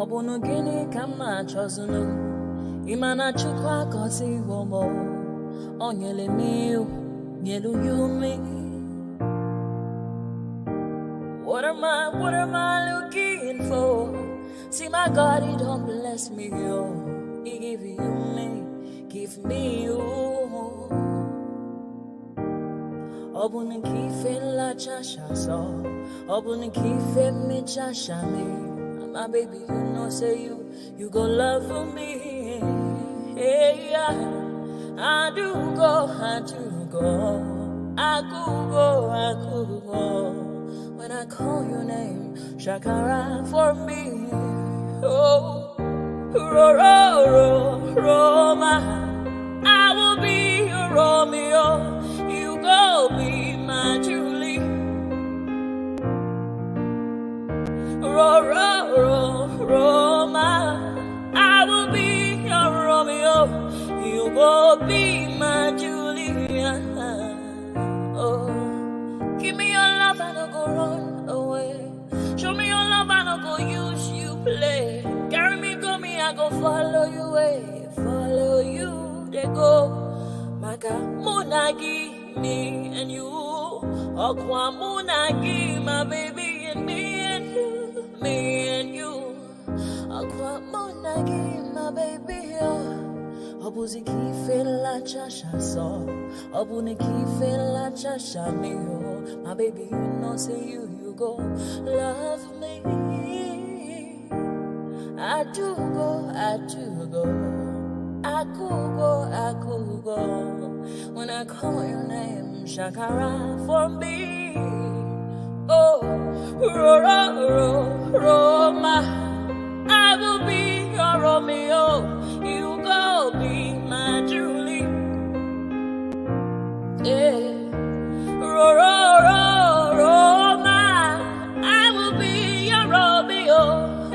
Obunu gini kama chozunu Imana chukwa kosi womo Onyele miu Nyelu yumi What am I looking for? See my God, he don't bless me, yo. He give you me, give me you. Obun kife la chasha so, obun kife me chasha me. My baby, you know say you go love me. Hey, yeah. I do go, I could go. When I call your name, Shakara for me. Oh, Roma, I will be your Romeo. You go be my Julie. Roma, I will be your Romeo. You go be my Julia. Oh, give me your love and I'll go run away. Show me your love and I'll go use you play. Carry me, go me, I go follow you away. Follow you, they go. Maka munagi, me and you. Okwa munagi, my baby, and me and you. Me and you. Okwa munagi, my baby, oh. Obuzi kife la chasha so, obuni kife la chasha me oh. My baby, you know say you go love me. I do go, I could go. When I call your name, Shakara for me. Oh, Roma, I will be your Romeo. You go be my Julie. Yeah. Roma, I will be your Romeo.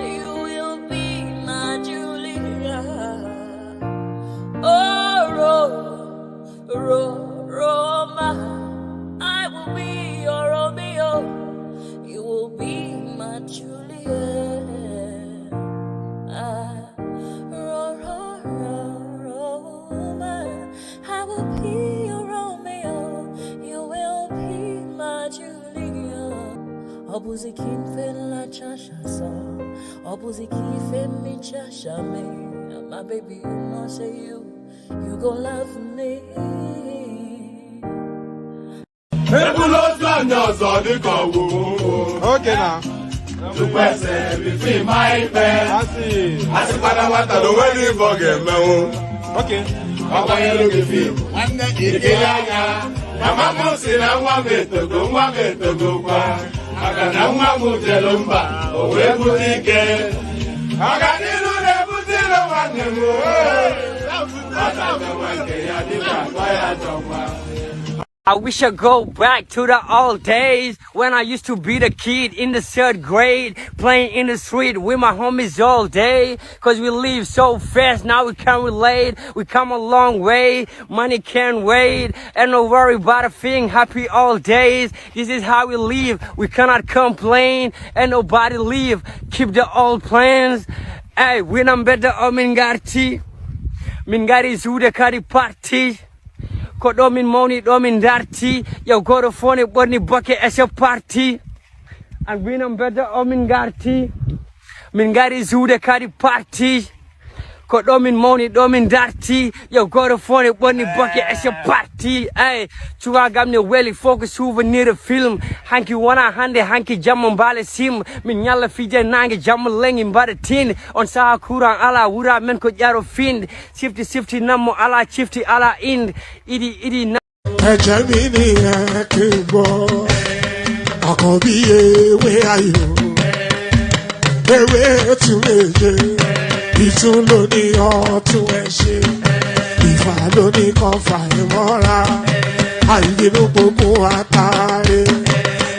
You will be my Julia. Oh, Roma, I will be your Romeo. You will be my Julia. Obuzi kife la chasha so, obuzi kife mi chasha me. My baby, you know say you go love me. Okay now. To person between my bed. I see. I see what I want to wedding forget me. Okay. Papa, you look at me. One day, you get Mama said, I want me to go. I got no one to tell them, but where would he get? I got I wish I go back to the old days when I used to be the kid in the 3rd grade, playing in the street with my homies all day. Cause we live so fast, now we can't relate. We come a long way, money can't wait. And no worry about a thing, happy all days. This is how we live, we cannot complain. And nobody leave, keep the old plans. Hey, when I'm better, Mingari Zuda Kari Party. Domin money, domin darty. Yo, go to phone it, bunny bucket as your party. And when I'm better, Mingari Zuda Kari Party. Domin money, domin darty. Yo, go to phone it, bunny bucket as your party. Hey, Chuagamne Welly focus souvenir the film. Hanky 100, hanky Jamambale sim. Minyala Fija Nangi Jamaleng by the tin. On Sahakura ala Wura Menko Yaro Find. Sifty Namo ala Chifty ala Ind. Idi na. Jamini Akibo. Akobi, where are you? Where to me? Ìtún ló ní ọ̀tún ẹ̀ ṣe, ìfà ló ní kan fà ẹ̀ mọ́ra, àìbínú gbogbo àtàrẹ,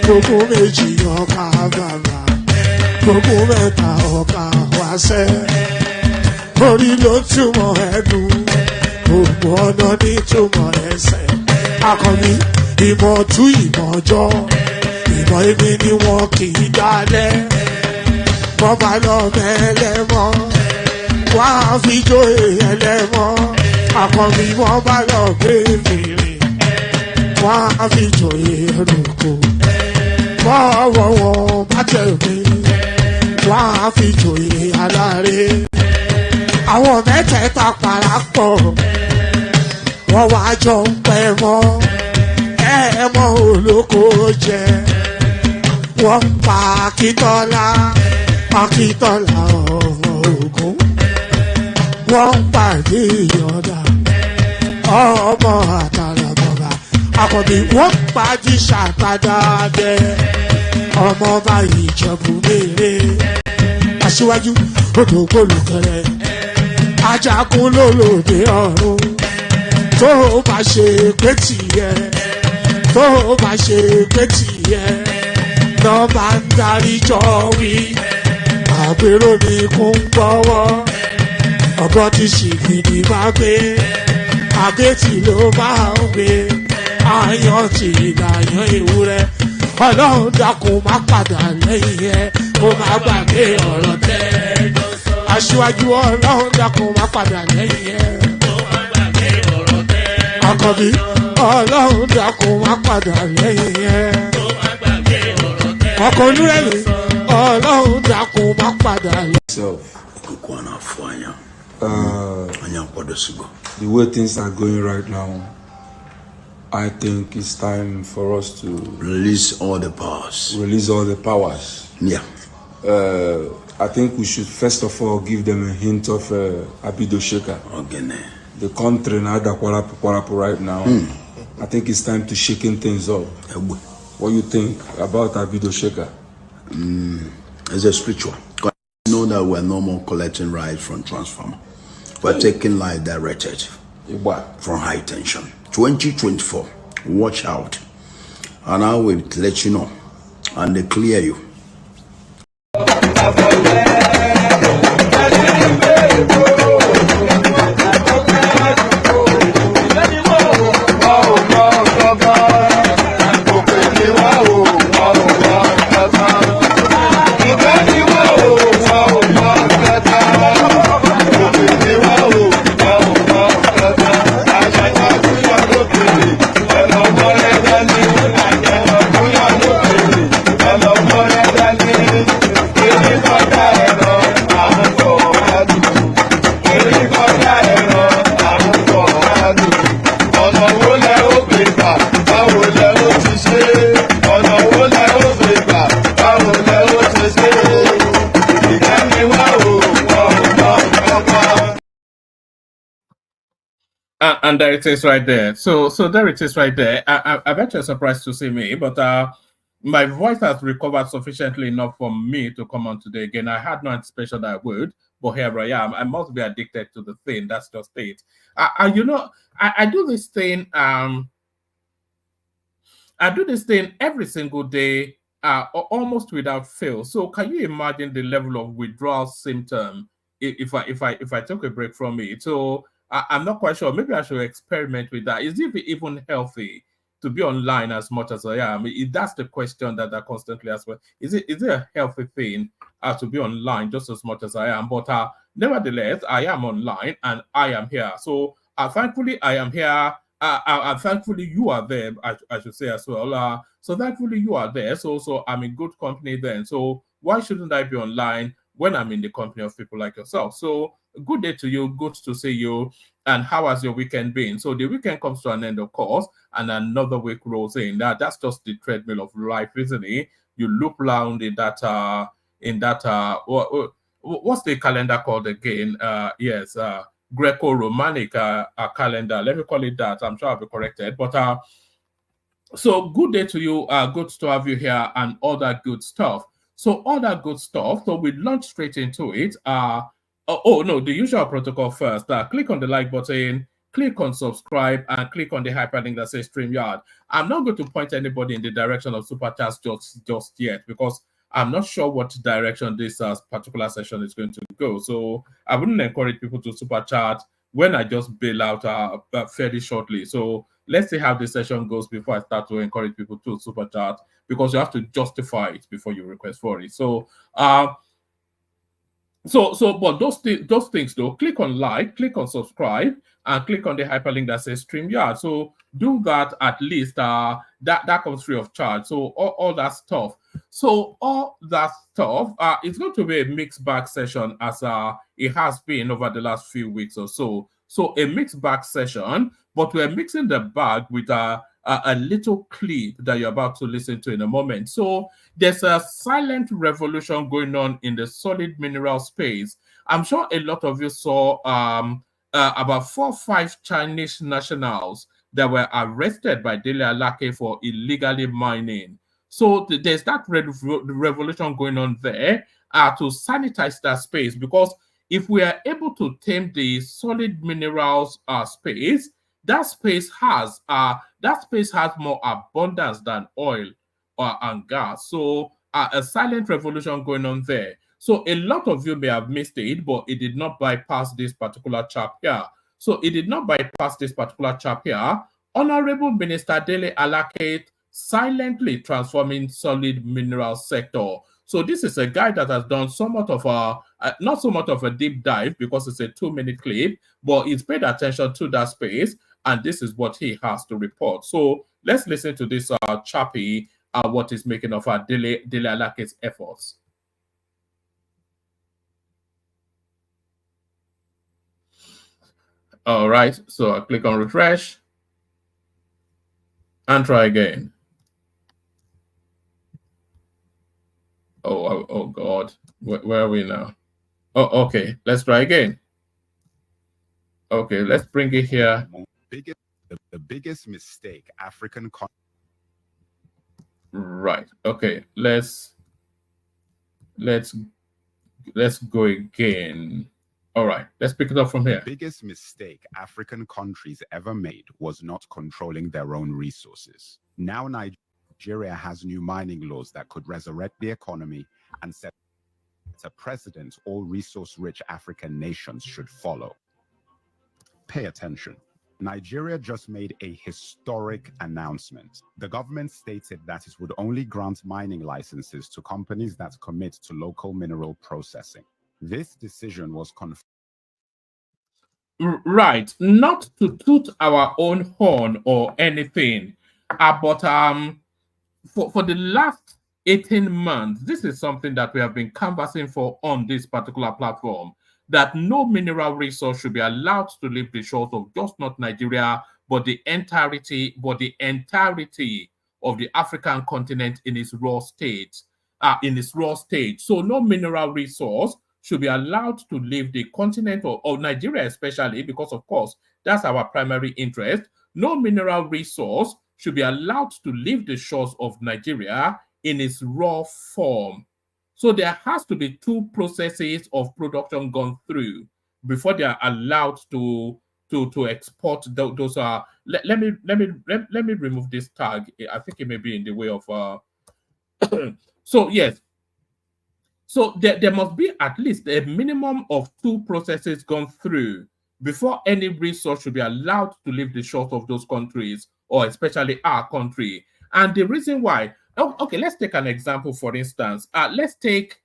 gbogbo méjì ọkà bàbà, gbogbo mẹ́ta ọkà wáṣẹ́, orí ló túmọ̀ ẹ̀dùn, gbogbo ọ̀nà ní túmọ̀ ẹsẹ̀, akọni ìmọ̀ tú ìmọ̀ jọ, ìmọ̀ èmi ni wọn kì í dálẹ̀. bọ́bá lọ mẹ́lẹ́mọ́ wá fi jóye ẹlẹ́mọ́ àkọ́bí bọ́bá lọ gbé fèrè wá fi jóye ẹlòkó bọ́wọ́ wọn bá tẹ̀lé wá fi jóye aláre àwọn mẹ́tẹ̀ẹ̀ta parapọ̀ wọ́n wá jọ ń pẹ́ mọ́ ẹ̀ẹ́mọ́ olóko jẹ wọ́n ń pa Akíntọ́lá Akíntọ́lá ọmọ Ògún wọ́n ń pàdé ìyọ̀dà ọmọ àtàlàbọ̀bà àkọ́bí wọ́n ń pàdé ṣàtàdàdẹ ọmọ ọba Ìjẹ̀bú Mèrè aṣíwájú odò gbólùkẹrẹ ajagun lólòdì ọ̀run tó bá ṣe pé tìyẹ tó bá ṣe pé tìyẹ lọ́ máa ń darí jọ wí àgbèrò ní kún gbọ́wọ́ ọ̀gọ́ ti ṣìgìdì máa gbé àgẹ́tì ló máa ń gbé àyàn ti ìlàyàn ewúrẹ́ ọlọ́run dákun má padà lẹ́yìn ẹ kó má gbàgbé ọ̀rọ̀ tẹ́ aṣíwájú ọlọ́run dákun má padà lẹ́yìn ẹ àkọ́bí ọlọ́run dákun má padà lẹ́yìn ẹ ọkọ̀ onúrẹ̀lẹ̀ ọlọ́run dákun má padà lẹ́yìn the way things are going right now, I think it's time for us to release all the powers. Release all the powers. Yeah. I think we should first of all give them a hint of Abido Sheka. Okay. The country now right now. I think it's time to shaking things up. What do you think about Abido Sheka? It's a spiritual. You know that we're no more collecting rights from transformer. We're taking light directed from high tension. 2024, watch out. And I will let you know and they clear you. And there it is right there. So there it is right there. I bet you're surprised to see me, but my voice has recovered sufficiently enough for me to come on today again. I had no anticipation that I would, but here I am. I must be addicted to the thing. That's just it. You know, I do this thing. I do this thing every single day, almost without fail. So can you imagine the level of withdrawal symptom if I took a break from it? So I'm not quite sure. Maybe I should experiment with that. Is it even healthy to be online as much as I am? That's the question that I constantly ask. Is it a healthy thing to be online just as much as I am? But nevertheless, I am online and I am here. So thankfully, I am here. And thankfully, you are there, I should say as well. So thankfully, you are there. So I'm in good company then. So why shouldn't I be online when I'm in the company of people like yourself? So good day to you. Good to see you. And how has your weekend been? So the weekend comes to an end, of course, and another week rolls in. That's just the treadmill of life, isn't it? You look around in that what's the calendar called again? Yes, Greco-Romanic calendar. Let me call it that. I'm sure I'll be corrected. But so good day to you. Good to have you here and all that good stuff. So all that good stuff. So we launch straight into it. Oh no, the usual protocol first. Click on the like button, click on subscribe, and click on the hyperlink that says StreamYard. I'm not going to point anybody in the direction of super chats just yet because I'm not sure what direction this particular session is going to go. So I wouldn't encourage people to super chat when I just bail out fairly shortly. So let's see how this session goes before I start to encourage people to super chat, because you have to justify it before you request for it. So But those things though, click on like, click on subscribe, and click on the hyperlink that says StreamYard. So do that at least. That comes free of charge. So all that stuff. So all that stuff, it's going to be a mixed bag session as it has been over the last few weeks or so. So a mixed bag session, but we're mixing the bag with a little clip that you're about to listen to in a moment. So there's a silent revolution going on in the solid mineral space. I'm sure a lot of you saw about 4 or 5 Chinese nationals that were arrested by Dele Alake for illegally mining. So there's that revolution going on there to sanitize that space, because if we are able to tame the solid minerals space, that space has more abundance than oil and gas. So a silent revolution going on there. So a lot of you may have missed it, but it did not bypass this particular chap here. So it did not bypass this particular chap here. Honorable Minister Dele Alake silently transforming solid mineral sector. So this is a guy that has done somewhat of not so much of a deep dive, because it's a 2-minute clip, but he's paid attention to that space, and this is what he has to report. So let's listen to this chappie, what is making of Dele Alake's efforts. All right, so I click on refresh and try again. Oh God, where are we now? Oh, okay, let's try again. Okay, let's bring it here. The biggest mistake African right. Okay, let's go again. All right, let's pick it up from here. The biggest mistake African countries ever made was not controlling their own resources. Now Nigeria has new mining laws that could resurrect the economy and set a precedent all resource-rich African nations should follow. Pay attention. Nigeria just made a historic announcement. The government stated that it would only grant mining licenses to companies that commit to local mineral processing. This decision was confirmed. Right, not to toot our own horn or anything, but for the last 18 months, this is something that we have been canvassing for on this particular platform, that no mineral resource should be allowed to leave the shores of just not Nigeria, but the entirety of the African continent in its raw state. So no mineral resource should be allowed to leave the continent or Nigeria, especially because, of course, that's our primary interest. No mineral resource should be allowed to leave the shores of Nigeria in its raw form. So there has to be 2 processes of production gone through before they are allowed to export those. Let me remove this tag. I think it may be in the way of. So yes. So there must be at least a minimum of 2 processes gone through before any resource should be allowed to leave the shores of those countries, or especially our country. And the reason why, okay, let's take an example. For instance, let's take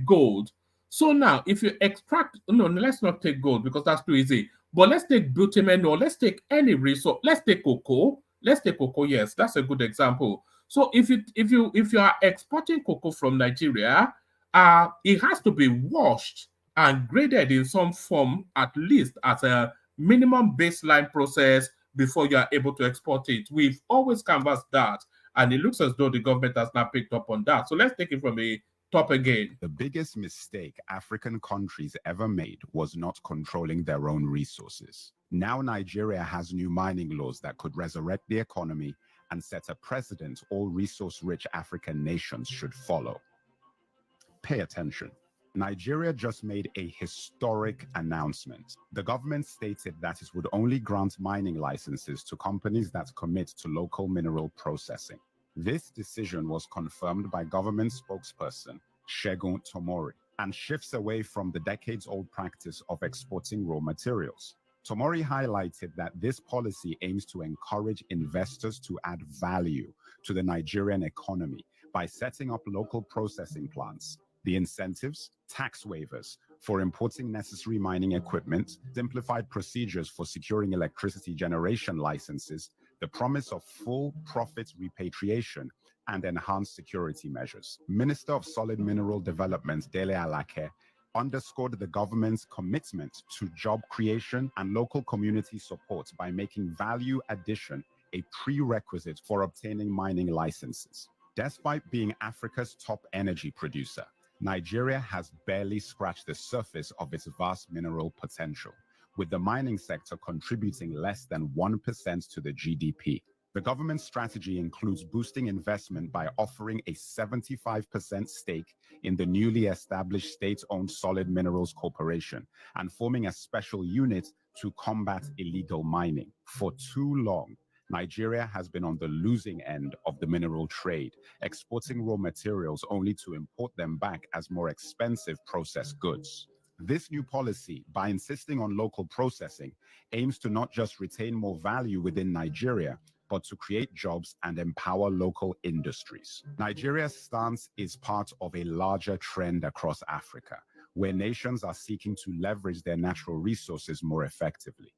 gold. So now, if you extract, no, let's not take gold because that's too easy. But let's take bitumen, or let's take any resource. Let's take cocoa. Yes, that's a good example. So if you are exporting cocoa from Nigeria, it has to be washed and graded in some form, at least as a minimum baseline process, before you are able to export it. We've always canvassed that, and it looks as though the government has not picked up on that. So let's take it from the top again. The biggest mistake African countries ever made was not controlling their own resources. Now Nigeria has new mining laws that could resurrect the economy and set a precedent all resource-rich African nations should follow. Pay attention. Nigeria just made a historic announcement. The government stated that it would only grant mining licenses to companies that commit to local mineral processing. This decision was confirmed by government spokesperson Segun Tomori and shifts away from the decades-old practice of exporting raw materials. Tomori highlighted that this policy aims to encourage investors to add value to the Nigerian economy by setting up local processing plants. The incentives, tax waivers for importing necessary mining equipment, simplified procedures for securing electricity generation licenses, the promise of full profit repatriation, and enhanced security measures. Minister of Solid Mineral Development, Dele Alake, underscored the government's commitment to job creation and local community support by making value addition a prerequisite for obtaining mining licenses. Despite being Africa's top energy producer, Nigeria has barely scratched the surface of its vast mineral potential, with the mining sector contributing less than 1% to the GDP. The government's strategy includes boosting investment by offering a 75% stake in the newly established state-owned Solid Minerals Corporation and forming a special unit to combat illegal mining. For too long, Nigeria has been on the losing end of the mineral trade, exporting raw materials only to import them back as more expensive processed goods. This new policy, by insisting on local processing, aims to not just retain more value within Nigeria, but to create jobs and empower local industries. Nigeria's stance is part of a larger trend across Africa, where nations are seeking to leverage their natural resources more effectively.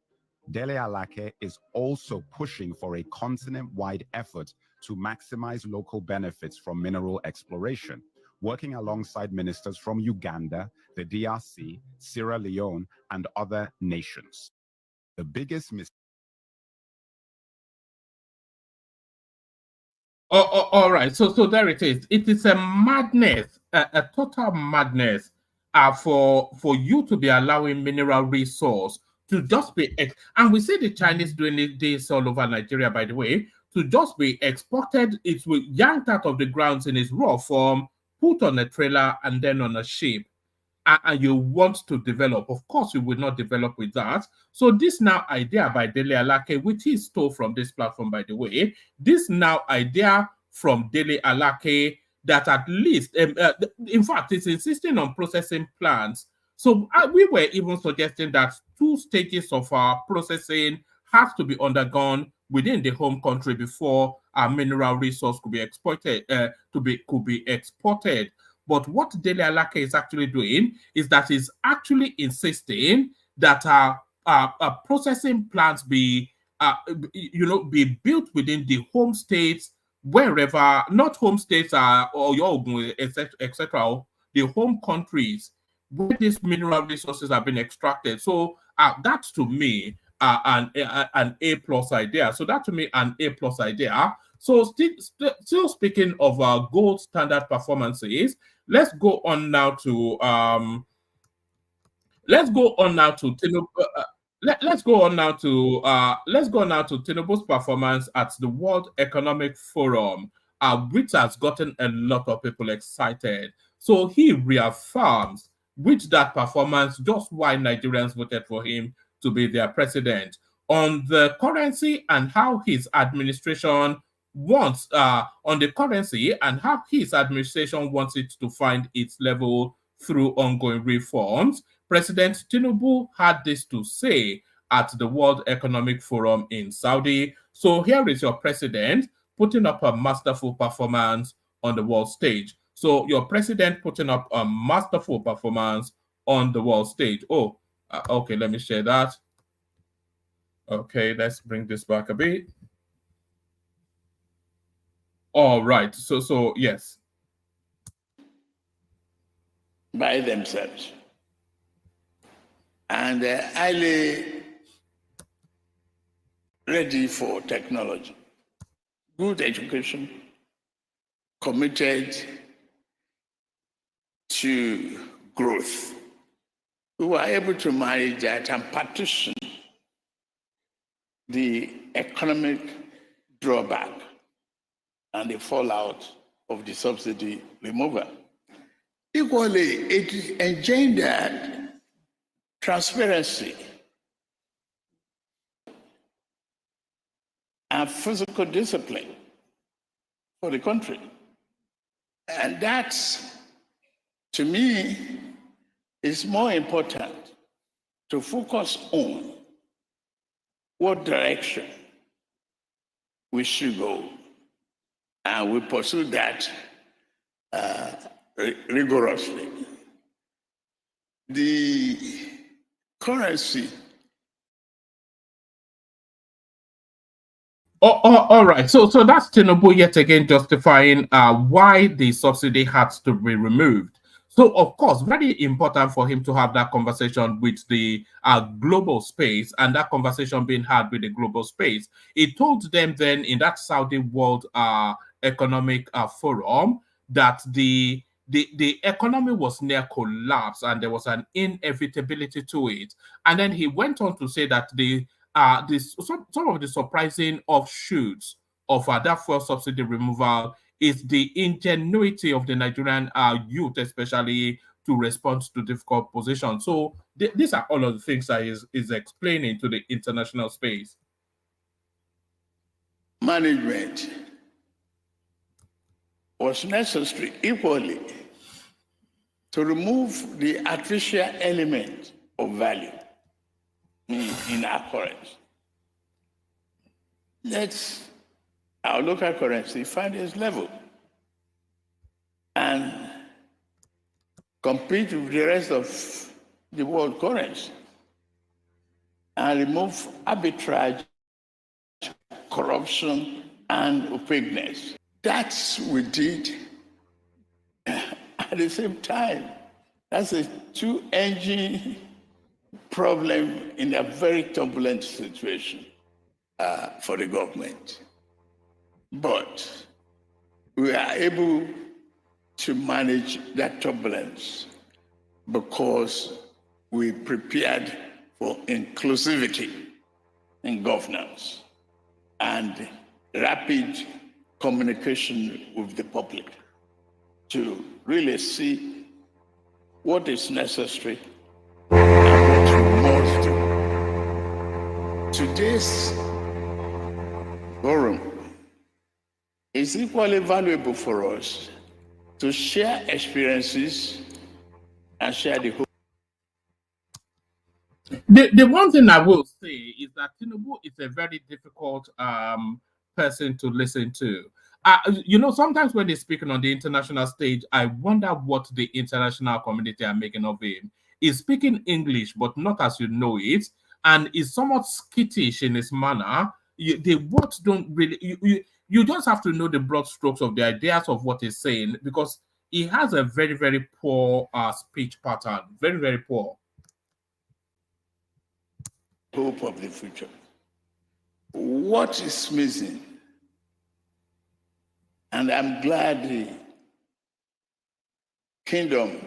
Dele Alake is also pushing for a continent-wide effort to maximize local benefits from mineral exploration, working alongside ministers from Uganda, the DRC, Sierra Leone, and other nations. The biggest mistake. All right. So there it is. It is a madness, a total madness, for you to be allowing mineral resource to just be, and we see the Chinese doing this all over Nigeria, by the way, to just be exported. It will yanked out of the grounds in its raw form, put on a trailer, and then on a ship. And you want to develop. Of course, you will not develop with that. So this now idea by Dele Alake, which he stole from this platform, by the way, this now idea from Dele Alake that at least, in fact, it's insisting on processing plants. So we were even suggesting that 2 stages of our processing has to be undergone within the home country before our mineral resource could be exploited, could be exported. But what Dele Alake is actually doing is that he's actually insisting that processing plants be, be built within the home states, wherever, not home states or etc., the home countries where these mineral resources have been extracted. So that to me an A+ idea. So that to me an A+ idea. So still speaking of gold standard performances, let's go on now to Tinubu. Let's go on now to Tinubu's performance at the World Economic Forum, which has gotten a lot of people excited. So he reaffirms with that performance just why Nigerians voted for him to be their president, on the currency and how his administration wants it to find its level through ongoing reforms. President Tinubu had this to say at the World Economic Forum in Saudi. So here is your president putting up a masterful performance on the world stage. So your president putting up a masterful performance on the world stage. Oh, okay, let me share that. Okay, let's bring this back a bit. All right, so yes. By themselves. And they're highly ready for technology. Good education, committed to growth. We were able to manage that and partition the economic drawback and the fallout of the subsidy removal. Equally, it engendered transparency and physical discipline for the country. And that, to me, is more important to focus on what direction we should go. And we pursue that rigorously. The currency. All right. So that's Tinubu yet again justifying why the subsidy had to be removed. So of course, very important for him to have that conversation with the global space, and that conversation being had with the global space. He told them then in that Saudi World Economic Forum that the economy was near collapse and there was an inevitability to it. And then he went on to say that some of the surprising offshoots of that fuel subsidy removal is the ingenuity of the Nigerian youth, especially to respond to difficult positions. So these are all of the things that is explaining to the international space. Management was necessary equally to remove the artificial element of value in our currency. Let's our local currency find its level and compete with the rest of the world currency and remove arbitrage, corruption, and opaqueness. That's what we did at the same time. That's a two-engine problem in a very turbulent situation for the government. But we are able to manage that turbulence because we prepared for inclusivity in governance and rapid communication with the public to really see what is necessary and what we must do. Today's forum is equally valuable for us to share experiences and share the hope. The one thing I will say is that Tinubu is a very difficult person to listen to. Sometimes when he's speaking on the international stage, I wonder what the international community are making of him. He's speaking English, but not as you know it, and is somewhat skittish in his manner. The words don't really. You just have to know the broad strokes of the ideas of what he's saying, because he has a very, very poor speech pattern. Very, very poor. Hope of the future. What is missing? And I'm glad the kingdom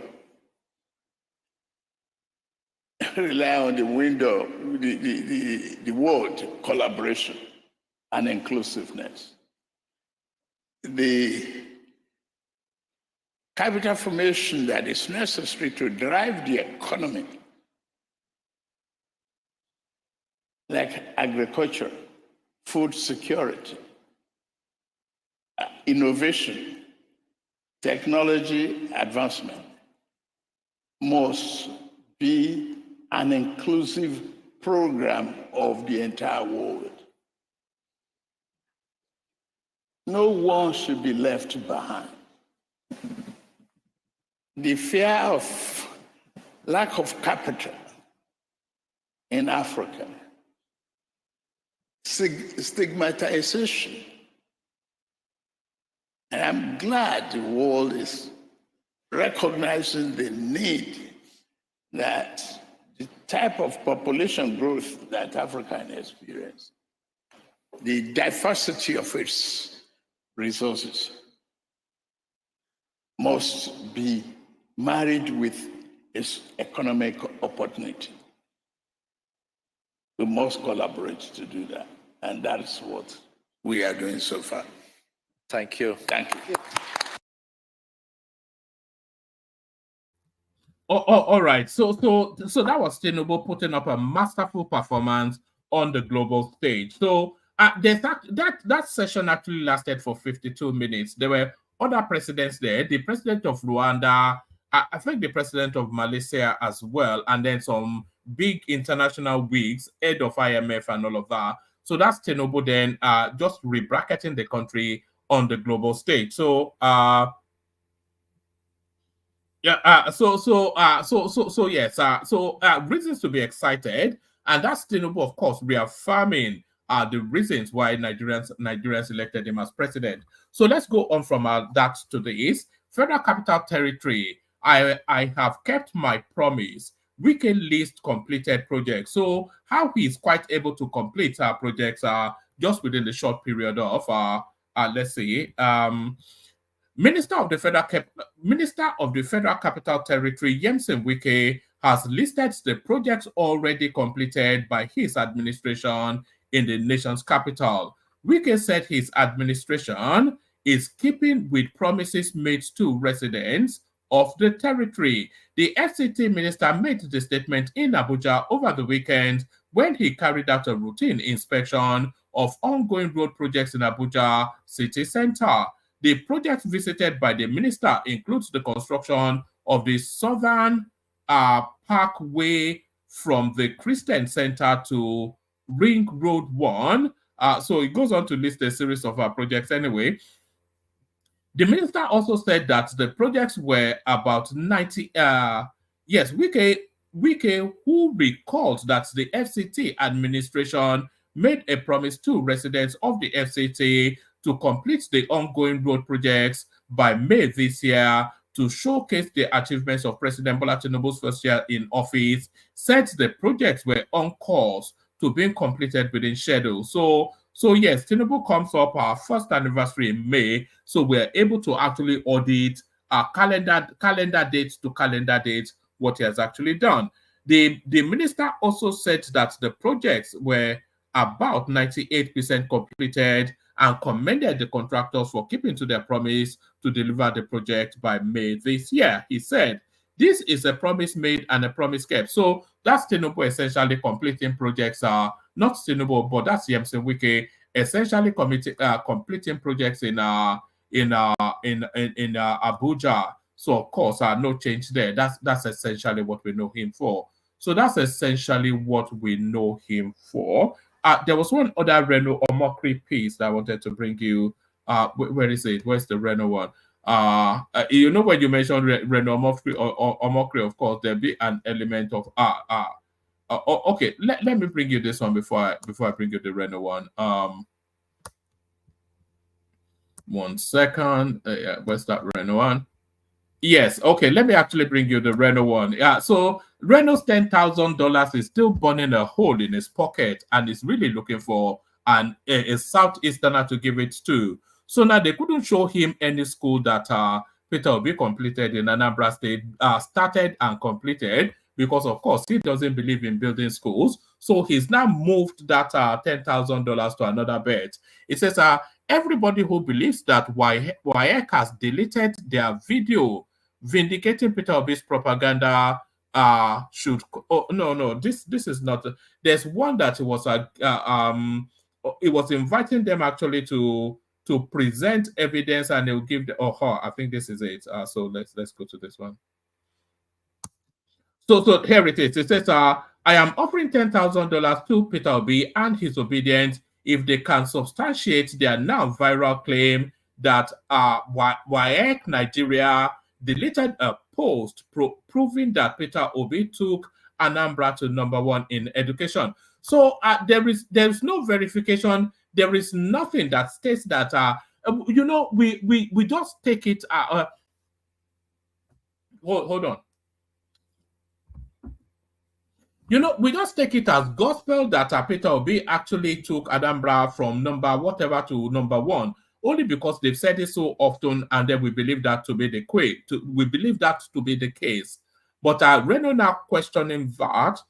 rely on the window, the word collaboration and inclusiveness. The capital formation that is necessary to drive the economy, like agriculture, food security, innovation, technology advancement, must be an inclusive program of the entire world. No one should be left behind. The fear of lack of capital in Africa, stigmatization. And I'm glad the world is recognizing the need that the type of population growth that Africa experiences, the diversity of its resources, must be married with its economic opportunity. We must collaborate to do that. And that's what we are doing so far. Thank you. Thank you. All right. So that was Tinubu putting up a masterful performance on the global stage. So that session actually lasted for 52 minutes. There were other presidents there. The president of Rwanda, I think the president of Malaysia as well, and then some big international wigs, head of IMF and all of that. So that's Tinubu then just rebracketing the country on the global stage. So Yeah. Reasons to be excited, and that's Tinubu, of course, reaffirming the reasons why Nigerians elected him as president. So let's go on from that to this Federal Capital Territory. I have kept my promise. We can list completed projects. So how he is quite able to complete projects just within the short period of let's say Minister of the Federal Capital Territory, Yemsen Wike, has listed the projects already completed by his administration in the nation's capital. Wike said his administration is keeping with promises made to residents of the territory. The FCT minister made the statement in Abuja over the weekend when he carried out a routine inspection of ongoing road projects in Abuja city center. The project visited by the minister includes the construction of the Southern Parkway from the Christian Center to Ring Road 1. So it goes on to list a series of projects anyway. The minister also said that the projects were about 90. Yes, Wike, who recalled that the FCT administration made a promise to residents of the FCT to complete the ongoing road projects by May this year to showcase the achievements of President Bola Tinubu's first year in office, said the projects were on course to being completed within schedule. So yes, Tinubu comes up our first anniversary in May, so we're able to actually audit our calendar date to calendar date what he has actually done. The minister also said that the projects were about 98% completed and commended the contractors for keeping to their promise to deliver the project by May this year. He said, "This is a promise made and a promise kept." So that's Tinubu essentially completing projects. Not Tinubu, but that's Yemsen Wike essentially completing projects in Abuja. So of course, no change there. That's essentially what we know him for. So that's essentially what we know him for. There was one other Reno or mockery piece that I wanted to bring you. Where is it? Where's the Reno one? You know, when you mentioned Reno or mockery, of course, there'll be an element of okay. Let me bring you this one before I bring you the Reno one. 1 second. Yeah, where's that Reno one? Yes, okay, let me actually bring you the Reno one. Yeah, so Reno's $10,000 is still burning a hole in his pocket and is really looking for a Southeasterner to give it to. So now they couldn't show him any school that Peter Obi completed in Anambra State, started and completed, because of course he doesn't believe in building schools. So he's now moved that $10,000 to another bet. It says everybody who believes that WAEC has deleted their video vindicating Peter Obi's propaganda should no this is not. There's one that was it was inviting them actually to present evidence, and they'll give I think this is it. So let's go to this one. So here it is. It says I am offering $10,000 to Peter Obi and his obedience if they can substantiate their now viral claim that WAEC Nigeria deleted a post proving that Peter Obi took Anambra to #1 in education. So there is no verification. There is nothing that states that you know, we just take it. Hold on. You know, we just take it as gospel that Peter Obi actually took Anambra from whatever to #1, only because they've said it so often, and then we believe that to be the case. But Reno now questioning that.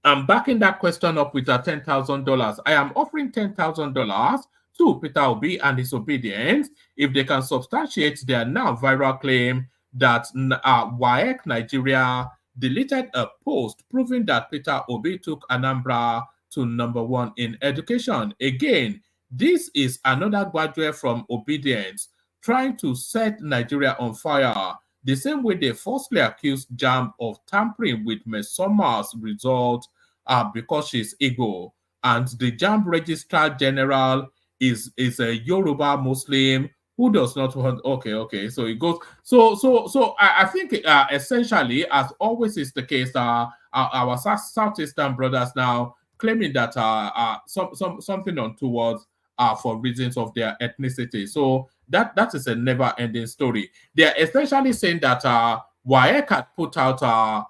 I'm backing that question up with $10,000. I am offering $10,000 to Peter Obi and his obedience if they can substantiate their now viral claim that WAEC Nigeria deleted a post proving that Peter Obi took Anambra to #1 in education. Again, this is another graduate from obedience trying to set Nigeria on fire, the same way they falsely accused JAMB of tampering with Ms. Summers' result because she's Igbo. And the JAMB Registrar General is a Yoruba Muslim Who does not want? Okay. So it goes. So I think essentially, as always is the case, our Southeastern brothers now claiming that something untoward for reasons of their ethnicity. So that is a never-ending story. They are essentially saying that WAEC had put out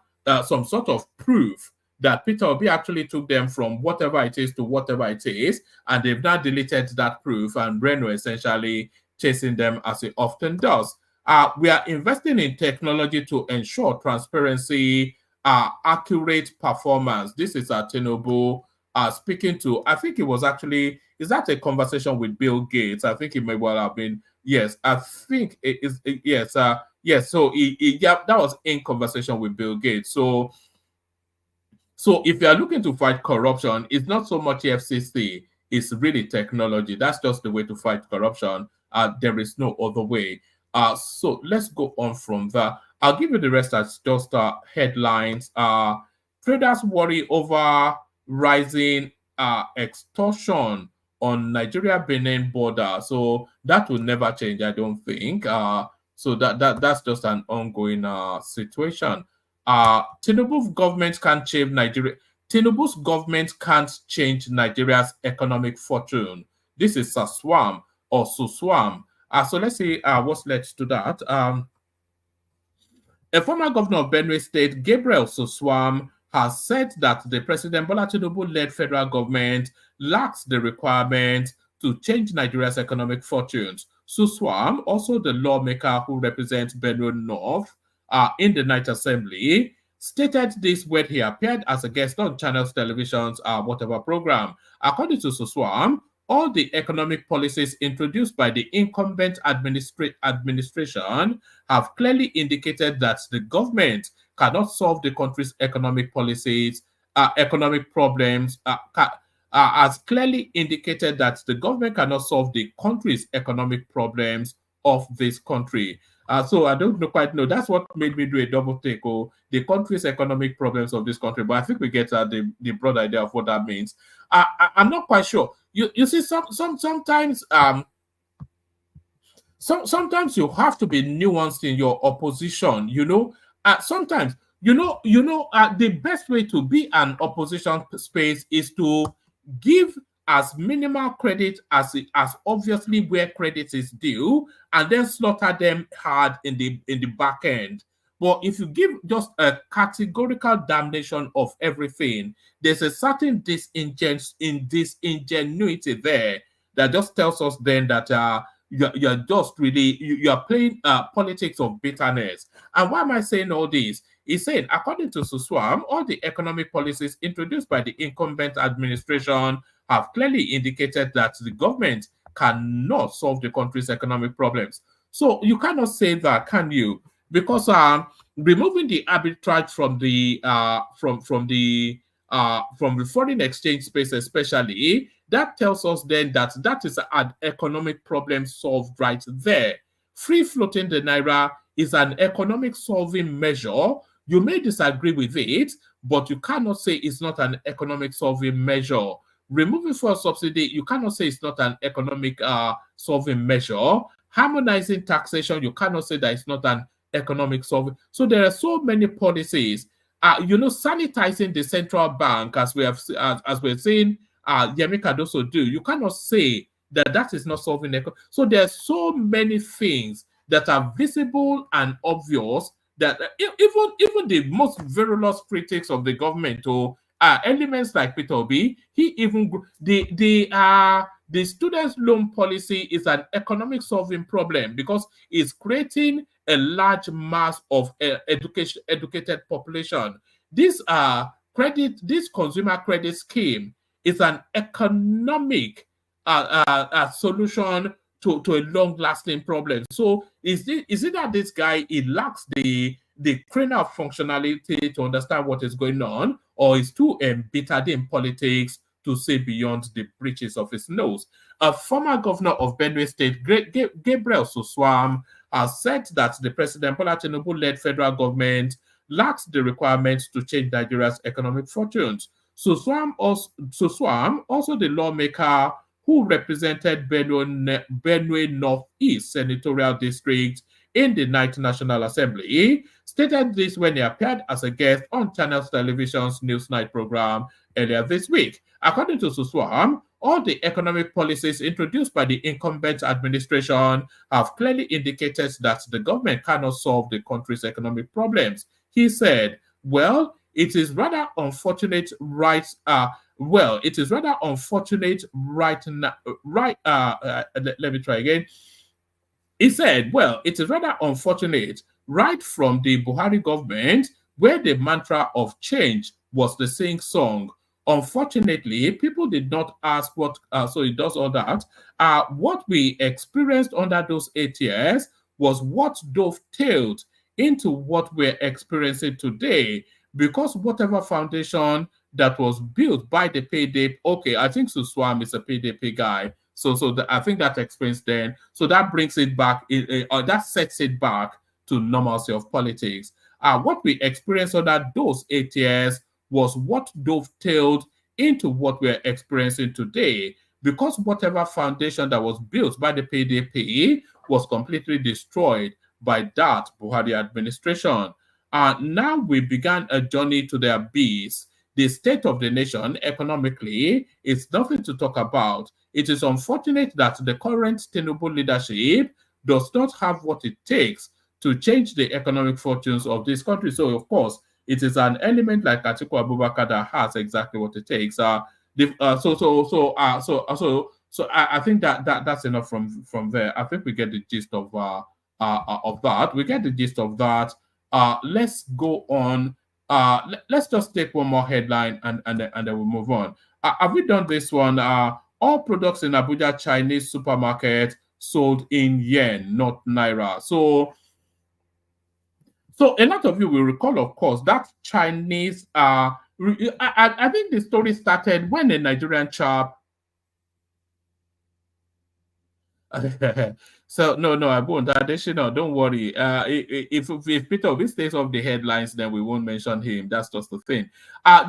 some sort of proof that Peter Obi actually took them from whatever it is to whatever it is, and they've now deleted that proof, and Breno essentially chasing them as it often does. We are investing in technology to ensure transparency, accurate performance. This is Tinubu speaking to, I think it was actually, is that a conversation with Bill Gates? I think it may well have been, yes, I think it is, yes, yes, so yeah, that was in conversation with Bill Gates. So if you are looking to fight corruption, it's not so much FCC, it's really technology. That's just the way to fight corruption. There is no other way. So let's go on from there. I'll give you the rest as just headlines. Traders worry over rising extortion on Nigeria-Benin border. So that will never change, I don't think. So that's just an ongoing situation. Tinubu's government can't change Nigeria. Tinubu's government can't change Nigeria's economic fortune. This is Saswam or Suswam. So let's see what's led to that. A former governor of Benue State, Gabriel Suswam, has said that the President Bola Tinubu-led federal government lacks the requirements to change Nigeria's economic fortunes. Suswam, also the lawmaker who represents Benue North in the Night Assembly, stated this when he appeared as a guest on Channels Television's whatever program. According to Suswam, all the economic policies introduced by the incumbent administration have clearly indicated that the government cannot solve the country's economic policies, economic problems, has clearly indicated that the government cannot solve the country's economic problems of this country. So I don't quite know. That's what made me do a double take on the country's economic problems of this country. But I think we get the broad idea of what that means. I'm not quite sure. You see, sometimes sometimes you have to be nuanced in your opposition. Sometimes the best way to be an opposition space is to give as minimal credit as obviously where credit is due, and then slaughter them hard in the back end. But if you give just a categorical damnation of everything, there's a certain disingenuity there that just tells us then that you're just really you're playing politics of bitterness. And why am I saying all this? He's saying, according to Suswam, all the economic policies introduced by the incumbent administration have clearly indicated that the government cannot solve the country's economic problems. So you cannot say that, can you? Because removing the arbitrage from the foreign exchange space, especially, that tells us then that is an economic problem solved right there. Free floating the naira is an economic solving measure. You may disagree with it, but you cannot say it's not an economic solving measure. Removing fuel subsidy, you cannot say it's not an economic solving measure. Harmonizing taxation, you cannot say that it's not an economic solving. So there are so many policies. Sanitizing the central bank, as we're seeing Yemi Cardoso do, you cannot say that is not solving. So there are so many things that are visible and obvious that even the most virulent critics of the government or elements like Peter Obi, he even the students' loan policy is an economic solving problem because it's creating a large mass of educated population. This consumer credit scheme is an economic solution to a long-lasting problem. So is it that this guy, he lacks the cranial functionality to understand what is going on, or is too embittered in politics to see beyond the breaches of his nose? A former governor of Benue State, Gabriel Suswam, has said that the President Bola Tinubu-led federal government lacks the requirements to change Nigeria's economic fortunes. Suswam, also the lawmaker who represented Benue Northeast Senatorial District in the Ninth National Assembly, stated this when he appeared as a guest on Channels Television's Newsnight program earlier this week. According to Suswam, all the economic policies introduced by the incumbent administration have clearly indicated that the government cannot solve the country's economic problems. He said, well, it is rather unfortunate right it is rather unfortunate right now let me try again. He said, well, it is rather unfortunate right from the Buhari government, where the mantra of change was the sing song. Unfortunately, people did not ask what, so it does all that. What we experienced under those 8 years was what dovetailed into what we're experiencing today, because whatever foundation that was built by the payday, okay, I think Suswam is a payday guy. So I think that explains then. So that brings it back, that sets it back to normalcy of politics. What we experienced under those 8 years was what dovetailed into what we're experiencing today, because whatever foundation that was built by the PDP was completely destroyed by that Buhari administration. Now we began a journey to the abyss. The state of the nation economically is nothing to talk about. It is unfortunate that the current Tinubu leadership does not have what it takes to change the economic fortunes of this country. So, of course, it is an element like Atiku Abubakar that has exactly what it takes. So I think that's enough from there. I think we get the gist of that. We get the gist of that. Let's go on. Let's just take one more headline and then we'll move on. Have we done this one? All products in Abuja Chinese supermarket sold in yen, not naira. So a lot of you will recall, of course, that Chinese. I think the story started when a Nigerian chap. So no, I won't. Additional, don't worry. If Peter Obi stays off the headlines, then we won't mention him. That's just the thing.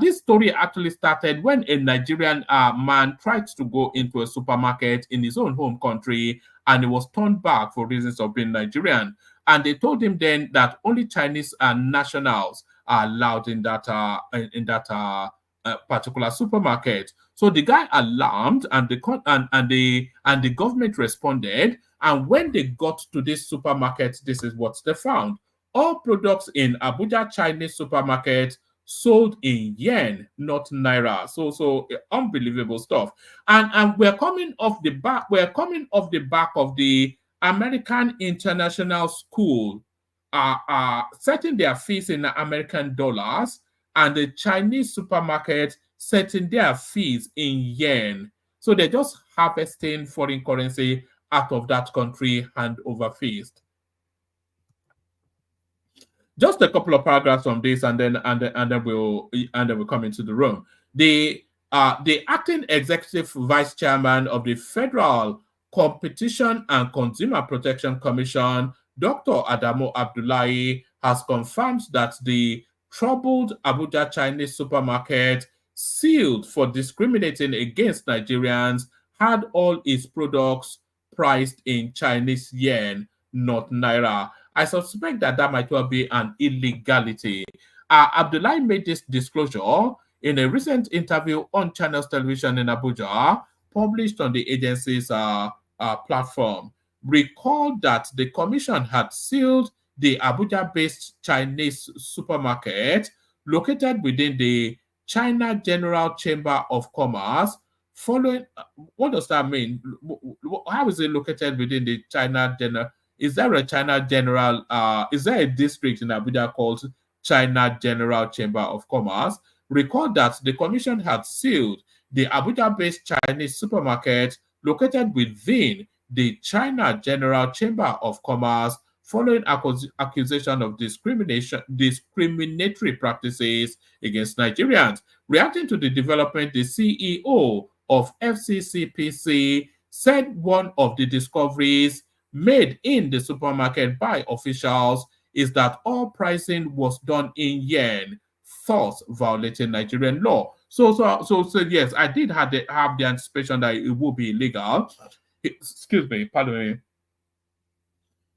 This story actually started when a Nigerian man tried to go into a supermarket in his own home country, and he was turned back for reasons of being Nigerian. And they told him then that only Chinese nationals are allowed in that particular supermarket. So the guy alarmed, and the government responded. And when they got to this supermarket, this is what they found: all products in Abuja Chinese supermarket sold in yen, not naira. So unbelievable stuff. And we're coming off the back. We're coming off the back of the American International School setting their fees in American dollars, and the Chinese supermarket setting their fees in yen. So they're just harvesting foreign currency out of that country hand over fist. Just a couple of paragraphs from this, and then we'll come into the room. The acting executive vice chairman of the Federal Competition and Consumer Protection Commission, Dr. Adamu Abdullahi, has confirmed that the troubled Abuja Chinese supermarket, sealed for discriminating against Nigerians, had all its products priced in Chinese yen, not naira. I suspect that might well be an illegality. Abdullahi made this disclosure in a recent interview on Channels Television in Abuja, published on the agency's platform. Recall that the commission had sealed the Abuja-based Chinese supermarket located within the China General Chamber of Commerce. Following, what does that mean? How is it located within the China General? Is there a China General? Is there a district in Abuja called China General Chamber of Commerce? Recall that the commission had sealed the Abuja-based Chinese supermarket located within the China General Chamber of Commerce following accusation of discriminatory practices against Nigerians. Reacting to the development, the CEO of FCCPC said one of the discoveries made in the supermarket by officials is that all pricing was done in yen, thus violating Nigerian law. So yes, I did have the anticipation that it would be illegal. Excuse me, pardon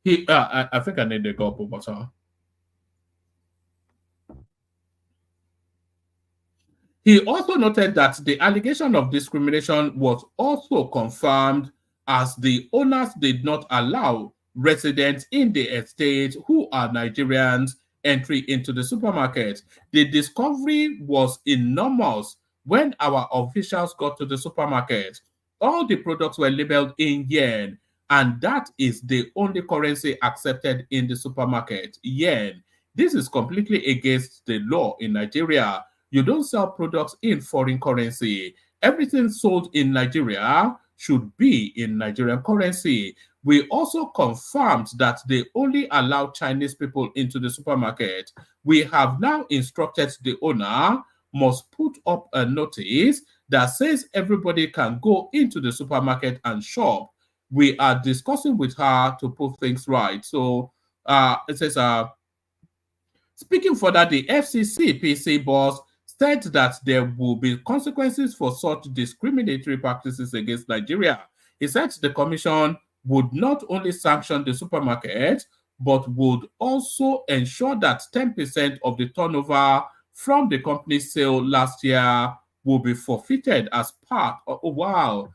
me. I think I need the gulp of water. He also noted that the allegation of discrimination was also confirmed as the owners did not allow residents in the estate who are Nigerians entry into the supermarket. The discovery was enormous when our officials got to the supermarket. All the products were labeled in yen, and that is the only currency accepted in the supermarket, yen. This is completely against the law in Nigeria. You don't sell products in foreign currency. Everything sold in Nigeria should be in Nigerian currency. We also confirmed that they only allow Chinese people into the supermarket. We have now instructed the owner must put up a notice that says everybody can go into the supermarket and shop. We are discussing with her to put things right. So it says, speaking further, the FCC PC boss said that there will be consequences for such discriminatory practices against Nigeria. He said the commission would not only sanction the supermarket, but would also ensure that 10% of the turnover from the company's sale last year will be forfeited as part of, oh wow.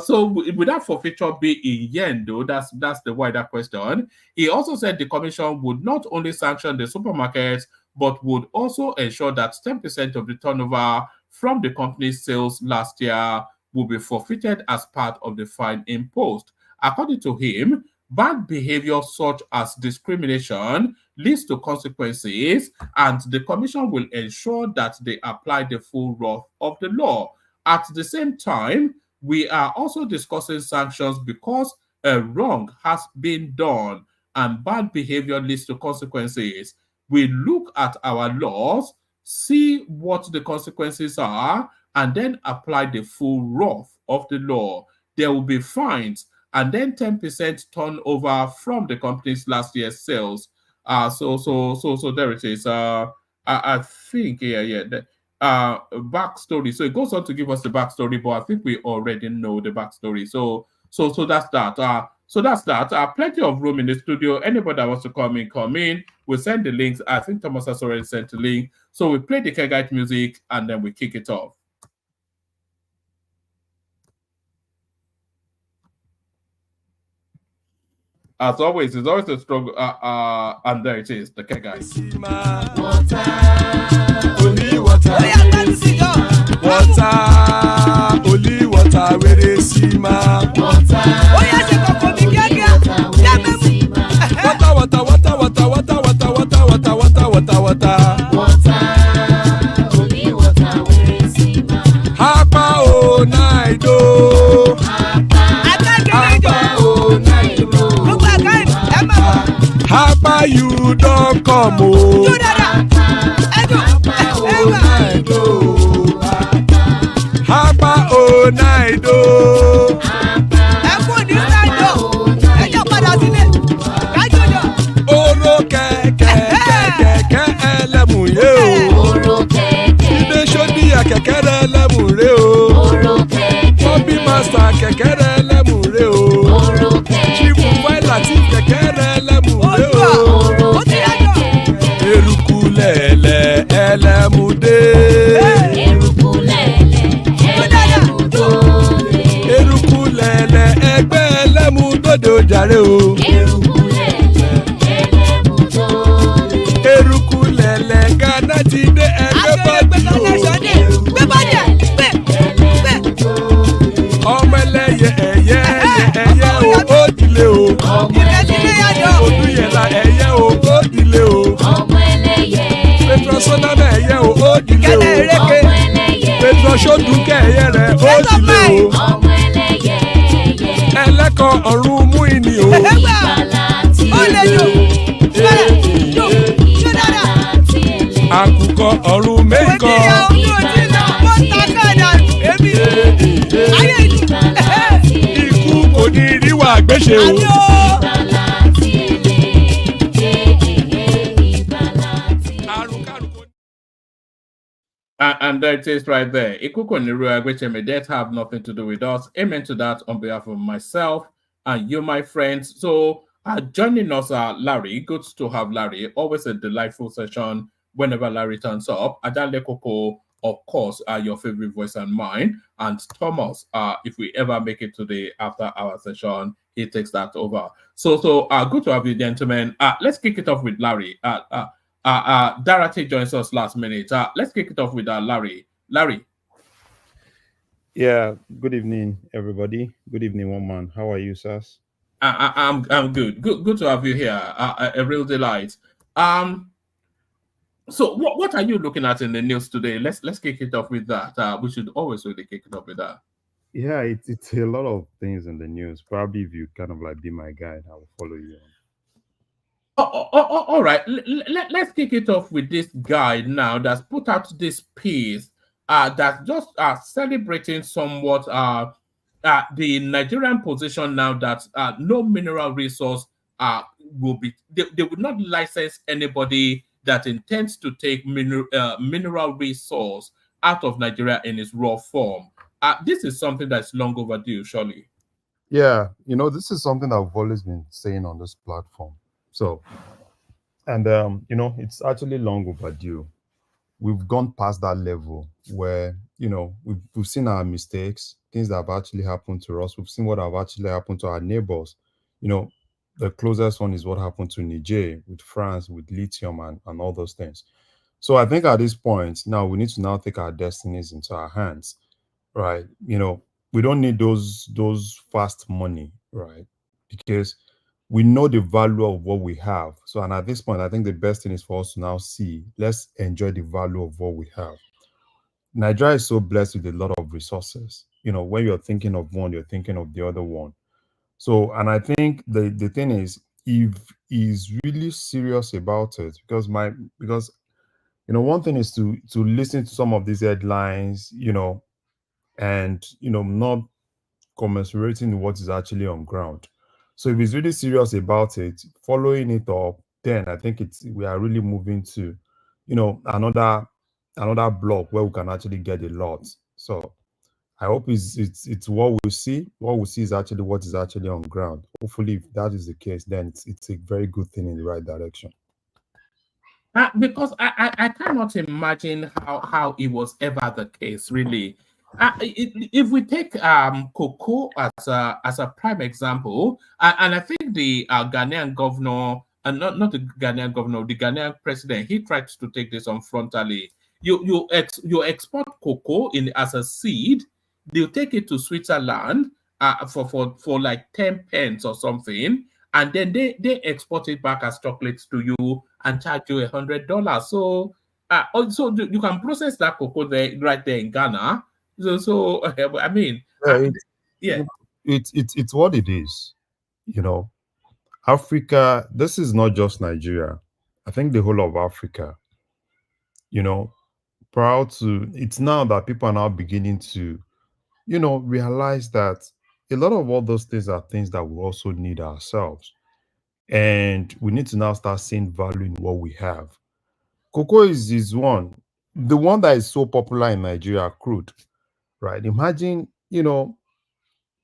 So would that forfeiture be in yen though? That's the wider question. He also said the commission would not only sanction the supermarkets, but would also ensure that 10% of the turnover from the company's sales last year will be forfeited as part of the fine imposed. According to him, bad behavior such as discrimination leads to consequences, and the commission will ensure that they apply the full wrath of the law. At the same time, we are also discussing sanctions because a wrong has been done and bad behavior leads to consequences. We look at our laws, see what the consequences are, and then apply the full wrath of the law. There will be fines and then 10% turnover from the company's last year's sales. So there it is. I think backstory. So it goes on to give us the backstory, but I think we already know the backstory. So that's that. So that's that. Plenty of room in the studio. Anybody that wants to come in. We'll send the links. I think Thomas has already sent the link. So we play the Kegite music and then we kick it off. As always, it's always a struggle. And there it is, the Kegite. Only water, only water, where they see my water. Hapa o naido, hapa you don't come o. Hapa o naido. Oro kẹ̀kẹ́ ẹlẹ́mù yé o. Ilé sọ́dí kẹ̀kẹ́ rẹ̀ ẹlẹ́mù rẹ̀ o. Bobby master kẹ̀kẹ́ rẹ̀ ẹlẹ́mù rẹ̀ o. Chifu Faila ti kẹ̀kẹ́ rẹ̀ ẹlẹ́mù rẹ̀ o. Eruku lẹ̀lẹ̀ ẹlẹ́mù dé. Eruku lẹ̀lẹ̀ ẹgbẹ́ ẹlẹ́mù dòde ojàre o. Eruku lẹ̀lẹ̀ Ghana ti dé ẹgbẹ́ bọ́dì o. Ọmọ ẹlẹ́yẹ ẹ̀yẹ o ó dilé o. Odúyẹ̀lá ẹ̀yẹ o ó dilé o. Petrosonama ẹ̀yẹ o ó dilé o. Petrosodúnkẹ́ ẹ̀yẹ rẹ̀ ó dilé o. Ẹlẹ́kọ̀ ọ̀run mú ìní o. Àkùkọ ọ̀run mẹ́kọ̀. Ikú kò ní ríwà gbéṣe o. And there it is right there. Ikuko Nirua Gwecheme, that have nothing to do with us. Amen to that on behalf of myself and you, my friends. So joining us, Larry. Good to have Larry. Always a delightful session whenever Larry turns up. Adale Koko, of course, your favorite voice and mine. And Thomas, if we ever make it to the after hour session, he takes that over. So good to have you, gentlemen. Let's kick it off with Larry. Dorothy joins us last minute. Let's kick it off with Larry. Larry. Yeah, good evening, everybody. Good evening, one man. How are you, sirs? I'm good. Good to have you here. A real delight. So what are you looking at in the news today? Let's kick it off with that. We should always really kick it off with that. Yeah, it's a lot of things in the news. Probably if you kind of like be my guide, I will follow you. All right. Let's kick it off with this guide now that's put out this piece that's just celebrating somewhat the Nigerian position now that no mineral resource will be, they would not license anybody that intends to take mineral resource out of Nigeria in its raw form. This is something that's long overdue, surely. Yeah, this is something I've always been saying on this platform. So, and it's actually long overdue. We've gone past that level where we've seen our mistakes, things that have actually happened to us. We've seen what have actually happened to our neighbors. The closest one is what happened to Niger with France, with lithium and all those things. So I think at this point now we need to now take our destinies into our hands, right? We don't need those fast money, right? Because we know the value of what we have. So, and at this point, I think the best thing is for us to now see, let's enjoy the value of what we have. Nigeria is so blessed with a lot of resources. When you're thinking of one, you're thinking of the other one. So, and I think the thing is, if he's really serious about it, because one thing is to listen to some of these headlines, and not commensurating what is actually on ground. So if he's really serious about it, following it up, then I think we are really moving to, another block where we can actually get a lot. So I hope it's what we see. What we see is actually what is actually on ground. Hopefully, if that is the case, then it's a very good thing in the right direction. Because I cannot imagine how it was ever the case, really. If we take cocoa as a prime example, and I think the Ghanaian governor, and not the Ghanaian governor, the Ghanaian president, he tried to take this on frontally. You export cocoa as a seed, they'll take it to Switzerland for like 10 pence or something, and then they export it back as chocolates to you and charge you $100. So also you can process that cocoa right there in Ghana. So I mean, it's what it is. Africa, this is not just Nigeria. I think the whole of Africa, proud to, it's now that people are now beginning to, realize that a lot of all those things are things that we also need ourselves. And we need to now start seeing value in what we have. Cocoa is the one that is so popular in Nigeria, crude, right? Imagine,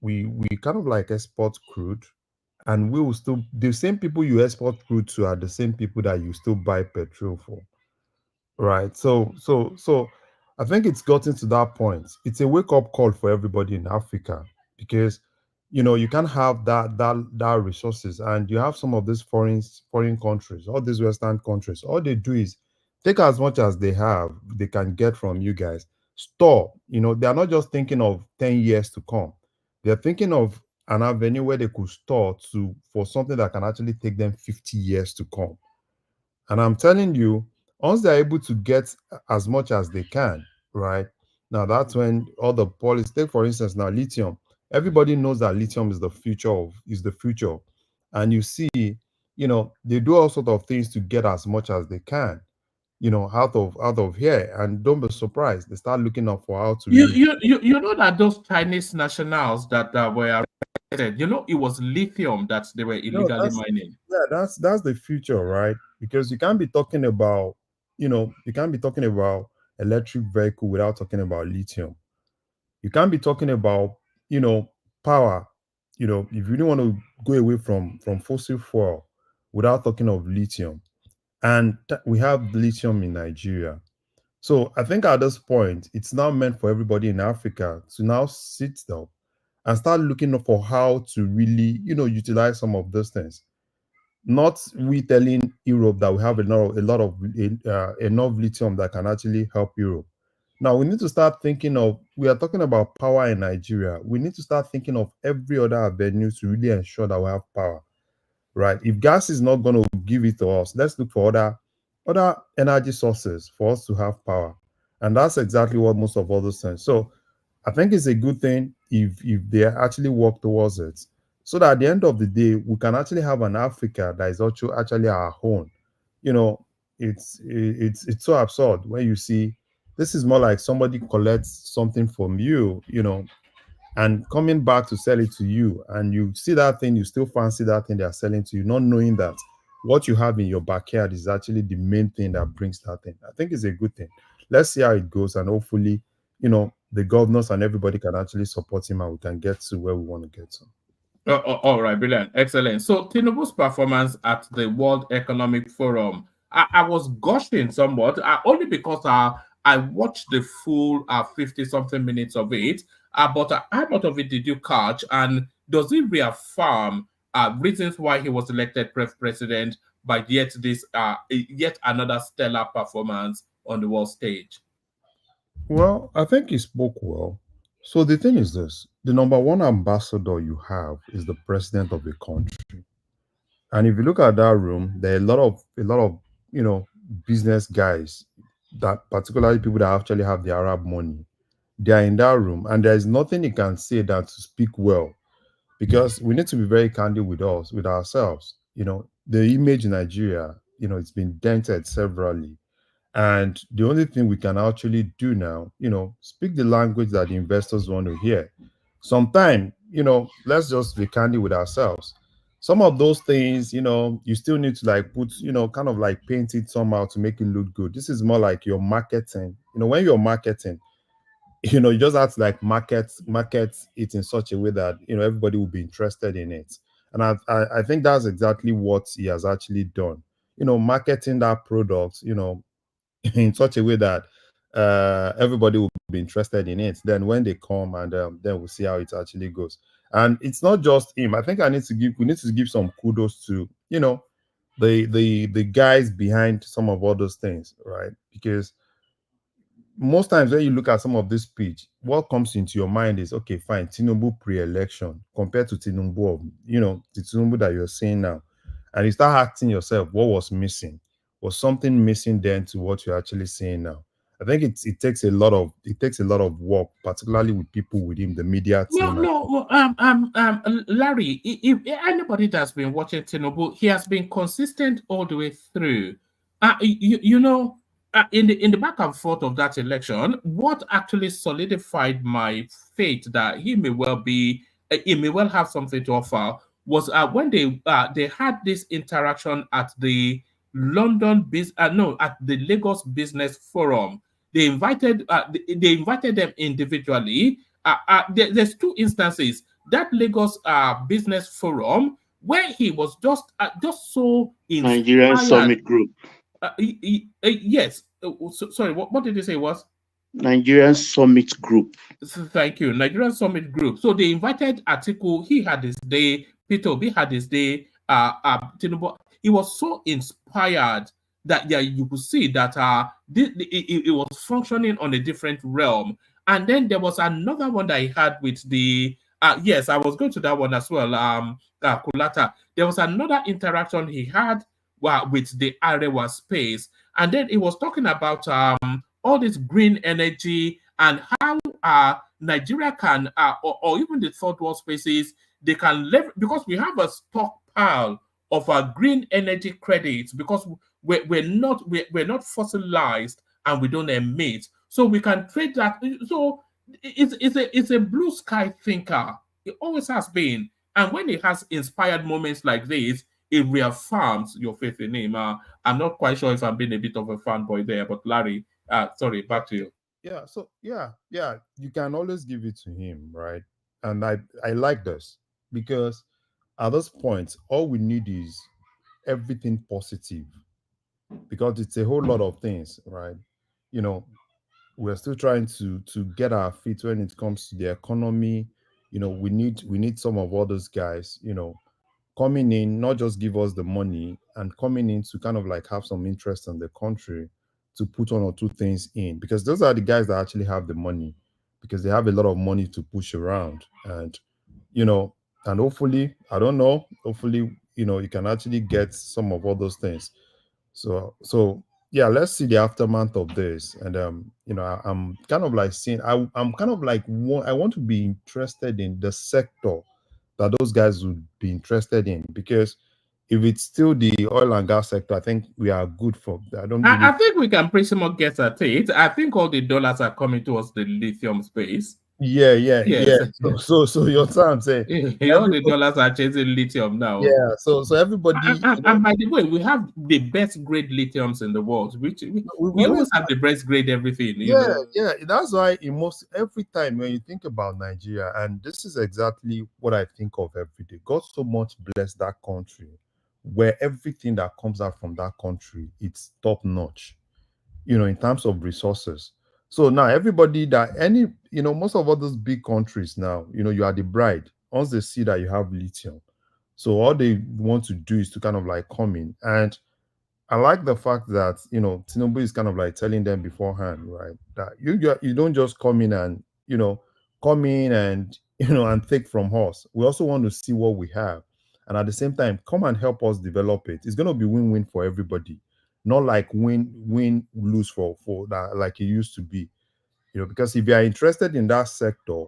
we kind of like export crude, and we will still, the same people you export crude to are the same people that you still buy petrol for, right? So I think it's gotten to that point. It's a wake-up call for everybody in Africa, because you can't have that resources, and you have some of these foreign countries, all these Western countries, all they do is take as much as they can get from you guys, store. They are not just thinking of 10 years to come. They're thinking of an avenue where they could store for something that can actually take them 50 years to come. And I'm telling you, once they're able to get as much as they can, right? Now that's when all the policies, take for instance now lithium. Everybody knows that lithium is the future. And you see, they do all sorts of things to get as much as they can, out of here. And don't be surprised, they start looking up for how to you know that those Chinese nationals that were arrested, it was lithium that they were illegally mining. Yeah, that's the future, right? Because you can't be talking about electric vehicle without talking about lithium. You can't be talking about, power, if you really want to go away from fossil fuel without talking of lithium. And we have lithium in Nigeria. So I think at this point, it's now meant for everybody in Africa to now sit down and start looking for how to really, utilize some of those things. Not we telling Europe that we have enough lithium that can actually help Europe. Now we need to start thinking of. We are talking about power in Nigeria. We need to start thinking of every other avenue to really ensure that we have power, right? If gas is not going to give it to us, let's look for other energy sources for us to have power, and that's exactly what most of others say. So I think it's a good thing if they actually work towards it, so that at the end of the day, we can actually have an Africa that is also actually our own. You know, it's so absurd when you see this is more like somebody collects something from you, and coming back to sell it to you, and you see that thing, you still fancy that thing they are selling to you, not knowing that what you have in your backyard is actually the main thing that brings that thing. I think it's a good thing. Let's see how it goes, and hopefully, the governors and everybody can actually support him, and we can get to where we want to get to. All right, brilliant, excellent. So Tinubu's performance at the World Economic Forum, I was gushing somewhat, only because I watched the full 50-something minutes of it. But how much of it did you catch? And does it reaffirm reasons why he was elected president by yet another stellar performance on the world stage? Well, I think he spoke well. So the thing is this: the number one ambassador you have is the president of the country. And if you look at that room, there are a lot of business guys, that particularly people that actually have the Arab money. They are in that room, and there is nothing he can say than to speak well, because we need to be very candid with ourselves. The image in Nigeria, it's been dented severally, and the only thing we can actually do now, speak the language that the investors want to hear. Sometimes, let's just be candid with ourselves. Some of those things, you still need to like put, kind of like paint it somehow to make it look good. This is more like your marketing. When you're marketing, you just have to like market it in such a way that everybody will be interested in it. And I think that's exactly what he has actually done. Marketing that product, in such a way that everybody will be interested in it. Then when they come, and then we'll see how it actually goes. And it's not just him. I think we need to give some kudos to the guys behind some of all those things, right? Because most times when you look at some of this speech, what comes into your mind is, okay, fine, Tinubu pre-election compared to Tinubu of, the Tinubu that you're seeing now. And you start asking yourself, what was missing? Was something missing then to what you're actually seeing now? I think it takes a lot of work, particularly with people within the media team. Larry, if anybody that's been watching Tinubu, he has been consistent all the way through. In the back and forth of that election, what actually solidified my faith that he may well have something to offer was when they had this interaction at the at the Lagos Business Forum. They invited them individually. There's two instances. That Lagos Business Forum, where he was just so inspired. Nigerian Summit Group. Yes. Sorry, what did you say it was? Nigerian Summit Group. Thank you. Nigerian Summit Group. So they invited Atiku. He had his day. Peter Obi had his day. Tinubu. He was so inspired that you could see that it was functioning on a different realm. And then there was another one that he had with the yes, I was going to that one as well. Kulata. There was another interaction he had with the Arewa space, and then he was talking about all this green energy and how Nigeria can or even the third world spaces, they can leverage, because we have a stockpile of our green energy credits, because we're not fossilized and we don't emit, so we can trade that. So it's a blue sky thinker. It always has been, and when it has inspired moments like this, it reaffirms your faith in him. I'm not quite sure if I'm being a bit of a fanboy there, but Larry, Sorry, back to you. Yeah, so yeah, you can always give it to him, right? And I like this because at this point, all we need is everything positive because it's a whole lot of things, right? You know, we're still trying to get our feet when it comes to the economy. We need some of all those guys, coming in, not just give us the money and coming in to kind of like have some interest in the country to put one or two things in because those are the guys that actually have the money because they have a lot of money to push around and you know and hopefully I don't know hopefully you can actually get some of all those things so yeah, let's see the aftermath of this. And I'm kind of like seeing I'm kind of like I want to be interested in the sector that those guys would be interested in because if it's still the oil and gas sector, I think we are good for. I don't believe. I think we can pretty much get at it. I think all the dollars are coming towards the lithium space. Yeah. Yes. So your time saying All the dollars are chasing lithium now. yeah. So everybody. And by the way, we have the best grade lithiums in the world, which we always have the best grade everything. Yeah. That's why in most every time when you think about Nigeria, and this is exactly what I think of every day. God so much bless that country, where everything that comes out from that country, it's top notch. In terms of resources. So now everybody most of all those big countries now, you are the bride. Once they see that you have lithium, so all they want to do is to kind of like come in. And I like the fact that Tinubu is kind of like telling them beforehand, right? That you don't just come in and come in and and take from us. We also want to see what we have, and at the same time, come and help us develop it. It's going to be win-win for everybody, not like win lose for that like it used to be. Because if you are interested in that sector,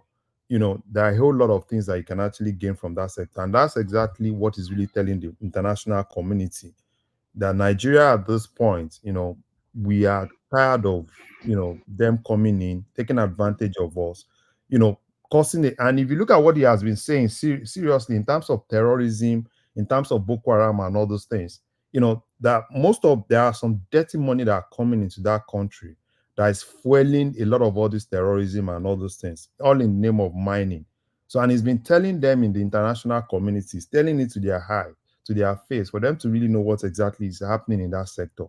there are a whole lot of things that you can actually gain from that sector, and that's exactly what is really telling the international community that Nigeria at this point, we are tired of, them coming in, taking advantage of us, causing it. And if you look at what he has been saying seriously in terms of terrorism, in terms of Boko Haram and all those things, that there are some dirty money that are coming into that country that is fueling a lot of all this terrorism and all those things, all in the name of mining. So, and he's been telling them in the international communities, telling it to their face for them to really know what exactly is happening in that sector.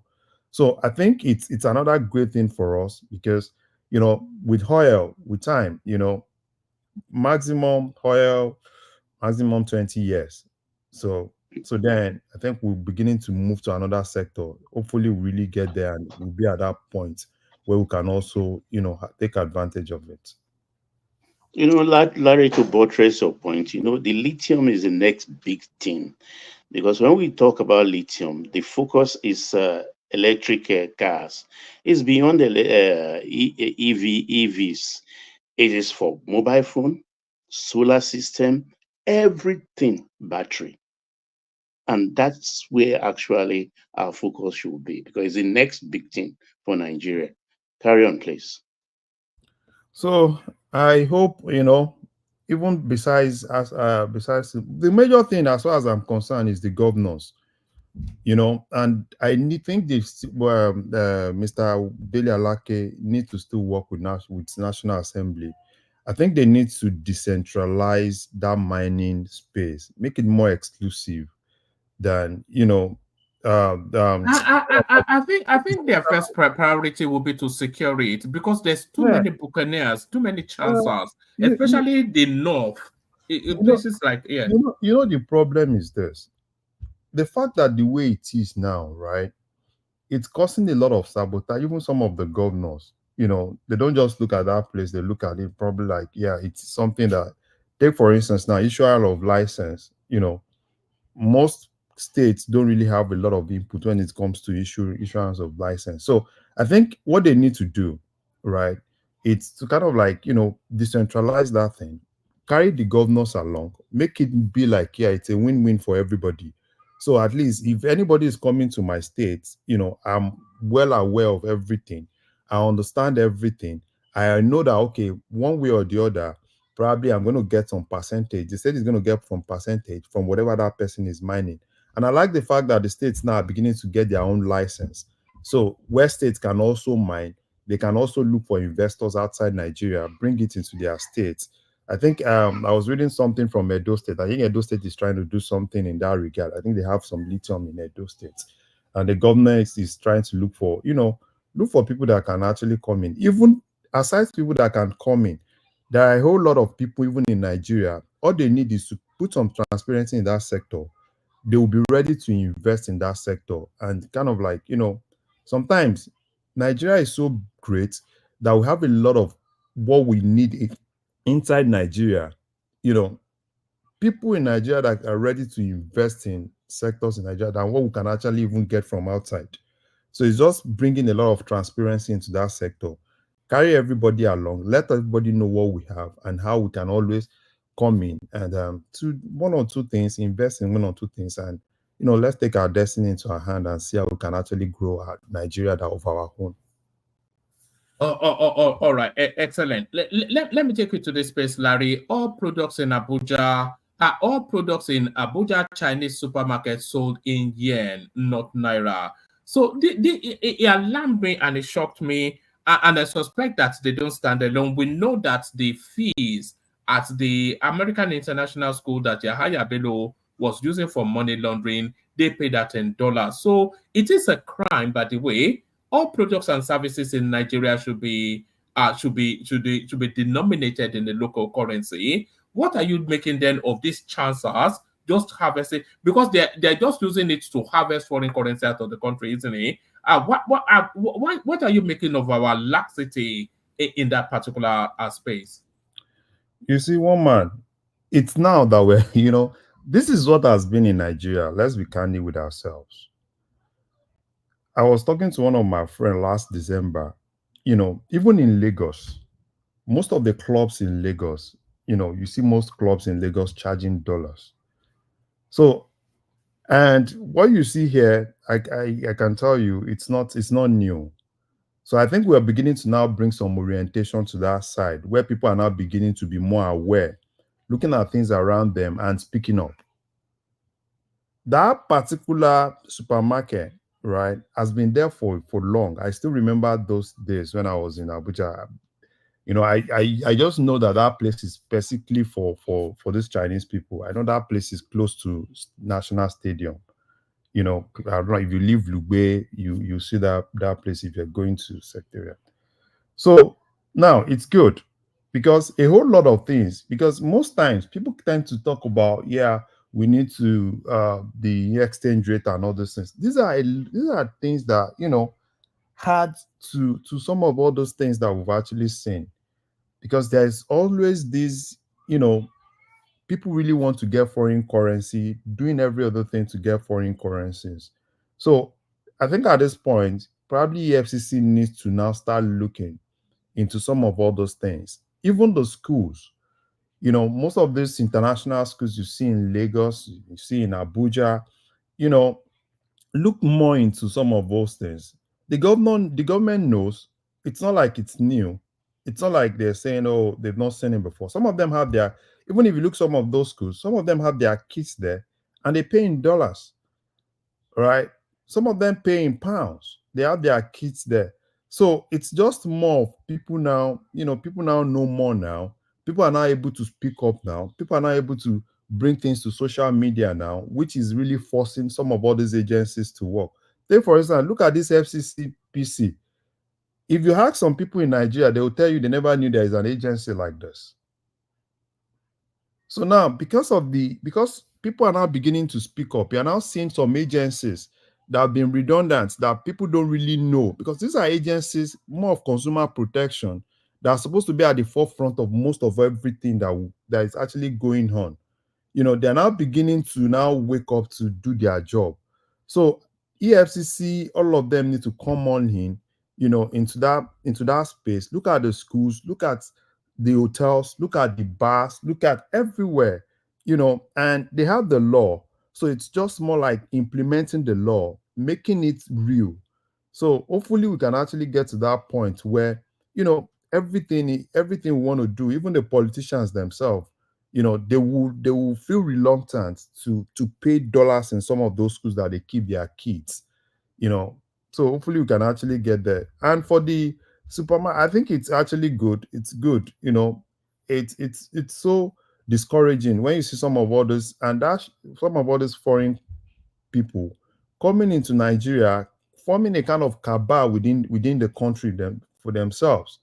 So I think it's another great thing for us because with oil, with time, maximum oil, maximum 20 years. So then I think we're beginning to move to another sector. Hopefully we really get there and we'll be at that point where we can also, take advantage of it. Larry, to buttress your point, the lithium is the next big thing. Because when we talk about lithium, the focus is electric cars. It's beyond the EVs. It is for mobile phone, solar system, everything battery. And that's where actually our focus should be because it's the next big thing for Nigeria. Carry on, please. So I hope, even besides the major thing as far as I'm concerned is the governors. And I think this Mr. Dele Alake need to still work with National Assembly. I think they need to decentralize that mining space, make it more exclusive than I think their first priority will be to secure it because there's too many buccaneers, too many chancers, especially the north. Places like the problem is this. The fact that the way it is now, right, it's causing a lot of sabotage. Even some of the governors, they don't just look at that place, they look at it probably like, yeah, it's something that, take for instance, now, issuer of license, most states don't really have a lot of input when it comes to issuance of license. So I think what they need to do, right, it's to kind of like, decentralize that thing, carry the governors along, make it be like, yeah, it's a win-win for everybody. So at least if anybody is coming to my state, I'm well aware of everything. I understand everything. I know that, okay, one way or the other, probably I'm going to get some percentage. The state is going to get some percentage from whatever that person is mining. And I like the fact that the states now are beginning to get their own license. So where states can also mine, they can also look for investors outside Nigeria, bring it into their states. I think I was reading something from Edo State. I think Edo State is trying to do something in that regard. I think they have some lithium in Edo State, and the government is trying to look for, look for people that can actually come in. Even aside people that can come in, there are a whole lot of people even in Nigeria. All they need is to put some transparency in that sector. They will be ready to invest in that sector, and kind of like, sometimes Nigeria is so great that we have a lot of what we need inside Nigeria. People in Nigeria that are ready to invest in sectors in Nigeria than what we can actually even get from outside. So it's just bringing a lot of transparency into that sector. Carry everybody along, let everybody know what we have and how we can always come in and to one or two things, invest in one or two things, and let's take our destiny into our hand and see how we can actually grow our Nigeria that of our own. All right, excellent. Let me take you to this space, Larry. All products in Abuja Chinese supermarkets sold in yen, not naira. So it alarmed me and it shocked me, and I suspect that they don't stand alone. We know that the fees at the American International School that Yahaya Bello was using for money laundering, they paid that in dollars. So it is a crime, by the way. All products and services in Nigeria should be denominated in the local currency. What are you making then of these chancers just harvesting, because they're just using it to harvest foreign currency out of the country, isn't it? What are you making of our laxity in that particular space? You see, one man, it's now that we're this is what has been in Nigeria. Let's be candid with ourselves. I was talking to one of my friends last December. Even in Lagos, most of the clubs in Lagos, you see most clubs in Lagos charging dollars. So, and what you see here, I can tell you, it's not new. So I think we are beginning to now bring some orientation to that side, where people are now beginning to be more aware, looking at things around them and speaking up. That particular supermarket, right, has been there for long. I still remember those days when I was in Abuja. I just know that place is basically for these Chinese people. I know that place is close to National Stadium. I don't know if you leave Lugbe, you see that place if you're going to Secretariat. So now it's good because a whole lot of things, because most times people tend to talk about, we need to the exchange rate and all those things. These are things that had to some of all those things that we've actually seen, because there's always this, people really want to get foreign currency, doing every other thing to get foreign currencies. So I think at this point, probably EFCC needs to now start looking into some of all those things. Even the schools, most of these international schools you see in Lagos, you see in Abuja, look more into some of those things. The government knows. It's not like it's new. It's not like they're saying, oh, they've not seen it before. Some of them have even if you look some of those schools, some of them have their kids there and they pay in dollars, right? Some of them pay in pounds. They have their kids there. So it's just more of people now, people now know more now. People are now able to speak up now. People are now able to bring things to social media now, which is really forcing some of all these agencies to work. Take, for instance, look at this FCCPC. If you ask some people in Nigeria, they will tell you they never knew there is an agency like this. So now, because people are now beginning to speak up, you're now seeing some agencies that have been redundant, that people don't really know, because these are agencies more of consumer protection that are supposed to be at the forefront of most of everything that is actually going on. They're now beginning to now wake up to do their job. So EFCC, all of them need to come on in, into that space. Look at the schools, look at the hotels, look at the bars, look at everywhere, and they have the law. So it's just more like implementing the law, making it real. So hopefully we can actually get to that point where, everything we want to do, even the politicians themselves, they will feel reluctant to pay dollars in some of those schools that they keep their kids, So hopefully we can actually get there. And for the Superman, I think it's actually good. It's good, it's so discouraging when you see some of others and that some of others foreign people coming into Nigeria, forming a kind of cabal within the country them for themselves,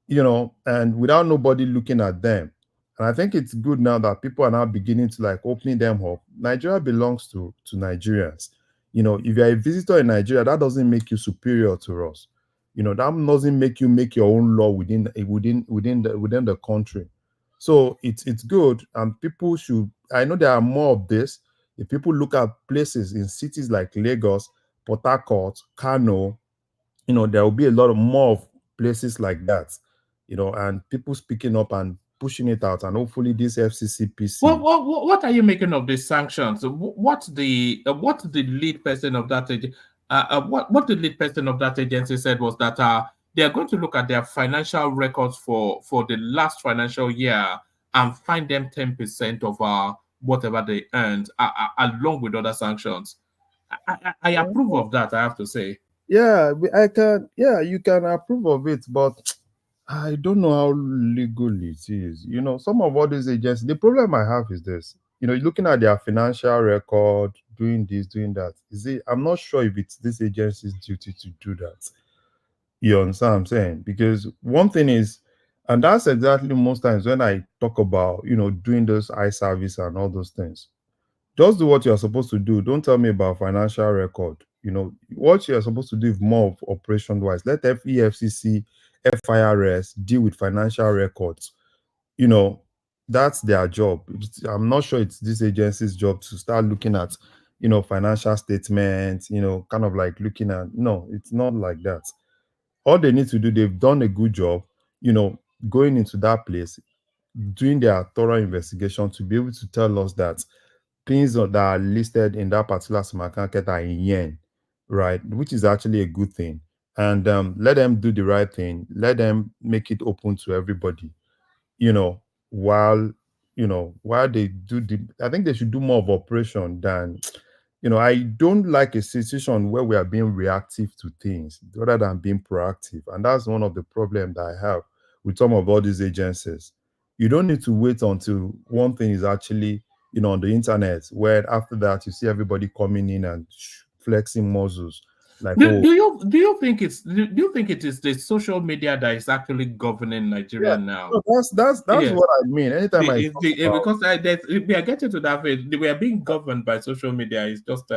and without nobody looking at them. And I think it's good now that people are now beginning to like opening them up. Nigeria belongs to Nigerians. If you're a visitor in Nigeria, that doesn't make you superior to us. That doesn't make you make your own law within the country. So it's good, and people should. I know there are more of this. If people look at places in cities like Lagos, Port Harcourt, Kano, there will be a lot of more of places like that, and people speaking up and pushing it out, and hopefully this FCCPC. What are you making of these sanctions? What the lead person of that what the lead person of that agency said was that they are going to look at their financial records for the last financial year and find them 10% of whatever they earned, along with other sanctions. I approve of that, I have to say. Yeah, I can. Yeah, you can approve of it, but I don't know how legal it is. Some of all these agencies, the problem I have is this. Looking at their financial record, doing this, doing that. I'm not sure if it's this agency's duty to do that. You understand what I'm saying? Because one thing is, and that's exactly most times when I talk about, doing those eye service and all those things. Just do what you're supposed to do. Don't tell me about financial record. What you're supposed to do is more of operation wise. Let EFCC, FIRS deal with financial records. That's their job. I'm not sure it's this agency's job to start looking at, financial statements, kind of like looking at, no, it's not like that. All they need to do, they've done a good job, going into that place, doing their thorough investigation to be able to tell us that things that are listed in that particular smart market are in yen, right? Which is actually a good thing. And let them do the right thing. Let them make it open to everybody, you know, while while they do I think they should do more of operation than I don't like a situation where we are being reactive to things rather than being proactive. And that's one of the problems that I have with some of all these agencies. You don't need to wait until one thing is actually, on the internet, where after that you see everybody coming in and flexing muscles. Like, oh, Do you think it is the social media that is actually governing yeah, Nigeria now? no, that's Yes. what I mean. Anytime I talk about, Because we are getting to that phase. We are being governed by social media. It's just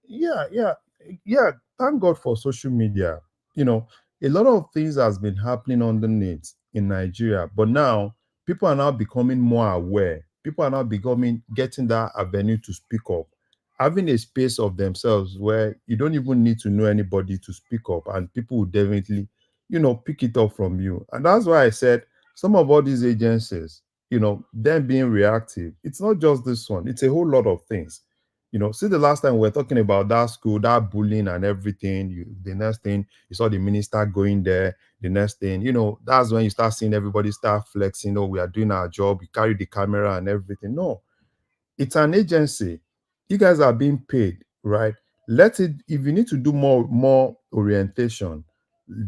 yeah, thank God for social media. You know, a lot of things has been happening underneath in Nigeria, but now people are now becoming more aware. People are now becoming getting that avenue to speak up, having a space of themselves where you don't even need to know anybody to speak up, and people will definitely, pick it up from you. And that's why I said some of all these agencies, them being reactive, it's not just this one, it's a whole lot of things. See the last time we were talking about that school, that bullying and everything. The next thing you saw the minister going there. The next thing, that's when you start seeing everybody start flexing. Oh, we are doing our job. We carry the camera and everything. No, it's an agency. You guys are being paid, right? Let it. If you need to do more orientation,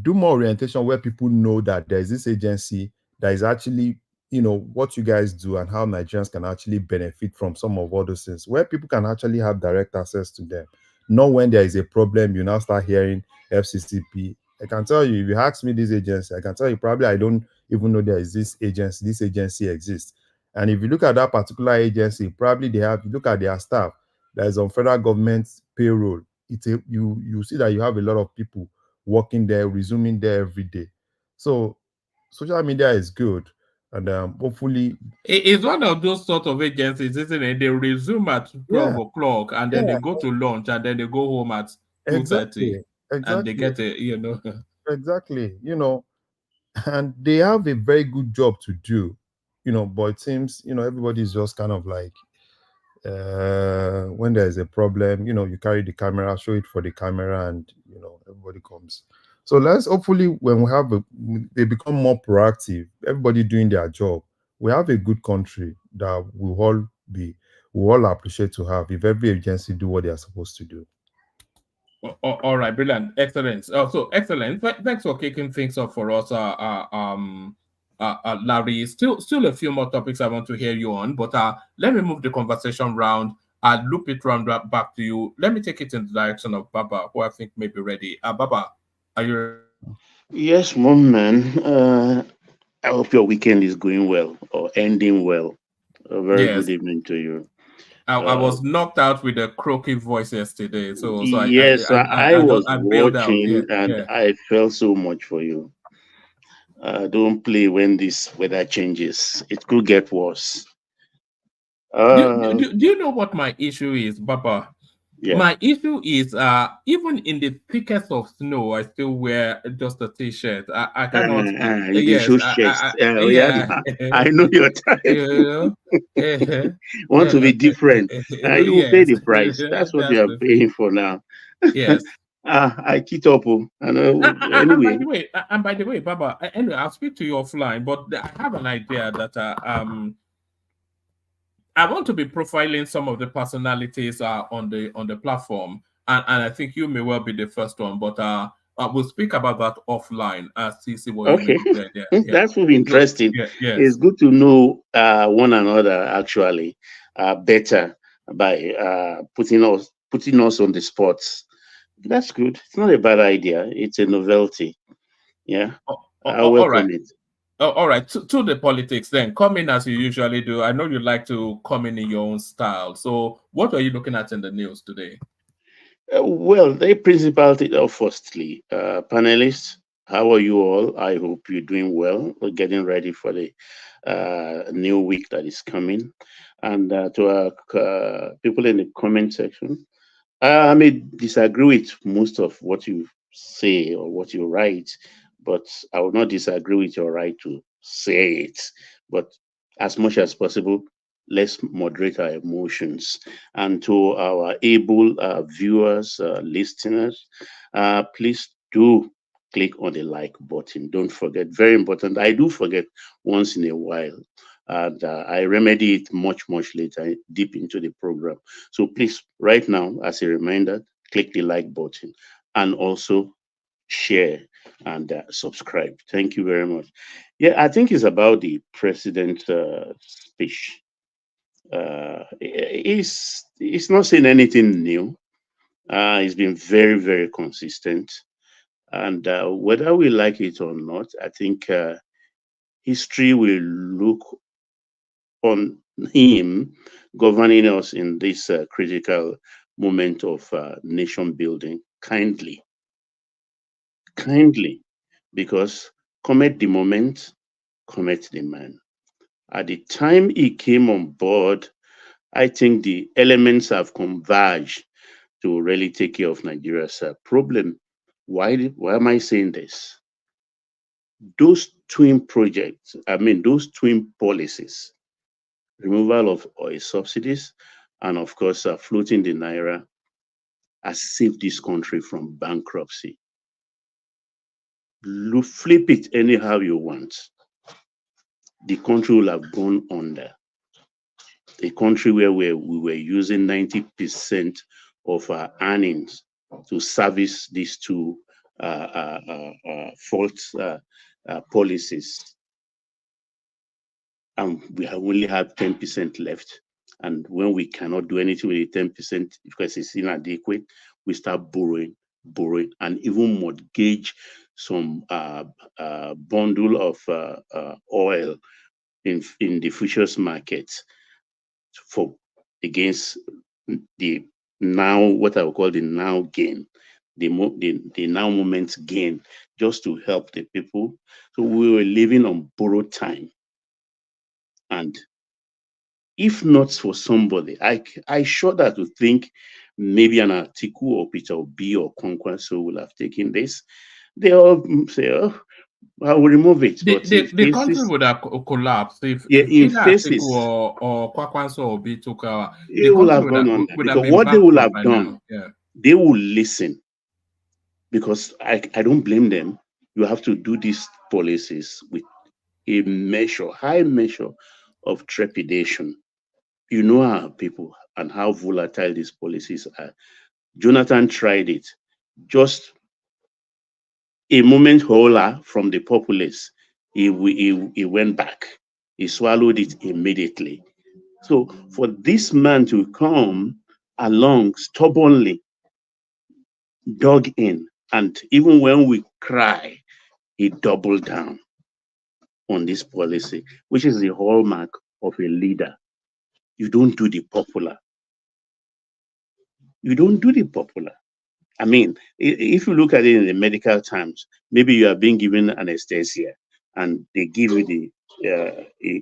do more orientation where people know that there is this agency that is actually, what you guys do and how Nigerians can actually benefit from some of all those things, where people can actually have direct access to them. Not when there is a problem, you now start hearing FCCP. I can tell you, if you ask me this agency, I can tell you probably I don't even know there is this agency exists. And if you look at that particular agency, probably you look at their staff that is on federal government payroll. You see that you have a lot of people working there, resuming there every day. So social media is good, and hopefully, it's one of those sort of agencies, isn't it? They resume at 12 yeah, o'clock and then yeah, they go to lunch and then they go home at 2:30 exactly, and they exactly, get a exactly. And they have a very good job to do, but it seems everybody's just kind of like when there's a problem, you carry the camera, show it for the camera, and everybody comes. So let's hopefully when they become more proactive, everybody doing their job, we have a good country that we all appreciate to have if every agency do what they are supposed to do. All right, brilliant, excellent. So excellent. Thanks for kicking things off for us, Larry. Still a few more topics I want to hear you on, but let me move the conversation round. I'll loop it round back to you. Let me take it in the direction of Baba, who I think may be ready. Baba, are you? Yes, mom, man. I hope your weekend is going well or ending well. A very good Yes. evening to you. I was knocked out with a croaky voice yesterday, so Yes, I I don't was I bailed out. Yeah, watching and yeah. I felt so much for you. Don't play when this weather changes. It could get worse. Uh, Do you know what my issue is, Baba? yeah. My issue is even in the thickest of snow, I still wear just a t-shirt. I cannot. You did Yes, show chest. Yeah, yeah. I know your type. You know, eh, Want to be different. You will pay yes, the price. That's what you that's are the thing. paying for now. Yes. I keep up. I know. And Anyway, by the way, Baba. Anyway, I'll speak to you offline. But I have an idea that I want to be profiling some of the personalities on the platform, and I think you may well be the first one. But we'll speak about that offline. See what you okay. make there. Yeah, yeah. That will be So interesting. yeah, It's yes. good to know one another actually better by putting us on the spot. That's good. It's not a bad idea. It's a novelty. Yeah, I All right. welcome it. All right. To the politics then. Come in as you usually do. I know you like to come in your own style. So what are you looking at in the news today? Well, the principality, firstly, panelists, how are you all? I hope you're doing well. We're getting ready for the new week that is coming. And to our people in the comment section, I may disagree with most of what you say or what you write, but I will not disagree with your right to say it. But as much as possible, let's moderate our emotions. And to our able viewers, listeners, please do click on the like button. Don't forget, very important. I do forget once in a while. And I remedy it much later, deep into the program. So please, right now, as a reminder, click the like button and also share and subscribe. Thank you very much. Yeah, I think it's about the president's speech. He's not saying anything new. He's been very consistent. And whether we like it or not, I think history will look on him governing us in this critical moment of nation building kindly, because commit the moment, commit the man. At the time he came on board, I think the elements have converged to really take care of Nigeria's problem. Why am I saying this? Those twin projects, those twin policies, removal of oil subsidies, and of course, floating the naira, has saved this country from bankruptcy. Flip it anyhow you want. The country will have gone under. A country where we were using 90% of our earnings to service these two false policies. And we have only have 10% left. And when we cannot do anything with the 10% because it's inadequate, we start borrowing, and even mortgage some bundle of oil in the futures market for against the now what I would call the now gain, the now moment gain, just to help the people. So we were living on borrowed time, and if not for somebody, I sure that to think maybe an article or Peter B or Conquest will have taken this. They all say, "Oh, I will remove it," but in The country faces, would have collapsed yeah, if in either Atiku faces, or Kwakwanso or B took the it will country have gone under, would have because been what they will bankrupt have by done, now. Yeah. they will listen, because I don't blame them. You have to do these policies with a high measure of trepidation. You know our people and how volatile these policies are. Jonathan tried it. just a moment holler from the populace, he went back. He swallowed it immediately. So for this man to come along stubbornly, dug in, and even when we cry, he doubled down on this policy, which is the hallmark of a leader. You don't do the popular. You don't do the popular. I mean, if you look at it in the medical terms, maybe you are being given anesthesia and they give you the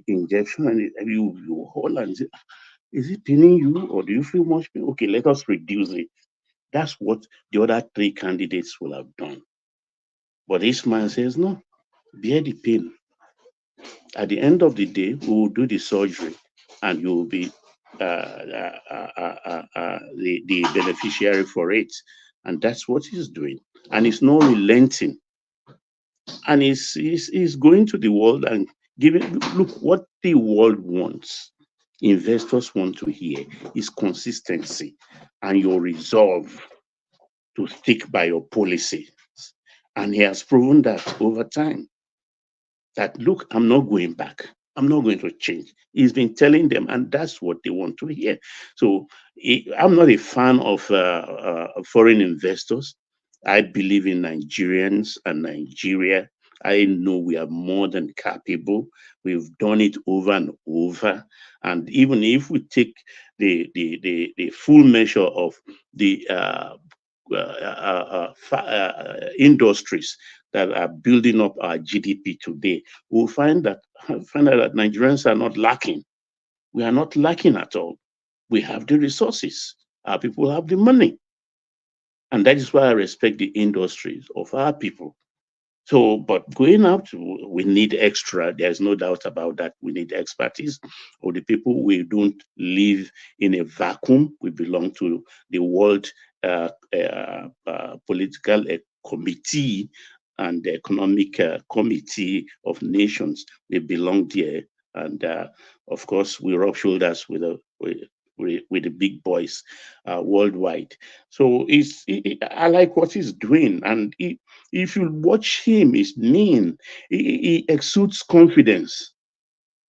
injection and you hold and say, is it paining you or do you feel much pain? Okay, let us reduce it. That's what the other three candidates will have done. But this man says, no, bear the pain. At the end of the day, we will do the surgery and you will be the beneficiary for it. And that's what he's doing. And it's not relenting. And he's going to the world and giving, look, what the world wants, investors want to hear is consistency and your resolve to stick by your policy. And he has proven that over time. That, look, I'm not going back. I'm not going to change. He's been telling them, and that's what they want to hear. So I'm not a fan of foreign investors. I believe in Nigerians and Nigeria. I know we are more than capable. We've done it over and over. And even if we take the full measure of the industries that are building up our GDP today, we'll find out that Nigerians are not lacking. We are not lacking at all. We have the resources. Our people have the money. And that is why I respect the industries of our people. So, but going out, we need extra. There's no doubt about that. We need expertise. Or the people, we don't live in a vacuum. We belong to the World Political Committee and the Economic Committee of Nations. We belong there. And of course, we rub shoulders with the big boys worldwide. So I like what he's doing. And if you watch him, he's mean. He exudes confidence.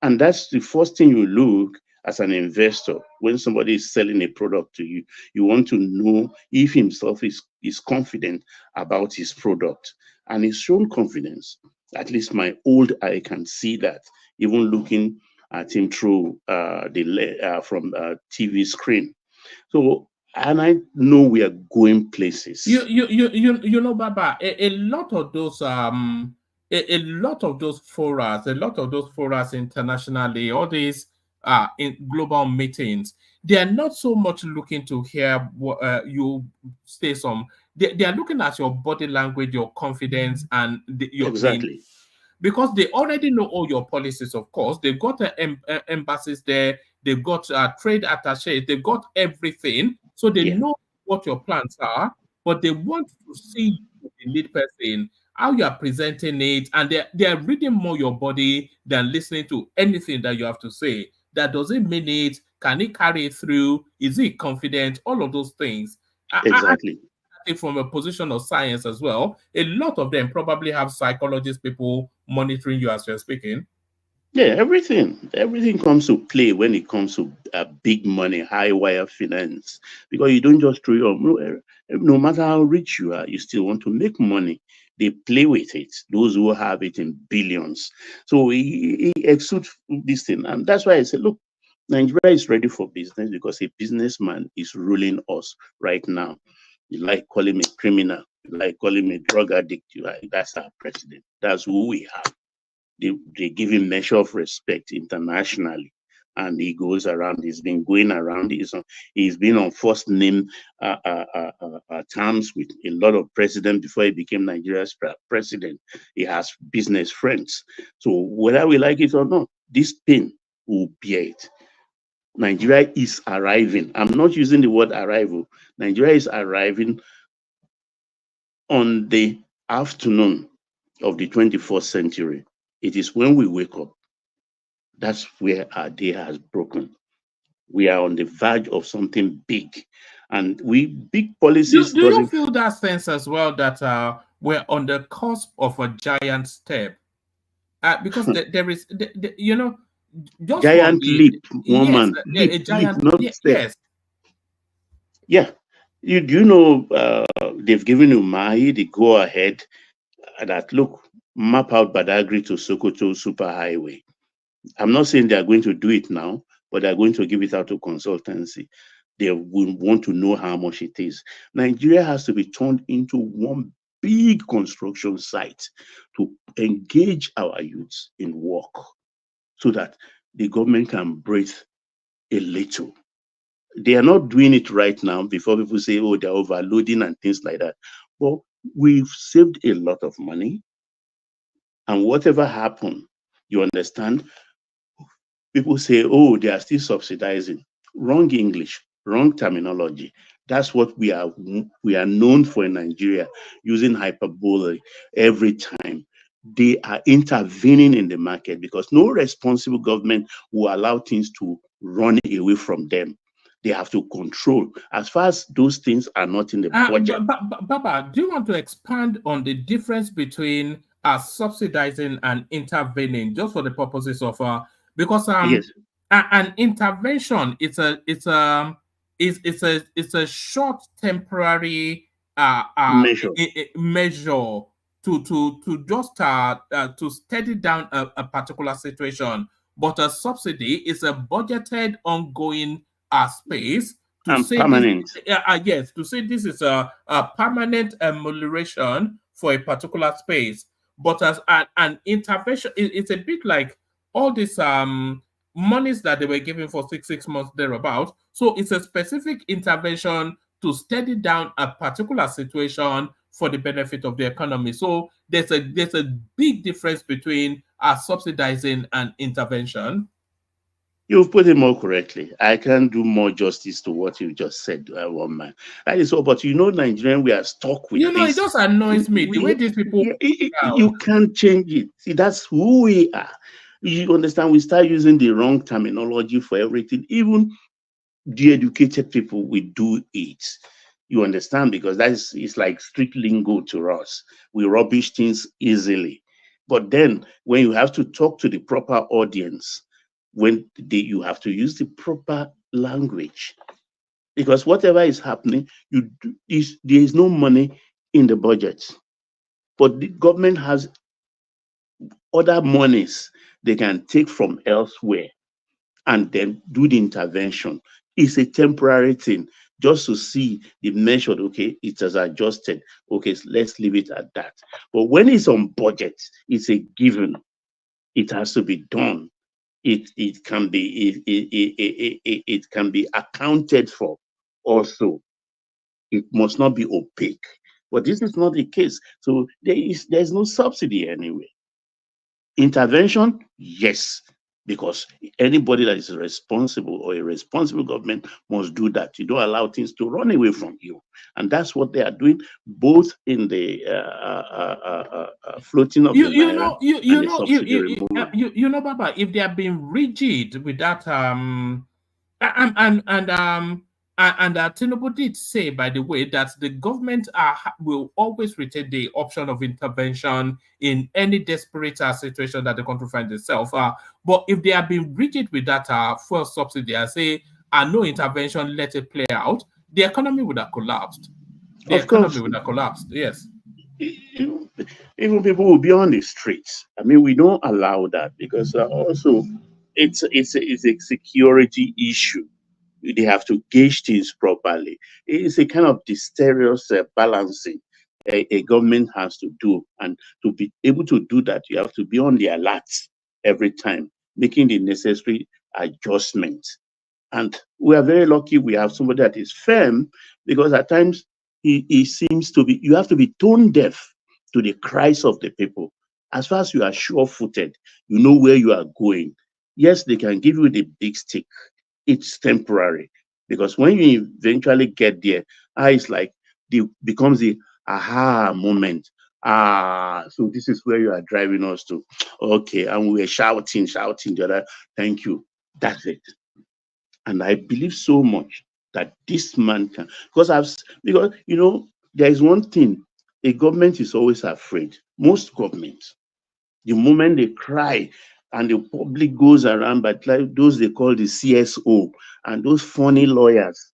And that's the first thing you look as an investor. When somebody is selling a product to you, you want to know if himself is confident about his product. And he's shown confidence. At least my old eye can see that, even looking at him through from TV screen. So, and I know we are going places. You know, Baba, a lot of those a lot of those forums internationally, all these in global meetings, they are not so much looking to hear what you say some. They are looking at your body language, your confidence, and your exactly. Because they already know all your policies, of course. They've got embassies there, they've got trade attaches, they've got everything. So they know what your plans are, but they want to see you, the lead person, how you are presenting it, and they are reading more your body than listening to anything that you have to say. That doesn't mean it. Can it carry it through? Is it confident? All of those things. Exactly. From a position of science as well, a lot of them probably have psychologist people monitoring you as you're speaking. Yeah, everything comes to play when it comes to big money, high wire finance, because you don't just throw your, no matter how rich you are, you still want to make money. They play with it, those who have it in billions. So he exudes this thing. And that's why I said, look, Nigeria is ready for business because a businessman is ruling us right now. You like call him a criminal, you like call him a drug addict, you like, that's our president. That's who we have. They give him measure of respect internationally. And he goes around, he's been going around, he's been on first name terms with a lot of presidents before he became Nigeria's president. He has business friends. So whether we like it or not, this pain will bear it. Nigeria is arriving. I'm not using the word arrival. Nigeria is arriving on the afternoon of the 21st century. It is when we wake up. That's where our day has broken. We are on the verge of something big. And we big policies Do you doesn't feel that sense as well that we're on the cusp of a giant step? Because there is, you know, just from giant the leap, one yes, man leap, a leap, giant not step. yes. Yeah, you do know they've given you Mahi the go ahead that look map out Badagry to Sokoto superhighway. I'm not saying they are going to do it now, but they're going to give it out to consultancy. They will want to know how much it is. Nigeria has to be turned into one big construction site to engage our youths in work so that the government can breathe a little. They are not doing it right now before people say, oh, they're overloading and things like that. But we've saved a lot of money. And whatever happened, you understand, people say, oh, they are still subsidizing. Wrong English, wrong terminology. That's what we are known for in Nigeria, using hyperbole every time. They are intervening in the market because no responsible government will allow things to run away from them. They have to control. As far as those things are not in the budget. Baba, do you want to expand on the difference between subsidizing and intervening, just for the purposes of because Yes. an intervention it's a short temporary Measure. measure to just to steady down a particular situation, but a subsidy is a budgeted ongoing space to And say this. permanent. Yes, to say this is a permanent amelioration for a particular space. But as an intervention, it's a bit like all these monies that they were giving for six months thereabout. So it's a specific intervention to steady down a particular situation for the benefit of the economy. So there's a big difference between subsidizing and intervention. You've put it more correctly. I can't do more justice to what you just said, one man. That is all. But you know, Nigerian, we are stuck with You know, it this. just annoys me the way these people. You can't change it. See, that's who we are. You understand? We start using the wrong terminology for everything. Even the educated people, we do it. You understand? Because it's like street lingo to us. We rubbish things easily. But then when you have to talk to the proper audience, you have to use the proper language. Because whatever is happening, there is no money in the budget. But the government has other monies they can take from elsewhere and then do the intervention. It's a temporary thing just to see the measure. Okay, it has adjusted. Okay, so let's leave it at that. But when it's on budget, it's a given. It has to be done. It can be accounted for also. It must not be opaque. But this is not the case. So there's no subsidy anyway. Intervention, yes, because anybody that is responsible or a responsible government must do that. You don't allow things to run away from you. And that's what they are doing, both in the floating of the naira and the subsidy removal. You know, Baba, if they have been rigid with that and Tinubu did say, by the way, that the government will always retain the option of intervention in any desperate situation that the country finds itself. But if they have been rigid with that fuel subsidy and say, no intervention, let it play out, the economy would have collapsed. Of course. Would have collapsed, yes. Even people will be on the streets. I mean, we don't allow that because also it's a security issue. They have to gauge things properly. It's a kind of mysterious balancing a government has to do. And to be able to do that, you have to be on the alert every time, making the necessary adjustments. And we are very lucky we have somebody that is firm, because at times he seems to be, you have to be tone deaf to the cries of the people. As far as you are sure-footed, you know where you are going. Yes, they can give you the big stick. It's temporary, because when you eventually get there, it's like becomes the aha moment. So this is where you are driving us to. Okay, and we were shouting the other, thank you. That's it. And I believe so much that this man can, because there is one thing, a government is always afraid. Most governments, the moment they cry and the public goes around, but like those they call the CSO and those funny lawyers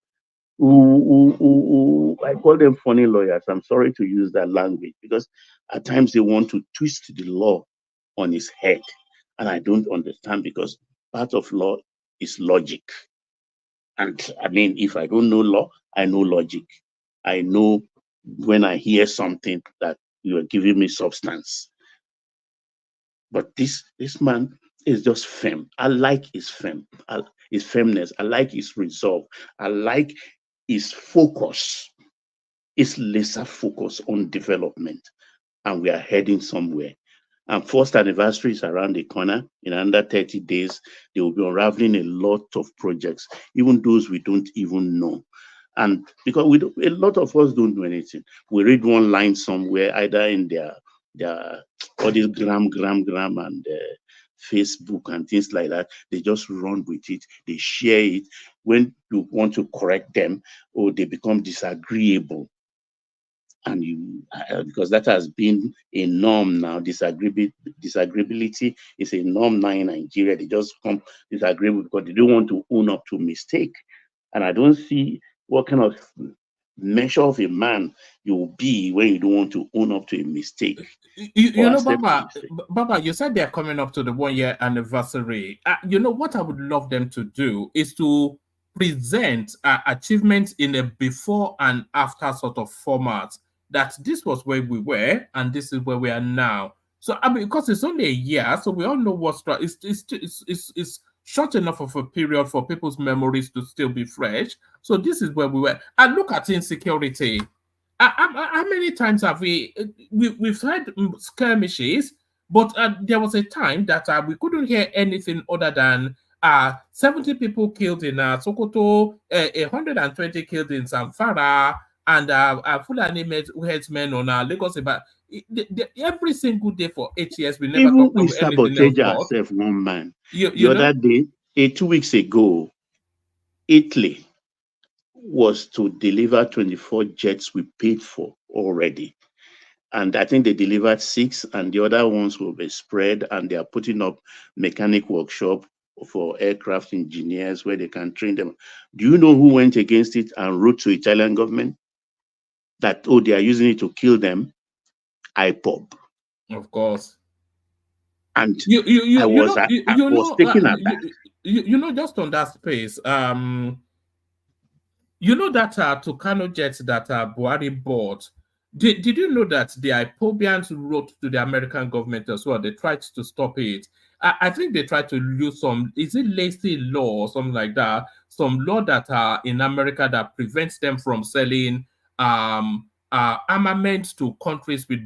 who I call them funny lawyers. I'm sorry to use that language because at times they want to twist the law on its head. And I don't understand because part of law is logic. And I mean, if I don't know law, I know logic. I know when I hear something that you are giving me substance. But this man is just firm. I like his his firmness. I like his resolve. I like his focus. His laser focus on development. And we are heading somewhere. And first anniversary is around the corner. In under 30 days, they will be unraveling a lot of projects, even those we don't even know. And because a lot of us don't do anything. We read one line somewhere, either in their all this gram and Facebook and things like that. They just run with it. They share it. When you want to correct them, or they become disagreeable. And because that has been a norm now, disagreeability is a norm now in Nigeria. They just come disagreeable because they don't want to own up to a mistake. And I don't see what kind of measure of a man you will be when you don't want to own up to a mistake. You know, Baba, you said they're coming up to the 1-year anniversary. You know, what I would love them to do is to present achievements in a before and after sort of format, that this was where we were and this is where we are now. So, I mean, because it's only a year, so we all know what's it's short enough of a period for people's memories to still be fresh. So this is where we were. And look at insecurity. How many times have we've had skirmishes, but there was a time that we couldn't hear anything other than 70 people killed in Sokoto, 120 killed in Zamfara, and Fulani headsmen on Lagos. But every single day for 8 years, we never even talked about anything sabotage else. ourselves, one man. The other day, 2 weeks ago, Italy was to deliver 24 jets we paid for already. And I think they delivered 6, and the other ones will be spread, and they are putting up mechanic workshop for aircraft engineers where they can train them. Do you know who went against it and wrote to Italian government that, oh, they are using it to kill them? IPOB. Of course. And I was taken aback. Just on that space, you know that Tucano jets that Buhari bought, did you know that the IPOBians wrote to the American government as well? They tried to stop it. I think they tried to use is it lazy law or something like that? Some law that in America that prevents them from selling armament to countries with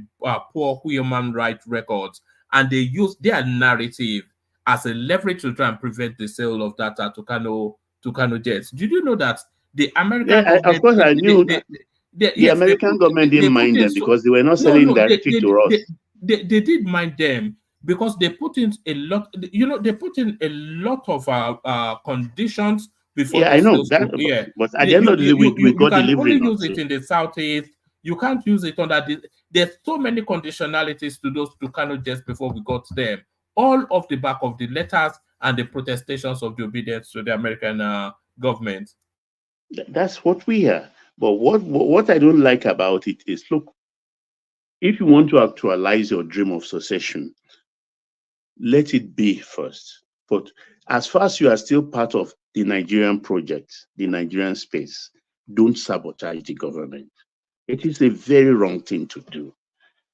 poor human rights records. And they use their narrative as a leverage to try and prevent the sale of that Tucano jets. Did you know that the American government, of course, I knew that the American government didn't mind them because they were not selling directly to us. They did mind them because they put in a lot. They put in a lot of conditions before. Yeah, I know that. But at the end of the day, we got delivery. You can only use it in the southeast. You can't use it on that. There's so many conditionalities to those Tucano jets before we got them. All of the back of the letters and the protestations of the obedience to the American government. That's what we are. But what I don't like about it is, look, if you want to actualize your dream of secession, let it be first. But as far as you are still part of the Nigerian project, the Nigerian space, don't sabotage the government. It is a very wrong thing to do.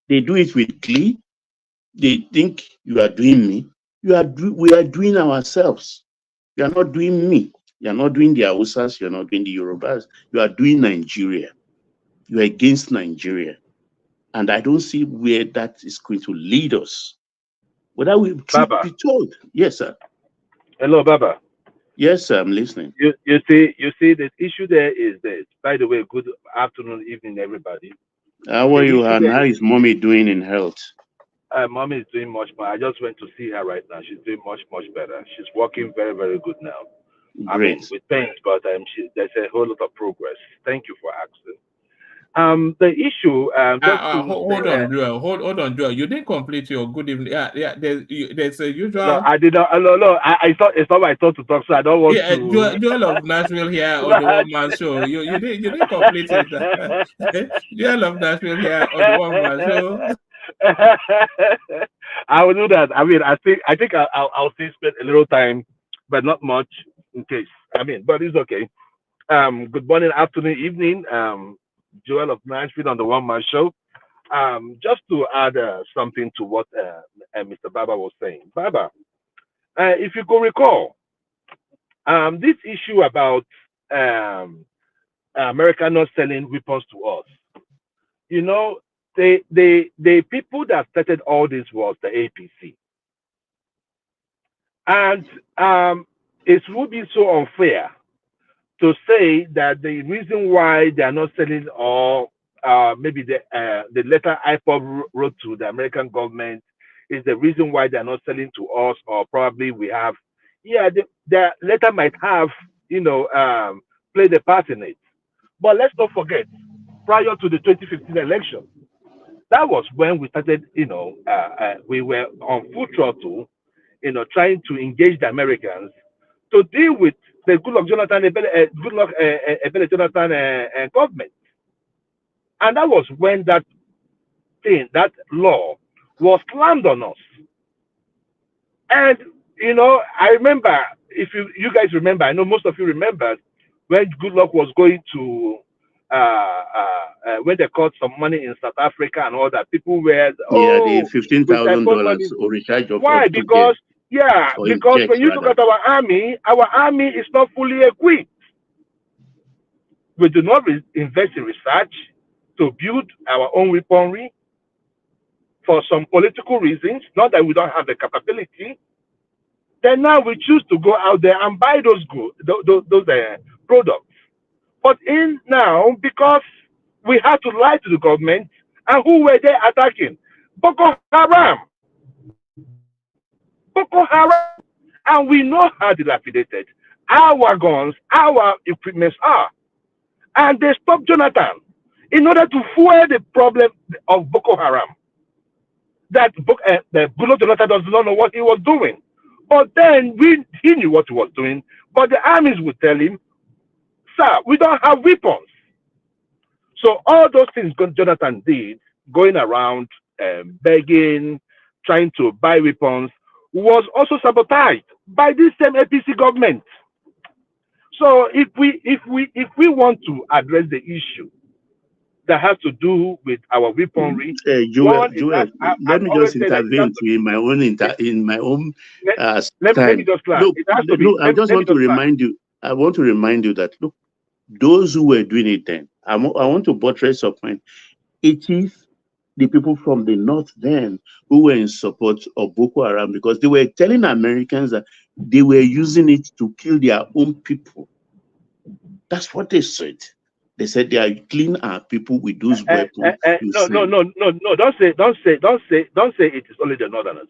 They do it with glee. They think you are doing me. We are doing ourselves. You are not doing me. You are not doing the Hausas. You are not doing the Yorubas. You are doing Nigeria. You are against Nigeria. And I don't see where that is going to lead us. Whether we be told. Yes, sir. Hello, Baba. Yes, sir, I'm listening. You see, the issue there is this. By the way, good afternoon, evening, everybody. How are you, and how is mommy doing in health? Mommy is doing much better. I just went to see her right now. She's doing much, much better. She's working very, very good now. Great. I mean, with things, but there's a whole lot of progress. Thank you for asking. The issue, just to hold on, Joel. Hold on, Joel. You didn't complete your good evening. Yeah. There's a usual. No, I did not. No. I thought it's not my thought to talk, so I don't want to. Joel of Nashville here on the One Man Show. You didn't complete it. Joel of Nashville here on the One Man Show. I will do that. I mean, I think I'll still spend a little time, but not much in case. I mean, but it's okay. Good morning, afternoon, evening. Joel of Nashville on the One Man Show. Just to add something to what Mr. Baba was saying. Baba, if you could recall, this issue about America not selling weapons to us, you know, the people that started all this was the APC. And it would be so unfair to say that the reason why they are not selling, or maybe the letter IPOB wrote to the American government is the reason why they are not selling to us, or probably we have, the letter might have, played a part in it. But let's not forget, prior to the 2015 election, that was when we started, we were on full throttle, trying to engage the Americans to deal with the Goodluck Ebele Jonathan government. And that was when that law was slammed on us. And, I remember, if you guys remember, I know most of you remember, when Goodluck was going to, when they caught some money in South Africa and all that, people were, the $15,000. Why? Because when you look at our army is not fully equipped. We do not invest in research to build our own weaponry for some political reasons, not that we don't have the capability. Then now we choose to go out there and buy those goods, those products. But now, because we had to lie to the government, and who were they attacking? Boko Haram. And we know how dilapidated our guns, our equipments are. And they stopped Jonathan in order to fuel the problem of Boko Haram. That the Goodluck Jonathan does not know what he was doing. But then he knew what he was doing. But the armies would tell him, sir, we don't have weapons. So all those things Jonathan did, going around begging, trying to buy weapons, was also sabotaged by this same APC government. So if we want to address the issue that has to do with our weaponry, Joel, let me just intervene in my own let me just clarify. I want to remind you that look, those who were doing it then, I want to buttress your point. It is the people from the north then who were in support of Boko Haram, because they were telling Americans that they were using it to kill their own people. That's what they said. They said they are killing our people with those weapons. No. Don't say it is only the northerners.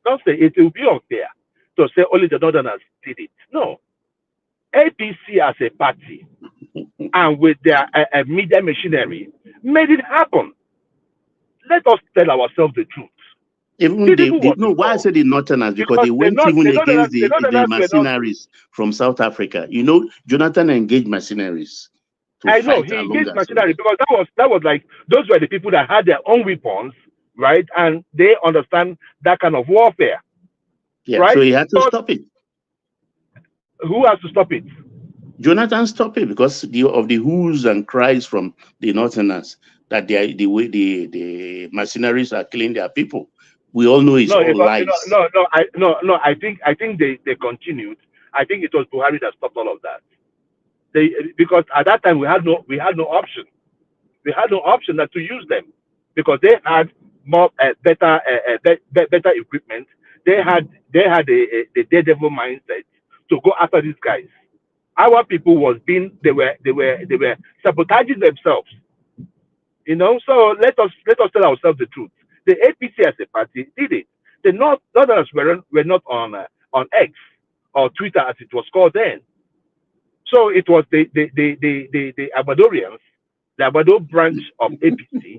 Don't say it will be unfair to say only the northerners did it. No. APC as a party and with their media machinery made it happen. Let us tell ourselves the truth. Why I said the northerners? Because they went even against the mercenaries from South Africa. Jonathan engaged mercenaries. I know he engaged mercenaries because that was like, those were the people that had their own weapons, right? And they understand that kind of warfare. Yeah, right? So he had to stop it. Who has to stop it? Jonathan stopped it because of the whoos and cries from the northerners that the mercenaries are killing their people. We all know it's all lies. I think they continued. I think it was Buhari that stopped all of that. Because at that time we had no option. We had no option than to use them because they had more better equipment. They had the daredevil mindset to go after these guys. Our people they were sabotaging themselves. So let us tell ourselves the truth. The APC as a party did it. The Northerners were not on X or Twitter as it was called then. So it was the Abadorians, the Abado branch of APC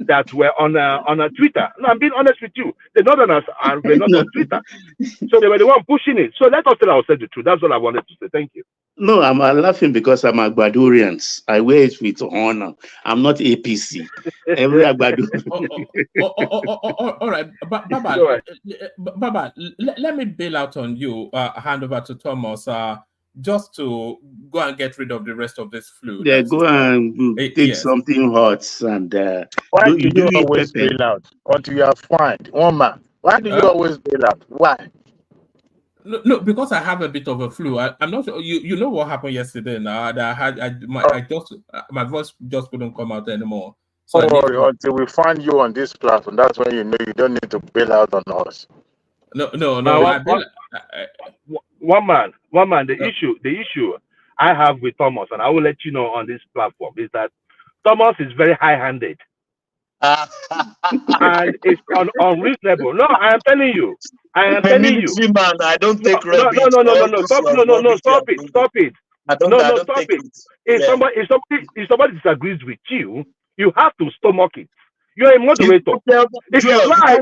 that were on a Twitter. No, I'm being honest with you. The Northerners were not on Twitter. So they were the one pushing it. So let us tell ourselves the truth. That's all I wanted to say. Thank you. No, I'm laughing because I'm Agbadorians. I wear it with honor. I'm not APC. Every Agbado. All right, Baba, Baba, let me bail out on you. Hand over to Thomas. Just to go and get rid of the rest of this flu. Yeah, go and take something hot and why do you always bail out until you are fine? One man. Why do you always bail out? Why? No, because I have a bit of a flu. I'm not sure. You know what happened yesterday now? That my voice just couldn't come out anymore. So don't worry, until we find you on this platform, that's when you know you don't need to bail out on us. No. One man. The issue I have with Thomas, and I will let you know on this platform, is that Thomas is very high-handed. And it's unreasonable. No, I am telling you. Man, I don't take no. Stop it. Stop it. If somebody disagrees with you, you have to stomach it. You're a moderator. If you lie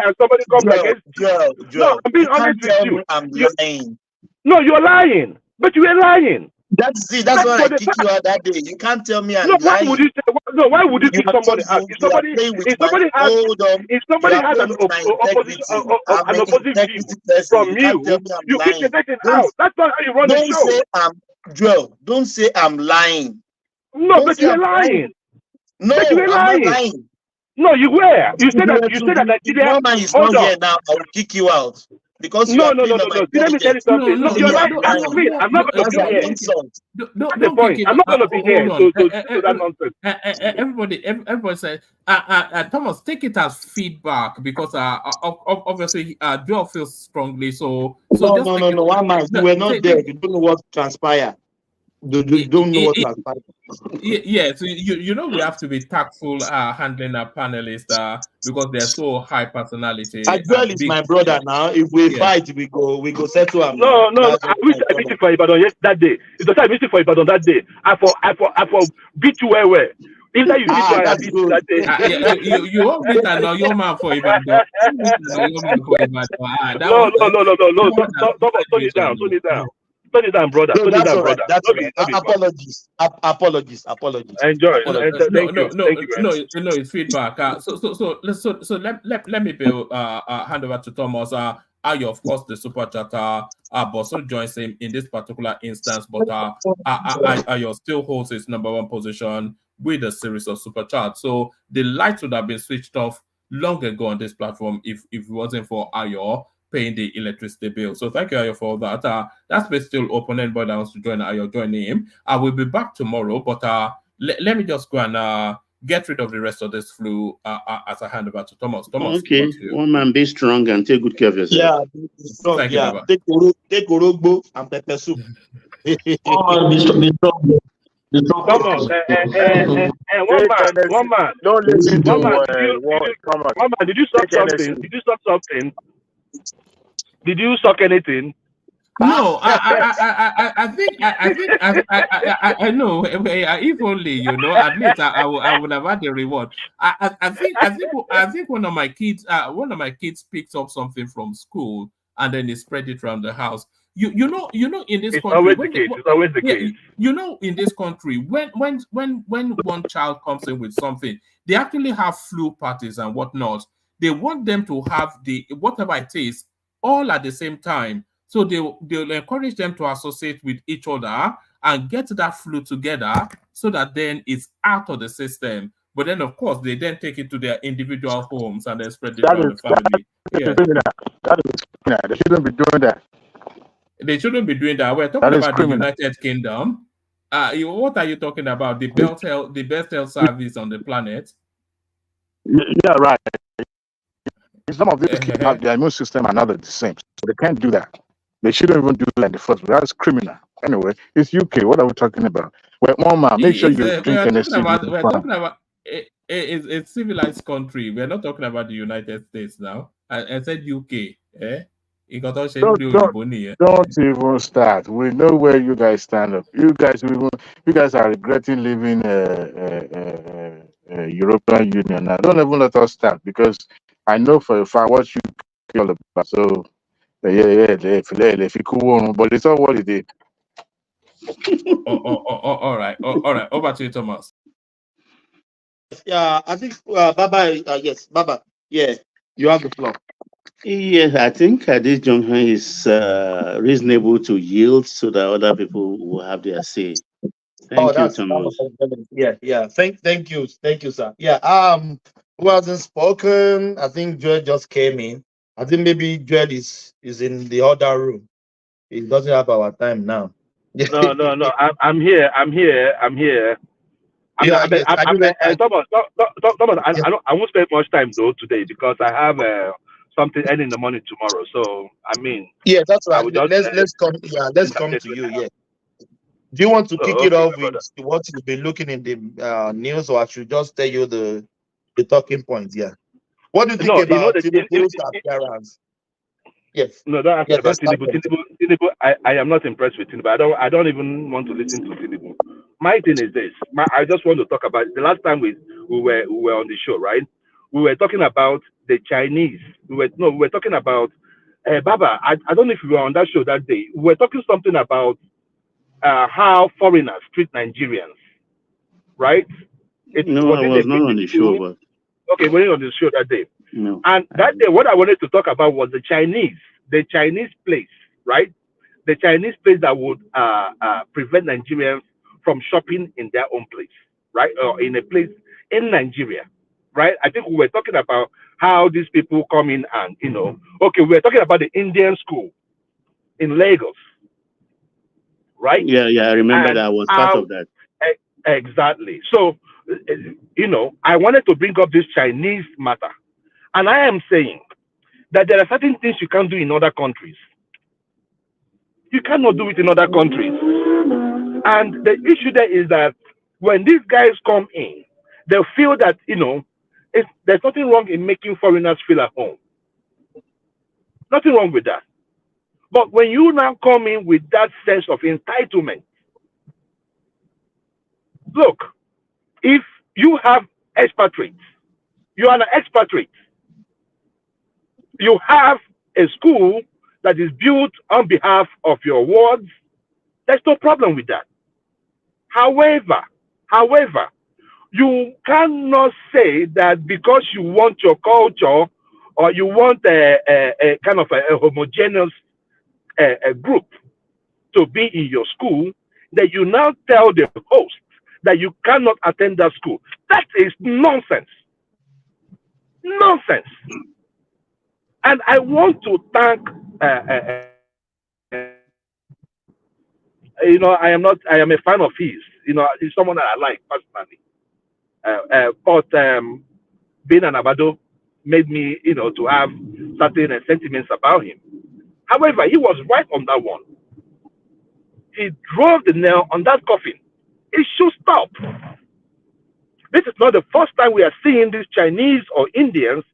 and somebody comes against you, no, I'm being honest with you. I'm lying. No, you're lying. But you are lying. That's why I kicked you out that day. You can't tell me I'm lying. Why would you kick somebody out? If somebody has an opposite view from you kick the person out. That's not how you run the show. Don't say I'm lying. No, but you're lying. No, but you were lying. Not lying. No, you were. You said that Nigeria. One man is not here now. I will kick you out. Because no. Let me tell you something. No, you're right. I'm not going to be here. That's the point. I'm not going to be here. So that nonsense. Everybody said, Thomas, take it as feedback because obviously Joel feels strongly. So no. One man, you were not there. You don't know what transpired. You don't know what transpired. Yeah, so you know we have to be tactful handling our panelists because they're so high personality. Joel is my brother now. If we fight, we go settle him. No. I wish I beat you for Ibadan that day. It was I beat you for Ibadan that day. I for beat you well. Either you beat I beat you that day. You won't beat your man for Ibadan. No. Tone it down. Turn it down, brother. No, that's all right. That's okay. Apologies. Enjoy. No, it's feedback. So let me hand over to Thomas. Ayo, of course, the super chatter, Bosso joins him in this particular instance, but Ayo still holds his #1 position with a series of super chats. So the lights would have been switched off long ago on this platform if it wasn't for Ayo paying the electricity bill. So thank you, Ayo, for that. That space still open. Anybody that wants to join Ayo, join him. I will be back tomorrow, but let me just go and get rid of the rest of this flu as I hand over to Thomas. Okay, one man, be strong and take good care of yourself. Thank you, take orogbo and pepper soup. Come on, one man. Don't listen to one man. Did you suck something? Did you suck anything? No, I think I know. If only at least I would have had the reward. I think one of my kids picked up something from school and then they spread it around the house. You know in this country it's always the case. In this country when one child comes in with something, they actually have flu parties and whatnot. They want them to have the whatever it is all at the same time. So they'll encourage them to associate with each other and get that flu together so that then it's out of the system. But then, of course, they then take it to their individual homes and then spread it around the family. That is criminal. They shouldn't be doing that. They shouldn't be doing that. We're talking about the United Kingdom. What are you talking about? The best health service on the planet? Yeah, right. Some of these kids have their immune system and other the same. So they can't do that. They shouldn't even do that in the first place. That's criminal. Anyway, it's UK. What are we talking about? Well, one man, make sure you drink Hennessy. We're talking about a civilized country. We're not talking about the United States now. I said UK. Don't even start. We know where you guys stand up. You guys are regretting leaving European Union now. Don't even let us start because I know for a fact what you all about. So but it's not what it is. All right. Over to you, Thomas. Yeah, I think Baba. Yes, Baba. Yeah, you have the floor. Yes, I think at this junction is reasonable to yield so that other people will have their say. Thank you, Thomas. Yeah. Thank you, sir. Yeah. Who hasn't spoken? I think Joel just came in. I think maybe Joel is in the other room. He doesn't have our time now. No. I'm here. Yeah, yes. Thomas, I won't spend much time though today because I have something early in the morning tomorrow. So I mean, Yeah, that's I right. will just Let's come. Yeah, let's come to you. Yeah. Do you want to kick it okay, off with what you've been looking in the news, or I should just tell you the talking points? Yeah. What do you think no, you know about that Tinubu's appearance? Yes. no, don't ask me Yes. about Tinubu. Tinubu, I am not impressed with Tinubu. I don't even want to listen to Tinubu. My thing is this. I just want to talk about the last time we were on the show, right? We were talking about the Chinese. We were talking about Baba. I don't know if you were on that show that day. We were talking something about how foreigners treat Nigerians, right? No, Was I it was the not on meeting the show, too? but Okay, we were on the show that day. no. And that day, what I wanted to talk about was the Chinese place, right? The Chinese place that would prevent Nigerians from shopping in their own place, right? Or in a place in Nigeria, right? I think we were talking about how these people come in and, okay, we were talking about the Indian school in Lagos, right? Yeah, I remember And that I was part how of that. exactly. So, I wanted to bring up this Chinese matter. And I am saying that there are certain things you can't do in other countries. You cannot do it in other countries. And the issue there is that when these guys come in, they feel that, there's nothing wrong in making foreigners feel at home. Nothing wrong with that. But when you now come in with that sense of entitlement, look, if you have expatriates, you are an expatriate, you have a school that is built on behalf of your wards, there's no problem with that. However, you cannot say that because you want your culture or you want a kind of a homogeneous group to be in your school, that you now tell the host that you cannot attend that school. That is nonsense. Nonsense. And I want to thank, I am a fan of his. He's someone that I like personally. But being an Abado made me, to have certain sentiments about him. However, he was right on that one. He drove the nail on that coffin. It should stop. This is not the first time we are seeing these Chinese or Indians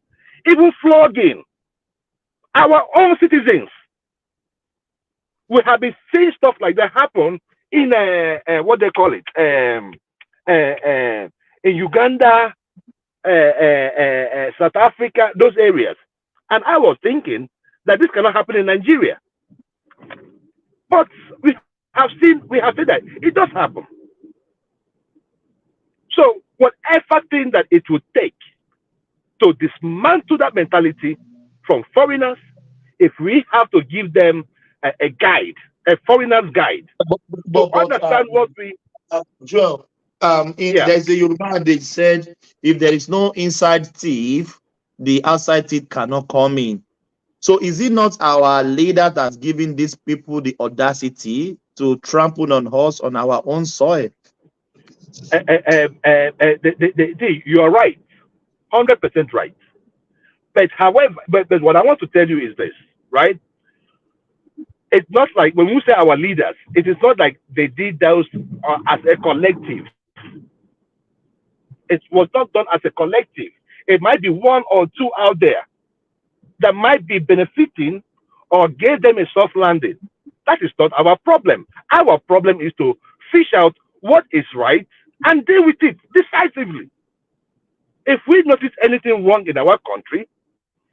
even flogging our own citizens. We have been seeing stuff like that happen in what they call it, in Uganda, South Africa, those areas. And I was thinking that this cannot happen in Nigeria. But we have seen that it does happen. So whatever thing that it would take to dismantle that mentality from foreigners, if we have to give them a guide, a foreigner's guide, to understand what we... Joel, there's a Yoruba, they said, if there is no inside thief, the outside thief cannot come in. So is it not our leader that's giving these people the audacity to trample on us on our own soil? You are right, 100% right. But however, but what I want to tell you is this, right? It's not like when we say our leaders, it is not like they did those as a collective. It was not done as a collective. It might be one or two out there that might be benefiting or gave them a soft landing. That is not our problem. Our problem is to fish out what is right and deal with it decisively. If we notice anything wrong in our country,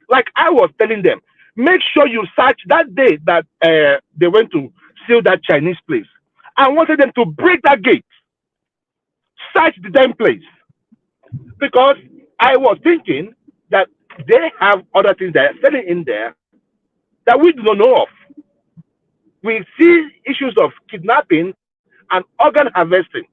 like I was telling them, make sure you search that day that they went to steal that Chinese place. I wanted them to break that gate, search the damn place, because I was thinking that they have other things that are selling in there that we do not know of. We see issues of kidnapping and organ harvesting,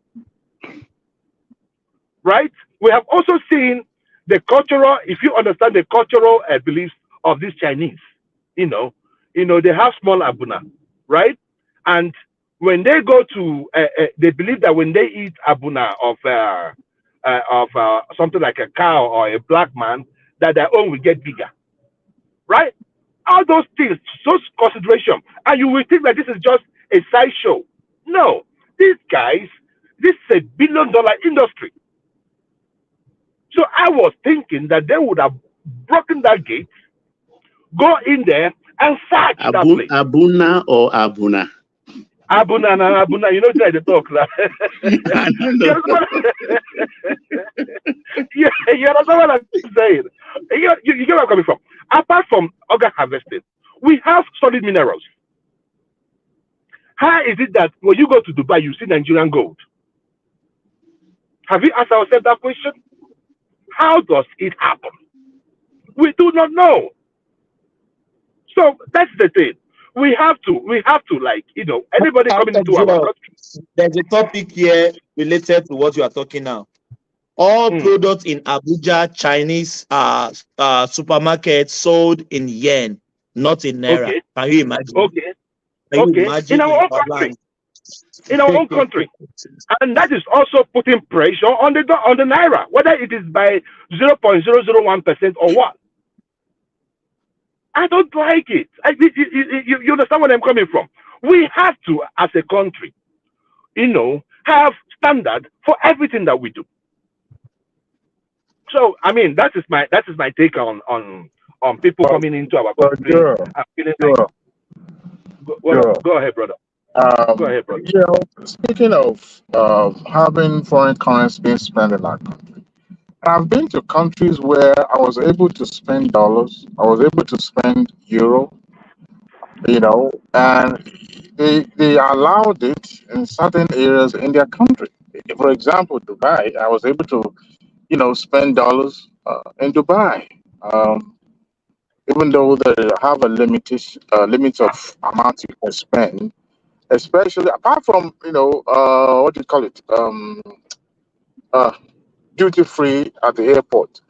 right? We have also seen the cultural, if you understand the cultural beliefs of these Chinese, they have small abuna, right? And when they go to, they believe that when they eat abuna of something like a cow or a black man, that their own will get bigger, right? All those things, those consideration, and you will think that this is just a sideshow. No, these guys, this is $1 billion industry. So I was thinking that they would have broken that gate, go in there and search that place. Abuna or Abuna? Abuna, you know try to talk. I don't know. You understand what I'm saying? You get where I'm coming from. Apart from organ harvesting, we have solid minerals. How is it that when you go to Dubai, you see Nigerian gold? Have you asked ourselves that question? How does it happen? We do not know. So that's the thing. We have to anybody coming into our country. There's a topic here related to what you are talking now. All products in Abuja, Chinese supermarkets sold in yen, not in naira. Okay. Can you imagine? Okay. Can you imagine in our own country. In our own country. And that is also putting pressure on the naira, whether it is by 0.001% or what. I don't like it. You understand where I'm coming from? We have to, as a country, have standard for everything that we do. So, I mean, that is my take on people coming into our country. Go ahead, brother. Go ahead, brother. Speaking of having foreign currency being spent in our country, I've been to countries where I was able to spend dollars, I was able to spend euro, and they allowed it in certain areas in their country. For example, Dubai, I was able to, spend dollars in Dubai, even though they have a limit of amount you can spend, especially apart from what do you call it, duty free at the airport.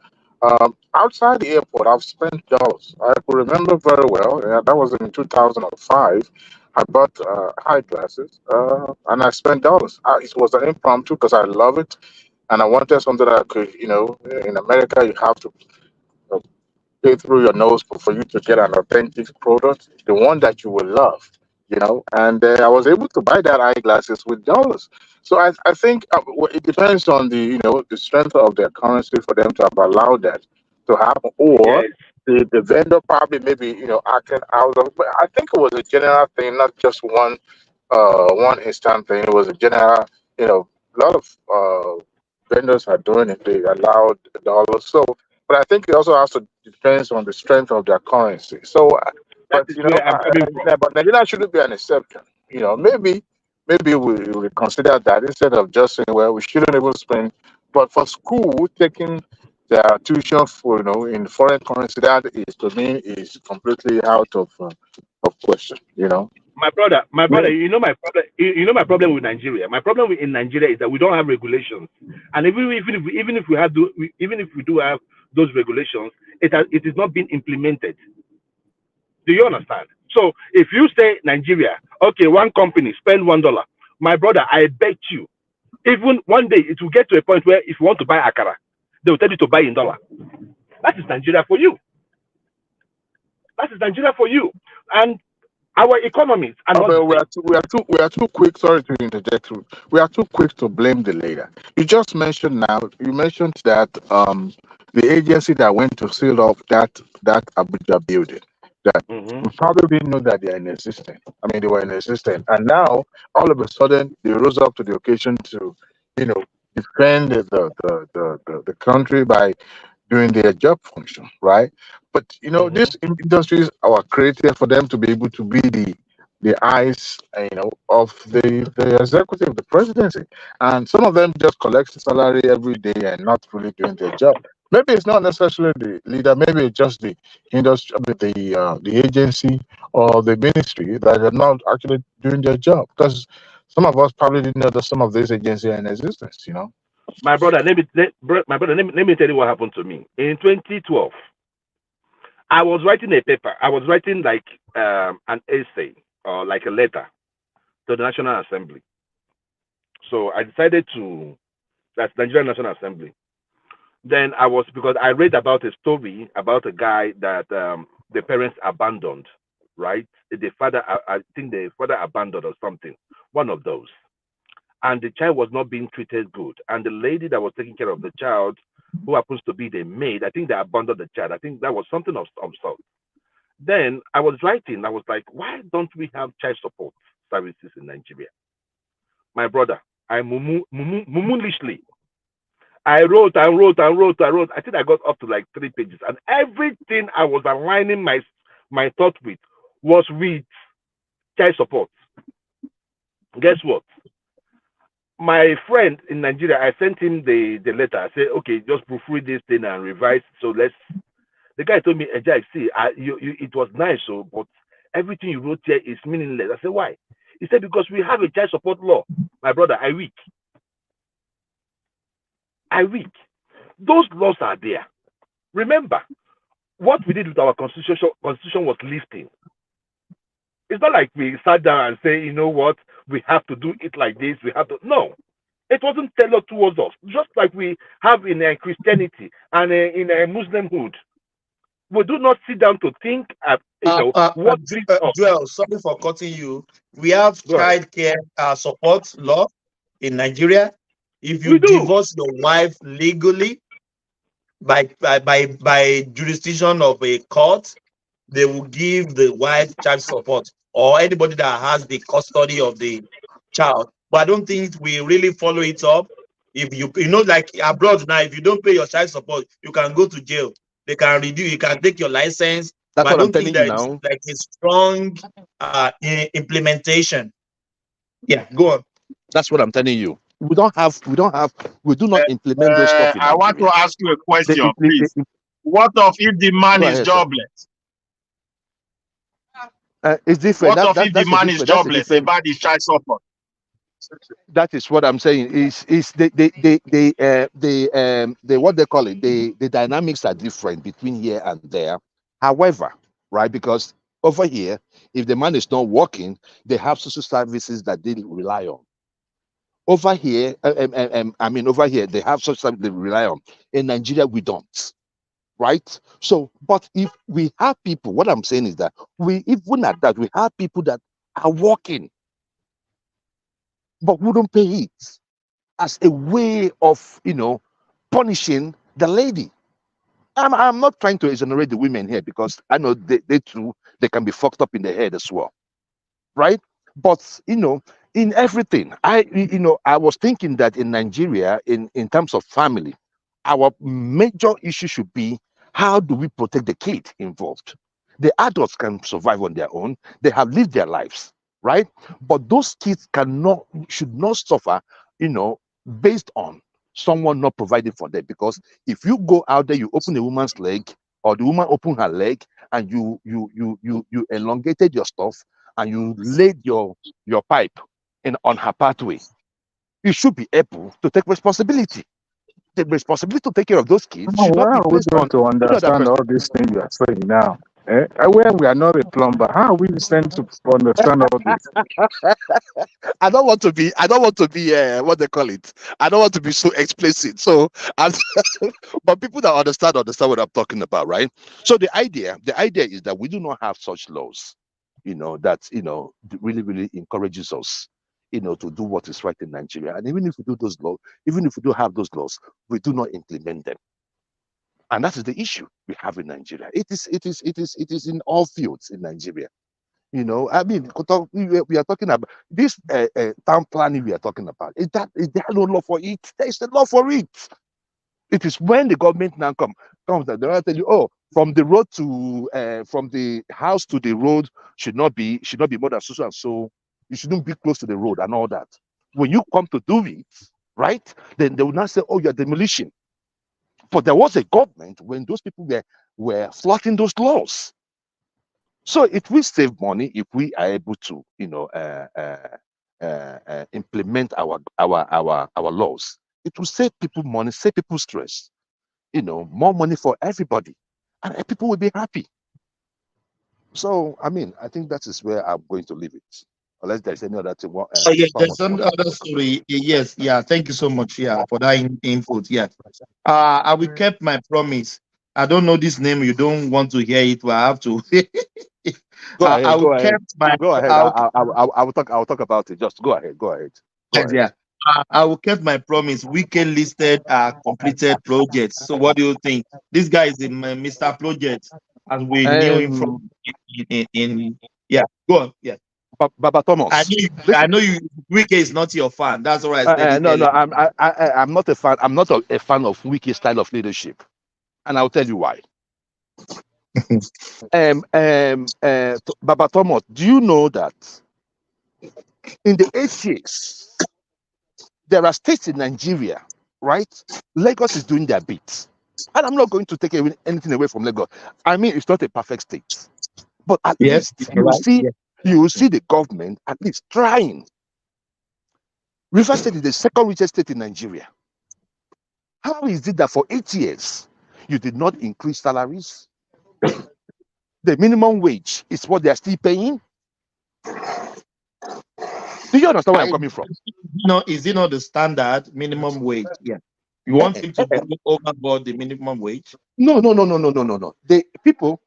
Outside the airport, I've spent dollars. I could remember very well. That was in 2005. I bought eyeglasses and I spent dollars. It was an impromptu because I love it, and I wanted something that I could. In America, you have to pay through your nose for you to get an authentic product, the one that you will love. And I was able to buy that eyeglasses with dollars. So I think it depends on the the strength of their currency for them to have allowed that to happen, or the vendor probably maybe acting out of. But I think it was a general thing, not just one instant thing. It was a general. A lot of vendors are doing it. They allowed dollars. So, but I think it also also depends on the strength of their currency. So. But but Nigeria shouldn't be an exception. Maybe we consider that instead of just saying, well, we shouldn't even spend. But for school, taking their tuition for in foreign currency, that is to me is completely out of question. My brother, my problem. My problem with Nigeria. My problem in Nigeria is that we don't have regulations, and even if we do have those regulations, it is not being implemented. Do you understand? So if you say Nigeria, okay, one company spend $1, my brother, I bet you, even one day it will get to a point where if you want to buy akara, they will tell you to buy in dollar. That is Nigeria for you. That is Nigeria for you. And our economies are not. We are too quick. Sorry to interject. We are too quick to blame the leader. You just mentioned that the agency that went to seal off that Abuja building, that we probably didn't know that they are in existence. I mean, they were in existence, and now all of a sudden they rose up to the occasion to, defend the country by doing their job function, right? But these industries are created for them to be able to be the eyes, of the executive, the presidency, and some of them just collect the salary every day and not really doing their job. Maybe it's not necessarily the leader. Maybe it's just the industry, the agency or the ministry that are not actually doing their job. Because some of us probably didn't know that some of these agencies are in existence. My brother, let me tell you what happened to me. In 2012, I was writing a paper. I was writing like an essay or like a letter to the National Assembly. So I decided that's Nigerian National Assembly. Then because I read about a story about a guy that the parents abandoned, right? The father, I think the father abandoned or something, one of those. And the child was not being treated good. And the lady that was taking care of the child, who happens to be the maid, I think they abandoned the child. I think that was something of some sort. Then I was writing, I was like, why don't we have child support services in Nigeria? My brother, I mumulishly. I wrote. I think I got up to like 3 pages. And everything I was aligning my thought with was with child support. Guess what? My friend in Nigeria, I sent him the letter. I said, okay, just proofread this thing and revise. So the guy told me, Ejai, see, it was nice, but everything you wrote here is meaningless. I said, why? He said, because we have a child support law. My brother, I weak. Those laws are there. Remember, what we did with our constitution was lifting. It's not like we sat down and say, you know what, we have to do it like this. No. It wasn't tailored towards us. Just like we have in Christianity and in Muslimhood. We do not sit down to think, what brings us. Joel, sorry for cutting you. We have child care support law in Nigeria. If you divorce your wife legally by jurisdiction of a court, they will give the wife child support or anybody that has the custody of the child. But I don't think we really follow it up. If you like abroad now, if you don't pay your child support, you can go to jail. They can reduce, you can take your license. That's but what I I'm don't think telling you that now. like a strong implementation. Yeah, go on. That's what I'm telling you. We do not implement those stuff in I want Nigeria. to ask you a question, please. What of if the man is jobless? It's different. What of if the man is jobless about his child support? That is what I'm saying. Is the what they call it? The dynamics are different between here and there. However, right, because over here, if the man is not working, they have social services that they rely on. Over here, over here, they have social services they rely on. In Nigeria, we don't. Right? So, but if we have people, what I'm saying is that we have people that are working, but wouldn't pay it as a way of, punishing the lady. I'm not trying to exonerate the women here because I know they too, they can be fucked up in the head as well. Right? But, in everything, I was thinking that in Nigeria, in terms of family, our major issue should be how do we protect the kid involved? The adults can survive on their own. They have lived their lives, right? But those kids should not suffer, based on someone not providing for them. Because if you go out there, you open a woman's leg, or the woman open her leg, and you elongated your stuff, and you laid your pipe on her pathway, you should be able to take responsibility. The responsibility to take care of those kids should not be placed on to understand all these things you are saying now. Where we are not a plumber, how are we sent to understand all this? I don't want to be what they call it. I don't want to be so explicit. So, but people that understand what I'm talking about, right? So the idea is that we do not have such laws, that really, really encourages us, to do what is right in Nigeria. And even if we do those laws, even if we do have those laws, we do not implement them. And that is the issue we have in Nigeria. It is in all fields in Nigeria. You know, I mean, we are talking about this town planning we are talking about. Is there no law for it? There is a law for it. It is when the government now comes that they will tell you, oh, from the road to from the house to the road should not be more than so and so. You shouldn't be close to the road and all that. When you come to do it, right, then they will not say, oh, you're demolition. But there was a government when those people were flouting those laws. So it will save money if we are able to, you know, implement our laws. It will save people money, save people stress. You know, more money for everybody, and people will be happy. So, I mean, I think that is where I'm going to leave it, unless there's any other thing. Oh, yeah, there's another story. Yes, yeah. Thank you so much, yeah, for that input. Yeah. I will keep my promise. I don't know this name. You don't want to hear it, but I have to. Go ahead. I will keep my. Go ahead. I will talk. I will talk about it. Just go ahead. Go ahead. Go ahead. Yeah. I will keep my promise. Weekend listed completed projects. So what do you think? This guy is in Mr. Project, as we knew him from in yeah. Go on. Yeah. Baba Thomas. I know you. Wike is not your fan. That's all right. No, I'm not a fan. I'm not a fan of Wike's style of leadership, and I'll tell you why. Baba Thomas, do you know that in the 80s there are states in Nigeria, right? Lagos is doing their bit, and I'm not going to take anything away from Lagos. I mean, it's not a perfect state, but at least you will see the government at least trying. Rivers State is the second richest state in Nigeria. How is it that for 8 years you did not increase salaries? The minimum wage is what they are still paying. Do you understand where I'm coming from? No, is it not the standard minimum wage? Yeah. You want him to go overboard the minimum wage? No. The people,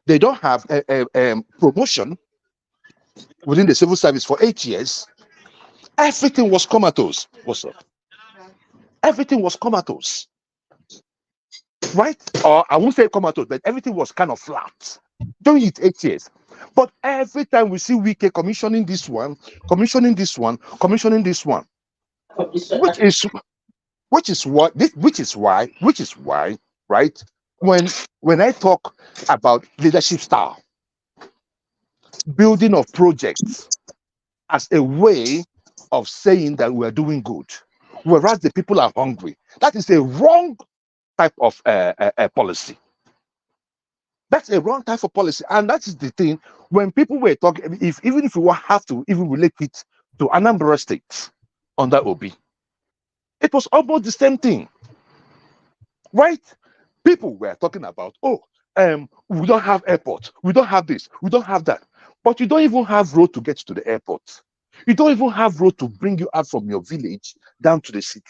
they don't have a promotion within the civil service for 8 years. Everything was comatose. What's up? Everything was comatose. Right? Or I won't say comatose, but everything was kind of flat during its 8 years. But every time we see Wike commissioning this one, commissioning this one, which is why, right? When I talk about leadership style, building of projects as a way of saying that we are doing good, whereas the people are hungry, that is a wrong type of policy. That's a wrong type of policy, and that is the thing. When people were talking, even if we have to even relate it to Anambra State under Obi, it was almost the same thing, right? People were talking about, we don't have airport, we don't have this, we don't have that, but you don't even have road to get to the airport. You don't even have road to bring you out from your village down to the city.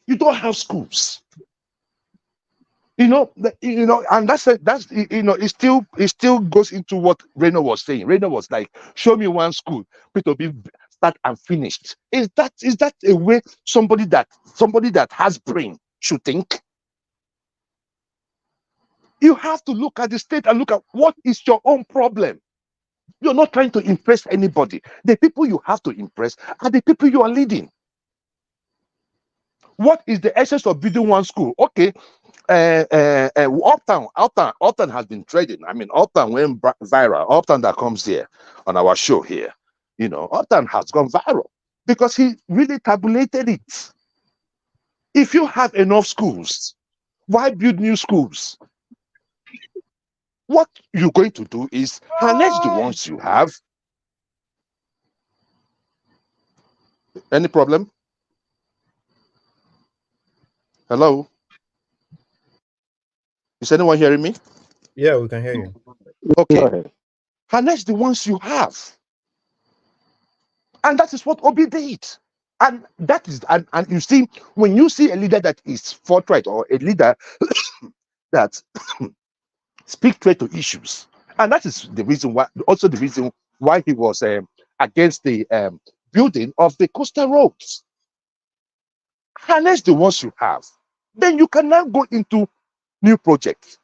You don't have schools. And that's it still goes into what Reno was saying. Reno was like, show me one school, to be start and finished. Is that a way somebody that has brain should think? You have to look at the state and look at what is your own problem. You're not trying to impress anybody. The people you have to impress are the people you are leading. What is the essence of building one school? Okay. Uptown has been trading. I mean, Uptown went viral. Uptown that comes here on our show here, Uptown has gone viral because he really tabulated it. If you have enough schools, why build new schools? What you're going to do is harness the ones you have. Any problem? Hello? Is anyone hearing me? Yeah, we can hear you. Okay. Harness the ones you have. And that is what Obi did. And that is, and you see, when you see a leader that is forthright or a leader that speaks straight to issues, and that is the reason why, also the reason why he was against the building of the coastal roads. Harness the ones you have. Then you can now go into new projects.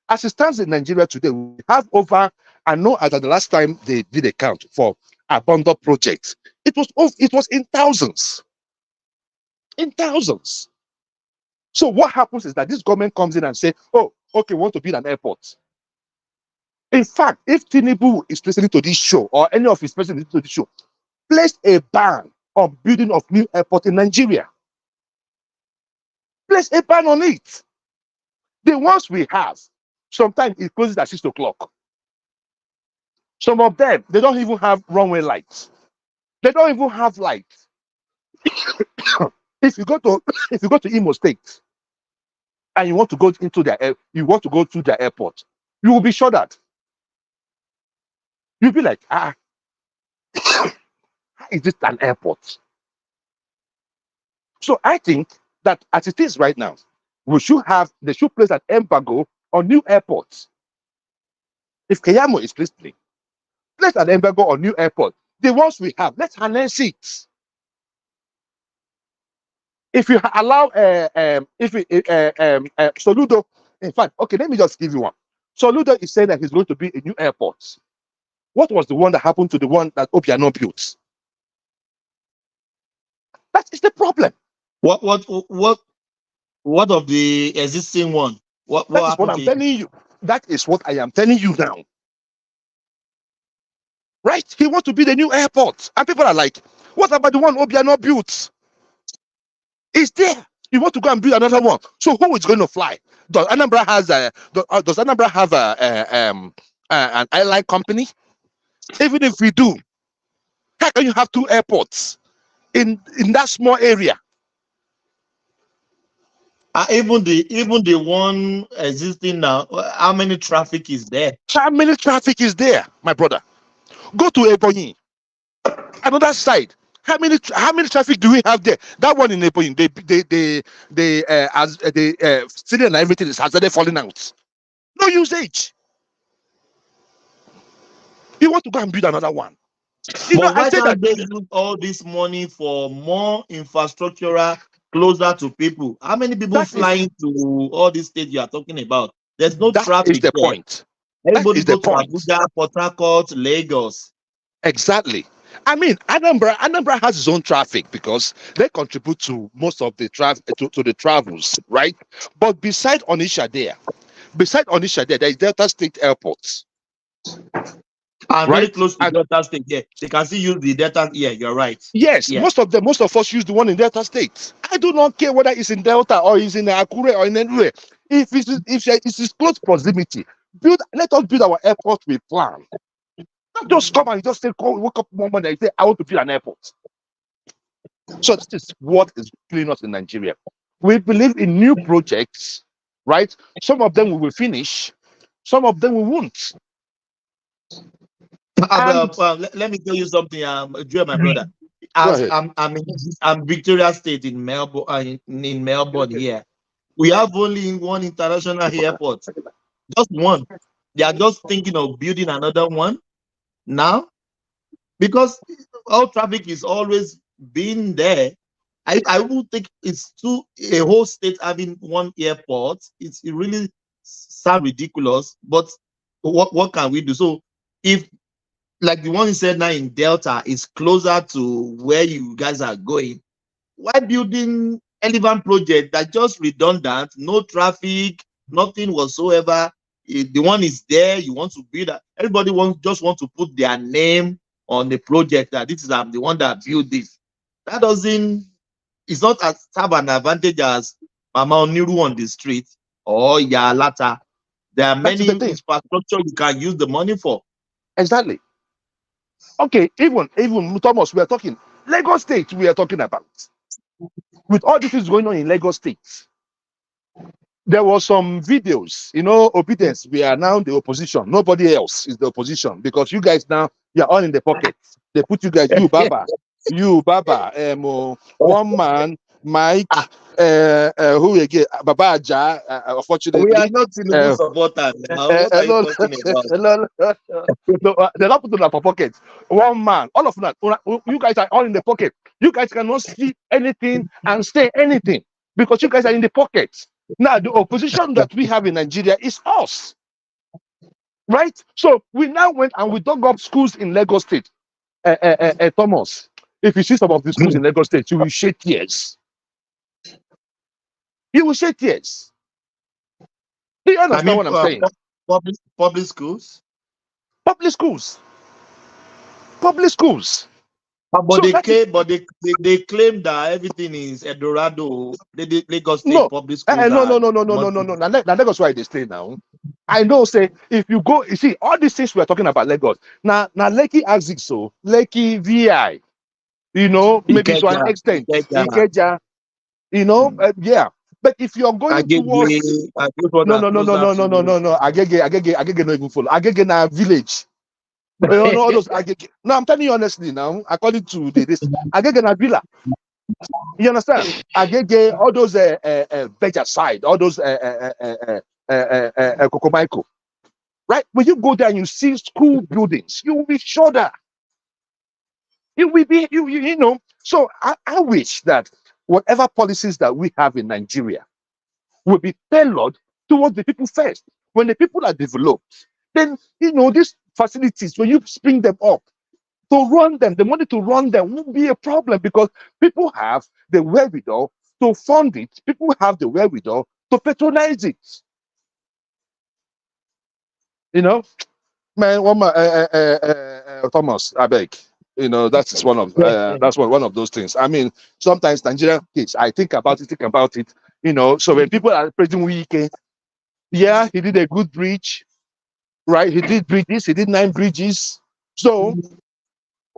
As it stands in Nigeria today, we have over, I know as at the last time they did a count for abandoned projects, it was in thousands. In thousands. So what happens is that this government comes in and say, oh, okay, we want to build an airport. In fact, if Tinubu is listening to this show, or any of his presidents listening to this show, place a ban on building of new airport in Nigeria. Place a ban on it. The ones we have, sometimes it closes at 6 o'clock. Some of them, they don't even have runway lights. They don't even have lights. If you go to Imo State and you want to go into their airport, you will be shot at. You'll be like, how is this an airport? So I think that as it is right now, they should place an embargo on new airports. If Keyamo is listening, place an embargo on new airports. The ones we have, let's harness it. If you allow Soludo, in fact, okay, let me just give you one. Soludo is saying that he's going to be a new airport. What was the one that happened to the one that Obiano built? That is the problem. What of the existing one? What That is what I'm telling you. That is what I am telling you now. Right? He wants to build a new airport. And people are like, what about the one Obiano built? It's there. You want to go and build another one. So who is going to fly? Does Anambra have an airline company? Even if we do, how can you have two airports in that small area? Even the one existing now, how many traffic is there? How many traffic is there, my brother? Go to Ebonyi, another side. How many traffic do we have there? That one in Ebonyi, ceiling and everything has started falling out. No usage. You want to go and build another one? Why can't they use all this money for more infrastructural closer to people? How many people flying to all these states you are talking about? There's no traffic. That is the point. Everybody go to Abuja, Port Harcourt, Lagos. Exactly. I mean, Anambra has its own traffic because they contribute to most of the to the travels, right? But beside Onitsha there is Delta State Airport. And very close to Delta State, yeah. They can still use the Delta, yeah, you're right. Yes, yeah. most of us use the one in Delta State. I do not care whether it's in Delta or it's in Akure or in anywhere. If it's close proximity, let us build our airport with plan. Not just come and just say, wake up one morning and say, I want to build an airport. So that is what is killing us in Nigeria. We believe in new projects, right? Some of them we will finish, some of them we won't. Let me tell you something, Joe, my brother. I'm Victoria State in Melbourne. In Melbourne here, we have only one international airport, just one. They are just thinking of building another one now, because all traffic is always been there. I would think it's a whole state having one airport. It really sounds ridiculous, but what can we do? So if, like the one you said now in Delta, is closer to where you guys are going, why building Elephant project that just redundant, no traffic, nothing whatsoever? The one is there, you want to build that. Everybody just want to put their name on the project that this is the one that built this. That it's not as have an advantage as Mama Oniru on the street or Yalata. There are many infrastructure you can use the money for. Exactly. Okay, even Thomas, we are talking Lagos State. We are talking about, with all this is going on in Lagos State. There was some videos, obedience. We are now the opposition. Nobody else is the opposition because you guys now you're all in the pocket. They put you guys, you Baba, one man, Mike, who again, Baba Aja. Unfortunately, we are not Tinubu supporters. What are you talking about? They're not putting in our pocket. One man, all of that. You guys are all in the pocket. You guys cannot see anything and say anything. because you guys are in the pocket. Now, the opposition that we have in Nigeria is us, right? So we now went and we dug up schools in Lagos State. Thomas, if you see some of the schools in Lagos State, you will shed tears. You will shed tears. Do you understand what I'm saying? Public schools? Public schools. Public schools. But they claim that everything is Eldorado. Lagos State public schools. No. Now Lagos why they stay now. I know. Say if you go, you see all these things we are talking about Lagos. Now Lekki Axis, so Lekki VI. You know, maybe Ikeja, to an extent, Ikeja. Ikeja. You know, yeah. But if you're going towards no. Agege no even follow. Agege na village. You know, all those Agege. No, I'm telling you honestly now, according to this, Agege na villa. You understand? Agege, all those Beja side, all those Kokomaiko. Right? When you go there and you see school buildings, you will be shudder. You will be, you know. So I wish that whatever policies that we have in Nigeria will be tailored towards the people first. When the people are developed, then, you know, these facilities, when you spring them up, to run them, the money to run them won't be a problem because people have the wherewithal to fund it. People have the wherewithal to patronize it. You know, man, Thomas, I beg. You know, that's one of one of those things. I mean, sometimes Nigerian kids, I think about it. You know, so when people are praising Wike, yeah, he did a good bridge, right? He did bridges, he did 9 bridges. So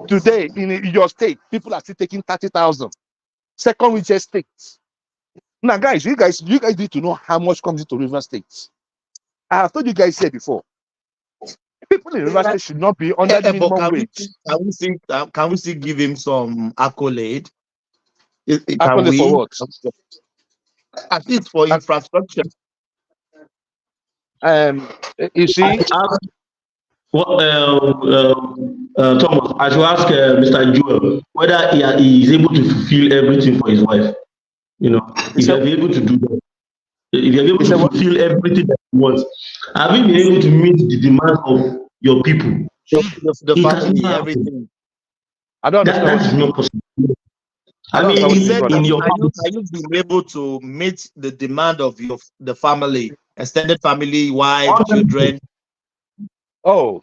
today in your state, people are still taking 30,000. Second richest states. Now, guys, you guys need to know how much comes into River State. I have told you guys here before. People in River State should not be under the minimum wage. Can we still give him some accolade? Accolade for what? At least for infrastructure. You see, Thomas, I should ask Mr. Joel whether he is able to fulfill everything for his wife. You know, if you're able to do that, if you're able to fulfill everything that he wants, have you been able to meet the demand of your people? The family, everything. I don't understand. That is not possible. I mean, he said, are you being able to meet the demand of the family, extended family, wife, children? Oh,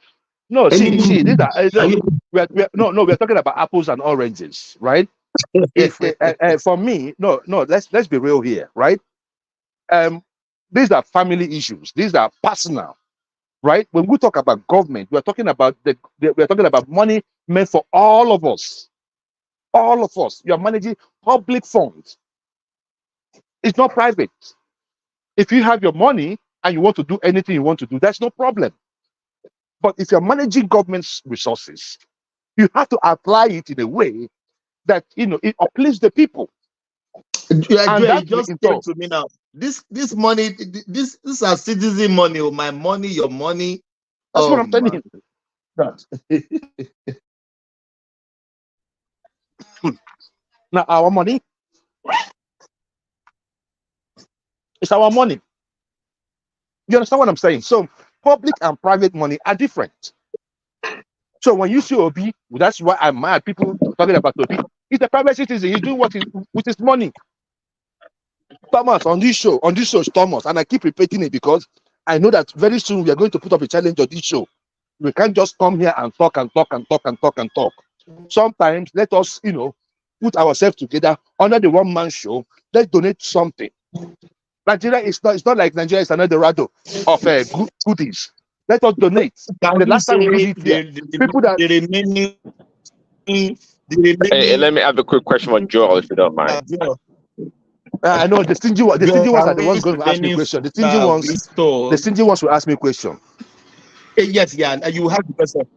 no, see, these are, we're talking about apples and oranges, right? If for me, no, let's be real here, right? These are family issues. These are personal, right? When we talk about government, we're talking about we're talking about money meant for all of us. All of us. You're managing public funds. It's not private. If you have your money and you want to do anything you want to do, that's no problem. But if you're managing government's resources, you have to apply it in a way that, you know, it uplifts the people. Yeah, just came to me now. This money, this is citizen money, or my money, your money. That's what I'm telling you. Now our money, it's our money. You understand what I'm saying? So public and private money are different. So when you see Obi, that's why I'm mad. People talking about Obi. He's a private citizen. He's doing what with his money. Thomas, on this show, Thomas, and I keep repeating it because I know that very soon we are going to put up a challenge on this show. We can't just come here and talk. Sometimes let us, you know, put ourselves together under the one-man show. Let's donate something. Nigeria is not. It's not like Nigeria is another Dorado of goodies. Let us donate. The last time we did here, people that let me have a quick question for Joel, if you don't mind. I know the stingy ones are the ones going to ask me a question. The stingy ones will ask me a question. Yes, yeah, you have the question.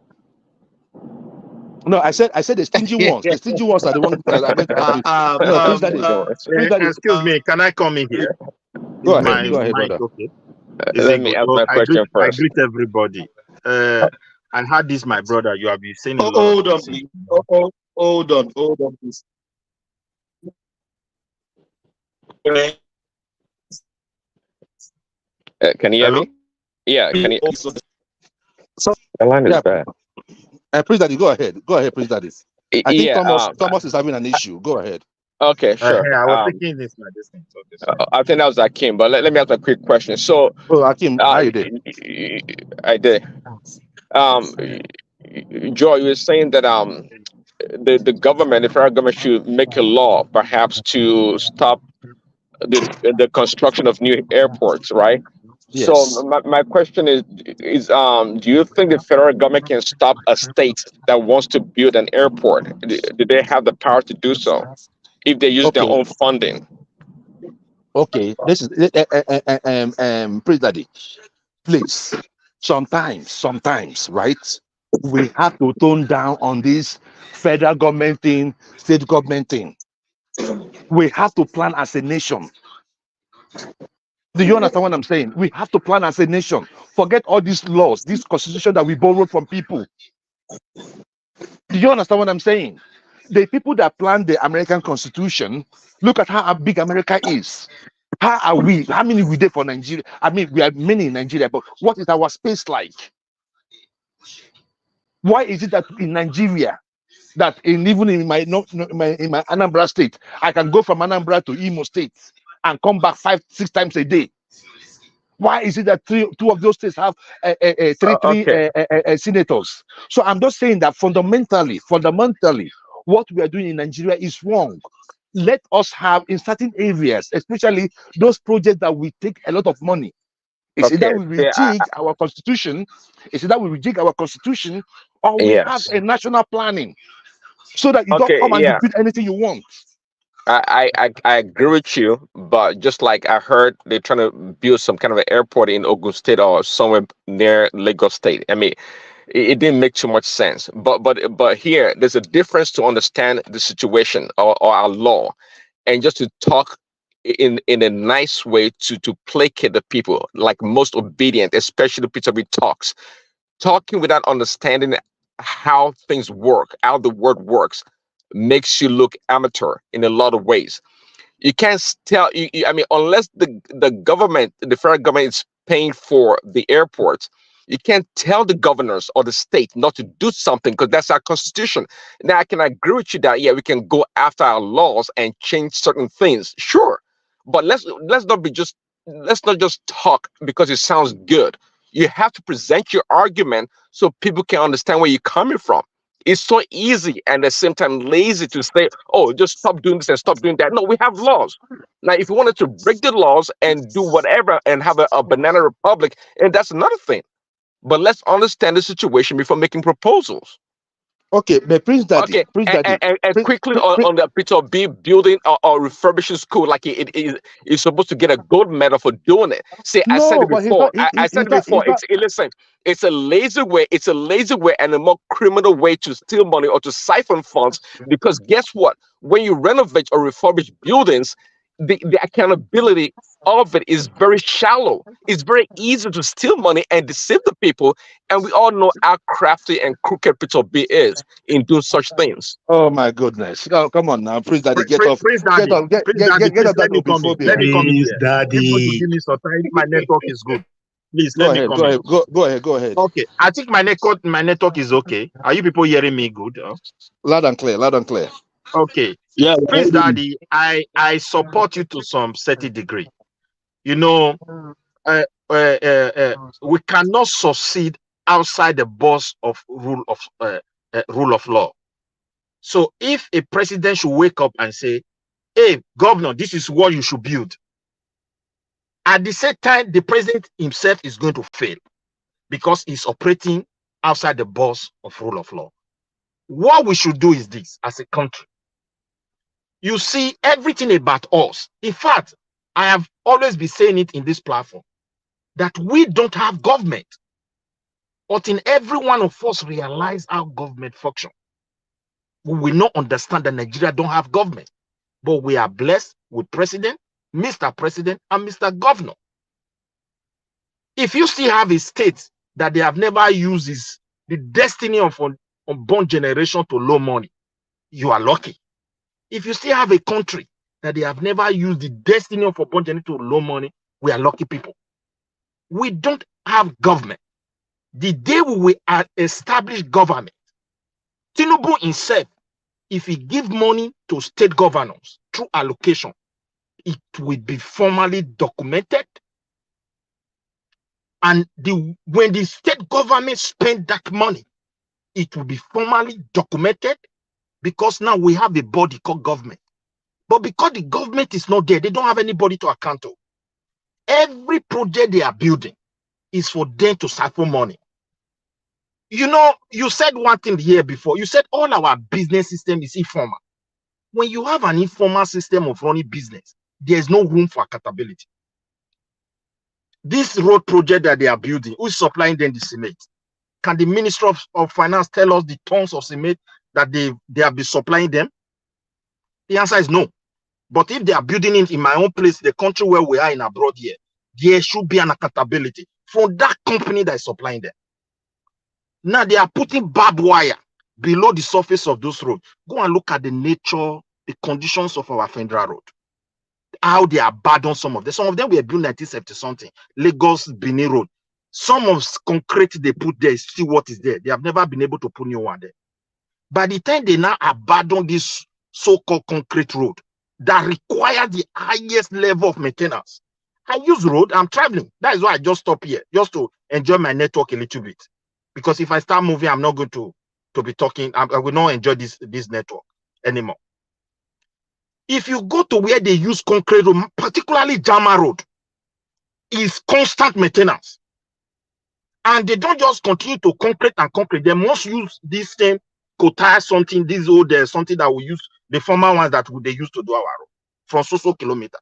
No, I said the stingy ones. The stingy ones are the ones that are going to ask me. Excuse me, can I come in here? Go ahead, brother. Okay. Let me ask my question first. I greet everybody. And had this, my brother, you have been saying. Hold on, please. Hold on, please. Can you hear me? Yeah, can you? So, The line is yeah, bad. Prince Daddy, go ahead. Go ahead, Prince Daddy. I think Yeah. Thomas is having an issue. Go ahead. Okay, sure. I was thinking this like this thing. I think that was Akim, but let me ask a quick question. So, Akim, how you doing? I did. Joe, you were saying that the government, the federal government, should make a law, perhaps to stop the construction of new airports, right? Yes. So my question is do you think the federal government can stop a state that wants to build an airport? Do they have the power to do so if they use their own funding? Okay, this is Prince Daddy. Please, sometimes, right? We have to tone down on this federal government thing, state government thing. We have to plan as a nation. Do you understand what I'm saying? We have to plan as a nation. Forget all these laws, this constitution that we borrowed from people. Do you understand what I'm saying? The people that planned the American Constitution, look at how big America is. How are we? How many we there for Nigeria? I mean, we are many in Nigeria, but what is our space like? Why is it that in Nigeria, that even in my Anambra state, I can go from Anambra to Imo State and come back 5-6 times a day? Why is it that two of those states have three senators? So I'm just saying that fundamentally, what we are doing in Nigeria is wrong. Let us have in certain areas, especially those projects that will take a lot of money. It's either we rejig our constitution, or we have a national planning so that you don't come and build anything you want. I agree with you, but just like I heard they're trying to build some kind of an airport in Ogun State or somewhere near Lagos State. I mean, it didn't make too much sense. But here there's a difference to understand the situation or our law, and just to talk in a nice way to placate the people, like most obedient, especially Peter B talks. Talking without understanding how things work, how the word works, makes you look amateur in a lot of ways. You can't tell. I mean, unless the government, the federal government, is paying for the airports, you can't tell the governors or the state not to do something because that's our constitution. Now, I can agree with you that we can go after our laws and change certain things, sure, but let's not just talk because it sounds good. You have to present your argument so people can understand where you're coming from. It's so easy and at the same time lazy to say, oh, just stop doing this and stop doing that. No, we have laws. Now, if you wanted to break the laws and do whatever and have a banana republic, and that's another thing. But let's understand the situation before making proposals. Okay, but Prince Daddy. And quickly on the Peter B building or refurbishing school, like it is supposed to get a gold medal for doing it. See, I said it before. Listen, it's a lazy way. It's a lazy way and a more criminal way to steal money or to siphon funds. Because guess what? When you renovate or refurbish buildings, the accountability of it is very shallow. It's very easy to steal money and deceive the people, and we all know how crafty and crooked Peter B is in doing such things. Oh my goodness! Oh, come on now, Prince Daddy, get off that homophobia. Let me come in here. Daddy. Give me some time. My network is good. Please let me come in. Go ahead. Okay, I think my network is okay. Are you people hearing me good? Loud and clear. Okay. Yeah, Prince Daddy, I support you to some certain degree. You know, we cannot succeed outside the box of rule of law. So if a president should wake up and say, hey, governor, this is what you should build, at the same time, the president himself is going to fail because he's operating outside the box of rule of law. What we should do is this as a country. You see everything about us. In fact, I have always been saying it in this platform that we don't have government. But in every one of us realize how government functions. We will not understand that Nigeria don't have government. But we are blessed with President, Mr. President, and Mr. Governor. If you still have a state that they have never used the destiny of unborn generation to loan money, you are lucky. If you still have a country that they have never used the destiny of opportunity to loan money, we are lucky people. We don't have government. The day we will establish government, Tinubu himself, if he give money to state governors through allocation, it will be formally documented. And when the state government spend that money, it will be formally documented, because now we have a body called government. But because the government is not there, they don't have anybody to account to. Every project they are building is for them to siphon money. You know, you said one thing here before. You said all our business system is informal. When you have an informal system of running business, there's no room for accountability. This road project that they are building, who is supplying them the cement? Can the Minister of Finance tell us the tons of cement that they have been supplying them? The answer is no. But if they are building it in my own place, the country where we are in abroad here, there should be an accountability for that company that is supplying them. Now they are putting barbed wire below the surface of those roads. Go and look at the nature, the conditions of our federal road. How they abandon some of them. Some of them were built 1970 something. Lagos Benin Road. Some of concrete they put there is still what is there. They have never been able to put new one there. By the time they now abandon this so-called concrete road that requires the highest level of maintenance. I use road, I'm traveling. That is why I just stop here, just to enjoy my network a little bit. Because if I start moving, I'm not going to be talking. I will not enjoy this network anymore. If you go to where they use concrete road, particularly Jama Road, is constant maintenance. And they don't just continue to concrete and concrete. They must use this same Kota something, this old something that we use, the former ones that they used to do our road from so kilometers.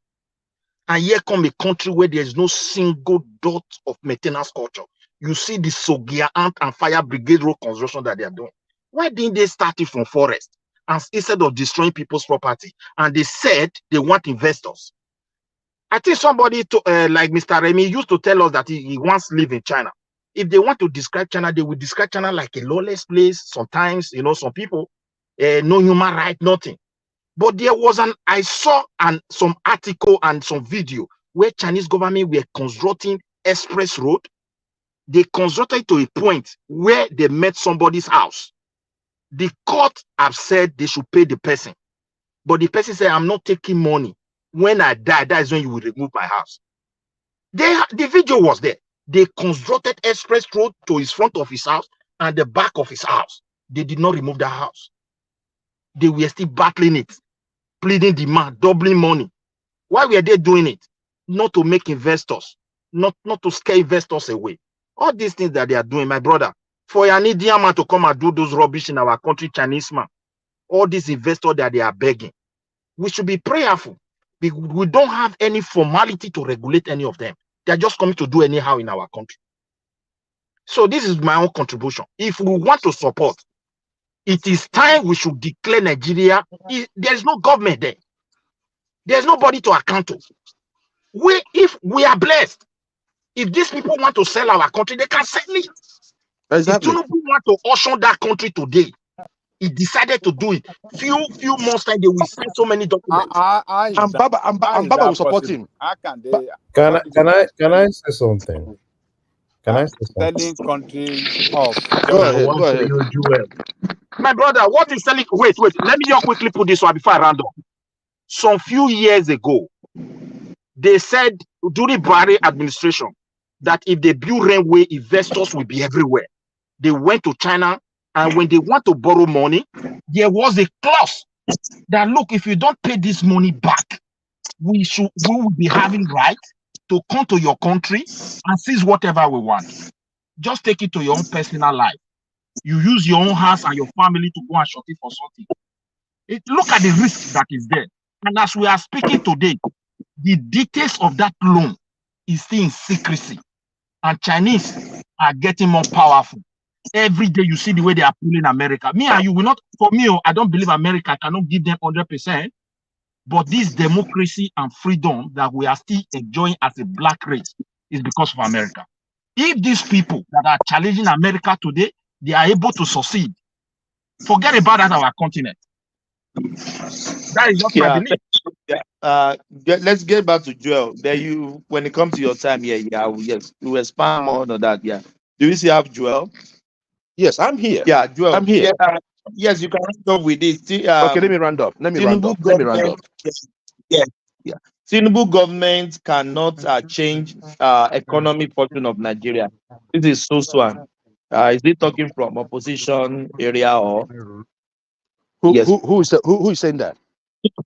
And here come a country where there is no single dot of maintenance culture. You see the Sogia Ant and Fire Brigade road construction that they are doing. Why didn't they start it from forest? And instead of destroying people's property? And they said they want investors. I think somebody like Mr. Remy used to tell us that he wants to live in China. If they want to describe China, they will describe China like a lawless place. Sometimes, you know, some people, no human right, nothing. But there was I saw some article and some video where Chinese government were constructing express road. They constructed to a point where they met somebody's house. The court have said they should pay the person. But the person said, I'm not taking money. When I die, that is when you will remove my house. The video was there. They constructed express road to his front of his house and the back of his house. They did not remove the house. They were still battling it, pleading demand, doubling money. Why were they doing it? Not to make investors, not to scare investors away. All these things that they are doing, my brother, for an Indian man to come and do those rubbish in our country, Chinese man, all these investors that they are begging, we should be prayerful. We don't have any formality to regulate any of them. They're just coming to do anyhow in our country. So this is my own contribution. If we want to support, it is time we should declare Nigeria. There's no government there. There's nobody to account to. If we are blessed, if these people want to sell our country, they can sell it. Exactly. If Tinubu want to auction that country today, he decided to do it. Few months time, they will sign so many documents. And Baba will support him. How can they? Can I say something? Can I say something? Selling country off. Go ahead. My brother, what is selling? Wait. Let me just quickly put this one before I round up. Some few years ago, they said during Buhari administration that if they build railway, investors will be everywhere. They went to China, and when they want to borrow money, there was a clause that look, if you don't pay this money back, we will be having right to come to your country and seize whatever we want. Just take it to your own personal life. You use your own house and your family to go and shop it for something. Look at the risk that is there. And as we are speaking today, the details of that loan is still in secrecy. And Chinese are getting more powerful. Every day you see the way they are pulling America. Me and you will not, for me, I don't believe America cannot give them 100%. But this democracy and freedom that we are still enjoying as a black race is because of America. If these people that are challenging America today, they are able to succeed, forget about that our continent. That is just my belief. let's get back to Joel. There you, when it comes to your time, yes, you expand more on that. Yeah. Do you still have Joel? Yes, I'm here. Yeah, Joel. I'm here. Yeah, yes, you can round up with this. Okay, let me round up. Let me round up. Yes, yeah. Tinubu government cannot change economic fortune of Nigeria. This is Suswan. Is he talking from opposition area or? Yes. Who is saying that?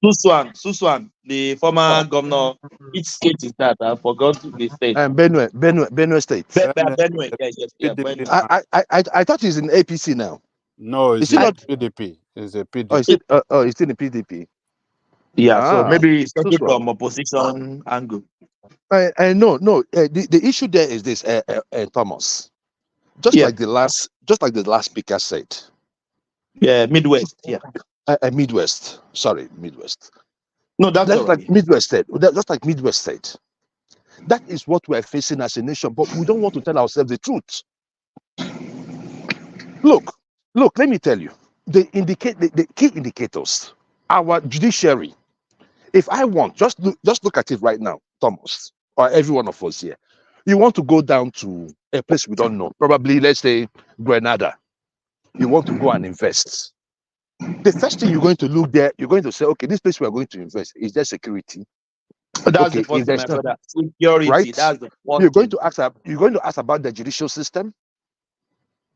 Suswan, the former governor. Which state is that? I forgot the state. Benue State. Benue. Yeah. Benue. I thought he's in APC now. No, it's in PDP. It's a PDP. It's in the PDP. Yeah, so maybe it's talking from opposition angle. No. The issue there is this, Thomas. Just like the last speaker said. Yeah, Midwest. Yeah. Midwest. Sorry, Midwest. No, that's all right. Like Midwest said. Just like Midwest said. That is what we are facing as a nation, but we don't want to tell ourselves the truth. Look, let me tell you. The key indicators. Our judiciary. If I want, just look at it right now, Thomas, or every one of us here. You want to go down to a place we don't know, probably, let's say, Grenada. You want to go and invest. The first thing you're going to look there, you're going to say, okay, this place we are going to invest, is there security? That's the first thing, my brother. Security, right? That's the first you're going to ask about the judicial system,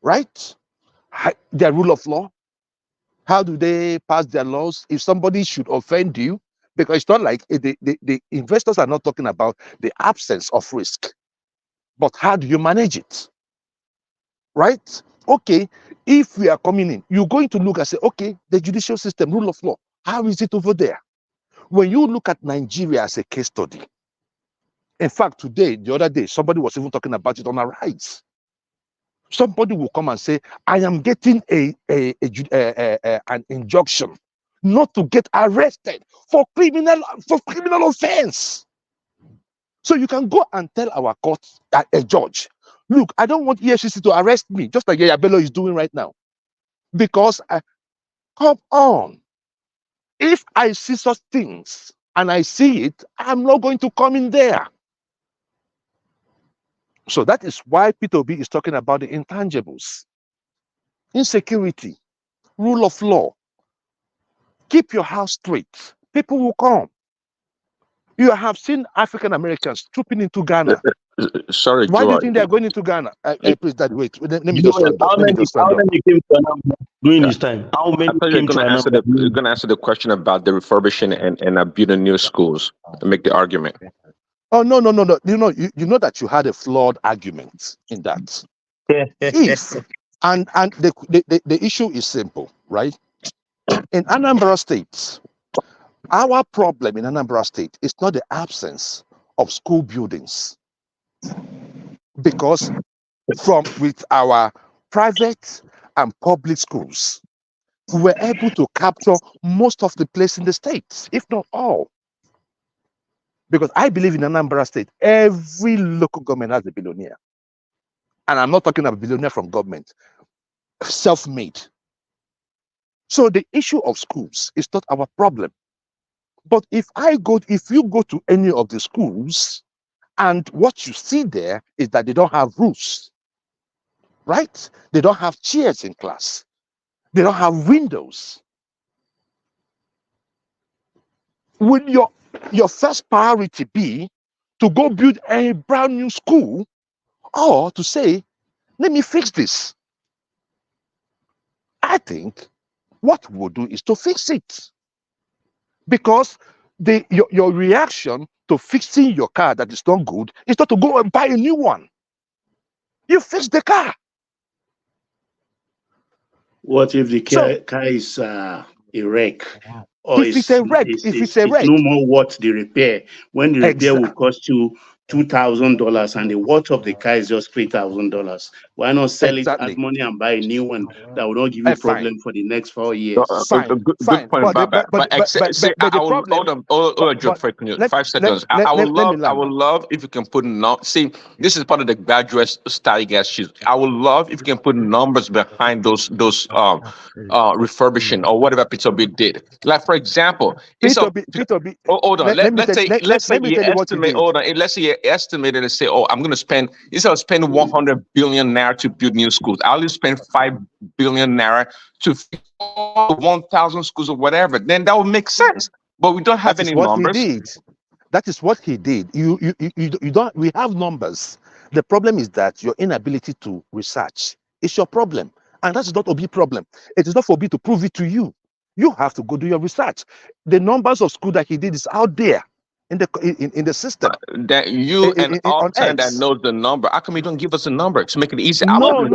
right? Their rule of law. How do they pass their laws? If somebody should offend you, because it's not like the investors are not talking about the absence of risk, but how do you manage it? Right? Okay, if we are coming in, you're going to look and say, okay, the judicial system, rule of law, how is it over there? When you look at Nigeria as a case study, in fact, the other day, somebody was even talking about it on a rise. Somebody will come and say, I am getting an injunction not to get arrested for criminal offense. So you can go and tell our court, a judge, look, I don't want EFCC to arrest me, just like Yaya Bello is doing right now. Because, come on, if I see such things and I see it, I'm not going to come in there. So that is why P2B is talking about the intangibles. Insecurity, rule of law. Keep your house straight. People will come. You have seen African Americans trooping into Ghana. Sorry, why do you George. think they're going into Ghana? Please, Dad, wait. Let me Joel, just round up. how many came to Anambra during this time? How many I thought you were came to going Anambra? to answer the question about the refurbishing and building new schools to make the argument. Oh, no. You know that you had a flawed argument in that. If and the issue is simple, right? In Anambra State, our problem in Anambra State is not the absence of school buildings, because with our private and public schools, we were able to capture most of the place in the state, if not all. Because I believe in Anambra State, every local government has a billionaire. And I'm not talking about a billionaire from government, self-made. So the issue of schools is not our problem. But if you go to any of the schools, and what you see there is that they don't have roofs, right? They don't have chairs in class. They don't have windows. Will your first priority be to go build a brand new school, or to say, let me fix this? I think what we'll do is to fix it. Because your reaction to fixing your car that is not good is not to go and buy a new one. You fix the car. What if the car is a wreck? Or if it's a wreck, it's no more worth the repair. When the repair will cost you $2,000 and the worth of the car is just $3,000. Why not sell it as money and buy a new one that will not give you problem for the next 4 years? Good point, I will hold on, Joe, for 5 seconds. I would love if you can put see, this is part of the graduate study issues. I would love if you can put numbers behind those refurbishing or whatever P2B did. Like, for example, hold on. Let's say you estimate. Hold on. Let's say you estimated and say, oh, I'm going to spend, instead of spending 100 billion naira to build new schools, I'll just spend 5 billion naira to 1,000 schools or whatever. Then that would make sense. But we don't have any numbers. That is what he did. You don't. We have numbers. The problem is that your inability to research is your problem, and that's not Obi's problem. It is not for Obi to prove it to you. You have to go do your research. The numbers of school that he did is out there in the system. That you and all time that knows the number. How come you don't give us a number to make it easy? No.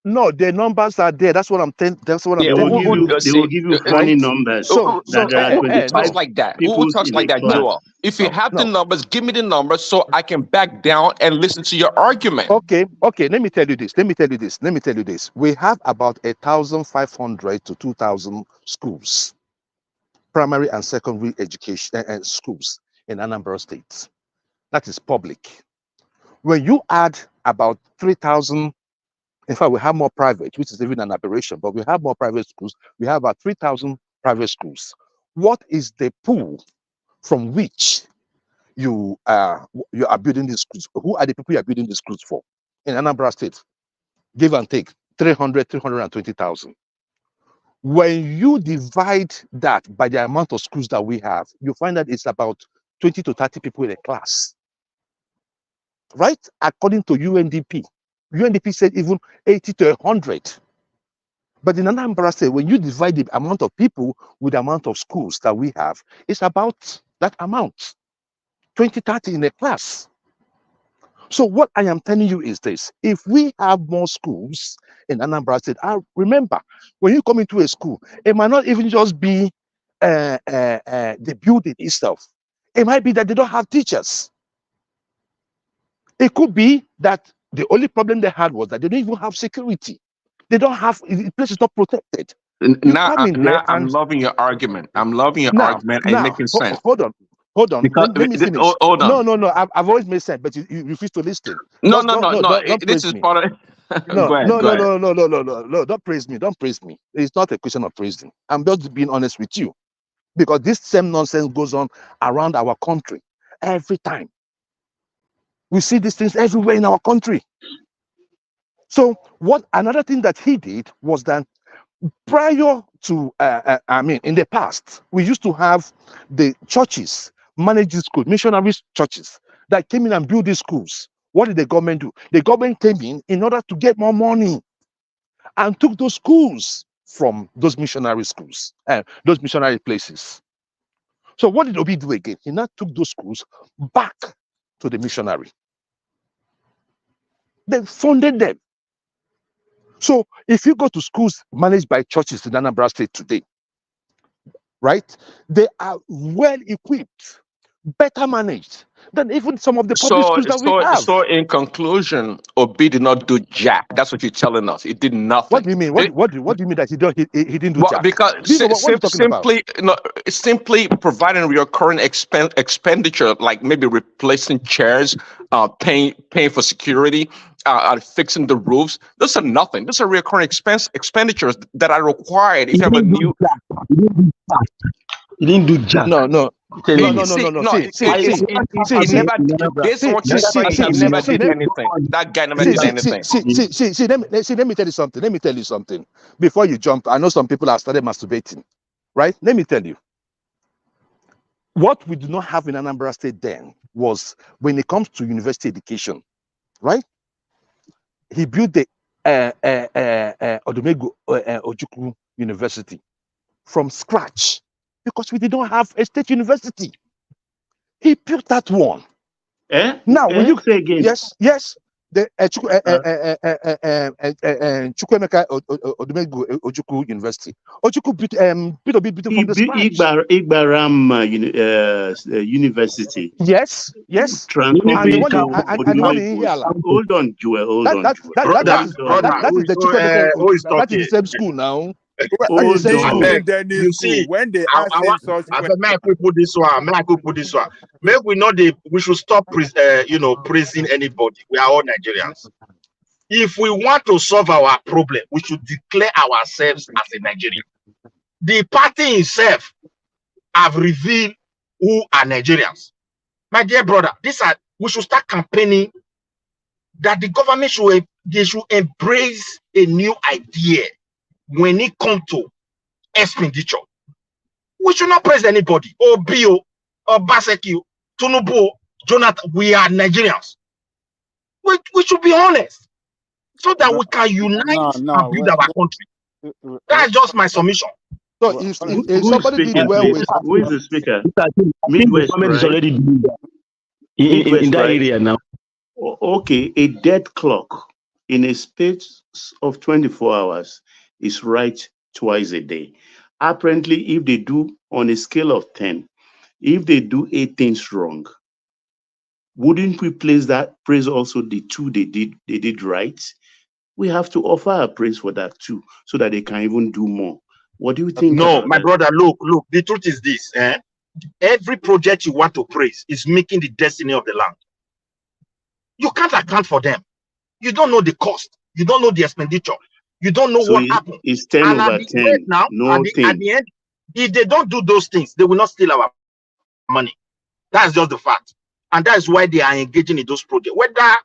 No, the numbers are there. That's what I'm telling. That's what I'm telling you. They will give you funny numbers. Who talks like that? Who talks like that, Joel? If you have the numbers, give me the numbers so I can back down and listen to your argument. Okay. Let me tell you this. We have about 1,500 to 2,000 schools, primary and secondary education and schools in Anambra State. That is public. When you add about 3,000, in fact, we have more private, which is even an aberration, but we have more private schools. We have about 3,000 private schools. What is the pool from which you are building these schools? Who are the people you are building these schools for? In Anambra State, give and take, 320,000. When you divide that by the amount of schools that we have, you find that it's about 20 to 30 people in a class, right? According to UNDP. UNDP said even 80 to 100. But in Anambra State, when you divide the amount of people with the amount of schools that we have, it's about that amount, 20, 30 in a class. So what I am telling you is this: if we have more schools in Anambra State, remember, when you come into a school, it might not even just be the building itself. It might be that they don't have teachers. It could be that the only problem they had was that they don't even have security. They don't have, the place is not protected. Now I'm loving your argument. I'm loving your argument and making sense. Hold on. Because, let me finish. Hold on. No. I've always made sense, but you refuse to listen. No. This is part of. No. Don't praise me. Don't praise me. It's not a question of praising. I'm just being honest with you, because this same nonsense goes on around our country every time. We see these things everywhere in our country. So another thing that he did was that prior to, in the past, we used to have the churches manage these schools, missionary churches that came in and built these schools. What did the government do? The government came in order to get more money and took those schools from those missionary schools, those missionary places. So what did Obi do again? He now took those schools back to the missionary. They funded them. So if you go to schools managed by churches in Anambra State today, right, they are well equipped, better managed than even some of the public schools that we have. So in conclusion, Obi did not do jack. That's what you're telling us. He did nothing. What do you mean? What do you mean that he didn't do jack? Because simply providing recurring expenditure, like maybe replacing chairs, paying for security, fixing the roofs. Those are nothing. Those are recurring expenditures that are required if you have a new. He didn't do jack. No. No. This what you say. He never did anything. That guy never did anything. Let me tell you something. Before you jump, I know some people have started masturbating, right? Let me tell you. What we do not have in Anambra State then was, when it comes to university education, right? He built the Odumegu Ojukwu University from scratch, because we did not have a state university. He built that one. Now, when you say again, yes, Chukwemeka Odumegwu Ojukwu University. Ojukwu built from the scratch. Igbaram University. Yes. Transformed And the one in here. Hold on, Joel. Hold on, Joel. That is the Chukwemeka. That is the same school now. You see, when they ask him such questions, may I put this one. Maybe we should stop praising anybody. We are all Nigerians. If we want to solve our problem, we should declare ourselves as a Nigerian. The party itself have revealed who are Nigerians. My dear brother, we should start campaigning that the government should embrace a new idea when it comes to expenditure. We should not praise anybody. Bio, or Baseki, Tinubu, Jonathan. We are Nigerians. We should be honest, so that we can unite and build our country. That's just my submission. So if somebody did well with who is the speaker? Midwest, right? Is already doing that in that area now. Okay, a dead clock in a space of 24 hours is right twice a day. Apparently, if they do on a scale of 10, if they do 8 things wrong, wouldn't we praise also the 2 they did right? We have to offer a praise for that too, so that they can even do more. What do you think? No, my brother, look. The truth is this: every project you want to praise is making the destiny of the land. You can't account for them. You don't know the cost. You don't know the expenditure. You don't know what happened. It's 10 and over at the 10. end now, at the end, if they don't do those things, they will not steal our money. That's just the fact. And that's why they are engaging in those projects. Whether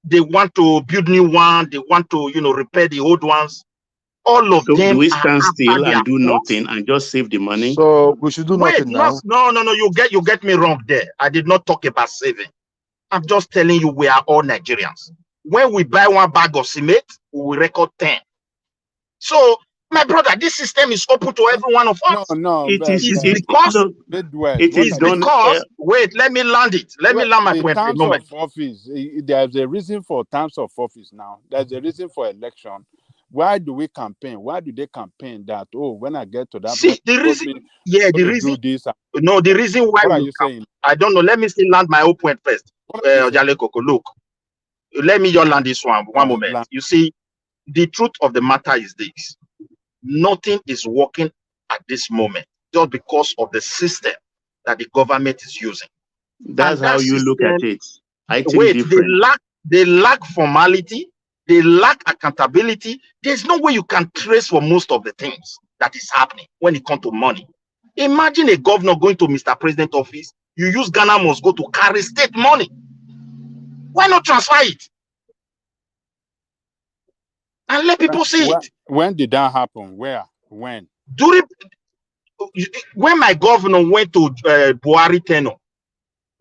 they want to build new one, they want to, repair the old ones, all of them. Do we stand still and do nothing and just save the money? So we should do nothing now. No. You get me wrong there. I did not talk about saving. I'm just telling you, we are all Nigerians. When we buy 1 bag of cement, we will record 10. So, my brother, this system is open to every one of us. Wait, let me land it. Let me land my point. Terms of office, there's a reason for terms of office now. There's a reason for election. Why do we campaign? Why do they campaign that? Oh, when I get to that, the reason why what are you saying? I don't know. Let me still land my own point first. Look, let me just land this one moment. You see, the truth of the matter is this: nothing is working at this moment just because of the system that the government is using. That's how you look at it. I think they lack formality. They lack accountability. There's no way you can trace for most of the things that is happening when it comes to money. Imagine a governor going to Mr. President office. You use Ghana must go to carry state money. Why not transfer it? And let people see it. When did that happen? Where? When? When my governor went to Buhari Teno,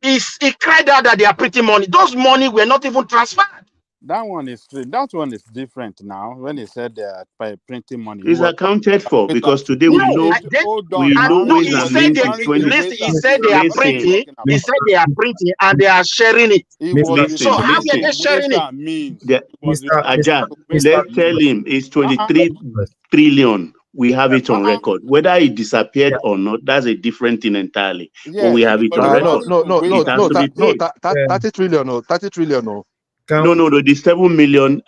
he cried out that they are printing money. Those money were not even transferred. That one is different now. When he said they are printing money, it's accounted for because today we know ways and means in 20. He said they are printing. He said they are printing and they are sharing it. So how are they sharing it? Mr. Aja, let's tell him it's 23 trillion. We have it on record. Whether it disappeared or not, that's a different thing entirely. But we have it on record. No, 30 trillion. No, 30 trillion. No. No, the 7 million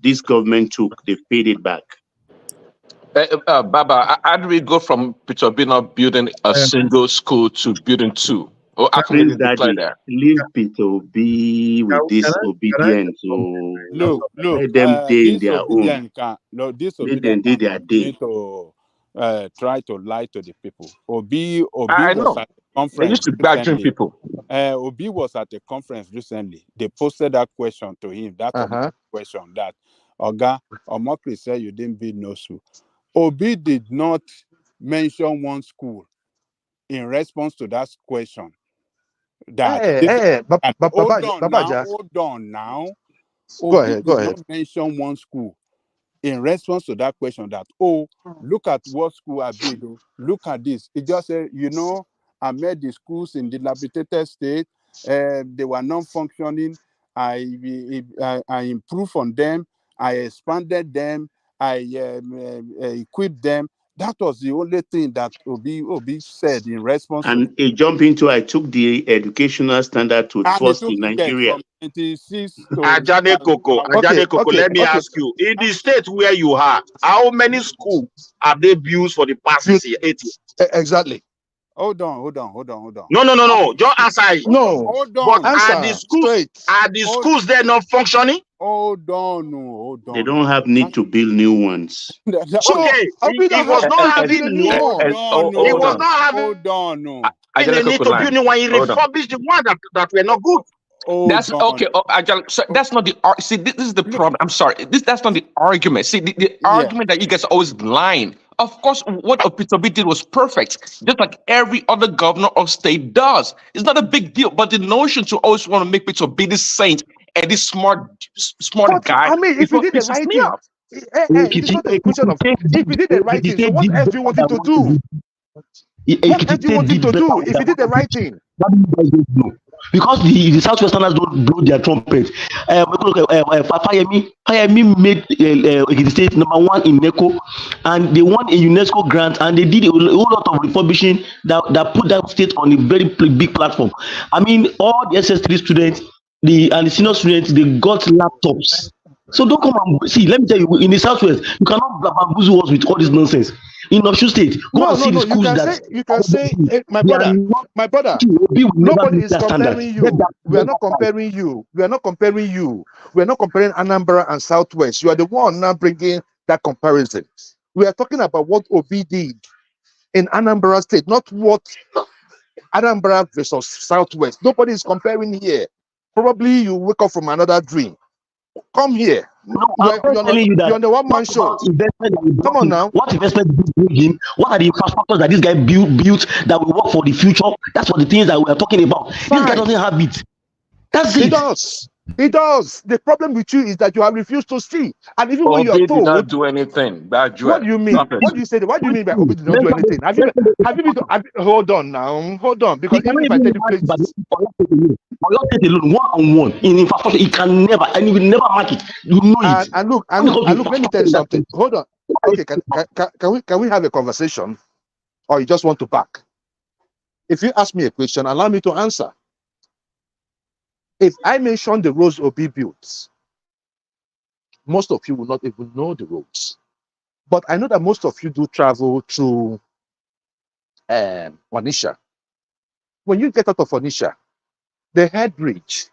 this government took, they paid it back. Baba, how do we go from Peter Bino building a single school to building 2? Or actually, leave Peter B with this obedience. Look, let them day their own. Let them do their day. To try to lie to the people. Obi I was know. at a conference. They used to badger people. Obi was at a conference recently. They posted that question to him. That question that Oga Omokri said you didn't build no school. Obi did not mention one school in response to that question. Hold on now. Obi did not mention one school in response to that question that, oh, look at what school I built. Look at this. It just said, I made the schools in dilapidated state. They were non-functioning. I improved on them. I expanded them. I equipped them. That was the only thing that Obi said in response to. And a jump into I took the educational standard to And he first took in it Nigeria. from 96 to Ajane Koko, Okay, Ajane Koko, okay, let me okay. ask you, in the state where you are, how many schools have they built for the past 8 years? Exactly. Hold on. No. Just answer it. No. Hold But on. Answer straight. are the schools there not functioning? Hold on. They don't have need to build new ones. So Okay, Obi he don't was have not to build having a new one. he was not having Hold on. the need to build new one. He refurbished the one that were not good. That's okay. Oh, so that's not the see. This is the problem. I'm sorry. That's not the argument. See, the argument that you guys are always lying. Of course, what Opitobi did was perfect, just like every other governor of state does. It's not a big deal. But the notion to always want to make Opitobi this saint and this smart But guy I mean, is if you what did the pisses right me thing, off. it is not a question of if you did the right thing. So what else do you want him to do? What else do you want him to do if you did the right thing? Because the Southwesterners don't blow their trumpet. Fayemi made Ekiti State #1 in NECO, and they won a UNESCO grant, and they did a whole lot of refurbishing that put that state on a very big platform. I mean, all the SS3 students, and the senior students, they got laptops. So don't come and see. Let me tell you, in the Southwest, you cannot bamboozle us with all this nonsense. In Osun State, go and see the schools You can say, my brother. Nobody is comparing you. We are not comparing you. We are not comparing you. We are not comparing Anambra and Southwest. You are the one now bringing that comparison. We are talking about what Obi did in Anambra State, not what Anambra versus Southwest. Nobody is comparing here. Probably you wake up from another dream. Come here. You're on the one-man show. Come on now. What investment did you bring in? What are the infrastructures that this guy built that will work for the future? That's what the things that we are talking about. Fine. This guy doesn't have it. That's it. He does. He does. The problem with you is that you have refused to see. And even when you are Obi did not told, do anything. What do you mean? Nothing. What do you say? What do you mean by Obi did not do anything? Have you been to, hold on now. Hold on. Because even if I tell you places, State alone, one-on-one in infrastructure, it can never, and it will never match it. You know it. And look, let me tell you something. Hold on. Okay, can we have a conversation? Or you just want to back? If you ask me a question, allow me to answer. If I mention the roads Obi built, most of you will not even know the roads. But I know that most of you do travel through Onitsha. When you get out of Onitsha, the head bridge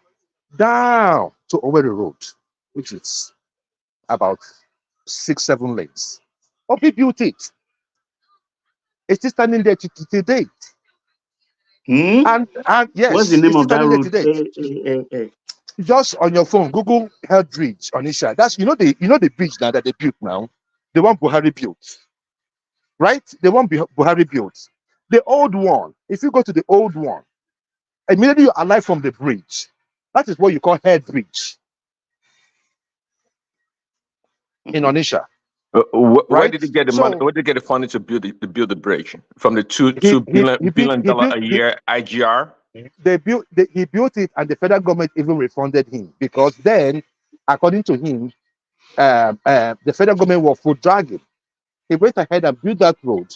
down to Owerri Road, which is about 6-7 lanes. Obi built it. It's still standing there to date. And yes, what's the name of that road? Just on your phone, Google Head Bridge on Isha. That's the bridge now that they built now. The one Buhari built. Right? The one Buhari built. The old one, if you go to the old one, immediately you alight from the bridge. That is what you call Head Bridge in Onitsha. Where did he get the money? Where did he get the funding to build the bridge? From the $2 billion a year IGR? He built it, and the federal government even refunded him, because then, according to him, the federal government was full dragging. He went ahead and built that road,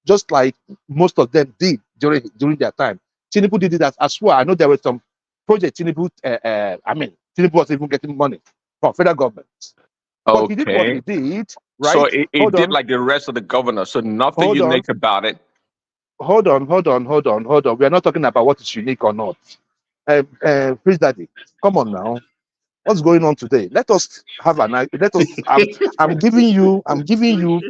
just like most of them did during their time. Tinubu did it as well. I know there were some projects Tinubu was even getting money from federal government. But he did what he did, right? So it did like the rest of the governors. So nothing unique about it. Hold on. We are not talking about what is unique or not. Please, Daddy, come on now. What's going on today? Let us have a night. I'm giving you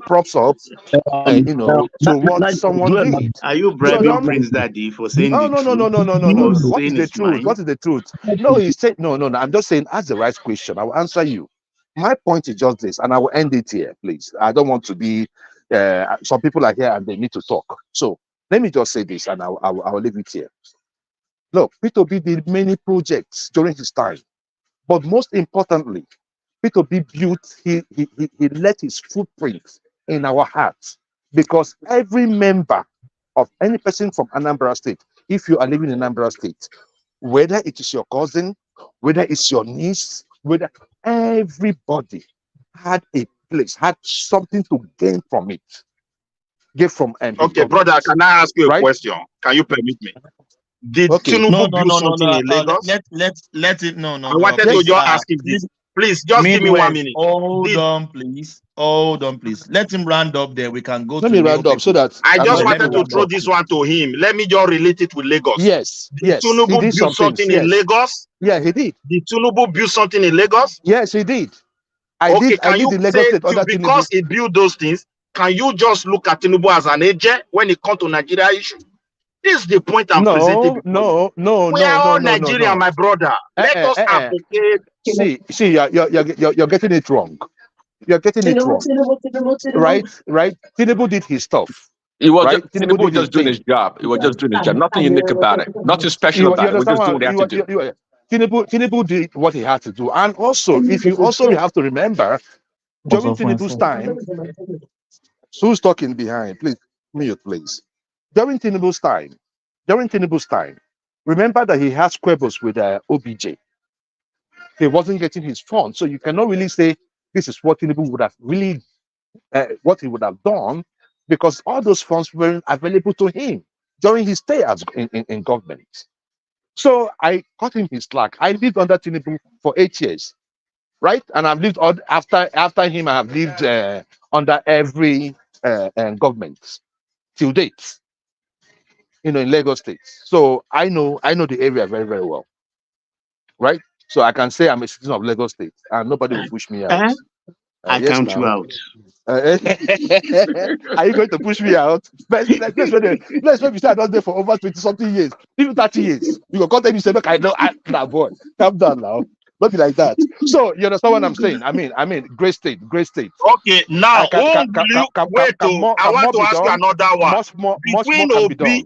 props up. To what someone did. Are you bribing Prince Daddy for saying no. What is the truth? Mind? What is the truth? No, he said no. I'm just saying, ask the right question. I will answer you. My point is just this, and I will end it here, please. I don't want to be. Some people are here and they need to talk. So let me just say this, and I will leave it here. Look, P2B did many projects during his time, but most importantly, P2B built. He let his footprint in our hearts, because every member of any person from Anambra State, if you are living in Anambra State, whether it is your cousin, whether it's your niece, whether everybody had a place, had something to gain from it. Get from his Okay, brother, government, can I ask you a right? question? Can you permit me? Did Okay. Tinubu build something in Let, Lagos? let it. No, I wanted to Yes. just ask him this. Please, just give me 1 Midwest. minute. Hold on, please. Hold on, please. Let him round up there. We can go Let to me new round up so people. that I I'm just not. Let me wanted to round throw up. this one to him. Let me just relate it with Lagos. Yes, Did yes. He Tinubu did build some things. something in Yes. Lagos? Yeah, he did. Did Tinubu build something in Lagos? Yes, he did. I Okay, did. I can you lived in Lagos say State under because Tinubu. he built those things, can you just look at Tinubu as an agent when it comes to Nigeria issue? This is the point I'm presenting before you. We are all Nigerian, my brother. Let us advocate. See, you're getting it wrong. You're getting it wrong. Right. Tinubu did his stuff. He was Right. just, Tinubu Tinubu was did his just doing thing. his job. He was just doing his job. Nothing unique about it. Nothing special You about it. We're understand just doing what what they have to do. Tinubu did what he had to do, and also if you have to remember during Tinubu's time, who's talking behind? Please mute, please. During Tinubu's time, remember that he had squabbles with OBJ. He wasn't getting his funds, so you cannot really say this is what Tinubu would have really what he would have done, because all those funds weren't available to him during his stay as in government. So I cut him his slack. I lived under Tinubu for 8 years, right? And I've lived after him. I have lived under every government till date, in Lagos State. So I know the area very, very well, right? So I can say I'm a citizen of Lagos State, and nobody will push me out. I Yes, count you now. out. Are you going to push me out? Let's maybe say I don't there for over 20-something years, even 30 years. You go contact me say, look, I know, nah, boy, calm down now. Don't be like that. So you understand what I'm saying? I mean, great state. Okay, now whom will you wait to? I want to ask you another one. Much more can be done.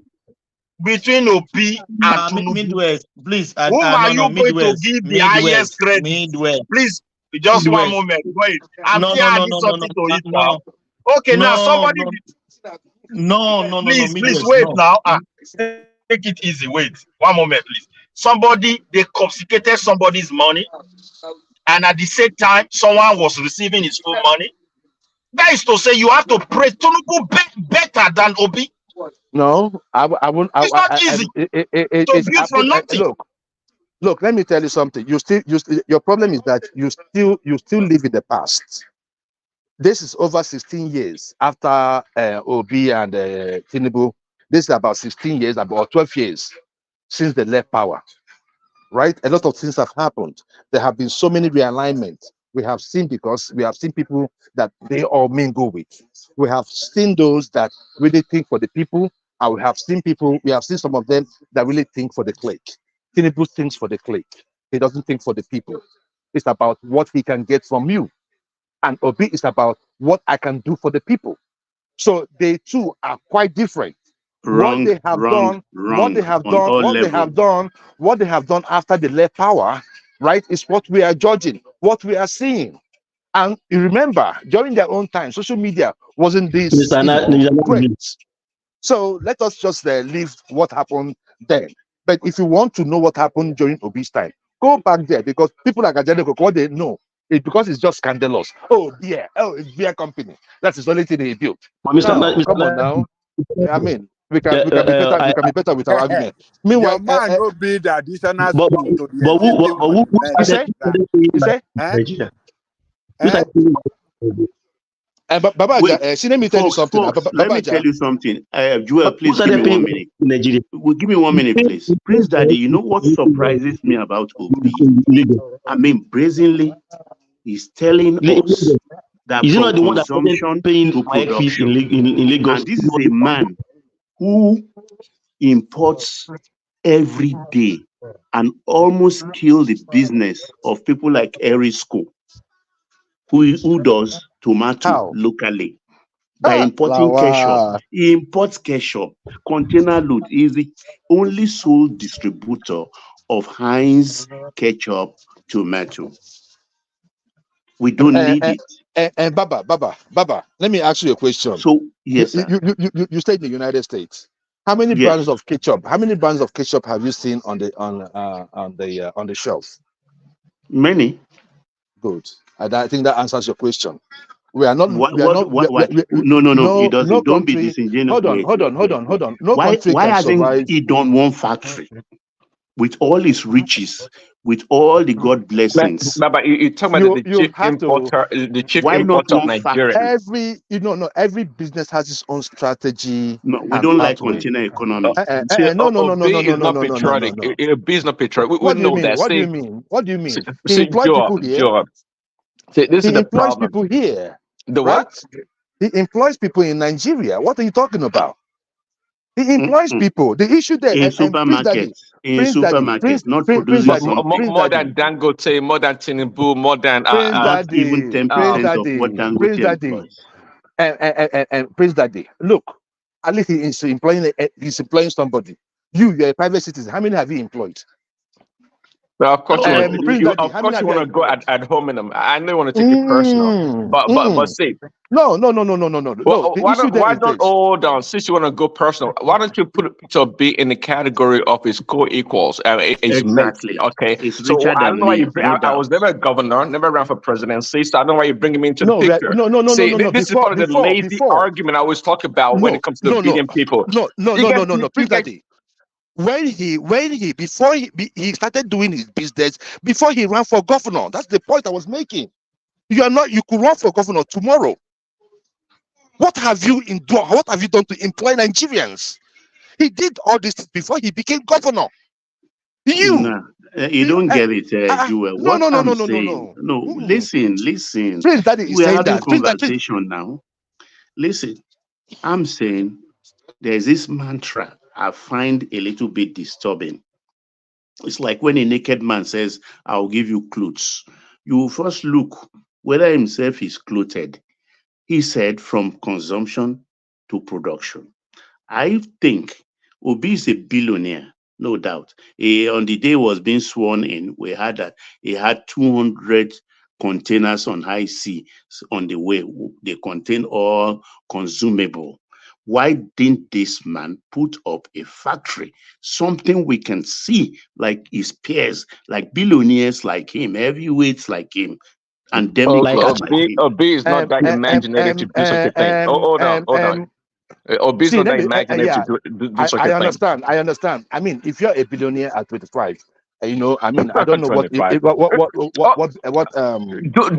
Between Obi and Tinubu, Midwest, please. whom are you going to Midwest, give the highest credit? Midwest. Please, just one moment. Wait, I'm still adding something to it now. Okay, now somebody. No, Please Midwest, wait no. now. Take it easy. Wait, one moment, please. Somebody, they confiscated somebody's money, and at the same time, someone was receiving his full money. That is to say, you have to pray Tinubu better than Obi. No, I won't. It's not easy to build from nothing. Look. Let me tell you something. Your problem is that you still live in the past. This is over 16 years after Obi and Tinubu. This is about 16 years, about 12 years since they left power. Right? A lot of things have happened. There have been so many realignments. We have seen people that they all mingle with. We have seen those that really think for the people, and we have seen some of them that really think for the clique. Tinubu thinks for the clique. He doesn't think for the people. It's about what he can get from you. And Obi is about what I can do for the people. So they too are quite different. What they have done after they left power, right, is what we are judging, what we are seeing. And you remember, during their own time, social media wasn't this great. So let us just leave what happened then. But if you want to know what happened during Obi's time, go back there, because people like Ajay, what they know is because it's just scandalous. It's beer company. That's the only thing they built. Come on now. I mean, we can be better with our argument. Meanwhile, your man will be the additional but to the who say? Nigeria? Baba, let me tell you something. Let me tell you something. Joel, please give me 1 minute. Nigeria. Well, give me 1 minute, please. Prince Daddy, you know what surprises me about Obi? I mean, brazenly, he's telling us that Is he from not the one that consumption paying to fees production. in Lagos? And this is a man who imports every day and almost kill the business of people like Erisco, who does tomato locally by importing ketchup. He imports ketchup, container load. He is the only sole distributor of Heinz ketchup tomato. We don't need it. And Baba, let me ask you a question. So yes, sir. You stay in the United States. How many brands of ketchup? How many brands of ketchup have you seen on the shelf? Many. Good. And I think that answers your question. We are not. What? We are not. No. It doesn't. No Don't be country. disingenuous. Hold on. No Why? country Why can hasn't survive. he done one factory with all his riches, with all the God blessings? But you're talking about the You chief have to. importer, the chief Why not importer of one Nigeria. factory? Every business has its own strategy. No, we and don't like pathway. container economy. No. Obi is not patriotic. Obi is not patriotic. We What do you know mean? that. What do you See, mean? What do you mean? He see, employs people here. Joe. See, this is He the employs problem. people here. The right? what? He employs people in Nigeria. What are you talking about? He employs people. The issue there, In and Prince Daddy, not Prince producing Daddy, something. More than Dangote, more than Tinubu, more than Not even 10% of what Prince Dangote Daddy, employs. and Prince Daddy. Look, at least he's employing somebody. You're a private citizen. How many have you employed? Well, of course, Prince Daddy, you want to go ad hominem. I know you want to take it personal, but see. No. Why don't hold on? Since you want to go personal, why don't you put to be in the category of his co-equals and his Exactly. mates? Okay, it's so I don't know why you. I was doubt. never a governor, never ran for presidency, so I don't know why you bring him into the picture. This is part of the lazy argument I always talk about when it comes to beating people. No, Prince Daddy. When he before he started doing his business, before he ran for governor, that's the point I was making. You could run for governor tomorrow. What have you done to employ Nigerians? He did all this before he became governor. You don't get it, Jewel. No, listen. Prince Daddy is We're saying having that. conversation now. Listen, I'm saying there's this mantra I find a little bit disturbing. It's like when a naked man says, I'll give you clothes. You first look whether himself is clothed. He said from consumption to production. I think Obi is a billionaire, no doubt. On the day he was being sworn in, we had that he had 200 containers on high sea on the way. They contain all consumable. Why didn't this man put up a factory? Something we can see, like his peers, like billionaires like him, heavyweights like him, and demigods like him. Obi is not that imaginative to do such a thing. Hold on. Obi is not that imaginative to do such a thing. I understand. I mean, if you're a billionaire at 25, I don't know what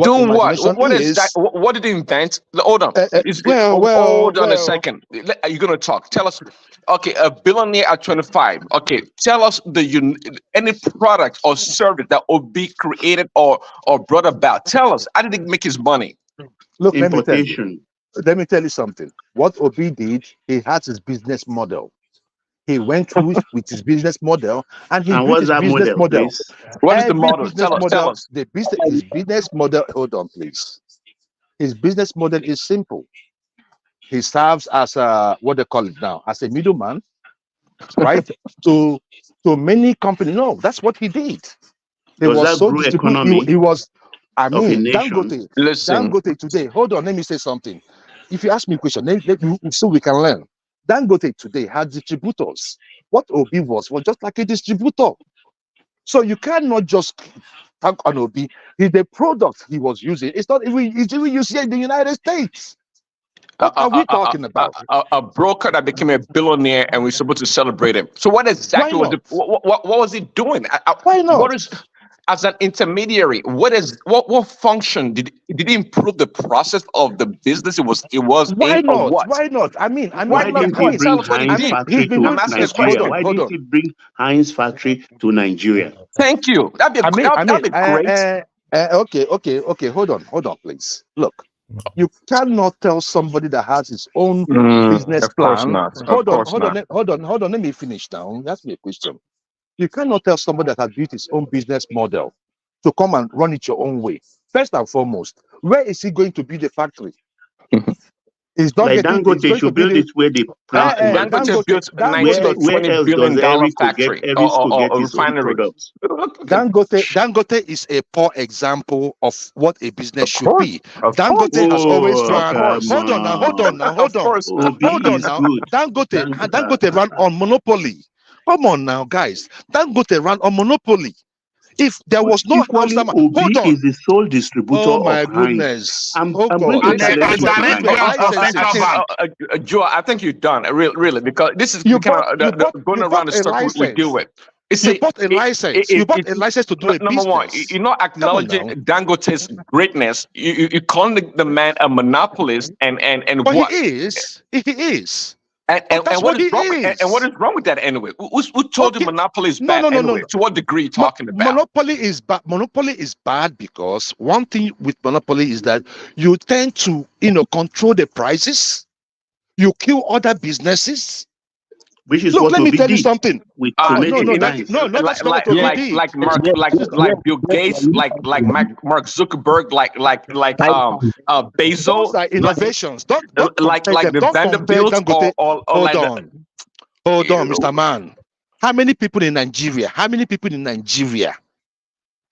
doing what? What is that? What did he invent? Hold on. Hold on a second. Are you gonna talk? Tell us. Okay, a billionaire at 25. Okay, tell us any product or service that Obi created or brought about. Tell us. How did he make his money? Look, importation. Let me tell you something. What Obi did, he had his business model. He went through with his business model, and built his business model. What is the model? Tell us. His business model. Hold on, please. His business model is simple. He serves as what they call it now, as a middleman, right? to many companies. No, that's what he did. He was so distributed. He was. I mean, Dangote today. Hold on, let me say something. If you ask me a question, so we can learn. Dangote today had distributors. What Obi was just like a distributor. So you cannot just talk on Obi. The product he was using, it's even used here in the United States. What are we talking about? A broker that became a billionaire, and we're supposed to celebrate him. So what exactly what was he doing? Why not? What is, as an intermediary, what function did he improve the process of the business it was why in, not? or what? Why not? I mean, why didn't he bring Heinz factory to Nigeria? Why didn't he bring Heinz factory to Nigeria? Thank you. That'd be great. Okay. Hold on, please. Look, you cannot tell somebody that has his own business plan. Hold on. Let me finish now. Ask me a question. You cannot tell somebody that has built his own business model to come and run it your own way. First and foremost, where is he going to build a factory? He's not like Dangote should build it where they plant. Dangote built a $19-20 billion factory or refinery. Dangote is a poor example of what a business should be. Dangote has always run. Hold on now. Dangote ran on monopoly. Come on now, guys. Dangote ran on monopoly. If there was no Hausa man, hold Obi on. is the sole distributor Oh my of Heinz. goodness. I'm God. going to challenge you tonight. Joe, I think you're done, really, because this is You kind bought, of going around the circle we deal with. You bought a license. You bought a license to do a number one, business. you're not acknowledging Dangote's greatness. You're calling the man a monopolist, and But what? he is. He is. And what is wrong? And what is wrong with that anyway? Who told you monopoly is bad anyway? To what degree are you talking about? Monopoly is bad. Monopoly is bad because one thing with monopoly is that you tend to, control the prices. You kill other businesses. Which is Look, what let me Obi tell you did something. with No, like Bill Gates, like Mark Zuckerberg, like Bezos. Those are innovations. Don't like the don't Vanderbilts or hold on, Mr. Man. How many people in Nigeria?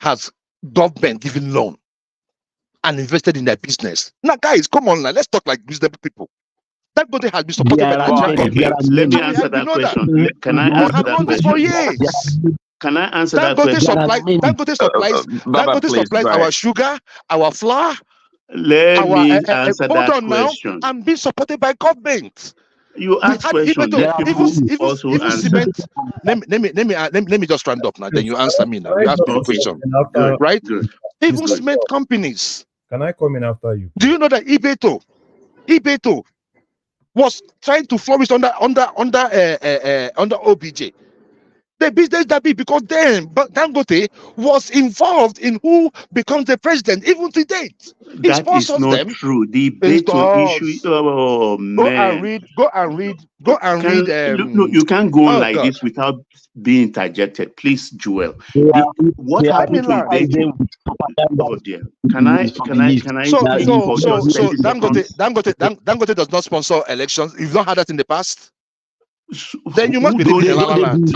Has government given loan and invested in their business? Now, guys, come on, let's talk like reasonable people. That body has been supported by Nigerian government. Let me answer that question. Can I answer that question? For years. Can I answer that question? Dangote supplies our sugar, our flour. Let me answer that question. I'm being supported by government. You ask questions. Even cement. Let me just round up now. Then you answer me now. You ask me the question, right? Even cement companies. Can I come in after you? Do you know that Ibeto was trying to flourish under OBJ? The business that be because then Dangote was involved in who becomes the president, even to date. That is not true. The Ibeto issue. Oh man! Go and read. No, you can't go on like this without being interjected, please, Joel. What happened to Ibeto? Oh dear. Can I? So Dangote does not sponsor elections. You've not had that in the past. Then you must be living in La La Land.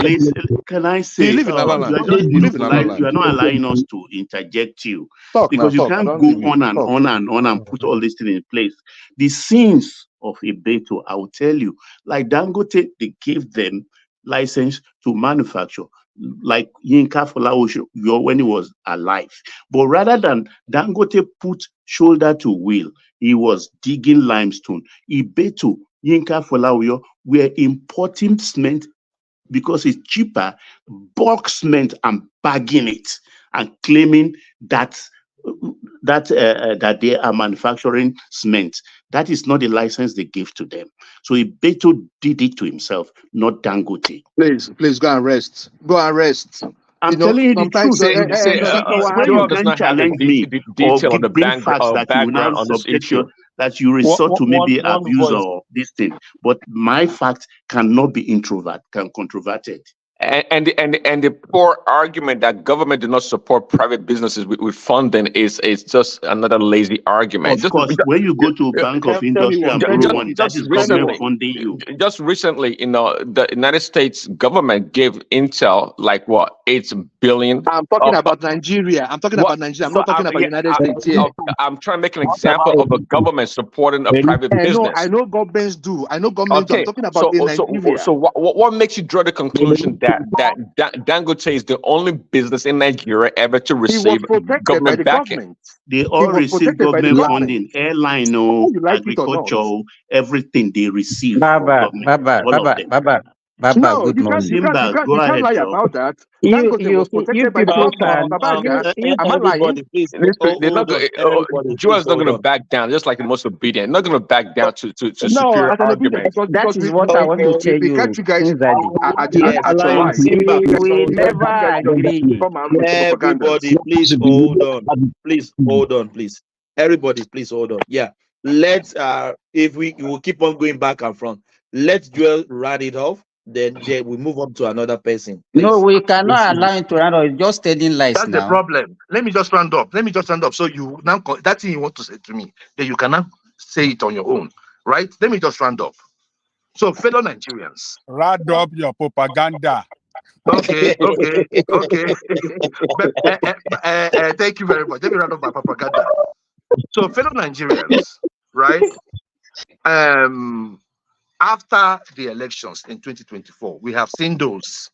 Can I say you live in La La Land? You are not allowing us to interject you because you can't go on and put all these things in place. The sins of Ibeto, I will tell you, like Dangote, they gave them license to manufacture, like Yinka Folawo when he was alive. But rather than Dangote put shoulder to wheel, he was digging limestone. Ibeto, Yinka Folawo were importing cement because it's cheaper, bulk cement, and bagging it and claiming that they are manufacturing cement. That is not the license they gave to them. So Ibeto did it to himself, not Dangote. Please go and rest. I'm telling you the truth. You can challenge me or bring facts that you now subject that you resort to maybe abuse or this thing. But my facts cannot be controverted. And the poor argument that government do not support private businesses with funding is just another lazy argument. Of course, when you go to Bank of Industry and borrow money, that is government funding you. Just recently, the United States government gave Intel like what, $8 billion. I'm talking about Nigeria. I'm not talking about United States here. I'm trying to make an example of a government supporting a private business. I know governments do. I'm talking about Nigeria. So what makes you draw the conclusion that Dangote is the only business in Nigeria ever to receive government backing? They all receive government funding, airline, agriculture, everything they receive. Baba, no, good morning. Simba, go ahead. Lie about that. You people can. Everybody, please. Joel's not going to back down, just like the most obedient. Not going to back down to superior argument. That is what I want to tell you. We never agree. Everybody, please hold on. Please hold on, please. Everybody, please hold on. Yeah. Let's if we will keep on going back and front, let Joel run it off. Then we move on to another person. Please. No, we cannot allow him to run off. Just telling lies. That's now. The problem. Let me just round up. So you now that thing you want to say to me, then you cannot say it on your own, right? Let me just round up. So, fellow Nigerians, round up your propaganda. Okay. Thank you very much. Let me round up my propaganda. So, fellow Nigerians, right? After the elections in 2024, we have seen those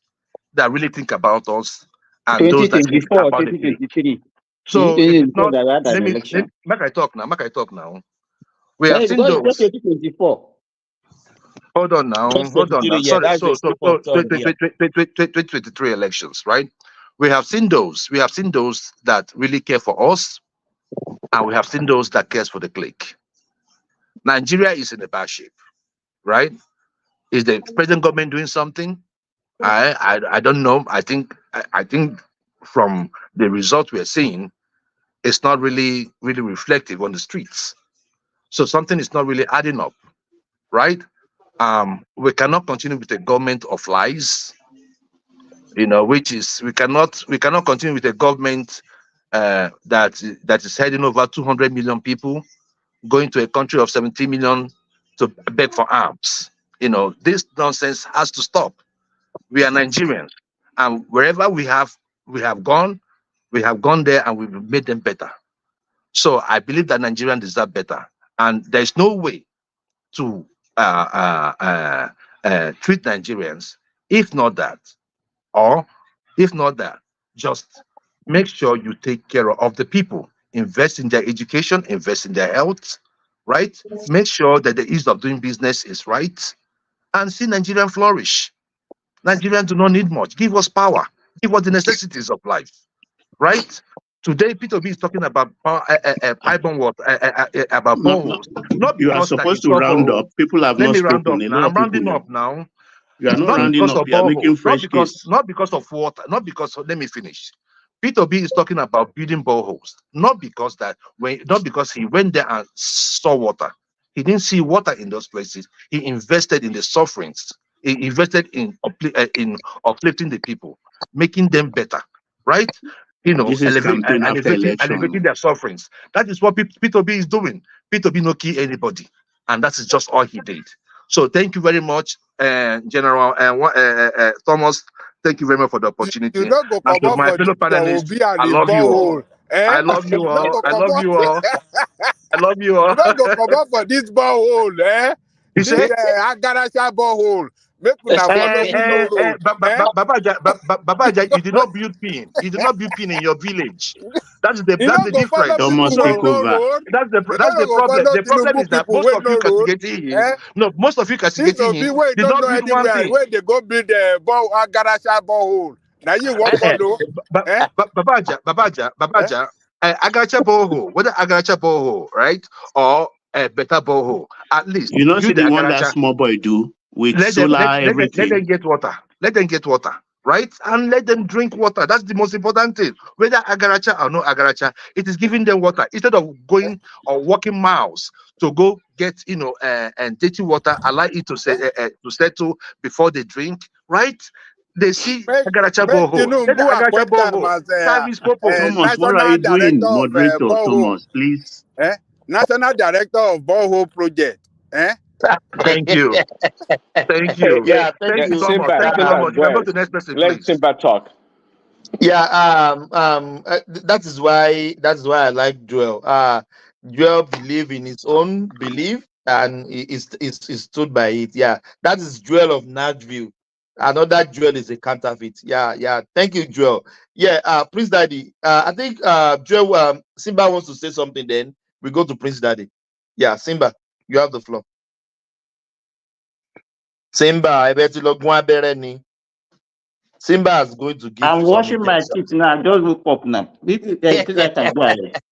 that really think about us and those that say 2024, about the play. 2023. So it is not. That Let me election. make I talk now. We have seen Because those. 2024. Hold on now. Hold on now. Yeah, Sorry. that's the So scope of thought, yeah. 2023 elections, right? We have seen those. We have seen those that really care for us, and we have seen those that cares for the clique. Nigeria is in a bad shape, right? Is the present government doing something? I don't know. I think from the results we are seeing, it's not really reflective on the streets. So something is not really adding up, right? We cannot continue with a government of lies, which is we cannot continue with a government that is heading over 200 million people, going to a country of 17 million to beg for arms. This nonsense has to stop. We are Nigerians, and wherever we have gone there, and we've made them better. So I believe that Nigerians deserve better, and there's no way to treat Nigerians if not that, just make sure you take care of the people, invest in their education, invest in their health, right? Make sure that the ease of doing business is right, and see Nigerian flourish. Nigerians do not need much. Give us power. Give us the necessities of life, right? Today, Peter B is talking about pipeline water, about boreholes. Not You are because that supposed it's to not round borehole. up. People have Let not me round spoken. up A now. lot I'm of people rounding here. up now. You are It's not not rounding because up. of You are making boreholes. fresh case. Not because of water. Not because of, let me finish. Peter B is talking about building boreholes. Not because he went there and saw water. He didn't see water in those places. He invested in the sufferings. He invested in uplifting the people, making them better, right? This is campaign after Elevating election. their sufferings. That is what Peter B is doing. Peter B no kill anybody, and that is just all he did. So thank you very much, General Thomas. Thank you very much for the opportunity. You don't go And come to out my for this fellow will panelists, be an I love you all. borehole. Eh? I love you You don't all. go I come love out. you all. I love you all. You don't go come out for this borehole, eh? You This say? Agarasha borehole. Make una follow who no road. Babaja, you did not build pin. You did not build pin in your village. That's the You don't go follow difference. people Thomas, with take So no over. road. that's the You don't go problem. follow The problem Tinubu is that people with no road. Eh? most of you This castigating will be him where you did don't not know build one anywhere thing. where they go build the Agarasha borehole. Now you won't follow. Eh? Babaja, Agaracha borehole, whether Agaracha borehole, right, or a better borehole, at least You know, see build the the one that Agaracha. small boy do with Let them solar everything. get water. Let them get water, right? And let them drink water. That's the most important thing. Whether Agaracha or no Agaracha, it is giving them water instead of going or walking miles to go get and dirty water. Allow it to settle before they drink, right? They see Agaracha Make borehole. Let the Tinubu Agaracha appoint them borehole as serve his purpose. Thomas, what are National you doing? Director of Moderator, borehole. Thomas, please. Eh? National Director of borehole project. Eh? Thank you. Thank you. Yeah, thank Thank you, you. Thomas. Thank you, Thomas. You can go to the next person, Let please. Simba talk. Yeah, that is why I like Joel. Joel believe in his own belief and he stood by it. Yeah, that is Joel of Nashville. Another Joel is a counterfeit. Yeah. Thank you, Joel. Yeah, Prince Daddy. I think Joel Simba wants to say something. Then we go to Prince Daddy. Yeah, Simba, you have the floor. Simba, I bet you look one better ni. Simba is going to give I'm some washing my intention. teeth now. I just woke up now. This I can go ahead.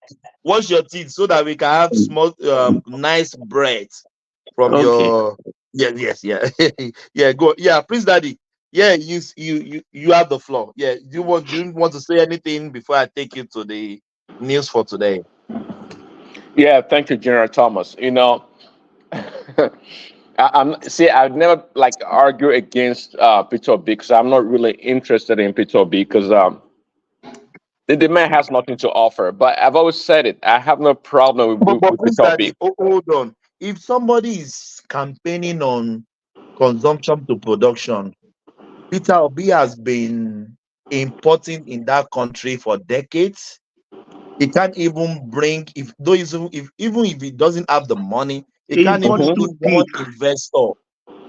Wash your teeth so that we can have small, nice bread from Okay. your. Yes. Yeah. Go. Yeah, Prince Daddy. Yeah, you have the floor. Yeah, do you want to say anything before I take you to the news for today? Yeah, thank you, General Thomas. I'd never argue against Peter B because I'm not really interested in Peter B because the man has nothing to offer. But I've always said it. I have no problem But with Prince Peter B. Daddy, hold on. If somebody is campaigning on consumption to production, Peter Obi has been importing in that country for decades. He can't even bring even if he doesn't have the money, he can't even Import bring to one pick. investor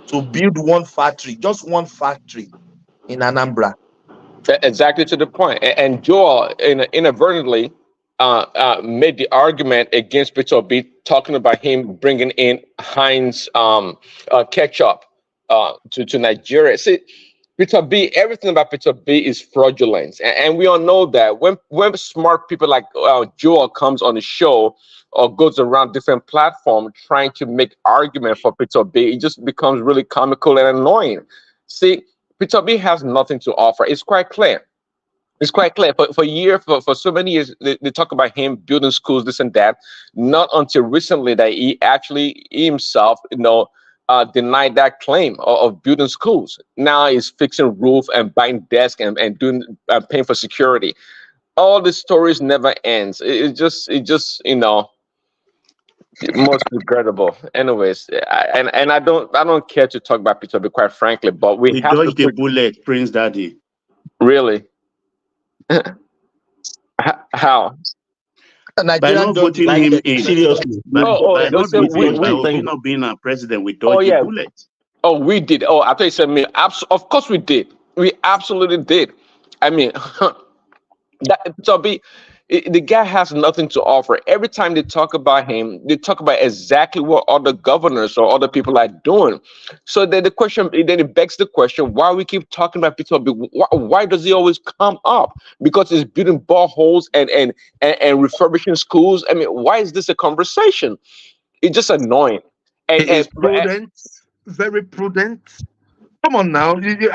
to build one factory, just one factory in Anambra. Exactly to the point. And Joel inadvertently made the argument against Peter Obi, talking about him bringing in Heinz ketchup to Nigeria. See, Peter B, everything about Peter B is fraudulent, and we all know that when smart people like Joel comes on the show or goes around different platforms trying to make argument for Peter B, it just becomes really comical and annoying. See, Peter B has nothing to offer. It's quite clear. It's quite clear. For years, for so many years, they talk about him building schools, this and that. Not until recently that he himself, denied that claim of building schools. Now he's fixing roof and buying desk and doing paying for security. All the stories never ends. It just most regrettable. Anyways, I don't care to talk about Peter B, quite frankly, but we He have to dodged a bullet, Prince Daddy. really. How? By not voting him in. Seriously. By not we not being our president, we oh dodged yeah. a bullet. Oh, we did. Oh, I thought you said me. Of course we did. We absolutely did. I mean, the guy has nothing to offer. Every time they talk about him, they talk about exactly what other governors or other people are doing. So then it begs the question: why we keep talking about Peter Obi? Why does he always come up? Because he's building boreholes and refurbishing schools. I mean, why is this a conversation? It's just annoying. He is prudent, very prudent. Come on now. Then the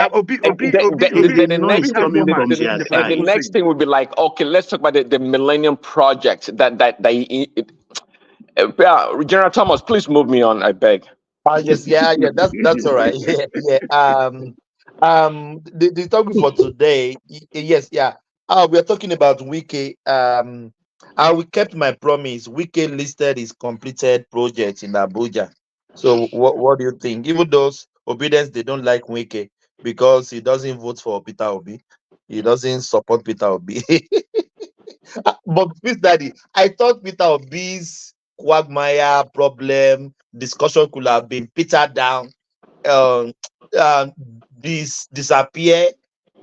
next thing would be like, okay, let's talk about the Millennium Project. General Thomas, please move me on, I beg. Yes, yeah, that's all right. The topic for today, yes, yeah. We are talking about Wiki. We kept my promise. Wiki listed his completed project in Abuja. So what do you think? Even those obedience, they don't like Wiki because he doesn't vote for Peter Obi. He doesn't support Peter Obi. But Miss Daddy, I thought Peter Obi's quagmire problem discussion could have been petered down, um, disappear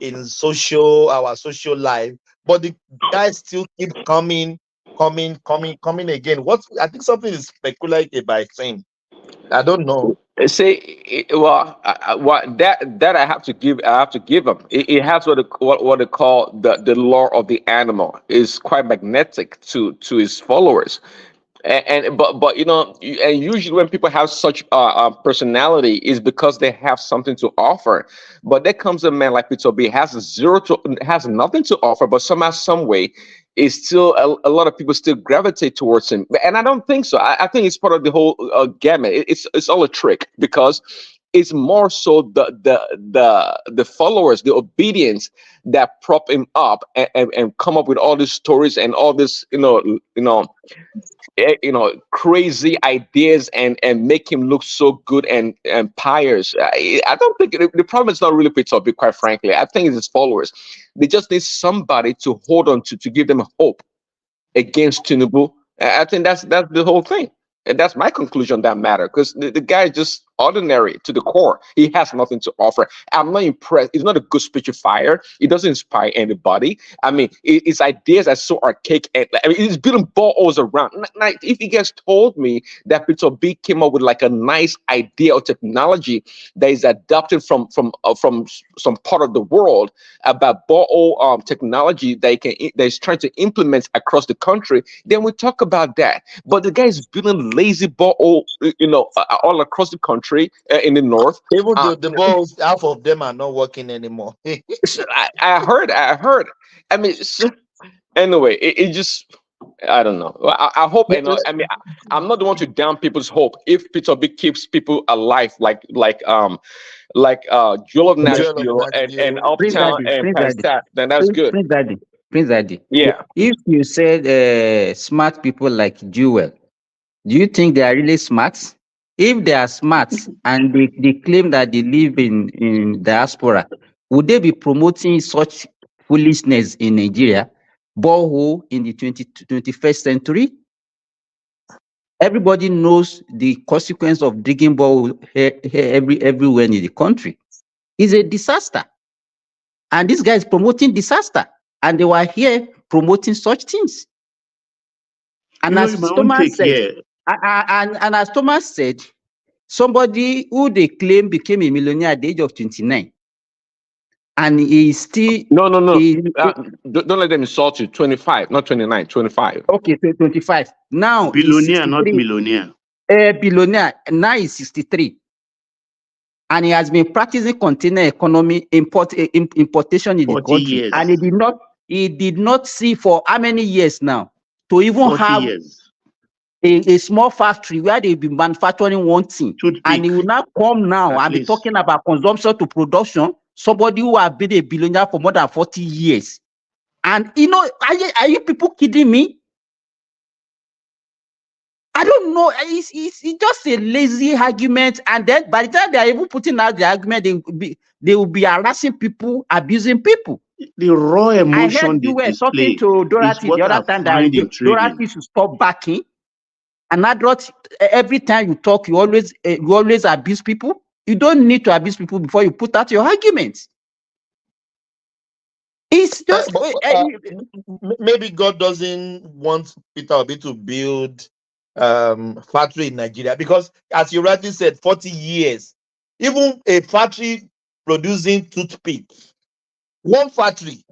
in our social life, but the guys still keep coming again. What I think something is speculated about him. I don't know. See, well, that I have to give him. It has what they call the law of the animal. Is quite magnetic to his followers. But and usually when people have such personality is because they have something to offer. But there comes a man like Peter B has nothing to offer, but somehow, some way, is still a lot of people still gravitate towards him. And I don't think so. I think it's part of the whole gamut. It's all a trick because it's more so the followers, the obedience that prop him up and come up with all these stories and all this crazy ideas and make him look so good and pious. I don't think the problem is not really Peter Obi, quite frankly. I think it's his followers. They just need somebody to hold on to give them hope against Tinubu. I think that's the whole thing. And that's my conclusion on that matter, because the guy is just ordinary to the core. He has nothing to offer. I'm not impressed. He's not a good speechifier. He doesn't inspire anybody. I mean, his ideas are so archaic. And, I mean, he's building balls around. Like, if he gets told me that Peter B came up with like a nice idea or technology that is adopted from some part of the world about ball technology that is trying to implement across the country, then we talk about that. But the guy is building lazy ball, all across the country in the north. Even the balls, half of them are not working anymore. I heard. I mean, anyway, it just, I don't know. I hope. I'm not the one to down people's hope. If Peter B keeps people alive, like Joel of Nashville and Uptown and Pastat, then that's good. Prince Daddy. Yeah. If you said smart people like Jewel, do you think they are really smart? If they are smart and they claim that they live in diaspora, would they be promoting such foolishness in Nigeria? Borehole in the 21st century? Everybody knows the consequence of digging borehole everywhere in the country. It's a disaster. And this guy is promoting disaster. And they were here promoting such things. And as Thomas said, and as Thomas said, somebody who they claim became a millionaire at the age of 29. And he still... No. Don't let them insult you. 25, not 29, 25. Okay, 25. Now billionaire, not millionaire. Billionaire. Now he's 63. And he has been practicing container economy importation in the country. Years. And he did not see for how many years now to even have a small factory where they'll be manufacturing one thing. And he will not come now and be talking about consumption to production. Somebody who has been a billionaire for more than 40 years. And are you people kidding me? I don't know. It's just a lazy argument. And then by the time they are even putting out the argument, they will be harassing people, abusing people. The raw emotion. I heard you were talking to Dorothy the other time that Dorothy should stop backing. And I thought every time you talk, you always abuse people. You don't need to abuse people before you put out your arguments. It's just maybe God doesn't want Peter Obi to build factory in Nigeria, because as you rightly said, 40 years, even a factory producing toothpick, one factory.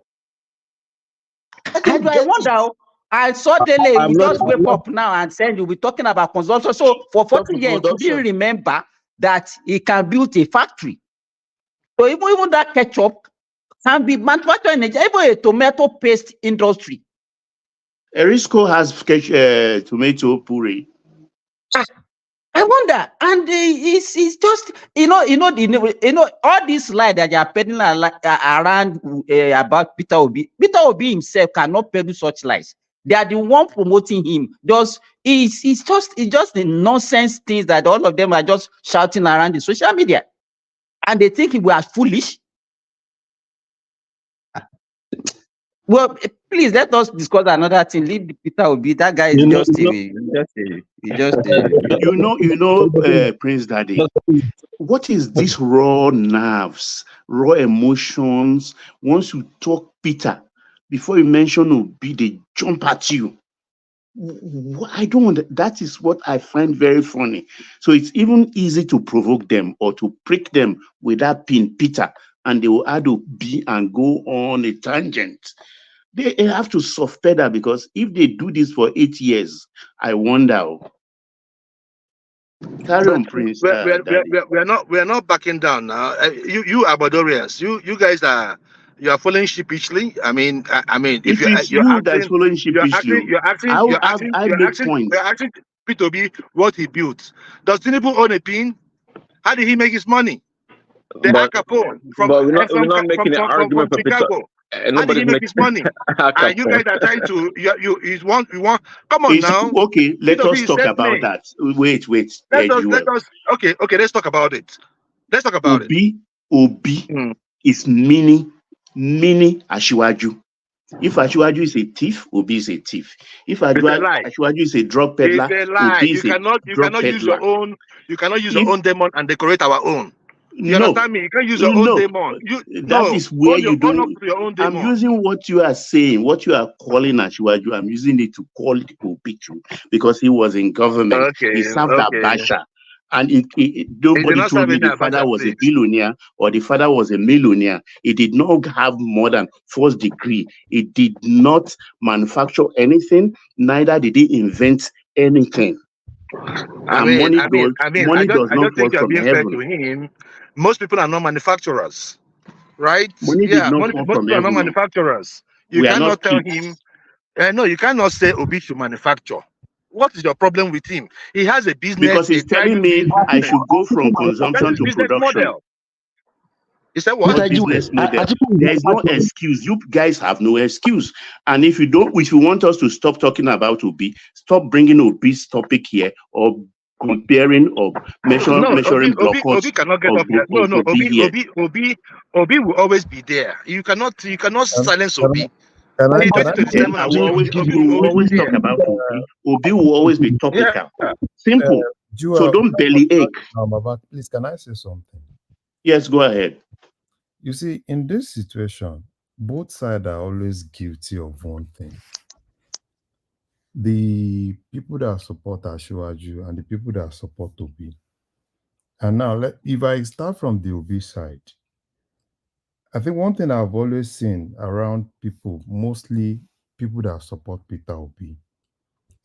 I wonder. I saw Dele, you just wake up now and said you'll be talking about consumption. So for 40 years, you didn't remember that he can build a factory. So even that ketchup can be manufactured in Nigeria, even a tomato paste industry. Erisco has tomato puree. I wonder, and it's just all this lie that they are peddling around about Peter Obi. Peter Obi himself cannot peddle such lies. They are the one promoting him. It's just the nonsense things that all of them are just shouting around the social media, and they think we are foolish. Well, please let us discuss another thing. Leave Peter Obi. That guy is Prince Daddy. What is this raw nerves, raw emotions? Once you talk Peter, before you mention Obi, they jump at you. I don't. That is what I find very funny. So it's even easy to provoke them or to prick them with that pin, Peter, and they will add Obi and go on a tangent. They have to soft pedal, because if they do this for 8 years, I wonder. Carry on, Prince. We're not backing down now. You Abadorians, you guys are following sheepishly. I mean, if you're that's following sheepishly, you're asking Peter Obi what he built. Does Tinubu own a pin? How did he make his money? The Acapone we're not making an argument for Chicago. How did he make his money? And you guys are trying to you want come on now. Okay, let us talk about that. Wait. Let us okay, let's talk about it. Let's talk about it. Obi is mini Asiwaju. If Asiwaju is a thief, Obi is a thief. If Asiwaju is a drug peddler, Obi is a drug peddler. You cannot use your own demon and decorate our own. You understand me? You can't use your own demon. That is where you don't. I'm using what you are saying, what you are calling Asiwaju. I'm using it to call it Obi too, because he was in government. Okay, he served Abacha. And nobody told me the father was a billionaire or the father was a millionaire. He did not have more than first degree. He did not manufacture anything. Neither did he invent anything. Money does not fall from heaven. Most people are not manufacturers, right? Most people are not manufacturers. You cannot tell him. No, you cannot say Obi should manufacture. What is your problem with him? He has a business. Because he's telling me I should go from consumption to production. Model. Is that what? Business model. There is no excuse. You guys have no excuse. And if you want us to stop talking about Obi, stop bringing Obi's topic here or comparing or measuring block. Obi cannot get up here. No, Obi will always be there. You cannot silence Obi. I will always talk about Obi. Obi will always be topical. Simple. So don't belly ache. Please, can I say something? Yes, go ahead. You see, in this situation, both sides are always guilty of one thing. The people that support Ashwaju and the people that support Obi. And now, if I start from the Obi side, I think one thing I've always seen around people, mostly people that support Peter Obi,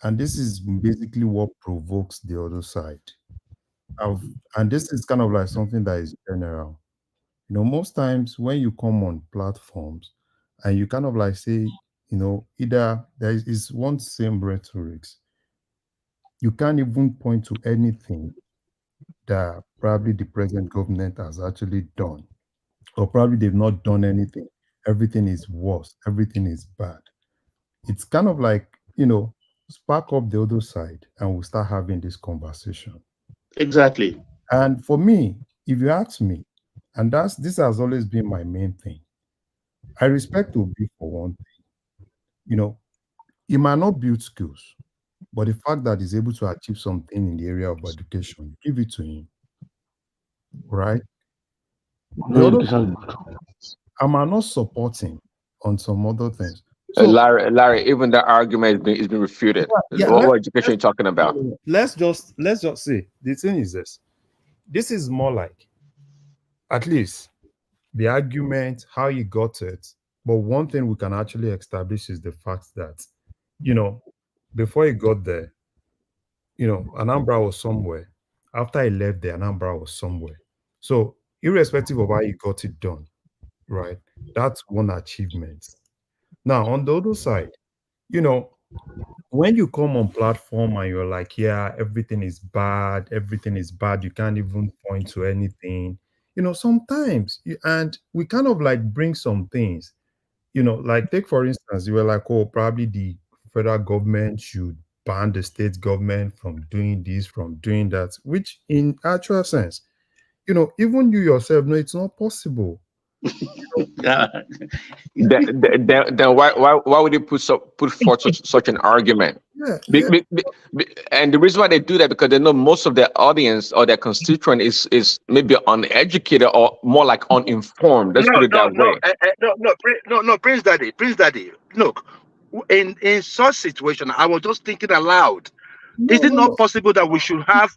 and this is basically what provokes the other side. And this is kind of like something that is general. Most times when you come on platforms and you kind of like say, either there is one same rhetorics, you can't even point to anything that probably the present government has actually done, or probably they've not done anything. Everything is worse, everything is bad. It's kind of like, spark up the other side and we'll start having this conversation. Exactly. And for me, if you ask me, and this has always been my main thing, I respect Obi for one thing. He might not build skills, but the fact that he's able to achieve something in the area of education, give it to him. Right? The other, I might not support him on some other things. So, Larry, even that argument has been refuted. What education are you talking about? Let's just say the thing is this. This is more like, at least, the argument, how he got it. But one thing we can actually establish is the fact that, before he got there, Anambra was somewhere. After he left there, Anambra was somewhere. So, irrespective of how he got it done, right? That's one achievement. Now, on the other side, when you come on platform and you're like, yeah, everything is bad, you can't even point to anything, sometimes, and we kind of like bring some things, like take for instance, you were like, oh, probably the federal government should ban the state government from doing this, from doing that, which in actual sense, even you yourself know it's not possible. Then why would they put forth such an argument? And the reason why they do that, because they know most of their audience or their constituent is maybe uneducated or more like uninformed. Let's put it that way. No, Prince Daddy. Look, in such situation, I was just thinking aloud. Is it not possible that we should have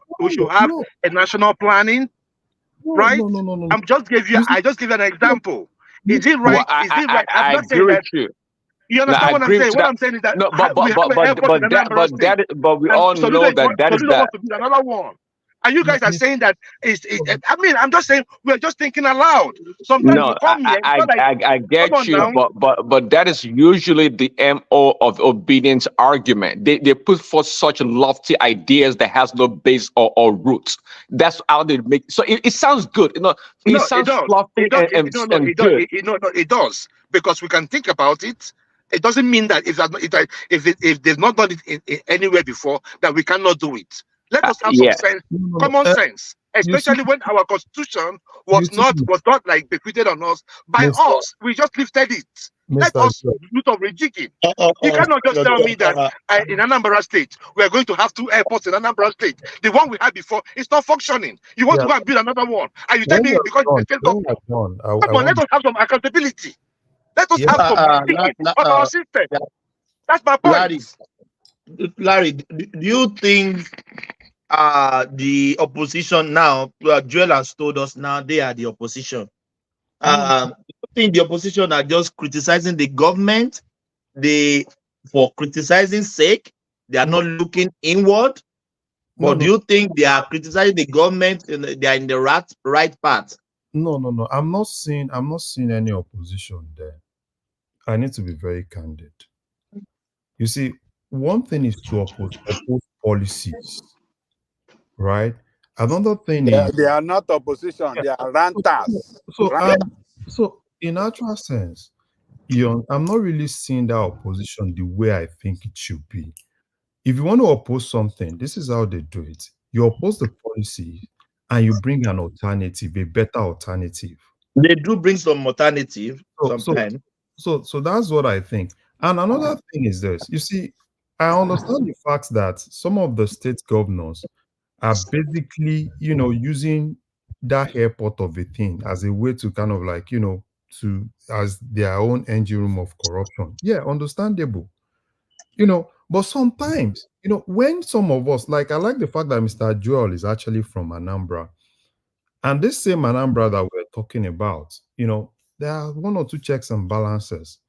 a national planning? Right? No. I just give you an example. Is it right? Well, Is it right? I agree with you. You understand what I'm saying? What I'm saying is that but we all know that is that. Another one. And you guys are saying that I mean, I'm just saying we're just thinking aloud. Sometimes No, you come here. I get you, but that is usually the MO of obedience argument. They put forth such lofty ideas that has no base or roots. That's how they make. So it sounds good, It sounds fluffy and good. It does, because we can think about it. It doesn't mean that if they've not done it anywhere before, that we cannot do it. Let us have some sense, common sense, especially when our constitution was not like bequeathed on us by us. We just lifted it. Let us do some rejigging. You cannot just tell me that in Anambra State we are going to have 2 airports in Anambra State. The one we had before is not functioning. You want to go and build another one, and you tell me because it's the state government. Come on, let us have some accountability. Let us have some rejigging of our system. That's my point. Larry, do you think the opposition now, Joel has told us now they are the opposition. I think the opposition are just criticizing the government. For criticizing sake, they are not looking inward. But do you think they are criticizing the government and they are in the right path? No. I'm not seeing any opposition there. I need to be very candid. You see, one thing is to oppose policies. Right? Another thing is they are not opposition, they are ranters. So in actual sense, I'm not really seeing that opposition the way I think it should be. If you want to oppose something, this is how they do it. You oppose the policy and you bring an alternative, a better alternative. They do bring some alternative sometimes. So that's what I think. And another thing is this. You see, I understand the fact that some of the state governors are basically, using that airport of a thing as a way to kind of like, to as their own engine room of corruption. Yeah, understandable. But sometimes, when some of us, like, I like the fact that Mr. Joel is actually from Anambra, and this same Anambra that we're talking about, there are one or two checks and balances,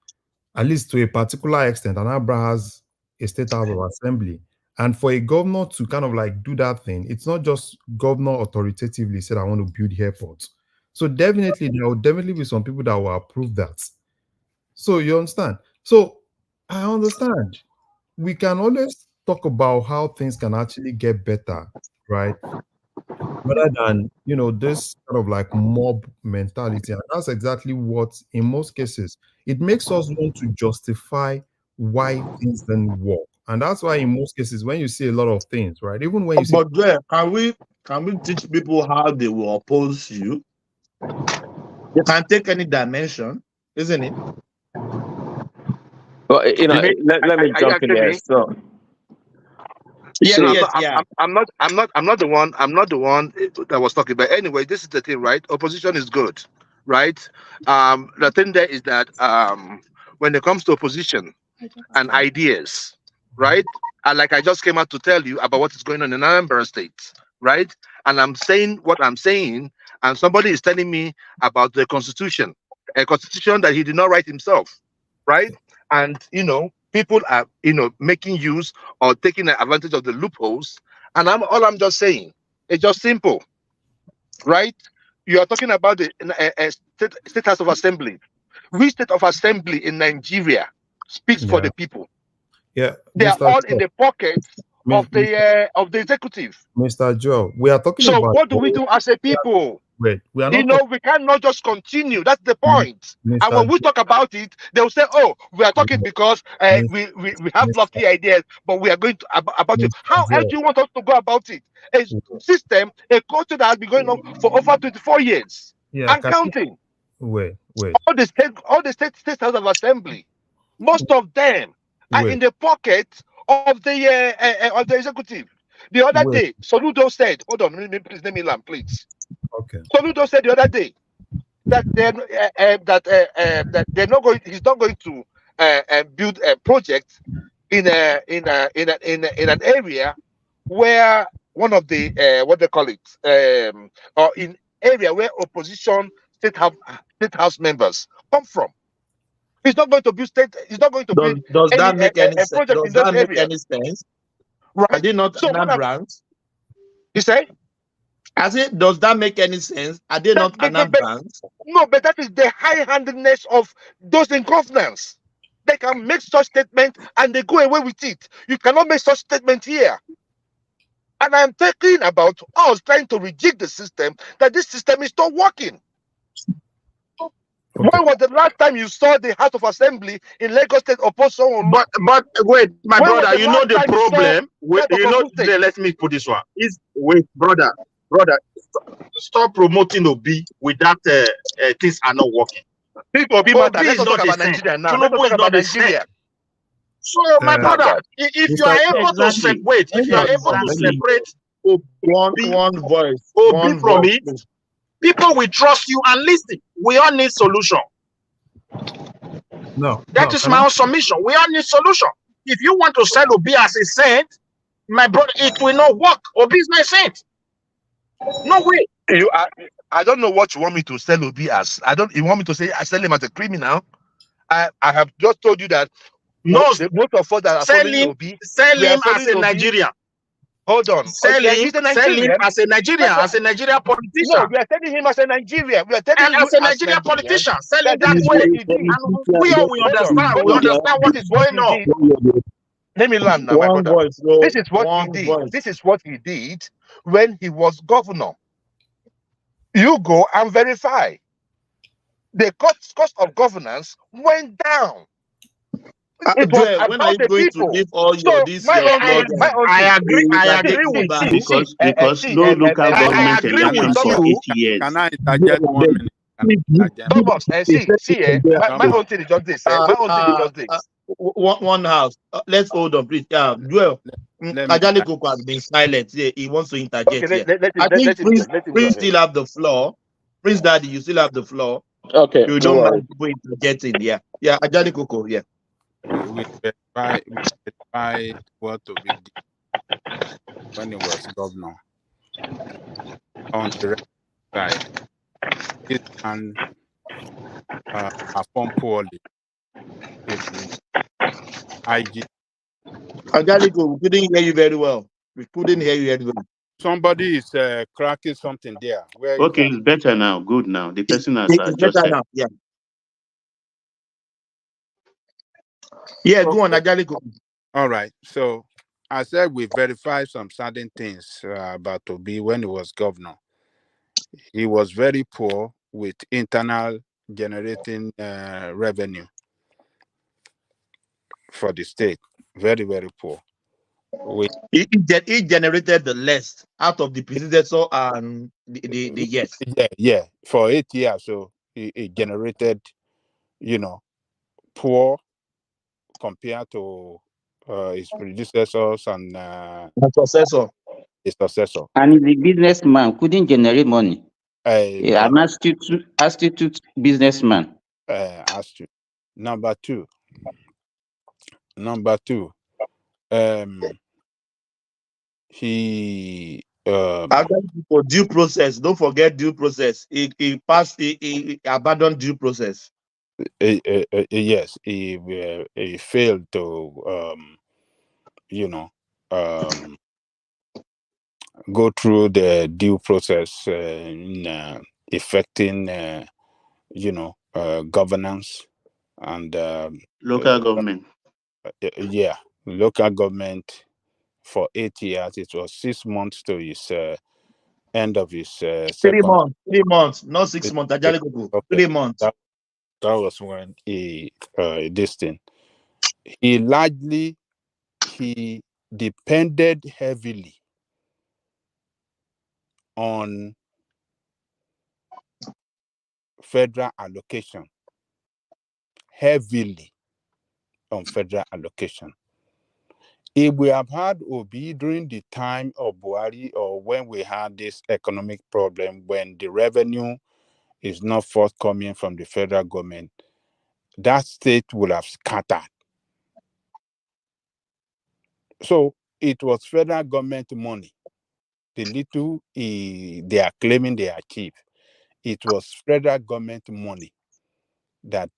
at least to a particular extent. Anambra has a state house of assembly. And for a governor to kind of like do that thing, it's not just governor authoritatively said, I want to build airports. So definitely, there will definitely be some people that will approve that. So you understand? So I understand. We can always talk about how things can actually get better, right? Rather than, this kind of like mob mentality. And that's exactly what, in most cases, it makes us want to justify why things don't work. And that's why, in most cases, when you see a lot of things, right? Even when you see. But there, can we teach people how they will oppose you? They can take any dimension, isn't it? Well, let me jump in there. So, I'm not the one that was talking. But anyway, this is the thing, right? Opposition is good, right? The thing there is that when it comes to opposition and ideas, right? And like I just came out to tell you about what is going on in Anambra State, right? And I'm saying what I'm saying, and somebody is telling me about the constitution, a constitution that he did not write himself, right? And people are making use or taking advantage of the loopholes. And all I'm just saying, it's just simple, right? You are talking about the state house of assembly. Which state of assembly in Nigeria speaks for the people? Yeah, they are all in the pockets of the executive. Mr. Joe, we are talking so about. So what do we do as a people? Wait, we are not. We cannot just continue. That's the point. Mr. And when we talk about it, they'll say, "Oh, we are talking because we have lofty ideas, but we are going to about it." How else do you want us to go about it? A system, a culture that has been going on for over 24 years and counting. Wait. All the state house of assembly, most of them are in the pocket of the executive. The other day, Soludo said, "Hold on, please let me land, please." Okay. Soludo said the other day that they're not going. He's not going to build a project in an area where one of the what they call it or in area where opposition state house members come from. He's not going to build state. He's not going to build. Does that make any sense? Project Does in those that make areas. any sense? Right. Are they not Anambrans? You say? I said, does that make any sense? Are they not Anambrans? No, but that is the high-handedness of those in governance. They can make such statements and they go away with it. You cannot make such statement here. And I'm talking about us trying to reject the system, that this system is not working. Okay. When was the last time you saw the House of Assembly in Lagos State oppose someone? But wait, my brother, you know the problem. Let me put this one. Brother, stop promoting Obi with that things are not working. Obi is not about Nigeria now. Tinubu is not the same. So, my brother, if you are able to separate, one voice, Obi from it, people will trust you and listen. We all need solution. That is my own submission. We all need solution. If you want to sell Obi as a saint, my brother, it will not work. Obi is my saint. No way. I don't know what you want me to sell Obi as. You want me to say I sell him as a criminal? I have just told you that. No, most of us that are following Obi, sell him as a Nigerian. Hold on. Sell him as a Nigerian, politician. No, we are telling him as a Nigerian. We are telling him as a Nigerian politician. Sell him that way. And we understand. We understand what is going on. Let me land now, my brother. This is what he did. This is what he did when he was governor. You go and verify. The cost of governance went down. It was when are you going to leave all your this? I agree because no local government election for 8 years. Can I interject 1 minute? Thomas, my own thing is just this. My own thing is just this. One house. Let's hold on, please. Joel, Ajali Koko has been silent. Yeah, he wants to interject here. I think let him Prince go ahead. still have the floor. Prince Daddy, you still have the floor. Okay, You no don't worries. mind people interjecting. Yeah. Yeah, Ajali Koko, yeah. We verify what to be when he was governor. On the right side, this man performed poorly in IG. Ajali Koko, we couldn't hear you very well. We couldn't hear you very well. Somebody is cracking something there. Where is Okay, that? it's better now. Good now. The person has It's better adjusted. now. Yeah. Yeah, go on, Okay. Ajali Koko. All right. So I said we verified some certain things about Toby when he was governor. He was very poor with internal generating revenue for the state. Very, very poor. He generated the less out of the predecessor and the yes. Yeah. For 8 years, so it generated, poor compared to his predecessors and successor. his successor. And the businessman couldn't generate money. An astute businessman. Astute. Number two, he for due process. Don't forget due process. He passed. He abandoned due process. yes, he failed to go through the due process in effecting governance and Local government. Local government for 8 years. It was 6 months to his end of his 3 second. months. 3 months, not 6 months. Ajali Koko. Okay. 3 months. That was when he this thing. He depended heavily on federal allocation. Heavily on federal allocation. If we have had Obi during the time of Buhari or when we had this economic problem, when the revenue is not forthcoming from the federal government, that state would have scattered. So it was federal government money. The little they are claiming they achieved, it was federal government money that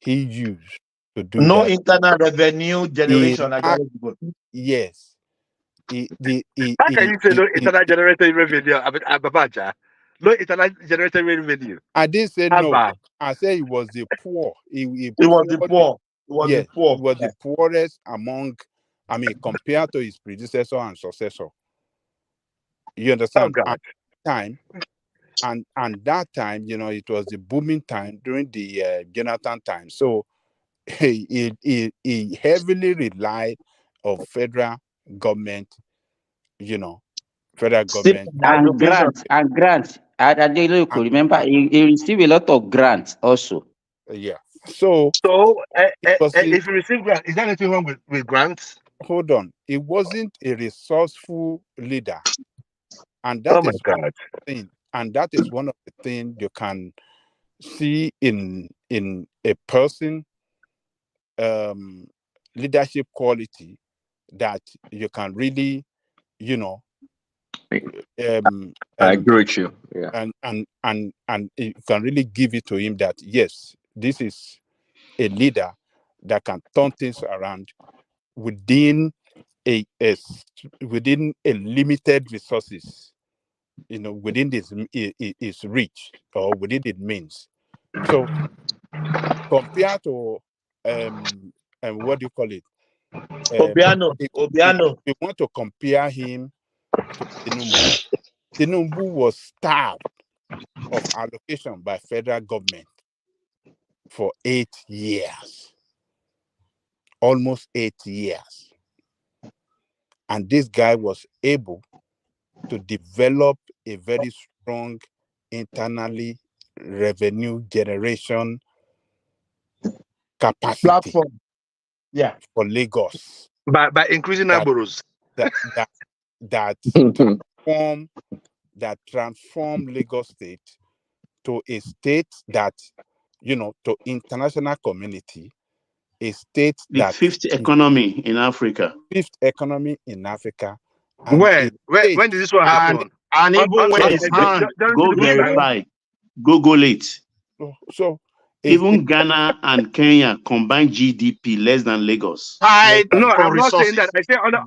he used to do No that. internal revenue generation. Ajali Koko. Yes. How can you say no internal generated revenue, Babaja? No internal generated revenue. I didn't say no. I said he was the poor. He was the poor. He was the poor. He was the poorest among, compared to his predecessor and successor. You understand? Oh, God. At that time, it was the booming time during the Jonathan time. So he heavily relied on federal government, federal government. And grants. I remember he received a lot of grants also. Yeah. So if you receive grants, is there anything wrong with grants? Hold on. He wasn't a resourceful leader. And that is God. Thing. And that is one of the things you can see in a person leadership quality that you can really, I agree with you. Yeah. And you can really give it to him that yes, this is a leader that can turn things around within a limited resources, within his reach or within its means. So compared to what do you call it? Obiano. If we want to compare him to Tinubu, Tinubu was starved of allocation by federal government for 8 years. Almost 8 years. And this guy was able to develop a very strong internally revenue generation capacity platform. Yeah. for Lagos. By increasing our that boroughs. that transform Lagos State to a state that, to international community, a state The that fifth is economy in Africa. fifth economy in Africa, and When did this one happen? And even when it's hand, go verify, Google it. So even Ghana and Kenya combined GDP less than Lagos. No, I'm not saying that. I say under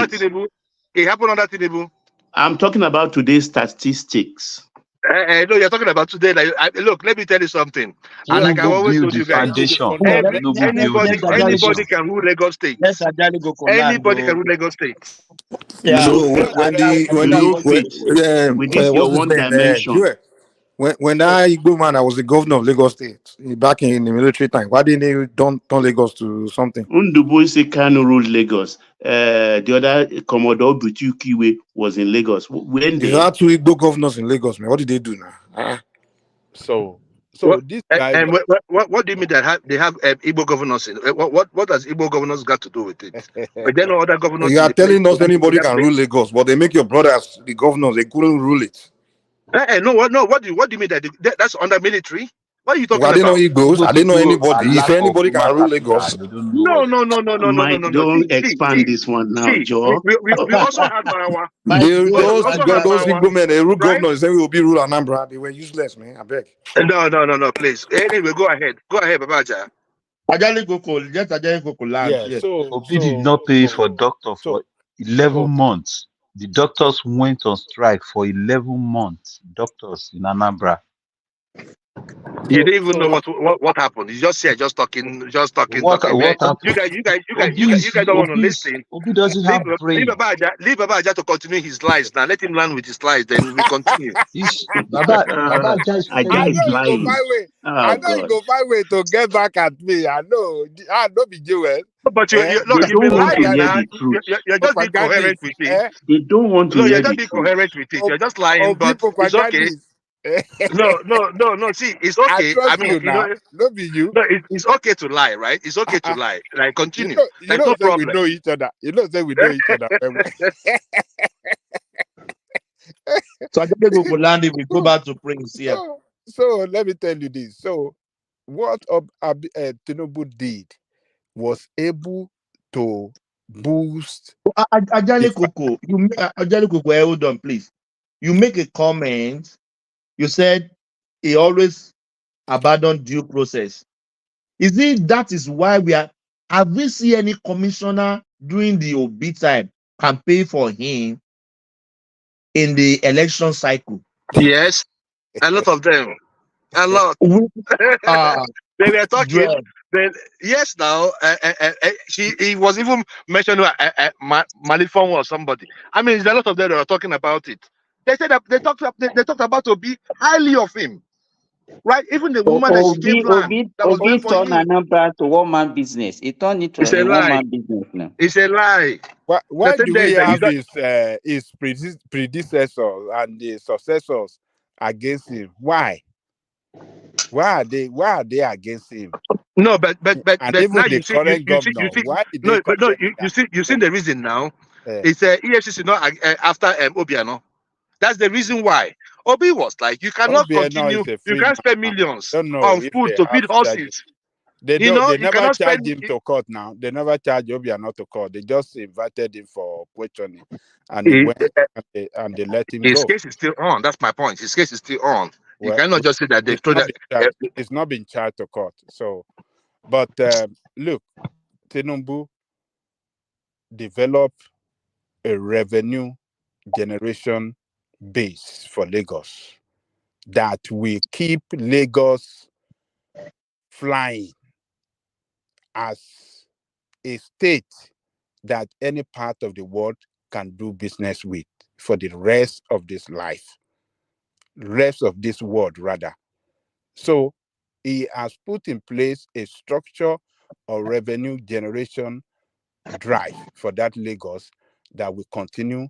Tinubu. It happened under Tinubu. I'm talking about today's statistics. No, you're talking about today. Look, let me tell you something. Like I always told you guys, anybody can rule Lagos State. Anybody can rule Lagos State. Yeah. So when that Igbo man, I was the governor of Lagos State back in the military time. Why didn't he turn Lagos to something? Undubuisi Kanu ruled Lagos. The other Commodore Butukiwe was in Lagos. When there are two Igbo governors in Lagos, man. What did they do now? So this guy. And what do you mean that they have Igbo governors in? What does Igbo governors got to do with it? But then no other governors. You are telling us anybody can rule Lagos, but they make your brothers the governors. They couldn't rule it. No. What do you mean that's under military? What are you talking about? I didn't know Igbos. I didn't know anybody. If anybody can rule Lagos, no. Don't expand this one now, Joe. We also had our. Those Igbo men, they rule governors. They will be rule Anambra. They were useless, man. I beg. No, please. Anyway, go ahead, Babaja. Obi did not pay for doctor for 11 months. The doctors went on strike for 11 months. Doctors in Anambra. You didn't even know what happened. You just said talking. What happened? You guys don't want to listen. Obi doesn't have brain. Leave Babaja to continue his lies. Now let him learn with his lies. Then we continue. Babaja is lying. I know you go find way to get back at me. I know. I don't be Joel. But you've been lying now. You're just being coherent with it. They don't want to. No, you're just being coherent with it. You're just lying, but it's okay. No. See, it's okay. I mean, not be you. No, it's okay to lie, right? It's okay to lie. Like, continue. You know, no problem. We know each other. You know, we know each other. So I think we land. We go back to Prince here. So let me tell you this. So what Tinubu did was able to boost. Ajali Koko, hold on, please. You make a comment. You said he always abandoned due process. Is it that is why have we seen any commissioner during the Obi time campaign for him in the election cycle? Yes, a lot of them. A lot. They were talking. Yes, now he was even mentioning Malifon or somebody. I mean, there's a lot of them that are talking about it. They said that they talked about Obi highly of him, right? Even the woman that she gave land that was Obi turned Anambra to one-man business. It turned it to a one-man business now. It's a lie. Why do we have his predecessors and the successors against him? Why? Why are they against him? No, but even now the current governor. Why did they you see the reason now. It's EFCC not after Obiano. That's the reason why. Obi was like, you cannot continue. You can't spend millions on food to feed horses. They never charge him to court now. They never charge Obiano to court. They just invited him for questioning, and he went and they let him go. His case is still on. That's my point. His case is still on. You cannot just say that they throw that. It's not been charged to court. So, but look, Tinubu developed a revenue generation base for Lagos that will keep Lagos flying as a state that any part of the world can do business with for the rest of this world rather. So he has put in place a structure of revenue generation drive for that Lagos that will continue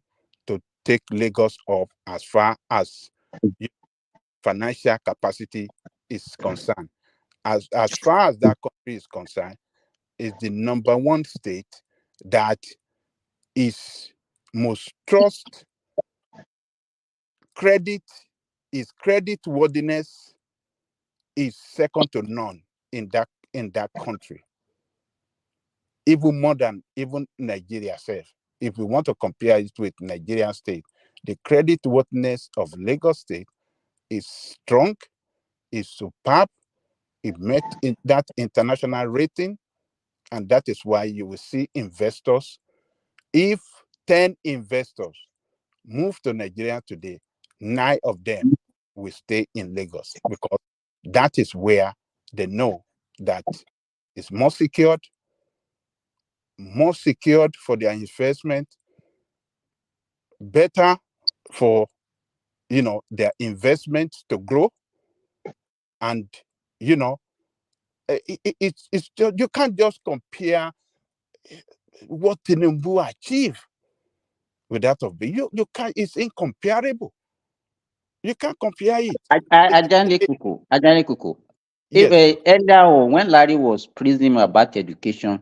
to take Lagos up as far as financial capacity is concerned. As far as that country is concerned, is the number one state that his most trust, credit, his credit worthiness is second to none in that country. Even more than even Nigeria self. If we want to compare it with Nigerian state, the credit worthiness of Lagos State is strong, is superb. It met in that international rating, and that is why you will see investors. If 10 investors move to Nigeria today, 9 of them will stay in Lagos because that is where they know that it's more secured for their investment, better for their investment to grow, and it's just, you can't just compare what Tinubu achieved with that of the you can't. It's incomparable. You can't compare it. Ajani Kuku. Yes. If earlier on, when Larry was praising him about education,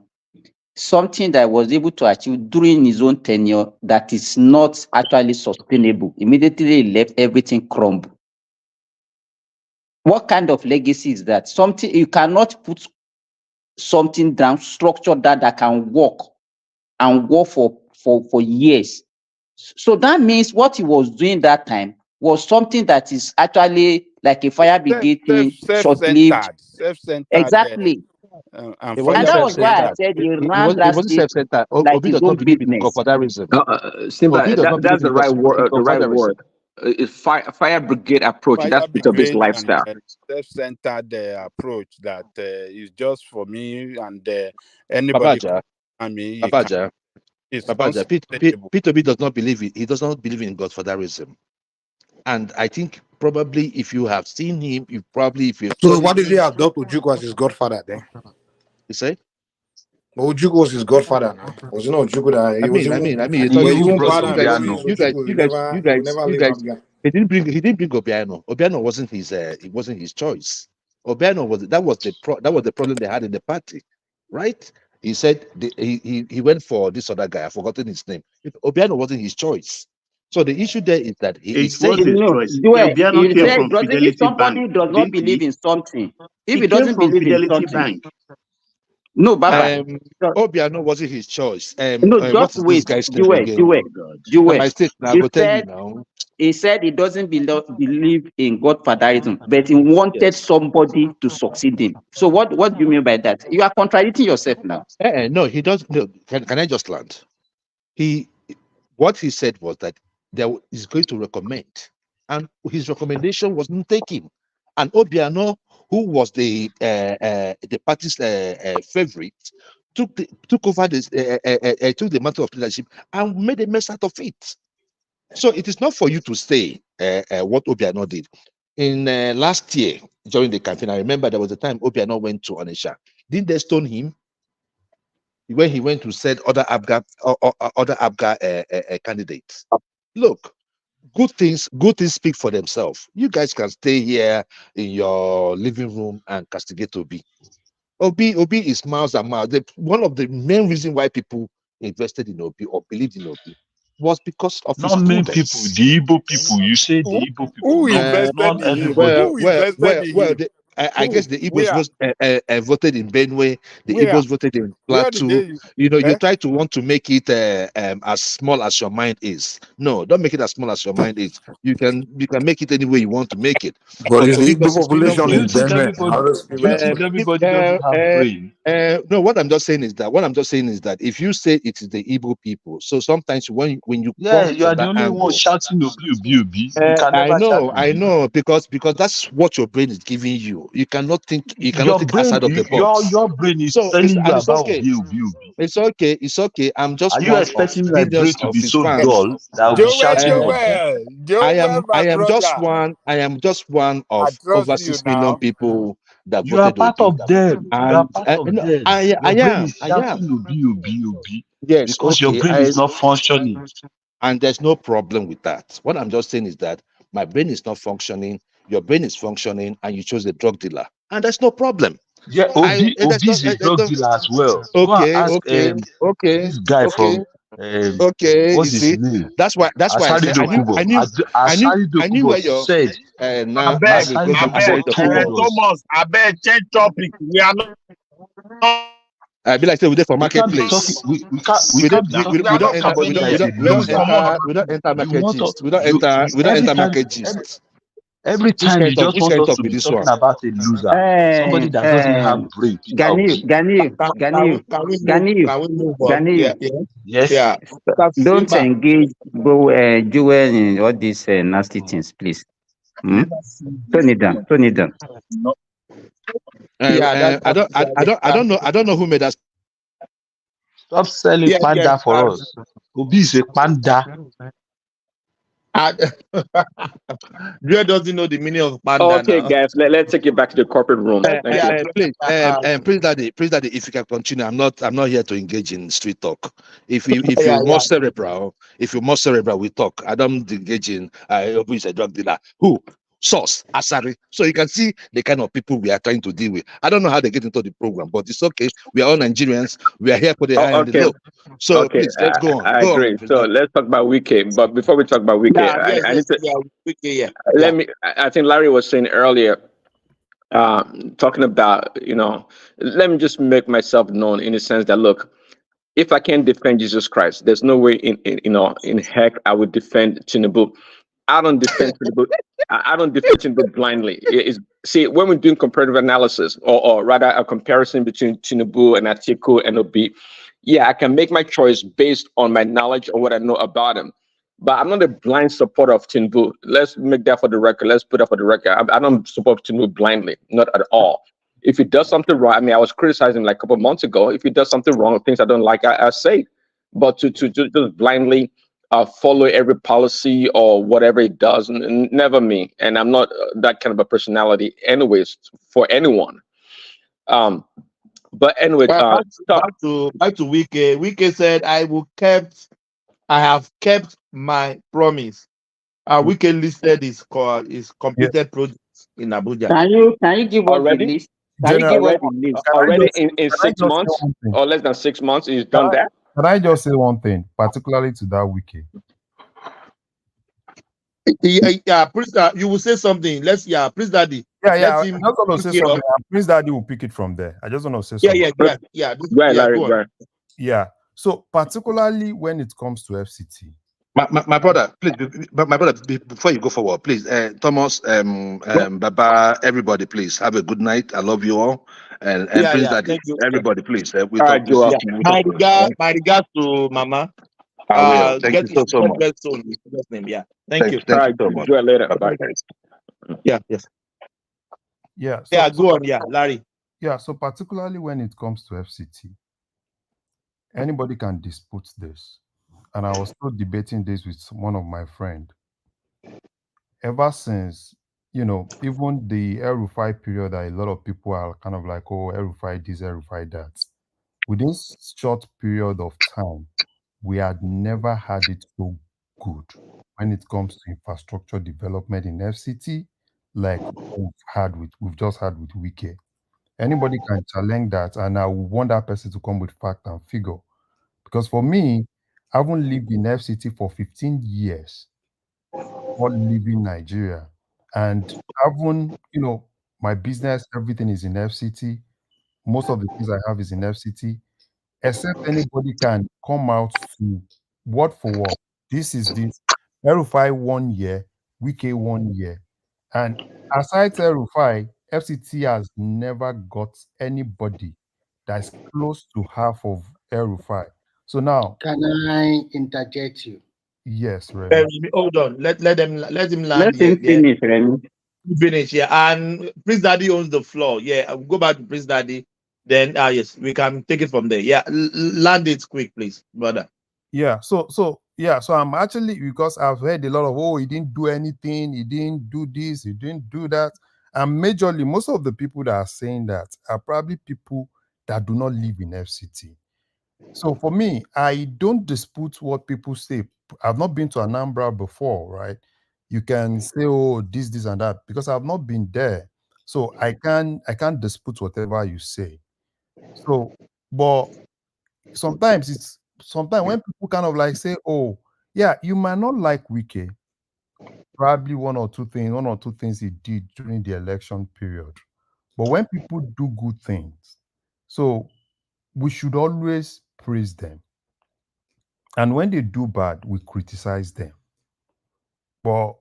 something that was able to achieve during his own tenure that is not actually sustainable, immediately left everything crumble. What kind of legacy is that? Something you cannot put something down, structure that can work and work for years. So that means what he was doing that time was something that is actually like a fire brigade thing, short-lived. Self-centered. Exactly. And that was why I said he ran that wasn't state self-centered. like Obi his does own not believe in business. godfatherism. Simba, Obi does not believe that's the in right word. The right godfatherism. word. It's fire brigade approach. That's part of his lifestyle. And self-centered approach that is just for me, and anybody and me. Babaja, It's P2B does not believe it. He does not believe in godfatherism. And I think probably if you have seen him, if you've So why did he adopt Ojukwu as his godfather then? You say? But Ojukwu was his godfather now. Was it not Ojukwu that he was even? You guys, he didn't bring Obiano. Obiano wasn't his choice. Obiano was that was the problem they had in the party, right? He said he went for this other guy. I've forgotten his name. Obiano wasn't his choice. So the issue there is that it was his choice. Obiano came from Fidelity if somebody Bank. does not believe in something, if he came doesn't from believe in Fidelity something, Bank. no, Baba. Obiano wasn't his choice. No, what just is wait. this guy's name again? My state. Now I go tell you now. He said he doesn't believe in godfatherism, but he wanted somebody to succeed him. So what do you mean by that? You are contradicting yourself now. No, he doesn't. No, can I just land? What he said was that he's going to recommend, and his recommendation wasn't taken. And Obiano, who was the party's favorite, took over this, took the mantle of leadership and made a mess out of it. So it is not for you to say what Obiano did. In last year during the campaign, I remember there was a time Obiano went to Onisha. Didn't they stone him when he went to set other Abga candidates? Look, good things speak for themselves. You guys can stay here in your living room and castigate Obi. Obi is miles and miles. One of the main reasons why people invested in Obi or believed in Obi was because of his Not many prudence. people, the Igbo people. You say the Igbo people. Who Not invested in him? everybody. Who invested in him? I guess the Igbos voted in Benue. The Where? Igbos voted in Where did Plateau. they? You try to want to make it as small as your mind is. No, don't make it as small as your mind is. You can make it any way you want to make it. But it's the Igbo because population Do you in think Benue. everybody doesn't have brain? No, what I'm just saying is that if you say it is the Igbo people, so sometimes when you Yeah, come you are from the that only one angle, shouting Obi, Obi, Obi. You can never shout I Obi. know, because that's what your brain is giving you. You cannot think Your brain, outside of the box. your brain is So telling you it's about okay. Obi, Obi, Obi. It's okay. I'm just Are you one of expecting my millions brain to of be his so fans. dull that I'll be shouting Obi? Joel, my brother. I am just one I of trust over you 6 million now. people that You are voted part Obi. of them. You are And part of no, them. I Your brain am. is shouting Obi, Obi, Obi. Yes, Because your okay. brain is not functioning. And there's no problem with that. What I'm just saying is that my brain is not functioning, your brain is functioning, and you chose a drug dealer. And there's no problem. Yeah, Obi is a drug dealer as well. Go and ask this guy from You what's his see, name? that's why I Asari said Dokubo. Asari I knew Dokubo where your said now Abeg, because Asari you abeg, Dokubo avoid the told football. us. Thomas, abeg, change topic. We are not. I be like say we there for We can't be talking. marketplace. We can't be talking We are about not somebody that campaigning is here. a loser. We don't enter You market want to gist. We don't enter every time market gist. every time you just Which want kind us talk to with be this talking one? about a loser, somebody that doesn't have brain. Peter Obi. Can we move on? Yeah, yeah. Yes. Yeah. Don't Feedback. engage Joel in all these nasty things, please. Hmm? Turn it down. Turn it down. Yeah, I don't know who made that. Stop selling yeah, yeah. panda for us. Obi is a panda. Joe doesn't know the meaning of panda Okay, now. guys, let's take it back to the corporate room. Thank you. Please, Prince Daddy, if you can continue, I'm not here to engage in street talk. If you're more cerebral, we talk. I don't engage in who is a drug dealer. Who? Source, Asari. So you can see the kind of people we are trying to deal with. I don't know how they get into the program, but it's okay. We are all Nigerians. We are here for the high and the Okay. low. So Okay, please, let's go on. I Go on, agree. Prince So Daddy. let's talk about Wiki. But before we talk about Wiki, I need to let me. I think Larry was saying earlier, talking about let me just make myself known in the sense that look, if I can't defend Jesus Christ, there's no way in heck I would defend Tinubu. I don't defend Tinubu. I don't defend Tinubu blindly. See, when we're doing comparative analysis, or rather a comparison between Tinubu and Atiku and Obi, yeah, I can make my choice based on my knowledge or what I know about him. But I'm not a blind supporter of Tinubu. Let's make that for the record. Let's put that for the record. I don't support Tinubu blindly, not at all. If he does something wrong, I mean, I was criticizing him like a couple of months ago. If he does something wrong, things I don't like, I say. But to just blindly follow every policy or whatever it does, never me. And I'm not that kind of a personality, anyways, for anyone. But anyway, back to Wike. Wike said, "I have kept my promise." Wike listed his completed projects in Abuja. Can you give us the list? Can you give us the list? Already in 6 months or less than 6 months, he's done that. Can I just say one thing, particularly to that Wiki? Yeah, Prince, you will say something. Prince Daddy. Yeah. I'm not going to say something. Prince Daddy will pick it from there. I just want to say something. Yeah. Larry, go on. Yeah. So particularly when it comes to FCT. My brother, please. My brother, before you go forward, please, Thomas, Baba, everybody, please have a good night. I love you all, and Prince Daddy, thank you. everybody, please. We All talk. right, Joel. My regards to Mama. I will. Thank you so much. Soon, in Jesus' name. Yeah. Thank you. Thank you so much. Joel, later. Bye. Yeah. Yes. Yeah. Go on. Yeah, Larry. Yeah. So particularly when it comes to FCT, anybody can dispute this. And I was still debating this with one of my friends. Ever since, even the El-Rufai period, that a lot of people are kind of like, oh, El-Rufai this, El-Rufai that. Within this short period of time, we had never had it so good when it comes to infrastructure development in FCT, like we've just had with Wike. Anybody can challenge that, and I want that person to come with fact and figure. Because for me, I haven't lived in FCT for 15 years, not living Nigeria. And having, my business, everything is in FCT. Most of the things I have is in FCT, except anybody can come out to word for word. This is this. El-Rufai 1 year, Wike 1 year. And aside El-Rufai, FCT has never got anybody that's close to half of El-Rufai. So now, can I interject you? Yes, Remy. Hold on. Let him land. Let him finish, Remy. Finish. Yeah, and Prince Daddy owns the floor. Yeah, I'll go back to Prince Daddy. Then, yes, we can take it from there. Yeah, land it quick, please, brother. Yeah. So I'm actually, because I've heard a lot of, he didn't do anything, he didn't do this, he didn't do that. And majorly, most of the people that are saying that are probably people that do not live in FCT. So for me, I don't dispute what people say. I've not been to Anambra before, right? You can say, oh, this, and that, because I've not been there. So I can't dispute whatever you say. So, but sometimes when people kind of like say, oh, yeah, you might not like Wike, probably one or two things he did during the election period. But when people do good things, so we should always praise them. And when they do bad, we criticize them. But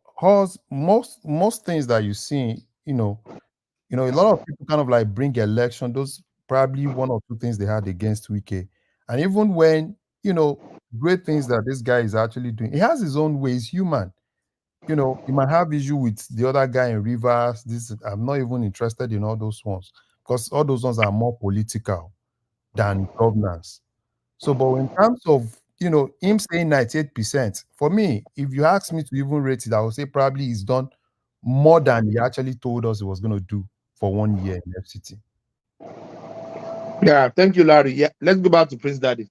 most things that you see, a lot of people kind of like bring election, those probably one or two things they had against Wike. And even when, great things that this guy is actually doing, he has his own ways, human. He might have issue with the other guy in Rivers. I'm not even interested in all those ones because all those ones are more political than governance. So, but in terms of him saying 98%, for me, if you ask me to even rate it, I would say probably he's done more than he actually told us he was going to do for 1 year in FCT. Yeah, thank you, Larry. Yeah, let's go back to Prince Daddy.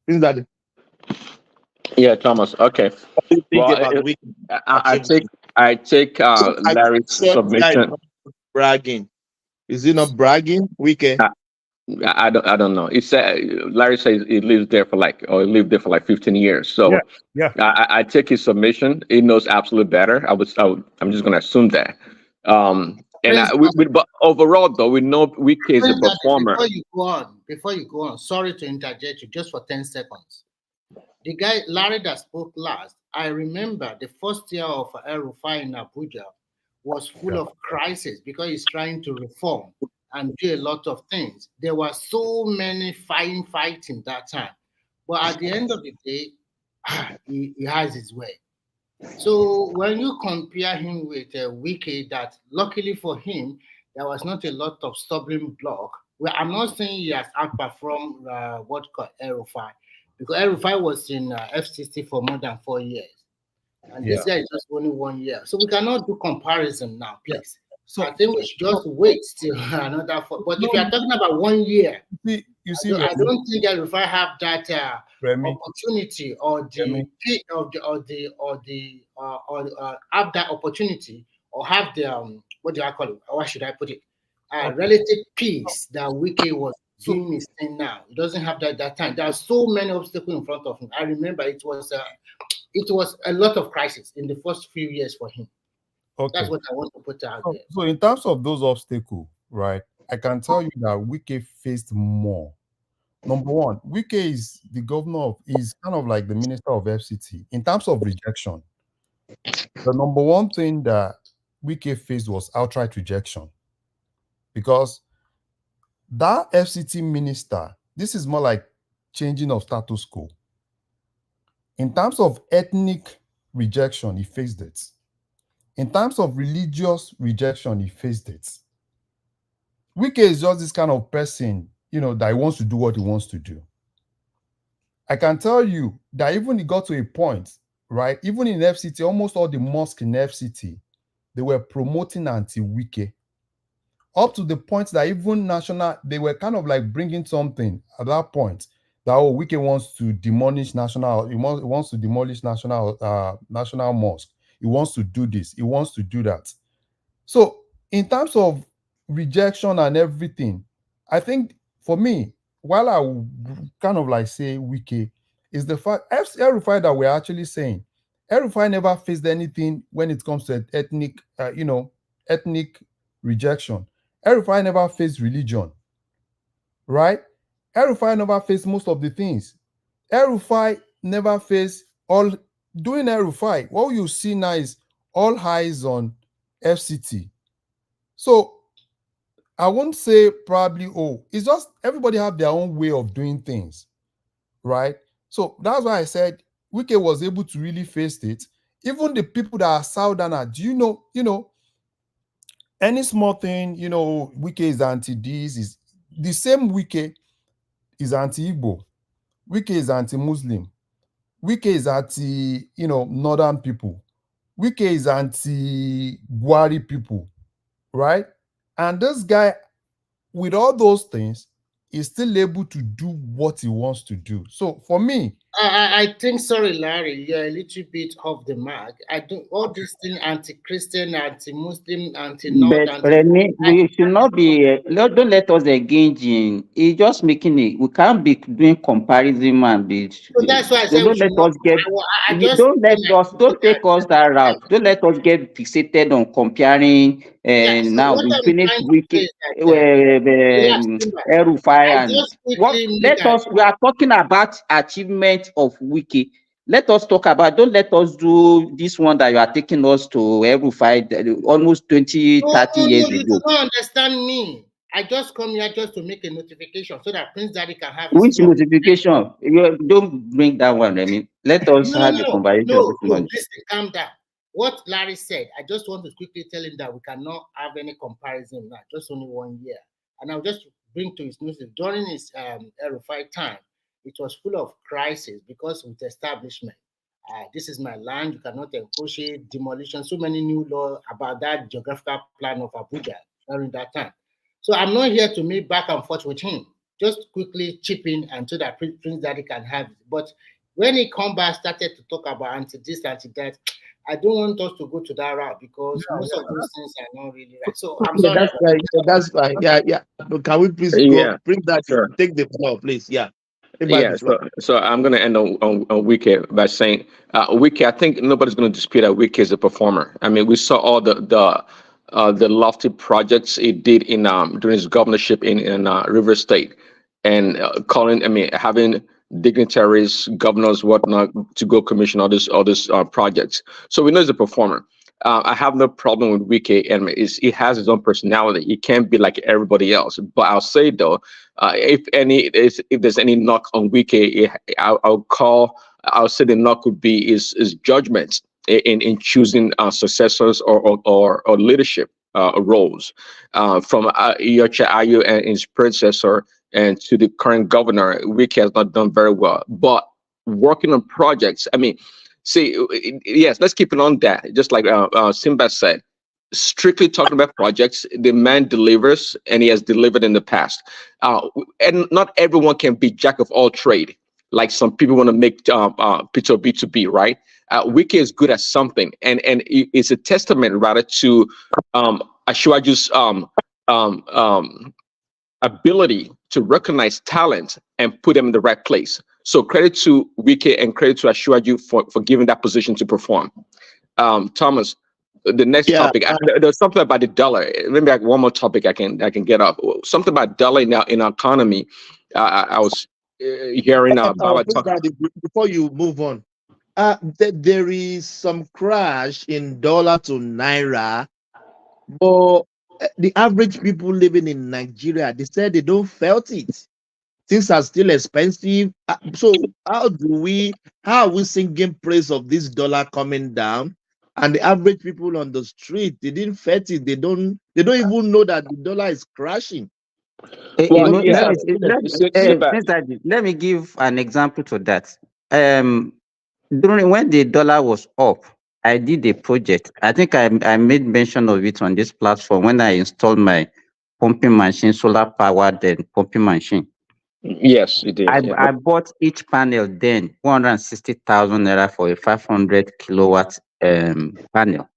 Prince Daddy, Yeah, Thomas. Okay. what do you think Well, about Wiki I achievement? take So I Larry's said that is submission. not bragging. Is it not bragging, Wiki? I don't know. He said Larry says he lived there for he lived there for like 15 years. So Yeah. I take his submission. He knows absolutely better. I'm just going to assume that. But overall, though, we know Wike is a performer. Before you go on, sorry to interject you just for 10 seconds. The guy, Larry, that spoke last, I remember the first year of El-Rufai in Abuja was full of crisis because he's trying to reform and do a lot of things. There were so many fighting that time. But at the end of the day, he has his way. So when you compare him with Wike, that luckily for him, there was not a lot of stubborn block. Well, I'm not saying he has outperformed what called El-Rufai, because El-Rufai was in FCC for more than 4 years. And this guy is just only 1 year. So we cannot do comparison now, please. So I think we should just wait till another 4. But if you are talking about 1 year, I don't think El-Rufai have that opportunity or have that opportunity or have the what do I call it? Or what should I put it? Relative peace that Wike was doing his thing now. He doesn't have that time. There are so many obstacles in front of him. I remember it was a lot of crisis in the first few years for him. Okay. That's what I want to put out there. So in terms of those obstacles, right, I can tell you that Wike faced more. Number one, Wike is the governor is kind of like the minister of FCT. In terms of rejection, the number one thing that Wike faced was outright rejection. Because that FCT minister, this is more like changing of status quo. In terms of ethnic rejection, he faced it. In terms of religious rejection, he faced it. Wike is just this kind of person, that he wants to do what he wants to do. I can tell you that even it got to a point, right? Even in FCT, almost all the mosques in FCT, they were promoting anti-Wike. Up to the point that even they were kind of like bringing something at that point that Wike wants to demolish national mosque. He wants to do this. He wants to do that. So in terms of rejection and everything, I think for me, while I would kind of like say Wike, is the fact El-Rufai that we're actually saying El-Rufai never faced anything when it comes to ethnic rejection. El-Rufai never faced religion, right? El-Rufai never faced most of the things. El-Rufai never faced all. Doing El-Rufai, what you see now is all eyes on FCT. So I won't say probably, it's just everybody have their own way of doing things, right? So that's why I said Wike was able to really face it. Even the people that are Southerner, do you know, any small thing, Wike is anti-this, is the same Wike is anti-Igbo. Wike is anti-Muslim. Wike is anti, Northern people. Wike is anti-Gwari people, right? And this guy, with all those things, is still able to do what he wants to do. So for me, I think, sorry, Larry, you're a little bit off the mark. I do all these things anti-Christian, anti-Muslim, anti-North, But Remy, we should not be. Don't let us engage in. It's just making it. We can't be doing comparison and be. So that's why I So said we don't should let not. us get. I just Don't let us. Don't take us that route. Don't let us get fixated on comparing. Yeah. And So now what we I'm finish trying to say wiki. is that El-Rufai I and just what? quickly make Let us. We are talking about achievement of wiki. Let us talk about, don't let us do this one that you are taking us to El-Rufai almost 20, 30 years You ago. do not understand me. I just come here just to make a notification so that Prince Daddy can have his Which fun. notification? You don't bring that one. I mean, let us have the conversation this morning. Listen, calm down. What Larry said, I just want to quickly tell him that we cannot have any comparison now, just only 1 year. And I'll just bring to his news during his El-Rufai time, it was full of crisis because with establishment. This is my land, you cannot encroach it, demolition, so many new laws about that geographical plan of Abuja during that time. So I'm not here to meet back and forth with him. Just quickly chip in and so that Prince Daddy can have it. But when he come back, started to talk about anti-this, anti-that, I don't want us to go to that route because most of those things are not really right. So I'm sorry. That's fine. That's fine. Yeah. But can we please go bring that take the floor, please? Yeah. Yeah, so I'm going to end on Wiki by saying, Wiki, I think nobody's going to dispute that Wiki is a performer. I mean, we saw all the lofty projects he did in during his governorship in River State, and having dignitaries, governors, whatnot, to go commission all these projects. So we know he's a performer. I have no problem with Wiki, and he has his own personality. He can't be like everybody else. But I'll say though, if there's any knock on Wiki, I'll say the knock would be his judgment in choosing successors or leadership roles, from Iyorchia Ayu and his predecessor and to the current governor. Wiki has not done very well, but working on projects, I mean, see, yes, let's keep it on that. Just like Simba said, strictly talking about projects, the man delivers, and he has delivered in the past. And not everyone can be jack of all trade. Like some people want to make B2B, right? Wiki is good at something, and it's a testament rather to Ashwaju's ability to recognize talent and put them in the right place. So credit to Wiki and credit to Ashwaju for giving that position to perform. Thomas, the next topic. There's something about the dollar. Maybe one more topic I can get up. Something about dollar in our economy. I was hearing Baba talk. Before you move on, there is some crash in dollar to naira, but the average people living in Nigeria, they said they don't felt it. Things are still expensive. So how are we singing praise of this dollar coming down? And the average people on the street, they didn't felt it. They don't even know that the dollar is crashing. Let me give an example to that. During when the dollar was up, I did a project. I think I made mention of it on this platform when I installed my pumping machine, solar powered pumping machine. Yes, you did. I bought each panel then 160,000 naira for a 500 kilowatt panel.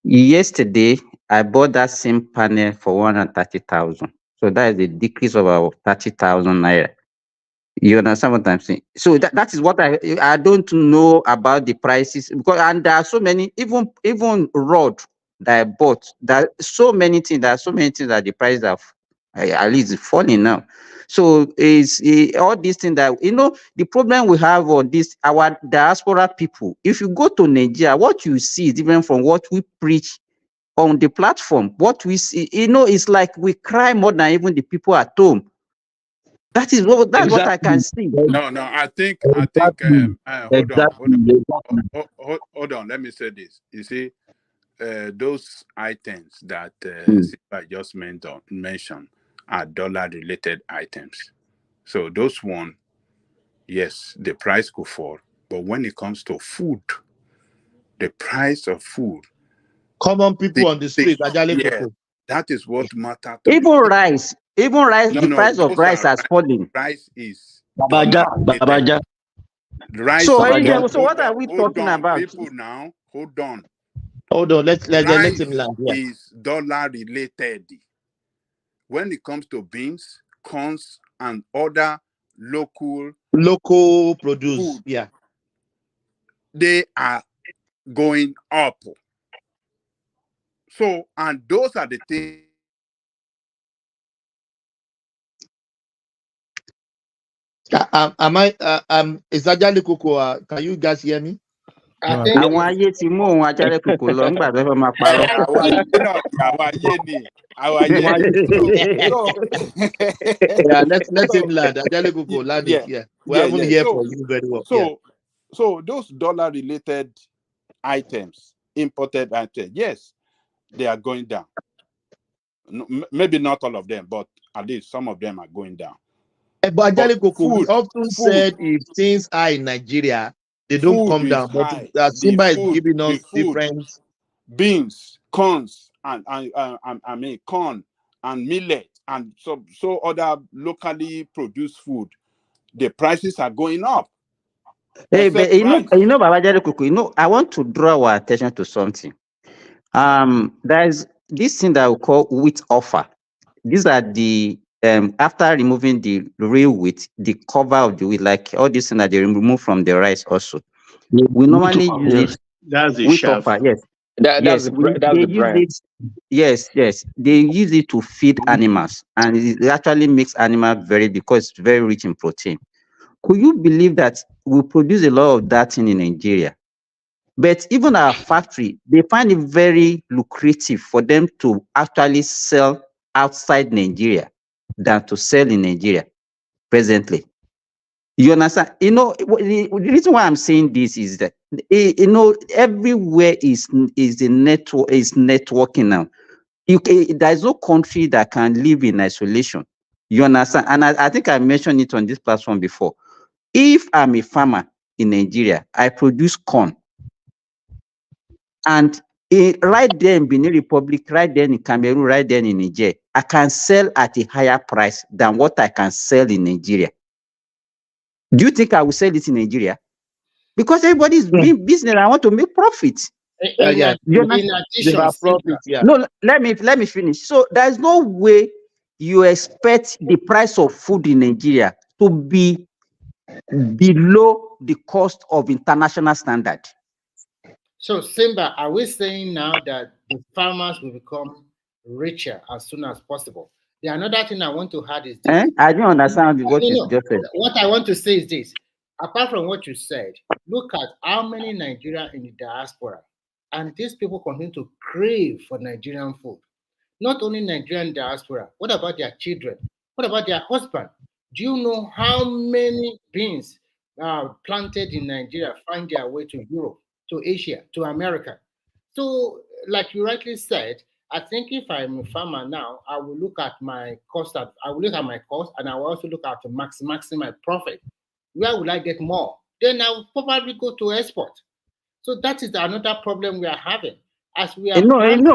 Yesterday, I bought that same panel for 130,000. So that is a decrease of about 30,000 naira. You understand what I'm saying? So that is what I don't know about the prices, because and there are so many, even rod that I bought. There are so many things that the price of at least falling now. So it's all these things that the problem we have on this our diaspora people. If you go to Nigeria, what you see is different from what we preach on the platform. What we see, it's like we cry more than even the people at home. That's what I can see. No, I think hold on. Let me say this. You see, those items that Sipa just mentioned are dollar-related items. So those one, yes, the price could fall. But when it comes to food, the price of food, common people on the street, people. That is what matters. Even rice, the price of rice has fallen. Rice is Babaja. Rice So, is so what are we talking about? People now, hold on. Hold on, let him land. Yeah. Is dollar related. When it comes to beans, corns, and other local produce, food, yeah, they are going up. So, and those are the things. Am I? Is Ajale Koko? Can you guys hear me? Àwọn ayé ti mú òun Ajale Koko lọ nígbà tó fẹ́ máa parọ́. Yeah, let him land. Ajale Koko, land it. Yeah, we haven't heard from you very well. So those dollar related items, imported items, yes, they are going down. Maybe not all of them, but at least some of them are going down. But Ajale Koko, we often said if things are in Nigeria, they don't come down. High. But Simba is giving us different beans, corns, and I mean corn and millet and so other locally produced food. The prices are going up. Hey, but you know, Baba Ajale Koko, I want to draw our attention to something. There's this thing that we call wheat offer. These are the after removing the real wheat, the cover of the wheat, like all these things that they remove from the rice also. We normally use it. That's the wheat chef. offer, yes. That's the brand. Yes, they use it to feed animals, and it actually makes animals because it's very rich in protein. Could you believe that we produce a lot of that in Nigeria? But even our factory, they find it very lucrative for them to actually sell outside Nigeria than to sell in Nigeria presently. You understand? The reason why I'm saying this is that everywhere is the network is networking now. There's no country that can live in isolation. You understand? And I think I mentioned it on this platform before. If I'm a farmer in Nigeria, I produce corn. And right there in Benin Republic, right there in Cameroon, right there in Niger, I can sell at a higher price than what I can sell in Nigeria. Do you think I will sell it in Nigeria? Because everybody is doing business. I want to make profit. In addition, profit, yeah. No, let me finish. So there's no way you expect the price of food in Nigeria to be below the cost of international standard. So, Simba, are we saying now that the farmers will become richer as soon as possible? The another thing I want to add is this. I don't understand what you just said. What I want to say is this. Apart from what you said, look at how many Nigerians in the diaspora, and these people continue to crave for Nigerian food. Not only Nigerian diaspora, what about their children? What about their husband? Do you know how many beans planted in Nigeria find their way to Europe, to Asia, to America? So, like you rightly said, I think if I'm a farmer now, I will look at my cost. I will look at my cost, and I will also look at maximizing my profit. Where will I get more? Then I will probably go to export. So that is another problem we are having. As we are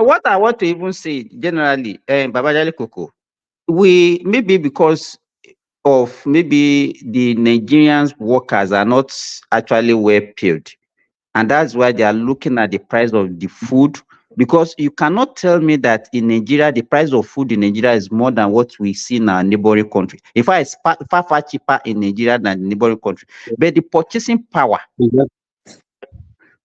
what I want to even say generally, Baba Ajale Koko, we maybe because of maybe the Nigerian workers are not actually well paid, and that's why they are looking at the price of the food. Because you cannot tell me that in Nigeria the price of food in Nigeria is more than what we see in our neighboring country. In fact, it's far cheaper in Nigeria than the neighboring country. But the purchasing power,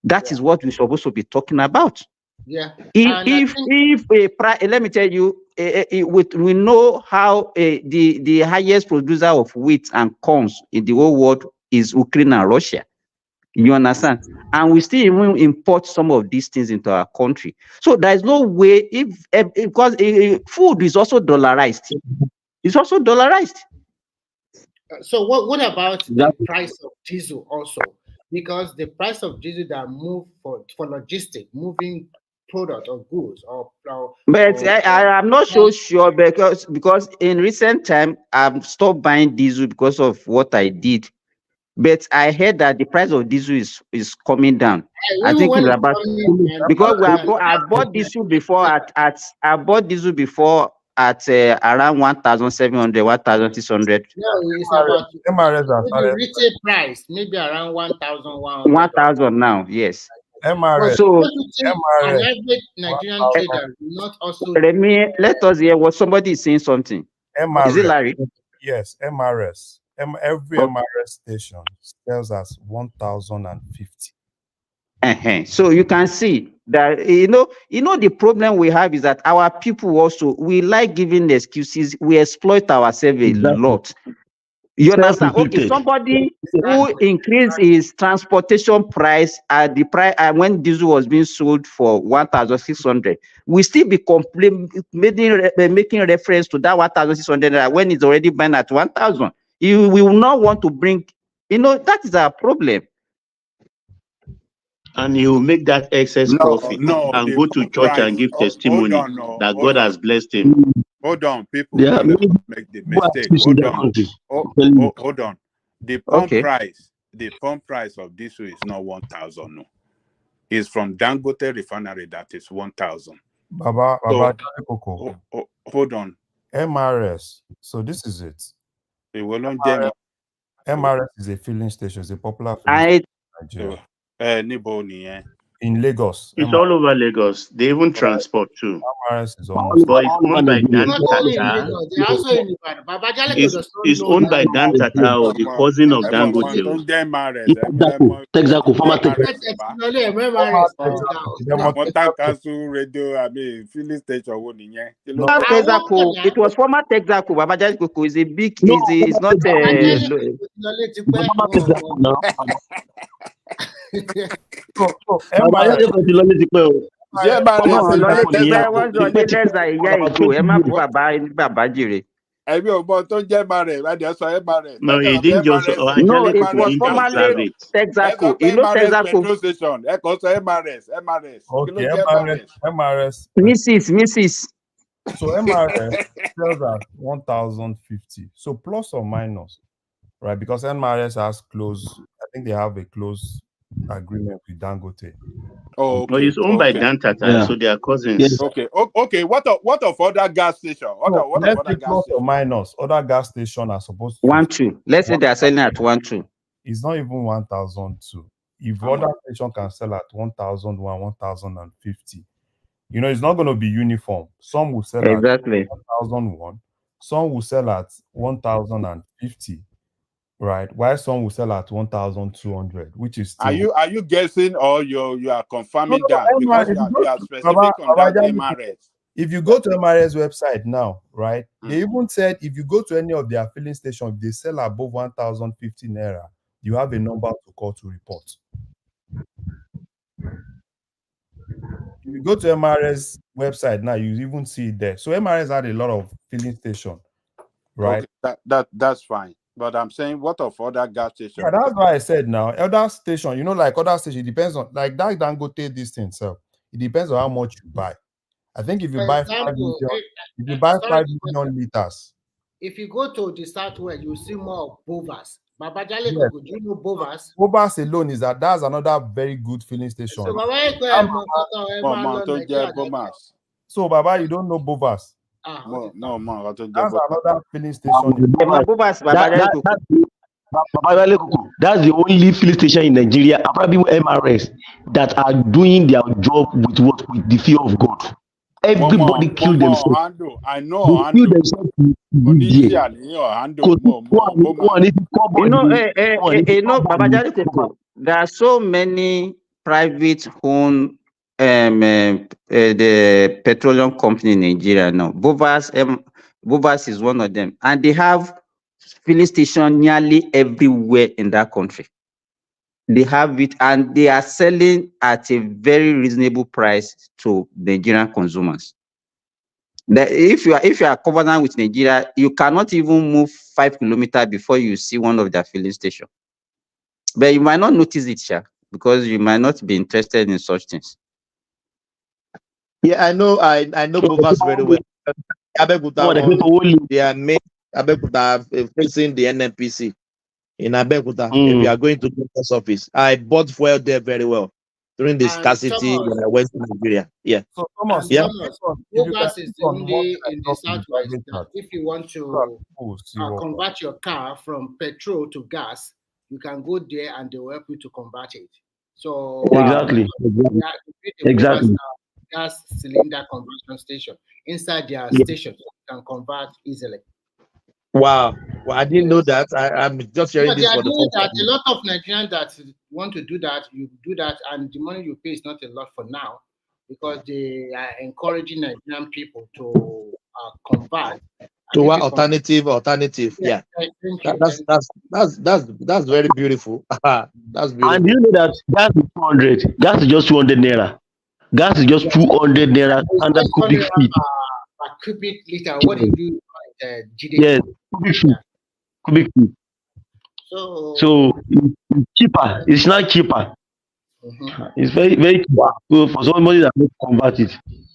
that is what we're supposed to be talking about. Yeah. Let me tell you, we know how the highest producer of wheat and corns in the whole world is Ukraine and Russia. You understand? And we still even import some of these things into our country. So there is no way because food is also dollarized. It's also dollarized. So what about the price of diesel also? Because the price of diesel that move for logistics, moving product or goods I'm not so sure because in recent time I've stopped buying diesel because of what I did. But I heard that the price of diesel is coming down. I think it's about because I bought diesel before at around 1,700, 1,600. Yeah, it's about MRS has maybe started. retail price, maybe around 1,100. 1,000 now, yes. But MRS. So don't you think an MRS. average Nigerian trader will not also let us hear what somebody is saying something. Is it MRS. Larry? Yes, MRS. Every MRS station sells as 1,050. So you can see that you know the problem we have is that our people also, we like giving excuses, we exploit ourselves a lot. You understand? Okay, somebody who increased his transportation price at the price when diesel was being sold for 1,600, we still be making reference to that 1,600 when it's already been at 1,000. We will not want to bring, that is our problem. And he will make that excess profit and the go to church and give testimony that hold God on. has blessed him. Hold on, people. Yeah, Let us make the mistake. Hold on. Hold on. The pump price of diesel is not 1,000. No, it's from Dangote refinery that is 1,000. Baba Koko. Hold on. MRS. So this is it. MRS is a filling station. It's a popular filling station in Nigeria. In Lagos. It's all over Lagos. They even transport too. MRS is almost. But it's owned by Dan Tata. It's owned by Dan Tata, the cousin of Dangote. Texaco, former filling station. It was former Texaco. Babajali Koko is a big. It's not No, he didn't just. No, it was formerly Texaco. You know Texaco. Okay, MRS. Mrs. So MRS sells at 1,050. So plus or minus, right? Because MRS has close. I think they have a close agreement with Dangote. Oh, okay. But it's owned by Dan Tata, so they are cousins. Yes. Okay. What of other gas station? Let's say plus or minus. Other gas station are supposed to 1,2. Let's say they are selling at 1,2. It's not even 1,002. If other station can sell at 1,001, 1,050, it's not going to be uniform. Some will sell at 1,001. Some will sell at 1,050. Right, while some will sell at 1,200, which is still... Are you guessing or you are confirming that because you are specific on that MRS? If you go to MRS website now, right, they even said if you go to any of their filling stations, if they sell above 1,050 naira, you have a number to call to report. If you go to MRS website now, you even see it there. So MRS had a lot of filling stations, right? Okay, that's fine. But I'm saying, what of other gas stations? Yeah, that's why I said now. Other station, like other station, it depends on like that Dangote this thing itself. It depends on how much you buy. I think if you buy 5 million liters. If you go to the southwest, you see more of Bovas. Babajale Koko, do you know Bovas? Bovas alone that's another very good filling station. So Baba, you don't know Bovas? No, man. That's another filling station. That's the only filling station in Nigeria, probably MRS, that are doing their job with the fear of God. Everybody killed themselves. I know. They kill themselves. There are so many private owned the petroleum company in Nigeria now. Bovas is one of them, and they have filling station nearly everywhere in that country. They have it, and they are selling at a very reasonable price to Nigerian consumers. If you are covenant with Nigeria, you cannot even move 5 kilometers before you see one of their filling stations. But you might not notice it, because you might not be interested in such things. Yeah, I know Bovas very well. They are made Abekuta facing the NNPC in Abekuta. If you are going to the post office, I bought fuel there very well. during the And scarcity when Thomas, I went to Nigeria. Yeah. So Thomas, Yeah. Thomas, if you can Bogas is click the on one only thing I in the dropped in the southwest private that chat, if you want so that to people will see what. convert your car from petrol to gas, you can go there and they will help you to convert it. So Exactly. yeah, the Bogas Exactly. gas cylinder conversion station inside their Yeah. station, so you can convert easily. Wow. Well, I didn't know that. I'm just Yeah, hearing they this are for the doing first that. A time. lot of Nigerians that want to do that, you do that, and the money you pay is not a lot for now because they are encouraging Nigerian people to convert. To And if what you convert, alternative? yeah, Yeah. thank you. That's very beautiful. That's And beautiful. you know that gas is 200. Gas is just 200 naira. Gas is just 200 naira It's standard just cubic 100 feet. per cubic liter. What do you call it? Yes, GDP. cubic feet. Cubic feet. So, So it's cheaper. It's not cheaper. It's very, very cheap. So for somebody that wants to convert it.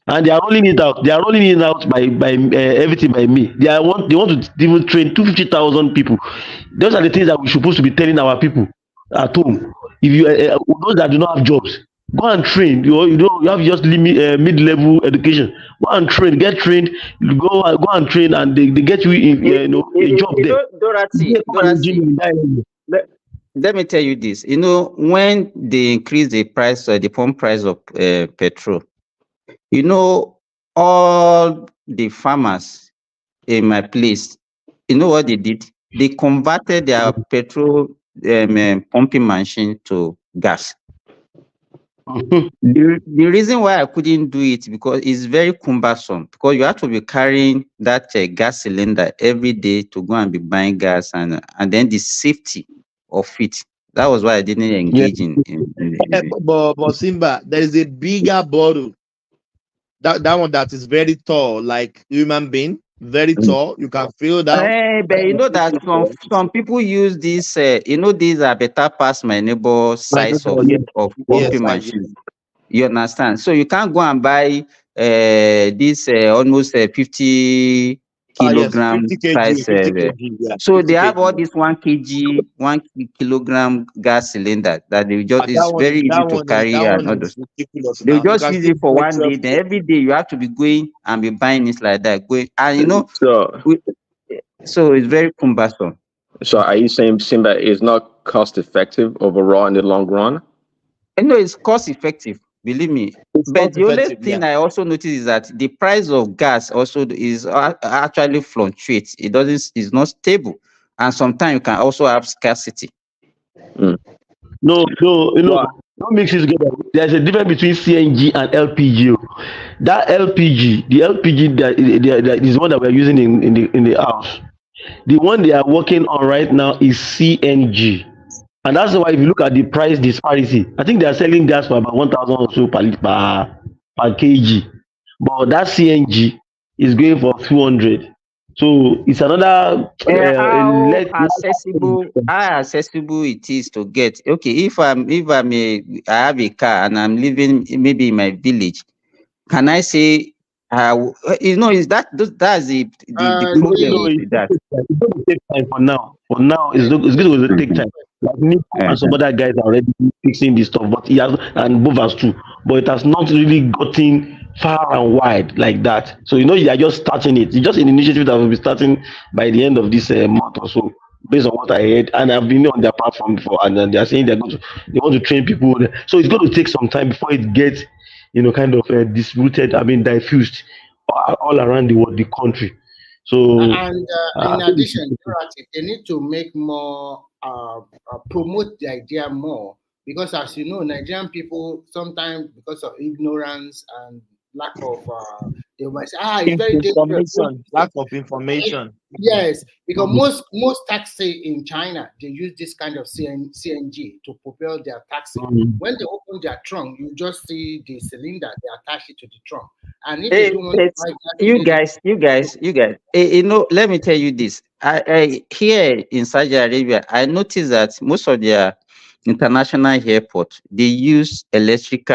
And they are rolling it out. They are rolling it out by everything by me. They want to even train 250,000 people. Those are the things that we supposed to be telling our people at home. If you those that do not have jobs, go and train. You have just mid-level education. Go and train. Get trained. Go and train, and they get you a job there. Dorothy, let me tell you this. You know, when they increase the price, the pump price of petrol, you know, all the farmers in my place, you know what they did? They converted their petrol pumping machine to gas. The reason why I couldn't do it because it's very cumbersome because you have to be carrying that gas cylinder every day to go and be buying gas and then the safety of it. That was why I didn't engage in But Simba, there is a bigger bottle. That one that is very tall, like human being, very tall. You can feel that. But you know that some people use this. You know, these are better past my neighbor size of pumping machine. You understand? So you can't go and buy this almost 50 Yes, kilogram 50 kg, size. 50 kg. Yeah, So 50 they have all kg. this 1 kg, 1 kilogram gas cylinder that they just And it's very easy to carry and all is those. ridiculous They now. You just can use still it for buy 1 day. 12 Then every day you have to be going and be buying it like that. Going and you know, so it's very cumbersome. So are you saying Simba is not cost effective overall in the long run? I know it's cost effective, believe me. It's But cost the only effective, thing yeah. I also notice is that the price of gas also is actually fluctuates. It doesn't. It's not stable, and sometimes you can also have scarcity. No, don't mix it together. There's a difference between CNG and LPG. That LPG, the LPG that is one that we're using in the house. The one they are working on right now is CNG. And that's why if you look at the price disparity, I think they are selling gas for about 1,000 or so per kg. But that CNG is going for 200. So it's another How less. accessible it is to get. Okay, if I have a car and I'm living maybe in my village, can I say you know is that's the problem with that. It's going to take time for now. For now, it's going to take time. Like Nico and some other guys are already fixing this stuff, but he has and Bovas too. But it has not really gotten far and wide like that. So you are just starting it. It's just an initiative that will be starting by the end of this month or so, based on what I heard. And I've been on their platform before, and then they are saying they want to train people. So it's going to take some time before it gets kind of distributed. I mean, diffused all around the country. So And in addition, they need to make more, promote the idea more because, as you know, Nigerian people sometimes, because of ignorance and lack of, they might say, it's very dangerous. Lack of information. Yes, because most taxi in China they use this kind of CNG to propel their taxi. When they open their trunk, you just see the cylinder they attach it to the trunk. And if they don't want to buy that, You guys, you know, let me tell you this. I here in Saudi Arabia, I noticed that most of their international airport they use electric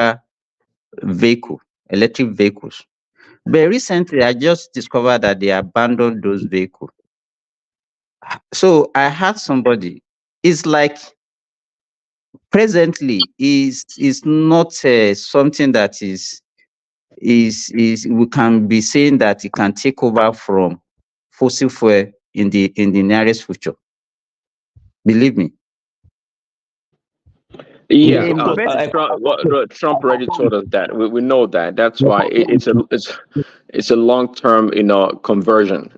vehicles. But recently, I just discovered that they abandoned those vehicles. So I had somebody. It's like presently is not something that is we can be saying that it can take over from fossil fuel in the nearest future. Believe me. Yeah, The invest- Trump already told us that. We know that. That's why it's a long term, conversion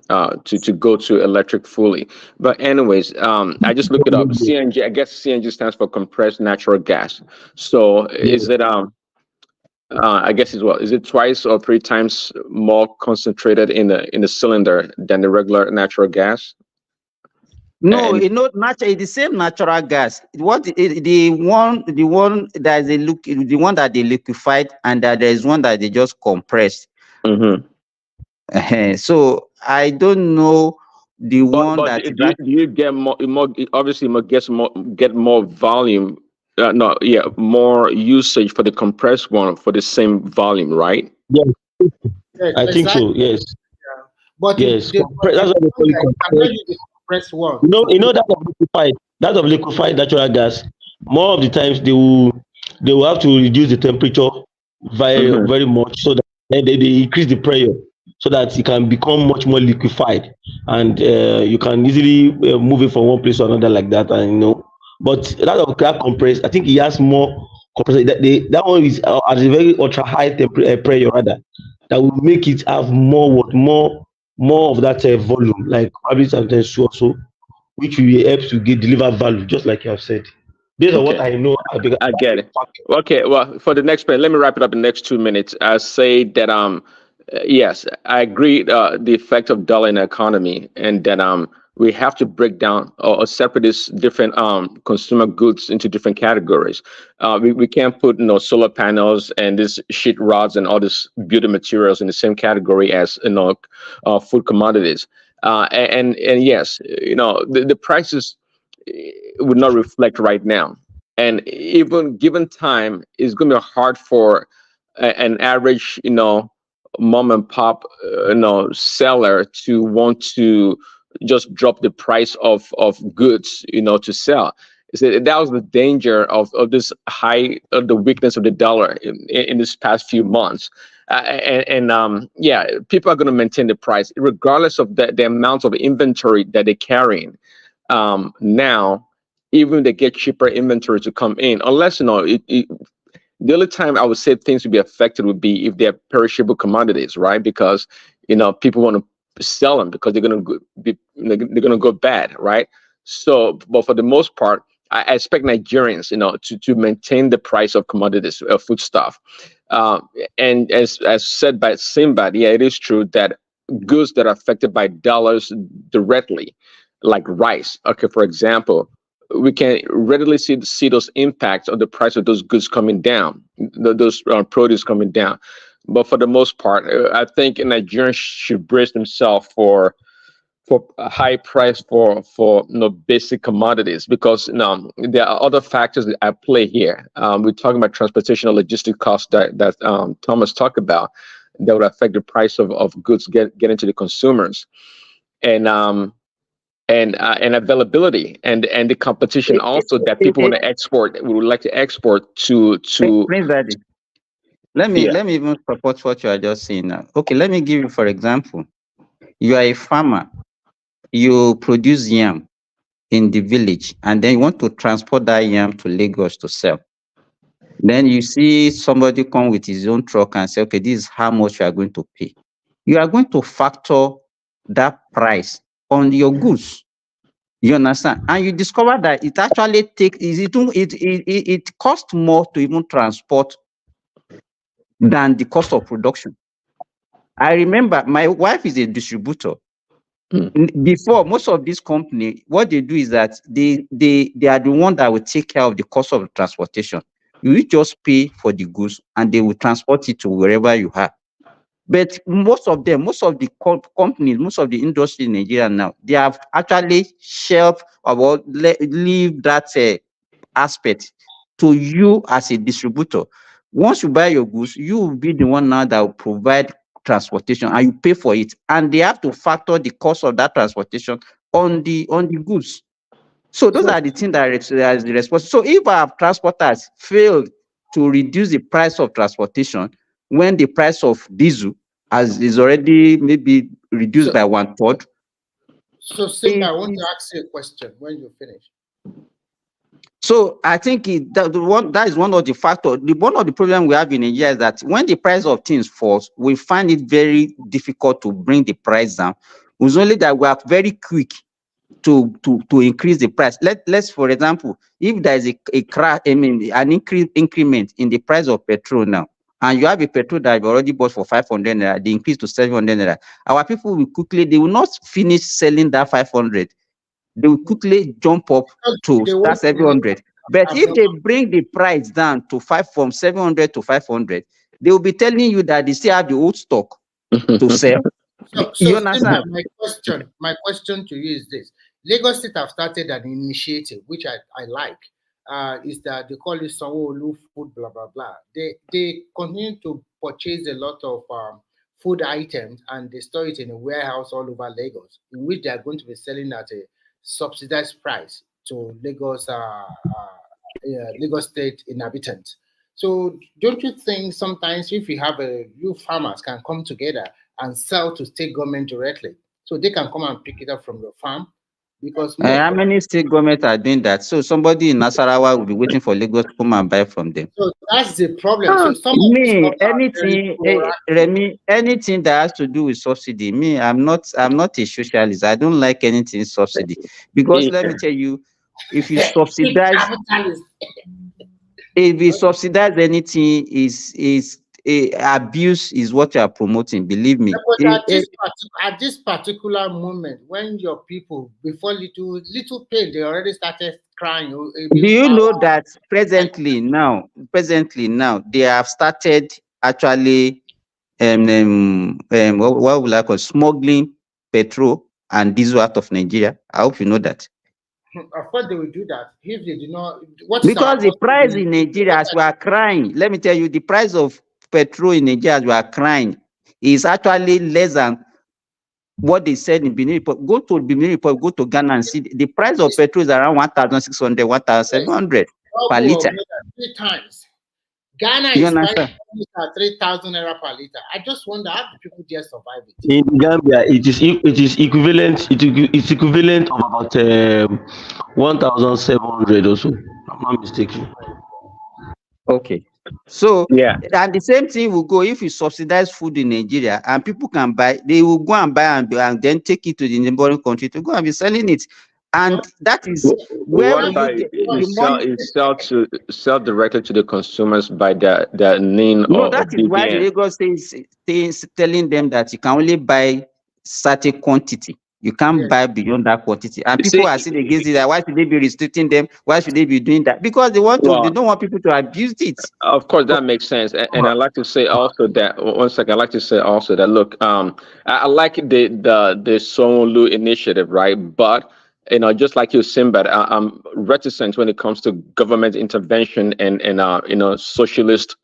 to go to electric fully. But anyways, I just looked it up. CNG, I guess CNG stands for compressed natural gas. So is it I guess it's what, is it twice or three times more concentrated in the cylinder than the regular natural gas? No, And natural, the same natural gas. The one that the one that they liquefied, and that there is one that they just compressed. So I don't know the one but that do you get more obviously get more volume, more usage for the compressed one for the same volume, right? Yes, Yes, I think so. exactly. Yes, But yes. the That's what they call it. cannot Compressed. use the compressed one. You know that of liquefied, natural gas. More of the times they will have to reduce the temperature very much, so that they increase the pressure so that it can become much more liquefied, and you can easily move it from one place to another like that. And but that compressed, I think it has more compressed. That one is at a very ultra high pressure rather, that will make it have more of that volume, like probably sometimes two or so, which will help to deliver value, just like you have said. Based on what Okay. I know, I get it. Okay, well, for the next point, let me wrap it up in the next 2 minutes. I say that yes, I agree the effect of dollar in the economy, and that we have to break down or separate these different consumer goods into different categories. We can't put solar panels and these sheet rods and all these building materials in the same category as food commodities. And yes, the prices would not reflect right now. And even given time, it's going to be hard for an average, mom and pop, seller to want to just drop the price of goods, to sell. So that was the danger of this the weakness of the dollar in this past few months. Yeah, people are going to maintain the price regardless of the amount of inventory that they're carrying. Now, even they get cheaper inventory to come in, unless the only time I would say things would be affected would be if they're perishable commodities, right? Because people want to sell them because they're going to go bad, right? So, but for the most part, I expect Nigerians, to maintain the price of commodities, foodstuff. And as said by Simbad, yeah, it is true that goods that are affected by dollars directly, like rice. Okay, for example, we can readily see those impacts of the price of those goods coming down, those produce coming down. But for the most part, I think Nigerians should brace themselves for a high price for basic commodities, because there are other factors that at play here. We're talking about transportation or logistic costs that Thomas talked about that would affect the price of goods getting to the consumers, and availability and the competition also that people want to export, would like to export to. Prince Daddy, let me even support what you are just saying now. Okay, let me give you, for example, you are a farmer, you produce yam in the village, and then you want to transport that yam to Lagos to sell. Then you see somebody come with his own truck and say, okay, this is how much you are going to pay. You are going to factor that price on your goods. You understand? And you discover that it actually it costs more to even transport than the cost of production. I remember my wife is a distributor. Before, most of these companies, what they do is that they are the one that will take care of the cost of transportation. You will just pay for the goods and they will transport it to wherever you are. But most of the companies, most of the industry in Nigeria now, they have actually shelved or leave that aspect to you as a distributor. Once you buy your goods, you will be the one now that will provide transportation and you pay for it. And they have to factor the cost of that transportation on the goods. So those are the things that are the response. So if our transporters fail to reduce the price of transportation when the price of diesel is already maybe reduced by 1/3. So, Simba, I want to ask you a question when you finish. So I think that is one of the factors. One of the problems we have in Nigeria is that when the price of things falls, we find it very difficult to bring the price down. It's only that we are very quick to increase the price. Let's for example, if there is an increment in the price of petrol now, and you have a petrol that you already bought for 500 naira, they increase to 700 naira. Our people will quickly, they will not finish selling that 500. They will quickly jump up to start 700. But if they bring the price down to from 700 to 500, they will be telling you that they still have the old stock to sell. So You understand? my question to you is this. Lagos State have started an initiative, which I like, is that they call it Sanwo-Olu food, blah, blah, blah. They continue to purchase a lot of food items and they store it in a warehouse all over Lagos, in which they are going to be selling at a subsidized price to Lagos State inhabitants. So don't you think sometimes if you farmers can come together and sell to state government directly, so they can come and pick it up from your farm? Because how many state governments are doing that? So somebody in Nasarawa will be waiting for Lagos to come and buy from them. So that's the problem. So some of these Remy, anything that has to do with subsidy, I'm not a socialist. I don't like anything subsidy. Because let me tell you, if you subsidize anything, is abuse is what you are promoting, believe me. But at this particular moment, when your people, before little pain, they already started crying. Do you know that presently now, they have started actually what will I call smuggling petrol and diesel out of Nigeria? I hope you know that. Of course, they will do that if they do not. Because the price in Nigeria, as we are crying, let me tell you, the price of petrol in Nigeria, as we are crying, is actually less than what they said in Benin Republic. Go to Benin Republic, go to Ghana and see the price of petrol is around 1,600, 1,700 per liter. 3 times. Ghana is buying at 3,000 naira per liter. I just wonder how do people dare survive it? In Gambia, it is equivalent. It's equivalent of about 1,700 or so. I'm not mistaken. Okay. So and the same thing will go if you subsidize food in Nigeria and people can buy, they will go and buy and then take it to the neighboring country to go and be selling it. And that is where what about sell directly to the consumers by the name of that is why the Lagos State is telling them that you can only buy certain quantity. You can't buy beyond that quantity. And people are still against it. Why should they be restricting them? Why should they be doing that? Because they don't want people to abuse it. Of course, that makes sense. And I'd like to say also that look, I like the Sanwo-Olu initiative, right? But just like you, Simba, I'm reticent when it comes to government intervention and socialist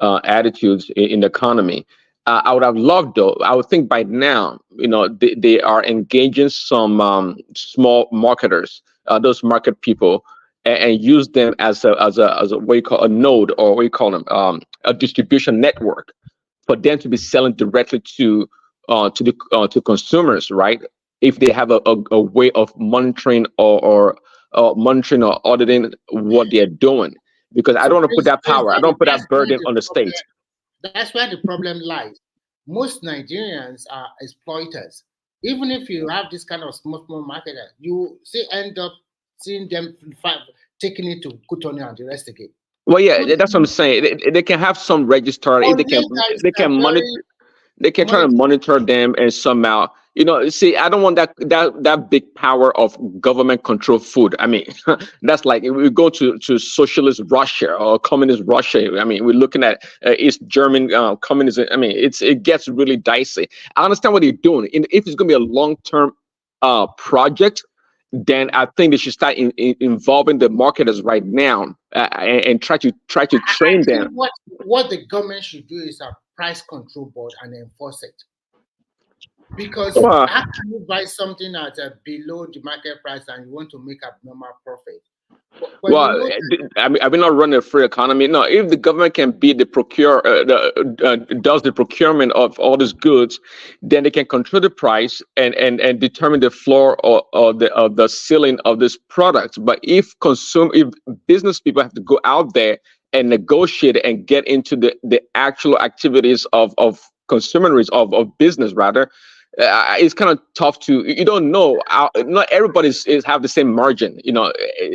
attitudes in the economy. I would have loved, though. I would think by now, they are engaging some small marketers, those market people, and use them as a what you call a node, or what you call them, a distribution network, for them to be selling directly to consumers, right? If they have a way of monitoring or monitoring or auditing what they're doing, because I don't want to put that power, I don't put that burden on the state. That's where the problem lies. Most Nigerians are exploiters. Even if you have this kind of small marketer, you end up seeing them taking it to Cotonou and the rest again. Well, yeah, that's what I'm saying. They can have some register. If they can monitor. They can try to monitor them and somehow, see, I don't want that big power of government control food. I mean, that's like if we go to socialist Russia or communist Russia. I mean, we're looking at East German communism. I mean, it gets really dicey. I understand what they're doing. If it's going to be a long-term project, then I think they should start involving the marketers right now and try to train them. What the government should do is a price control board and enforce it. Because how can you buy something at below the market price and you want to make abnormal profit? But Well, you know, I mean, not running a free economy. No, if the government can be the does the procurement of all these goods, then they can control the price and determine the floor or the ceiling of this product. But if business people have to go out there and negotiate and get into the actual activities of consumerism of business rather, it's kind of tough to, you don't know, not everybody's have the same margin, I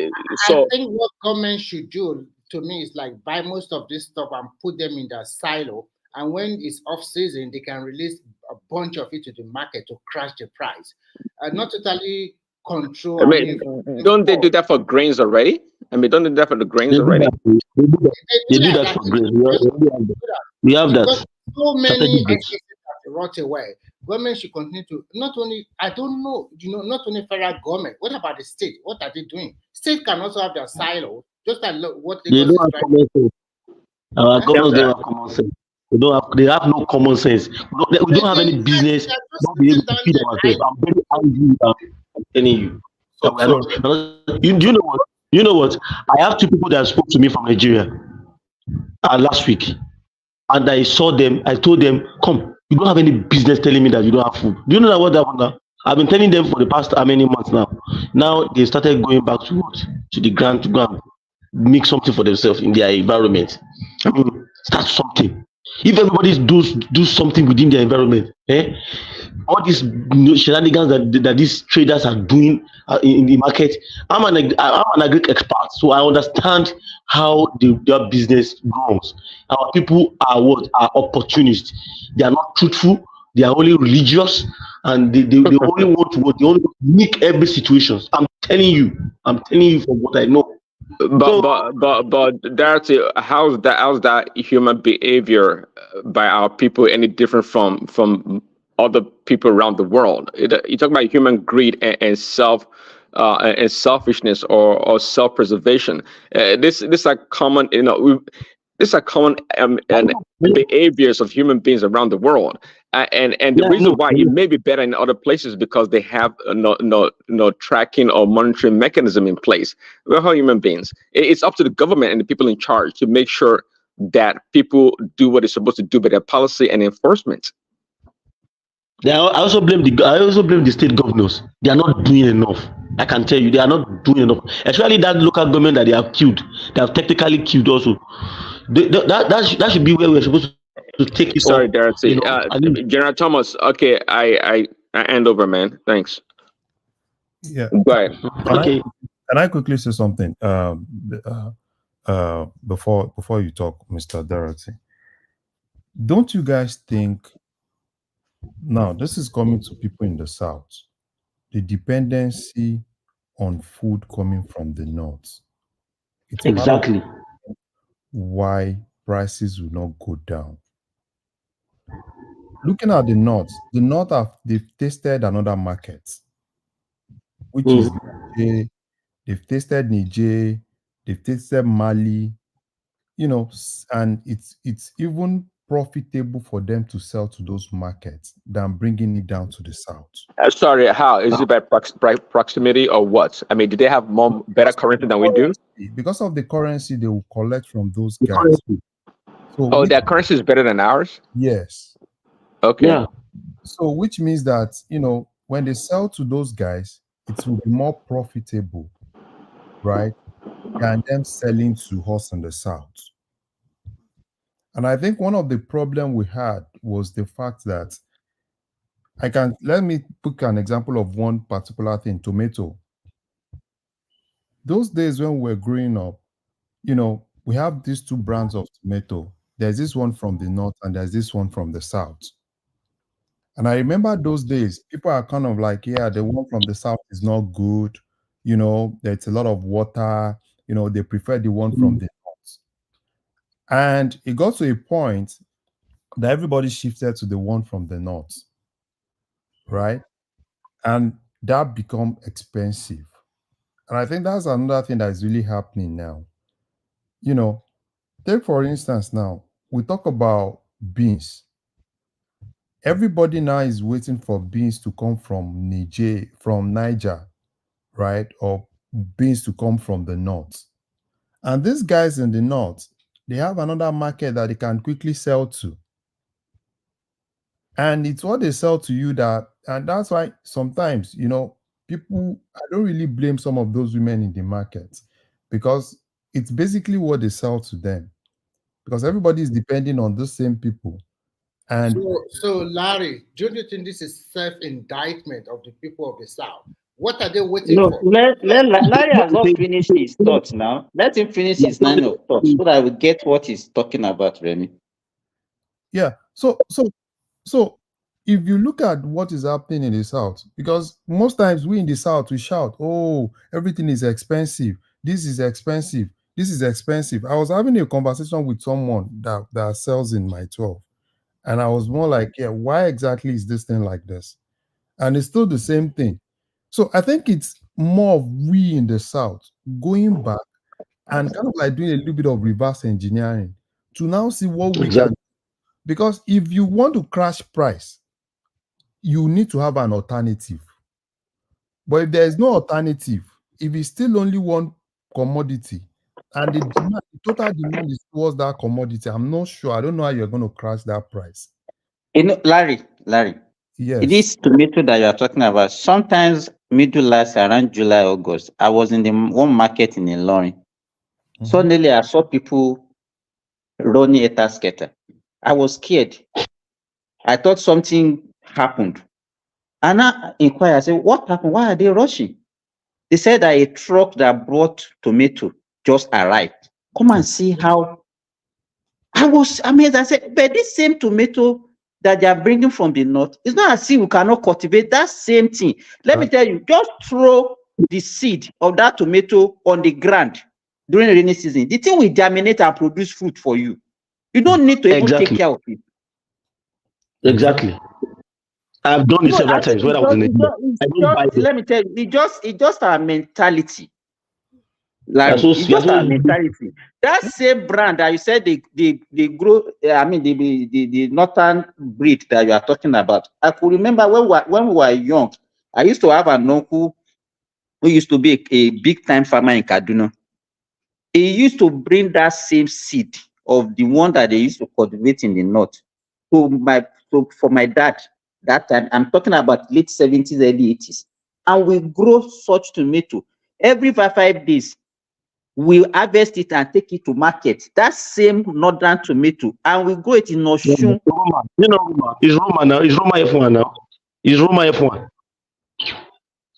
so think what government should do to me is like buy most of this stuff and put them in their silo. And when it's off season, they can release a bunch of it to the market to crash the price. Not totally control. I I mean, mean, don't they do that for grains already? I mean, don't they do that for the grains They do already? that. They do that. they They do do that. that Like for grace. We have because that. so many Strategic grace. SSs that rot away. Government should continue to not only I don't know, not only federal government. What about the state? What are they doing? State can also have their silo, just like what They Lagos don't is have trying. common sense. Our Huh? governors don't have common sense. They have no common sense. We don't have any business They're just not be able sitting to down feed there ourselves. I'm very angry. I'm telling you. That we are not, you know what? You know what? I have two people that spoke to me from Nigeria last week, and I saw them. I told them, "Come, you don't have any business telling me that you don't have food." Do you know that what happened now? I've been telling them for the past how many months now. Now they started going back to what? To the ground to go and make something for themselves in their environment. I mean, start something. If everybody do something within their environment, all these shenanigans that these traders are doing in the market. I'm an agri expert, so I understand how their business grows. Our people are opportunists. They are not truthful. They are only religious, and they only want to they only make every situation. I'm telling you from what I know. But that's how's that human behavior by our people any different from other people around the world? You talk about human greed and selfishness or self-preservation. This are common, these are common and behaviors of human beings around the world, and the reason why it may be better in other places because they have no tracking or monitoring mechanism in place. We're all human beings. It's up to the government and the people in charge to make sure that people do what they're supposed to do by their policy and enforcement. I also blame the state governors. They are not doing enough. I can tell you, they are not doing enough. Especially that local government that they have killed. They have technically killed also. That should be where we're supposed to take it. Sorry, up. Darcy. General Thomas. Okay, I hand over, man. Thanks. Yeah. Go ahead. Can I quickly say something? Before you talk, Mr. Dorothy. Don't you guys think? Now, this is coming to people in the South. The dependency on food coming from the North. It's exactly why prices will not go down. Looking at the North they've tasted another market, which is Niger. They've tasted Niger, they've tasted Mali, and it's even profitable for them to sell to those markets than bringing it down to the South. Sorry, how is it by proximity or what? I mean, do they have better currency than we do? Because of the currency they will collect from those guys. So their currency is better than ours? Yes. Okay. Yeah. So which means that when they sell to those guys, it will be more profitable, right, than them selling to us in the South. And I think one of the problems we had was the fact that let me pick an example of one particular thing, tomato. Those days when we were growing up, we have these two brands of tomato. There's this one from the North and there's this one from the South. And I remember those days, people are kind of like, yeah, the one from the South is not good. There's a lot of water. They prefer the one from the North. And it got to a point that everybody shifted to the one from the North, right? And that become expensive. And I think that's another thing that is really happening now. Take for instance now, we talk about beans. everybody now is waiting for beans to come from Niger, right? Or beans to come from the north. And these guys in the north, they have another market that they can quickly sell to. And it's what they sell to you and that's why sometimes, people, I don't really blame some of those women in the market because it's basically what they sell to them. Because everybody is depending on the same people. And so Larry, don't you think this is self-indictment of the people of the South? What are they waiting No, for? Larry has not finished his thoughts now. Let him finish his line of thoughts so that we get what he's talking about, Remy. Yeah. So if you look at what is happening in the South, because most times we in the South, we shout, oh, everything is expensive. This is expensive. This is expensive. I was having a conversation with someone that sells in my 12. And I was more like, yeah, why exactly is this thing like this? And it's still the same thing. So I think it's more of we in the South going back and kind of like doing a little bit of reverse engineering to now see what we can. Because if you want to crash price, you need to have an alternative. But if there is no alternative, if it's still only one commodity and the total demand is towards that commodity, I'm not sure. I don't know how you're going to crash that price. Larry, yes, this tomato that you are talking about, sometimes middle last around July, August, I was in the one market in Ilorin. Suddenly I saw people running a scatter. I was scared. I thought something happened. And I inquired, I said, what happened? Why are they rushing? They said that a truck that brought tomato just arrived. Come and see how. I was amazed. I said, but this same tomato that they are bringing from the north, it's not as if we cannot cultivate that same thing. Let me tell you, just throw the seed of that tomato on the ground during the rainy season. The thing will germinate and produce fruit for you. You don't need to even take care of it. Exactly. I've done it several times when I was in Nigeria. Let me tell you, it's just our mentality. Like it's just our mentality. That same brand that you said they grow. I mean the northern breed that you are talking about. I could remember when we were young. I used to have an uncle who used to be a big time farmer in Kaduna. He used to bring that same seed of the one that they used to cultivate in the north for my dad that time. I'm talking about late 70s, early 80s, and we grow such tomato every 5 days. We harvest it and take it to market. That same northern tomato, and we grow it in Osun. You know, it's Roma now. It's Roma F1 now. It's Roma F1.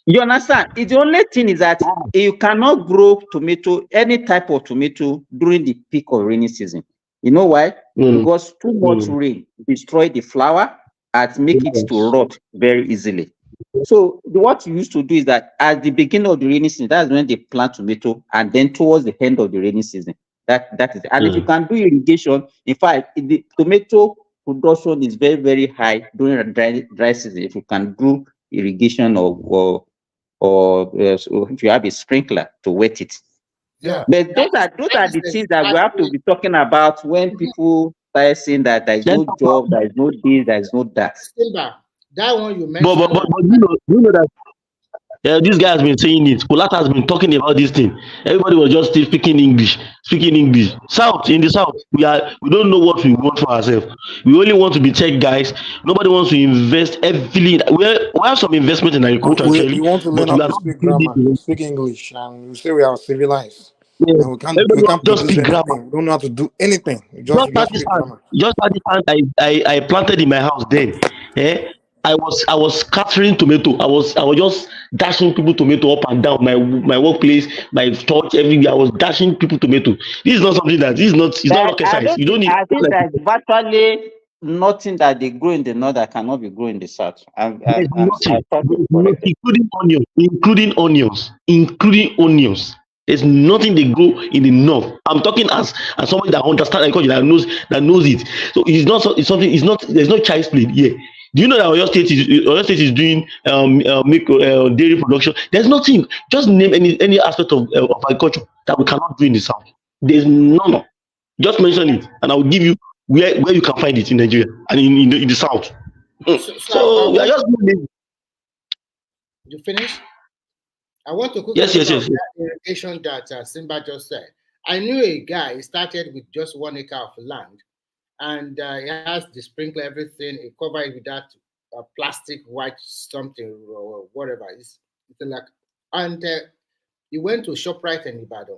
You understand? It's the only thing is that you cannot grow tomato, any type of tomato, during the peak of rainy season. You know why? Because too much rain destroy the flower and make it to rot very easily. So what you used to do is that at the beginning of the rainy season, that's when they plant tomato, and then towards the end of the rainy season, that is it. And if you can do irrigation, in fact, the tomato production is very, very high during a dry season. If you can do irrigation or if you have a sprinkler to wet it. Yeah. But those are the things that we have to be talking about when people start saying that there is no job, there is no this, there is no that. That one you mentioned. But you know that this guy has been saying it. Polata has been talking about this thing. Everybody was just still speaking English. South, in the South, we don't know what we want for ourselves. We only want to be tech guys. Nobody wants to invest heavily. We have some investment in agriculture, we want to learn how to speak grammar, speak English, and we say we are civilized. Yeah. And we can't just speak produce grammar. anything. We don't know how to do anything. We just speak grammar. Just at the time I planted in my house then. I was scattering tomato. I was just dashing people tomato up and down my workplace, my church, everywhere. I was dashing people tomato. This is not something that it's not rocket science. You don't need. I think there's virtually nothing that they grow in the north that cannot be grown in the south. Including onions. There's nothing they grow in the north. I'm talking as somebody that understands agriculture, that knows it. So it's something. It's not. There's no child's play here. Do you know that Oyo State is doing dairy production? There's nothing. Just name any aspect of agriculture that we cannot do in the south. There's none. Just mention it, and I will give you where you can find it in Nigeria and in the south. So we are just moving. You finish? I want to quickly Yes. that irrigation that Simba just said. I knew a guy. He started with just 1 acre of land, and he has the sprinkler, everything. He covered it with that plastic white something or whatever. It's like, and he went to ShopRite in Ibadan,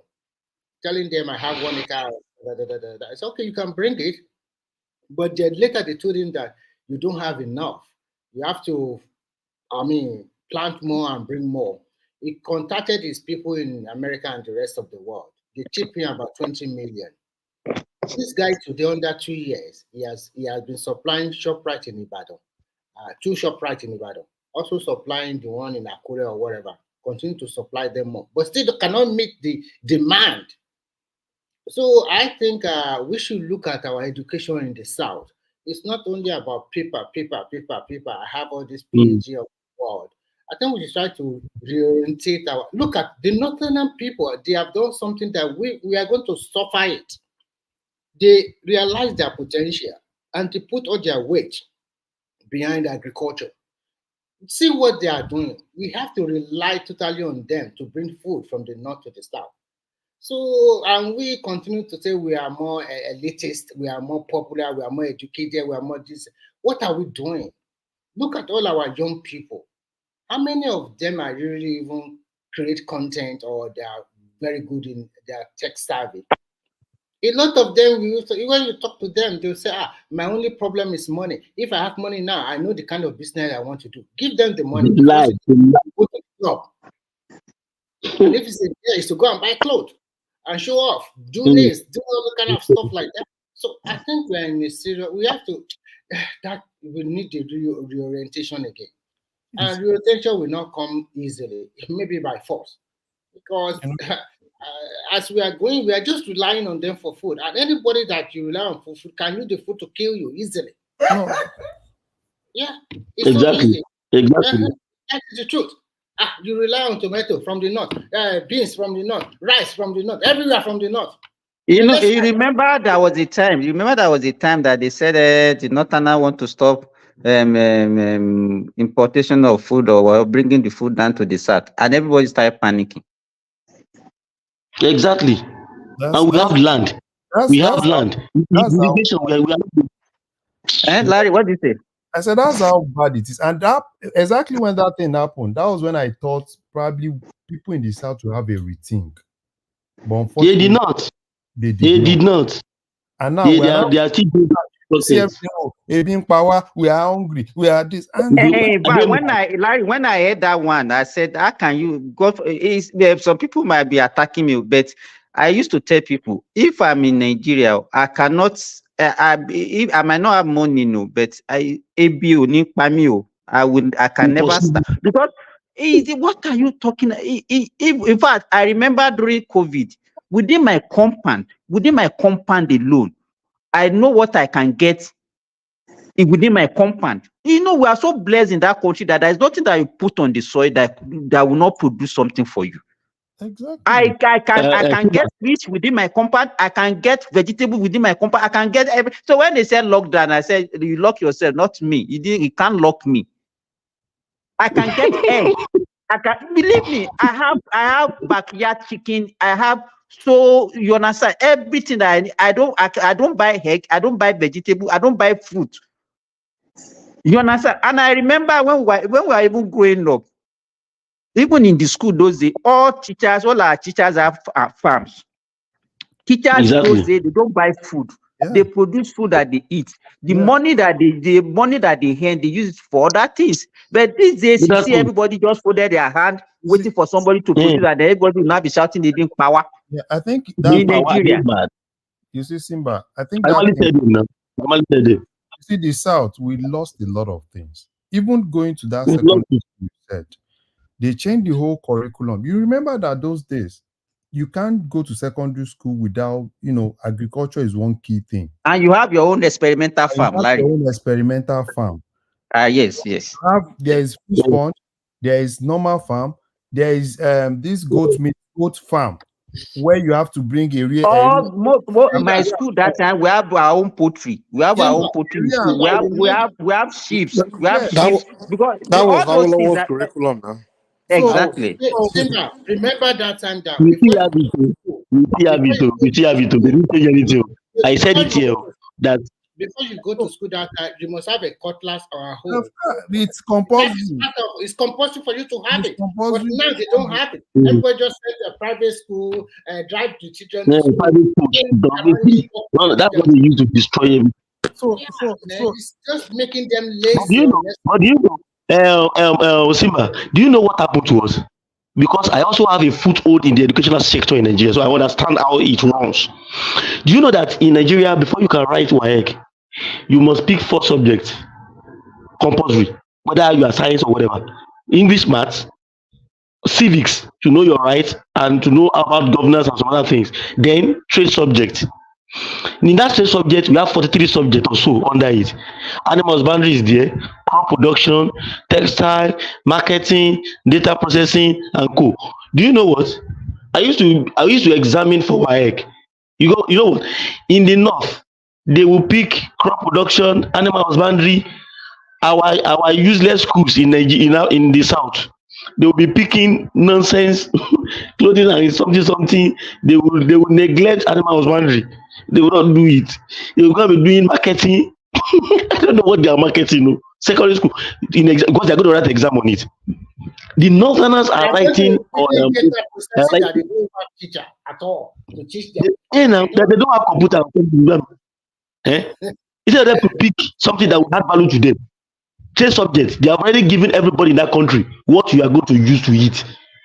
telling them I have 1 acre. I said, okay, you can bring it, but then later they told him that you don't have enough. You have to, plant more and bring more. He contacted his people in America and the rest of the world. They chipped him about 20 million. This guy today, under 2 years, he has been supplying ShopRite in Ibadan, 2 ShopRite in Ibadan, also supplying the one in Akure or whatever. Continue to supply them more, but still cannot meet the demand. So I think we should look at our education in the South. It's not only about paper. I have all this PhD of the world. I think we should try to reorientate look at the northern people. They have done something that we are going to suffer it. They realize their potential and to put all their weight behind agriculture. See what they are doing. We have to rely totally on them to bring food from the north to the south. So, and we continue to say we are more elitist, we are more popular, we are more educated, we are more this. What are we doing? Look at all our young people. How many of them are really even create content or they are very good in their tech savvy? A lot of them, when you talk to them, they'll say, my only problem is money. If I have money now, I know the kind of business I want to do. Give them the money. Lie. Go to the job. And if it's to go and buy clothes and show off, do this, do all the kind of stuff like that. So I think we're in a serious, we have to, that we need the reorientation again. And reorientation will not come easily, maybe by force. Because as we are going, we are just relying on them for food. And anybody that you rely on for food can use the food to kill you easily. No. Yeah, it's Exactly. so easy. Exactly. That's the truth. You rely on tomato from the north, beans from the north, rice from the north, everywhere from the north. You know, you remember there was a time. You remember there was a time that they said the Northerners want to stop importation of food or bringing the food down to the south, and everybody started panicking. Exactly. And we have land. We have land. Irrigation. Larry, what did you say? I said that's how bad it is, and that exactly when that thing happened, that was when I thought probably people in the south will have a rethink. But unfortunately, they did not. They did not. And now they are still doing being power. We are hungry. We are this. And but when I heard that one, I said, "How can you go?" Some people might be attacking me, but I used to tell people, if I'm in Nigeria, I cannot. I might not have money, but I can never start because what are you talking? In fact, I remember during COVID, within my compound alone, I know what I can get within my compound. You know, we are so blessed in that country that there is nothing that you put on the soil that will not produce something for you. Exactly. I can get fish within my compound. I can get vegetable within my compound. I can get everything. So when they said lockdown, I said, you lock yourself, not me. You can't lock me. I can get egg. Believe me, I have backyard chicken. I have, so you understand everything that I don't buy egg. I don't buy vegetable. I don't buy fruit. You understand? And I remember when we were even growing up, even in the school those days, all our teachers have farms. Teachers those days, they don't buy food. Yeah. They produce food that they eat. The money that they earn, they use it for other things. But these days, you see everybody just folded their hand, waiting for somebody to produce, and everybody will now be shouting they didn't power. Yeah, I think that in Nigeria. You see, Simba, I think you see, the South, we lost a lot of things. Even going to that secondary school, you said, they changed the whole curriculum. You remember that those days, you can't go to secondary school without, agriculture is one key thing. And you have your own experimental farm, like your own experimental farm. Yes. There is fish pond, there is normal farm, there is this goat farm. where you have to bring a real. My school that time we have our own poultry. We have our own poultry. We have sheep. We have sheep because that all was those things Awolowo's that curriculum now. exactly. Simba, remember that time that We before still have it. We still have it. We still have it. They didn't change anything. I said it here that before you go to school that time, you must have a cutlass or a hoe. It's compulsory. It's compulsory for you to have it. But compulsory. now they don't have it. Mhm. Everybody just send a private school, drive the children yeah, to school. private school, no, that's what they use to destroy everything. So it's just making them But do lazy. you know? But do you know? Simba, do you know what happened to us? Because I also have a foothold in the educational sector in Nigeria, so I understand how it runs. Do you know that in Nigeria, before you can write WAEC, you must pick 4 subjects, compulsory, whether you are science or whatever. English, maths, civics, to know your rights and to know about governance and some other things. Then trade subject. In that trade subject, we have 43 subjects or so under it. Animal husbandry is there, crop production, textile, marketing, data processing, and co. Do you know what? I used to examine for WAEC. You know what? In the north, they will pick crop production, animal husbandry. Our useless schools in Nigeria, in the south, they will be picking nonsense clothing and something. They will neglect animal husbandry. They will not do it. They will going to be doing marketing. I don't know what they are marketing. No. Secondary school, because they are going to write exam on it. The northerners are writing on that they don't have teacher at all to teach them. they don't have computer. Instead of them to pick something that will add value to them. Trade subject, they have already given everybody in that country what you are going to use to eat.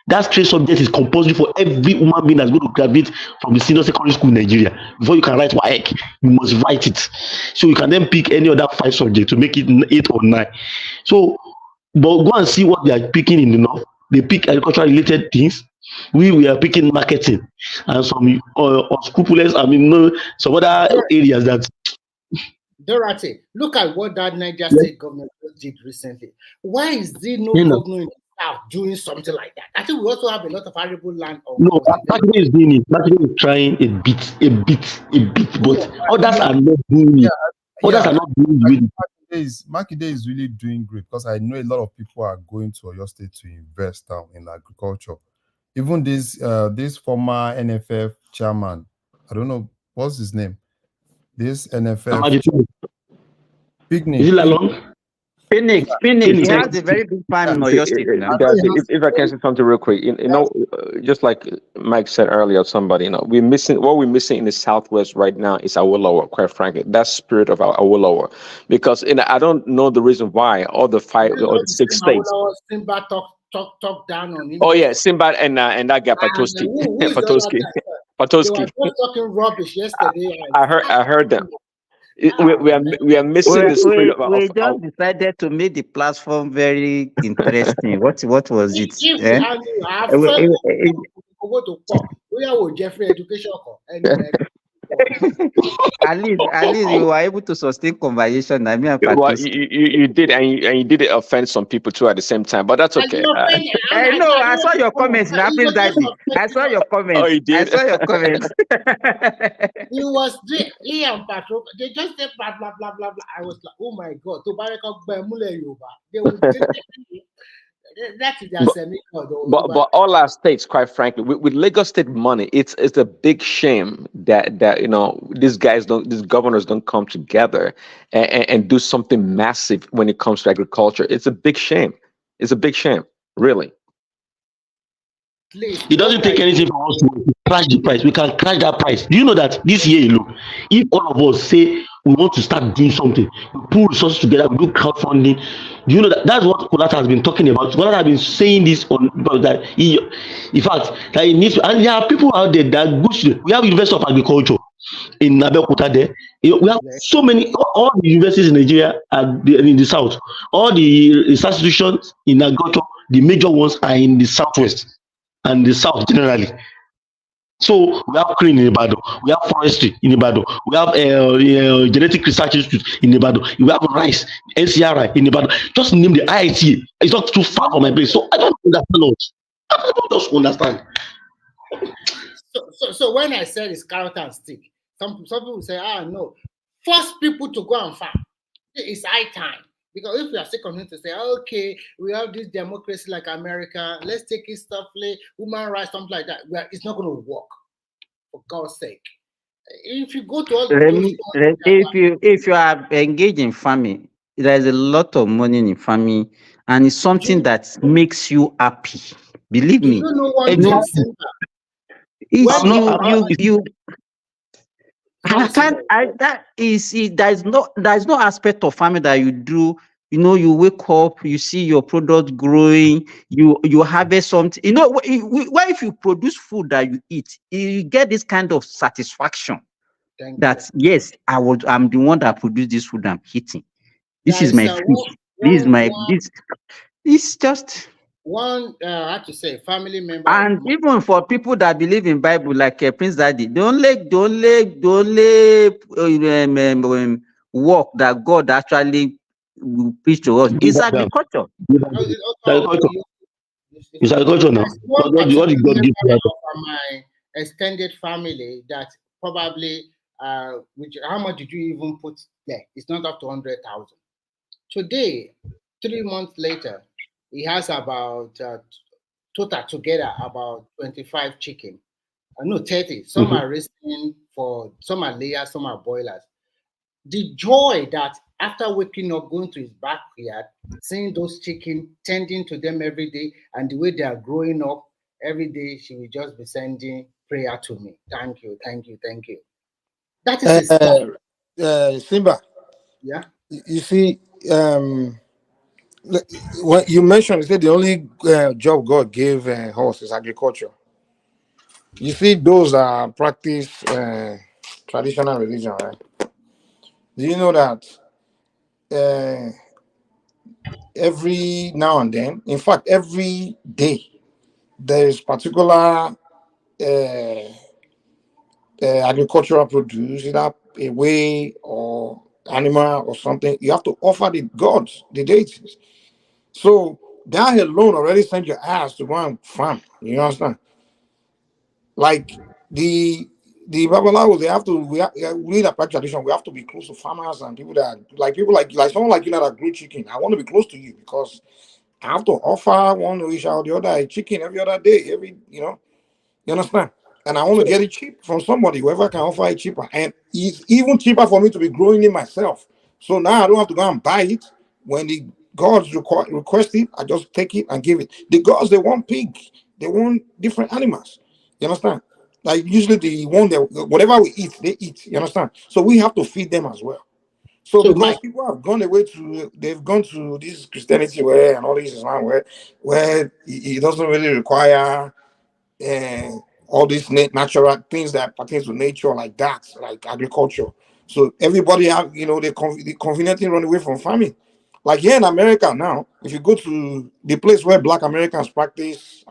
That trade subject is compulsory for every human being that's going to graduate from the senior secondary school in Nigeria. Before you can write WAEC, you must write it. So you can then pick any other 5 subjects to make it 8 or 9. So, but go and see what they are picking in the north. They pick agricultural related things. We are picking marketing and some unscrupulous, some other areas that. Dorothy, look at what that Niger State government did recently. Why is there no governor in the south doing something like that? I think we also have a lot of arable land. No, Makinde is doing it. Makinde is trying a bit, but others are not doing it. Others are not doing it. Makinde is really doing great because I know a lot of people are going to Oyo State to invest now in agriculture. Even this former NFF chairman, I don't know what's his name. This NFF picnic. Is it Lalong? Phoenix. He has a very big farm in Oyo State. If I can say something real quick, just like Mike said earlier, somebody, what we're missing in the Southwest right now is Awolowo, quite frankly. That spirit of our Awolowo. Because I don't know the reason why all the 5 or the 6 states. Simba talk down on him. Oh yeah, Simba and that guy Patoski. Patoski. They were just talking rubbish yesterday. I heard them. We are missing the spirit of. We just decided to make the platform very interesting. What was it? Jeffrey education. At least you were able to sustain conversation. I mean, well, you did, and you did offend some people too at the same time, but that's okay. I saw your comments, now, please, Daddy. I saw your comments. Oh, you did? I saw your comments. He was Liam Patrol. They just said blah blah blah blah blah. I was like, oh my god, to they would that is but all our states, quite frankly, with Lagos State money, it's a big shame that these governors don't come together and do something massive when it comes to agriculture. It's a big shame. It's a big shame, really. It doesn't take anything for us to crash the price. We can crash that price. Do you know that this year alone, if all of us say we want to start doing something, we pull resources together, we do crowdfunding. Do you know that that's what Kolata has been talking about? Kolata has been saying this on that. In fact, that it needs, and there are people out there that good. We have University of Agriculture in Abeokuta there. We have so many, all the universities in Nigeria and in the south. All the research institutions in agriculture, the major ones are in the southwest and the south generally. So we have Green in Ibadan, we have forestry in Ibadan, we have genetic research institute in Ibadan, we have rice, NCRI in Ibadan. Just name the IIT. It's not too far from my place. So I don't understand. I don't just understand. So when I said it's carrot and stick, some people say, no, force people to go and farm. It's high time. Because if we are still continuing to say, okay, we have this democracy like America, let's take it softly, human rights, something like that, it's not going to work, for God's sake. If you go to all those if you are engaged in farming, there's a lot of money in farming, and it's something that makes you happy. Believe me. You know one thing, Simba. I can't. That is it. There's no aspect of farming that you do. You know, you wake up, you see your product growing, you harvest something. You know, if you produce food that you eat, you get this kind of satisfaction. Yes, I'm the one that produced this food I'm eating. This is my food. It's just I have to say, family member. And even for people that believe in Bible, like Prince Daddy, the only work that God actually will preach to us is agriculture. It's agriculture now. One What did God give you? From my extended family that probably, how much did you even put there? It's not up to 100,000. Today, 3 months later, he has about total together about 25 chicken. No, 30. Some are raising some are layers, some are boilers. The joy that after waking up, going to his backyard, seeing those chicken, tending to them every day, and the way they are growing up, every day she will just be sending prayer to me. Thank you, thank you, thank you. That is Simba. Yeah. You see, when you mentioned, you said the only job God gave us is agriculture. You see, those are practice traditional religion, right? Do you know that every now and then, in fact, every day, there is particular agricultural produce, either a way or animal or something, you have to offer the gods, the deities. So that alone already sent your ass to go and farm. You understand? Like the Babalawo, they have to we need a practice tradition. We have to be close to farmers and people like someone like you that grow chicken. I want to be close to you because I have to offer one Orisha or the other a chicken every other day, you understand? And I want to get it cheap from somebody, whoever can offer it cheaper. And it's even cheaper for me to be growing it myself. So now I don't have to go and buy it. When the gods request it, I just take it and give it. The gods, they want pig. They want different animals. You understand? Like usually the one that whatever we eat, they eat. You understand? So we have to feed them as well. So because people have gone away they've gone to this Christianity and all this Islam where it doesn't really require all these natural things that pertain to nature like that, like agriculture. So everybody have, they conveniently run away from farming. Like here in America now, if you go to the place where Black Americans practice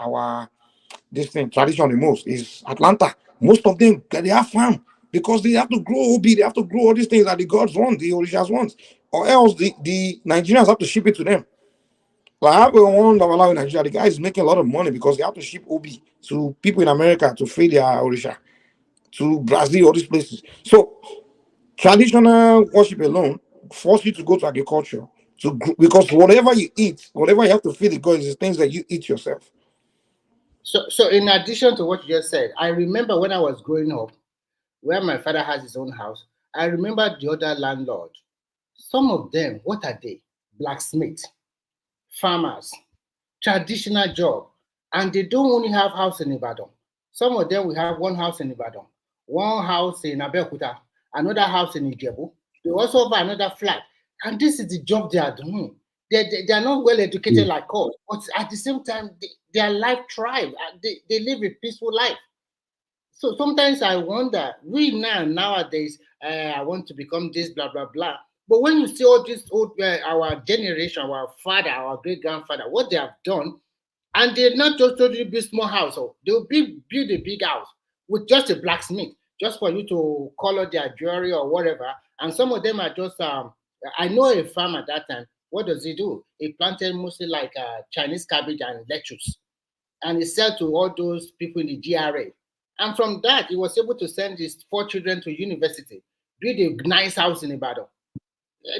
tradition the most is Atlanta. Most of them, they have farm because they have to grow obi, they have to grow all these things that the gods want, the Orishas want, or else the Nigerians have to ship it to them. Like I have one Babalawo in Nigeria, the guy is making a lot of money because they have to ship obi to people in America to feed their Orisha, to Brazil, all these places. So traditional worship alone force you to go to agriculture because whatever you eat, whatever you have to feed the gods is things that you eat yourself. So in addition to what you just said, I remember when I was growing up, where my father has his own house, I remember the other landlord. Some of them, what are they? Blacksmith, farmers, traditional job, and they don't only have house in Ibadan. Some of them will have one house in Ibadan, one house in Abeokuta, another house in Ijebu. They also have another flat, and this is the job they are doing. They are not well educated like us, but at the same time, their life thrives. They live a peaceful life. So sometimes I wonder, we nowadays, I want to become this, blah, blah, blah. But when you see all this our generation, our father, our great grandfather, what they have done, and they're not just totally build small house, they'll build a big house with just a blacksmith, just for you to color their jewelry or whatever. And some of them are just, I know a farmer at that time. What does he do? He planted mostly like Chinese cabbage and lettuce, and he sell to all those people in the GRA. And from that, he was able to send his 4 children to university, build a nice house in Ibadan.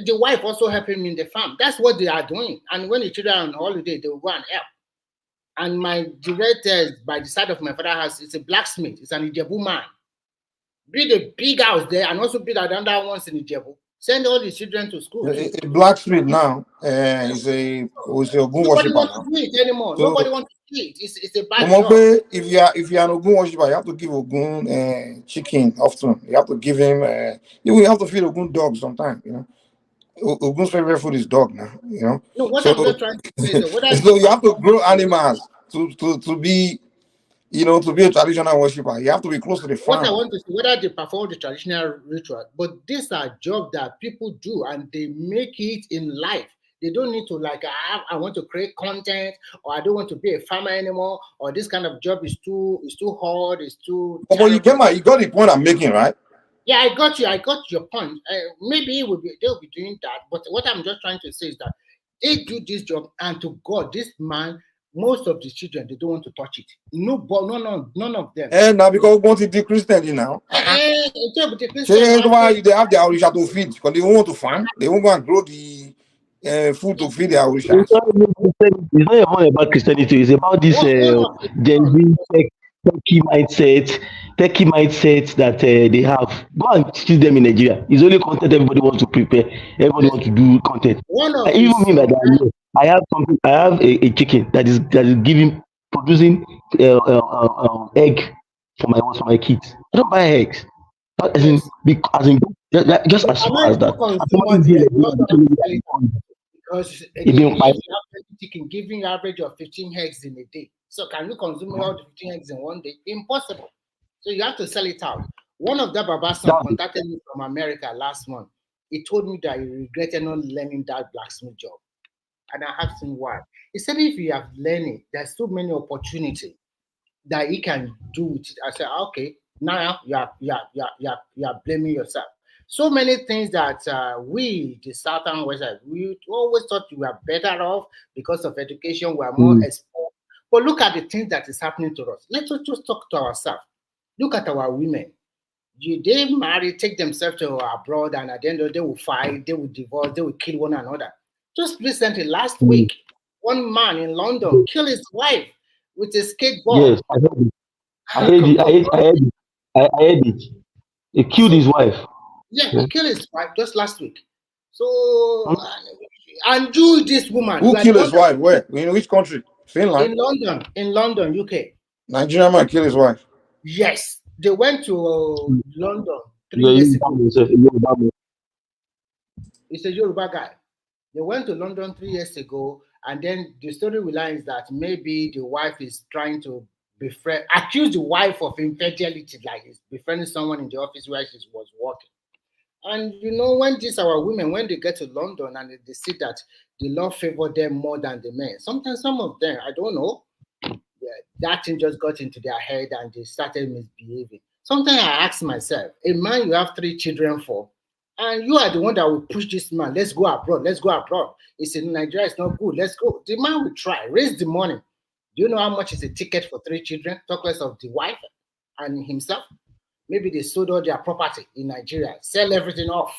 The wife also helping him in the farm. That's what they are doing. And when the children are on holiday, they will go and help. And my director by the side of my father's house is a blacksmith. It's an Ijebu man. Build a big house there and also build another ones in Ijebu. Send all the children to school. A blacksmith now is a Ogun Nobody worshiper wants now. to do it anymore. So, Nobody wants to do it. It's a bad job. if you are an Ogun worshiper, you have to give Ogun chicken often. You have to give him. You have to feed Ogun dog sometimes. You know, Ogun's favorite food is dog now. You know. No, what So, I'm just trying to say is whether so you have to grow animals to be, you know, to be a traditional worshiper. You have to be close to the what I farm. want to see whether they perform the traditional ritual, but these are jobs that people do and they make it in life. They don't need to like I want to create content, or I don't want to be a farmer anymore, or this kind of job is too hard, it's too. But you got the point I'm making, right? Yeah, I got you. I got your point. Maybe they'll be doing that, but what I'm just trying to say is that they do this job, and to God, this man, most of the children, they don't want to touch it. No, but none of them. And now because we want to be Christian now. They have the Orisha to feed because they want to farm. They won't go and grow the food to feed their Orishas. It's not even about Christianity. It's about this Gen Z techie mindset that they have. Go and see them in Nigeria. It's only content everybody wants to prepare. Everybody wants to do content. Even me, like that, I have something. I have a chicken that is producing egg for my kids. I don't buy eggs. Just as small as that. Because again, if you have chicken giving you average of 15 eggs in a day, so can you consume all the 15 eggs in one day? Impossible. So you have to sell it out. One of the Babasan contacted me from America last month. He told me that he regretted not learning that blacksmith job. And I asked him why. He said if you have learned it, there's so many opportunities that he can do with it. I said, okay, now you are blaming yourself. So many things that we, the Southern Western, we always thought we were better off because of education, we are more exposed. But look at the things that is happening to us. Let's just talk to ourselves. Look at our women. They marry, take themselves to abroad, and at the end of the day, they will fight, they will divorce, they will kill one another. Just recently, last week, one man in London killed his wife with a skateboard. Yes, I heard it. He killed his wife. Yeah, he killed his wife just last week. So, and you, this woman. Who killed his wife? Where? In which country? Finland? In London, UK. Nigerian man killed his wife. Yes. They went to London 3 years ago. It's a Yoruba guy. They went to London 3 years ago, and then the story will line is that maybe the wife is trying to accuse the wife of infidelity, like he's befriending someone in the office where she was working. And you know, when these our women, when they get to London and they see that the law favor them more than the men, sometimes some of them, I don't know, that thing just got into their head and they started misbehaving. Sometimes I ask myself, a man you have 3 children for, and you are the one that will push this man, let's go abroad. He said, Nigeria is not good, let's go. The man will try, raise the money. Do you know how much is a ticket for 3 children? Talk less of the wife and himself. Maybe they sold all their property in Nigeria, sell everything off.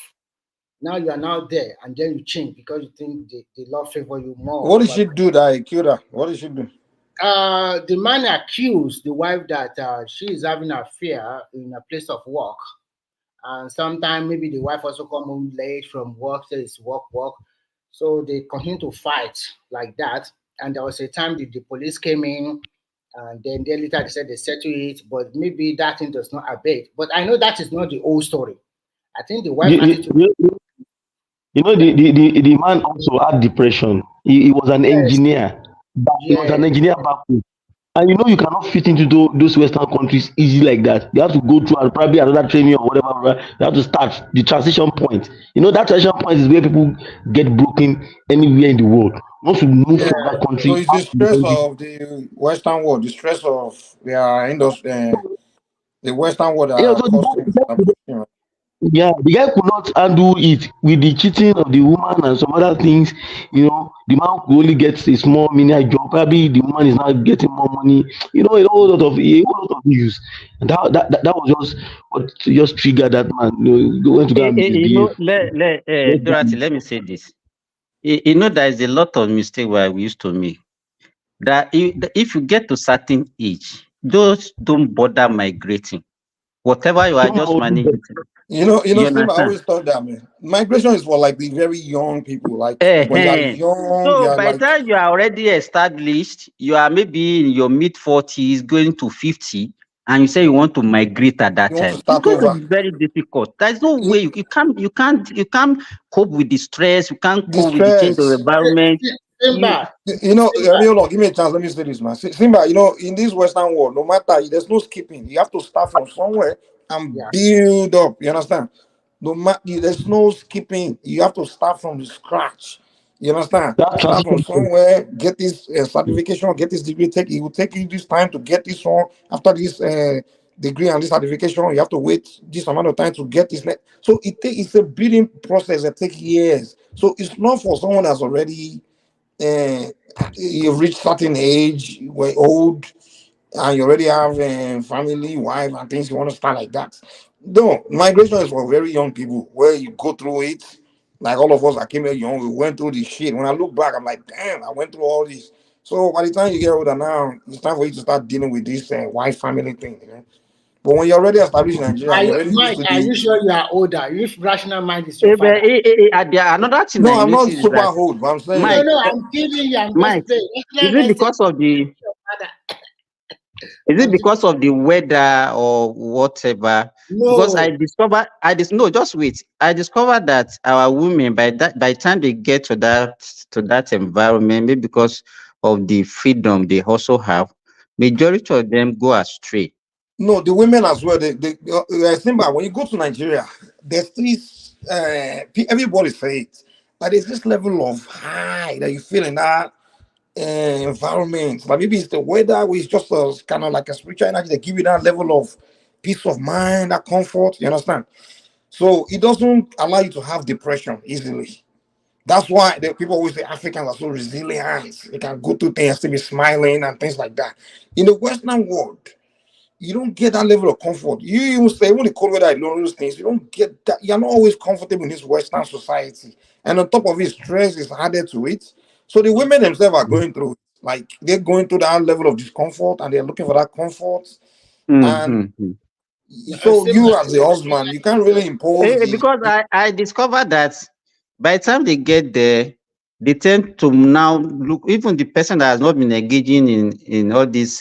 Now you are now there, and then you change because you think the law favor you more. What did she do that he killed her? What did she do? The man accused the wife that she is having an affair in a place of work. And sometimes maybe the wife also come home late from work, says work. So they continue to fight like that. And there was a time the police came in, and then later they said they settled it, but maybe that thing does not abate. But I know that is not the whole story. I think the wife the man also had depression. He was an engineer. He was an engineer back home. And you know you cannot fit into those Western countries easy like that. You have to go through probably another training or whatever. You have to start the transition point. You know that transition point is where people get broken anywhere in the world. Once you move from that country. So it's the stress of the Western world, the stress of their industry, the Western world. Yeah, the guy could not handle it with the cheating of the woman and some other things. You know, the man could only get a small mini job. Probably the woman is now getting more money. You know, a whole lot of issues. And that was just what just triggered that man. You know, went to go and You know, misbehave. Dorothy, let me say this. You know, there is a lot of mistake where we used to make. That if you get to certain age, those don't bother migrating. Whatever you are, just manage it. You Simba, I understand? always thought that, man. Migration is for like the very young people. Like when you are Ehen. young, you So are by the like time you are already established, you are maybe in your mid-40s, going to 50, and you say you want to migrate at that you want to time. It's start going to over. be very difficult. There's no way you can't cope with the stress. You can't The cope with the change of stress. environment. You, Simba, Hold on, give me a chance. Let me say this, man. Simba, in this Western world, no matter, there's no skipping. You have to start from somewhere and yeah. build up. You understand? No matter, there's no skipping. You have to start from the scratch. You understand? That Start from transition. somewhere, get this certification, get this degree. It will take you this time to get this one. After this degree and this certification, you have to wait this amount of time to get this. So it's a building process that takes years. So it's not for someone that's already uh, you've reached certain age, we're old, and you already have a family, wife, and things. You want to start like that. No, migration is for very young people where you go through it. Like all of us that came here young, we went through this shit. When I look back, I'm like, damn, I went through all this. So by the time you get older now, it's time for you to start dealing with this wife family thing. But when you're already established in Nigeria, and you're already used Mike, to are the you sure you are older? If rational mind is your father. Another thing no, I I'm not noticed is super that old, but I'm No, saying Mike, no, I'm kidding you. I'm just Mike, saying. is Rational it mind says because of the your father. Is it Continue. because of the weather or whatever? Because No, no, just wait. I discovered that our women by the time they get to that environment, maybe because of the freedom they also have, majority of them go astray. no, the women as well. Simba, when you go to Nigeria, there's this. Everybody say it, but there's this level of high that you feel in that environment. Like maybe it's the weather, which is just kind of like a spiritual energy. They give you that level of peace of mind, that comfort. You understand? So it doesn't allow you to have depression easily. That's why the people always say Africans are so resilient. They can go through things, still be smiling and things like that. In the Western world, you don't get that level of comfort. You even say when the cold weather and all those things, you don't get that. You're not always comfortable in this Western society. And on top of it, stress is added to it. So the women themselves are going through, like they're going through that level of discomfort and they're looking for that comfort. And Mm-hmm. so Simba, you as the husband, you can't really impose Because I discovered that by the time they get there, they tend to now look, even the person that has not been engaging in all this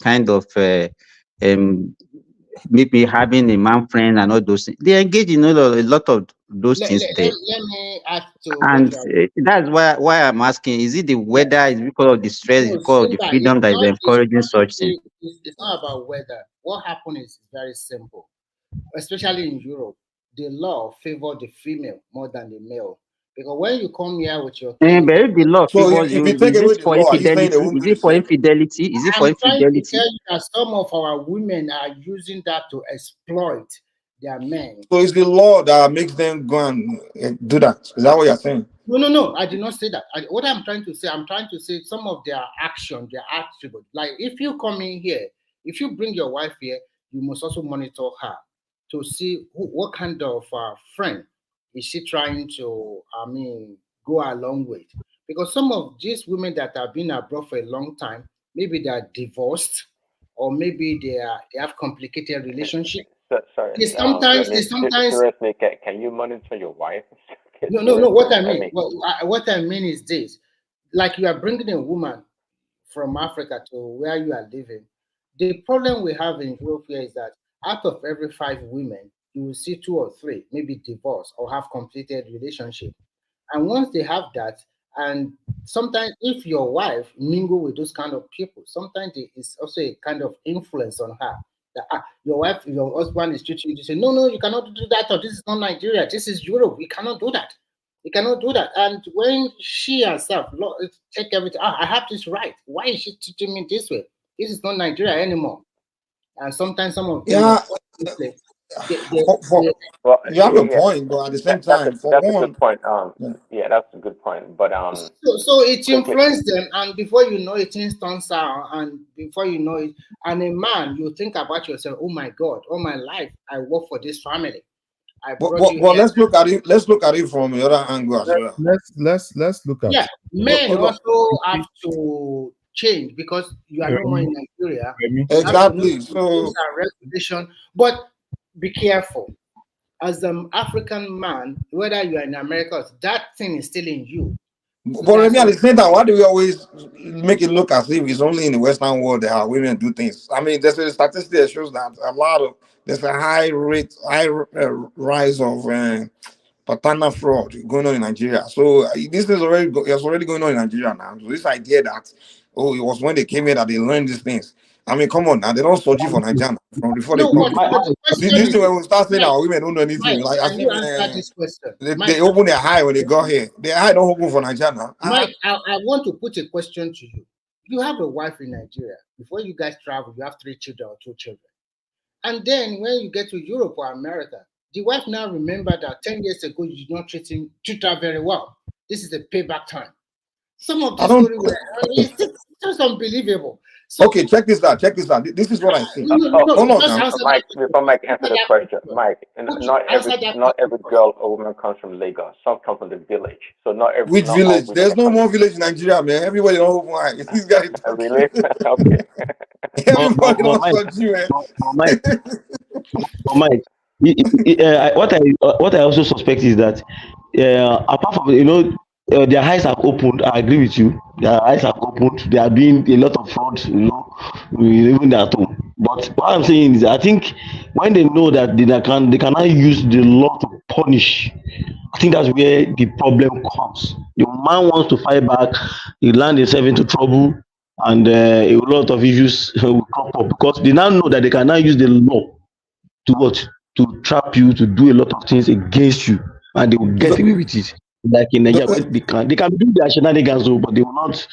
kind of um, maybe having a man friend and all those things, they engage in a lot of those let, things let, there. let, let me add to what And you are. that's why I'm asking: is it the Yeah. weather? Is it because of the stress? Is it No, because of the Simba, freedom that is encouraging such things? it's not about weather. What happened is very simple, especially in Europe. The law favor the female more than the male. Because when you come here with your thing, But if the law so favors if you, you take is away it the for law, are you saying they infidelity? won't Is do the it for same? infidelity? Is it for I'm trying to infidelity? tell you that some of our women are using that to exploit their men. So it's the law that makes them go and do that. Is that what you're saying? No. I did not say that. What I'm trying to say some of their action, their attribute. Like if you come in here, if you bring your wife here, you must also monitor her to see what kind of friend is she trying to, go along with. Because some of these women that have been abroad for a long time, maybe they are divorced, or maybe they have complicated relationship. Sorry, They sometimes seriously, can you monitor your wife? no. What Seriously, I I mean, mean, what I mean is this: like you are bringing a woman from Africa to where you are living. The problem we have in Europe here is that out of every 5 women, you will see 2 or 3 maybe divorced or have completed relationship. And once they have that, and sometimes if your wife mingle with those kind of people, sometimes it's also a kind of influence on her. That your husband is treating you to say, no, you cannot do that, or this is not Nigeria, this is Europe. We cannot do that. We cannot do that. And when she herself check everything, I have this right. Why is she treating me this way? This is not Nigeria anymore. And sometimes some of them Yeah, they Well, you have a yeah, point, but at the same that's a time, for that's a one, good point. yeah. Yeah, that's a good point. But So it quickly, influenced them, and before you know it, things turn sour, and before you know it, and a man, you think about yourself, oh my God, all my life I work for this family. I brought you But here. let's look at it. Let's look at it from the other angle as well. Let's look at. Yeah, men Hold on. also have to change because you are no more in Nigeria. You have to know Exactly. the rules So, and regulation, but be careful. As an African man, whether you are in America, that thing is still in you. So but that's maybe at what. the same time, why do we always make it look as if it's only in the Western world that how women do things? I mean, there's a statistic that shows that there's a high rise of paternal fraud going on in Nigeria. So this is it's already going on in Nigeria now. So this idea that it was when they came here that they learned these things. I mean, come on now, they don't search for Nigeria from before they No, come. but the question This is, thing when we start saying Mike, our women don't know anything, Mike, like as can if you answer this question? they open their eye when they got here. Their eye don't open for Nigeria now. Mike, I want to put a question to you. You have a wife in Nigeria. Before you guys travel, you have 3 children or 2 children. And then when you get to Europe or America, the wife now remember that 10 years ago you did not treat her very well. This is the payback time. Some of I these don't. stories it's just unbelievable. So Okay, check this out. Check this out. This is what I see. Hold on just now. answer Mike, that before Mike answer answer the that question, question. Mike, Answer that not question every first. girl or woman comes from Lagos. Some come from the village. So Which not all village? women There's are no coming. more village in Nigeria, man. Everybody don't open eye. It's this guy talking. Really? Okay. Everybody but don't Mike, search you, man. Mike, Mike, what I also suspect is that apart from their eyes have opened. I agree with you. Their eyes have opened. They are doing a lot of fraud, even at home. But what I'm saying is, I think when they know that they cannot use the law to punish. I think that's where the problem comes. The man wants to fight back. He land himself into trouble, and a lot of issues will crop up because they now know that they cannot use the law to what? To trap you, to do a lot of things against you, and they will get away with it. Like in Nigeria, when they can do their shenanigans, but they will not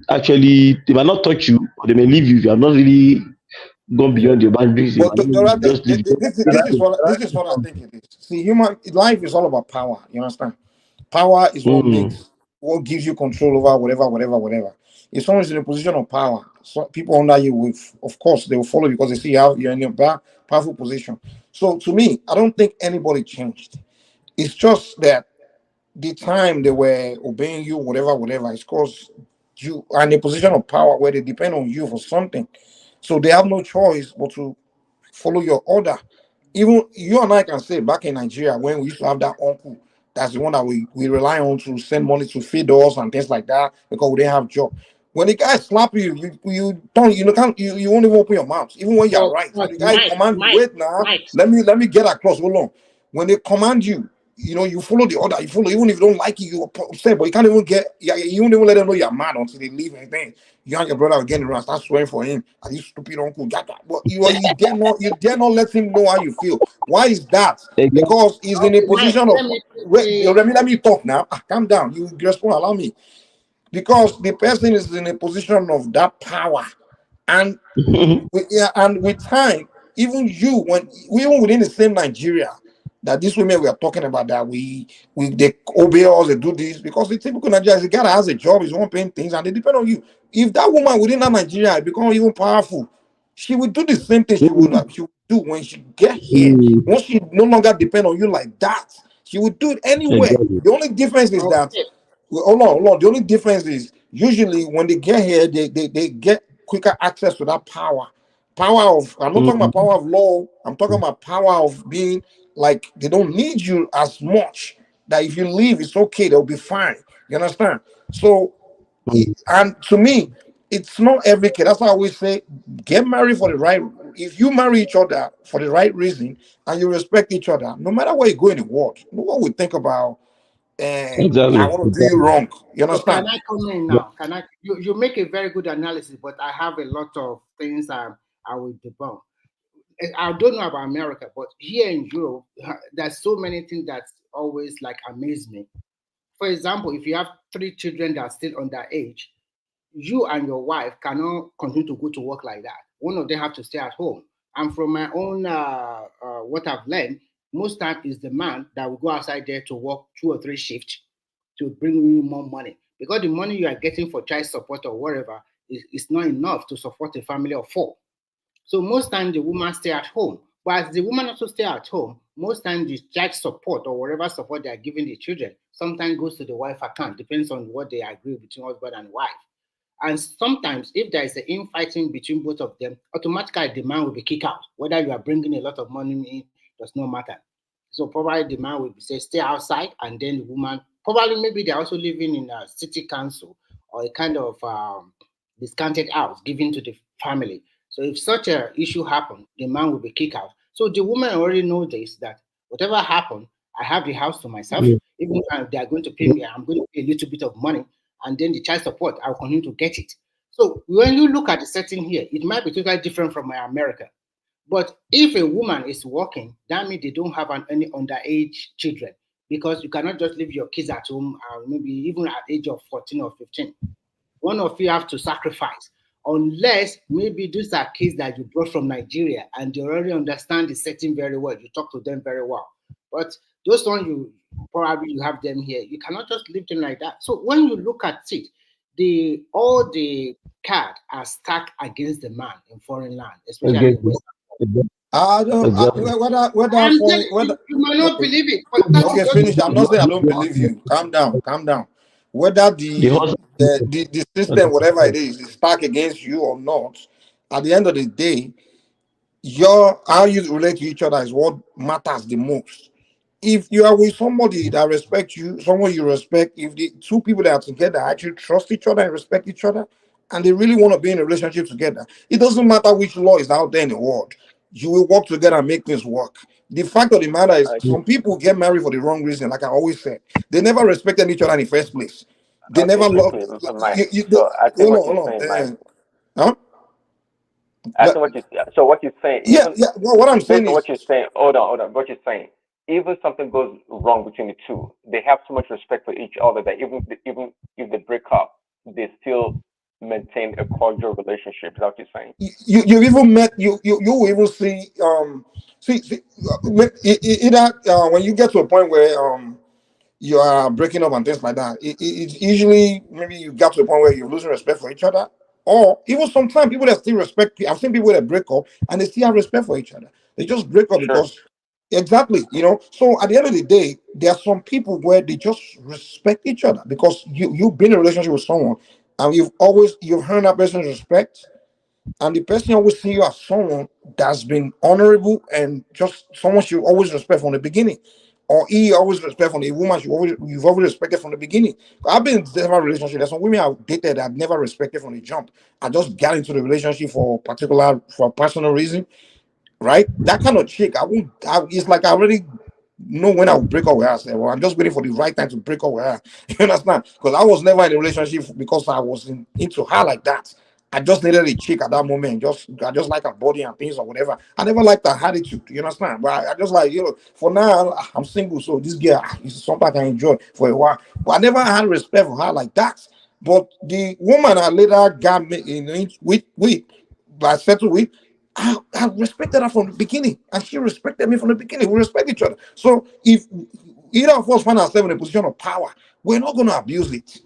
they might not touch you, or they may leave you if you have not really gone beyond your boundaries. They But might just leave you. this is what I think it is. See, human life is all about power. You understand? Power is what gives you control over whatever. If someone's in a position of power, so people under you will, of course, they will follow you because they see how you're in a powerful position. So to me, I don't think anybody changed. It's just that the time they were obeying you, whatever, it's because you are in a position of power where they depend on you for something. So they have no choice but to follow your order. Even you and I can say back in Nigeria when we used to have that uncle, that's the one that we rely on to send money to feed us and things like that because we didn't have job. When the guy slap you, you don't you won't even open your mouth, even when you're right. When the guy command you, wait now, let me get across. Hold on. When they command you, you follow the order. You follow, even if you don't like it, you upset, but you can't even you won't even let them know you're mad until they leave and then you and your brother are getting around, start swearing for him. And you stupid uncle, but you dare not let him know how you feel. Why is that? Because he's in a position of let me talk now. Calm down. You just won't allow me. Because the person is in a position of that power. And with time, even even within the same Nigeria, that these women we are talking about, that they obey us, they do this because the typical Nigerian, the guy that has a job is one paying things and they depend on you. If that woman within that Nigeria become even powerful, she will do the same thing she would do when she get here. Once she no longer depend on you like that, she will do it anywhere. Exactly. The only difference is that hold on. The only difference is usually when they get here, they get quicker access to that power. Power of, I'm not talking about power of law, I'm talking about power of being like they don't need you as much. That if you leave, it's okay, they'll be fine. You understand? So, and to me, it's not every kid. That's why I always say, get married for the right. If you marry each other for the right reason and you respect each other, no matter where you go in the world, no one will think about I want to do you wrong. You So can understand? I come in now? Can I? You make a very good analysis, but I have a lot of things I will debunk. I don't know about America, but here in Europe, there's so many things that always like amaze me. For example, if you have 3 children that are still underage, you and your wife cannot continue to go to work like that. One of them have to stay at home. And from my own what I've learned, most times is the man that will go outside there to work 2 or 3 shifts to bring you more money, because the money you are getting for child support or whatever is not enough to support a family of 4. So most times the woman stay at home. But as the woman also stay at home, most times the child support or whatever support they are giving the children sometimes goes to the wife account, depends on what they agree between husband and wife. And sometimes if there is an infighting between both of them, automatically the man will be kicked out. Whether you are bringing a lot of money in does not matter. So probably the man will say stay outside, and then the woman, probably maybe they're also living in a city council or a kind of discounted house given to the family. So if such a issue happen, the man will be kicked out. So the woman already knows this, that whatever happen, I have the house to myself. Even if they are going to pay me, I'm going to pay a little bit of money, and then the child support, I'll continue to get it. So when you look at the setting here, it might be totally different from my America. But if a woman is working, that means they don't have any underage children, because you cannot just leave your kids at home, maybe even at age of 14 or 15. One of you have to sacrifice, unless maybe these are kids that you brought from Nigeria and you already understand the setting very well. You talk to them very well. But those ones you probably you have them here. You cannot just leave them like that. So when you look at it, all the cards are stacked against the man in foreign land, especially in West. I don't. You might not believe it, but that okay, is finish. just I'm not saying I don't believe you. Calm down. Calm down. Whether the system, whatever it is stacked against you or not, at the end of the day, how you relate to each other is what matters the most. If you are with somebody that respects you, someone you respect, if the two people that are together actually trust each other and respect each other, and they really want to be in a relationship together, it doesn't matter which law is out there in the world. You will work together and make things work. The fact of the matter is, some people get married for the wrong reason. Like I always said, they never respected each other in the first place. They never loved. So I think what you're saying, Mike. Huh? I think what you're saying. Yeah. Well, what I'm saying based on is, what you're saying. Hold on. What you're saying. Even something goes wrong between the two, they have so much respect for each other that even if they break up, they still maintain a cordial relationship. Is that what you're saying? you even met you will even see either when you get to a point where you are breaking up and things like that, it's usually maybe you got to a point where you're losing respect for each other, or even sometimes people that still respect. I've seen people that break up and they still have respect for each other. They just break up because exactly, so at the end of the day, there are some people where they just respect each other because you've been in a relationship with someone and you've earned that person's respect, and the person always see you as someone that's been honorable and just someone you always respect from the beginning. Or he always respect from the woman you've always respected from the beginning. I've been in several relationships. There's some women I've dated that I've never respected from the jump. I just got into the relationship for a personal reason, right? That kind of chick, it's like I already know when I'll break up with her. I say, well, I'm just waiting for the right time to break up with her. You understand? Because I was never in a relationship because I was into her like that. I just needed a chick at that moment. I just like her body and things or whatever. I never liked her attitude. You understand? But I just like, for now I'm single, so this girl is something I can enjoy for a while. But I never had respect for her like that. But the woman I later got me with, I settled with, I respected her from the beginning, and she respected me from the beginning. We respect each other. So if either of us find ourselves in a position of power, we're not going to abuse it.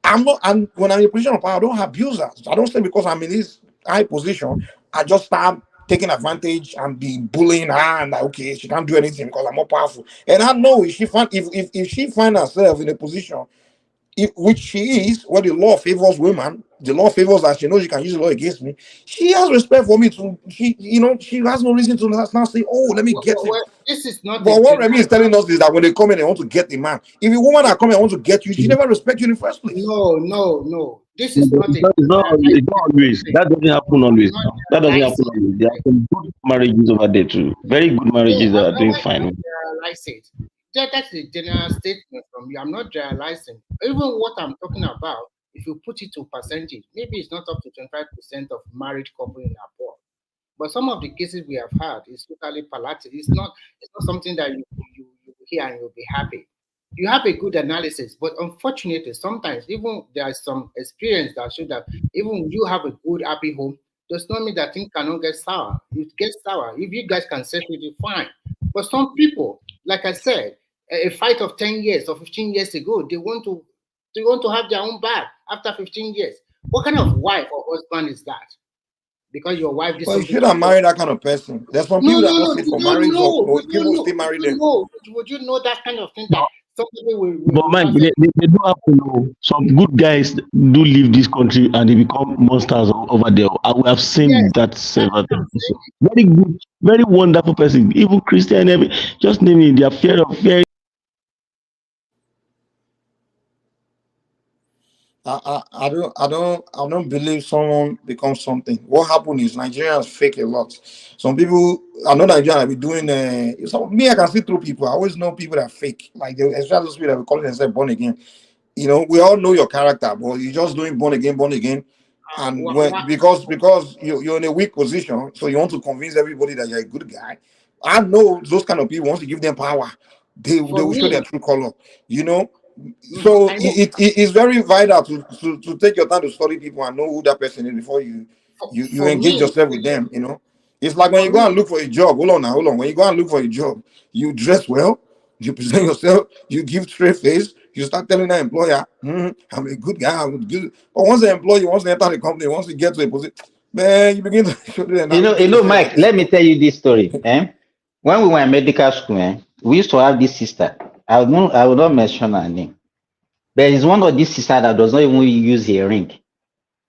I'm not, and when I'm in a position of power, I don't abuse her. I don't say because I'm in this high position, I just start taking advantage and be bullying her and like, okay, she can't do anything because I'm more powerful. And I know if she find herself in a position which she is, where the law favors women, the law favors that she knows she can use the law against me. She has respect for me too. She has no reason to now say, "Oh, let me get him." This is not. But what Remy is telling us is that when they come in, they want to get the man. If a woman that come in and want to get you, she never respect you in the first place. No. This is not It's not always. That doesn't happen always. That doesn't happen always. There are some good marriages over there too. Very good marriages that are doing fine. Generalize it. That's a general statement from you. I'm not generalizing. Even what I'm talking about, if you put it to percentage, maybe it's not up to 25% of married couple in abroad. But some of the cases we have had is totally palliative. It's not something that you hear and you'll be happy. You have a good analysis, but unfortunately, sometimes even there is some experience that show that even you have a good happy home, does not mean that things cannot get sour. It gets sour. If you guys can settle it, fine. But some people, like I said, a fight of 10 years or 15 years ago, they want to have their own back after 15 years. What kind of wife or husband is that? Because your wife did But you something should to have you. married that kind of person. There's some No, people that no, are not no. fit You for don't marriage, know. or You don't people know. still marry You don't them. know. Would you know that kind of thing that somebody But will man, not say, they do have to know. Some good guys do leave this country and they become monsters over there. I we have seen yes, that that's several what I'm times. So, saying. very good, very wonderful person. Even Christian, every just naming their fear. I don't believe someone becomes something. What happened is Nigerians fake a lot. Some people, I know Nigerians be doing. Me, I can see through people. I always know people that fake, like especially those people that we call themselves born again. You know, we all know your character, but you're just doing born again, and when because you're in a weak position, so you want to convince everybody that you're a good guy. I know those kind of people. Once you give them power, they For will show their me, true color. You know, so I know. it is very vital to take your time to study people and know who that person is before you For engage me, yourself with them. You know, it's like when for you go me, and look for a job. Hold on. When you go and look for a job, you dress well, you present yourself, you give straight face, you start telling the employer, I'm a good guy, I'm good. But once the employee wants to enter the company, once you get to a position, man, you begin to show them now. Look at yourself like Mike, this. let me tell you this story. When we were in medical school, we used to have this sister. I will not mention her name. There is one of these sisters that does not even use a ring.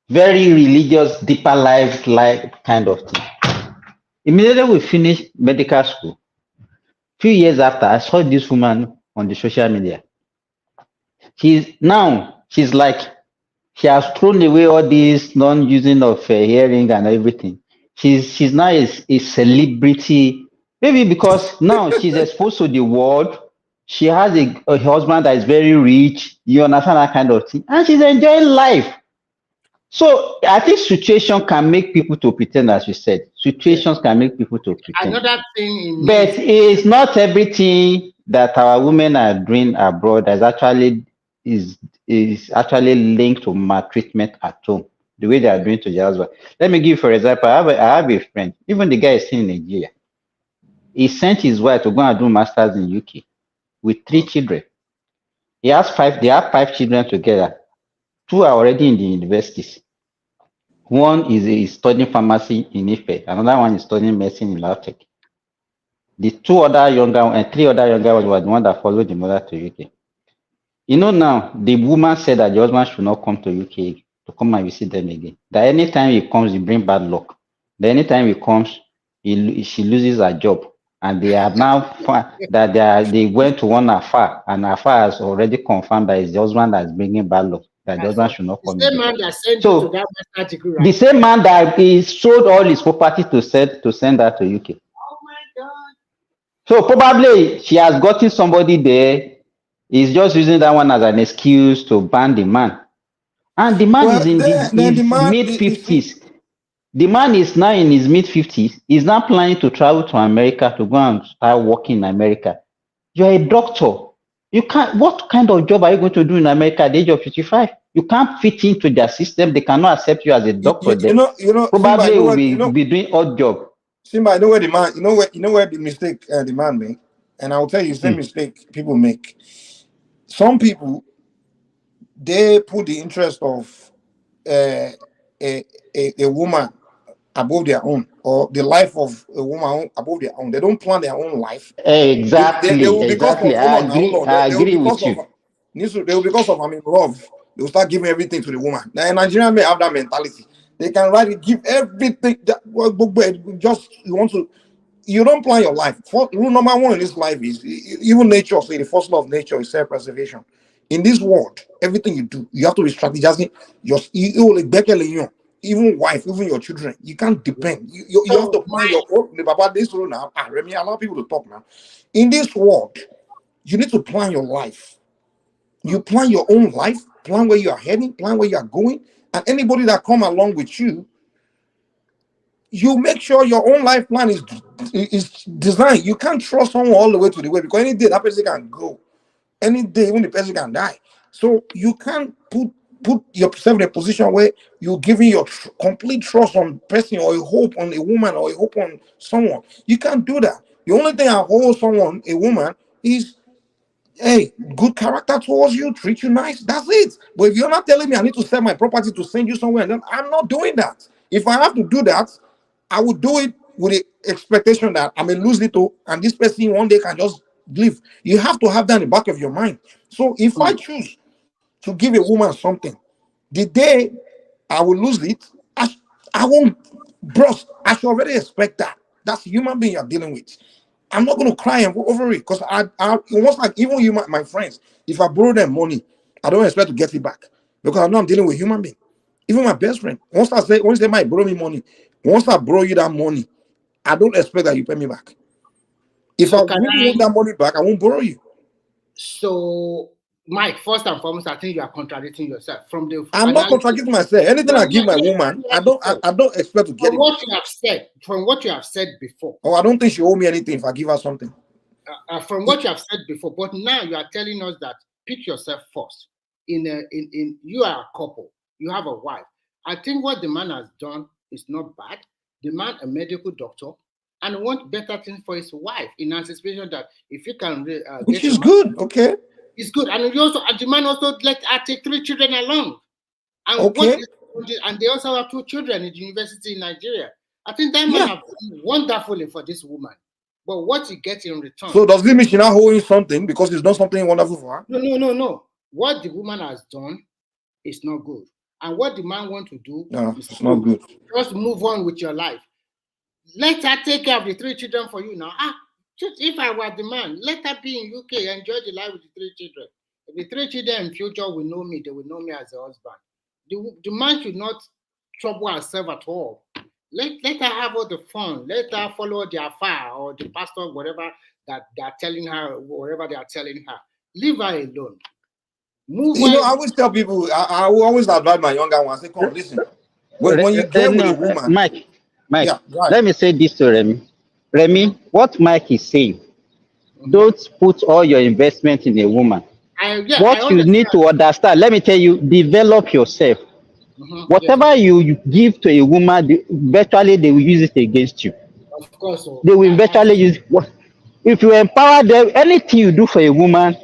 Very religious, deeper life kind of thing. Immediately we finished medical school. Few years after, I saw this woman on the social media. She's like, she has thrown away all this non-using of hearing and everything. She's now a celebrity, maybe because now she's exposed to the world. She has a husband that is very rich. You understand that kind of thing, and she's enjoying life. So I think situation can make people to pretend, as you said. Situations can make people to pretend. another thing in me But it's not everything that our women are doing abroad that is actually linked to maltreatment at home. The way they are doing to their husband. Let me give you, for example, I have a friend. Even the guy is still in Nigeria. He sent his wife to go and do masters in UK with 3 children. He has 5. They have 5 children together. 2 are already in the universities. One is studying pharmacy in Ife. Another one is studying medicine in Lautech. The 3 other younger ones were the one that followed the mother to UK. You know, now the woman said that the husband should not come to UK to come and visit them again. That anytime he comes, he bring bad luck. That anytime he comes, she loses her job. And they are now that they went to one affair, and affair has already confirmed that it's the husband that is bringing bad luck. That the husband should not the come same again. man that sent you to So that master degree, the right? same man that he sold all his property to send her to UK. Oh my God. So probably she has gotten somebody there. He's just using that one as an excuse to ban the man. And the man is Well, in then the his man, mid 50s. The man is now in his mid 50s. He's now planning to travel to America to go and start working in America. You're a doctor. You can't. What kind of job are you going to do in America at the age of 55? You can't fit into their system. They cannot accept you as a doctor there. Simba, Probably will be doing odd job. Simba, I know where the man, you know where the mistake the man made, and I will tell you the same mistake people make. Some people they put the interest of a woman above their own, or the life of a woman above their own. They don't plan their own life. They will, because of hold on now, hold on. I They will agree because with of you. they will, because of I'm in love. They will start giving everything to the woman. Now, Nigerian may have that mentality. They can really give everything. Just you want to. You don't plan your life. Rule number 1 in this life is even nature. Say the first law of nature is self-preservation. In this world, everything you do, you have to be strategizing. Even wife, even your children, you can't depend. You have to plan your own. This rule now. Remy, allow people to talk now. In this world, you need to plan your life. You plan your own life, plan where you are heading, plan where you are going, and anybody that come along with you, you make sure your own life plan is designed. You can't trust someone all the way to the way, because any day that person can go, any day even the person can die. So you can't put put yourself in a position where you're giving your complete trust on person or a hope on a woman or a hope on someone. You can't do that. The only thing I hold someone, a woman, is hey, good character towards you, treat you nice. That's it. But if you're not telling me I need to sell my property to send you somewhere, then I'm not doing that. If I have to do that, I would do it with the expectation that I may lose it all, and this person one day can just leave. You have to have that in the back of your mind. So if I choose to give a woman something, the day I will lose it, I won't, bros. I should already expect that. That's a human being you're dealing with. I'm not going to cry over it because I almost like even you, my friends, if I borrow them money, I don't expect to get it back because I know I'm dealing with human being. Even my best friend, once they might borrow me money, once I borrow you that money, I don't expect that you pay me back. If So I really want that money back, I won't borrow you. So, Mike, first and foremost, I think you are contradicting yourself. From the I'm not contradicting myself. Anything I give my woman, I don't expect to get from it. what you have said, from what you have said before. Oh, I don't think she owe me anything if I give her something. From what you have said before, but now you are telling us that pick yourself first. In you are a couple, you have a wife. I think what the man has done is not bad. The man, a medical doctor, and want better things for his wife in anticipation that if you can, which is good, okay. It's good, and you also the man also let her take 3 children along, and okay. And they also have 2 children in the university in Nigeria. I think that man have done wonderfully for this woman. But what he gets in return. So does it mean she not holding something because it's not something wonderful for her? No. What the woman has done is not good. And what the man wants to do is it's not good. Just move on with your life. Let her take care of the 3 children for you now. If I were the man, let her be in UK, enjoy the life with the 3 children. If the 3 children in future will know me, they will know me as a husband. The man should not trouble herself at all. Let her have all the fun. Let her follow the affair or the pastor, whatever that they are telling her, whatever they are telling her. Leave her alone. I always tell people, I will always advise my younger ones, say, come on, listen. When you get with a woman. Mike, yeah, right. Let me say this to Remy. Remy, what Mike is saying, don't put all your investment in a woman. What you need to understand, let me tell you, develop yourself. Whatever you give to a woman, virtually they will use it against you. Of course. They will virtually use it. If you empower them, anything you do for a woman,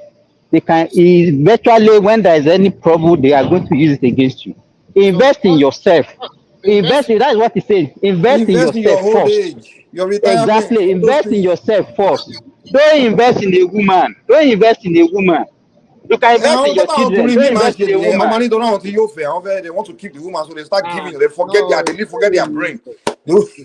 they can virtually, when there is any problem, they are going to use it against you. Invest in yourself. Invest in, that's what he says. Invest in yourself your old first. Age, your retirement. Exactly. Invest in yourself first. Don't invest in a woman. Don't invest in a woman. You can invest in your children. Don't invest in a woman. They want to keep the woman, so they start giving. They forget their brain.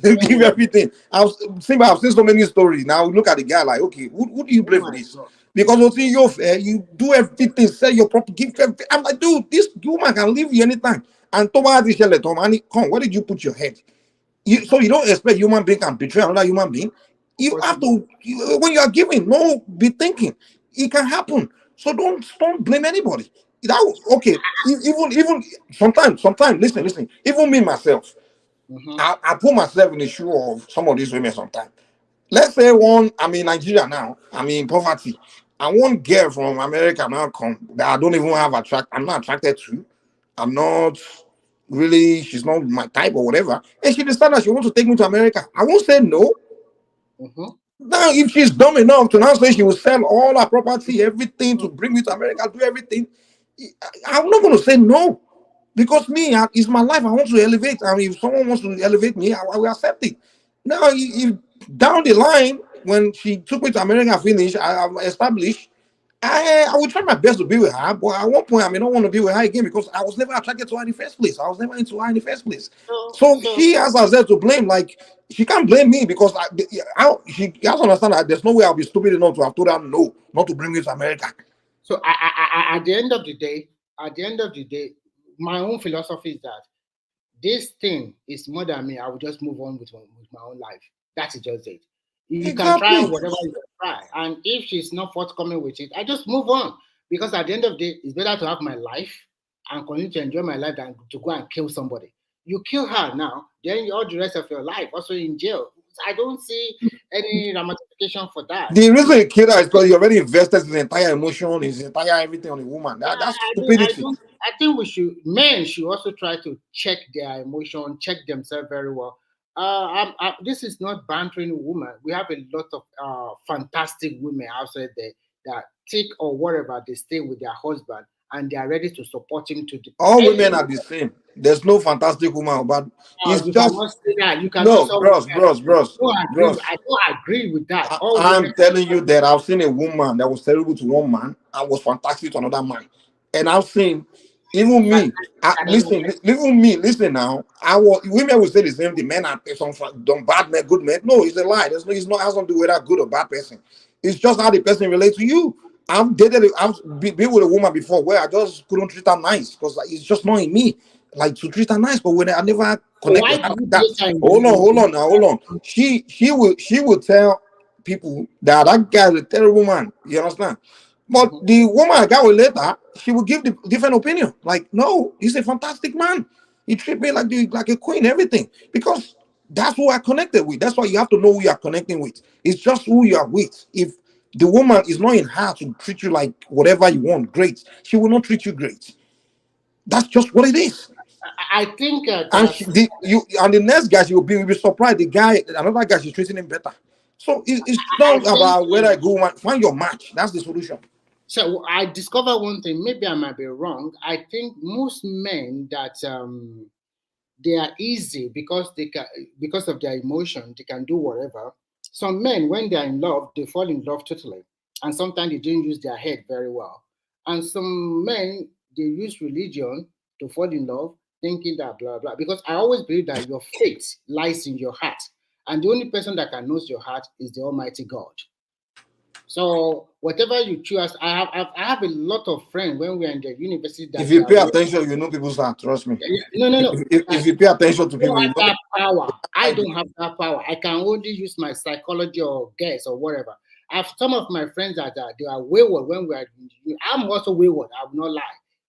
They give everything. I've seen so many stories. Now look at the guy like, okay, who do you blame for this? Because you do everything, sell your property, give everything. I'm like, dude, this woman can leave you anytime. And come, where did you put your head? So you don't expect human being can betray another human being. You have to, when you are giving, be thinking. It can happen. So don't blame anybody. Okay, even sometimes, listen. Even me myself, I put myself in the shoe of some of these women sometimes. Let's say I'm in Nigeria now, I'm in poverty. And one girl from America now come that I don't even have I'm not attracted to. I'm not really, she's not my type or whatever. And she decided she wants to take me to America. I won't say no. Now, if she's dumb enough to now say she will sell all her property, everything to bring me to America, do everything, I'm not going to say no. Because it's my life. I want to elevate. I mean, if someone wants to elevate me, I will accept it. Now, if down the line, when she took me to America, finished, I established, I will try my best to be with her, but at one point I may not want to be with her again because I was never attracted to her in the first place. I was never into her in the first place. So she has herself to blame. Like, she can't blame me because she has to understand that there's no way I'll be stupid enough to have told her no, not to bring me to America. So at the end of the day, my own philosophy is that this thing is more than me. I will just move on with my own life. That's just it. You can try whatever you can try. And if she's not forthcoming with it, I just move on. Because at the end of the day, it's better to have my life and continue to enjoy my life than to go and kill somebody. You kill her now, then all the rest of your life, also in jail. I don't see any ramification for that. The reason you kill her is because you already invested his entire emotion, his entire everything on the woman. That's stupidity. I think men should also try to check their emotion, check themselves very well. This is not bantering women. We have a lot of fantastic women outside there that take or whatever they stay with their husband and they are ready to support him to the All any. women are the same. There's no fantastic woman, but it's You just cannot say that. You cannot no, say bros, bros, bros, bros. I don't agree with that. All I'm women. telling you that I've seen a woman that was terrible to one man and was fantastic to another man, and I've seen even me. Listen now. Women will say the same thing. Men are some bad men, good men. No, it's a lie. It's not has something to do with a good or bad person. It's just how the person relates to you. I've been with a woman before where I just couldn't treat her nice because it's just not in me. Like to treat her nice, but when I never connect Why with her do you like that. date her in Hold on. She will tell people that guy is a terrible man. You understand? But the woman I got with later, she will give the different opinion. Like, no, he's a fantastic man. He treat me like a queen, everything. Because that's who I connected with. That's why you have to know who you are connecting with. It's just who you are with. If the woman is not in her to treat you like whatever you want, great, she will not treat you great. That's just what it is. I think And that's the next guy you'll be surprised. The guy, another guy, she's treating him better. So it's I not think about whether I go find your match. That's the solution. so. I discovered one thing. Maybe I might be wrong. I think most men that they are easy because because of their emotion, they can do whatever. Some men, when they are in love, they fall in love totally, and sometimes they don't use their head very well. And some men they use religion to fall in love, thinking that blah blah. Because I always believe that your faith lies in your heart, and the only person that can know your heart is the Almighty God. So whatever you choose, I have a lot of friends when we are in the university If that they you are pay attention, you know people's heart. Trust me. no. If you pay attention to I don't people, you have know that power. I that. don't have that power. I can only use my psychology or guess or whatever. I have some of my friends that they are wayward when we are. I'm also wayward. I will not lie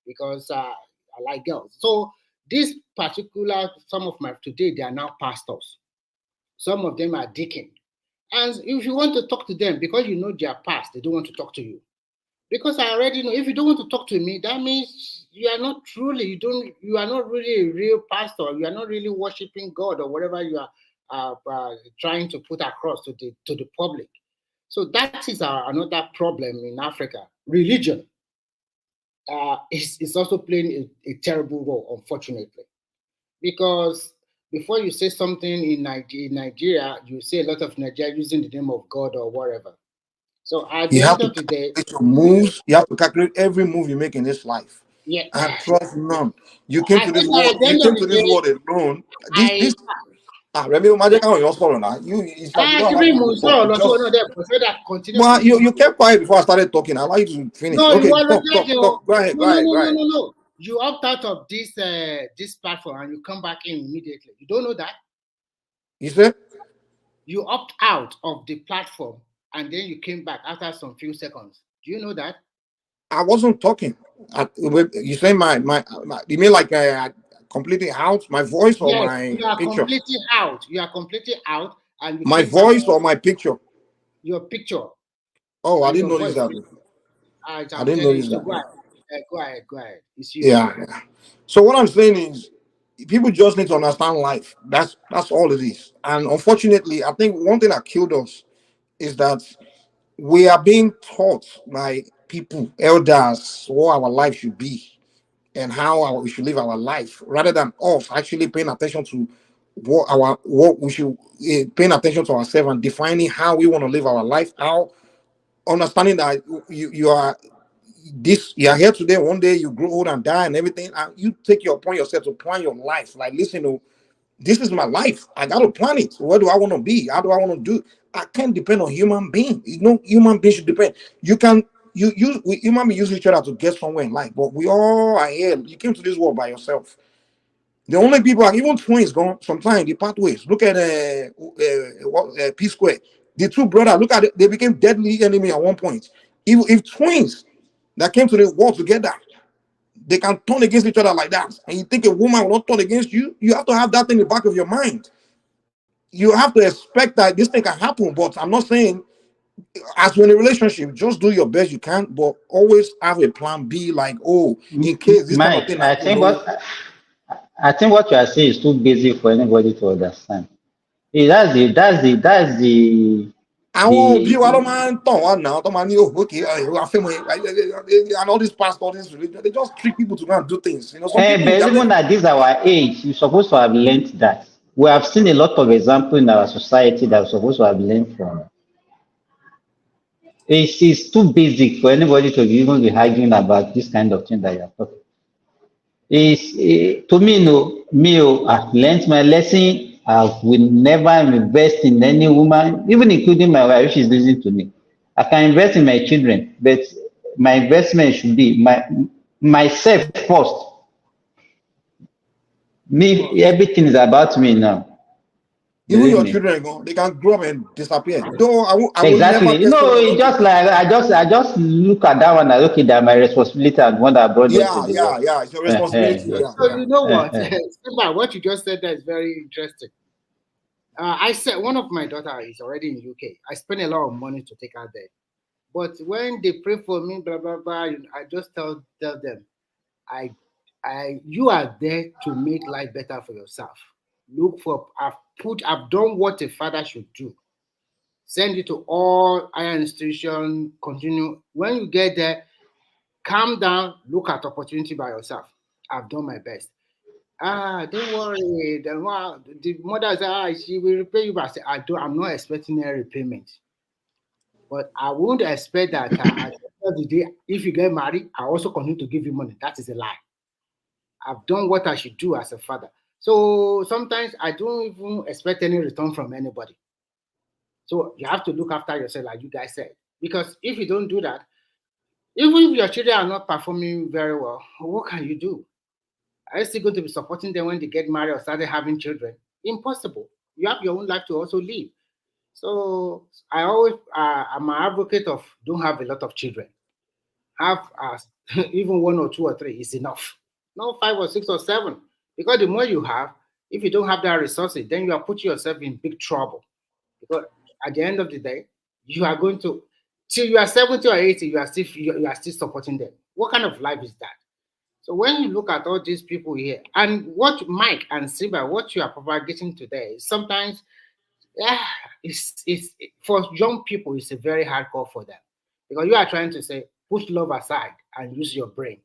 because I like girls. So this particular some of my today they are now pastors. Some of them are deacon. And if you want to talk to them because you know their past, they don't want to talk to you. Because I already know if you don't want to talk to me, that means you are not truly, you are not really a real pastor. You are not really worshiping God or whatever you are trying to put across to the public. So that is another problem in Africa. Religion is also playing a terrible role, unfortunately, because before you say something in Nigeria, you say a lot of Nigeria using the name of God or whatever. So at You the have end to of the day, calculate your moves. You have to calculate every move you make in this life. yeah, And trust none. I think that at the You end of came the to this day, world alone. I Remember magic on your story now. It's like you don't allow Kiri people to talk. Monso You Loso just no there, but say that continue, well, continue. you kept quiet before I started talking. I allow you to finish. No, you Okay, always like you. talk. Go ahead, No. You opt out of this platform and you come back in immediately. You don't know that? You said You opt out of the platform and then you came back after some few seconds. Do you know that? I wasn't talking. You say you mean like completely out my voice or Yes, my you are picture? completely out. You are completely out and you My came back voice or my picture? your picture Oh, I and didn't your notice voice. that. I I'm didn't telling you. notice So that. go ahead. Go ahead. It's you. Yeah. So what I'm saying is, people just need to understand life. That's all it is. And unfortunately, I think one thing that killed us is that we are being taught by people, elders, what our life should be and how we should live our life, rather than us actually paying attention to what we should paying attention to ourselves and defining how we want to live our life. How understanding that you are here today, one day you grow old and die and everything, and you take your upon yourself to plan your life. Like, listen, this is my life. I got to plan it. Where do I want to be? How do I want to do? I can't depend on human being. Human beings should depend. You can human beings use each other to get somewhere in life, but we all are here. You came to this world by yourself. The only people are even twins gone sometimes the pathways. Look at P Square. The two brothers, look at it, they became deadly enemy at one point. If twins that came to the world together, they can turn against each other like that. And you think a woman will not turn against you? You have to have that in the back of your mind. You have to expect that this thing can happen. But I'm not saying as you're in a relationship, just do your best you can, but always have a plan B, like, oh, in case this kind of Mike, thing happen, no. I think what you are saying is too basic for anybody to understand. Àwọn òbí wa ló máa ń tàn wá now. Tó máa ní, oh, okay, and all these pastors, this religion, they just trick people to go and do things. You know, some people. But even at this our age, you're supposed to have learned that. We have seen a lot of examples in our society that we're supposed to have learned from. It's too basic for anybody to even be arguing about this kind of thing that you're talking. To me, I've learned my lesson. I will never invest in any woman, even including my wife, if she's listening to me. I can invest in my children, but my investment should be myself first. Everything is about me now. Even your children, they can grow up and disappear. Though I will exactly. never. No, it's just like I just look at that one as okay, that my responsibility and one that I brought them to the world. Yeah, it's your responsibility. So you know what? What you just said there is very interesting. I said one of my daughter is already in UK. I spend a lot of money to take her there, but when they pray for me, blah blah blah, I just tell them, you are there to make life better for yourself. Look for, I've done what a father should do. Send it to all higher institutions, continue. When you get there, calm down, look at opportunity by yourself. I've done my best. Don't worry. The mother said, she will repay you, but I said, I'm not expecting a repayment. But I won't expect that at the end of the day, if you get married, I also continue to give you money. That is a lie. I've done what I should do as a father. So sometimes I don't even expect any return from anybody. So you have to look after yourself, like you guys said. Because if you don't do that, even if your children are not performing very well, what can you do? Are you still going to be supporting them when they get married or started having children? Impossible. You have your own life to also live. So I'm an advocate of don't have a lot of children. Have even 1 or 2 or 3 is enough. Not 5 or 6 or 7. Because the more you have, if you don't have that resources, then you are putting yourself in big trouble. Because at the end of the day, you are going to, till you are 70 or 80, you are still supporting them. What kind of life is that? So when you look at all these people here, and what Mike and Siba, what you are propagating today, sometimes, it's for young people, it's a very hard call for them. Because you are trying to say, put love aside and use your brain.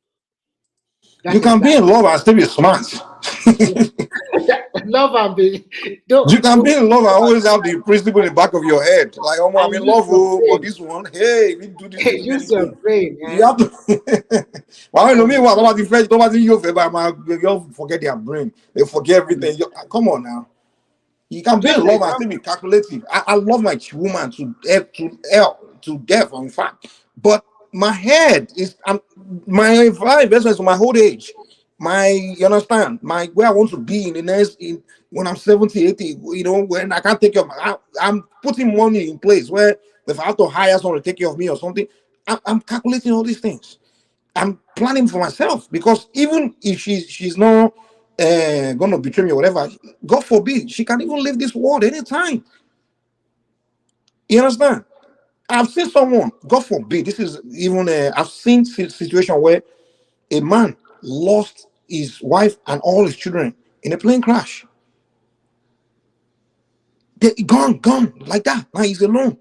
You can be in love and still be smart. Love and be. You can be in love and always have the principle in the back of your head. Like, oh, I'm in love with this one. Hey, we do this. Use your brain. You have to. Well, you know, about the French, you forget their brain. They forget everything. Come on now. You can be in love and still be calculative. I love my woman to death, in fact. But my head is my investment is my whole age. You understand? Where I want to be in the next when I'm 70, 80, you know, when I can't take care of I'm putting money in place where if I have to hire someone to take care of me or something, I'm calculating all these things. I'm planning for myself because even if she's not gonna betray me or whatever, God forbid, she can even leave this world anytime. You understand? I've seen someone, God forbid, this is even I've seen situation where a man lost his wife and all his children in a plane crash. They're gone like that. Now he's alone.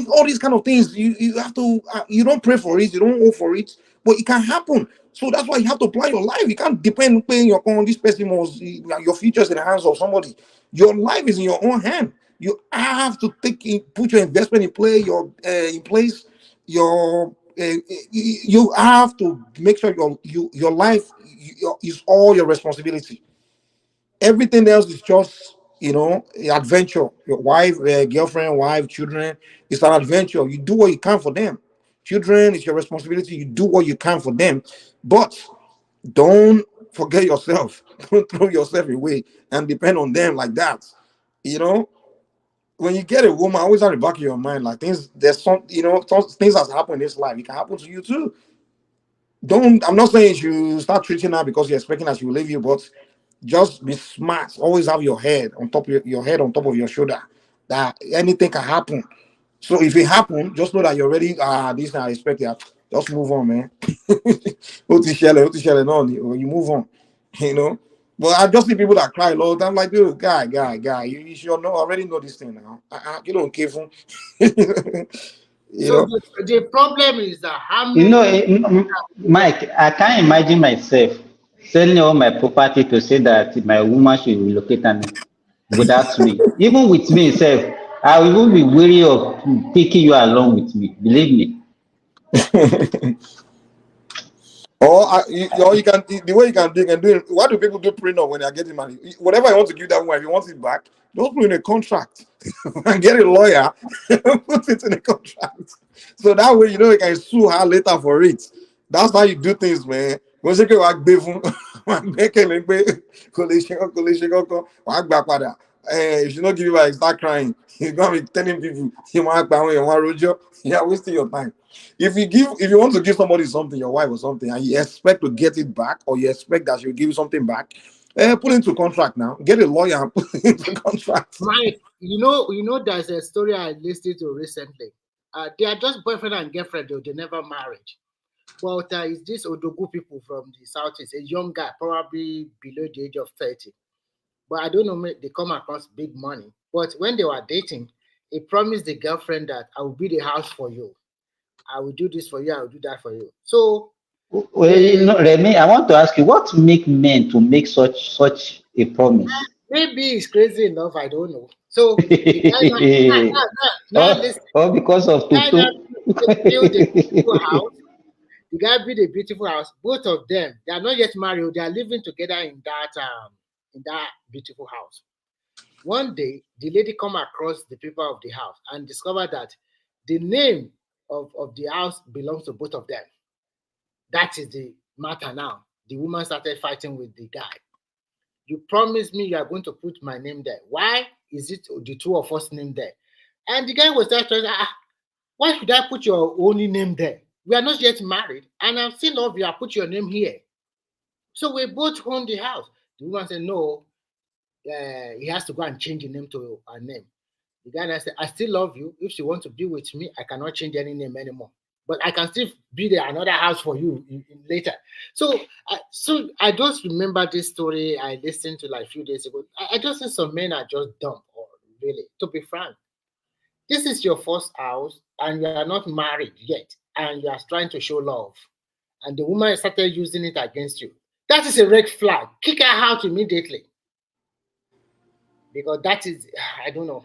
All these kind of things, you have to, you don't pray for it, you don't hope for it, but it can happen. So that's why you have to plan your life. You can't depend on paying this person your future's in the hands of somebody. Your life is in your own hand. You have to put your investment in place. You have to make sure your life is all your responsibility. Everything else is just, adventure. Your wife, girlfriend, wife, children, it's an adventure. You do what you can for them. Children, it's your responsibility. You do what you can for them, but don't forget yourself. Don't throw yourself away and depend on them like that. When you get a woman, always have the back of your mind, like there's some things that happen in this life. It can happen to you too. I'm not saying you start treating her because you're expecting that she will leave you, but just be smart. Always have your head on top of your shoulder. That anything can happen. So if it happen, just know that you're already this I expect that. Just move on, man. What is no, you move on, you know. But I just see people that cry a lot of time, like, dude, guy, you should already know this thing now. You don't care for, you So know. the problem is that how You know, many Mike, I can't imagine myself selling all my property to say that my woman should relocate and without me. Even with me itself, I will even be weary of taking you along with me. Believe me. Or you can the way you can do it. Why do people do prenup when they are getting money? Whatever I want to give that wife, you want it back. Don't put in a contract and get a lawyer, put it in a contract. So that way, you know, you can sue her later for it. That's how you do things, man. Go say what if you not give you back, start crying. You're gonna be telling people you want rojo. You're wasting your time. If you want to give somebody something, your wife or something, and you expect to get it back, or you expect that she'll give you something back, put it into contract now. Get a lawyer and put it into contract. Mike, there's a story I listened to recently. They are just boyfriend and girlfriend, though they never married. But it's this Odogu people from the southeast, a young guy, probably below the age of 30. But I don't know, they come across big money. But when they were dating, he promised the girlfriend that I will build a house for you. I will do this for you, I will do that for you. So Well, you know, Remy, I want to ask you, what make men to make such a promise? maybe he's crazy enough, I don't know. So the guy now listen, or because of the guy now Tutu? build a beautiful house. The guy built a beautiful house. Both of them, they are not yet married. They are living together in that beautiful house. One day, the lady come across the people of the house and discovered that the name of the house belongs to both of them. That is the matter now. The woman started fighting with the guy. You promised me you are going to put my name there. Why is it the two of us name there? And the guy was there trying, why should I put your only name there? We are not yet married, and I'm still love you. I put your name here. So we both own the house. The woman said, no, he has to go and change the name to her name. The guy said, I still love you. If she wants to be with me, I cannot change any name anymore. But I can still be there another house for you later. So I just remember this story I listened to like a few days ago. I just think some men are just dumb, or really, to be frank. This is your first house, and you are not married yet, and you are trying to show love. And the woman started using it against you. That is a red flag. Kick her out immediately. Because that is, I don't know.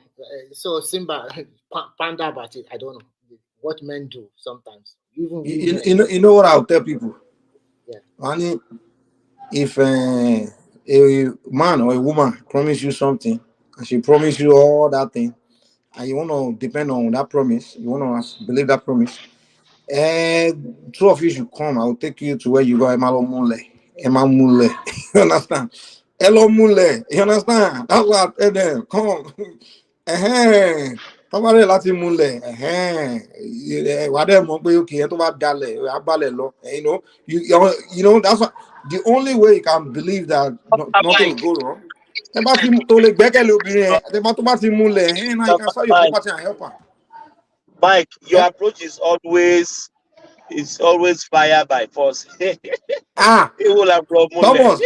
So Simba, panda about it. I don't know what men do sometimes. Even You know what I'll tell people? Yeah. Honey, if a man or a woman promise you something, and she promise you all that thing, and you want to depend on that promise, you want to believe that promise, two of you should come. I will take you to where you go. Emma Mule. You understand? Hello Mule. You understand? That's what I tell them. Come. Tọ́mọdé láti múlẹ̀ wà dẹ̀ mọ̀ pé okay ẹ tó bá dalẹ̀ abalẹ̀ lọ you know that's what, the only way you can believe that nothing will go wrong. Ẹ bá ti tó lè gbẹ́kẹ̀lé obìnrin ẹ tó bá ti múlẹ̀ now you can sell your property and help her. Mike, your approach is always fire by force. Thomas,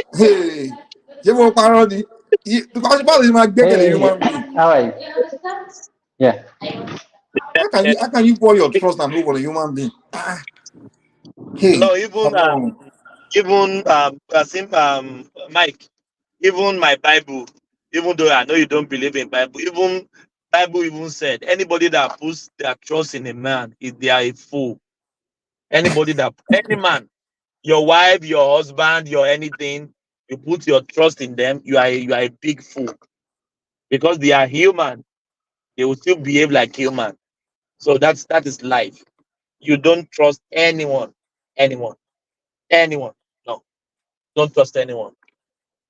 ṣé mo parọ́ ni? Because báwo ni máa gbẹ́kẹ̀lé human being? How are you? Yeah. How can you pour your trust and hope on a human being? No, even Mike, even my Bible, even though I know you don't believe in Bible, even Bible even said anybody that puts their trust in a man, they are a fool. Any man, your wife, your husband, your anything, you put your trust in them, you are a big fool. Because they are human, they will still behave like human. So that is life. You don't trust anyone. No, don't trust anyone.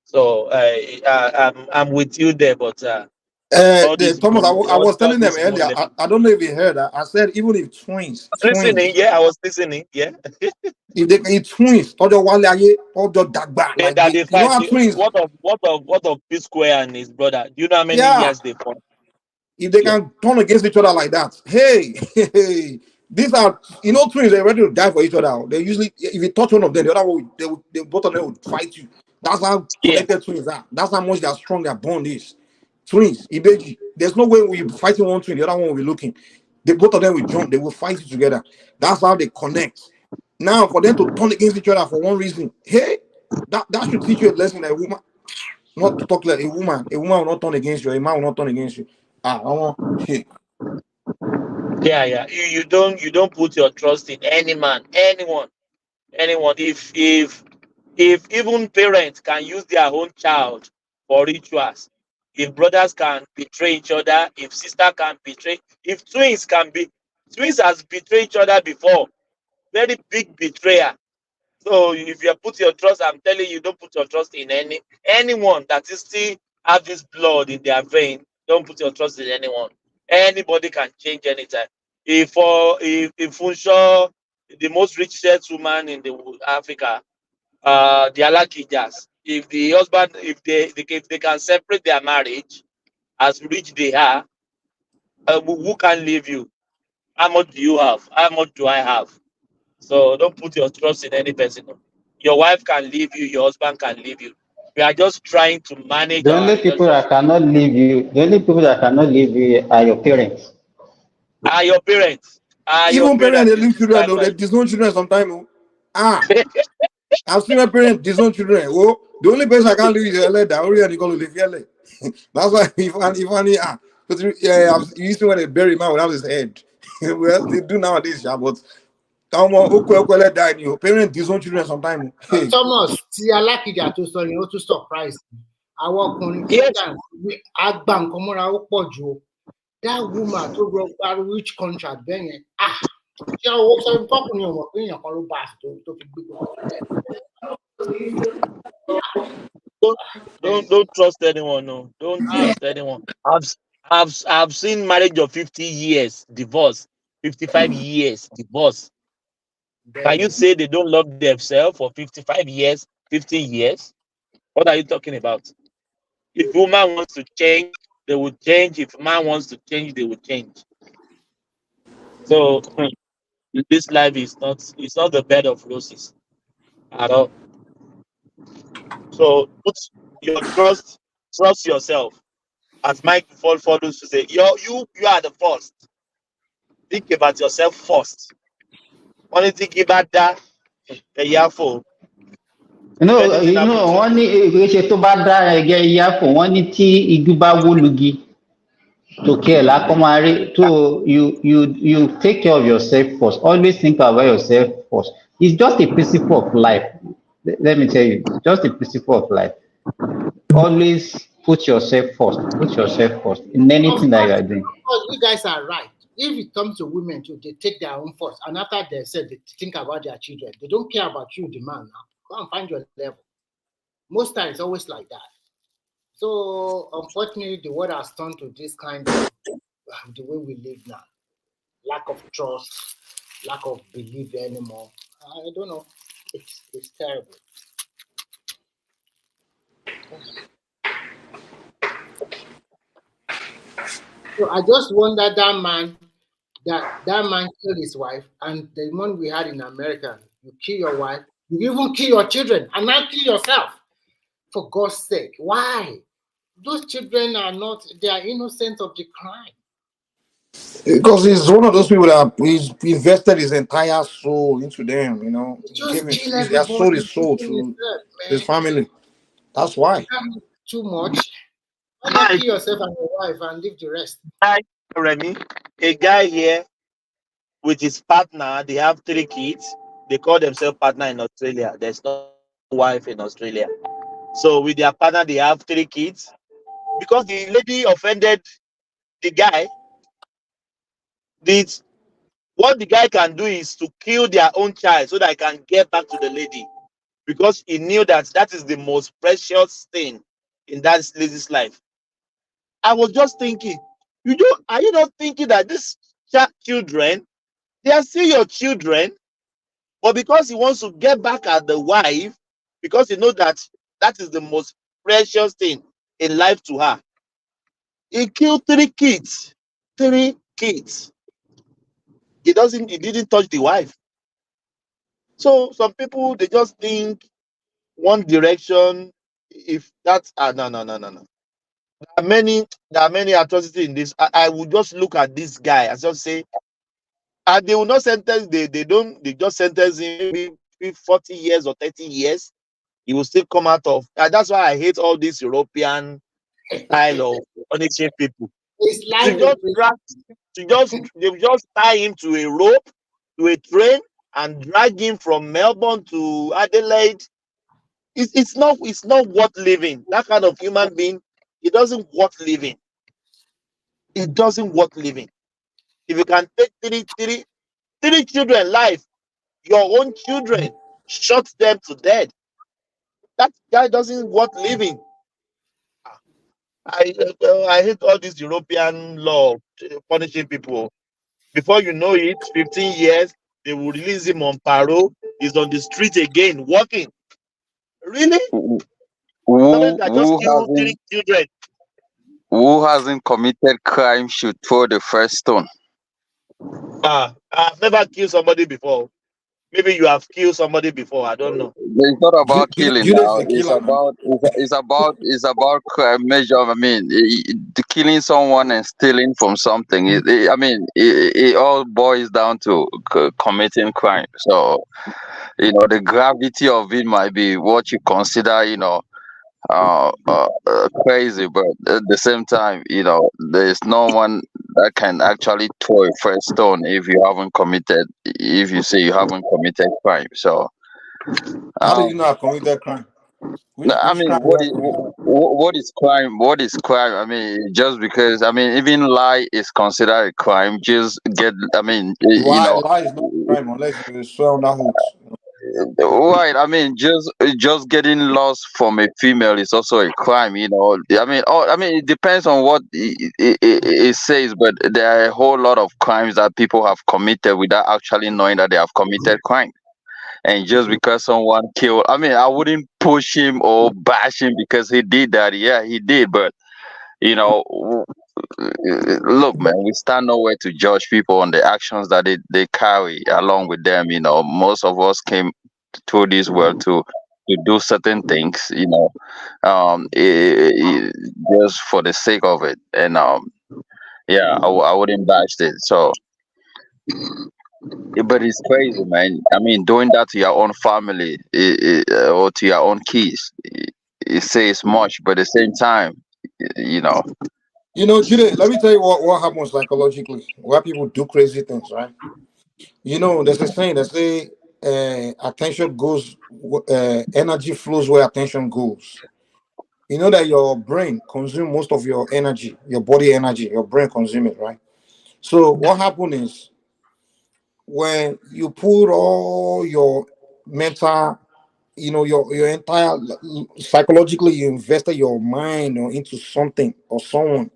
So I'm with you there, but Thomas, I was telling them earlier. I don't know if you heard that. I said even if twins. Listening, yeah, I was listening, yeah. If they can eat twins, or dagba, like they you know how twins. What of P Square and his brother? Do you know how many years they fought? if they can turn against each other like that, hey, these are, twins, they're ready to die for each other. They usually, if you touch one of them, the other one, they both of them would fight you. That's how connected twins are. That's how much they are strong, their bond is. Twins, Ibeji, there's no way when you're fighting one twin, the other one will be looking. Both of them will jump, they will fight you together. That's how they connect. Now, for them to turn against each other for one reason, hey, that should teach you a lesson that a woman, not to talk like a woman will not turn against you, a man will not turn against you. Hey. Yeah. You don't put your trust in any man, anyone. If even parents can use their own child for rituals, if brothers can betray each other, if sister can betray, if twins has betrayed each other before, very big betrayer. So if you put your trust, I'm telling you, don't put your trust in anyone that is still have this blood in their vein. Don't put your trust in anyone. Anybody can change anytime. If Funsho, the most richest woman in the Africa, the Alakijas, if the husband, if they can separate their marriage, as rich they are, who can leave you? How much do you have? How much do I have? So don't put your trust in any person. Your wife can leave you, your husband can leave you. We are just trying to manage The our only people that relationship. cannot leave you, the only people that cannot leave you are your parents. Are your parents? Are your Even parents, parents? they This leave is children, that though. They question. disown children sometimes. I've seen my parents disown children. Oh, the only person I can't leave is LA. That only and you go to live LA. That's why because you used to when they bury man without his head. Well, they do nowadays, yeah, but died. Your parents disown children sometimes. Hey. Thomas, tí Alákìjà tó sọ yẹn ó tún surprise. Àwọn ọkùnrin sometimes àgbà nǹkan mọ́ra ó pọ̀ jù o. That woman tó rọ parí rich contract bẹ́ẹ̀ yẹn. Ṣé owó sọ fọkùnrin ọmọ pé èèyàn kan ló bá a tó fi gbé gbogbo Don't trust anyone. No, don't trust anyone. I've seen marriage of 50 years, divorce, 55 years, divorce. Can you say they don't love themselves for 55 years, 15 years? What are you talking about? If woman wants to change, they will change. If man wants to change, they will change. So this life is not the bed of roses at all. So put your trust yourself. As Mike follows to say, you are the first. Think about yourself first. Only think about that. A year for. Wọ́n ní ìgbésẹ̀ tó bá dá ẹgẹ́ ìyá fún wọ́n ní tí igi bá wó lugi tòkè ẹ̀ lákọ́ máa rí. So you take care of yourself first. Always think about yourself first. It's just a principle of life. Let me tell you, it's just a principle of life. Always put yourself first. Put yourself first in anything that you are doing. Of course, you guys are right. If it comes to women too, they take their own first, and after they said they think about their children. They don't care about you, the man. Now go and find your level. Most times, it's always like that. So unfortunately, the world has turned to this kind of the way we live now. Lack of trust, lack of belief anymore. I don't know. It's terrible. So I just wonder that man killed his wife, and the one we had in America, you kill your wife, you even kill your children, and now kill yourself. For God's sake, why? Those children they are innocent of the crime. Because he's one of those people that he's invested his entire soul into them, Just kill He has sold his soul everybody. to his family. That's why. Too much. Why not kill yourself and your wife and leave the rest? Remy, a guy here with his partner, they have 3 kids. They call themselves partner in Australia. There's no wife in Australia. So with their partner, they have 3 kids. Because the lady offended the guy, what the guy can do is to kill their own child so that he can get back to the lady. Because he knew that is the most precious thing in that lady's life. I was just thinking, are you not thinking that these children, they are still your children, but because he wants to get back at the wife, because he knows that is the most precious thing in life to her. He killed 3 kids. 3 kids. He didn't touch the wife. So some people, they just think one direction. If that's no. There are many atrocities in this. I would just look at this guy and just say, and they will not sentence, they just sentence him maybe 40 years or 30 years. He will still come out of, and that's why I hate all this European style of punishing people. It's like They just tie him to a rope, to a train, and drag him from Melbourne to Adelaide. It's not worth living. That kind of human being, it doesn't worth living. It doesn't worth living. If you can take three children life, your own children, shot them to death, that guy doesn't worth living. I hate all this European law punishing people. Before you know it, 15 years, they will release him on parole. He's on the street again, walking. Really? Children. Who hasn't committed crime should throw the first stone. I've never killed somebody before. Maybe you have killed somebody before. I don't know. It's not about killing now. It's about crime measure. I mean, killing someone and stealing from something. It all boils down to committing crime. So, the gravity of it might be what you consider, crazy, but at the same time, there's no one that can actually throw a first stone if you say you haven't committed crime. So How do you know I committed crime? What is crime? What is crime? I mean, just because even lie is considered a crime. Just get, lie is not a crime unless you swear on that oath. Right. Just getting lost from a female is also a crime. It depends on what it says, but there are a whole lot of crimes that people have committed without actually knowing that they have committed crime. And just because someone killed, I wouldn't push him or bash him because he did that. Yeah, he did, but look, man, we stand nowhere to judge people on the actions that they carry along with them. Most of us came through this world to do certain things, just for the sake of it. And I wouldn't bash it. So, but it's crazy, man. Doing that to your own family or to your own kids, it says much, but at the same time, Jude, let me tell you what happens psychologically. Why people do crazy things, right? There's a saying that say attention goes, energy flows where attention goes. You know that your brain consumes most of your energy, your body energy, your brain consumes it, right? So what happens is when you put all your mental, your entire psychologically, you invested your mind into something or someone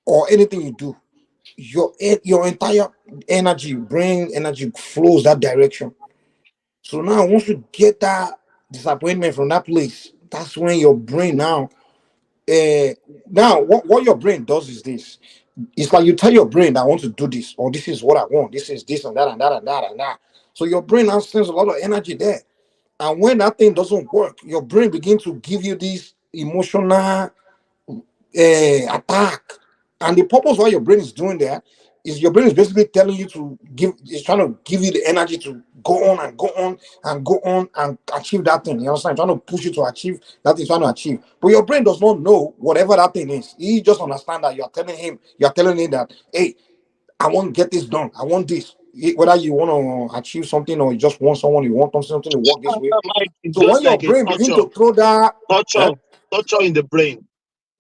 or anything you do, your entire energy, brain energy flows that direction. So now once you get that disappointment from that place, that's when your brain now what your brain does is this. It's like you tell your brain that I want to do this, or this is what I want, this is this and that and that and that and that. So your brain now spends a lot of energy there. And when that thing doesn't work, your brain begins to give you this emotional attack. And the purpose why your brain is doing that is your brain is basically telling you it's trying to give you the energy to go on and go on and go on and achieve that thing. You understand? Trying to push you to achieve that he's trying to achieve. But your brain does not know whatever that thing is. He just understand that you're telling him that, hey, I want to get this done. I want this. Whether you want to achieve something or you just want someone, you want something to work this way. It's So when just your like a brain begin to throw that torture in the brain.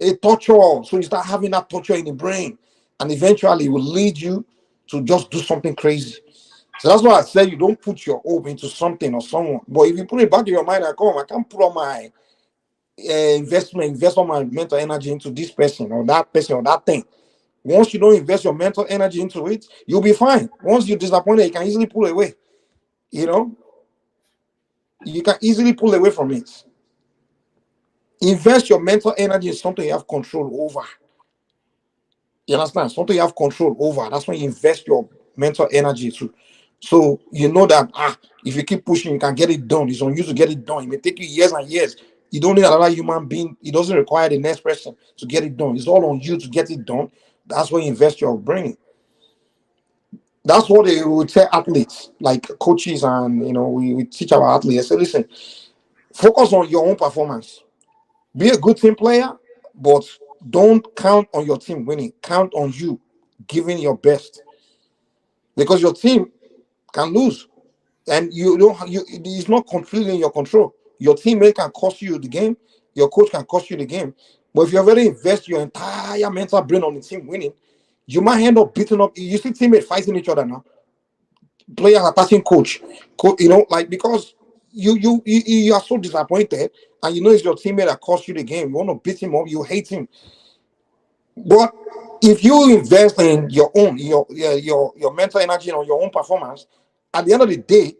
A torture. So you start having that torture in the brain, and eventually it will lead you to just do something crazy. So that's why I said you don't put your hope into something or someone. But if you put it back in your mind, I can't put all my invest all my mental energy into this person or that thing. Once you don't invest your mental energy into it, you'll be fine. Once you're disappointed, you can easily pull away. You can easily pull away from it. Invest your mental energy in something you have control over. You understand? Something you have control over. That's when you invest your mental energy to. So you know that if you keep pushing, you can get it done. It's on you to get it done. It may take you years and years. You don't need another human being. It doesn't require the next person to get it done. It's all on you to get it done. That's when you invest your brain. That's what they would tell athletes, like coaches, and we teach our athletes. Say, listen, focus on your own performance. Be a good team player, but don't count on your team winning. Count on you giving your best, because your team can lose, and you don't. It's not completely in your control. Your teammate can cost you the game. Your coach can cost you the game. But if you already invest your entire mental brain on the team winning, you might end up beating up. You see teammates fighting each other now. Players attacking coach, like, because you are so disappointed, and it's your teammate that cost you the game. You want to beat him up. You hate him. But if you invest in your own, your mental energy on your own performance, at the end of the day,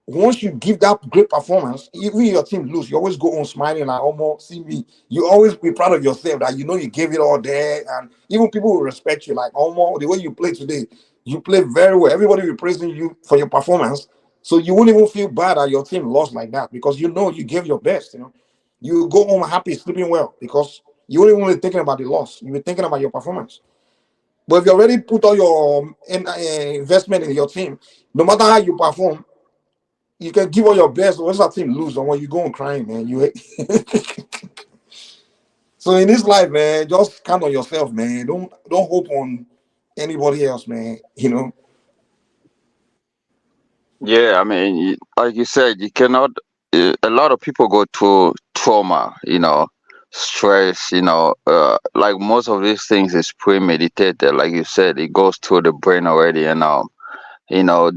once you give that great performance, even if your team lose, you always go on smiling like, almost see me. You always be proud of yourself that you gave it all there, and even people will respect you. Like, almost the way you play today, you play very well. Everybody will be praising you for your performance, so you won't even feel bad that your team lost like that, because you gave your best. You go home happy, sleeping well, because you won't even be thinking about the loss. You'll be thinking about your performance. But if you already put all your investment in your team, no matter how you perform, you can give all your best. Once that team lose, or when you go on crying, man, So in this life, man, just count on yourself, man. Don't hope on anybody else, man. Yeah, I mean, like you said, you cannot. A lot of people go through trauma, stress, like most of these things is premeditated. Like you said, it goes through the brain already, and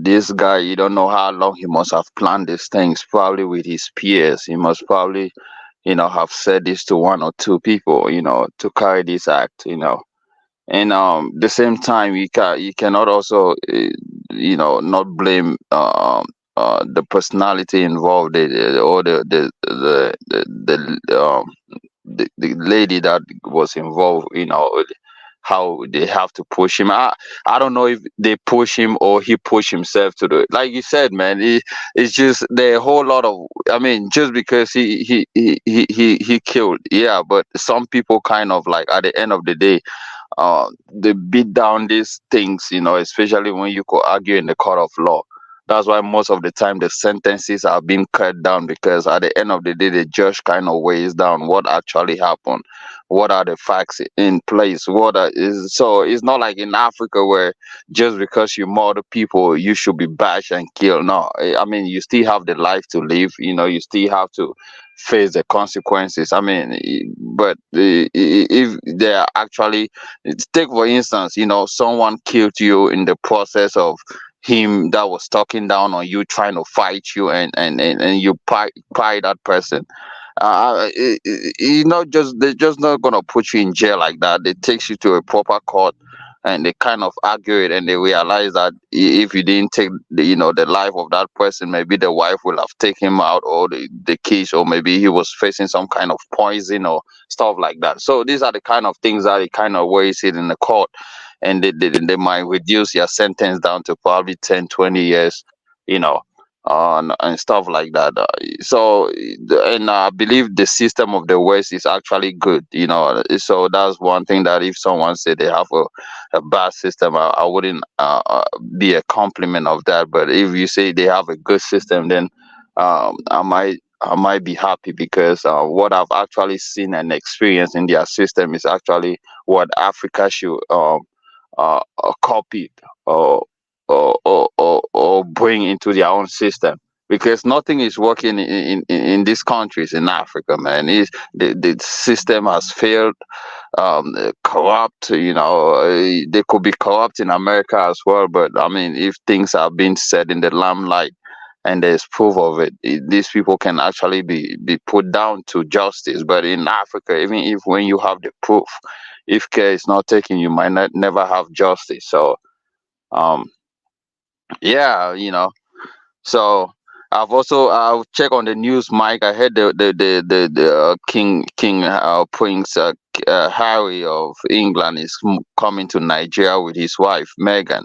this guy, you don't know how long he must have planned these things, probably with his peers. He must probably, have said this to one or two people, to carry this act, and the same time you cannot also not blame the personality involved, or the lady that was involved, how they have to push him. I don't know if they push him or he push himself to do it. Like you said, man, it's just there are a whole lot of. I mean, just because he killed, yeah, but some people kind of like at the end of the day, they beat down these things, especially when you could argue in the court of law. That's why most of the time the sentences are being cut down, because at the end of the day, the judge kind of weighs down what actually happened, what are the facts in place, so it's not like in Africa where just because you murder people, you should be bashed and killed. No, I mean, you still have the life to live, you still have to face the consequences. I mean, but if they are actually, take for instance, someone killed you in the process of him that was talking down on you, trying to fight you, and you pie that person. Just they're just not gonna put you in jail like that. They takes you to a proper court, and they kind of argue it, and they realize that if you didn't take the life of that person, maybe the wife will have taken him out, or the kids, or maybe he was facing some kind of poison or stuff like that. So these are the kind of things that it kind of weighs it in the court, and they might reduce your sentence down to probably 10, 20 years, you know and stuff like that. And I believe the system of the West is actually good. So that's one thing that if someone said they have a bad system, I wouldn't be a compliment of that. But if you say they have a good system, then I might be happy, because what I've actually seen and experienced in their system is actually what Africa should copy, or bring into their own system, because nothing is working in these countries in Africa, man. The system has failed, corrupt. They could be corrupt in America as well, but I mean, if things are being said in the limelight and there's proof of it, these people can actually be put down to justice. But in Africa, even if when you have the proof, if care is not taken, you might not never have justice. So um yeah, so I'll check on the news, Mike. I heard the King Prince Harry of England is coming to Nigeria with his wife Meghan.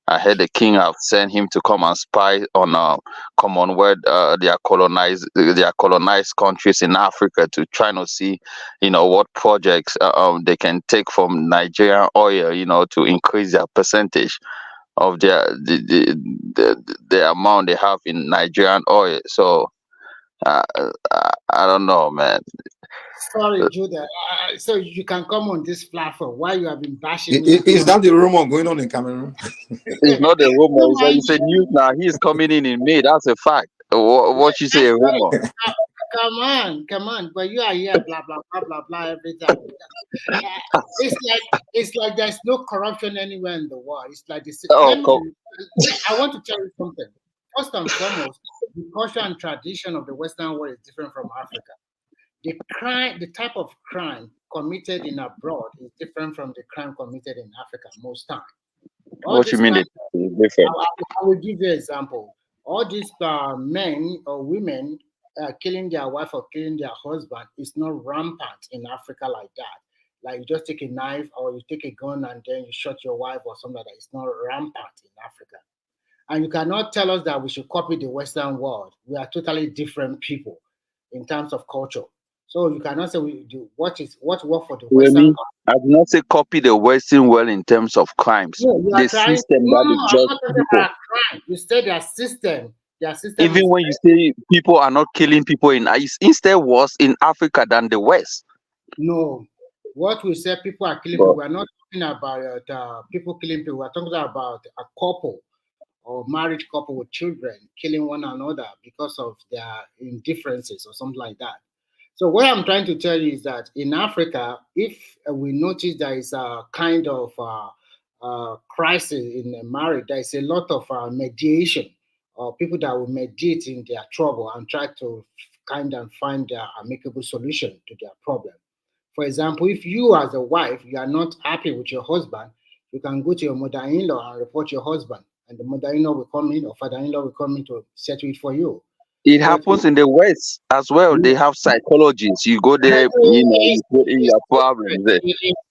I heard the king have sent him to come and spy on Commonwealth, their colonized countries in Africa to try to see, what projects they can take from Nigerian oil, to increase their percentage of the amount they have in Nigerian oil. So I don't know, man. Sorry, Judah. So you can come on this platform. Why you have been bashing me? Is that the rumor going on in Cameroon? It's not a rumor. It's a news now. He's coming in May. That's a fact. What you say, a rumor? Come on. But you are here, blah blah blah blah blah every time. It's like there's no corruption anywhere in the world. It's like this. I want to tell you something. First and foremost, the culture and tradition of the Western world is different from Africa. The type of crime committed in abroad is different from the crime committed in Africa most time. What you mean? It's different? I will give you an example. All these men or women killing their wife or killing their husband is not rampant in Africa like that. Like you just take a knife or you take a gun and then you shot your wife or something like that. It's not rampant in Africa. And you cannot tell us that we should copy the Western world. We are totally different people in terms of culture. So you cannot say we do what work for the Western. I do not say copy the Western world in terms of crimes. No, the system that is just people. Crime. You say their system. Even when you say people are not killing people it's instead worse in Africa than the West. No, what we say people are killing people. We are not talking about people killing people. We are talking about a couple or married couple with children killing one another because of their indifferences or something like that. So what I'm trying to tell you is that in Africa, if we notice there is a kind of crisis in a marriage, there is a lot of mediation or people that will mediate in their trouble and try to kind of find an amicable solution to their problem. For example, if you as a wife, you are not happy with your husband, you can go to your mother-in-law and report your husband, and the mother-in-law will come in or father-in-law will come in to settle it for you. It happens in the West as well. They have psychologists. You go there, you put in your problems there.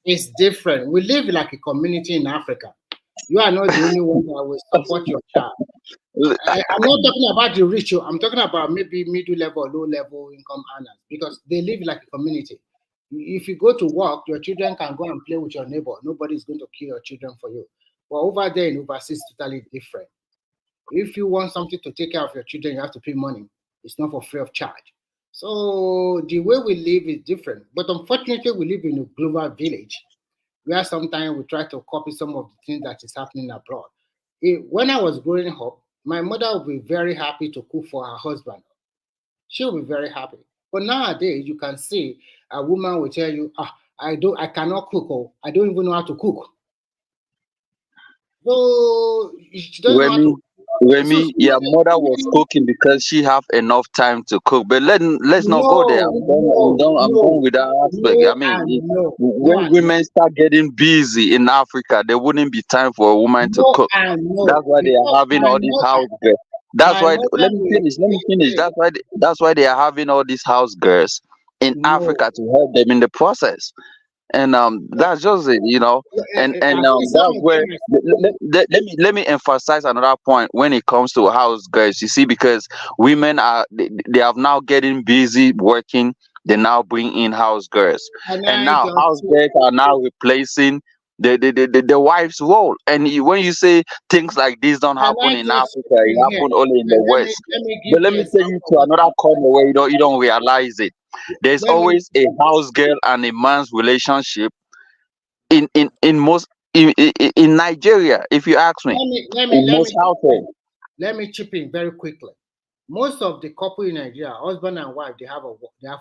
It's different. We live like a community in Africa. You are not the only one that will support your child. I'm not talking about the rich. I'm talking about maybe middle level, low level income earners because they live like a community. If you go to work, your children can go and play with your neighbor. Nobody is going to kill your children for you. But over there in overseas, it's totally different. If you want something to take care of your children, you have to pay money. It's not for free of charge. So the way we live is different. But unfortunately, we live in a global village where sometimes we try to copy some of the things that is happening abroad. When I was growing up, my mother would be very happy to cook for her husband. She will be very happy. But nowadays, you can see a woman will tell you, I cannot cook, or I don't even know how to cook. So she doesn't know how to. Remy, your mother was cooking because she have enough time to cook. But let's not go there. I'm done with that aspect. When women start getting busy in Africa, there wouldn't be time for a woman to cook. That's why they are having all these house girls. That's why. Let me finish. That's why they are having all these house girls in Africa to help them in the process. And that's just it, and that's where let me emphasize another point when it comes to house girls. You see, because women they are now getting busy working, they now bring in house girls, and now house girls are now replacing the wife's role. And when you say things like this don't happen in Africa, it happen only in the West. But let me take you to another corner where you don't realize it. There's always a house girl and a man's relationship in Nigeria, if you ask me. Let me chip in very quickly. Most of the couple in Nigeria, husband and wife, they have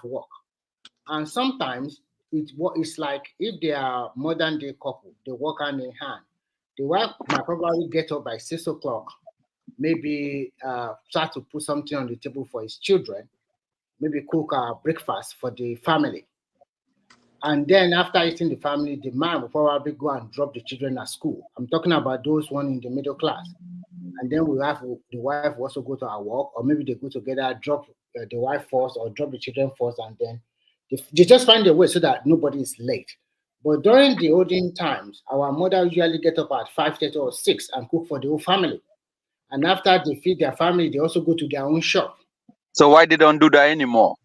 work, and sometimes it's like if they are modern day couple, they work hand in hand. The wife might probably get up by 6 o'clock, maybe start to put something on the table for his children, maybe cook a breakfast for the family. And then after eating the family, the man will probably go and drop the children at school. I'm talking about those one in the middle class. and then the wife also go to her work, or maybe they go together, drop the wife first, or drop the children first, and then they just find a way so that nobody is late. But during the olden times, our mother usually get up at 5:30 or 6 and cook for the whole family. And after they feed their family, they also go to their own shop. So why they don't do that anymore?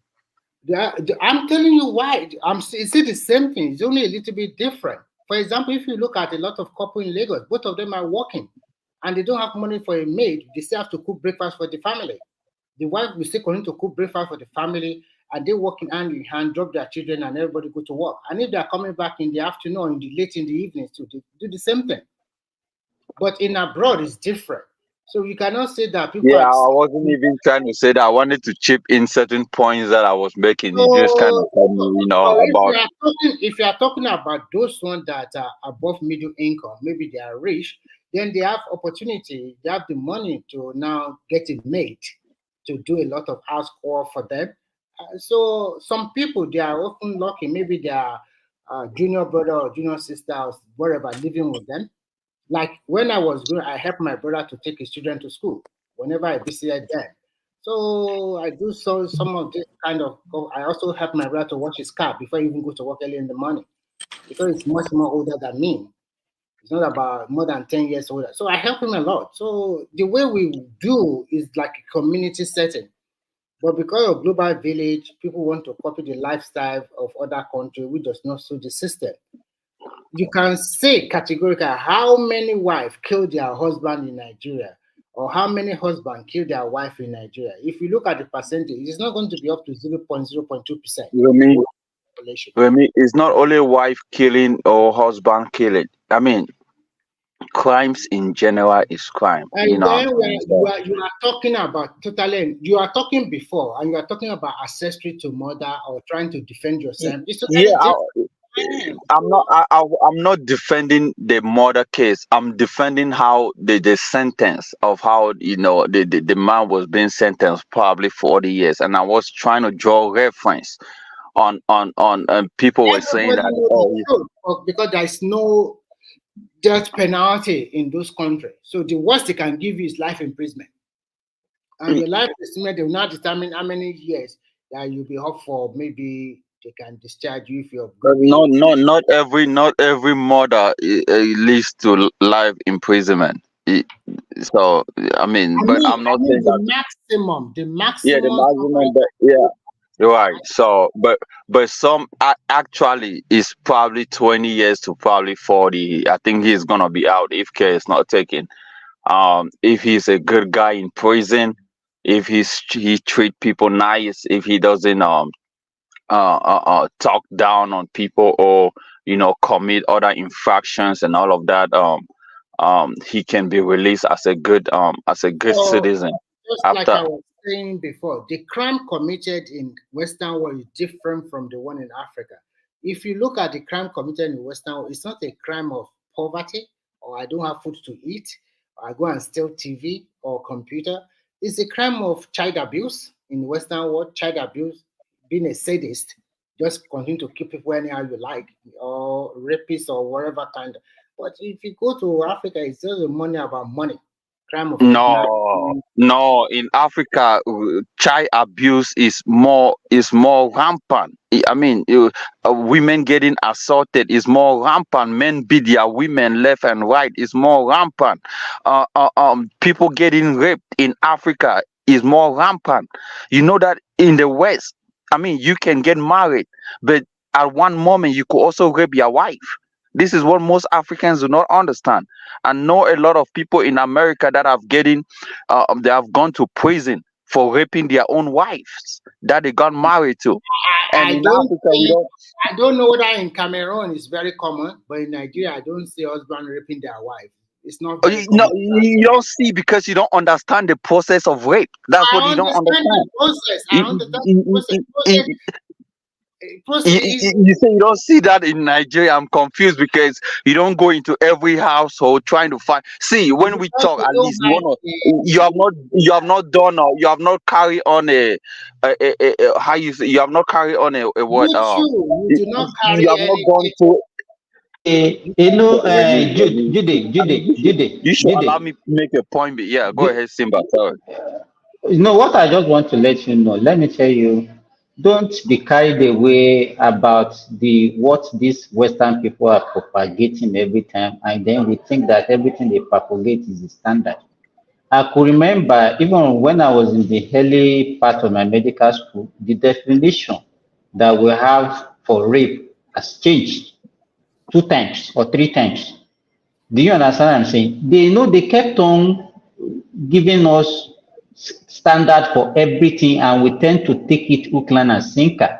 I'm telling you why. It's the same thing. It's only a little bit different. For example, if you look at a lot of couples in Lagos, both of them are working, and they don't have money for a maid. They still have to cook breakfast for the family. The wife will still continue to cook breakfast for the family, and they work hand in hand, drop their children, and everybody go to work. And if they are coming back in the afternoon or late in the evening, to do the same thing. But in abroad, it's different. So you cannot say that people Yeah, are. I wasn't even trying to say that. I wanted to chip in certain points that I was making. You just kind of So, told me, about. if you are talking about those ones that are above middle income, maybe they are rich, then they have opportunity, they have the money to now get it made to do a lot of house work for them. So some people, they are often lucky. Maybe their junior brother or junior sister or whatever living with them. Like when I was growing, I helped my brother to take his children to school whenever I visited them. So I do some of this kind of. I also help my brother to wash his car before he even go to work early in the morning, because he's much more older than me. It's not about more than 10 years older. So I help him a lot. So the way we do is like a community setting. But because of global village, people want to copy the lifestyle of other countries, which does not suit the system. You can say categorically how many wives killed their husband in Nigeria, or how many husbands killed their wife in Nigeria. If you look at the percentage, it's not going to be up to 0.02%. Remy, it's not only wife killing or husband killing. I mean, crimes in general is crime. And then when you are talking about totally, you are talking before, and you are talking about accessory to murder or trying to defend yourself. It's totally different. I'm not defending the murder case. I'm defending how the sentence of how the man was being sentenced probably 40 years, and I was trying to draw reference on people were saying that because there is no death penalty in those countries, so the worst they can give you is life imprisonment, and your life imprisonment they will not determine how many years that you'll be up for. Maybe they can discharge you if you're good. Not every murder leads to life imprisonment. So but I'm not saying the that. maximum. Yeah, the maximum. Yeah, you're right. So, but some actually is probably 20 years to probably 40. I think he's gonna be out if care is not taken. If he's a good guy in prison, if he treat people nice, if he doesn't talk down on people, or commit other infractions and all of that, he can be released as a good So, citizen just like after. I was saying before, the crime committed in Western world is different from the one in Africa. If you look at the crime committed in Western world, it's not a crime of poverty, or I don't have food to eat, or I go and steal TV or computer. It's a crime of child abuse in the Western world. Child abuse, being a sadist, just continue to keep people anyhow you like, or rapist or whatever kind. But if you go to Africa, it's just money about money. Crime of No, in Africa, child abuse is more rampant. I mean, women getting assaulted is more rampant. Men beat their women left and right is more rampant. People getting raped in Africa is more rampant. You know that in the West, I mean, you can get married, but at one moment you could also rape your wife. This is what most Africans do not understand. I know a lot of people in America that they have gone to prison for raping their own wives that they got married to. And in Africa, we don't. I don't know whether in Cameroon it's very common, but in Nigeria, I don't see husband raping their wife. It's not very No, common. you don't see because you don't understand the process of rape. That's what you don't understand. The process. I understand the process. You say you don't see that in Nigeria. I'm confused because you don't go into every household trying to find. See, when we talk, at least you have not done, or you have not carried on how you say, you have not carried on a what You do not carry you have not gone to you know, You should allow Jude. me to make a point. Yeah, go ahead, Simba. Sorry. You know what I just want to let you know. Let me tell you, don't be carried away about the what these Western people are propagating every time, and then we think that everything they propagate is the standard. I could remember even when I was in the early part of my medical school, the definition that we have for rape has changed 2 times or 3 times. Do you understand what I'm saying? They know they kept on giving us standard for everything, and we tend to take it hook, line, and sinker.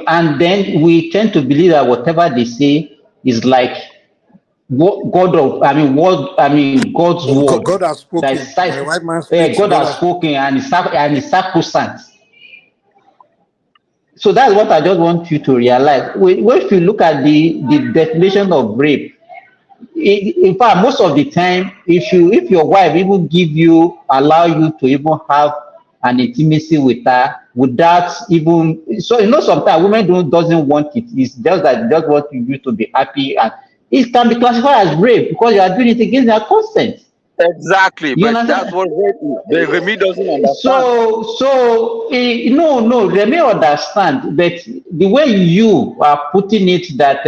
And then we tend to believe that whatever they say is like what God of, I mean, what I mean, God's Oh, word. God has That spoken. is, When a white man speaks, God God has has spoken, and it's sacrosanct. So that's what I just want you to realize. If you look at the definition of rape, in fact, most of the time, if your wife even allow you to even have an intimacy with her without even, so sometimes women doesn't want it. It's just that they just want you to be happy, and it can be classified as rape because you are doing it against their consent. Exactly, You but that's understand? what rape is. The Remy doesn't understand. No, they may understand, but the way you are putting it that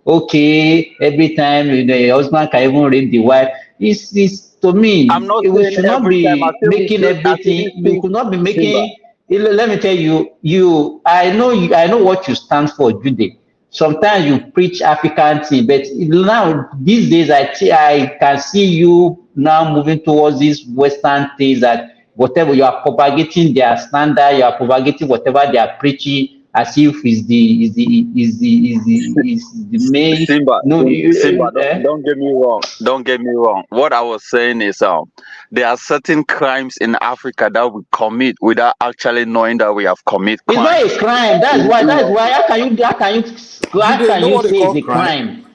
okay, every time the husband can even rape the wife, is to I'm me not we saying should not every time. I be say we making do. I say everything. these You things, could not be Simba. making. Let me tell you. I know what you stand for, Jude. Sometimes you preach African thing, but now these days I can see you now moving towards these Western things that whatever you are propagating their standard, you are propagating whatever they are preaching as if is the main. Simba, No, Simba, don't get me wrong. Don't get me wrong. What I was saying is, there are certain crimes in Africa that we commit without actually knowing that we have committed it's crime. not a crime. That's why. How Jude, can know you what they say it's call a crime? crime?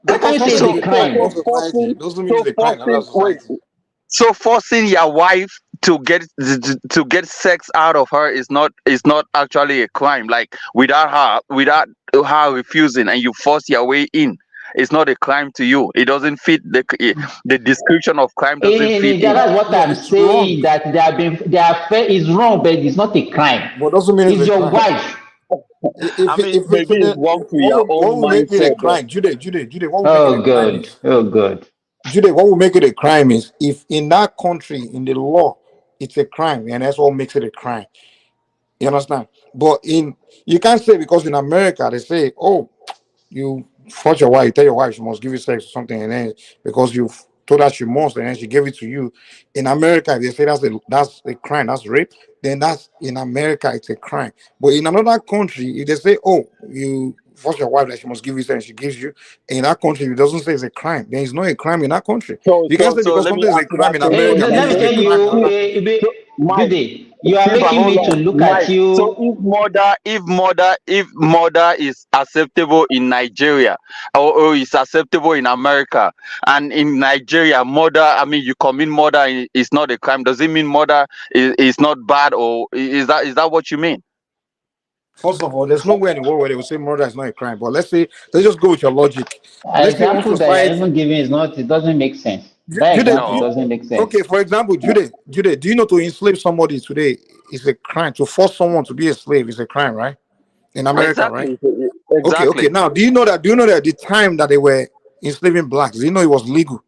How can Because you say something it's may a be cool in one crime? society doesn't mean it's a crime in another society. Forcing your wife to get sex out of her is not actually a crime. Like without her refusing, and you force your way in, it's not a crime to you. It doesn't fit the description of crime. Doesn't fit in. That's what No, I'm it's wrong. saying. That their affair is wrong, but it's not a crime. But doesn't mean it's It's a your crime. wife. I mean, maybe it's wrong to your What own will make it a mindset, but crime, Jude, what will make it a Oh crime God. is, Oh God. Jude, what will make it a crime is if in that country, in the law, it's a crime, and that's what makes it a crime. You understand? But you can't say because in America they say, oh, you force your wife, you tell your wife she must give you sex or something, and then because you told her she must, and then she gave it to you. In America, if they say that's a crime, that's rape, then that's in America it's a crime. But in another country, if they say, oh, you force your wife that she must give you sex, and she gives you, in that country it doesn't say it's a crime. Then it's not a crime in that country. so You can't so say so because let me something is a answer that crime in question America Let means me it's a tell crime in you, another. So, Mike, Jude, you are Simba, making hold me to on, look at Mike. So you. if murder is acceptable in Nigeria, or is acceptable in America, and in Nigeria murder, I mean you commit murder is not a crime. Does it mean murder is not bad, or is that what you mean? First of all, there's nowhere in the world where they will say murder is not a crime. But let's just go with your logic. Let's say one Example that you're society. even giving is not. It doesn't make sense. That Jude, example doesn't make sense. okay, for example, Jude, do you know to enslave somebody today is a crime? To force someone to be a slave is a crime, right? In America, right? Exactly, Okay. exactly. Now, do you know that the time that they were enslaving blacks, do you know it was legal?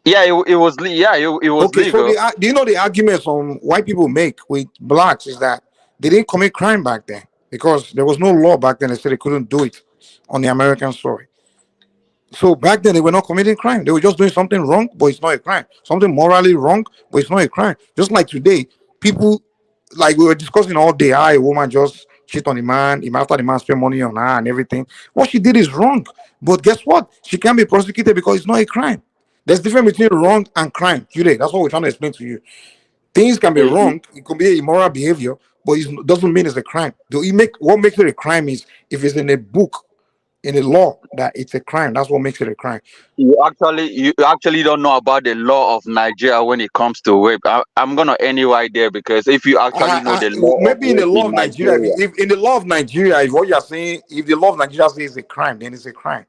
Yeah, it was Okay, so legal. do you know the arguments on white people make with blacks is that they didn't commit crime back then because there was no law back then that said they couldn't do it on the American soil. So back then they were not committing crime. They were just doing something wrong, but it's not a crime. Something morally wrong, but it's not a crime. Just like today, people like we were discussing all day, how a woman just cheat on a man, even after the man spent money on her and everything. What she did is wrong. But guess what? She can't be prosecuted because it's not a crime. There's difference between wrong and crime. Today, that's what we're trying to explain to you. Things can be wrong, it could be immoral behavior, but it doesn't mean it's a crime. Do you make what makes it a crime is if it's in a book in the law that it's a crime. That's what makes it a crime. You actually don't know about the law of Nigeria when it comes to rape. I'm gonna end you right there, because if you actually know the law of Maybe in the rape law in of Nigeria, Nigeria, if in the law of Nigeria, if what you're saying, if the law of Nigeria says it's a crime, then it's a crime.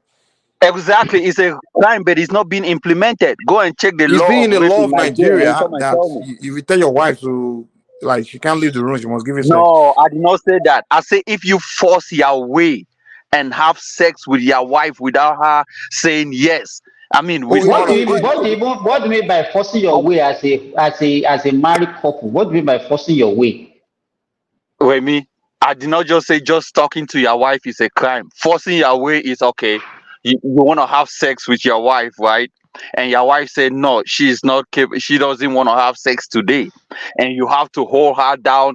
exactly, it's a crime, but it's not being implemented. Go and check the You law see, of in the rape law in of Nigeria and Nigeria, come and that tell me. if you tell your wife to, like, she can't leave the room, she must give you sex. No, I did not say that. I say if you force your way and have sex with your wife without her saying yes. I mean, we What do follow. you mean? What do you mean by forcing your way as a married couple? What do you mean by forcing your way? Wait, me. I did not just say just talking to your wife is a crime. Forcing your way is okay. You want to have sex with your wife, right? And your wife said no, she's not capable. She doesn't want to have sex today, and you have to hold her down.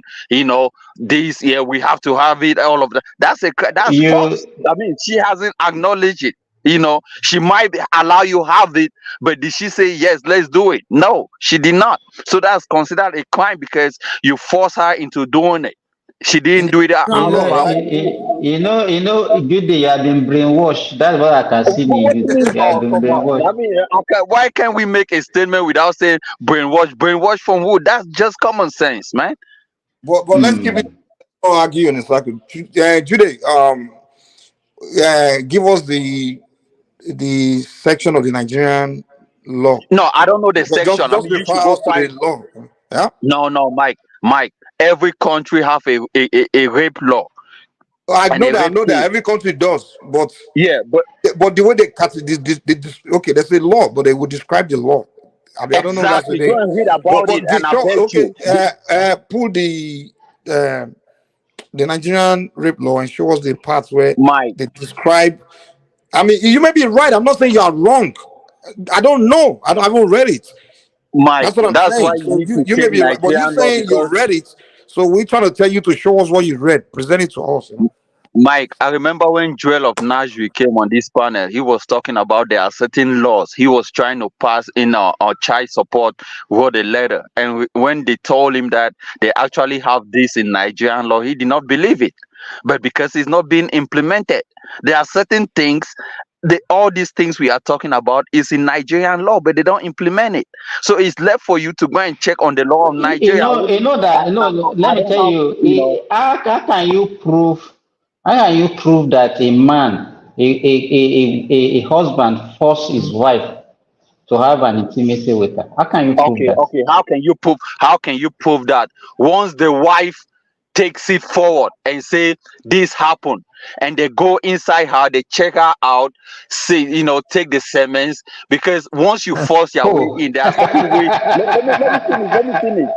This year we have to have it. All of that. That's force. I mean, she hasn't acknowledged it. She might allow you have it, but did she say yes? Let's do it. No, she did not. So that's considered a crime because you force her into doing it. She didn't do it out of her. Judy, you have been brainwashed. That's what I can see in What do you. you mean? You have Oh, been come on. brainwashed. I mean, okay, why can't we make a statement without saying brainwash? Brainwash from who? That's just common sense, man. But let's keep it. Don't argue in a second. Judy, give us the section of the Nigerian law. No, I don't know the section. I Just mean, you refer should go us to find. the law. Yeah. No, Mike. Every country have a rape law. I And know a that. I rape know that case. every country does, but Yeah, but the way they cut it, okay, there's a law, but they would describe the law. I mean, I don't know if that's the exactly. Go thing. and read about it, and I bet Okay, you. pull the Nigerian rape law and show us the parts where Mike. they describe. I mean, you may be right. I'm not saying you are wrong. I don't know. I haven't read it. Mike, That's what I'm that's why saying. you So need to you may check be right, but you're Nigerian law, saying you because read it. So we're trying to tell you to show us what you read. Present it to us. Mike, I remember when Joel of Nashville came on this panel, he was talking about there are certain laws he was trying to pass in our child support, wrote a letter. And when they told him that they actually have this in Nigerian law, he did not believe it. But because it's not being implemented, there are certain things. All these things we are talking about is in Nigerian law, but they don't implement it. So it's left for you to go and check on the law of Nigeria. Let me tell you, how can you prove that a man, a husband forced his wife to have an intimacy with her? How can you prove that? Okay. How can you prove that? Once the wife takes it forward and say this happened, and they go inside her, they check her out, see, take the sermons, because once you force your way in, there are certain ways. Let me finish.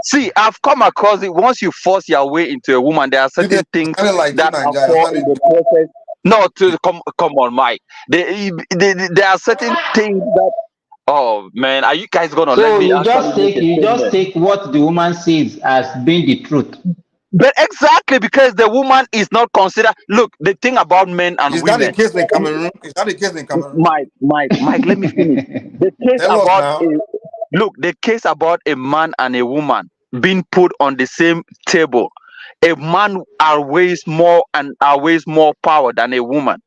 See, I've come across it. Once you force your way into a woman, there are certain things Like that occur in the process. No, come on, Mike. There are certain things that. Oh man, are you guys gonna let So me you actually just make take a statement? what the woman says as being the truth. But exactly, because the woman is not considered. Look, the thing about men and Is that the women. case in Cameroon? Is that the case in Cameroon? Mike, let me finish. The case Tell us about now. the case about a man and a woman being put on the same table. A man always more power than a woman.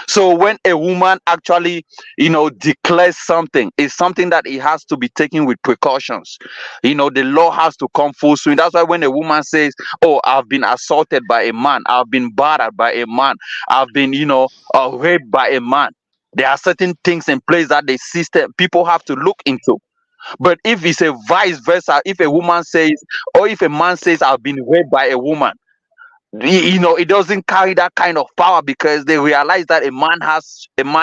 So when a woman actually, declares something, it's something that it has to be taken with precautions. The law has to come full swing. That's why when a woman says, "Oh, I've been assaulted by a man, I've been battered by a man, I've been, raped by a man," there are certain things in place that the system people have to look into. But if it's a vice versa, if a woman says, or if a man says, "I've been raped by a woman," it doesn't carry that kind of power, because they realize that a man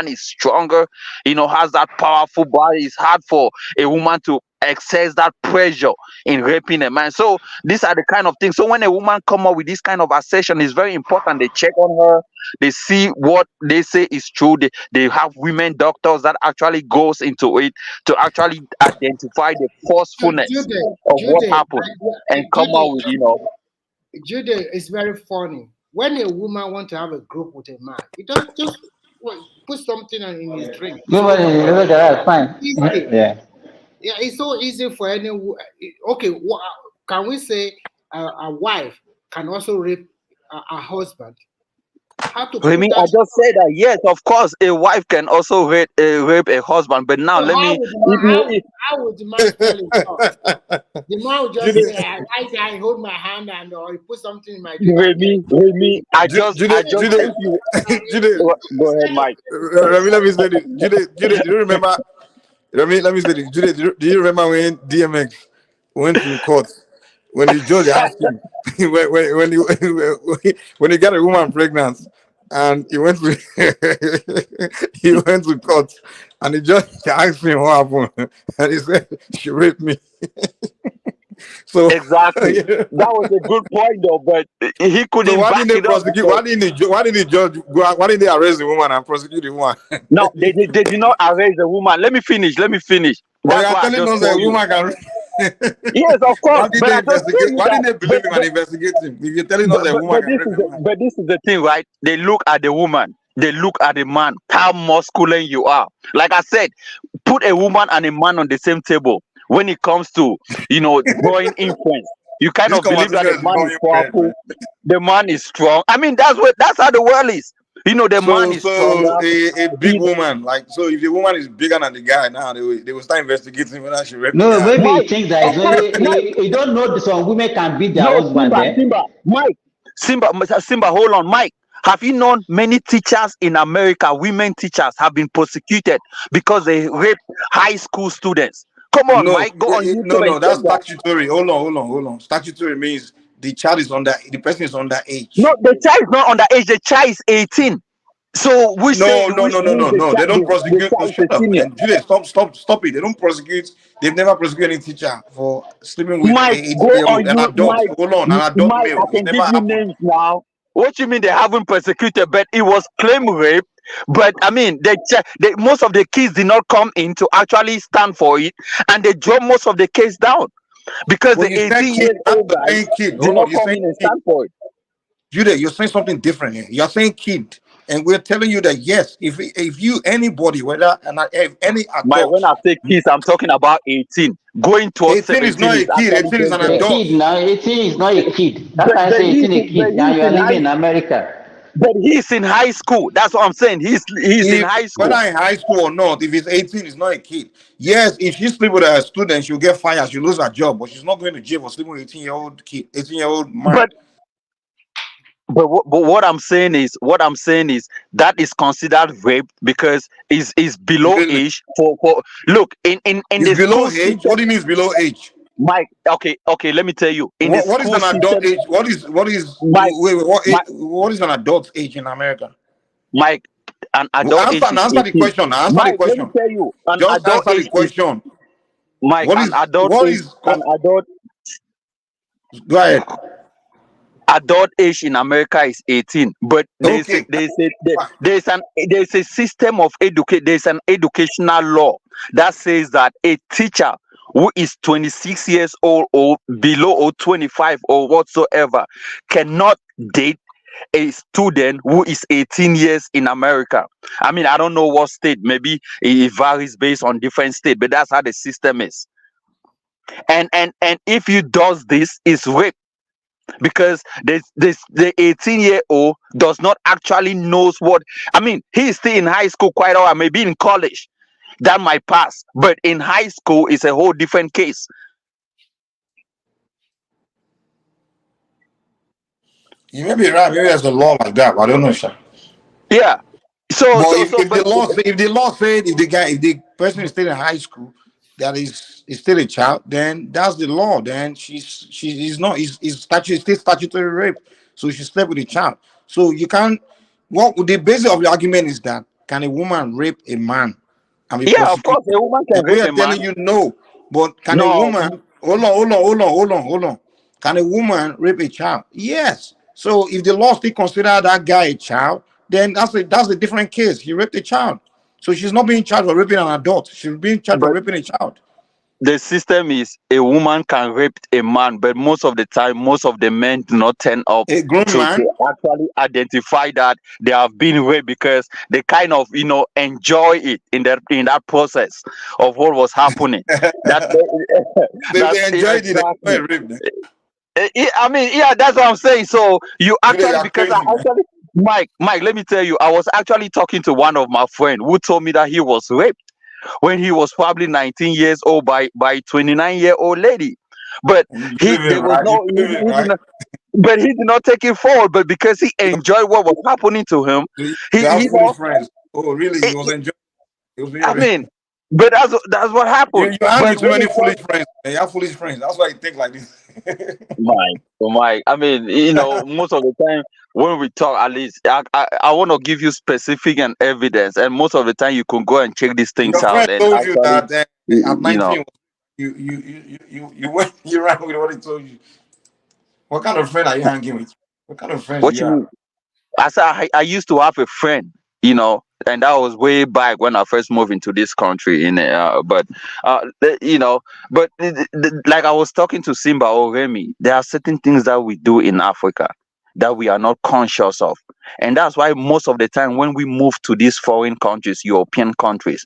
is stronger, has that powerful body. It's hard for a woman to access that pressure in raping a man. So these are the kind of things. So when a woman come up with this kind of assertion, it's very important they check on her, they see what they say is true. They have women doctors that actually goes into it to actually identify the forcefulness of what happened and come out with Jude, it's very funny. When a woman wants to have a group with a man, it just put something in his drink. Fine. Easy. Yeah. Yeah, it's so easy for any. Okay, can we say a wife can also rape a husband? How to I put mean, I that? just said that yes, of course, a wife can also rape a husband. But now So let me. how would the man tell his God? The man would just say, I hold my hand and or he put something in my drink and tell Remy, I just Jude, if you go ahead, Mike. let me say this. Jude, do you remember? Let me say this. Jude, do you remember when DMX went to court? When the judge asked him, when he got a woman pregnant, and he went to he went to court, and the judge asked him what happened, and he said she raped me. So Exactly. That was a good point, though, but he so couldn't why back didn't they it up. prosecute? Why didn't the judge go out? Why didn't they arrest the woman and prosecute the woman? No, they did not arrest the woman. Let me finish. But you That's are why I telling just us that a told you. woman can. Yes, of course. Why did But they I just investigate? told you Why that. didn't they believe him and investigate him? If you're telling us that a woman can rape a man. But this is the thing, right? They look at the woman. They look at the man. How masculine you are. Like I said, put a woman and a man on the same table. When it comes to drawing influence, you kind This of believe that conversation the is man is going weird, powerful, man. the man is strong. I mean, that's how the world is. The man is So stronger. a big woman, like, so if the woman is bigger than the guy now, they will start investigating whether she raped the No, guy. maybe he Mike, thinks that of it's course, only Mike. you don't know some women can beat their No, husband there. Mike, Simba, hold on, Mike. Have you known many teachers in America, women teachers, have been prosecuted because they rape high school students? Come on, No, Mike, go on YouTube and no, check that's that. statutory. Hold on. Statutory means the child is the person is under age. No, the child is not underage. The child is 18. So which No, no, which no, no, means no, no. They don't the prosecute. No, child is shut a up. senior. And Julie, stop it. They don't prosecute. They've never prosecuted any teacher for sleeping with a Mike, go 18-year-old, on an you, adult. Hold on, an adult Mike. male. I It's can never give you happened. names now. What you mean they haven't persecuted? But it was claim rape. But I mean, most of the kids did not come in to actually stand for it, and they dropped most of the case down because But the you said 18 kid. years Now old you're guys saying kid. did Hold on. not You're come saying in and kid. stand for it. Judah, you're saying something different here. You're saying kid. And we're telling you that yes, if you anybody, whether if any Mike, when adult, I say kids, I'm talking about 18. Going towards 18 is 17 not is a kid. actually 18 is an A dangerous. adult. kid now, 18 is not a kid. That's why I But say 18 a kid, and he's you are in living high. in America. But he's in high school. That's what I'm saying. He's in If high whether school. in high school or not, if it's 18, it's not a kid. Yes, if she sleep with a student, she'll get fired, she'll lose her job, but she's not going to jail for sleeping with 18-year-old kid, 18-year-old man. But what I'm saying is that is considered rape because is below age for look in It's the below school age. system. What do you mean it's below age? Mike, okay, let me tell you. In the What is school an adult system, age? What is Mike, what is an adult age in America? Mike, an adult age is Answer the 18. question. Answer the Mike, let me question. tell you, an Just adult answer the age is question. Mike, What is an adult go ahead. adult age in America is 18, but there's Okay. a system of there's an educational law that says that a teacher who is 26 years old or below or 25 or whatsoever cannot date a student who is 18 years in America. I mean, I don't know what state, maybe it varies based on different state, but that's how the system is. And if you does this, it's rape because the 18-year-old does not actually knows what. I mean, he's still in high school quite a while, maybe in college that might pass, but in high school it's a whole different case. You may be right. Maybe there's a law like that, but I don't know, sir. Yeah. But if the law said if the person is still in high school, that is still a child, then that's the law. Then she's not is still statutory rape. So she slept with a child. So you can't. What the basis of the argument is that can a woman rape a man and be Yeah, of prosecuted? course, a woman can And we rape are a man. telling you no. But can a No. woman hold on. Can a woman rape a child? Yes. So if the law still consider that guy a child, then that's a different case. He raped a child. So she's not being charged for raping an adult. She's being charged for But raping a child. the system is a woman can rape a man, but most of the time, most of the men do not turn up A grown to man. actually identify that they have been raped because they kind of enjoy it in that process of what was happening. That They enjoyed it. They exactly. raped. I mean, yeah, that's what I'm saying. So you Today actually you're because crazy, man. Mike, let me tell you, I was actually talking to one of my friends who told me that he was raped when he was probably 19 years old by 29-year-old lady. But You believe it, there was right? You no believe it, he did right? not, but he did not take it forward. But because he enjoyed what was happening to him, So you he have you foolish know, friends. Oh, really? it, You was enjoying. It was I being. mean, but that's what happened. You hang But with too when many it comes foolish friends. Man. You have foolish friends. That's why you think like this. Mike, I mean, most of the time when we talk, at least I want to give you specific and evidence, and most of the time you can go and check these things Your out friend and told you actually, that at you know, 19, you went you ran with what he told you. What kind of friend are you hanging with? What kind of friends do what you you have? mean? I said I used to have a friend, and that was way back when I first moved into this country. Like I was talking to Simba or Remy, there are certain things that we do in Africa that we are not conscious of, and that's why most of the time when we move to these foreign countries, European countries,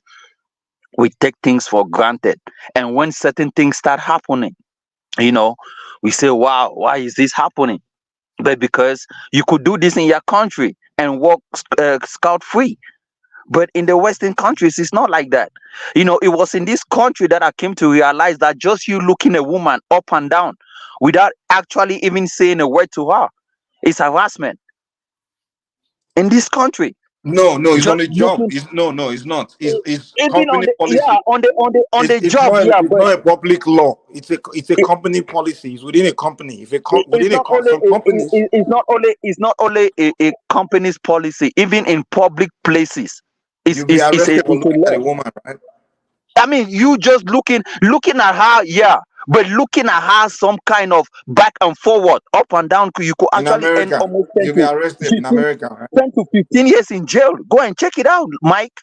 we take things for granted, and when certain things start happening, you know, we say, "Wow, why is this happening?" But because you could do this in your country and walk scot free. But in the Western countries, it's not like that. It was in this country that I came to realize that just you looking a woman up and down without actually even saying a word to her is harassment in this country. No, it's on Just the job. looking, No, it's not. It's even company on the policy. on the job, yeah, It's but not a public law. It's a company policy. It's within a company. If a it's not only some companies, it's not only a company's policy. Even in public places, it's you'll be it's it's a arrested for it's a looking at law. a woman, right? I mean, you just looking at her, yeah, but looking at her some kind of back and forward, up and down, you could In actually end America, almost 10 you'll be to arrested in 15, America, right? 10 to 15 years in jail. Go and check it out, Mike.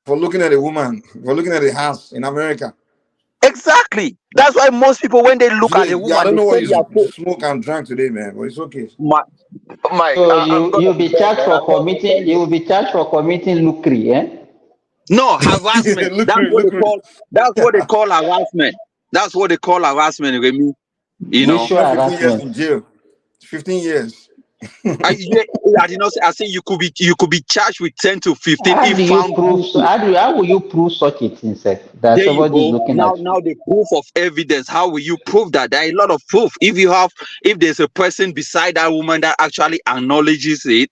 For looking at a woman, for looking at a house in America. Exactly. That's why most people, when they look at a Yeah, I woman, don't they know what say they are you so. smoke and drank today, man, but it's okay. Mike, So I'm you'll gonna be be back, charged man. for I'm gonna committing call you you. will be charged for committing lucre, eh? No, harassment. That's what they call harassment. That's what they call harassment, Remy. You know. Sexual Not 15 years harassment. in jail. 15 years. I did not say. I say you could be charged with 10 to 15 How if do you found prove guilty. how will you prove such a thing, sir? That There you somebody is go. looking Now, at you. now the proof of evidence. How will you prove that? There are a lot of proof. If there's a person beside that woman that actually acknowledges it,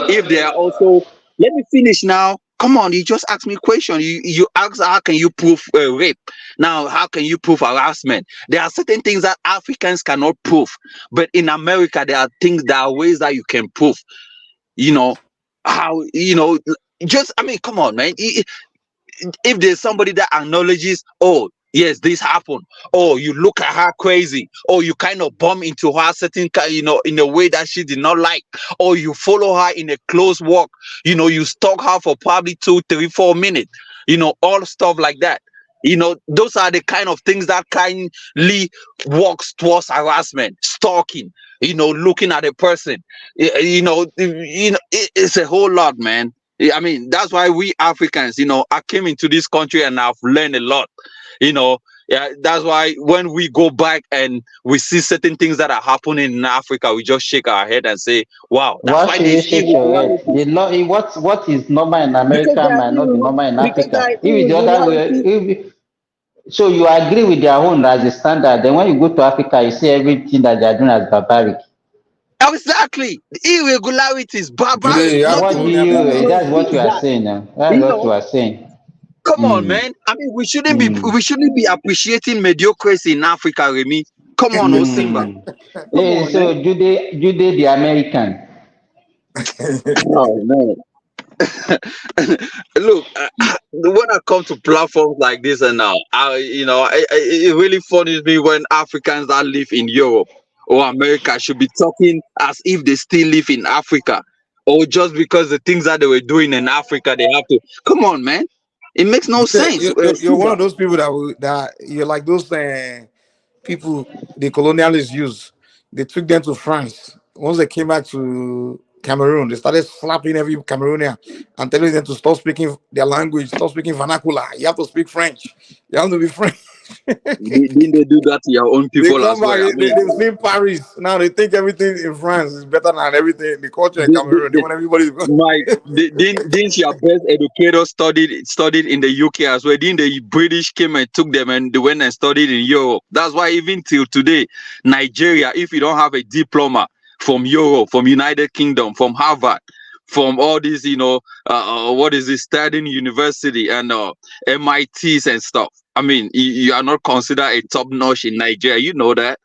if they are also, let me finish now. Come on, you just asked me a question. You ask how can you prove rape? Now, how can you prove harassment? There are certain things that Africans cannot prove, but in America, there are ways that you can prove. You know how just I mean, come on, man. If there's somebody that acknowledges, oh yes, this happened, or you look at her crazy, or you kind of bump into her certain in a way that she did not like, or you follow her in a close walk, you stalk her for probably 2 3 4 minutes, all stuff like that. Those are the kind of things that kindly walks towards harassment, stalking, looking at a person. It's a whole lot, man. I mean, that's why we Africans, I came into this country and I've learned a lot, Yeah, that's why when we go back and we see certain things that are happening in Africa, we just shake our head and say, wow, that's Why why should you there's shake your head? irregularity. The law what is normal in Because America there are might not be normal in because there Africa. are If it's the other way, irregularities. so you agree with their own as a standard. Then when you go to Africa, you see everything that they are doing as barbaric. Exactly. Irregularities, Today, barbaric, you have What to. do nothing. you No, that's see what you are that. saying now. That's You what you know, are saying. come on, Mm, man. I mean, we shouldn't be mm, we shouldn't be appreciating mediocrity in Africa, Remy. Come on, Osimba. mm. Come Hey, on, man. so Jude the American. Oh man. Look, when I come to platforms like this, and now, it really funnies me when Africans that live in Europe or America should be talking as if they still live in Africa, or just because the things that they were doing in Africa, they have to. Come on, man. It makes no sense. You're one Simba. of those people that you're like those people the colonialists use. They took them to France. Once they came back to Cameroon, they started slapping every Cameroonian and telling them to stop speaking their language, stop speaking vernacular. You have to speak French. You have to be French. Didn't they do that to your own They people come as back, well? I mean, they've seen Paris. Now they think everything in France is better than everything. The culture in Cameroon, they the, want everybody to go. Mike, didn't your best educator studied in the UK as well? Didn't the British came and took them and they went and studied in Europe? That's why even till today, Nigeria, if you don't have a diploma from Europe, from United Kingdom, from Harvard, from all these, what is this, Stanford University and MITs and stuff. I mean, you are not considered a top notch in Nigeria. You know that.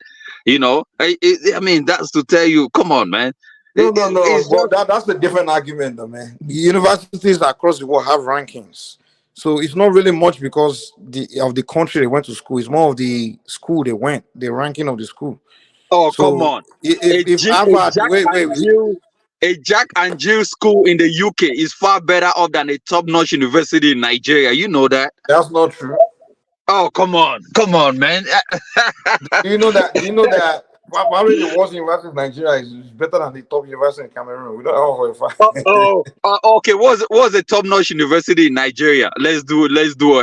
I mean, that's to tell you, come on, man. No. It's But just that's a different argument, though, man. The universities across the world have rankings, so it's not really much because of the country they went to school. It's more of the school they went, the ranking of the school. Oh, come So on. if Harvard, A Jack and Jill school in the UK is far better off than a top-notch university in Nigeria. You know that? That's not true. Oh, come on, man. Do you know that? Probably the worst university in Nigeria is better than the top university in Cameroon. We don't know for a fact. Okay. What's a top-notch university in Nigeria? Let's do a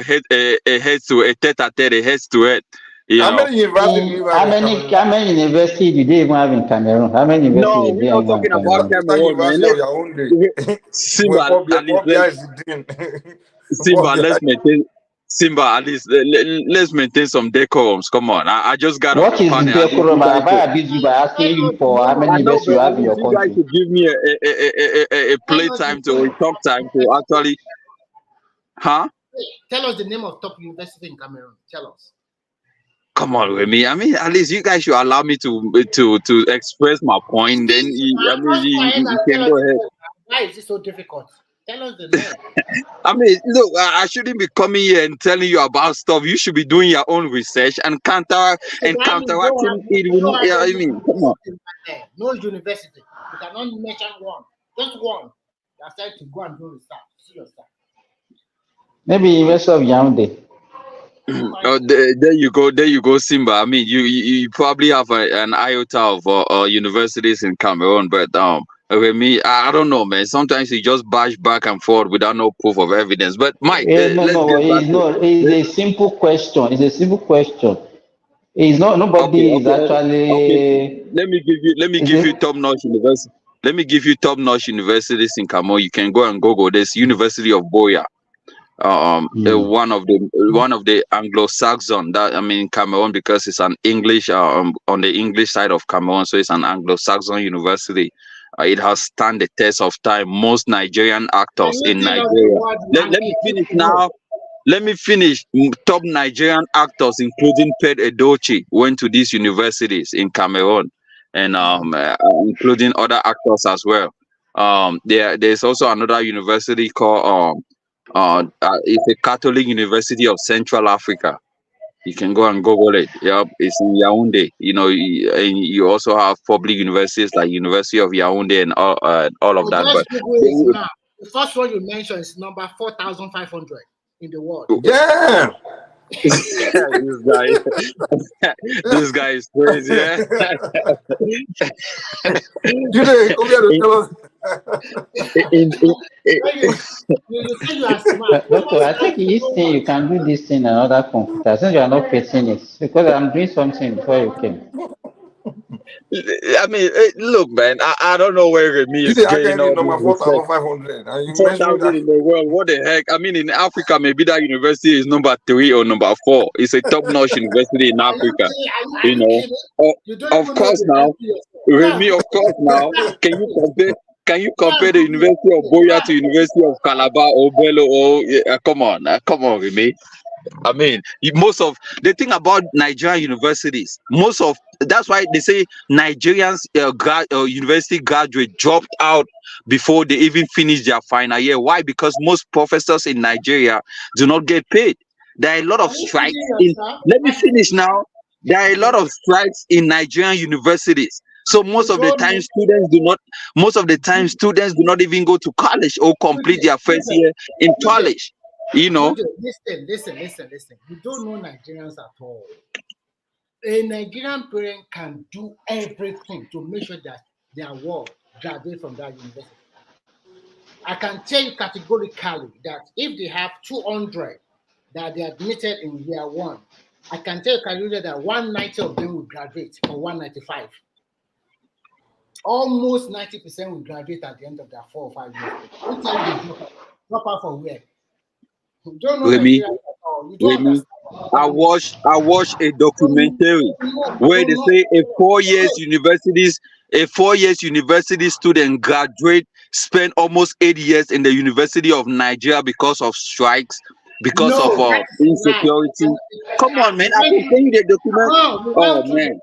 tete-a-tete, a head-to-head. How many universities do you have in Cameroon? How many universities do they even have in Cameroon? How many universities No, do we're they not even have in talking about Cameroon? Cameroon, man. University of your own day. Simba, at least let's maintain some decorums. Come on, I just got on What the is the panel. At least decorum? you I guys should- abuse you by asking you for how many I know, universities but you at have in least your you guys country. should give me a play time to a talk time to actually, huh? Tell us the name of top university in Cameroon. Tell us. Come on with me. I mean, at least you guys should allow me to express my point. Then Just go ahead you and can tell go us the ahead. name. Why is it so difficult? Tell us the name. I mean, look, I shouldn't be coming here and telling you about stuff. You should be doing your own research and That means counteracting it. Yeah, I mean, come on. No university. You cannot mention one. Just one. That's said to go and do research. See yourself. Maybe University of Yaoundé. Oh, there you go, Simba. I mean, you probably have an iota of universities in Cameroon, but with me, I don't know, man. Sometimes you just bash back and forth without no proof of evidence. But Mike, let's get back to It's a simple question. It's a simple question. It's not. Nobody is actually. Let me give you top notch university. Let me give you top notch universities in Cameroon. You can go and Google this University of Boya. One of the Anglo-Saxon, that I mean Cameroon, because it's an English on the English side of Cameroon, so it's an Anglo-Saxon university. It has stand the test of time. Most Nigerian actors in Nigeria. Let me finish now. Let me finish. Top Nigerian actors, including Ped Edochie, went to these universities in Cameroon, and including other actors as well. There's also another university called it's a Catholic University of Central Africa. You can go and Google it. Yep, it's in Yaoundé. And you also have public universities like University of Yaoundé and all of that. But now. The first one you mentioned is number 4,500 in the world. Yeah. This guy is crazy. Yeah? You tell us. You say you are smart. Doctor, I think this thing you can do this thing in another computer since you are not facing it because I'm doing something before you came. I mean, look, man. I don't know where me is getting all number this 4,500. 4,000 in the world. What the heck? I mean, in Africa, maybe that university is number 3 or number 4. It's a top-notch university in Africa. Of course now, Remy. Of course now. Can you compare the University of Boya to University of Calabar or Bello? Or come on, Remy. I mean, most of the thing about Nigerian universities, that's why they say Nigerians university graduate dropped out before they even finish their final year. Why? Because most professors in Nigeria do not get paid. There are a lot of strikes. Let me finish now. There are a lot of strikes in Nigerian universities. So most of the time students do not even go to college or complete their first year in college. Listen. You don't know Nigerians at all. A Nigerian parent can do everything to make sure that their world graduate from that university. I can tell you categorically that if they have 200 that they admitted in year 1, I can tell you that 190 of them will graduate, or 195. Almost 90% will graduate at the end of their 4 or 5 years. Don't tell me drop out from where. You don't know Remy, Nigeria at all. You don't Remy, understand. I watched a documentary where they say a 4 years university student graduate, spend almost 8 years in the University of Nigeria because of strikes, because of insecurity. Come on, man! I can tell you the document. Oh man!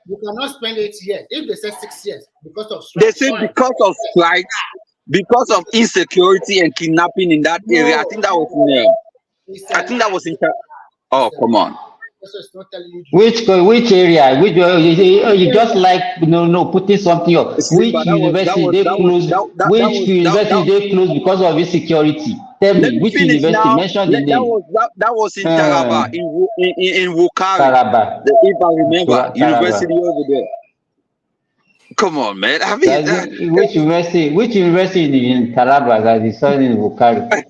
You cannot spend 8 years. If they say 6 years because of They strikes, say because of strikes, because of insecurity and kidnapping in that area. I think that was in there. I think that was in. Oh, come on. Which area? Which you just like putting something up. Which university they close? Which university they close because of insecurity? Tell me which university. Mention the name. That was in Taraba, in Wukari. Taraba. If I remember, Taraba. university over there. Come on, man. I mean, which university? Which university in Taraba that is in Wukari?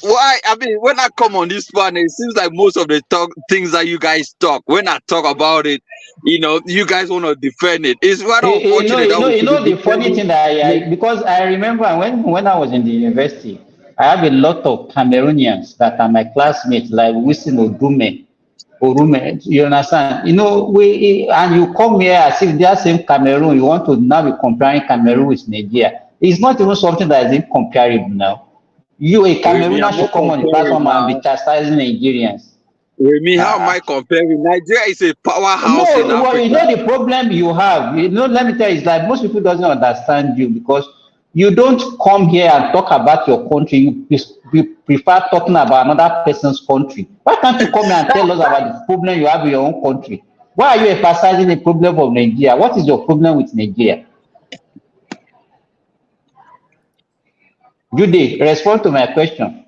Why? I mean, when I come on this panel, it seems like most of the things that you guys talk, when I talk about it, you guys want to defend it. It's rather unfortunate. The funny thing that because I remember when I was in the university, I have a lot of Cameroonians that are my classmates, like Wisin Orume. You understand? And you come here as if they are same Cameroon. You want to now be comparing Cameroon with Nigeria. It's not even something that is incomparable now. You, a Cameroonian, should come on the platform and be chastising Nigerians. Remy, how am I comparing? Nigeria is a powerhouse in Africa. Well, the problem you have, let me tell you, is that most people doesn't understand you because you don't come here and talk about your country. You prefer talking about another person's country. Why can't you come here and tell us about the problem you have in your own country? Why are you emphasizing the problem of Nigeria? What is your problem with Nigeria? Judy, respond to my question.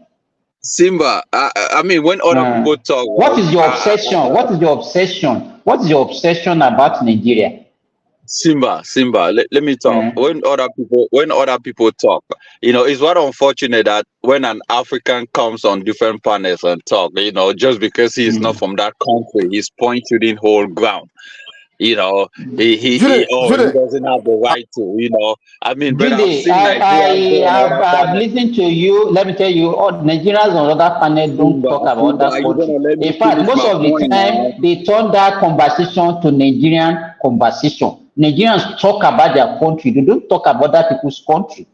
Simba, I mean, when other people talk, what is your obsession? What is your obsession? What is your obsession about Nigeria? Simba, let me talk. When other people talk, it's what unfortunate that when an African comes on different panels and talk, just because he is not from that country, he's pointing in whole ground. He doesn't have the right to, I mean, but I've seen I've listened to you. Let me tell you, Nigerians on other panel don't talk about that country. In fact, most of the time, they turn that conversation to Nigerian conversation. Nigerians talk about their country. They don't talk about other people's country.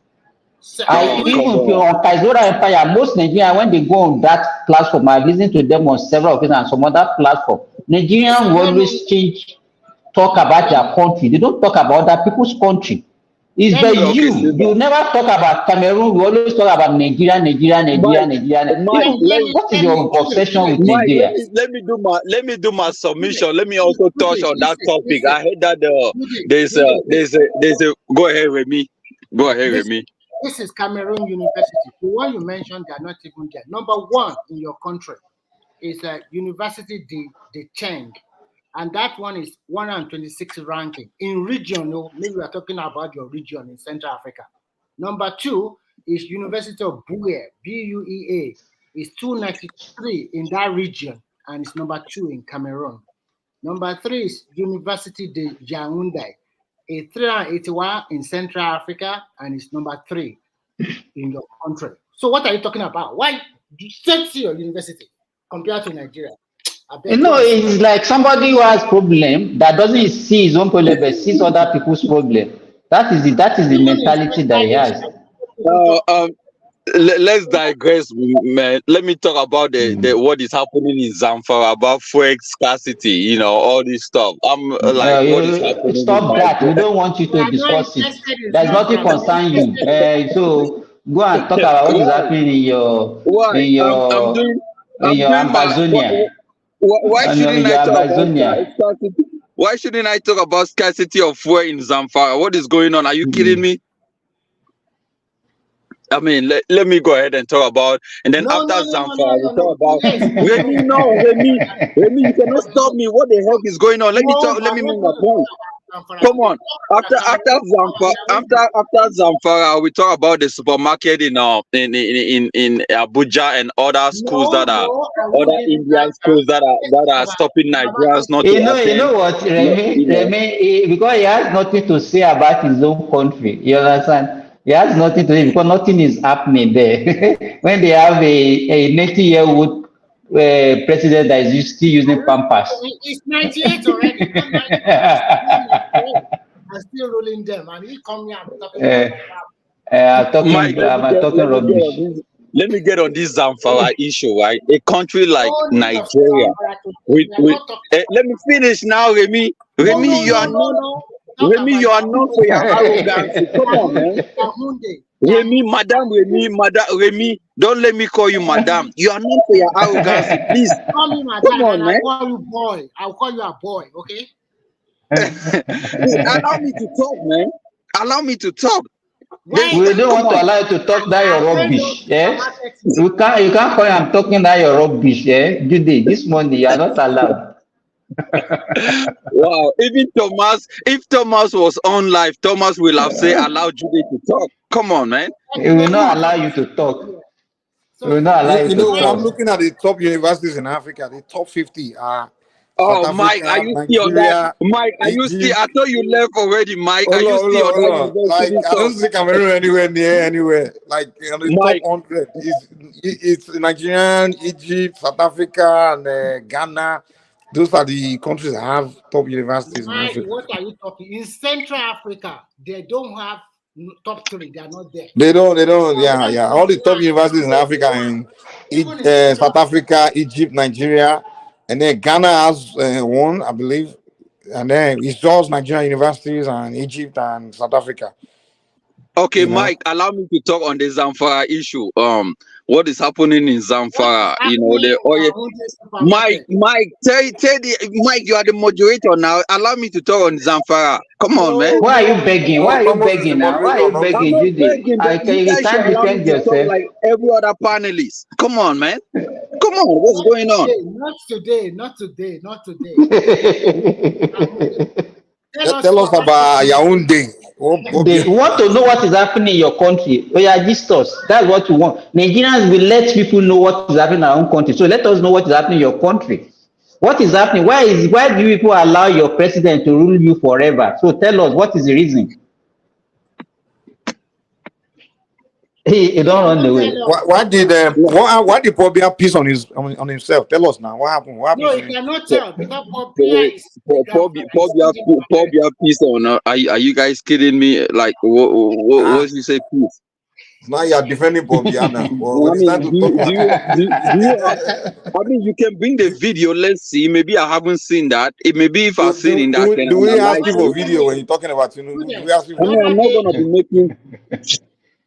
Even on Kaizora Empire, most Nigerians, when they go on that platform, I listen to them on several occasions and some other platform. Nigerians will always talk about their country. They don't talk about other people's country. It's you never talk about Cameroon. We always talk about Nigeria. What is your obsession with Nigeria? Let me do my submission. Let me also touch on that topic. I heard that there's a go ahead, Remy. This is Cameroon University. The one you mentioned, they are not even there. Number one in your country is University de Cheng. And that one is 126 ranking. In regional, maybe we are talking about your region in Central Africa. Number two is University of Buea, B-U-E-A. It's 293 in that region, and it's number 2 in Cameroon. Number 3 is University de Yaoundé, a 381 in Central Africa, and it's number 3 in your country. So what are you talking about? Why do you set your university compared to Nigeria? It's like somebody who has problem that doesn't see his own problem but sees other people's problem. That is the mentality that he has. Let's digress, man. Let me talk about the what is happening in Zamfara about fuel scarcity. All this stuff. I'm like, what is happening? Stop that. We don't want you to discuss it. There's nothing concern you. So go and talk about what is happening in your Amazonia. Why shouldn't I talk about scarcity? Why shouldn't I talk about scarcity of fuel in Zamfara? What is going on? Are you kidding me? I mean, let me go ahead and talk about, and then after Zamfara, we talk about. Remy, you cannot stop me. What the heck is going on? Let me make my point. Come on. After Zamfara, we talk about the supermarket in Abuja and other schools that are other Indian schools that are stopping Nigerians not to You attend. know what, Remy, because he has nothing to say about his own country. You understand? He has nothing to say because nothing is happening there. When they have a 90-year-old president that is still using Pampers. It's 98 already. Not 98. I'm still ruling them, and he come here and talking I'm talking rubbish. Let me get on this Zamfara issue, right? A country like Nigeria. Let me finish now, Remy. Remy, you are known for your arrogance. Come on, man. Remy, Remy, don't let me call you madam. You are known for your arrogance. Please. Come on, man. I'll call you boy. I'll call you a boy, okay? Allow me to talk, man. Allow me to talk. We don't want to allow you to talk that your rubbish. Yes? You can't call I'm talking that your rubbish. Yeah? Judy, this morning you are not allowed. Wow, even Thomas, if Thomas was on live, Thomas will have said allow Judy to talk. Come on, man. He will not allow you to talk. He will not allow you to When I'm talk. looking at the top universities in Africa, the top 50 are Oh, South Mike, Africa, are you still on that? Nigeria, Mike, are you still? Egypt. I thought you left already, Mike. Are you still on that Like, university I don't stuff? see Cameroon anywhere near anywhere. Like on the Mike, top 100, it's Nigerian, Egypt, South Africa, and Ghana. Those are the countries that have top universities in Mike, Africa. what are you talking? In Central Africa, they don't have top 3. They are not there. They don't. Yeah. All the top universities in Africa, in South Africa, Egypt, Nigeria, and then Ghana has one, I believe, and then it's just Nigerian universities and Egypt and South Africa. okay, You know? Mike, allow me to talk on the Zamfara issue. What is happening in Zamfara? Mike, tell Mike, you are the moderator now. Allow me to talk on Zamfara. Come on, man. Why are you begging? Why are you begging now? Why are you begging, I'm not Judy? begging, but you You guys should can't allow me defend to talk yourself. like every other panelist. Come on, man. Come on, what's going on? Not today. Tell us about Yaoundé. They want to know what is happening in your country. Oh yeah, distance. That's what you want. Nigerians will let people know what is happening in our own country. So let us know what is happening in your country. What is happening? Why do people allow your president to rule you forever? So tell us what is the reason. He don't run away. Why did Pobia piss on himself? Tell us now. What happened? No, you cannot tell because Pobia is Pobia peace on. Are you guys kidding me? Like, what you say, peace? Now you are defending Pobia now. I mean, you can bring the video. Let's see. Maybe I haven't seen that. Maybe if I've seen in that, do we ask you for video when you're talking about Tinubu? Do we ask you for I'm not going to be making.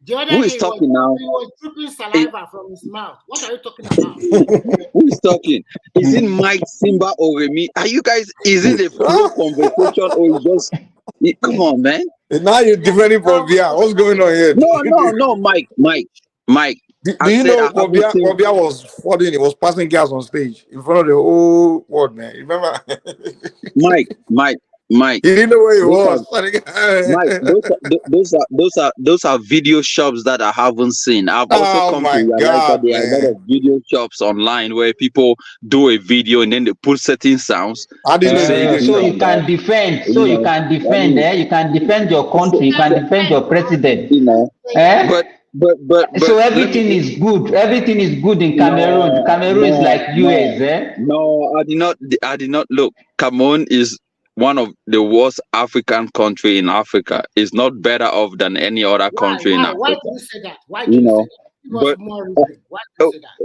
Who is talking now? He was dripping saliva from his mouth. What are you talking about? Who is talking? Is it Mike, Simba, or Remy? Are you guys? Is it a flow conversation or is just? Come on, man. And now you're defending Pobia. What's going on here? No, Mike. Do you know Pobia was flooding? He was passing gas on stage in front of the whole world, man. Remember? Mike. He didn't know where he was. Mike, those are video shops that I haven't seen. I've also come to realize that there are a lot of video shops online where people do a video and then they put certain sounds. So you can defend. You can defend. You can defend your country. You can defend your president. But so everything is good. Everything is good in Cameroon. Cameroon is like US. No, I did not look. Cameroon is one of the worst African country in Africa. It's not better off than any other country in Africa. Why do you say that? Why do you say that? But Why do you say that?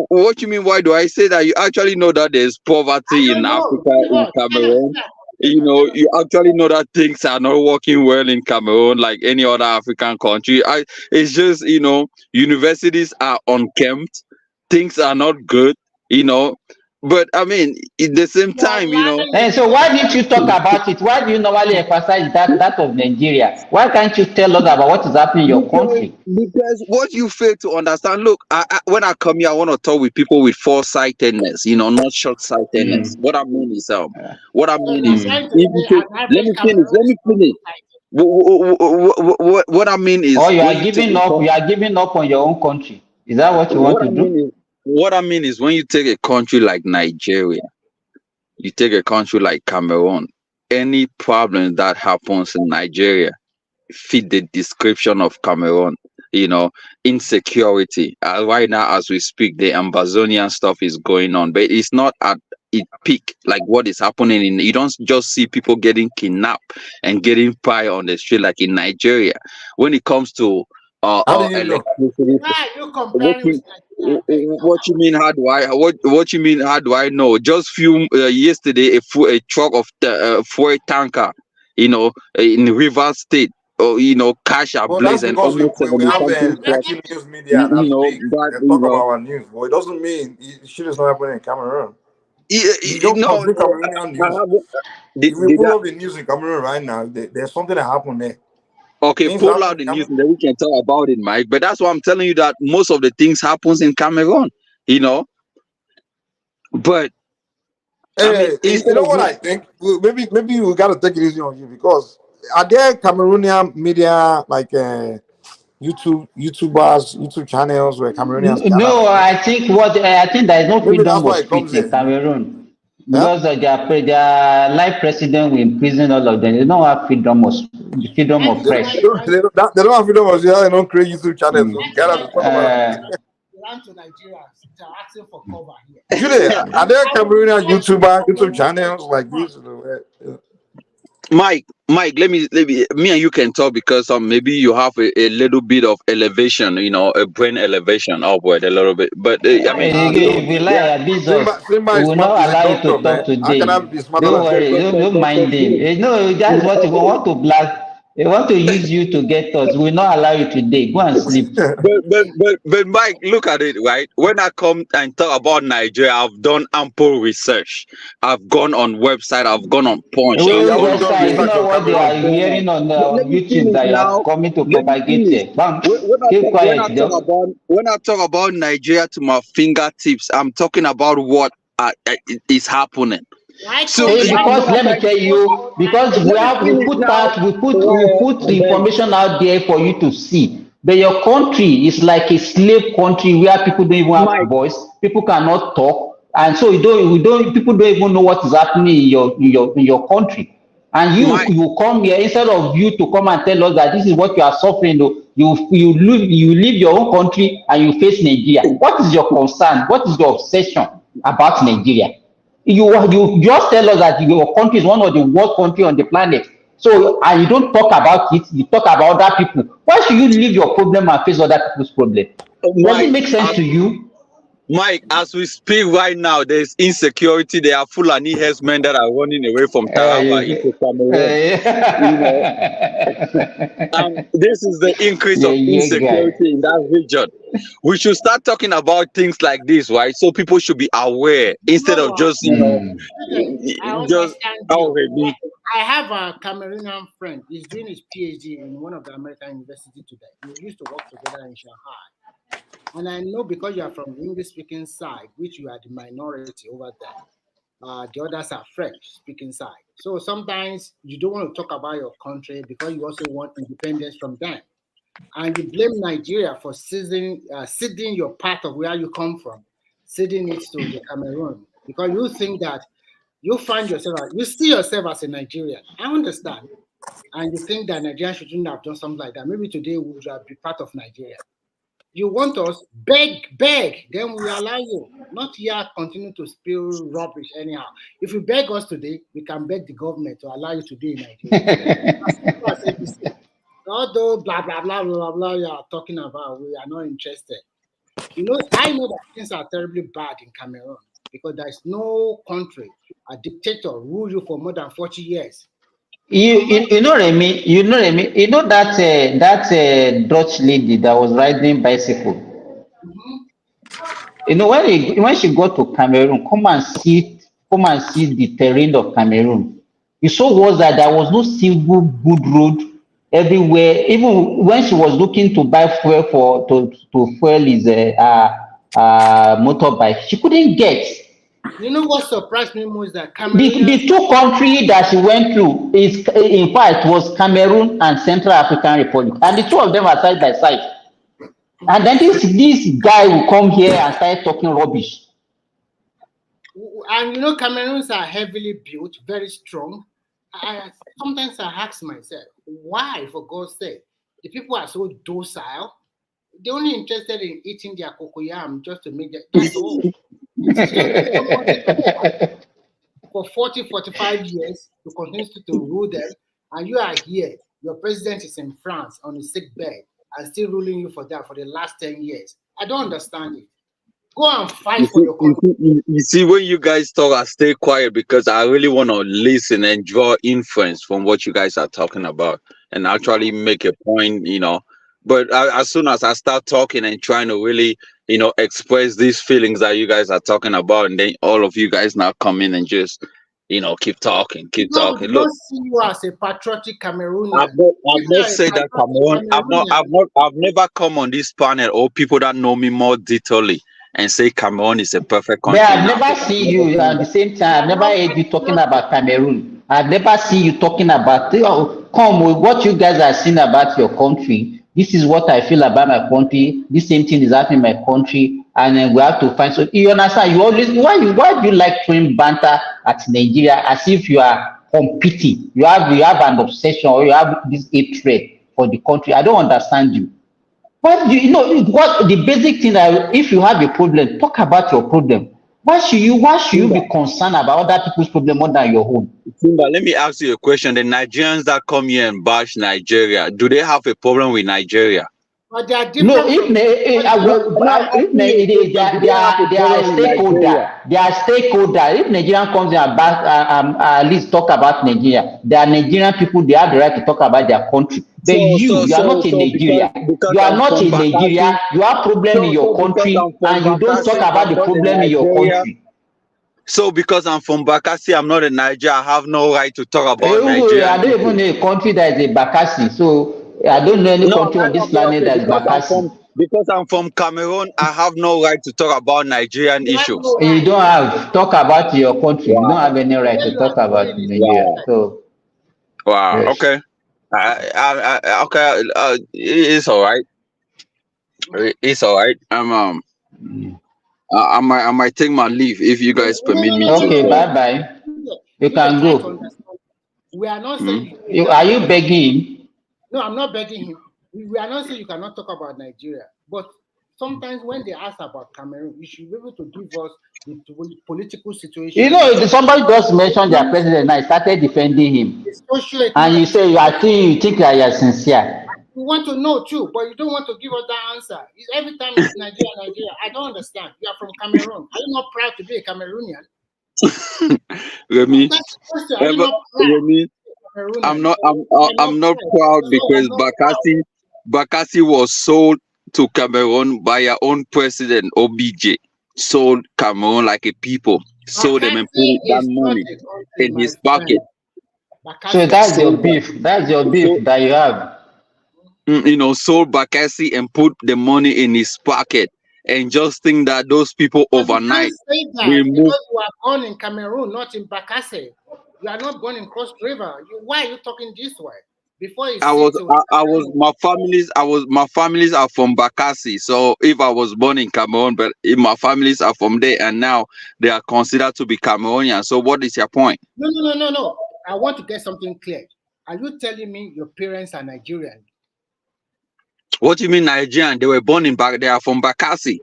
What you mean? Why do I say that? You actually know that there's poverty in Africa, in Cameroon. You actually know that things are not working well in Cameroon like any other African country. It's just, universities are unkempt. Things are not good. But I mean, at the same time, you know. And so why didn't you talk about it? Why do you normally emphasize that of Nigeria? Why can't you tell us about what is happening in your country? Because what you fail to understand, look, when I come here, I want to talk with people with foresightedness, you know, not short-sightedness. What I mean is, what I mean is, Trying to if you say take, an let average me finish. Let me finish. What I mean is, Or you when are you take giving a up, you are giving up on your own country. Is that what you want what to I mean do? is, what I mean is, when you take a country like Nigeria, you take a country like Cameroon, any problem that happens in Nigeria fit the description of Cameroon. You know, insecurity. Right now, as we speak, the Amazonian stuff is going on, but it's not at its peak like what is happening in. You don't just see people getting kidnapped and getting pie on the street like in Nigeria. When it comes to How do you know? electricity, Why are you what comparing with you Nigeria? I beg? what you mean? How do I what you mean? How do I know? Just few yesterday, a truck of fuel tanker, you know, in Rivers State, or you know, cash Well, that's ablaze and because almost we 70 have something plus. actual news media that You know speak that and you talk about know. our news. Well, it doesn't mean shit is not happening in Cameroon. You don't No, consume Cameroonian I news. haven't. If we Did pull I, up the news in Cameroon right now, there's something that happened there. okay, Things pull happen out in the news Cameroon. and then we can talk about it, Mike. But that's why I'm telling you that most of the things happens in Cameroon. You know, but I mean, You instead know of what I think? Maybe we got to take it easy on you because are there Cameroonian media like YouTube channels where Cameroonians gather No, like this? I think there is no Maybe freedom that's of why it comes speech in there. Cameroon Huh? because their life president will imprison all of them. They don't have freedom That of is why press. you ran to They don't have freedom of speech. They don't create YouTube channels. So Mm. we gotta talk about it. you ran to Nigeria. They're asking for cover here. Julie, are there I will Cameroonian fight you YouTuber for YouTube Cameroon. channels like Come on. this? Mike, me and you can talk because maybe you have a little bit of elevation, you know, a brain elevation upward a little bit. But I mean, you know, If you lie, yeah. abuse us, Simba we is will smart. not He's a allow you doctor, to talk man. How can I today. be smart Don't than worry, don't mind him. No, that's what we want to black. They want to use you to get us. We will not allow you today. Go and sleep. But Mike, look at it, right? When I come and talk about Nigeria, I've done ample research. I've gone on website, I've gone on Punch, So I've you Well, gone haven't on done website is research CNN, not on what they Cameroon. are I've gone on. hearing on Let me YouTube finish that you are now. coming to Let me propagate finish. here. Bam, keep When I quiet, talk though. about Nigeria to my fingertips, I'm talking about what is happening. Why So can't Hey, you I'm because not let me trying. tell you, because Let me we finish put now, out, we right? put the And then information out there for you to see. But your country is like a slave country where people don't even have Mike, voice, people cannot talk, and so people don't even know what is happening in your country. And Mike, you come here instead of you to come and tell us that this is what you are suffering. Though, you leave your own country and you face Nigeria. What is your concern? What is your obsession about Nigeria? You just tell us that your country is one of the worst country on the planet. So and you don't talk about it, you talk about other people. Why should you leave your problem and face other people's problem? Does it Mike, make sense to you? Mike, as we speak right now, there's insecurity. There are Fulani herdsmen that are running away from Taraba into Cameroon. You know, and this is the increase of yeah, guy. insecurity in that region. We should start talking about things like this, right? So people should be aware You instead know of what? just, you know, I just understand you. already. I have a Cameroonian friend. He's doing his PhD in one of the American universities today. We used to work together in Shanghai. And I know because you are from the English speaking side, which you are the minority over there, the others are French speaking side. So sometimes you don't want to talk about your country because you also want independence from them. And you blame Nigeria for ceding your part of where you come from, ceding it to the Cameroon because you think that you see yourself as a Nigerian. I understand. And you think that Nigeria shouldn't have done something like that. Maybe today we would have been part of Nigeria. You want us, beg, then we allow you. Not here continue to spill rubbish anyhow. If you beg us today, we can beg the government to allow you today in Nigeria. As simple as ABC. Although blah blah blah blah blah you are talking about, we are not interested. You know, I know that things are terribly bad in Cameroon because there is no country, a dictator rule you for more than 40 years. You know what I mean? You know what I mean? You know that Dutch lady that was riding bicycle. Mm-hmm. You know, when she got to Cameroon, come and see the terrain of Cameroon. You saw was that there was no single good road everywhere. Even when she was looking to buy fuel to fuel his motorbike, she couldn't get. You know what surprised me most? That The Cameroonians. two countries that she went through is, in fact, was Cameroon and Central African Republic, and the two of them are side by side. And then this guy will come here and start talking rubbish. And you know, Cameroons are heavily built, very strong. Sometimes I ask myself, why, for God's sake, the people are so docile? They're only interested in eating their cocoyam just to make that. That's all. It's just for 40, 45 years to continue to rule them, and you are here. Your president is in France on a sick bed and still ruling you for that for the last 10 years. I don't understand it. Go and fight for your country. You see, when you guys talk, I stay quiet because I really want to listen and draw inference from what you guys are talking about and actually make a point, you know. But as soon as I start talking and trying to really, you know, express these feelings that you guys are talking about, and then all of you guys now come in and just, you know, keep talking. No, Look, don't see you as a patriotic Cameroonian. I've not said that Cameroon. I've never come on this panel or people that know me more detailedly and say Cameroon is a perfect country. But I've never seen you at the same time. I've never heard you talking about Cameroon. I've never seen you talking about, come with what you guys are saying about your country. This is what I feel about my country. This same thing is happening in my country, and then we have to find. So you understand? You always why do you like throwing banter at Nigeria as if you are competing? You have an obsession or you have this hatred for the country. I don't understand you. What do you know? What the basic thing that if you have a problem, talk about your problem. Why should you be concerned about other people's problem more than your own? Simba, let me ask you a question. The Nigerians that come here and bash Nigeria, do they have a problem with Nigeria? But they are different. No, if they are stakeholder. If Nigerian comes in and at least talk about Nigeria, they are Nigerian people. They have the right to talk about their country. But you are not in Nigeria. You are not in Nigeria. You have problem in your country, and you don't talk about the problem in your country. So because I'm from Bakassi, I'm not a Niger. I have no right to talk about Nigeria. I don't even know a country that is a Bakassi. So I don't know any country on this planet that is Bakassi. Because I'm from Cameroon, I have no right to talk about Nigerian issues. You don't have talk about your country. Wow. You don't have any right to talk about Nigeria. Wow. So wow. Yes. Okay. Okay. It's all right. It's all right. I might take my leave if you guys permit me to. Okay. Bye bye. You can go. We are not saying. Are you begging? No, I'm not begging him. We are not saying you cannot talk about Nigeria, but sometimes when they ask about Cameroon, you should be able to give us the political situation. You know, somebody just mentioned their president and I started defending him. And you say, I think you think that you are sincere. We want to know too, but you don't want to give us that answer. Every time it's Nigeria. I don't understand. You are from Cameroon. Are you not proud to be a Cameroonian? Remy, I'm not proud because Bakassi was sold to Cameroon by our own president OBJ. Sold Cameroon like a people. Sold them and put that money in his pocket. So that's your beef. That's your beef that you have. You know, sold Bakassi and put the money in his pocket. And just think that those people overnight will move. Because you are born in Cameroon, not in Bakassi. You are not born in Cross River. Why are you talking this way? Before my families are from Bakassi. So if I was born in Cameroon, but if my families are from there and now they are considered to be Cameroonian. So what is your point? No. I want to get something clear. Are you telling me your parents are Nigerian? What do you mean Nigerian? They were born in they are from Bakassi.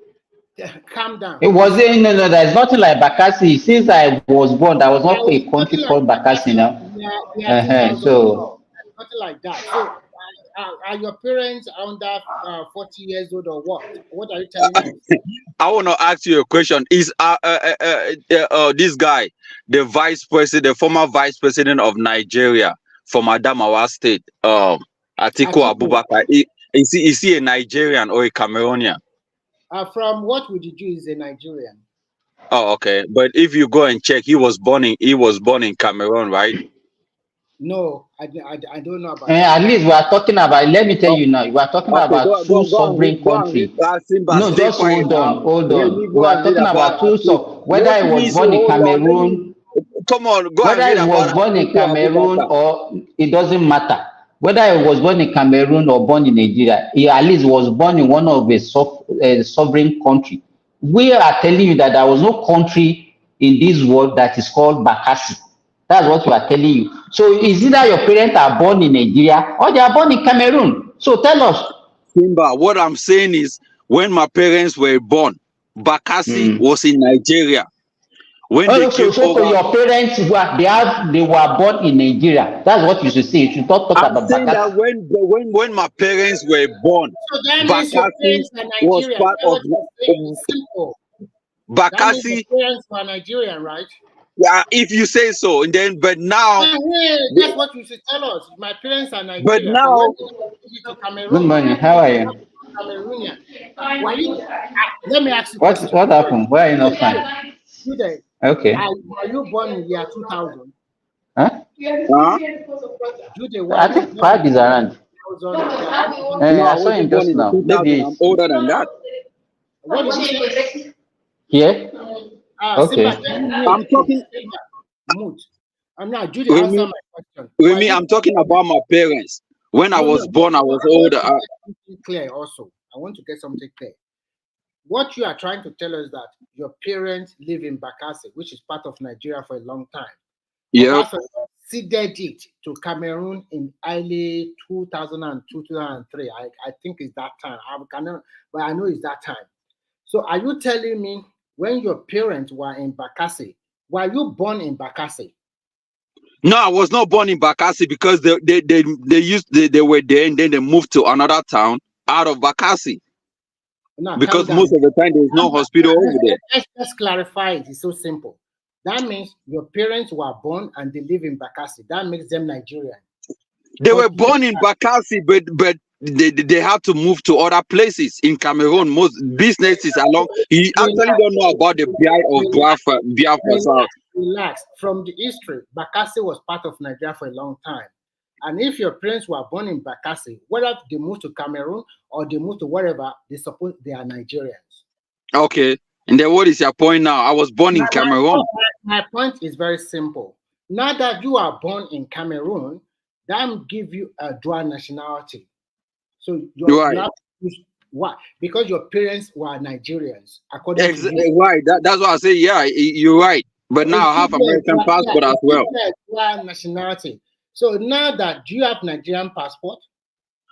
Calm down. It wasn't no. There's nothing like Bakassi. Since I was born, there was not a country called Bakassi now. So nothing like that. So are your parents under 40 years old or what? What are you telling me? I want to ask you a question. Is this guy the former vice president of Nigeria from Adamawa State, Atiku Abubakar? Is he a Nigerian or a Cameroonian? From what would you do is a Nigerian. Oh, okay. But if you go and check, he was born in Cameroon, right? No, I don't know about At least we are talking about, let me tell you now, we are talking Okay, about two sovereign go and read country. Simba, No, stay just quiet hold now. on, hold Let on. me We go are and read talking about about whether what he you was mean say born in hold on, let me Cameroon, come on, go and whether read he about was born in Atiku Cameroon Abubakar. or it doesn't matter. Whether he was born in Cameroon or born in Nigeria, he at least was born in one of the sovereign country. We are telling you that there was no country in this world that is called Bakassi. That's what we are telling you. So is either your parents are born in Nigeria or they are born in Cameroon. So tell us. Simba, what I'm saying is when my parents were born, Bakassi was in Nigeria. When they Oh, came so over, your parents they were born in Nigeria. That's what you should say. You should not talk I'm about saying that Bakassi. when my parents were born, So that means your Bakassi parents are was Nigerian. part That's of what you're saying. It's simple. That means Bakassi. your parents were Nigerian, right? Yeah, if you say so, and then but now, That's what you should tell us. My parents are but Nigerian, but when now, they moved to Good Cameroon, morning. How are you? Cameroonian. Why you? Let me ask you a What question. happened? Why are you not fine? Today, Okay. were you born in year 2000? Huh? huh? Jude, were I you think born Fag in is year around. 2000 or year 2000? No, I I saw him wasn't born just in the now. 2000. Maybe I'm older than that. What did you say? here. Simba, Okay. can you mute, I'm please? talking Simba, mute. I'm not. Judy, with answer me. my question. With Were me, you I'm talking born? about my parents. When I No, was no. born, I was I want older. to get something clear also. I want to get something clear. What you are trying to tell us that your parents live in Bakassi, which is part of Nigeria for a long time. Yep. Obasanjo ceded it to Cameroon in early 2002, 2003. I think it's that time. I cannot, but I know it's that time. So are you telling me when your parents were in Bakassi, were you born in Bakassi? No, I was not born in Bakassi because they were there and then they moved to another town out of Bakassi. Now, calm Because down. most of the time there's no hospital over there. Let's clarify it. It's so simple. That means your parents were born and they live in Bakassi. That makes them Nigerian. They were born in Bakassi, but they have to move to other places in Cameroon. Most businesses along. You actually don't know about the Biafra South. Relax. From the history, Bakassi was part of Nigeria for a long time. And if your parents were born in Bakassi, whether they moved to Cameroon or they moved to wherever, they suppose they are Nigerians. Okay. And then what is your point now? I was born in Cameroon. My point is very simple. Now that you are born in Cameroon, that give you a dual nationality. So you have to choose why? Because your parents were Nigerians, according to you. Right. That's what I say. Yeah, you're right. But now I have American passport as well. Dual nationality. So now that do you have Nigerian passport?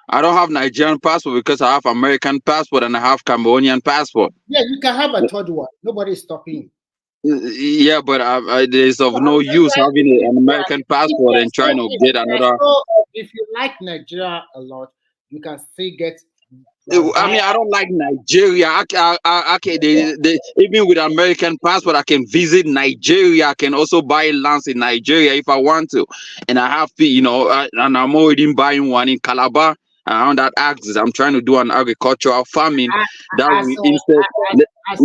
I don't have Nigerian passport because I have American passport and I have Cameroonian passport. Yeah, you can have a third one. Nobody is stopping you. Yeah, but there's of no use having an American passport and trying to get another. So if you like Nigeria a lot, you can still get. I mean, I don't like Nigeria. I can, even with American passport, I can visit Nigeria. I can also buy lands in Nigeria if I want to, and I have, and I'm already buying one in Calabar around that axis. I'm trying to do an agricultural farming that we as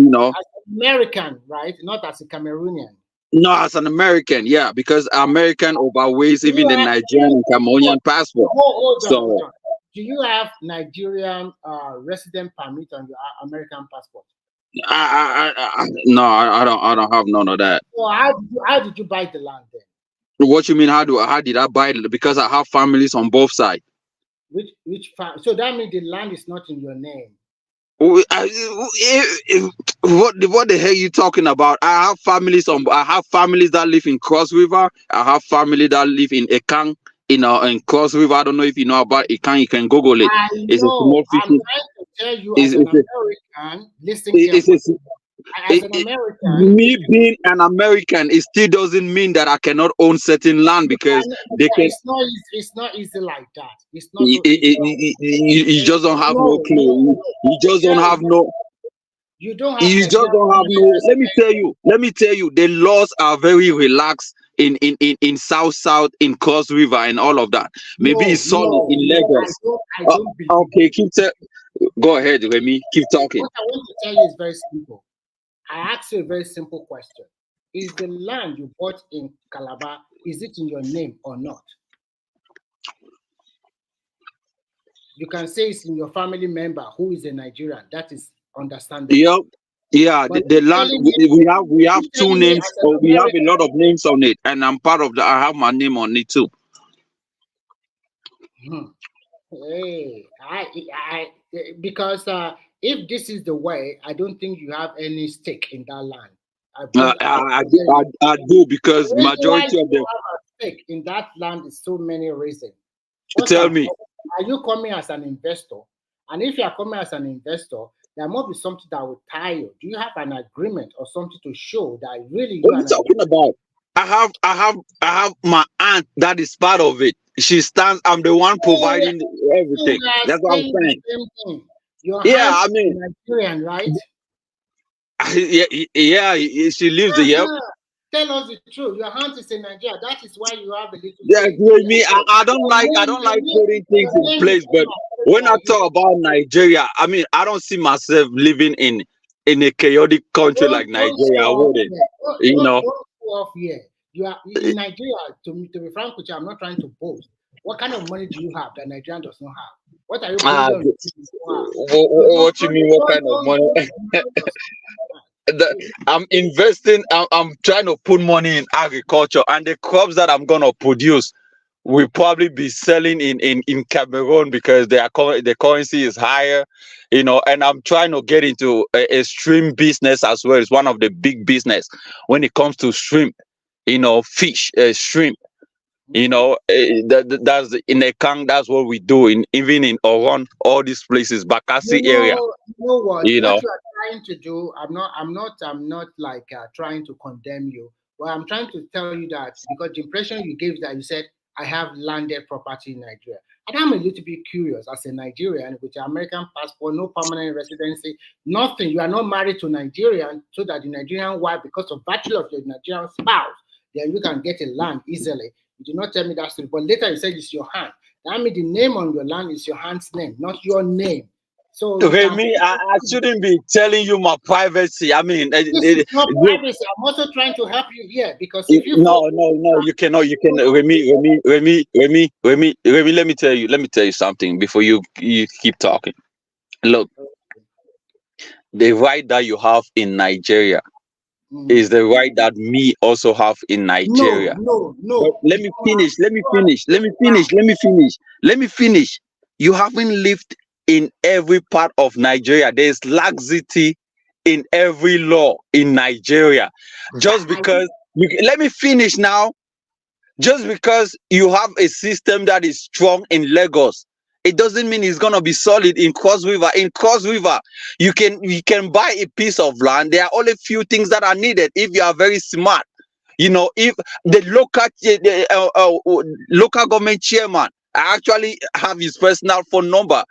American, right? Not as a Cameroonian. No, as an American, yeah, because American overweighs even the Nigerian and Cameroonian passport. Hold on. Do you have Nigerian resident permit on your American passport? No, I don't have none of that. So how did you buy the land then? What you mean? How did I buy it? Because I have families on both sides. Which so that means the land is not in your name. What the hell are you talking about? I have families that live in Cross River. I have family that live in Ekang, in Cross River. I don't know if you know about Ekang. You can Google it. It's a small I'm trying to tell you as an American, listen carefully. As an American, me being an American, it still doesn't mean that I cannot own certain land because they can. It's not easy like that. It's not. You just don't have no clue. You just don't have no. You don't have. You just don't have no. Let me tell you. The laws are very relaxed in South, in Cross River, and all of that. Maybe it's solid in Lagos. I don't believe. Okay, keep telling. Go ahead, Remy. Keep talking. What I want to tell you is very simple. I ask you a very simple question. Is the land you bought in Calabar, is it in your name or not? You can say it's in your family member who is a Nigerian. That is understandable. Yep. Yeah, But the land we have two names. as an We have a American, lot of names on it, and I'm part of that. I have my name on it too. hey, because if this is the way, I don't think you have any stake in that land. I do, because The reason why majority you of them. have a stake in that land is so many reasons. Tell me. Are you coming as an investor? And if you are coming as an investor, there must be something that will tie you. Do you have an agreement or something to show that really you What are are you talking about? I have my aunt that is part of it. She stands. I'm the one providing everything. That's what I'm saying. The same thing. Your Yeah, aunt I mean, is Nigerian, right? yeah, she lives there. Yep. Tell us the truth. Your aunt is in Nigeria. That is why you have a little. Yeah, me. I don't like putting things in place, but when I talk about Nigeria, I mean, I don't see myself living in a chaotic country like Nigeria. I wouldn't. You know. Don't go off here. You are in Nigeria. To be frank with you, I'm not trying to boast. What kind of money do you have that Nigerian does not have? What are you putting what you mean? What kind of money? I'm investing. I'm trying to put money in agriculture, and the crops that I'm gonna produce will probably be selling in Cameroon, because the currency is higher, you know. And I'm trying to get into a shrimp business as well. It's one of the big business when it comes to shrimp, you know, fish, shrimp. You know, that's in a Kang. That's what we do even in Oron, all these places, Bakassi area. You know what? You know. What you are trying to do, I'm not like trying to condemn you. But I'm trying to tell you that because the impression you gave that you said I have landed property in Nigeria, and I'm a little bit curious as a Nigerian with an American passport, no permanent residency, nothing. You are not married to Nigerian, so that the Nigerian wife, because of virtue of your Nigerian spouse, then you can get a land easily. You did not tell me that story, but later you said it's your hand. That means the name on your land is your hand's name, not your name. So me, I shouldn't be telling you my privacy. I mean, this is not privacy. I'm also trying to help you here because if you no, you cannot. You can, Remy. Let me tell you something before you keep talking. Look, the right that you have in Nigeria is the right that me also have in Nigeria. No. But let me finish. You haven't lived in every part of Nigeria. There's laxity in every law in Nigeria. Just because let me finish now. Just because you have a system that is strong in Lagos, it doesn't mean it's gonna be solid in Cross River. In Cross River, you can buy a piece of land. There are only few things that are needed if you are very smart. You know, if the local government chairman, I actually have his personal phone number.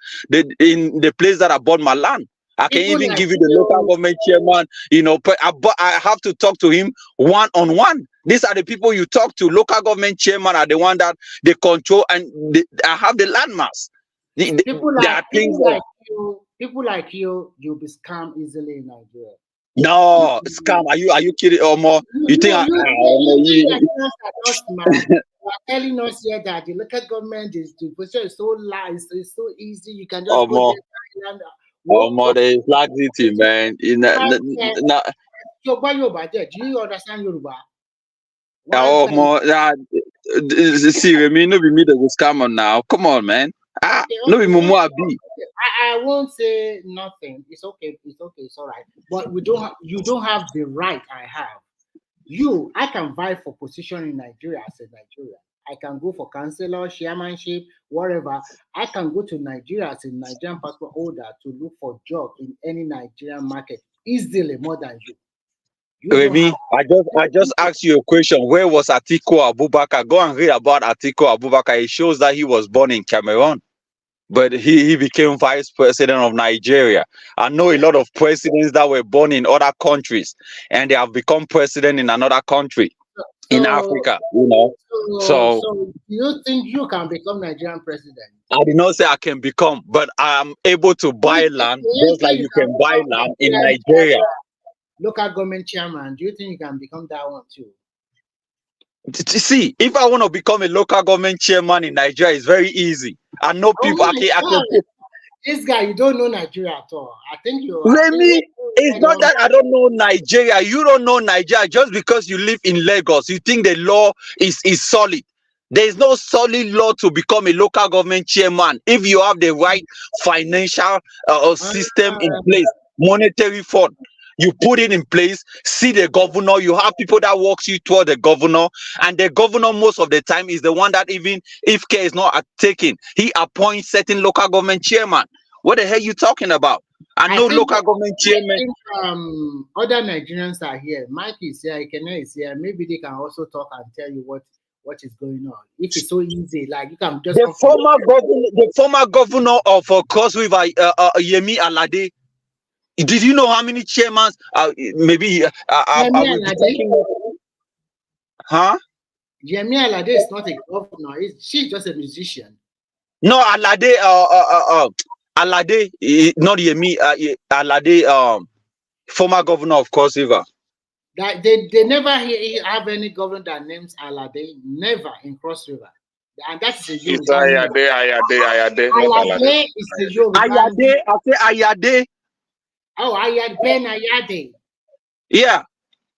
In the place that I bought my land, I can even give you the local government chairman. You know, but I have to talk to him one-on-one. These are the people you talk to. Local government chairman are the one that they control, and I have the landmass. People like you, you'll be scammed easily in Nigeria. No, scam. Are you kidding or more? You think are telling us here that the local government the position is so light, it's so easy. You can just go there and more there is laxity, man. Do you understand Yoruba? See, Remy, no be me that will scam on now. Come on, man. No be Mumu Abi. I won't say nothing. It's okay. It's all right. But you don't have the right I have. I can vie for position in Nigeria as a Nigerian. I can go for councillor, chairmanship, whatever. I can go to Nigeria as a Nigerian passport holder to look for job in any Nigerian market easily more than you. Remy, I just asked you a question. Where was Atiku Abubakar? Go and read about Atiku Abubakar. It shows that he was born in Cameroon, but he became vice president of Nigeria. I know a lot of presidents that were born in other countries and they have become president in another country. in Africa, you know. So So do you think you can become Nigerian president? I did not say I can become, but I'm able to buy land Do you just like think you you can can buy become land in Nigerian Nigeria. local government chairman? Do you think you can become that one too? See, if I want to become a local government chairman in Nigeria, it's very easy. I know Oh people. my I can God, this guy, you don't know Nigeria at all. I think Remy, it's head not on. that I don't know Nigeria. You don't know Nigeria just because you live in Lagos. You think the law is solid. There is no solid law to become a local government chairman if you have the right financial system in place, monetary fund. You put it in place, see the governor, you have people that walks you toward the governor, and the governor most of the time is the one that even if care is not taken, he appoints certain local government chairman. What the hell you talking about? I know local government chairman. I think other Nigerians are here. Mike is here, Ikene is here. Maybe they can also talk and tell you what is going on. If it's so easy, like you can just The former governor of Cross River, Yemi Alade. Did you know how many chairmans? Maybe I will be talking. Huh? Yemi Alade is not a governor. She's just a musician. No, Alade. Alade, not Yemi. Alade, former governor of Cross River. That they never have any governor that names Alade. Never in Cross River. And that's the Yoruba. It's Ayade. Alade is the Yoruba. Ayade, I say Ayade. Oh, Ben Ayade. Yeah.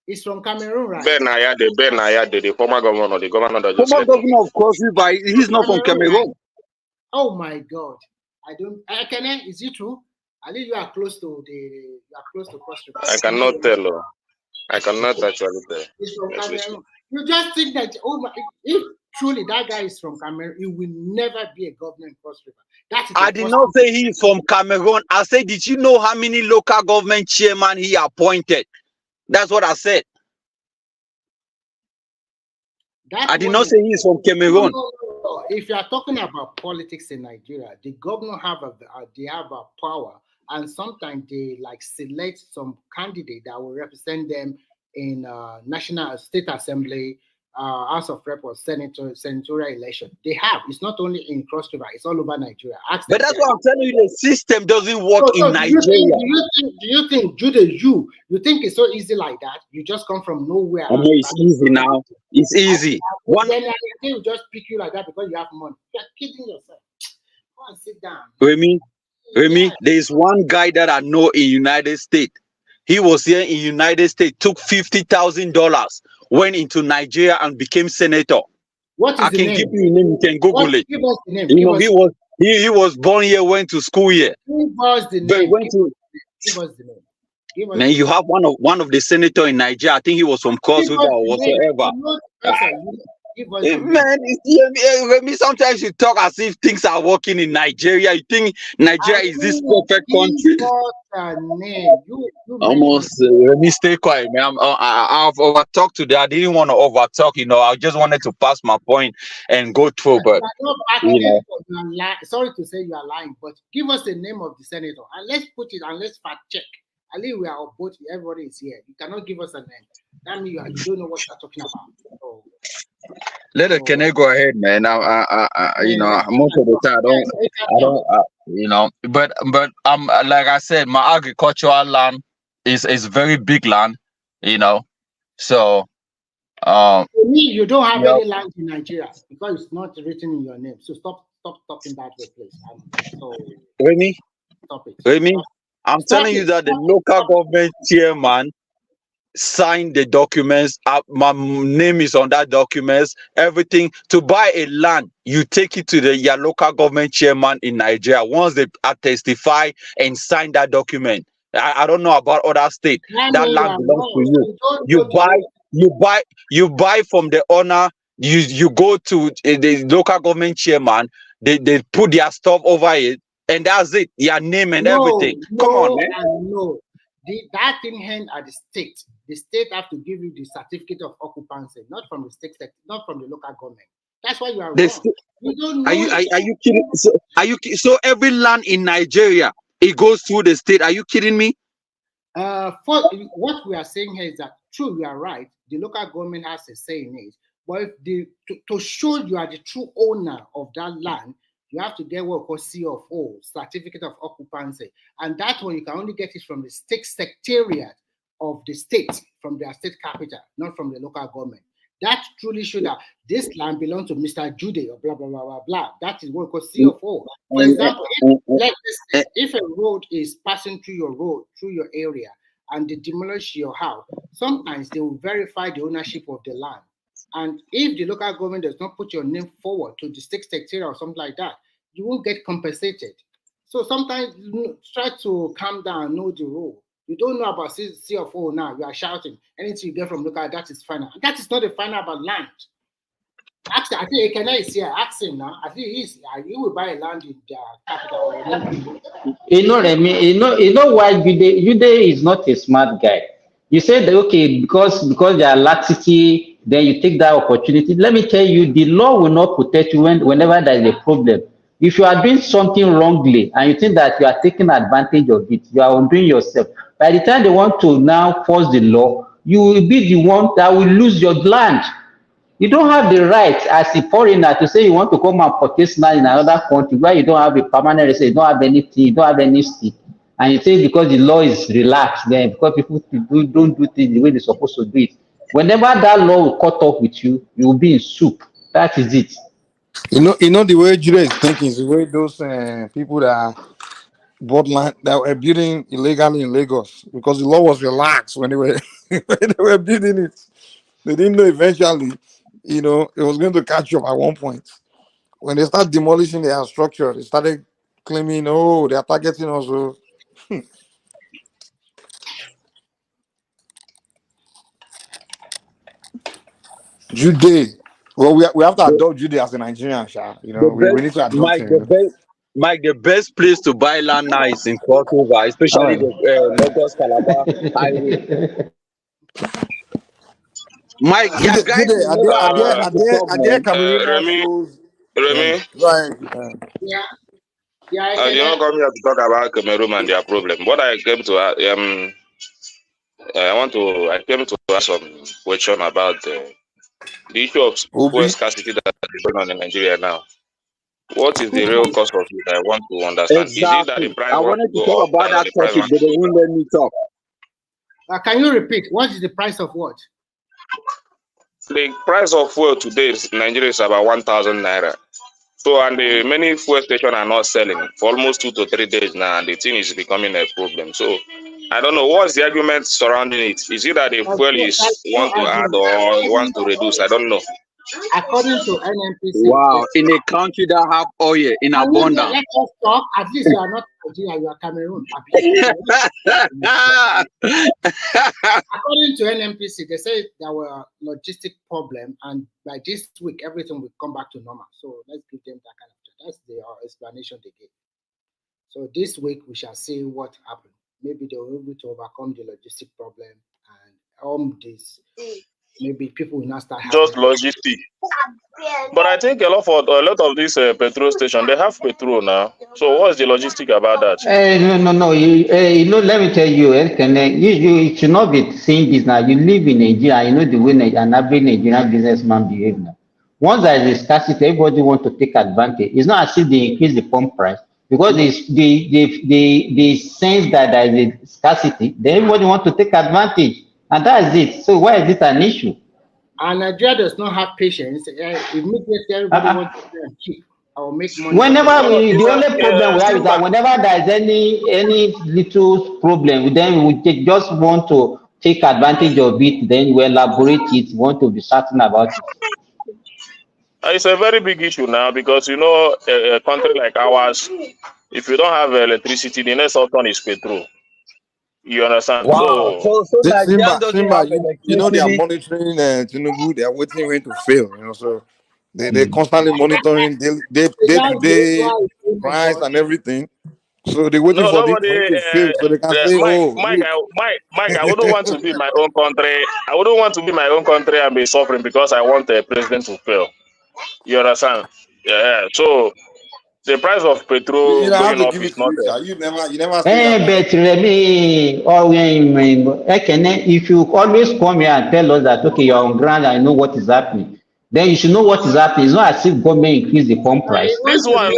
He's from Cameroon, right? Ben Ayade, the former governor, the governor that just former governor of Cross River. He's not from Cameroon. Oh my God! I don't. Kene, is it true? I think you are close to Cross River. I cannot tell. I cannot actually tell. He's from Cameroon. You just think that if truly that guy is from Cameroon, he will never be a governor in Cross River. I did not say he's from Cameroon. I said, did you know how many local government chairman he appointed? That's what I said. I did not say he's from Cameroon. No. If you are talking about politics in Nigeria, the governor have a power, and sometimes they like select some candidate that will represent them in national state assembly, House of Rep or senatorial election. They have. It's not only in Cross River; it's all over Nigeria. But that's what I'm telling you. The system doesn't work in Nigeria. Do you think, you think it's so easy like that? You just come from nowhere. I know it's easy now. It's easy. Then they will just pick you like that because you have money. You're kidding yourself. Go and sit down. Remy, there is one guy that I know in United States. He was here in United States, took $50,000, went into Nigeria and became senator. What is I the can name? give you a name. You can Google it. Give us the name. You know, he was born here, went to school here. Give us the name. Give us the name. Man, you have one of the senator in Nigeria. I think he was from Cross River or whatsoever. Man, Remy, sometimes you talk as if things are working in Nigeria. You think Nigeria is this perfect country. Almost, Remy, stay quiet, man. I've overtalked today. I didn't want to overtalk, you know. I just wanted to pass my point and go through, but sorry to say you are lying, but give us the name of the senator and let's put it and let's fact check. At least we are both. Everybody is here. You cannot give us a name. That means you don't know what you're talking about. So, let it can I go ahead, man. You know, most of the time I don't you know, but like I said, my agricultural land is very big land, you know. So to me, you don't have any land in Nigeria because it's not written in your name. So stop talking that way, please. So Remy, stop it. Remy, I'm telling you that the local government chairman signed the documents. My name is on that documents. Everything to buy a land, you take it to your local government chairman in Nigeria. Once they testify and sign that document, I don't know about other states. That land belongs to you. You buy from the owner. You go to the local government chairman. They put their stuff over it, and that's it. Your name and everything. Come on, man. No. That thing hand at the state. The state have to give you the certificate of occupancy, not from the state, not from the local government. That's why you are wrong. You don't know. Are you kidding? So every land in Nigeria, it goes through the state. Are you kidding me? What we are saying here is that true, you are right. The local government has a say in it. But if to show you are the true owner of that land, you have to get what we call CFO, Certificate of Occupancy. And that one, you can only get it from the state secretariat of the state, from their state capital, not from the local government. That truly shows that this land belongs to Mr. Jude or blah, blah, blah, blah, blah. That is what we call CFO. For example, if a road is passing through your road, through your area, and they demolish your house, sometimes they will verify the ownership of the land. And if the local government does not put your name forward to the state secretary or something like that, you won't get compensated. So sometimes try to calm down and know the rule. You don't know about CFO now, you are shouting. Anything you get from local, that is final. That is not the final about land. Actually, I think Ekene is here. Ask him now. I think he will buy a land in the capital. You know why Jude is not a smart guy. You said that, okay, because they are laxity, then you take that opportunity. Let me tell you, the law will not protect you whenever there is a problem. If you are doing something wrongly and you think that you are taking advantage of it, you are undoing yourself. By the time they want to now force the law, you will be the one that will lose your land. You don't have the right as a foreigner to say you want to come and purchase land in another country where you don't have a permanent residence, you don't have anything, you don't have any stake. And you say because the law is relaxed, then because people don't do things the way they're supposed to do it. Whenever that law will cut off with you, you will be in soup. That is it. You know the way Judah is thinking is the way those people that bought land that were building illegally in Lagos, because the law was relaxed when they were building it. They didn't know eventually, it was going to catch up at one point. When they start demolishing their structure, they started claiming, oh, they are targeting us. Jude. Well, we have to adopt Jude as a Nigerian, Sha. We need to adopt him. Mike, the best place to buy land now is in Crossover, especially the Lagos Calabar highway. Mike, yeah, guys, are there Cameroonian shows? Remy, Yeah, you don't come here to talk about Cameroon and their problem. What I came to, I came to ask some question about the issue of fuel scarcity that is going on in Nigeria now. What is the real cause of it? I want to understand. Exactly. Is it that the price I wants wanted to to go talk up about or that the price topic, wants but to they go won't down? let me talk. Can you repeat? What is the price of what? The price of fuel today in Nigeria is about 1,000 naira. So, and the many fuel stations are not selling for almost 2 to 3 days now, and the thing is becoming a problem. So, I don't know what's the argument surrounding it. Is it that the fuel is want to add or wants to reduce? I don't know. According to NNPC, Wow, in a country that have oil in abundance. Let us talk. At least you are not Nigeria, you are Cameroon. According to NNPC, they say there were a logistic problem, and by this week everything will come back to normal. So let's give them that kind of. That's the explanation they gave. So this week we shall see what happened. Maybe they will be able to overcome the logistic problem, and this. Maybe people will not start just logistic. But I think a lot of these petrol stations, they have petrol now. So what's the logistic about that? No. Let me tell you, you should not be saying this now. You live in Nigeria, you know the way an average Nigerian businessman behaves now. Once there is a scarcity, everybody wants to take advantage. It's not as if they increase the pump price because they sense that there is a scarcity. Then everybody wants to take advantage, and that is it. So why is it an issue? And Nigeria does not have patience. Immediately everybody wants to keep or make money. The only problem we have is that whenever there is any little problem, then we just want to take advantage of it. Then we elaborate it. Want to be certain about it. It's a very big issue now because a country like ours, if you don't have electricity, the next option is petrol. You understand? Wow. So Simba, you know they are electricity. monitoring Tinubu. They are waiting for him to fail. So they're constantly monitoring day-to-day price and everything. So they're waiting for him to fail so they can say, Mike, I wouldn't want to be my own country. I wouldn't want to be my own country and be suffering because I want the president to fail. You understand? Yeah. So The price of petrol You don't have going to up give it is to not me, there. sir. You never say that. But Remy, if you always come here and tell us that, okay, you're on ground, I know what is happening, then you should know what is happening. It's not as if government increase the pump price. This one,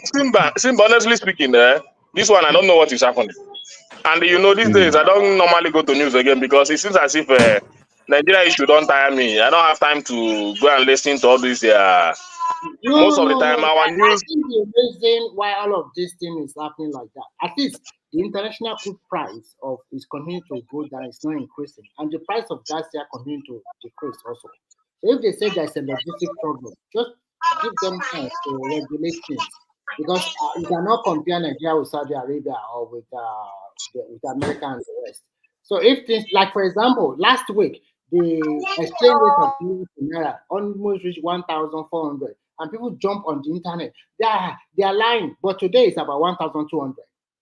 Simba, honestly speaking, this one I don't know what is happening. And you know, these days I don't normally go to news again because it seems as if Nigeria issue don't tire me. I don't have time to go and listen to all these. No, Most of the no, time, no. our I news. think the reason why all of this thing is happening like that, at least the international crude price of is continuing to go down, it's not increasing, and the price of gas here continuing to decrease also. So if they say there's a logistic problem, just give them time to regulate things because you cannot compare Nigeria with Saudi Arabia or with America and the rest. So if things like, for example, last week the exchange rate of naira almost reached 1,400, and people jump on the internet. They are lying, but today it's about 1,200.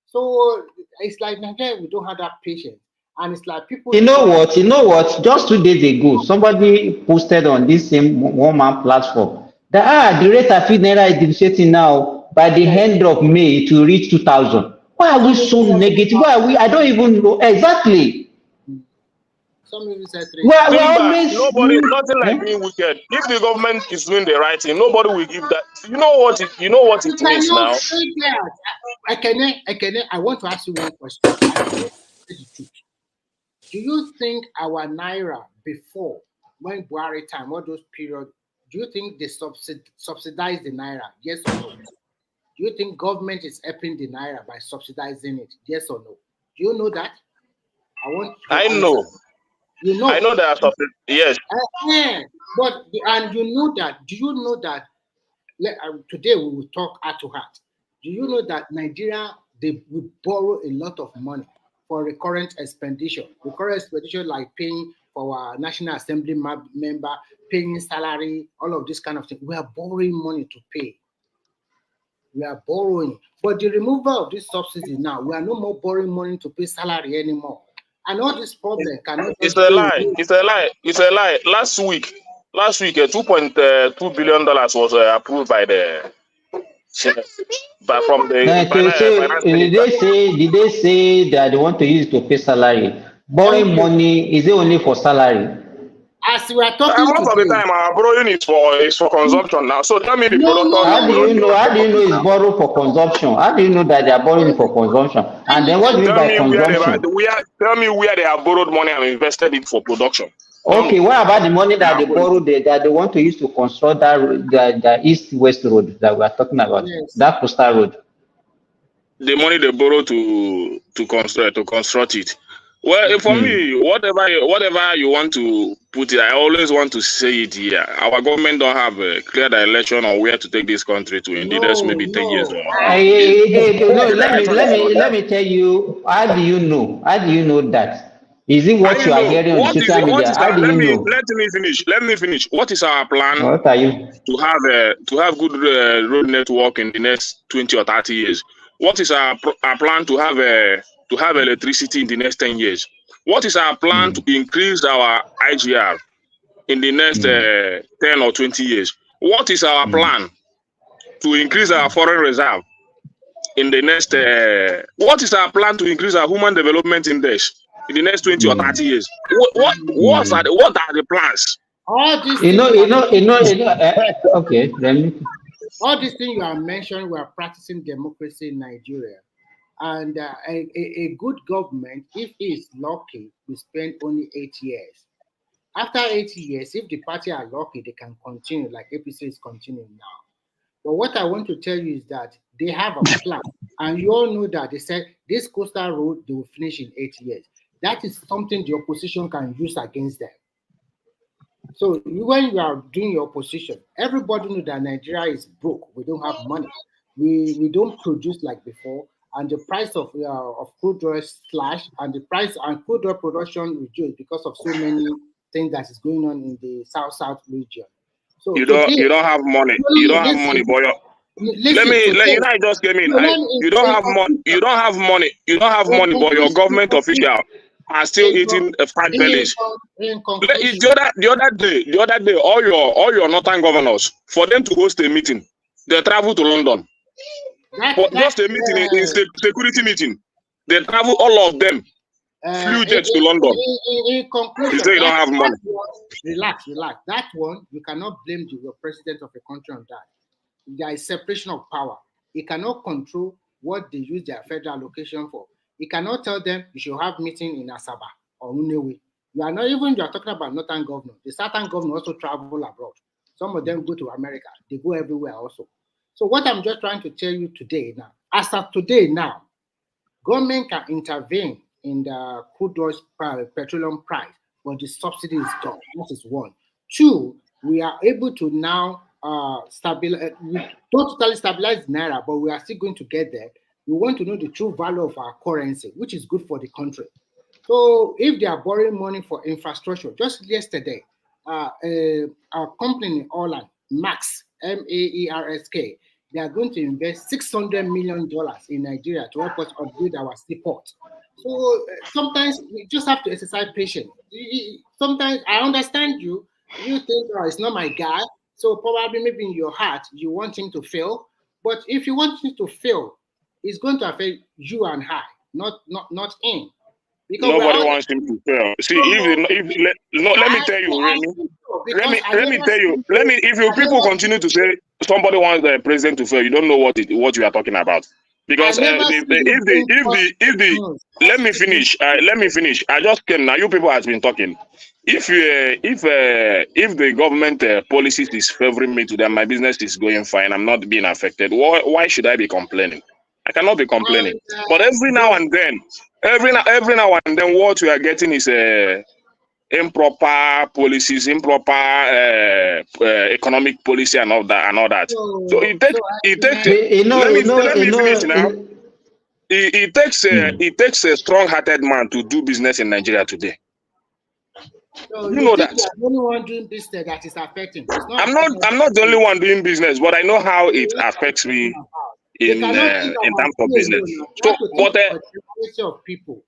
So it's like Nigeria, we don't have that patience, and it's like people. You know what? Just 2 days ago, somebody posted on this same one-man platform that the rate of naira is depreciating now. By the end of May, it will reach 2,000. Why are we so negative? Why are we? I don't even know exactly. Some even said We're Simba, always nothing like being wicked. If the government is doing the right thing, nobody will give that. You know what it means cannot now. say that. I want to ask you one question. Do you think our naira before, when Buhari time, all those periods, do you think they subsidize the naira? Yes or no? Do you think government is helping the naira by subsidizing it? Yes or no? Do you know that? I want to I answer. know. You know. I know there are something. Yes. But and you know that. Do you know that? Today we will talk heart to heart. Do you know that Nigeria they would borrow a lot of money for recurrent expenditure? Recurrent expenditure like paying for our National Assembly member, paying salary, all of this kind of thing. We are borrowing money to pay. We are borrowing. But the removal of this subsidy now, we are no more borrowing money to pay salary anymore. And all this problem cannot. It's a lie. It's a lie. It's a lie. Last week, $2.2 billion was approved by the from the finance minister. Did they say that they want to use it to pay salary? Borrowing money, is it only for salary? As we are talking Most of the time, our borrowing is for consumption now. So tell me the product. How do you know it's borrowed for consumption? How do you know that they are borrowing it for consumption? And then what do you mean by consumption? Tell me where they have borrowed money and invested it for production. Okay, what about the money that they borrowed that they want to use to construct the east-west road that we are talking about, that coastal road? The money they borrow to construct it. Well, for me, whatever you want to put it, I always want to say it here. Our government don't have a clear direction on where to take this country to in the next maybe 10 years. Let me tell you. How do you know? How do you know that? Is it what you are hearing on social media? How do you know? Let me finish. What is our plan? What are you? To have good road network in the next 20 or 30 years? What is our plan to have electricity in the next 10 years? What is our plan to increase our IGR in the next 10 or 20 years? What is our plan to increase our foreign reserve in the next? What is our plan to increase our human development index in the next 20 or 30 years? What are the plans? All these okay, then. All these things you are mentioning, we are practicing democracy in Nigeria. And a good government, if it's lucky, will spend only 8 years. After 8 years, if the party are lucky, they can continue like APC is continuing now. But what I want to tell you is that they have a plan. And you all know that they said this coastal road, they will finish in 8 years. That is something the opposition can use against them. So when you are doing your opposition, everybody knows that Nigeria is broke. We don't have money. We don't produce like before. And the price of crude oil slashed, and the price and crude oil production reduced because of so many things that is going on in the south region. So you don't have money. You don't have money, boy. I just came in. You don't have money. You don't have money. You don't have money, but your government official are still eating fat bellies. The other day, all your northern governors, for them to host a meeting, they travel to London. For just a meeting, in security meeting. They travel, all of them, flew jets to London. In conclusion, You say you don't have money. Relax. That one, you cannot blame the president of a country on that. There is separation of power. He cannot control what they use their federal allocation for. He cannot tell them you should have meeting in Asaba or Unewe. You are talking about northern governor. The southern governor also travel abroad. Some of them go to America. They go everywhere also. So what I'm just trying to tell you today now, as of today now, government can intervene in the crude oil petroleum price, but the subsidy is gone. That is one. Two, we are able to now stabilize. We don't totally stabilize Naira, but we are still going to get there. We want to know the true value of our currency, which is good for the country. So if they are borrowing money for infrastructure, just yesterday, our company in Holland, Max, M-A-E-R-S-K, they are going to invest $600 million in Nigeria to help us upgrade our seaport. So sometimes we just have to exercise patience. Sometimes I understand you. You think, oh, it's not my guy. So probably maybe in your heart, you want him to fail. But if you want him to fail, it's going to affect you and I, not him. Because nobody wants him to fail. See, let me tell you, Remy. If you people continue to say somebody wants the president to fail, you don't know what you are talking about. Because let me finish. I just came now. You people has been talking. If the government policies is favoring me to them, my business is going fine. I'm not being affected. Why should I be complaining? I cannot be complaining. But every now and then, what we are getting is improper policies, improper economic policy, and all that. So it takes a strong-hearted man to do business in Nigeria today. So you know that. You are the only one doing business that is affecting. I'm not the only one doing business, but I know how it affects me in terms of business. So, but of people,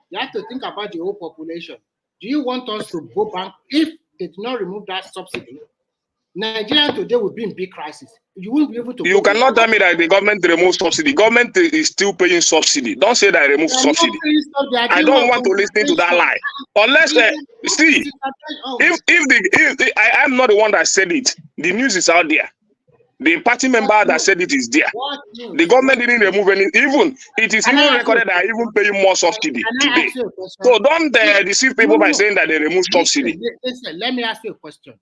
you have to think about the whole population. Do you want us to go back if they do not remove that subsidy? Nigeria today will be in big crisis. You won't be able to. You cannot tell me that the government removes subsidy. Government is still paying subsidy. Don't say that I remove subsidy. I don't want to listen to that lie. Unless see, if I am not the one that said it, the news is out there. The party member that said it is there. The government didn't remove any. Even it is even recorded that I even paying more subsidy today. So don't deceive people by saying that they remove subsidy. Listen, let me ask you a question.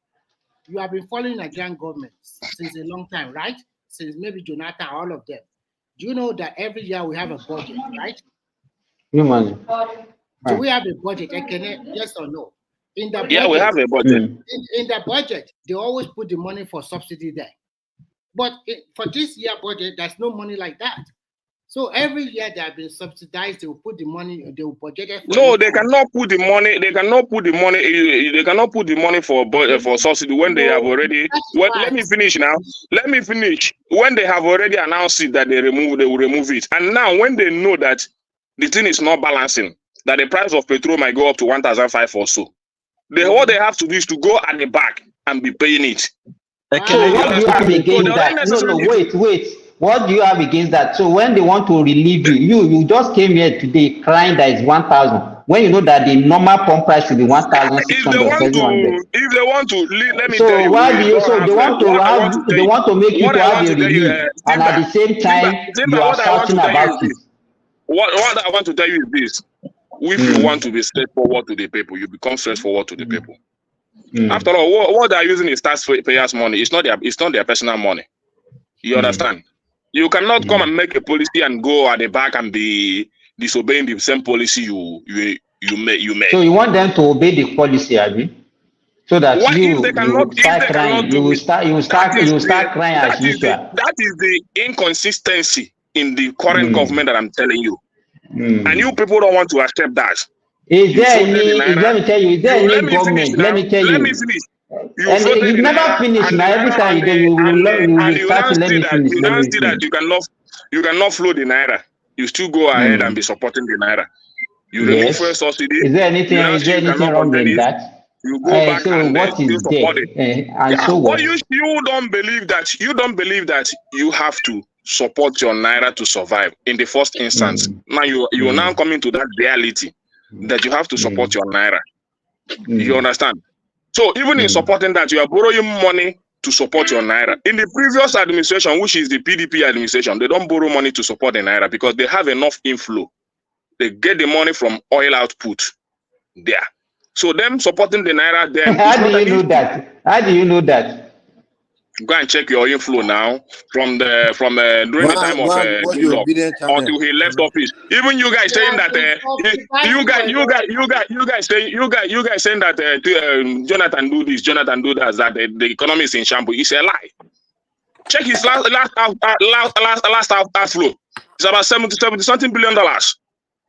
You have been following Nigerian government since a long time, right? Since maybe Jonathan, all of them. Do you know that every year we have a budget, right? Do we have a budget? Yes or no? In the budget, yeah, we have a budget. In the budget, they always put the money for subsidy there. But for this year budget, there's no money like that. So every year they have been subsidized. They will put the money. They will budget it. No, they cannot put the money. They cannot put the money. They cannot put the money for subsidy when they have already. Let me finish now. Let me finish. When they have already announced it that they will remove it. And now when they know that the thing is not balancing, that the price of petrol might go up to 1,500 or so, what they have to do is to go at the back and be paying it. So what do you have against that? No, wait. What do you have against that? So when they want to relieve you just came here today crying that it's 1,000. When you know that the normal pump price should be 1,600. If they want to, let me so tell you. Why do you? So they want to make you to have a relief, and at the same time you are shouting about it. What I want to tell you is this: if you want to be straightforward to the people, you become straightforward to the people. After all, what they are using is taxpayers' money. It's not their personal money. You understand? You cannot come and make a policy and go at the back and be disobeying the same policy you make. So you want them to obey the policy, Abi? So that you will start crying as usual. That is the inconsistency in the current government that I'm telling you. And you people don't want to accept that. Is there any government? Let me tell you. Let me finish. You never finish now. Every time you will start to let me finish. You now see that you cannot flow the naira. You still go ahead and be supporting the naira. You remove first subsidy. Is there anything wrong with that? You go back so and what is support it. So what? You don't believe that you have to support your naira to survive in the first instance. Now you are now coming to that reality that you have to support your naira. You understand? So even in supporting that, you are borrowing money to support your naira. In the previous administration, which is the PDP administration, they don't borrow money to support the naira because they have enough inflow. They get the money from oil output there. So them supporting the naira then. How do you know that? How do you know that? Go and check your inflow now from during the time of Goodluck until he left office. Even you guys saying that you guys saying that Jonathan do this, Jonathan do that the economy is in shambles. It's a lie. Check his last outflow. It's about $70 something billion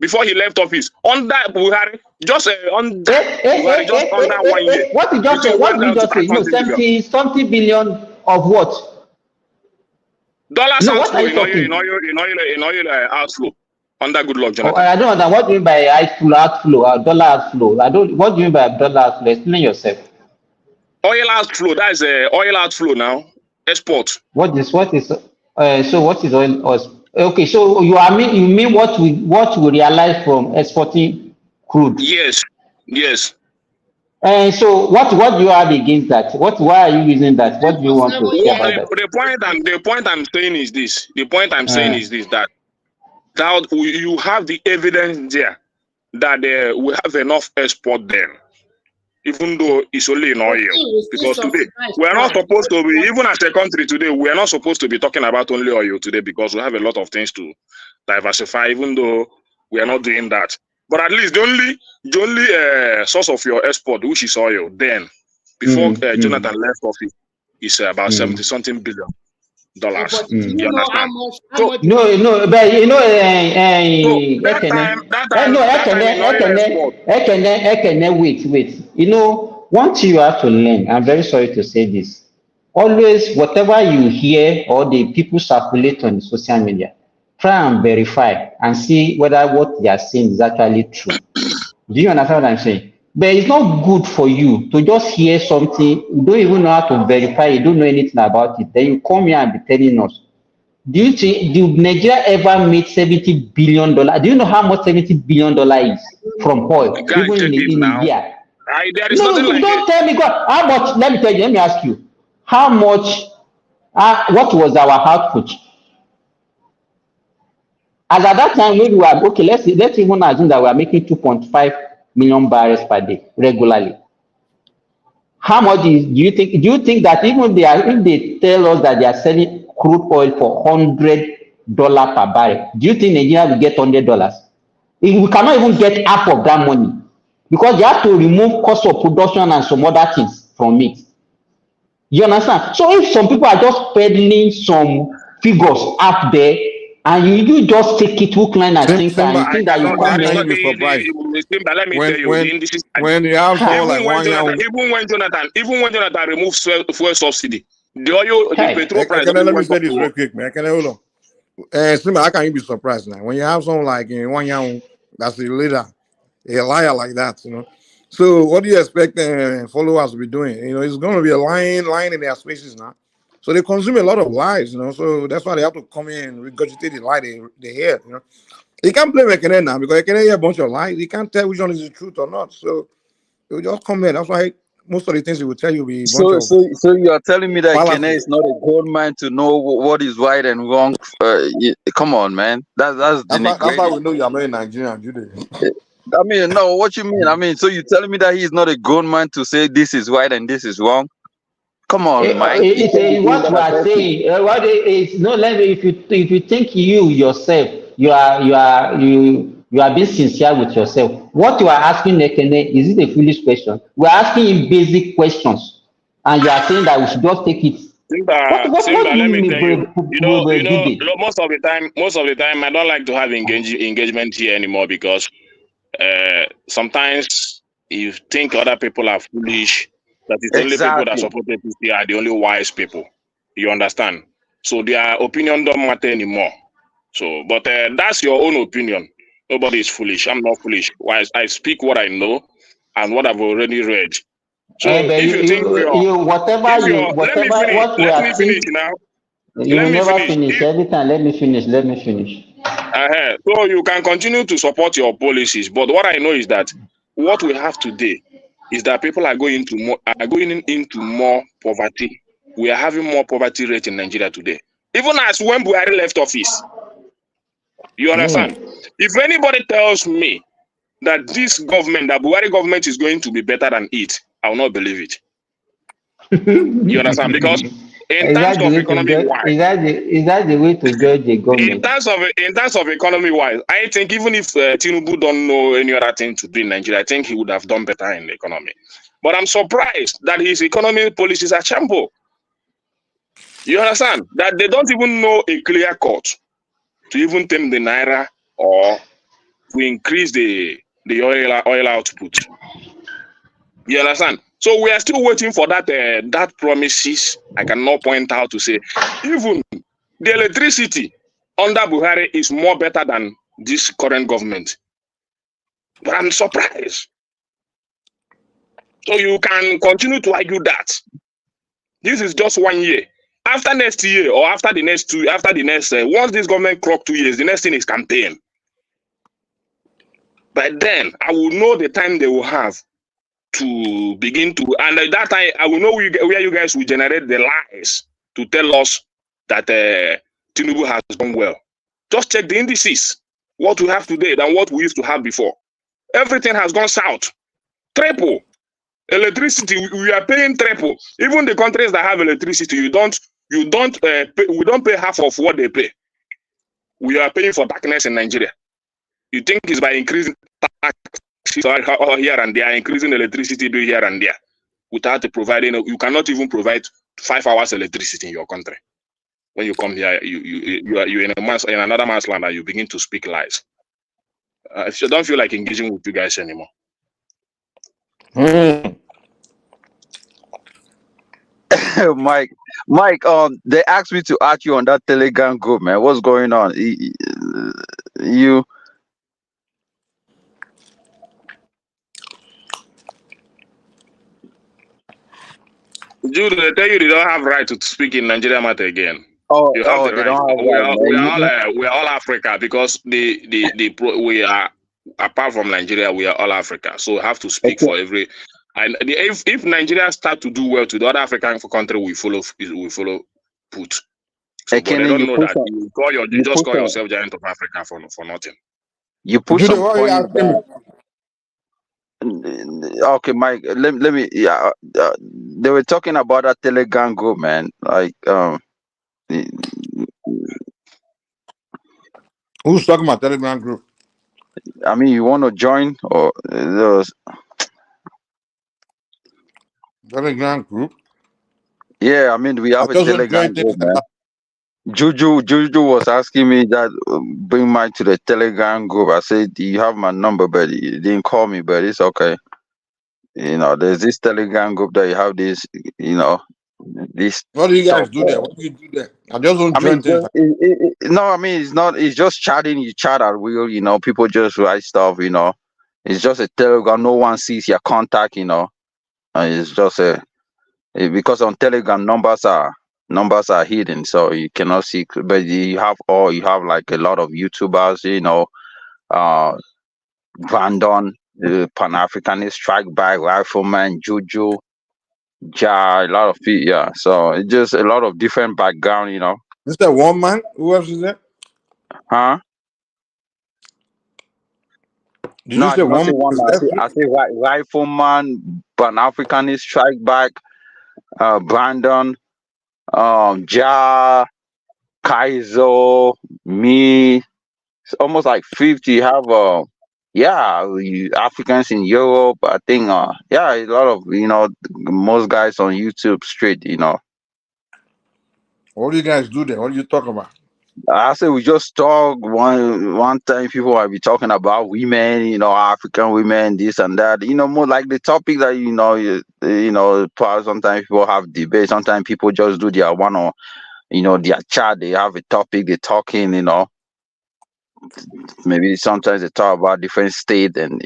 before he left office. On that Buhari, just on Buhari, just under 1 year. What did you say? What did you just say? No, 70 something billion of what? Dollars no, outflow what are you talking? in oil outflow under Goodluck, Jonathan. Oh, I don't understand. What do you mean by outflow, dollar outflow? I don't. What do you mean by dollar outflow? Explain yourself. Oil outflow. That is oil outflow now. Export. What is? So what is oil? Okay, so you mean what we realize from exporting crude? Yes. And so what do you have against that? Why are you using that? What do you want to say about that? The point I'm saying is this. The point I'm saying is this, that you have the evidence there that we have enough export there, even though it's only in oil. Because today we are not supposed to be, even as a country today, we are not supposed to be talking about only oil today because we have a lot of things to diversify, even though we are not doing that. But at least the only source of your export, which is oil, then before Jonathan left office, is about $70 something billion. You understand? No, but you know, wait. You know, one thing you have to learn. I'm very sorry to say this. Always, whatever you hear or the people circulate on social media, try and verify and see whether what they are saying is actually true. Do you understand what I'm saying? But it's not good for you to just hear something, you don't even know how to verify, you don't know anything about it. Then you come here and be telling us. Do Nigeria ever made $70 billion? Do you know how much $70 billion is from oil? Even in India. Don't tell me, God, how much? Let me ask you. How much, what was our output? As at that time, when we were, okay, let's even assume that we are making 2.5 million barrels per day regularly. How much do you think that even if they tell us that they are selling crude oil for $100 per barrel, do you think Nigeria will get $100? We cannot even get half of that money because you have to remove cost of production and some other things from it. You understand? So if some people are just peddling some figures out there, and you just take it hook, line, and sinker, and you think that you come here. Let me tell you, when you have even when Jonathan removes fuel subsidy, the oil, the petrol price. Let me say this real quick, man. Hold on. Simba, how can you be surprised now when you have someone like one young that's a leader, a liar like that, you know? So what do you expect followers to be doing? You know, it's going to be a lying in their spaces now. So they consume a lot of lies, you know. So that's why they have to come in and regurgitate the lie they hear, you know. You can't blame Ekene now because Ekene hear a bunch of lies. You can't tell which one is the truth or not. So you just come in. That's why most of the things he will tell you will be a bunch of. So you are telling me that Ekene is not a gold mine to know what is right and wrong. Come on, man. That's why we know you are not in Nigeria, Jude. I mean, no. What you mean? I mean, so you're telling me that he is not a gold man to say this is right and this is wrong? Come on, Mike. What we are saying, if you think you yourself, you are being sincere with yourself. What you are asking Ekene, is it a foolish question? We are asking him basic questions, and you are saying that we should just take it. Simba, let me tell you. You know, most of the time, I don't like to have engagement here anymore because sometimes you think other people are foolish. That is the only people that support APC are the only wise people. You understand? So their opinion don't matter anymore. So, but that's your own opinion. Nobody is foolish. I'm not foolish. I speak what I know and what I've already read. So if you think let me finish now. You will never finish. Every time, let me finish. Let me finish. So you can continue to support your policies, but what I know is that what we have today is that people are going into more poverty. We are having more poverty rate in Nigeria today. Even as when Buhari left office. You understand? If anybody tells me that this government, that Buhari government is going to be better than it, I will not believe it. You understand? Because in terms of economy wise, is that the way to judge the government? in terms of economy wise, I think even if Tinubu don't know any other thing to do in Nigeria, I think he would have done better in the economy. But I'm surprised that his economy policies are shamble. You understand? That they don't even know a clear cut to even tame the naira or to increase the oil output. You understand? So we are still waiting for that promises. I cannot point out to say even the electricity under Buhari is more better than this current government. But I'm surprised. So you can continue to argue that this is just 1 year. After next year or after the next once this government clock 2 years, the next thing is campaign. But then I will know the time they will have to begin to, and at that time I will know where you guys will generate the lies to tell us that Tinubu has done well. Just check the indices, what we have today than what we used to have before. Everything has gone south. Triple. Electricity, we are paying triple. Even the countries that have electricity, we don't pay half of what they pay. We are paying for darkness in Nigeria. You think it's by increasing taxes here and there, increasing electricity here and there, without providing, you cannot even provide 5 hours electricity in your country. When you come here, you're in another man's land and you begin to speak lies. I don't feel like engaging with you guys anymore. Mike, they asked me to add you on that Telegram group, man. What's going on? You Jude, they tell you they don't have right to speak in Nigeria matter again. You have the they right. don't have We are all Africa because we are, apart from Nigeria, we are all Africa. So we have to speak for every. And if Nigeria start to do well to the other African country, we follow put. So, but they don't know that you just call yourself giant of Africa for nothing. You put some point that, okay, Mike. Let me. Yeah, they were talking about that Telegram group, man. Like, who's talking about Telegram group? I mean, you want to join or Telegram group? Yeah, I mean, we have a Telegram group, man. Juju was asking me that bring Mike to the Telegram group. I said, you have my number, but he didn't call me, but it's okay. You know, there's this Telegram group that you have this, you know, this. What do you guys do there? What do you do there? I just don't join things. No, I mean, it's just chatting. You chat at will, you know, people just write stuff, you know. It's just a Telegram. No one sees your contact, you know. It's just because on Telegram numbers are hidden, so you cannot see. But you have like a lot of YouTubers, you know, Brandon, Pan-Africanist, Strike Back, Rifleman, Juju, Ja, a lot of people, yeah. So it's just a lot of different background, you know. Is that one man? Who else is there? Huh? Did you say one man? I say Rifleman, Pan-Africanist, Strike Back, Brandon, Ja, Kaizo, me. It's almost like 50. You have Africans in Europe. I think a lot of, you know, most guys on YouTube straight, you know. What do you guys do there? What do you talk about? I say we just talk. One time people will be talking about women, you know, African women, this and that. You know, more like the topic that you know. Sometimes people have debate. Sometimes people just do their one or, you know, their chat. They have a topic they're talking. You know, maybe sometimes they talk about different state and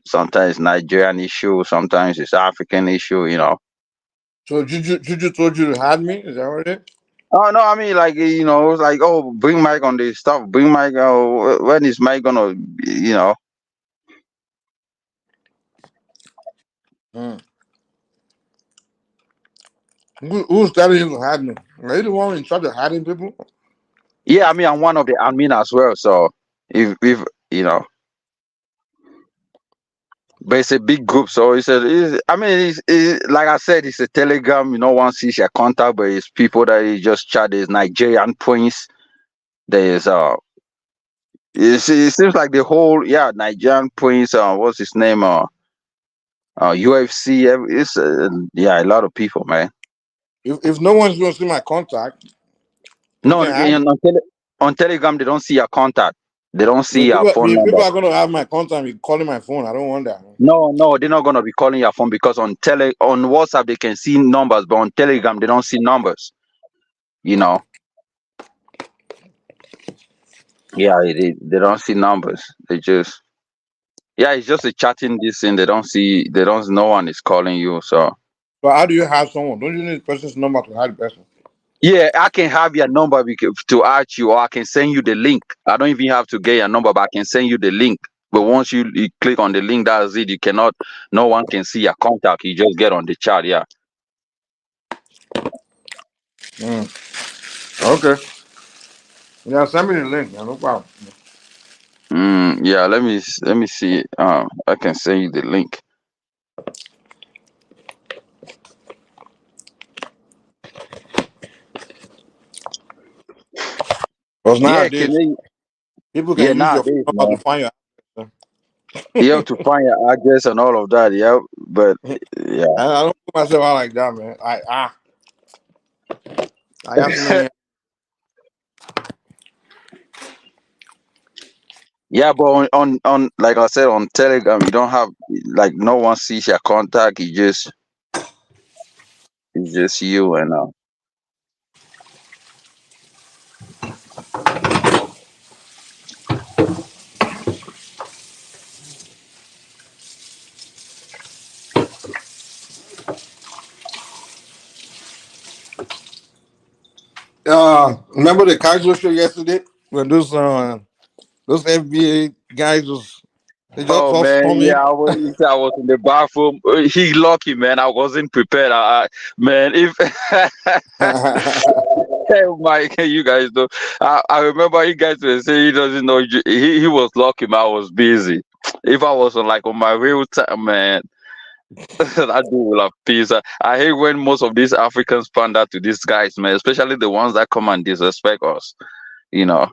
sometimes Nigerian issue. Sometimes it's African issue. You know. So Juju told you to add me? Is that what it is? Oh no, I mean like you know, it's like oh, bring Mike on this stuff. Bring Mike. Oh, when is Mike gonna? You know. Mm. Who's telling him to hide me? Are you the one in charge of hiding people? Yeah, I mean I'm one of the admin as well. So if you know, but it's a big group. So I mean it's like I said, it's a Telegram. You know, one sees your contact, but it's people that you just chat. There's Nigerian Prince. There's it seems like the whole Nigerian Prince. What's his name? UFC. It's yeah, a lot of people, man. If no one's going to see my contact, you No, can have it. on Telegram they don't see your contact. They don't see your phone number. People are going to have my contact and be calling my phone. I don't want that. No, they're not gonna be calling your phone because on WhatsApp they can see numbers, but on Telegram they don't see numbers. You know. Yeah, they don't see numbers. They just it's just a chatting this thing. No one is calling you. So But how do you have someone? Don't you need the person's number to hide the person? yeah, I can have your number to add you, or I can send you the link. I don't even have to get your number, but I can send you the link. But once you click on the link, that's it. No one can see your contact. You just get on the chat. Yeah. Okay. Yeah, send me the link, man. No problem. Yeah. Let me see. I can send you the link. Because nowadays, people can use your phone nowadays, number to find your. you have to find your address and all of that. Yeah, but yeah. I don't put myself out like that, man. I got so many. Yeah, but on like I said on Telegram, you don't have like no one sees your contact. It's just you and Remember the casual show yesterday when those FBA guys they just Oh all man, storming. yeah, I was in the bathroom. He lucky, man. I wasn't prepared. Man, if hey, Mike, you guys know. I remember you guys were saying he doesn't know. He was lucky, man. I was busy. If I was on my real time, man, that dude will have peace. I hate when most of these Africans pander to these guys, man. Especially the ones that come and disrespect us. You know.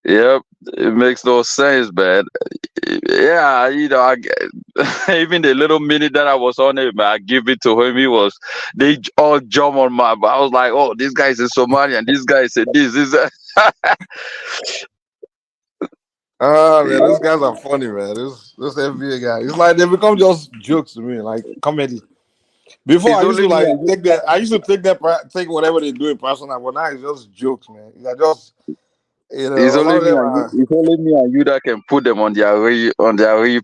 Yep, it makes no sense, man. Yeah, even the little minute that I was on it, man, I give it to him. They all jump on my. I was like, oh, this guy's a Somalian. This guy said this. Man, those guys are funny, man. This FBA guy, it's like they become just jokes to me, like comedy. Before I used to take that. I used to take whatever they do in personal, but now it's just jokes, man. They're just It's a lot only of me them and you. are. It's only me and you that can put them on their real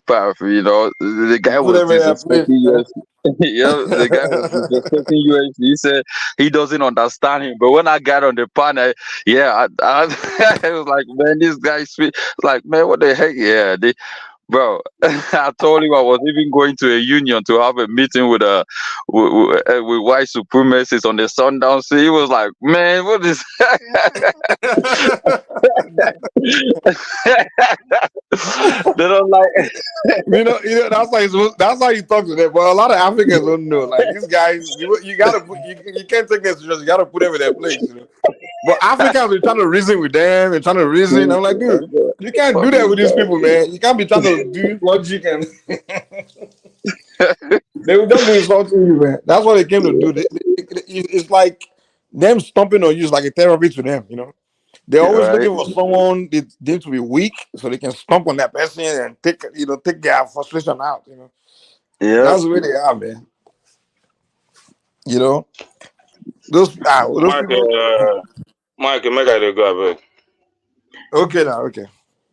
path. You know, the guy Put was them in their place, disrespecting man. us. Yeah, the guy was disrespecting us. He said he doesn't understand him. But when I got on the panel, I was like, man, this guy speak like, man, what the heck? Yeah, bro. I told him I was even going to a union to have a meeting with white supremacists on the sundown. So he was like, man, what is? They don't like. That's how you talk to them. But a lot of Africans don't know. Like these guys, you gotta you can't take this serious. You gotta put them in their place. But Africans are trying to reason with them and trying to reason. I'm like, dude, you can't do that with these people, man. You can't be trying to do logic and they will just be insulting you, man. That's what they came to do. It's like them stomping on you is like a therapy to them, They're always Right. looking for someone they deem to be weak so they can stomp on that person and take their frustration out, Yeah. That's the way they are, man. Those people. Mike, make I dey go abeg. Okay now, okay.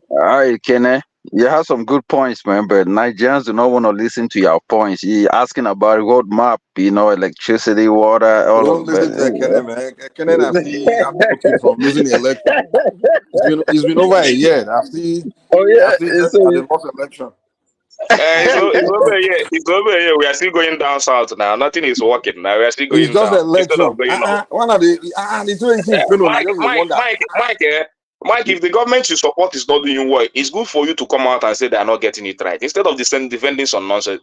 All right, Kenny. You have some good points, man, but Nigerians do not want to listen to your points. You're asking about roadmap, electricity, water, They all don't of listen to Ekene, man. Ekene, I've been from losing the election. It's been over a year. Oh I've yeah, seen just at the lost election. It's over here. It's over here. We are still going down south now. Nothing is working now. We are still It's going just down the instead of election. going up. One of the 2018 fellow. I just wonder. Mike, if the government you support is not doing well, it's good for you to come out and say they are not getting it right instead of defending some nonsense.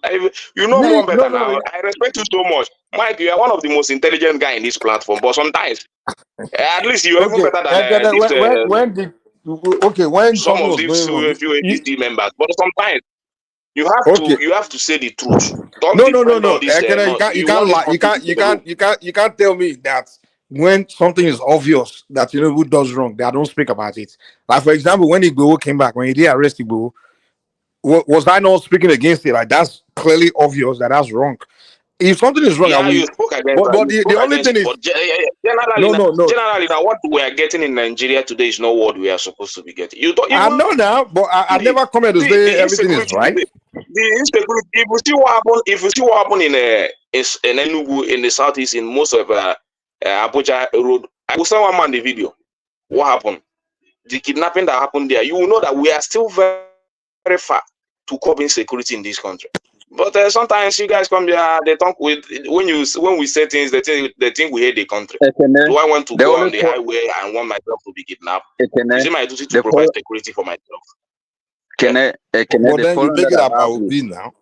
You know more better now. I respect you so much, Mike. You are one of the most intelligent guy in this platform, but sometimes, at least you are even Okay, better than Ekene, when some something of was these going wrong, few APC members. But sometimes okay. you have to say the truth. Don't No. defend all this. Ekene, No, you you can't want this lie. country to get along. You can't tell me that when something is obvious that who does wrong, they don't speak about it. Like for example, when Igboho came back, when he did arrest Igboho, was I not speaking against it? Like that's clearly obvious that's wrong. If something is wrong, I Yeah, will. you spoke against But that. You the spoke only against thing it. is But no. generally, now what we are getting in Nigeria today is not what we are supposed to be getting. You don't I even know now, but I never come here to the say everything is insecurity right. today. The insecurity. If you see what happened in Enugu, in the southeast, in most of Abuja road, I will send one man the video. What happened? The kidnapping that happened there. You will know that we are still very, very far to curb insecurity in this country. But sometimes you guys come here, they talk with when we say things, they think we hate the country. Ekene, Do I want to the go only on the highway and want myself to be kidnapped? Ekene, Is it my duty to the provide security for myself? Ekene, But the then you problem make that it I about have is Obi now.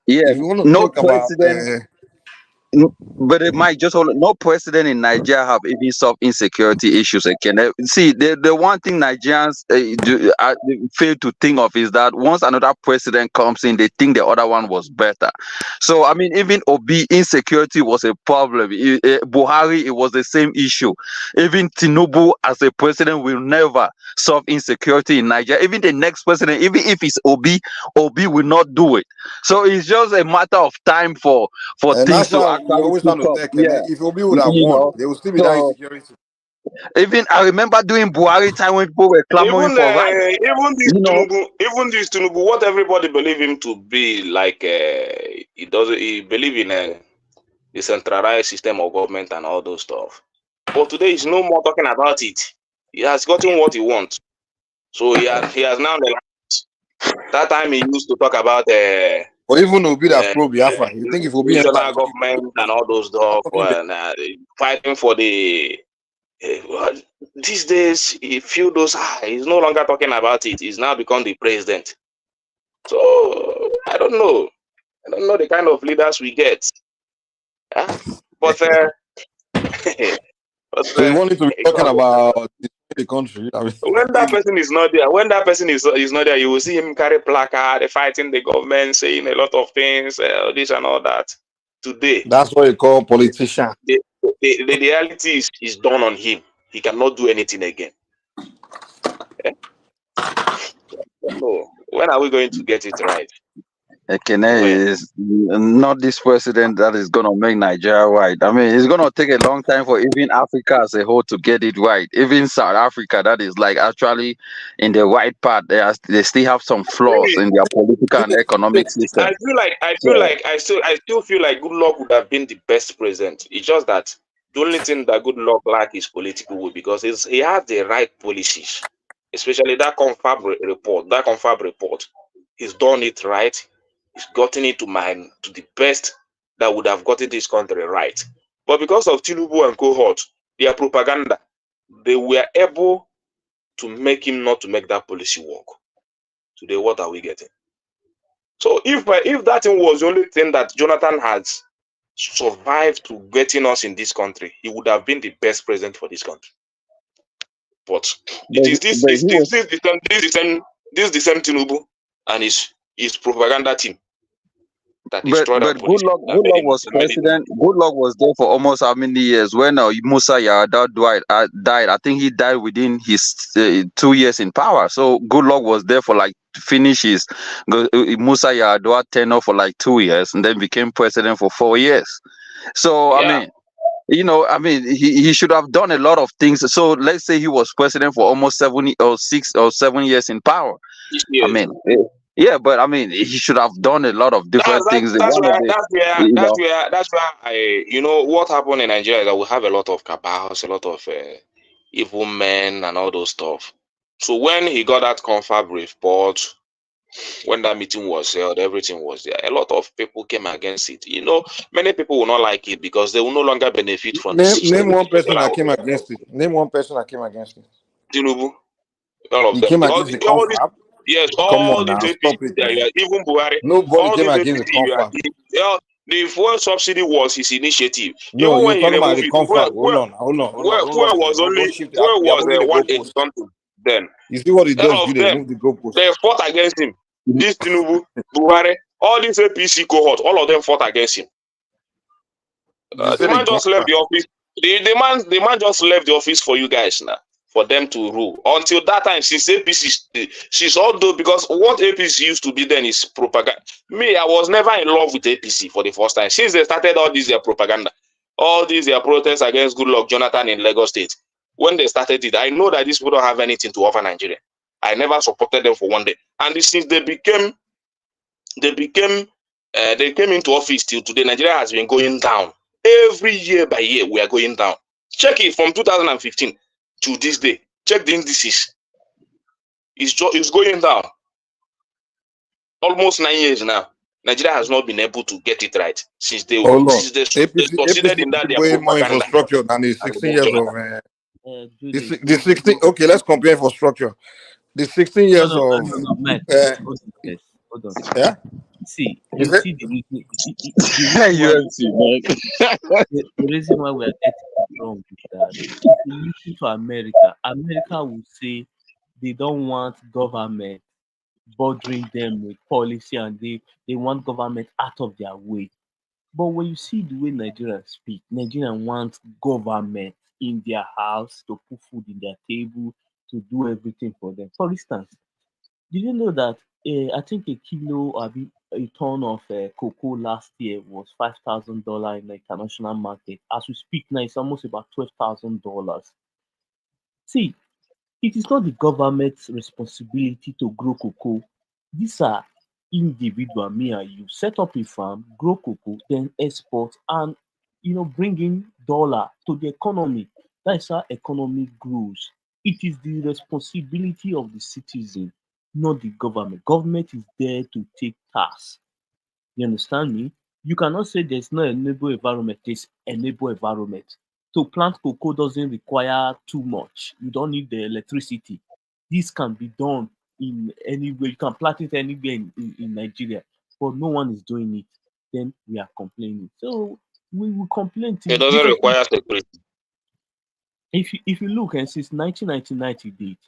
yeah, If you want to no talk about president. But it might just hold no president in Nigeria have even solved insecurity issues. Again, see the one thing Nigerians they fail to think of is that once another president comes in, they think the other one was better. So I mean, even Obi insecurity was a problem. Buhari, it was the same issue. Even Tinubu as a president will never solve insecurity in Nigeria. Even the next president, even if it's Obi will not do it. So it's just a matter of time for and things that's to why we actually always pick trying to up. tech. And Yeah, if Obi would have won, there would still be that So insecurity. even I remember during Buhari time when people were clamoring for rights. Even this Tinubu, what everybody believe him to be like, he believe in a decentralized system of government and all those stuff. But today he's no more talking about it. He has gotten what he wants. So he has now relaxed. That time he used to talk about Or even Obi that's pro Biafra. You think if Obi enter, regional government and all those stuff, and fighting for the these days, he feel those he's no longer talking about it. He's now become the president. So I don't know. I don't know the kind of leaders we get. But so you want it to be talking God, about the country. I mean, when that person is not there, is not there, you will see him carry placard, fighting the government, saying a lot of things, this and all that. Today, that's what you call politician. the reality is done on him. He cannot do anything again. No. When are we going to get it right? Ekene is not this president that is going to make Nigeria right. I mean, it's going to take a long time for even Africa as a whole to get it right. Even South Africa, that is like actually in the right path, they still have some flaws in their political and economic system. I still feel like Good Luck would have been the best president. It's just that the only thing that Good Luck lack is political will, because he has the right policies, especially that confab report. He's done it right. He's gotten it to the best that would have gotten this country right. But because of Tinubu and cohort, their propaganda, they were able to make him not to make that policy work. Today, what are we getting? So if that thing was the only thing that Jonathan has survived to getting us in this country, he would have been the best president for this country. But it is this the same Tinubu and his propaganda team that destroyed our policy. Good Luck was president. Good Luck was there for almost how many years? When Musa Yar'Adua died, I think he died within his 2 years in power. So Good Luck was there for like to finish his Musa Yar'Adua tenure for like 2 years, and then became president for 4 years. So I mean, You know, I mean, he should have done a lot of things. So let's say he was president for almost 6 or 7 years in power. I Yes. mean, yeah, but I mean, he should have done a lot of different things. That's One of where the, you know, I, you know, what happened in Nigeria is that we have a lot of cabals, a lot of evil men and all those stuff. So when he got that confab report, when that meeting was held, everything was there. A lot of people came against it. You know, many people will not like it because they will no longer benefit from the system. Name one person that came against it. Name one person that came against it. Tinubu, all of He them. came Because against the all this, confab. yes, Come all on these now, APC, stop it, man. even Buhari, Nobody all came these against the APC, confab. the fuel subsidy was his initiative. No, Even you're when he talking about removed the it, confab. Hold on. fuel was Don't only, shift. fuel You're was moving the 180 goalpost. something then. You see what it does? All You of they them, move the goalpost. they fought against him. This Tinubu, Buhari, all these APC cohort, all of them fought against him. The man just left the office. The man just left the office for you guys now, for them to rule. Until that time, since APC, she's although because what APC used to be then is propaganda. Me, I was never in love with APC for the first time since they started all this their propaganda, all these their protests against Goodluck Jonathan in Lagos State. When they started it, I know that these people don't have anything to offer Nigeria. I never supported them for one day, and since they came into office till today, Nigeria has been going down. Every year by year, we are going down. Check it from 2015 to this day. Check the indices. It's going down. Almost 9 years now. Nigeria has not been able to get it right since they succeeded in that their way more propaganda. infrastructure than the 16 years of. The 16. Judy. Okay, let's compare infrastructure. The 16 years No, of. Matt. Hold on first. Hold on. Yeah. See, Is you it? see the reason the reason why we are getting it wrong is that if you listen to America will say they don't want government bothering them with policy and they want government out of their way. But when you see the way Nigerians speak, Nigerians want government in their house to put food in their table, to do everything for them. For instance, did you know that I think a kilo or a ton of cocoa last year was $5,000 in the international market? As we speak now, it's almost about $12,000. See, it is not the government's responsibility to grow cocoa. These are individual, me and you, set up a farm, grow cocoa, then export and bring in dollar to the economy. That is how economy grows. It is the responsibility of the citizen, not the government. Government is there to take tasks. You understand me? You cannot say there's no enable environment. There's enable environment. To plant cocoa doesn't require too much. You don't need the electricity. This can be done in anywhere. You can plant it anywhere in Nigeria, but no one is doing it. Then we are complaining. So we will complain till It doesn't Jesus. require security. If you look and since 1999 to date,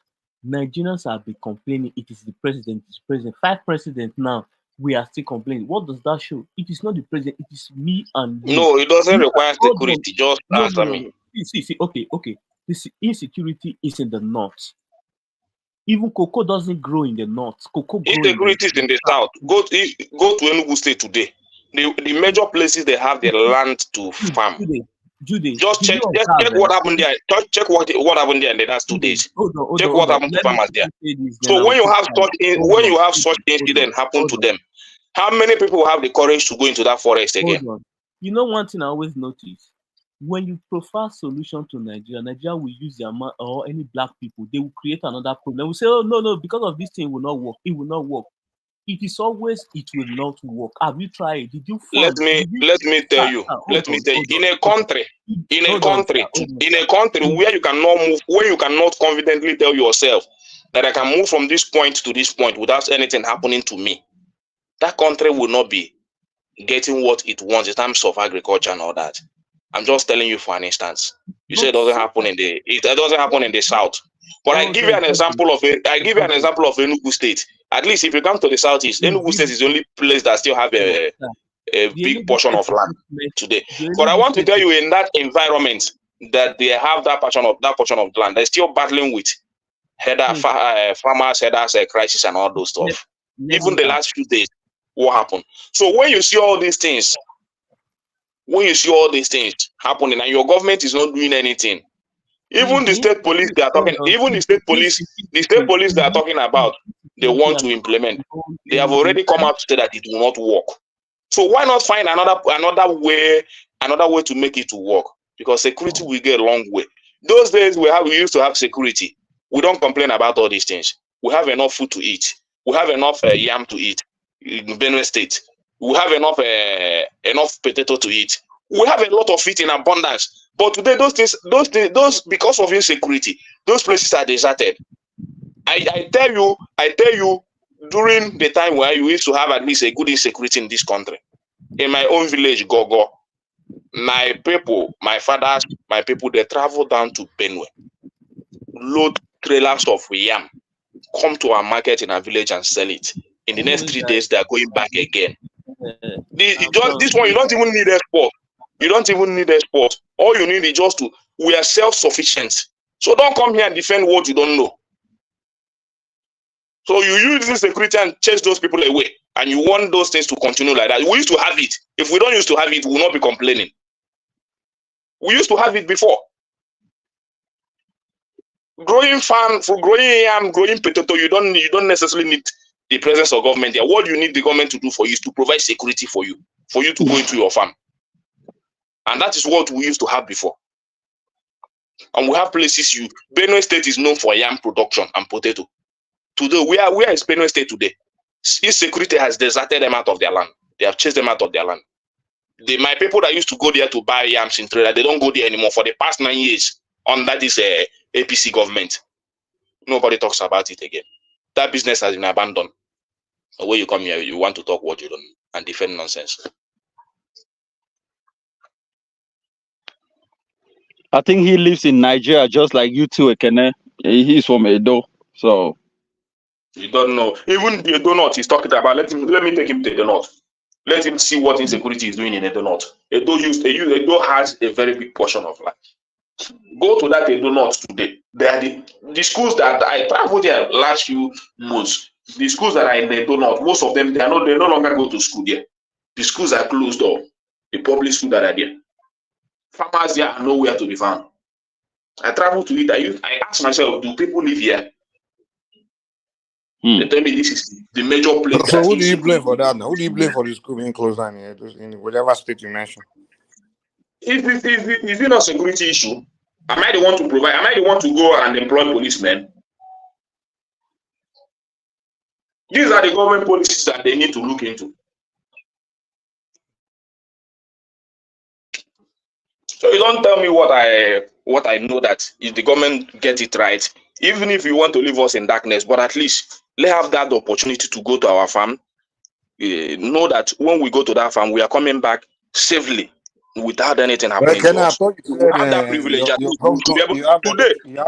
Nigerians have been complaining. It is the president. It's president. 5 presidents now. We are still complaining. What does that show? It is not the president. It is me and you. No, it doesn't You require hold on. security. Just No, answer no, no, me. no. See. Okay. This insecurity is in the north. Even cocoa doesn't grow in the north. Cocoa grow in Insecurity is in the south. Go to Enugu State today. The major places they have the land to farm. Judy, Just did check you observe what happened there. Check what happened there in the last 2 days. Check what happened to Let me farmers there. say this, then So I will when you keep have quiet. such incident happen to them, how many people have the courage to go into that forest again? Hold on. You know one thing I always notice? When you prefer solution to Nigeria will use their man or any black people, they will create another problem. They will say, oh no, because of this thing it will not work. It will not work. It is always it will not work. Have you tried? Did you Let me tell you. In a country where you cannot move, where you cannot confidently tell yourself that I can move from this point to this point without anything happening to me, that country will not be getting what it wants in terms of agriculture and all that. I'm just telling you for an instance. You say it doesn't happen in the south. But I give you an example of Enugu State. At least if you come to the southeast, Enugu State is the only place that still have a big portion of land today. But I want to tell you, in that environment that they have that portion of land, they're still battling with farmers, crisis and all those stuff. Even the last few days, what happened? So when you see all these things, when you see all these things happening and your government is not doing anything, even the state police they are talking, even the state police they are talking about, they want to implement. They have already come out to say that it will not work. So why not find another way to make it to work? Because security will get a long way. Those days we used to have security. We don't complain about all these things. We have enough food to eat. We have enough yam to eat in Benue State. We have enough potato to eat. We have a lot of it in abundance. But today, those because of insecurity, those places are deserted. I tell you, during the time where you used to have at least a good insecurity in this country, in my own village, Gogo, my people, my fathers, my people, they travel down to Benue, load trailers of yam, come to our market in our village and sell it. In the next 3 days, they are going back again. This one, you don't even need export. You don't even need export. All you need is just we are self-sufficient. So don't come here and defend what you don't know. So you use this security and chase those people away. And you want those things to continue like that. We used to have it. If we don't used to have it, we will not be complaining. We used to have it before. Growing yam, growing potato, you don't necessarily need the presence of government there. What you need the government to do for you is to provide security for you to go into your farm. And that is what we used to have before. And we have places Benue State is known for yam production and potato. Today, where is Benue State today? Insecurity has deserted them out of their land. They have chased them out of their land. My people that used to go there to buy yams in trailer, they don't go there anymore for the past 9 years under this APC government. Nobody talks about it again. That business has been abandoned. When you come here, you want to talk what you don't and defend nonsense. I think he lives in Nigeria just like you too, Ekene. He's from Edo, so you don't know. Even the Edo North he's talking about. Let me take him to the North. Let him see what insecurity is doing in Edo North. Edo has a very big portion of land. Go to that Edo North today. They are the schools that I traveled there last few months. The schools that are in Edo North, most of them they no longer go to school there. The schools are closed off. The public schools that are there. Farmers there are nowhere to be found. I traveled to it. I asked myself, do people live here? They tell me this is the major place. So who do you blame for that now? Who do you blame for the school being closed down here, in whatever state you mentioned? Is it not a security issue? Am I the one to provide? Am I the one to go and employ policemen? These are the government policies that they need to look into. So you don't tell me what I know that if the government gets it right, even if you want to leave us in darkness, but at least let's have that opportunity to go to our farm. Know that when we go to that farm, we are coming back safely without anything happening to us. We have that privilege.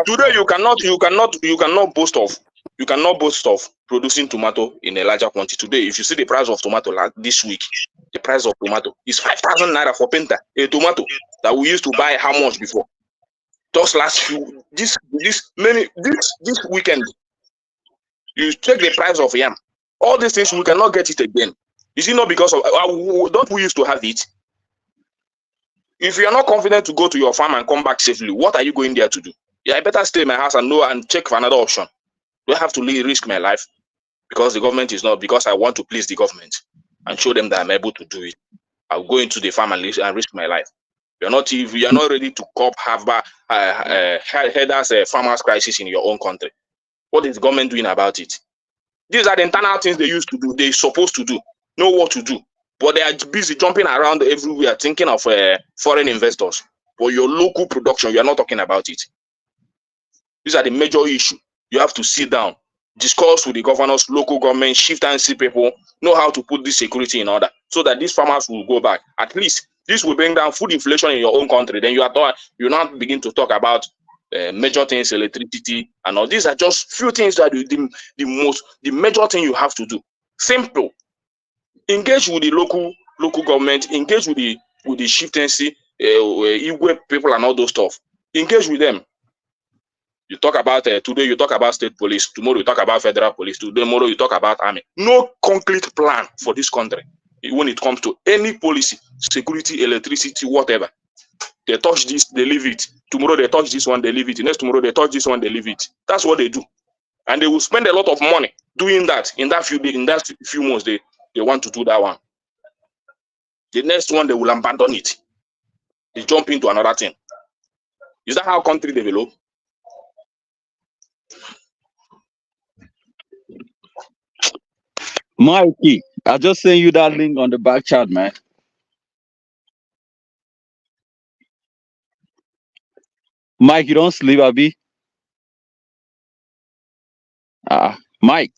Today you cannot boast of producing tomato in a larger quantity. Today, if you see the price of tomato this week, the price of tomato is 5,000 naira for penta. A tomato that we used to buy how much before? Just this weekend, you check the price of yam. All these things we cannot get it again. Is it not because of don't we used to have it? If you are not confident to go to your farm and come back safely, what are you going there to do? Yeah, I better stay in my house and check for another option. Do I have to risk my life because the government is not, because I want to please the government and show them that I'm able to do it? I'll go into the farm and risk my life. You are not ready to cope farmers crisis in your own country. What is the government doing about it? These are the internal things they used to do. They're supposed to do, know what to do. But they are busy jumping around everywhere thinking of foreign investors. But your local production, you are not talking about it. These are the major issues. You have to sit down, discuss with the governors, local government, shift and see people, know how to put this security in order so that these farmers will go back. At least this will bring down food inflation in your own country. Then you now begin to talk about major things, electricity, and all. These are just few things that the major thing you have to do. Simple. Engage with the local government. Engage with the chieftaincy, Igwe people, and all those stuff. Engage with them. You talk about today. You talk about state police. Tomorrow you talk about federal police. Tomorrow you talk about army. No concrete plan for this country. when it comes to any policy, security, electricity, whatever. They touch this, they leave it. Tomorrow they touch this one, they leave it. Next tomorrow they touch this one, they leave it. That's what they do. And they will spend a lot of money doing that. In that few days, in that few months, they want to do that one. The next one, they will abandon it. They jump into another thing. Is that how country develop? Mikey, I just sent you that link on the back chat, man. Mike, you don't sleep, Abby? Mike.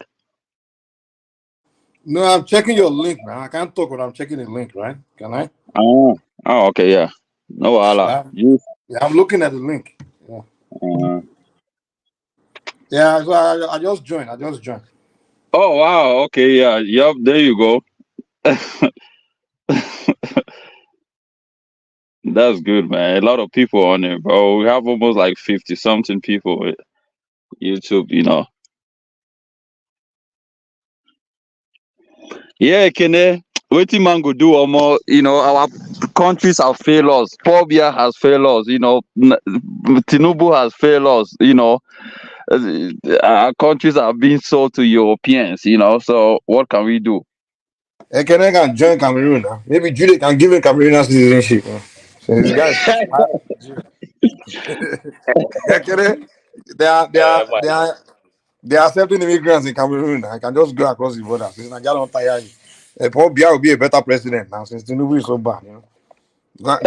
No, I'm checking your link, man. I can't talk when I'm checking the link, right? Can I? Oh, okay, yeah. No, Allah. Yeah, I'm looking at the link. Yeah. Yeah, so I just joined. Oh, wow. Okay, yeah. Yep, there you go. That's good, man. A lot of people on it, bro. We have almost like 50 something people with YouTube, you know. Yeah, Kene. Waiting man go do or more, you know, our countries have failed us. Phobia has failed us, you know. Tinubu has failed us, you know. Our countries are being sold to Europeans, you know. So what can we do? Ekene can join Cameroon now. Maybe Julie can give him Cameroonian citizenship. So this guy Ekene, they are accepting immigrants in Cameroon. I can just go across the border. Since Nigeria don't tire you. Paul Biya will be a better president now since Tinubu is so bad, you know. No.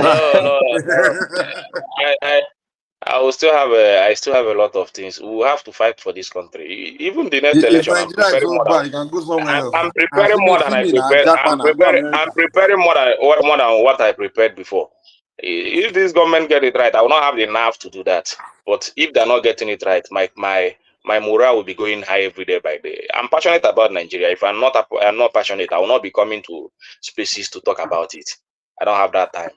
I will still have I still have a lot of things. We will have to fight for this country. Even the next If election, I'm Nigeria is preparing so more than bad, you can go somewhere else. I'm preparing more than I prepared. I'm preparing more than what I prepared before. If this government get it right, I will not have the nerve to do that. But if they're not getting it right, my morale will be going high every day by day. I'm passionate about Nigeria. If I'm not passionate, I will not be coming to spaces to talk about it. I don't have that time.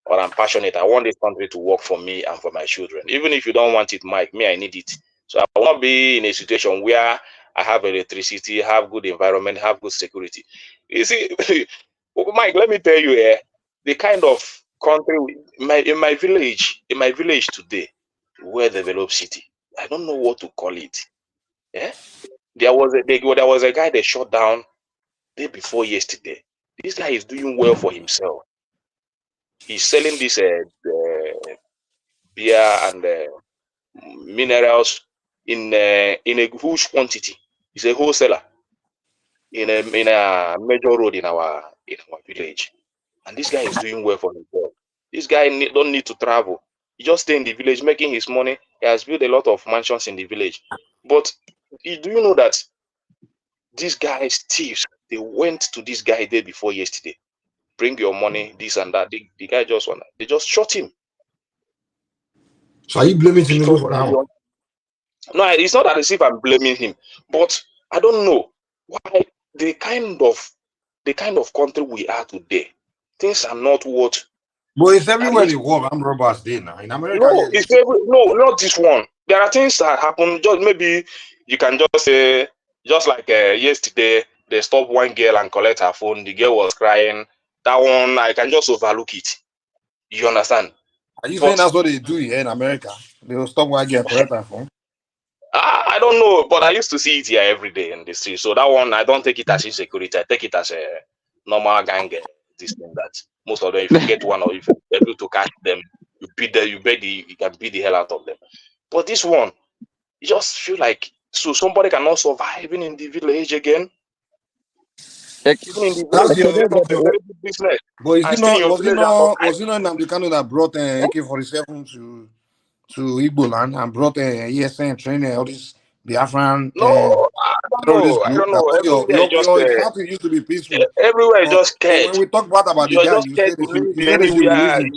Or I'm passionate. I want this country to work for me and for my children. Even if you don't want it, Mike, me, I need it. So I will not be in a situation where I have electricity, have good environment, have good security. You see, Mike, let me tell you, the kind of country in my village today, well developed city. I don't know what to call it. Yeah, there was a guy that shut down day before yesterday. This guy is doing well for himself. He's selling this beer and minerals in a huge quantity. He's a wholesaler in a major road in our village, and this guy is doing well for himself. This guy don't need to travel. He just stay in the village making his money. He has built a lot of mansions in the village. But do you know that these guys thieves? They went to this guy day before yesterday. Bring your money, this and that. The guy just wanna. They just shot him. So are you blaming Tinubu for that one? No, it's not as if I'm blaming him, but I don't know why the kind of country we are today, things are not what. But it's everywhere they work. I'm robbers day now. In America, No, no, not this one. There are things that happen. Just maybe you can just say, just like yesterday, they stopped one girl and collect her phone. The girl was crying. That one, I can just overlook it. You understand? Are you saying that's what they do here in America? They will stop one girl and collect her phone. I don't know, but I used to see it here every day in the street. So that one, I don't take it as insecurity. I take it as a normal gang. This thing that most of them, if you get one or if you're able to catch them, you beat them. You can beat the hell out of them. But this one, you just feel like somebody cannot survive even in the village again. Even in the village, that's a very big business. But was it not Nnamdi Kanu that brought AK-47 to Igbo land and brought ESN training all these Biafran I don't know. Your country used to be peaceful. Everywhere is just scared. When we talk about the guy, you said they should release him.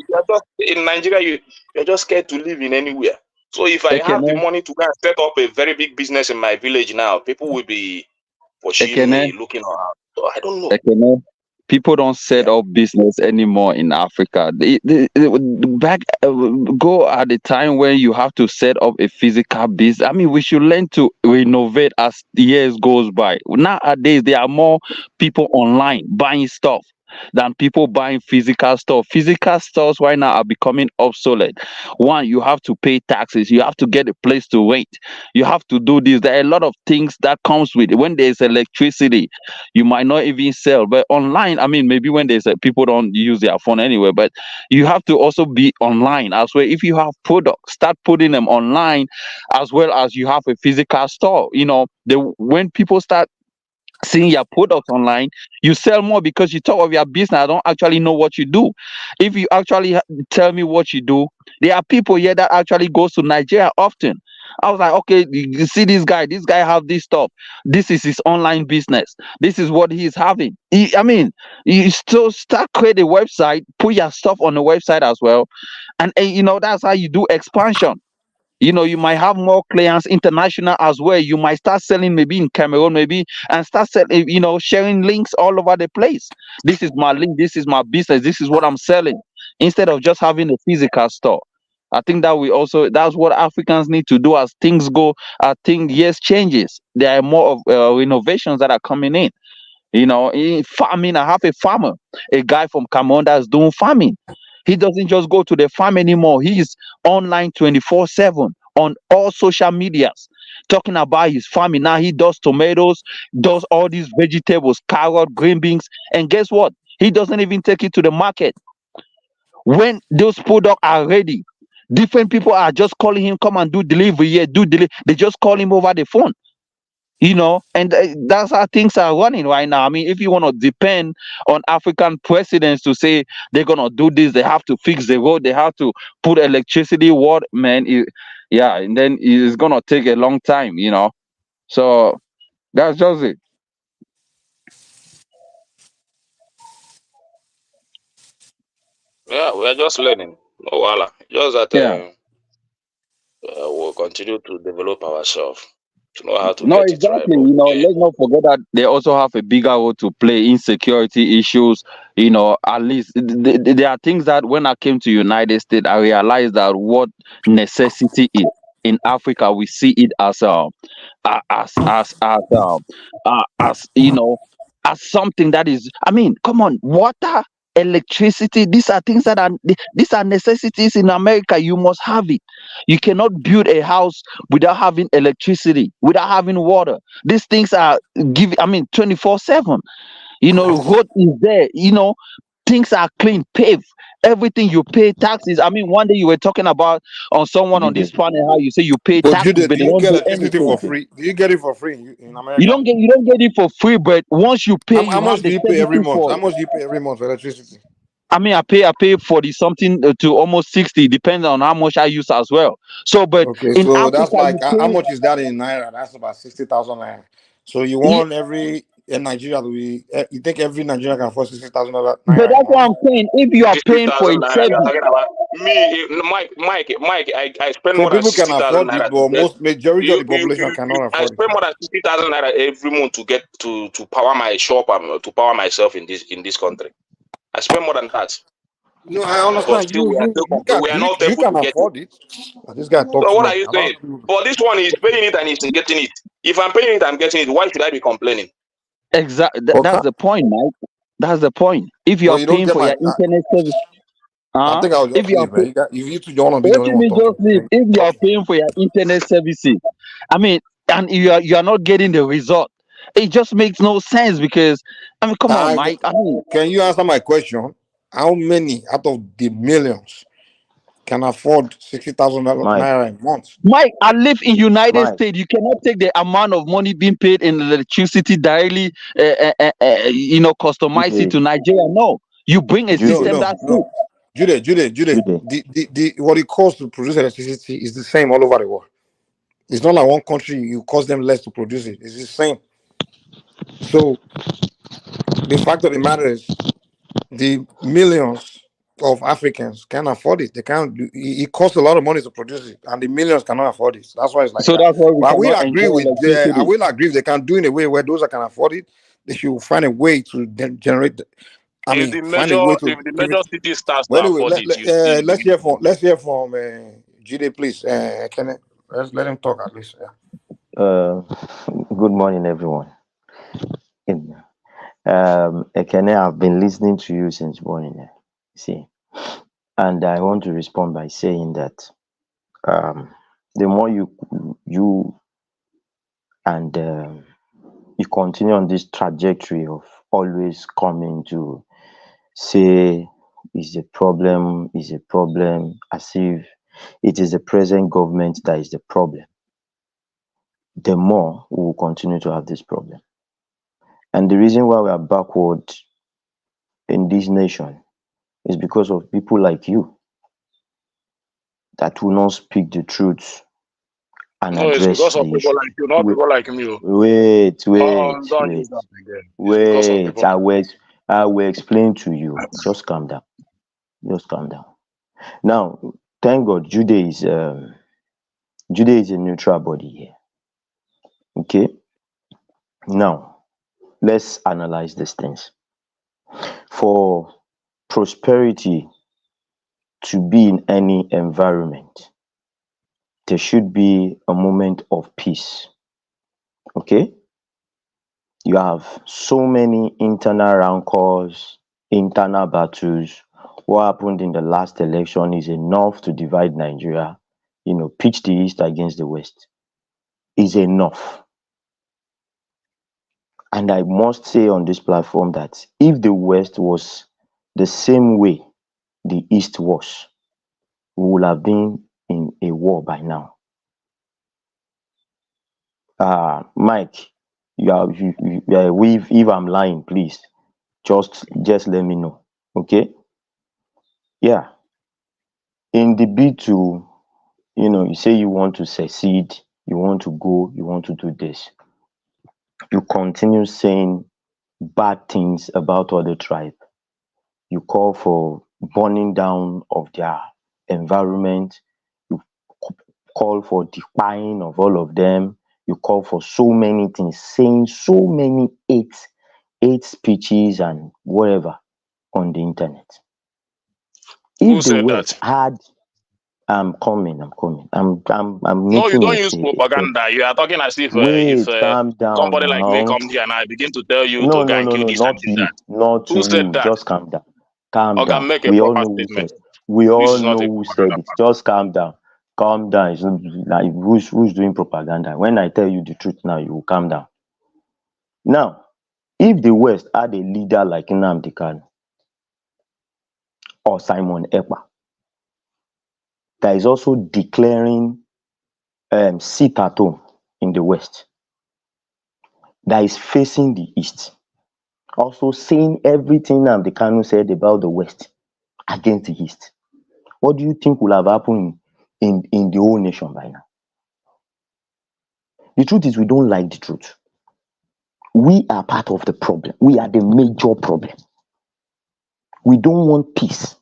In Nigeria, you're just scared to live in anywhere. So if I have the money to go and set up a very big business in my village now, people will be pursuing me, looking around. So I don't know. People don't set up business anymore in Africa. Back go at the time when you have to set up a physical business. I mean, we should learn to renovate as years goes by. Nowadays, there are more people online buying stuff than people buying physical stuff. Physical stores right now are becoming obsolete. One, you have to pay taxes. You have to get a place to rent. You have to do this. There are a lot of things that comes with it. When there's electricity, you might not even sell. But online, I mean, maybe when there's people don't use their phone anyway. But you have to also be online as well. If you have products, start putting them online, as well as you have a physical store. When people start seeing your products online, you sell more because you talk of your business. I don't actually know what you do. If you actually tell me what you do, there are people here that actually goes to Nigeria often. I was like, okay, you see this guy have this stuff. This is his online business. This is what he's having. You still start create a website, put your stuff on the website as well. And that's how you do expansion. You might have more clients international as well. You might start selling maybe in Cameroon, maybe, and start selling, sharing links all over the place. This is my link. This is my business. This is what I'm selling. Instead of just having a physical store. I think that's what Africans need to do as things go. I think years changes. There are more of innovations that are coming in. In farming, I have a farmer, a guy from Cameroon that's doing farming. He doesn't just go to the farm anymore. He's online 24/7 on all social medias, talking about his farming. Now he does tomatoes, does all these vegetables, carrot, green beans, and guess what? He doesn't even take it to the market. When those products are ready, different people are just calling him, come and do delivery here, do delivery. They just call him over the phone. And that's how things are running right now. I mean, if you want to depend on African presidents to say they're gonna do this, they have to fix the road, they have to put electricity, man, and then it's gonna take a long time. So that's just it. Yeah, we are just learning. No, voila. Just that Yeah. we'll continue to develop ourselves to know how to No, get it right. exactly. Let's not forget that they also have a bigger role to play in security issues. At least there are things that when I came to United States, I realized that what necessity is in Africa, we see it as as something that is. I mean, come on, water, electricity. These are things that these are necessities in America. You must have it. You cannot build a house without having electricity, without having water. These things are 24/7. Road is there. Things are clean, paved. Everything you pay taxes. I mean, one day you were talking about on someone on this panel how you say you pay But taxes, Jude, but do they you don't get do electricity anything. for free? Do you get it for free in You America? don't get it for free, but once you pay, How you much have do the you pay every services month? for How it. much do you pay every month for electricity? I mean, I pay 40 something to almost 60, depends on how much I use as well. So, but Okay, in so that's Africa, like you how pay. much is that in naira? That's about 60,000 naira. So you Yeah, want every in Nigeria to be? You think every Nigerian can afford 60,000 naira but in that's what month? I'm saying. If you are paying for 60,000 a naira. You are service, talking about Mike. I spend Some more than people can 60,000 afford naira it, to but get most majority of you. the population cannot I afford it. spend more than 60,000 naira every month to get to power my shop and to power myself in this country. I spend more than that, No, I but understand. still we are not You able can to get it. afford it. This guy talks So what much. are you I saying? don't. But this one is paying it and he's getting it. If I'm paying it, I'm getting it. Why should I be complaining? exactly. That's Okay. the point, Mike. That's the point. If you But are you don't paying get for my. your internet service, I think I'll if just you are leave, man. If you two don't want to be the what only you one mean talking, just leave? If you are paying for your internet services, I mean, and you are not getting the result, it just makes no sense because I mean, come on, Mike. I mean, can you answer my question? How many out of the millions can afford 60,000 Mike, naira a month? Mike, I live in United Mike, States. You cannot take the amount of money being paid in electricity directly, customize it Jude, to Nigeria. No, you bring a No, system Jude, no, that's it. no. Jude. Jude. The what it costs to produce electricity is the same all over the world. It's not like one country you cost them less to produce it. It's the same. So the fact of the matter is, the millions of Africans can't afford it. They can't. It costs a lot of money to produce it, and the millions cannot afford it. That's why it's like So that. that's why we But I will cannot agree enjoy with. I electricity. will agree if they can do in a way where those that can afford it, they should find a way to generate If the major, if the major city starts to Well, anyway, afford it, you see. let's hear from Jide, please. Can let him talk at least. Yeah. Good morning, everyone. Ekene, I've been listening to you since morning. See, and I want to respond by saying that the more you and you continue on this trajectory of always coming to say is a problem, as if it is the present government that is the problem, the more we will continue to have this problem. And the reason why we are backward in this nation is because of people like you that will not speak the truth and No, it's address because of the people issue. like you, not people like me. Wait, Don't use that again. It's because of people. I will explain to you. Just calm down. Just calm down. Now, thank God, Jude is a neutral body here. Okay. Now, let's analyze these things. For prosperity to be in any environment, there should be a moment of peace. Okay? You have so many internal rancors, internal battles. What happened in the last election is enough to divide Nigeria, pitch the East against the West. Is enough. And I must say on this platform that if the West was the same way the East was, we would have been in a war by now. Mike, if I'm lying, please just let me know. Okay? Yeah. In the bid to, you say you want to succeed, you want to go, you want to do this. You continue saying bad things about other tribe. You call for burning down of their environment. You call for defying of all of them. You call for so many things, saying so many hate speeches and whatever on the internet. Who If the said West that? had, I'm coming. I'm No, you making don't a use point. propaganda. You are talking as if Wait, calm down somebody like me now. comes here and I begin to tell you No, to go no, and no, kill no, this and not kill you, that. not Who said you. that? Just calm down. Calm Or can down. make a We all proper know who statement. said. We This all is not know a who propaganda said it. part. Just calm down. Calm down. It's not like who's doing propaganda. When I tell you the truth now, you will calm down. Now, if the West had a leader like Nnamdi Kanu or Simon Ekpa that is also declaring sit at home in the West, that is facing the East, also saying everything Nnamdi Kanu said about the West against the East, what do you think will have happened in the whole nation by now? The truth is we don't like the truth. We are part of the problem. We are the major problem. We don't want peace.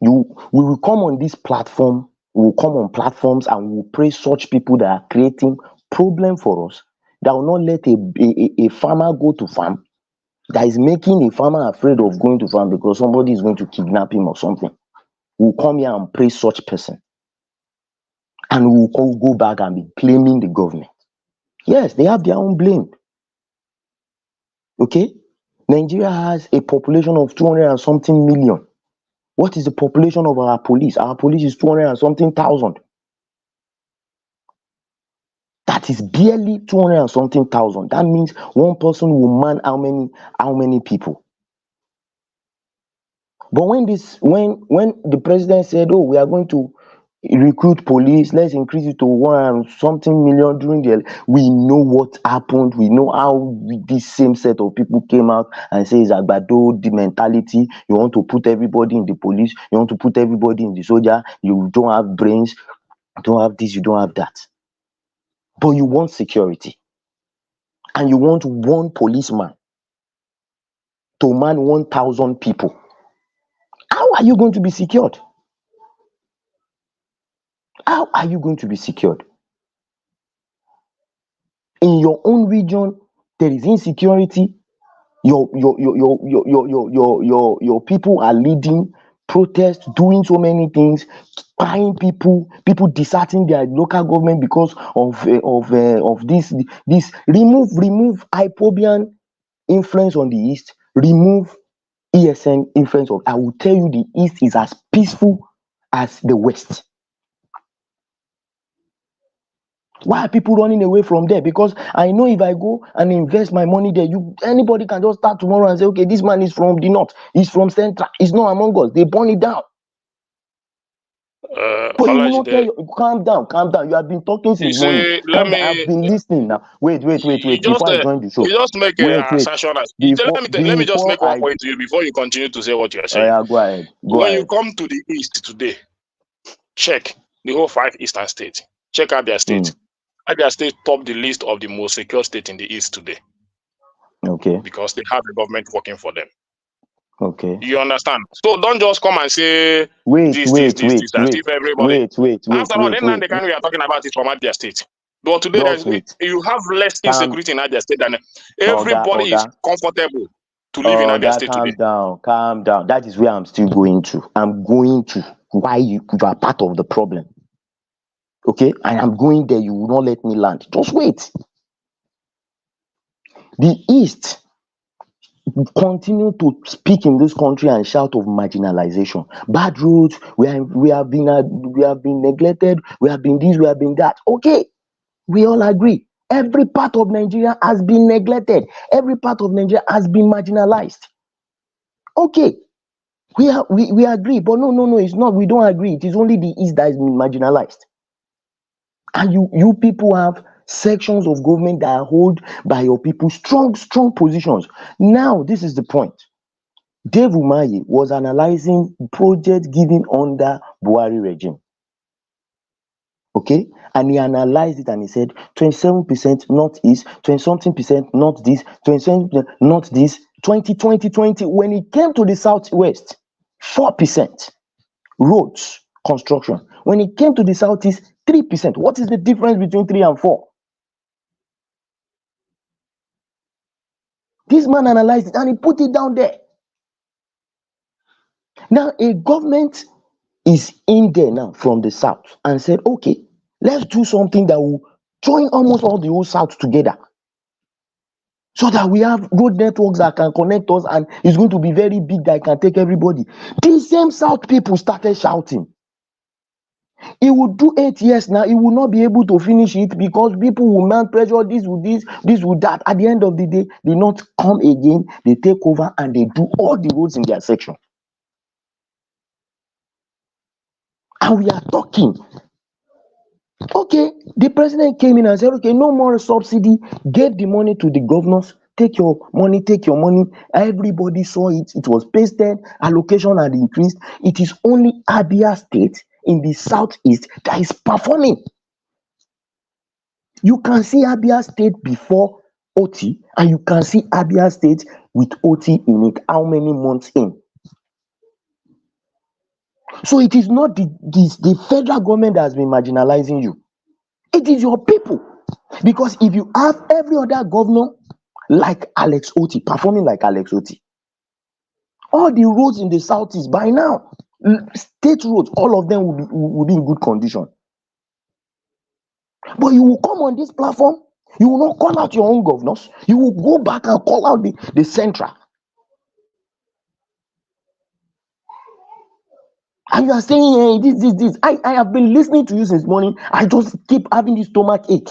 We will come on this platform, we will come on platforms and we will praise such people that are creating problem for us, that will not let a farmer go to farm, that is making a farmer afraid of going to farm because somebody is going to kidnap him or something. We'll come here and praise such person. And we'll go back and be blaming the government. Yes, they have their own blame. Okay? Nigeria has a population of 200 and something million. What is the population of our police? Our police is 200 and something thousand. That is barely 200 and something thousand. That means one person will man how many people? But when the president said, "Oh, we are going to recruit police, let's increase it to 1 and something million during we know what happened. We know how this same set of people came out and says Agbado, the mentality. You want to put everybody in the police, you want to put everybody in the soldier, you don't have brains, you don't have this, you don't have that. But you want security. And you want one policeman to man 1,000 people. How are you going to be secured? How are you going to be secured? In your own region, there is insecurity. Your people are leading protests, doing so many things, buying people deserting their local government because of this. Remove IPOBian influence on the East. Remove ESN influence of. I will tell you, the East is as peaceful as the West. Why are people running away from there? Because I know if I go and invest my money there, anybody can just start tomorrow and say, okay, this man is from the north, he's from central, he's not among us. They burn it down. But you will not tell you, calm down. You have been talking since morning. I've been listening now. Wait. Before I join the show. You just make an assertion. Let me just make one point to you before you continue to say what you are saying. Yeah, go ahead. When you come to the East today, check the whole 5 Eastern states. Check Abia State. Abia State top the list of the most secure state in the East today. Okay. Because they have the government working for them. Okay. You understand? So don't just come and say this. If everybody. After all, then the kind we are talking about is from Abia State. But today you have less insecurity in Abia State than everybody is comfortable to live in Abia State today. Calm down. That is where I'm still going to. I'm going to why you are part of the problem. Okay, and I'm going there. You will not let me land. Just wait. The East continue to speak in this country and shout of marginalization, bad roads. We have been neglected. We have been this. We have been that. Okay, we all agree. Every part of Nigeria has been neglected. Every part of Nigeria has been marginalized. Okay, we agree, but no, it's not. We don't agree. It is only the East that has been marginalized. And you people have sections of government that are held by your people strong positions. Now, this is the point. Dave Umahi was analyzing projects given under Buhari regime. Okay, and he analyzed it and he said 27% northeast, 20-something% not this, 27% not this. 2020, when it came to the southwest, 4% roads construction. When it came to the southeast, 3%. What is the difference between 3 and 4? This man analyzed it and he put it down there. Now, a government is in there now from the south and said, okay, let's do something that will join almost all the whole south together. So that we have road networks that can connect us and it's going to be very big that can take everybody. These same south people started shouting. He will do 8 years now. He will not be able to finish it because people will mount pressure. This will that. At the end of the day, they not come again. They take over and they do all the roads in their section. And we are talking. Okay, the president came in and said, okay, no more subsidy. Gave the money to the governors. Take your money. Everybody saw it. It was pasted. Allocation had increased. It is only Abia State in the southeast that is performing. You can see Abia State before OT and you can see Abia State with OT in it. How many months in? So it is not the federal government that has been marginalizing you. It is your people. Because if you have every other governor like Alex Oti, performing like Alex Oti, all the roads in the southeast by now, state roads, all of them will be in good condition. But you will come on this platform, you will not call out your own governors, you will go back and call out the central. And you are saying, hey, this. I have been listening to you since morning. I just keep having this stomach ache.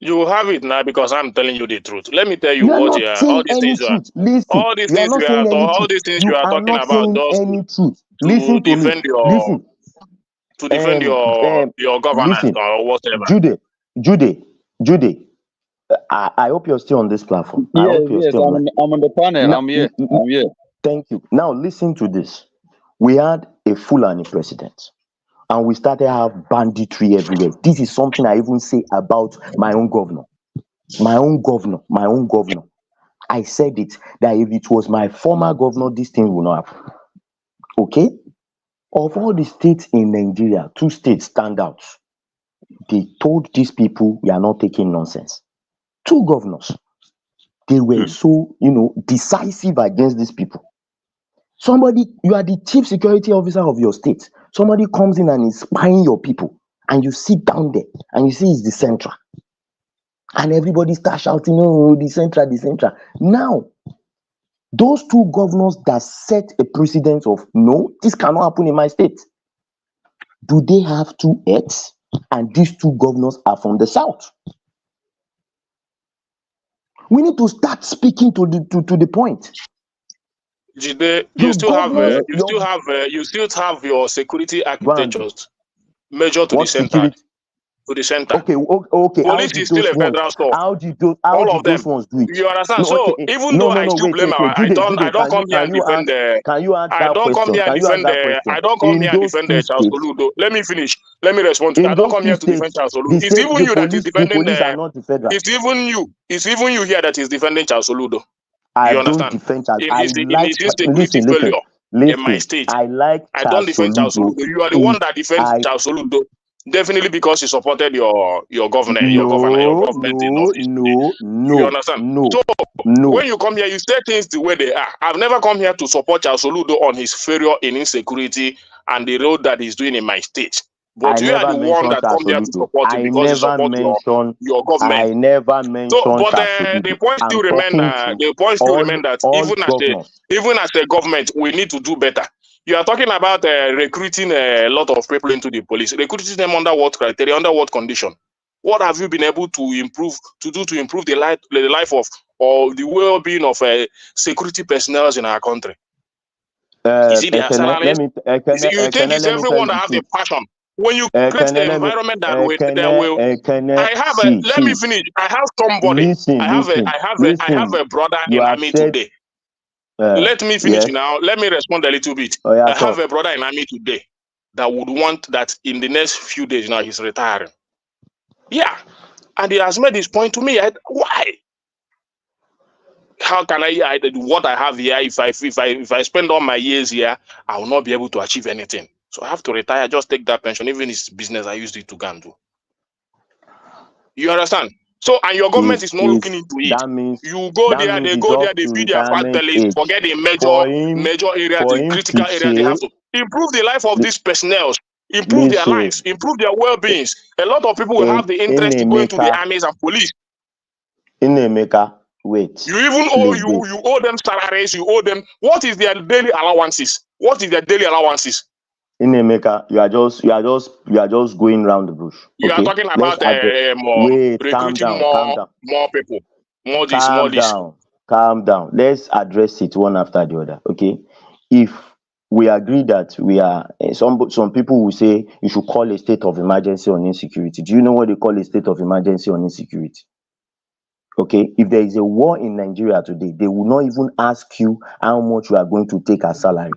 You have it now because I'm telling you the truth. Let me tell you You are what not saying any truth. Listen, all these things you are talking about those any truth. to Listen to defend me. your Listen. To defend your governance listen, or whatever. Jude, I hope you're still on this platform. I hope you're still I'm on the panel. Now, I'm here. Thank you. Now listen to this. We had a Fulani president and we started to have banditry everywhere. This is something I even say about my own governor. I said it, that if it was my former governor, this thing would not happen. Okay? Of all the states in Nigeria, 2 states stand out. They told these people, we are not taking nonsense. 2 governors. They were so, decisive against these people. You are the chief security officer of your state. Somebody comes in and is spying your people, and you sit down there and you see it's the central. And everybody starts shouting, oh, the central, the central. Now, those two governors that set a precedent of, no, this cannot happen in my state. Do they have two heads? And these two governors are from the south. We need to start speaking to the point. Jide, you still have your security architectures measured to the center. To the center. Okay. Police is still a federal stuff. All of them. Ones do it? You understand? No, so even though I still blame her, I don't come here and defend the. Can you answer that question? I don't come here and defend the Charles Soludo. Let me finish. Let me respond to that. I don't come here to defend Charles Soludo. It's even you that is defending the. It's even you. It's even you here that is defending Charles Soludo. I don't defend Charles. Listen. In my state, I don't defend Charles Soludo. You are the one that defends Charles Soludo. Definitely because he supported your governor, your government in office. You understand? When you come here, you say things the way they are. I've never come here to support Charles Soludo on his failure in insecurity and the road that he's doing in my state. But you are the one that come here to support him because you support your government. I never mentioned. The point still remain. The point still remain that even as a government, we need to do better. You are talking about recruiting a lot of people into the police. Recruiting them under what criteria, under what condition? What have you been able to improve the life of or the well-being of security personnel in our country? Is it their salaries? You think it's everyone that has a passion? When you create an environment that will let me finish. I have somebody. I have a brother in army today. Let me finish now. Let me respond a little bit. I have a brother in army today that would want that in the next few days now he's retiring. Yeah, and he has made this point to me. Why? How can what I have here? If I spend all my years here, I will not be able to achieve anything. So I have to retire. Just take that pension. Even it's business I used it to go and do. You understand? So, and your government is not looking into it. You go there, they feed their families, forget the major area, the critical area. They have to improve the life of these personnel, improve their lives, improve their well-beings. A lot of people will have the interest to go into the armies and police. Wait. You even owe you owe them salaries, you owe them. What is their daily allowances? What is their daily allowances? Inemeka, you are just going round the bush. You are talking about recruiting more people, more this, more this. Calm down. Let's address it one after the other. Okay. If we agree that we are some people will say you should call a state of emergency on insecurity. Do you know what they call a state of emergency on insecurity? Okay, if there is a war in Nigeria today, they will not even ask you how much you are going to take as salary.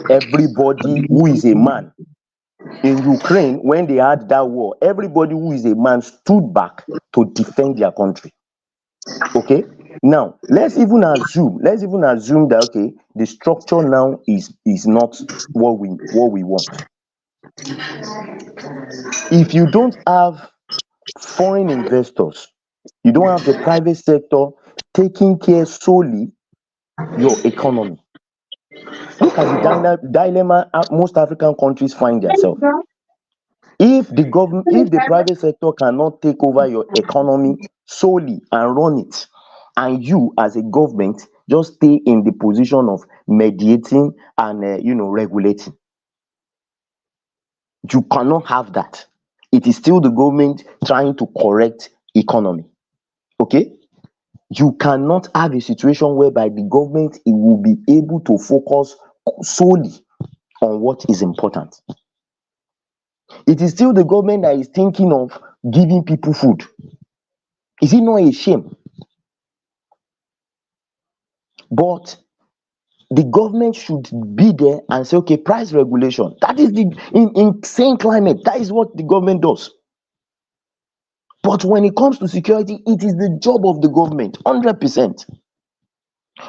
Everybody who is a man in Ukraine, when they had that war, everybody who is a man stood back to defend their country. Okay, now let's even assume that okay, the structure now is not what we want. If you don't have foreign investors, you don't have the private sector taking care solely your economy. Look at the dilemma most African countries find themselves. If the private sector cannot take over your economy solely and run it, and you as a government just stay in the position of mediating and regulating, you cannot have that. It is still the government trying to correct economy. Okay? You cannot have a situation whereby the government will be able to focus solely on what is important. It is still the government that is thinking of giving people food. Is it not a shame? But the government should be there and say, okay, price regulation. That is the insane climate. That is what the government does. But when it comes to security, it is the job of the government, 100%.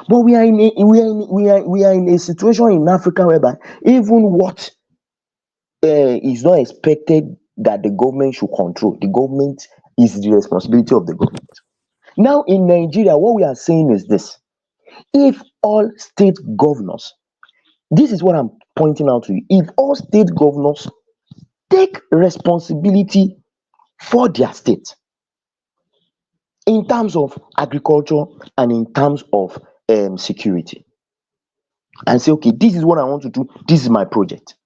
But we are in a situation in Africa whereby even what is not expected that the government should control, the government is the responsibility of the government. Now in Nigeria, what we are saying is this: if all state governors, this is what I'm pointing out to you, if all state governors take responsibility for their state in terms of agriculture and in terms of security, and say, okay, this is what I want to do, this is my project,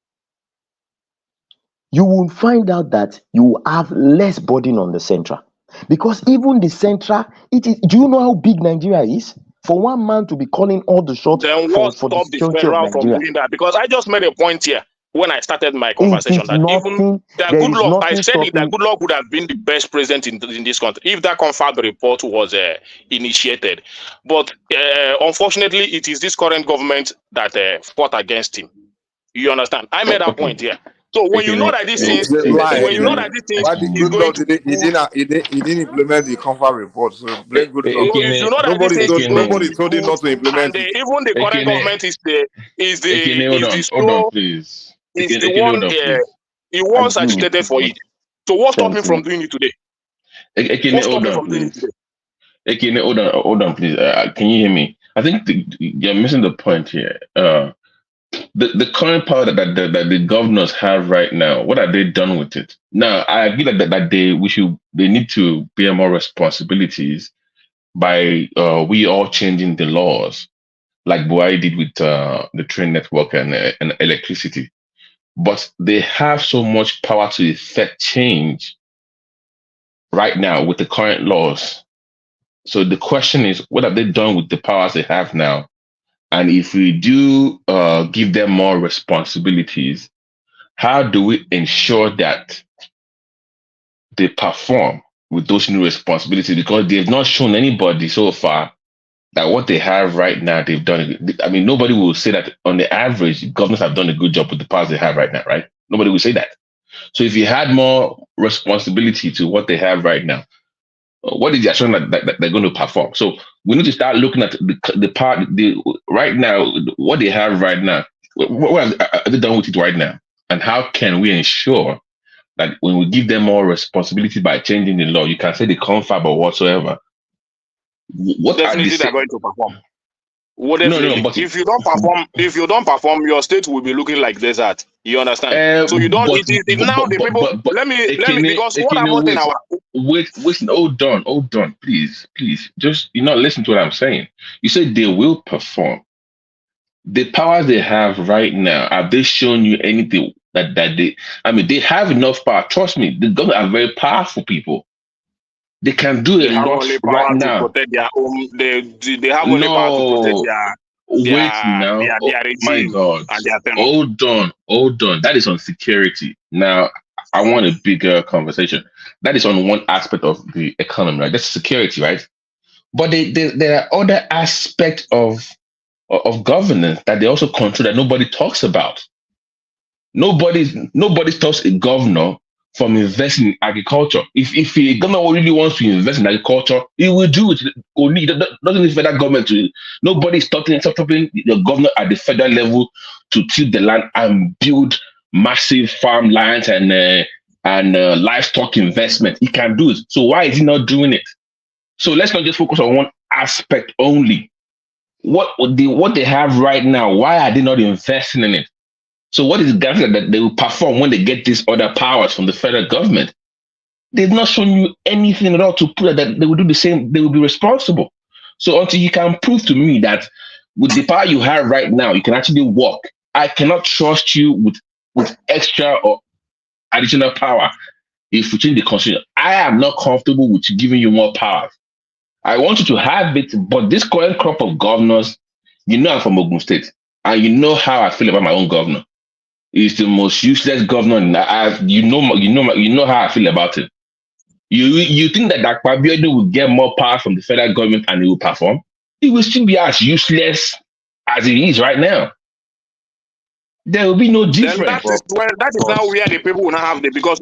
you will find out that you will have less burden on the central. Because even the central, it is, do you know how big Nigeria is? For one man to be calling all the shots Then for what the stopped the security of federal from Nigeria. doing that? Because I just made a point here when I started my It conversation is that even nothing, that there good is luck, I nothing said it, that stopping. good luck would have been the best president in this country if that confirmed report was initiated. But unfortunately, it is this current government that fought against him. You understand? I made that point here. So when you know that these things, It's a lie when you know again. that these things Why the is good going Lord to he didn't implement the comfort report. So blame good Lord. if you know that these things is going to Nobody be told him good, not to implement and it. even the current government is Hold on, hold on, so please. is the Ekene, one hold on, please. he once Agree with agitated you, for God. it. So what stopped him Thank you. from doing it today? Ekene, What hold stopped him on, from doing it please. today? Ekene, hold on, please. Can you hear me? I think you're missing the point here. The current power that the governors have right now, what have they done with it? Now, I agree that they need to bear more responsibilities by we all changing the laws, like Buhari did with the train network and electricity. But they have so much power to effect change right now with the current laws. So the question is, what have they done with the powers they have now? And if we do give them more responsibilities, how do we ensure that they perform with those new responsibilities? Because they've not shown anybody so far that what they have right now, they've done it. I mean, nobody will say that on the average, governments have done a good job with the powers they have right now, right? Nobody will say that. So if you had more responsibility to what they have right now, what is the assurance that they're going to perform? So we need to start looking at the part right now, what they have right now. What are they done with it right now? And how can we ensure that when we give them more responsibility by changing the law, you can say the confab or whatsoever. What are Definitely the they're going to perform. Well, no, definitely. but If you don't perform, your state will be looking like desert. You understand? So you don't. but It is now the people. Let me because what Ekene, happened in our wait, hold on, please, just you're not listening to what I'm saying. You said they will perform. The powers they have right now, have they shown you anything that they? I mean, they have enough power. Trust me, the government are very powerful people. They can do a they have lot only right power to now. protect their own. They have only power to protect No, wait now. Oh their my regime God. and their tenure. Hold on. That is on security. Now, I want a bigger conversation. That is on one aspect of the economy, right? That's security, right? But there are other aspects of governance that they also control that nobody talks about. Nobody stops a governor from investing in agriculture. If a governor really wants to invest in agriculture, he will do it. Only doesn't need federal government to. Nobody is stopping the governor at the federal level to till the land and build massive farmlands and livestock investment. He can do it. So why is he not doing it? So let's not just focus on one aspect only. What they have right now, why are they not investing in it? So what is the guarantee that they will perform when they get these other powers from the federal government? They've not shown you anything at all to prove that they will do the same, they will be responsible. So until you can prove to me that with the power you have right now, you can actually work, I cannot trust you with extra or additional power if we change the constitution. I am not comfortable with giving you more power. I want you to have it, but this current crop of governors, you know I'm from Ogun State, and you know how I feel about my own governor. He's the most useless governor. You know how I feel about it. You think that Akpabiodu will get more power from the federal government and he will perform? He will still be as useless as he is right now. There will be no difference. That is now where the people will not have the because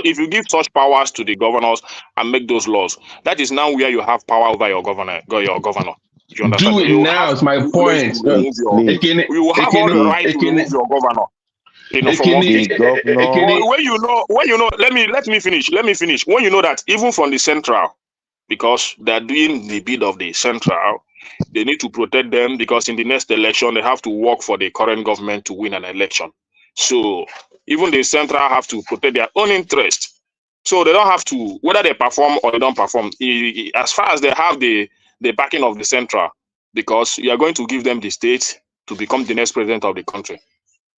if you give such powers to the governors and make those laws, that is now where you have power over your governor. You understand? Do it now. It's my point. You will have all the right to remove your governor. You know, from office. When you know, let me finish. When you know that even from the central, because they are doing the bid of the central. They need to protect them because in the next election, they have to work for the current government to win an election. So even the central have to protect their own interest. So they don't have to, whether they perform or they don't perform, as far as they have the backing of the central, because you are going to give them the state to become the next president of the country,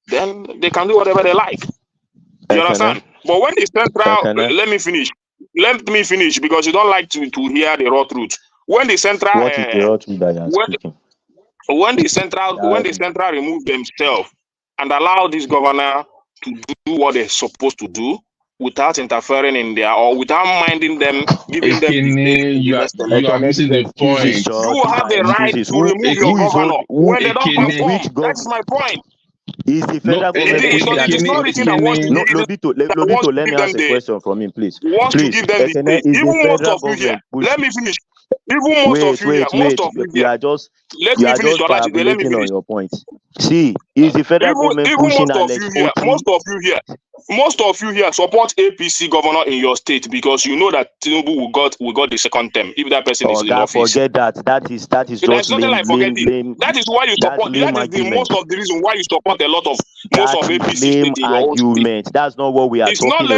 then they can do whatever they like. You understand? But when the central, let me finish because you don't like to hear the raw truth. When the central, What is the raw truth that you are speaking? when the central remove themselves and allow this governor to do what they're supposed to do without interfering in their, or without minding them, giving them you are missing the point. you have the right to remove your governor when they don't perform. That's my point. Is the federal government it is not written that wants to give them Lobito, let me ask a question from him, please. To give them the state. Even most of you here, let me finish. Even most of you here, most of you here. Let me finish, Olajide. Let me finish. On your point. See, is the federal government pushing Alex Oti? Most of you here support APC governor in your state because you know that Tinubu will got the second term if that person is in office. Forget that. That is just lame. That is why you support. That is the most of the reason why you support a lot of most of APC state in your argument. That's not what we are talking about.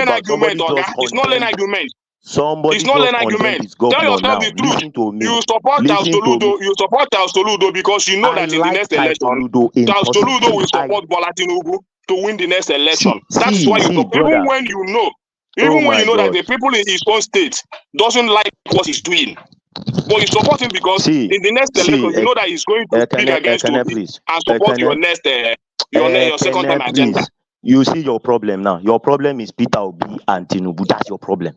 It's not an argument. Somebody it's not an argument. Tell yourself the truth. You support Taustoludo. You support Taustoludo because you know that in the next election, Taustoludo will support Bola Tinubu to win the next election. That's why you support. Even when you know, that the people in his own state doesn't like what he's doing, but you support him because in the next election, you know that he's going to speak against you and support your next your second term agenda. You see your problem now. Your problem is Peter Obi and Tinubu. That's your problem.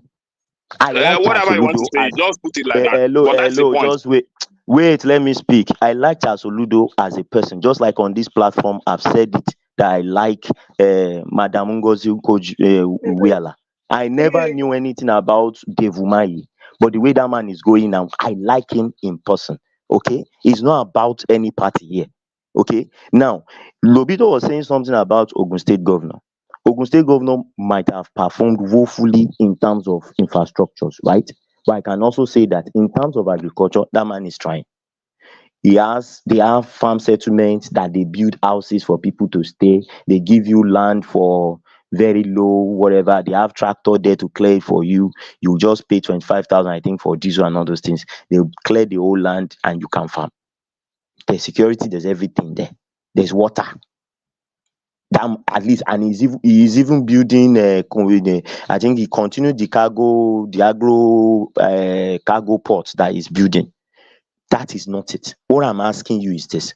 Whatever you want to say, just put it like that. But that's the point. Just wait, let me speak. I like Tausoludo as a person, just like on this platform, I've said it that I like Madam Ngozi Uwiala. I never knew anything about Devumai, but the way that man is going now, I like him in person. Okay, it's not about any party here. Okay, now Lobito was saying something about Ogun State Governor. Ogun State Governor might have performed woefully in terms of infrastructures, right? But I can also say that in terms of agriculture, that man is trying. They have farm settlements that they build houses for people to stay. They give you land for very low, whatever. They have tractor there to clear it for you. You just pay 25,000, I think, for diesel and all those things. They clear the whole land and you can farm. There's security, there's everything there. There's water. At least, and he's even building I think he continued the agro cargo port that he's building. That is not it. What I'm asking you is this: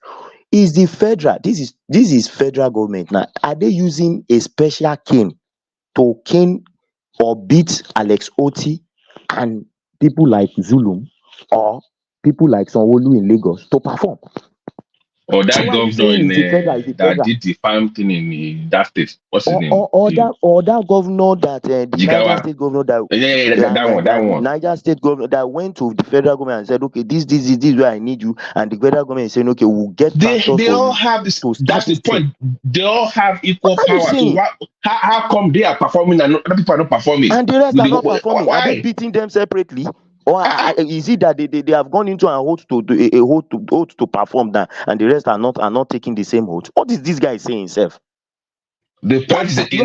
is the federal? This is federal government now. Are they using a special cane to cane or beat Alex Oti and people like Zulum or people like Sanwo-Olu in Lagos to perform? Or that governor in that did the farm thing in that state. What's his name? Or that governor that the Niger State governor that one. Niger State governor that went to the federal government and said, okay, this is where I need you, and the federal government is saying, okay, we'll get. They all have this. That's the point. They all have equal power. So how come they are performing and other people are not performing? And the rest are not performing. Why? Are they beating them separately? Or is it that they have gone into an oath to perform that, and the rest are not taking the same oath? What is this guy saying himself? The point is if you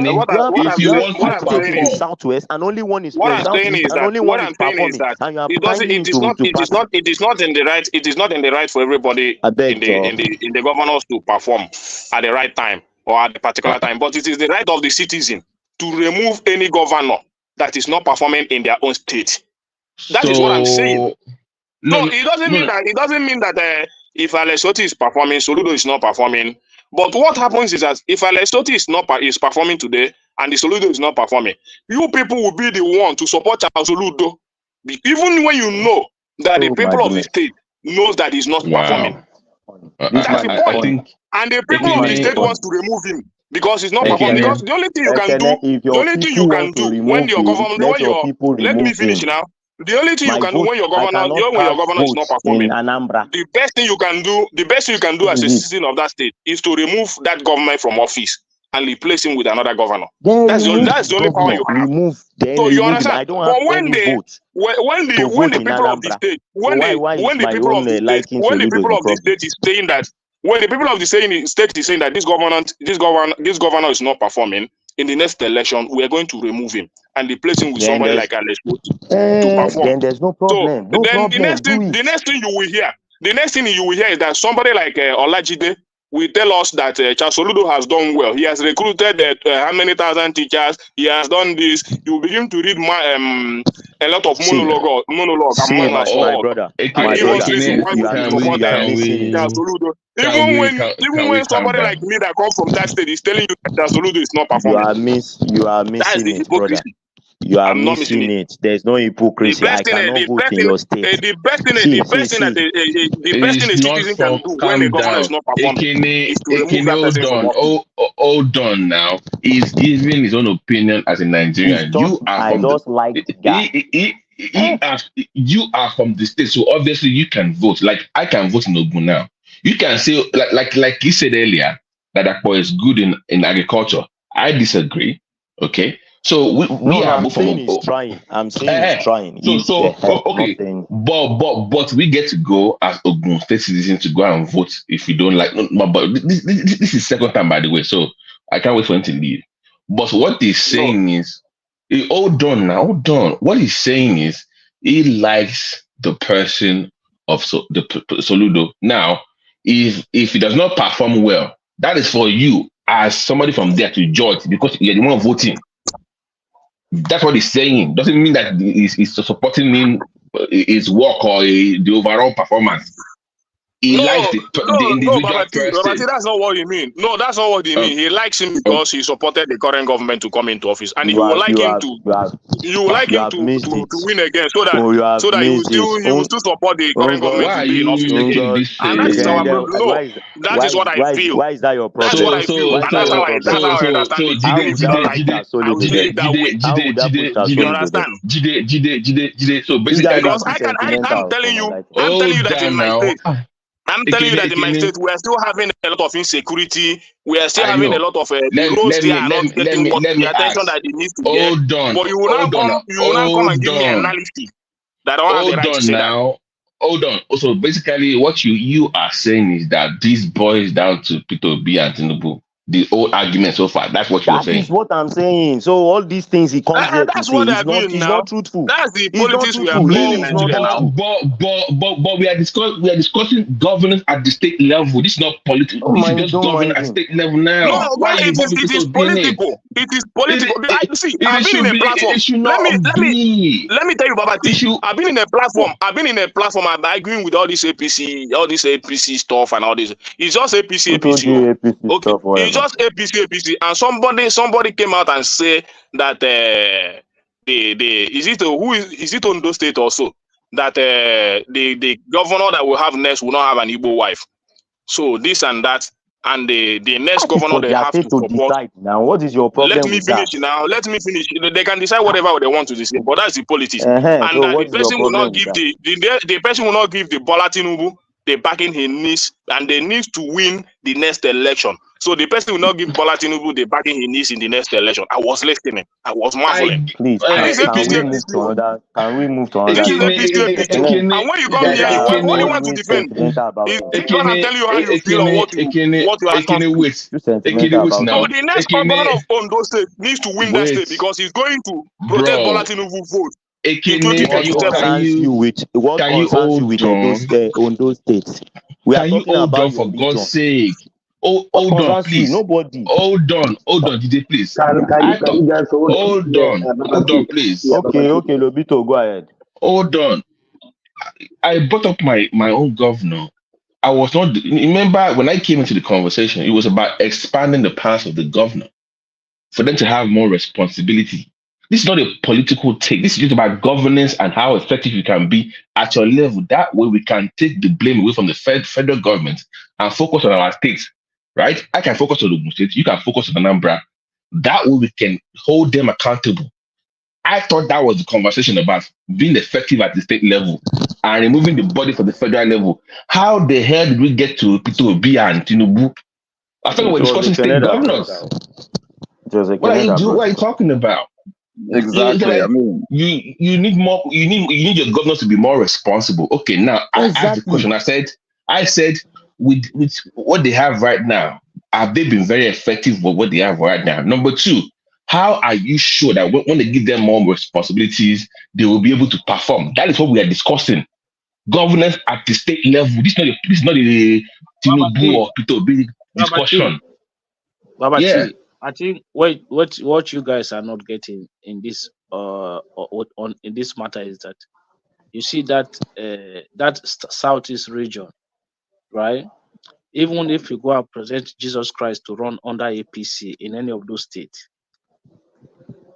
want to perform in Southwest, and only one is performing, and you are it is not in the right for everybody in the governors to perform at the right time or at a particular time, but it is the right of the citizen to remove any governor that is not performing in their own state. That is what I'm saying. It doesn't mean that if Alex Oti is performing, Soludo is not performing. But what happens is that if Alex Oti is performing today and the Soludo is not performing, you people will be the one to support Soludo, even when you know that the people of the state knows that he's not performing. That's the point. And the people of the state wants to remove him because he's not performing. Because the only thing you can do, when your government, let me finish now. The only thing you can do when your governor is not performing, the best thing you can do as a citizen of that state is to remove that government from office and replace him with another governor. Then That's the only power you have. remove, then So you remove him. understand? I don't But have when any they vote when to the vote in people of the Anambra. state So why is my own liking when the Soludo people the of the problem? state is saying that when the people of the state is saying that this governor is not performing in the next election, we are going to remove him and replace him with Then somebody there's like Alex Wood to perform. then there's no So problem. No then the problem. Do next it. thing you will hear is that somebody like Olajide will tell us that Charles Soludo has done well. He has recruited how many thousand teachers. He has done this. You will begin to read a lot of monologue and My manners for us, brother, and my give us brother, reason why we should support you are missing it. Charles Soludo. Even when calm somebody down? like me that comes from that state is telling you that Charles Soludo is not You performing, are that is missing the it, brother. hypocrisy. You are I'm not missing missing it. it. There's no hypocrisy. I cannot vote in your state. The best thing It's a not citizen can from do when a calm governor is down. not performing is to remove Ekene, that hold person from on. office. Hold on now. He's giving his own opinion as a Nigerian. I just like the guy. You are from the state, so obviously you can vote. Like I can vote in Ogun now. You can say like you said earlier that Akpo is good in agriculture. I disagree. Okay. So we are I'm saying he's trying. I'm saying he's trying. Okay, but we get to go as Ogun State citizens to go and vote if we don't like. No, but this is second time, by the way, so I can't wait for him to leave. But what he's saying is, hold on. What he's saying is he likes the person of Soludo. Now, if he does not perform well, that is for you as somebody from there to judge because you're the one voting. That's what he's saying. Doesn't mean that he's supporting him, his work or the overall performance. He likes the individual person. Babati, that's not what he mean. No, that's not what he mean. He likes him because he supported the current government to come into office, and you would like him to win again, so that you will still support the current government to be in office again. And that is our problem. No, that is what I feel. Why is that your problem? That's what I feel, and that's how I understand it. I will see it that way. You understand? So basically, because I'm telling you that in my state. I'm telling you that in my state we are still having a lot of insecurity. We are still having a lot of roads there are not getting the attention that they need to get. But you will not come and give me an analysis that I don't have the right to say that. Hold on. So basically, what you are saying is that this boils down to Peter Obi and Tinubu. The whole argument so far. That's what you're saying. That is what I'm saying. So all these things he comes here to say is not truthful. That's the politics we are playing in Nigeria now. But we are discussing governance at the state level. This is not political. This is just governance at state level now. No, it is political. It is political. See, I've been in a platform. Let me tell you, Babati. I've been in a platform. I'm arguing with all this APC stuff and all this. It's just APC. Okay. Just APC, and somebody came out and say that is it Ondo State also that the governor that will have next will not have an Igbo wife. So this and that, and the next governor they have to support. Decide now. What is your problem? Let me finish. They can decide whatever they want to decide, but that's the politics. And the person will not give the person will not give the Bola Tinubu the backing he needs, and they need to win the next election. So the person will not give Bola Tinubu the backing he needs in the next election. I was listening. I was marveling. Please, can we move to another? This is APC. And when you come here, what do you want to defend? He's going to tell you how you feel or what you are talking. So the next governor of Ondo State needs to win that state because he's going to protect Bola Tinubu vote. What concerns you with Ondo State? We are talking about for God's sake. Hold on, please. Nobody. Hold on, DJ, please. Hold on, please. Okay, Lobito, go ahead. Hold on. I brought up my own governor. I was not. Remember when I came into the conversation, it was about expanding the powers of the governor for them to have more responsibility. This is not a political take. This is just about governance and how effective you can be at your level. That way we can take the blame away from the federal government and focus on our states, right? I can focus on the state. You can focus on Anambra. That way we can hold them accountable. I thought that was the conversation about being effective at the state level and removing the body for the federal level. How the hell did we get to Peter Obi and Tinubu? I thought we were discussing state governors. What are you talking about? Exactly. Like, you need more. You need your governors to be more responsible. Okay, now I asked the question. I said with what they have right now, have they been very effective with what they have right now? Number two, how are you sure that when they give them more responsibilities, they will be able to perform? That is what we are discussing. Governance at the state level. This is not a Tinubu or Peter Obi discussion. Baba T, I think what you guys are not getting in this in this matter is that you see that that southeast region, right? Even if you go and present Jesus Christ to run under APC in any of those states,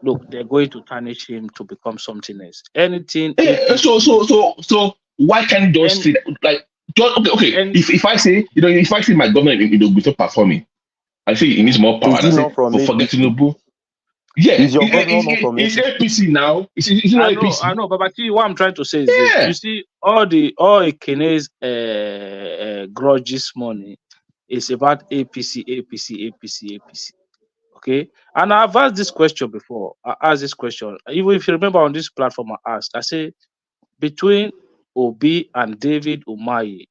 look, they're going to tarnish him to become something else. Anything. So why can't you just say that? Like, okay. If I say, if I say my government is not performing, I say he needs more power. I say, forget Tinubu. Yeah, is your governor not from it's APC now. It's not APC. I know, but see, what I'm trying to say is this. You see, all Ekene's grudges money is about APC. Okay, and I've asked this question before. I asked this question. Even if you remember on this platform, I asked. I say, between Obi and David Umahi,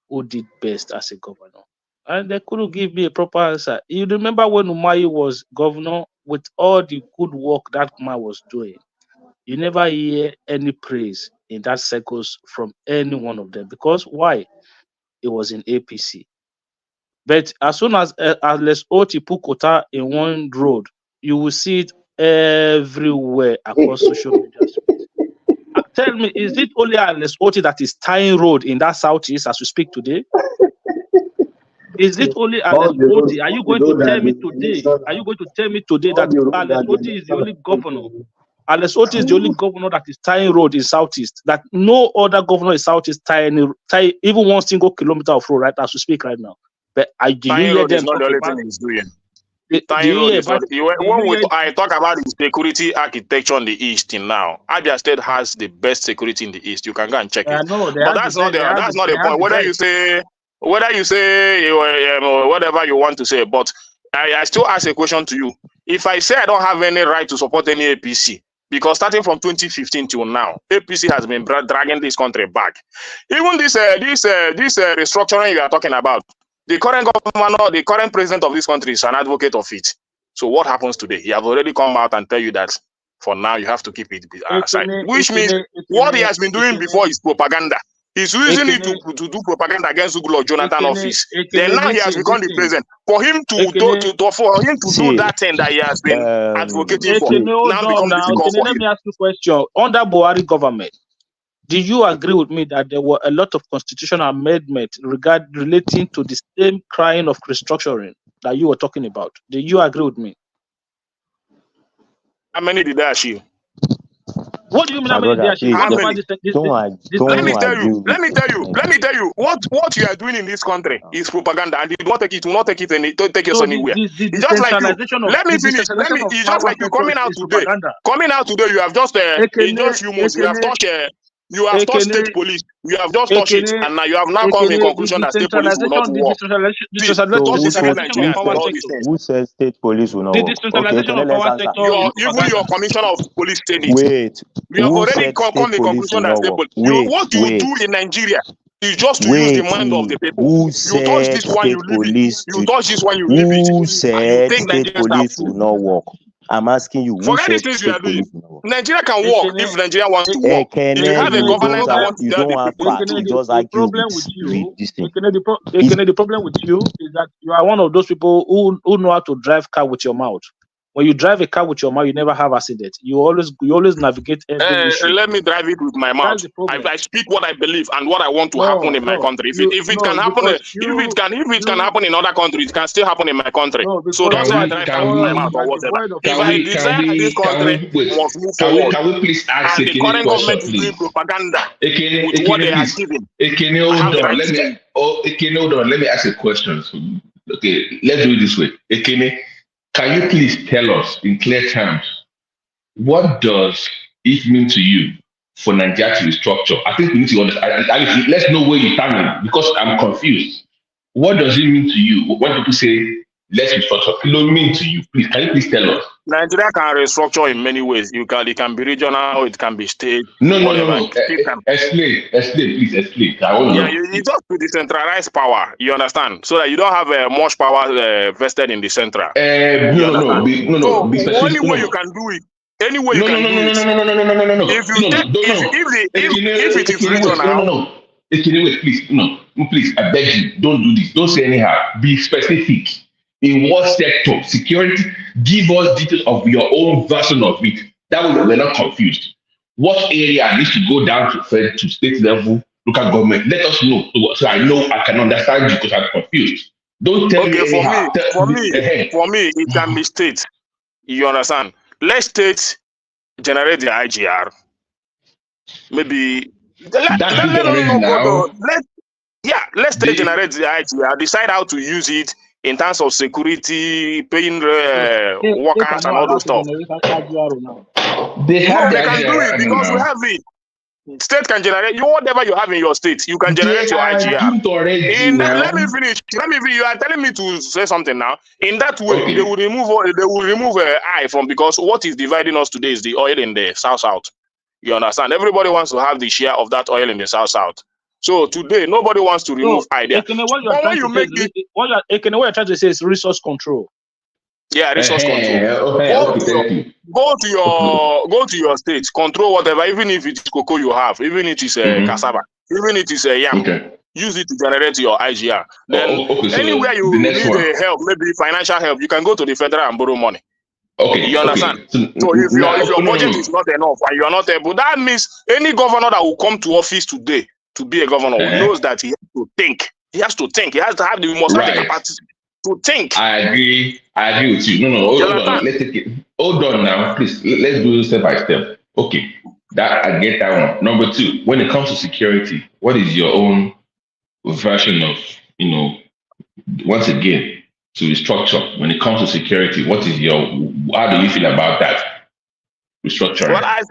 who did best as a governor? And they couldn't give me a proper answer. You remember when Umahi was governor, with all the good work that man was doing, you never hear any praise in that circles from any one of them. Because why? It was in APC. But as soon as Les Oti put quota in one road, you will see it everywhere across social media space. Tell me, is it only Les Oti that is tying road in that southeast as we speak today? Is it only Alex Oti? Are you going to tell me today? Are you going to tell me today that Alex Oti is the only governor? Alex Oti is the only governor that is tying road in southeast. That no other governor in southeast tying even 1 single kilometer of road right as we speak right now. But do you hear them not the only thing he's doing. I talk about the security architecture in the east now. Abia State has the best security in the east. You can go and check it. But that's not the point. Whether you say whatever you want to say, but I still ask a question to you. If I say I don't have any right to support any APC, because starting from 2015 till now, APC has been dragging this country back. Even this restructuring you are talking about, the current governor, the current president of this country is an advocate of it. So what happens today? He has already come out and tell you that for now you have to keep it aside, which means what he has been doing before is propaganda. He's using it to do propaganda against Ugolo Jonathan office. Then now he has become the president. For him to do that thing that he has been advocating for, now become difficult for let him. me ask you a question. Under Buhari government, do you agree with me that there were a lot of constitutional amendments relating to the same kind of restructuring that you were talking about? Do you agree with me? How many did I achieve? What do you mean? How many did I achieve? Let me tell you. What you are doing in this country is propaganda, and you will not take us anywhere. It's just like you. Let me finish. It's just like you coming out today. You have just in just few months. You have touched state police. You have just touched it, and now you have now come in conclusion that state police will not work. Who says state police will not work? Even your commissioner of police said it. Wait. We have already come to the conclusion that state police. What you do in Nigeria is just to use the mind of the people. You touch this one, you leave it. You touch this one, you leave it. Who said state police will not work? I'm asking you. Forget the things you are doing. Nigeria can work if Nigeria wants to work. If you have a government that wants to don't have facts. You just argue with this thing. The problem with you is that you are one of those people who know how to drive car with your mouth. When you drive a car with your mouth, you never have accident. You always navigate every issue. Let me drive it with my mouth. I speak what I believe and what I want to happen in my country. If it can happen in other countries, it can still happen in my country. So don't say I drive car with my mouth or whatever. If I desire this country must move forward, can we please ask and the current government is doing propaganda with what they are giving. Hold on. Let me ask a question. Okay, let's do it this way. Ekene, can you please tell us in clear terms, what does it mean to you for Nigeria to restructure? I think we need to understand. Let's know where you're standing, because I'm confused. What does it mean to you when people say let's restructure. It don't mean to you, please. Can you please tell us? Nigeria can restructure in many ways. It can be regional, it can be state, No. whatever. Explain, please explain. I want to Yeah, know. you just to decentralize power. You understand? So that you don't have much power vested in the central. No. So Be specific. any way you can do it. Any way you can do it. No. If it is regional. No. Wait, please. No, please. I beg you. Don't do this. Don't say anyhow. Be specific. In what sector? Security? Give us details of your own version of it. That way we're not confused. What area needs to go down to fed to state level, local government? Let us know so I know I can understand you because I'm confused. Don't tell me anyhow. For me, it can be state. You understand? Let states generate the IGR. Maybe let them know. Let's generate the IGR. Decide how to use it in terms of security, paying workers and all those stuff. They can do it because we have it. State can generate whatever you have in your state. You can generate your IGR. Let me finish. You are telling me to say something now. In that way, they will remove I from, because what is dividing us today is the oil in the south. You understand? Everybody wants to have the share of that oil in the south. So today, nobody wants to remove idea. What you're trying to say is resource control. Yeah, resource control. Go to your state, control whatever, even if it's cocoa you have, even if it's cassava, even if it's yam. Use it to generate your IGR. Then anywhere you need help, maybe financial help, you can go to the federal and borrow money. You understand? So if your budget is not enough and you are not able, that means any governor that will come to office today to be a governor knows that he has to think. He has to think. He has to have the capacity to think. I agree with you. No. Hold on. Let's take it. Hold on now, please. Let's do step by step. Okay. That I get that one. Number two, when it comes to security, what is your own version of, once again, to restructure? When it comes to security, how do you feel about that? Restructuring. Well, I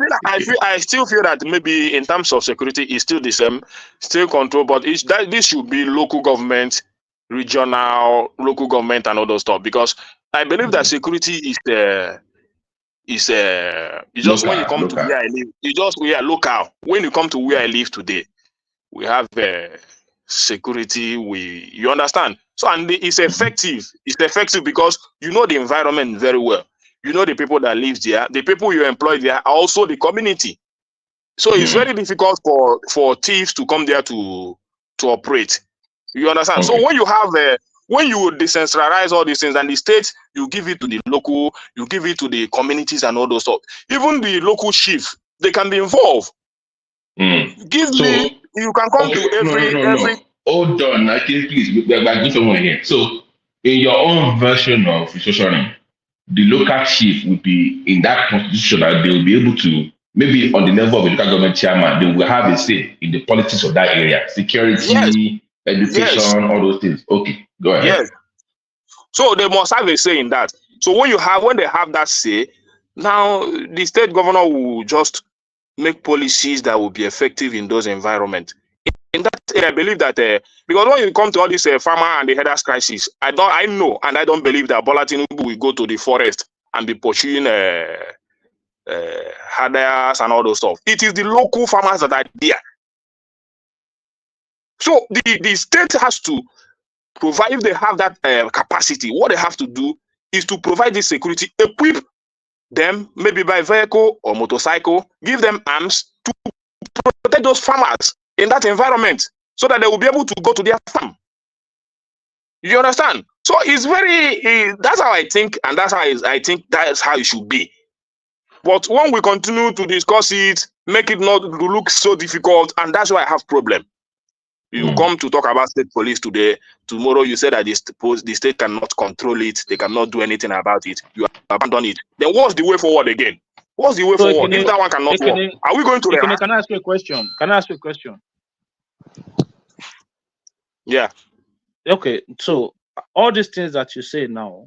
still feel that maybe in terms of security, it's still the same, still control, but this should be local government, regional, local government, and all those stuff. Because I believe that security is just local, when you come to where I live. Local. When you come to where I live today, we have security. You understand? So and it's effective. It's effective because you know the environment very well. You know the people that live there, the people you employ there are also the community. So it's very difficult for thieves to come there to operate. You understand? So when you have when you decentralize all these things and the state, you give it to the local, you give it to the communities and all those stuff. Even the local chief, they can be involved. You can come to every. Hold on, I think please, we're going somewhere here. So in your own version of restructuring, the local chief would be in that constitution that they will be able to, maybe on the level of a local government chairman, they will have a say in the politics of that area, security, education, all those things. Okay, go ahead. Yes. So they must have a say in that. So when they have that say, now the state governor will just make policies that will be effective in those environments. In that area, I believe that because when you come to all this farmer and the headers crisis, I know and I don't believe that Bola Tinubu will go to the forest and be pursuing headers and all those stuff. It is the local farmers that are there. So the state has to provide, if they have that capacity, what they have to do is to provide this security, equip them, maybe by vehicle or motorcycle, give them arms to protect those farmers in that environment so that they will be able to go to their farm. You understand? So it's that's how I think, and that's how I think that's how it should be. But when we continue to discuss it, make it not look so difficult, and that's why I have problem. You come to talk about state police today, tomorrow you say that the state cannot control it, they cannot do anything about it, you abandon it. Then what's the way forward again? What's the way forward? If that one cannot work, are we going to react? Can I ask you a question? Yeah. Okay, so all these things that you say now,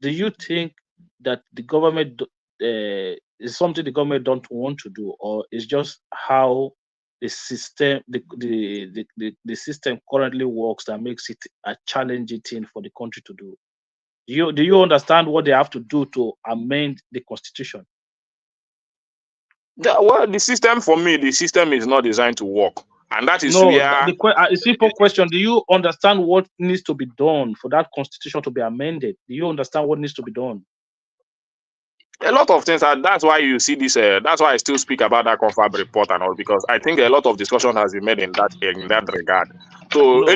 do you think that the government is something the government don't want to do, or is just how the system, the system currently works that makes it a challenging thing for the country to do? Do you understand what they have to do to amend the constitution? Well, the system for me, the system is not designed to work, and that is No, where a simple question: do you understand what needs to be done for that constitution to be amended? Do you understand what needs to be done? a lot of things are. That's why you see this. That's why I still speak about that confab report and all, because I think a lot of discussion has been made in that regard. So No,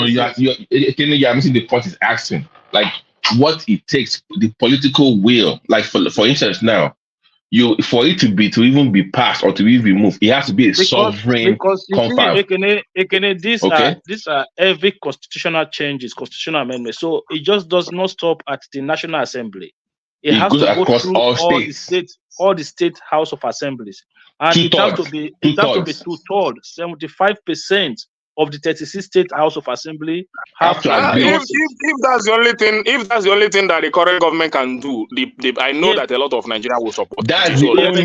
you're missing the point is asking. Like what it takes, the political will. Like for instance, now for it to even be passed or to even be moved, it has to be a sovereign because you confab. see, these are heavy constitutional changes, constitutional amendments. So it just does not stop at the National Assembly. It has goes to go across through all all the state House of Assemblies, and it has to be 2/3, 75% of the 36 state House of Assembly have to if that's the only thing that the current government can do, I know that a lot of Nigerians will support. That's the only way.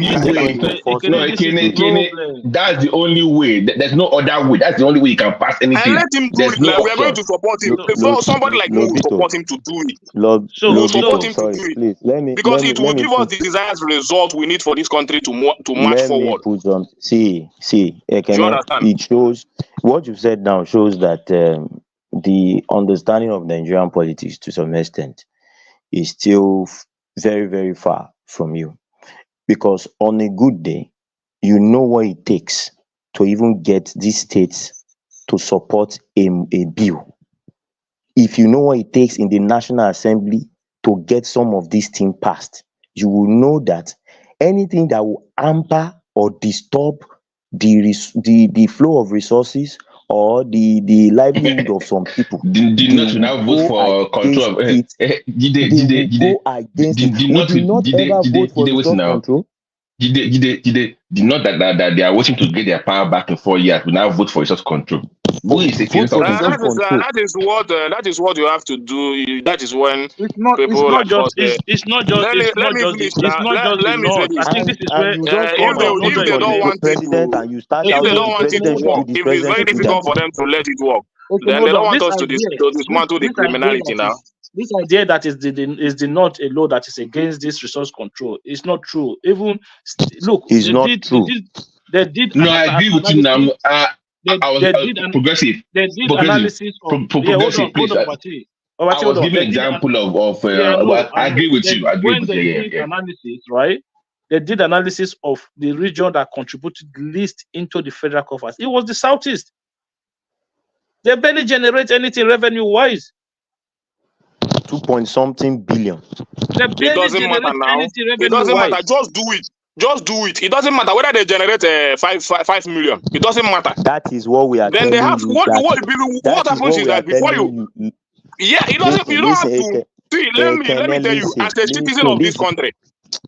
That's the only way. There's no other way. That's the only way you can pass anything. And let him do it. No we are going to support him. Somebody like me will support him to do it. We'll support him to do it. Please, because it will give us the desired result we need for this country to march forward. See, Ekene, it shows what you said now shows that the understanding of Nigerian politics to some extent is still very, very far from you. Because on a good day, you know what it takes to even get these states to support a bill. If you know what it takes in the National Assembly to get some of these things passed, you will know that anything that will hamper or disturb the flow of resources or the livelihood of some people. Did not now vote for control of it. Did not that they are waiting to get their power back in 4 years to now vote for resource control. Who is taking that is what you have to do. That is when it's not just I think this is where if they don't want it to work, if it's very difficult for them to let it work, then they don't want us to dismantle the criminality now. This idea that is not a law that is against this resource control is not true. Even look, they did. No, I agree with you now. Progressive. They did analysis of progressive. I was giving an example of. I agree with you. I agree with you. Analysis, right? They did analysis of the region that contributed least into the federal coffers. It was the Southeast. They barely generate anything revenue-wise. 2-point-something billion. It doesn't matter now. It doesn't matter. Just do it. Just do it. It doesn't matter whether they generate 5 million. It doesn't matter. That is what we are. Then they have what happens is that before you. Yeah, it doesn't. You don't have to. See, let me tell you, as a citizen of this country.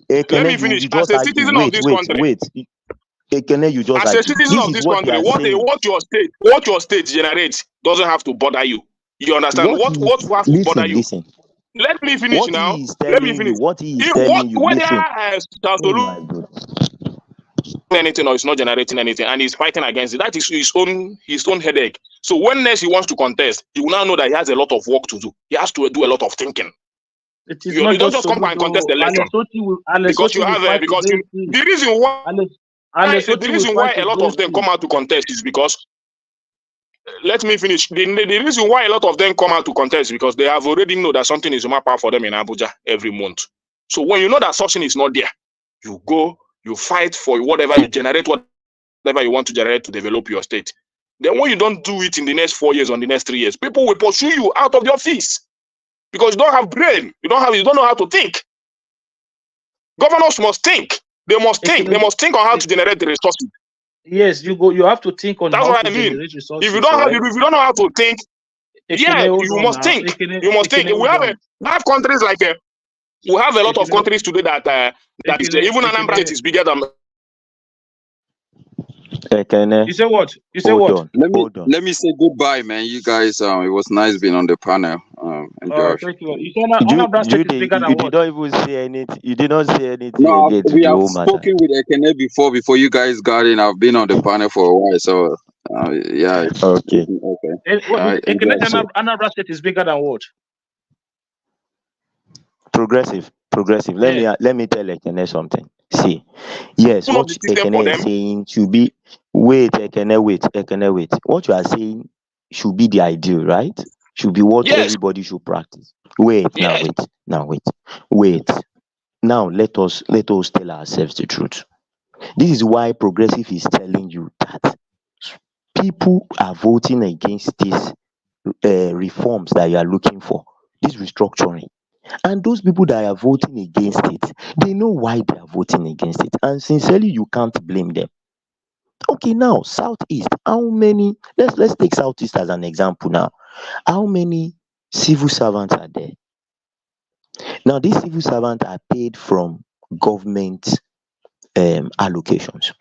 Let me finish. As a citizen of this country. As a citizen of this country, what your state generates doesn't have to bother you. You understand? What has to bother you? Listen. Let me finish now. Let me finish. What he is telling you, listen. Anything or it's not generating anything, and he's fighting against it. That is his own headache. So when next he wants to contest, you will now know that he has a lot of work to do. He has to do a lot of thinking. You don't just come and contest the election because you have the reason why a lot of them come out to contest is because. Let me finish. The reason why a lot of them come out to contest is because they have already know that something is more power for them in Abuja every month. So when you know that something is not there, you go, you fight for whatever you generate, whatever you want to generate to develop your state. Then when you don't do it in the next 4 years or the next 3 years, people will pursue you out of the office because you don't have brain. You don't know how to think. Governors must think. They must think. They must think on how to generate the resources. Yes, you have to think on. That's what I mean. If you don't know how to think, you must think. You must think. We have countries like we have a lot of countries today that is even Anambra State is bigger than. You say what? You say what? Let me say goodbye, man. You guys, it was nice being on the panel. Enjoy. Thank you. You say Anambra State is bigger than what? You did not even say anything. You did not say anything. No, we have spoken with Ekene before you guys got in. I've been on the panel for a while, so yeah. Okay. Anambra State is bigger than what? Progressive. Yeah. Let me tell Ekene something. See, yes, Open up what the system for Ekene is them. saying should be wait, Ekene, wait. What you are saying should be the ideal, right? Should be what Yes. everybody should practice. Wait. Now let us tell ourselves the truth. This is why progressive is telling you that people are voting against these reforms that you are looking for, this restructuring. And those people that are voting against it, they know why they are voting against it. And sincerely, you can't blame them. Okay, now Southeast, how many? Let's take Southeast as an example now. How many civil servants are there? Now, these civil servants are paid from government allocations.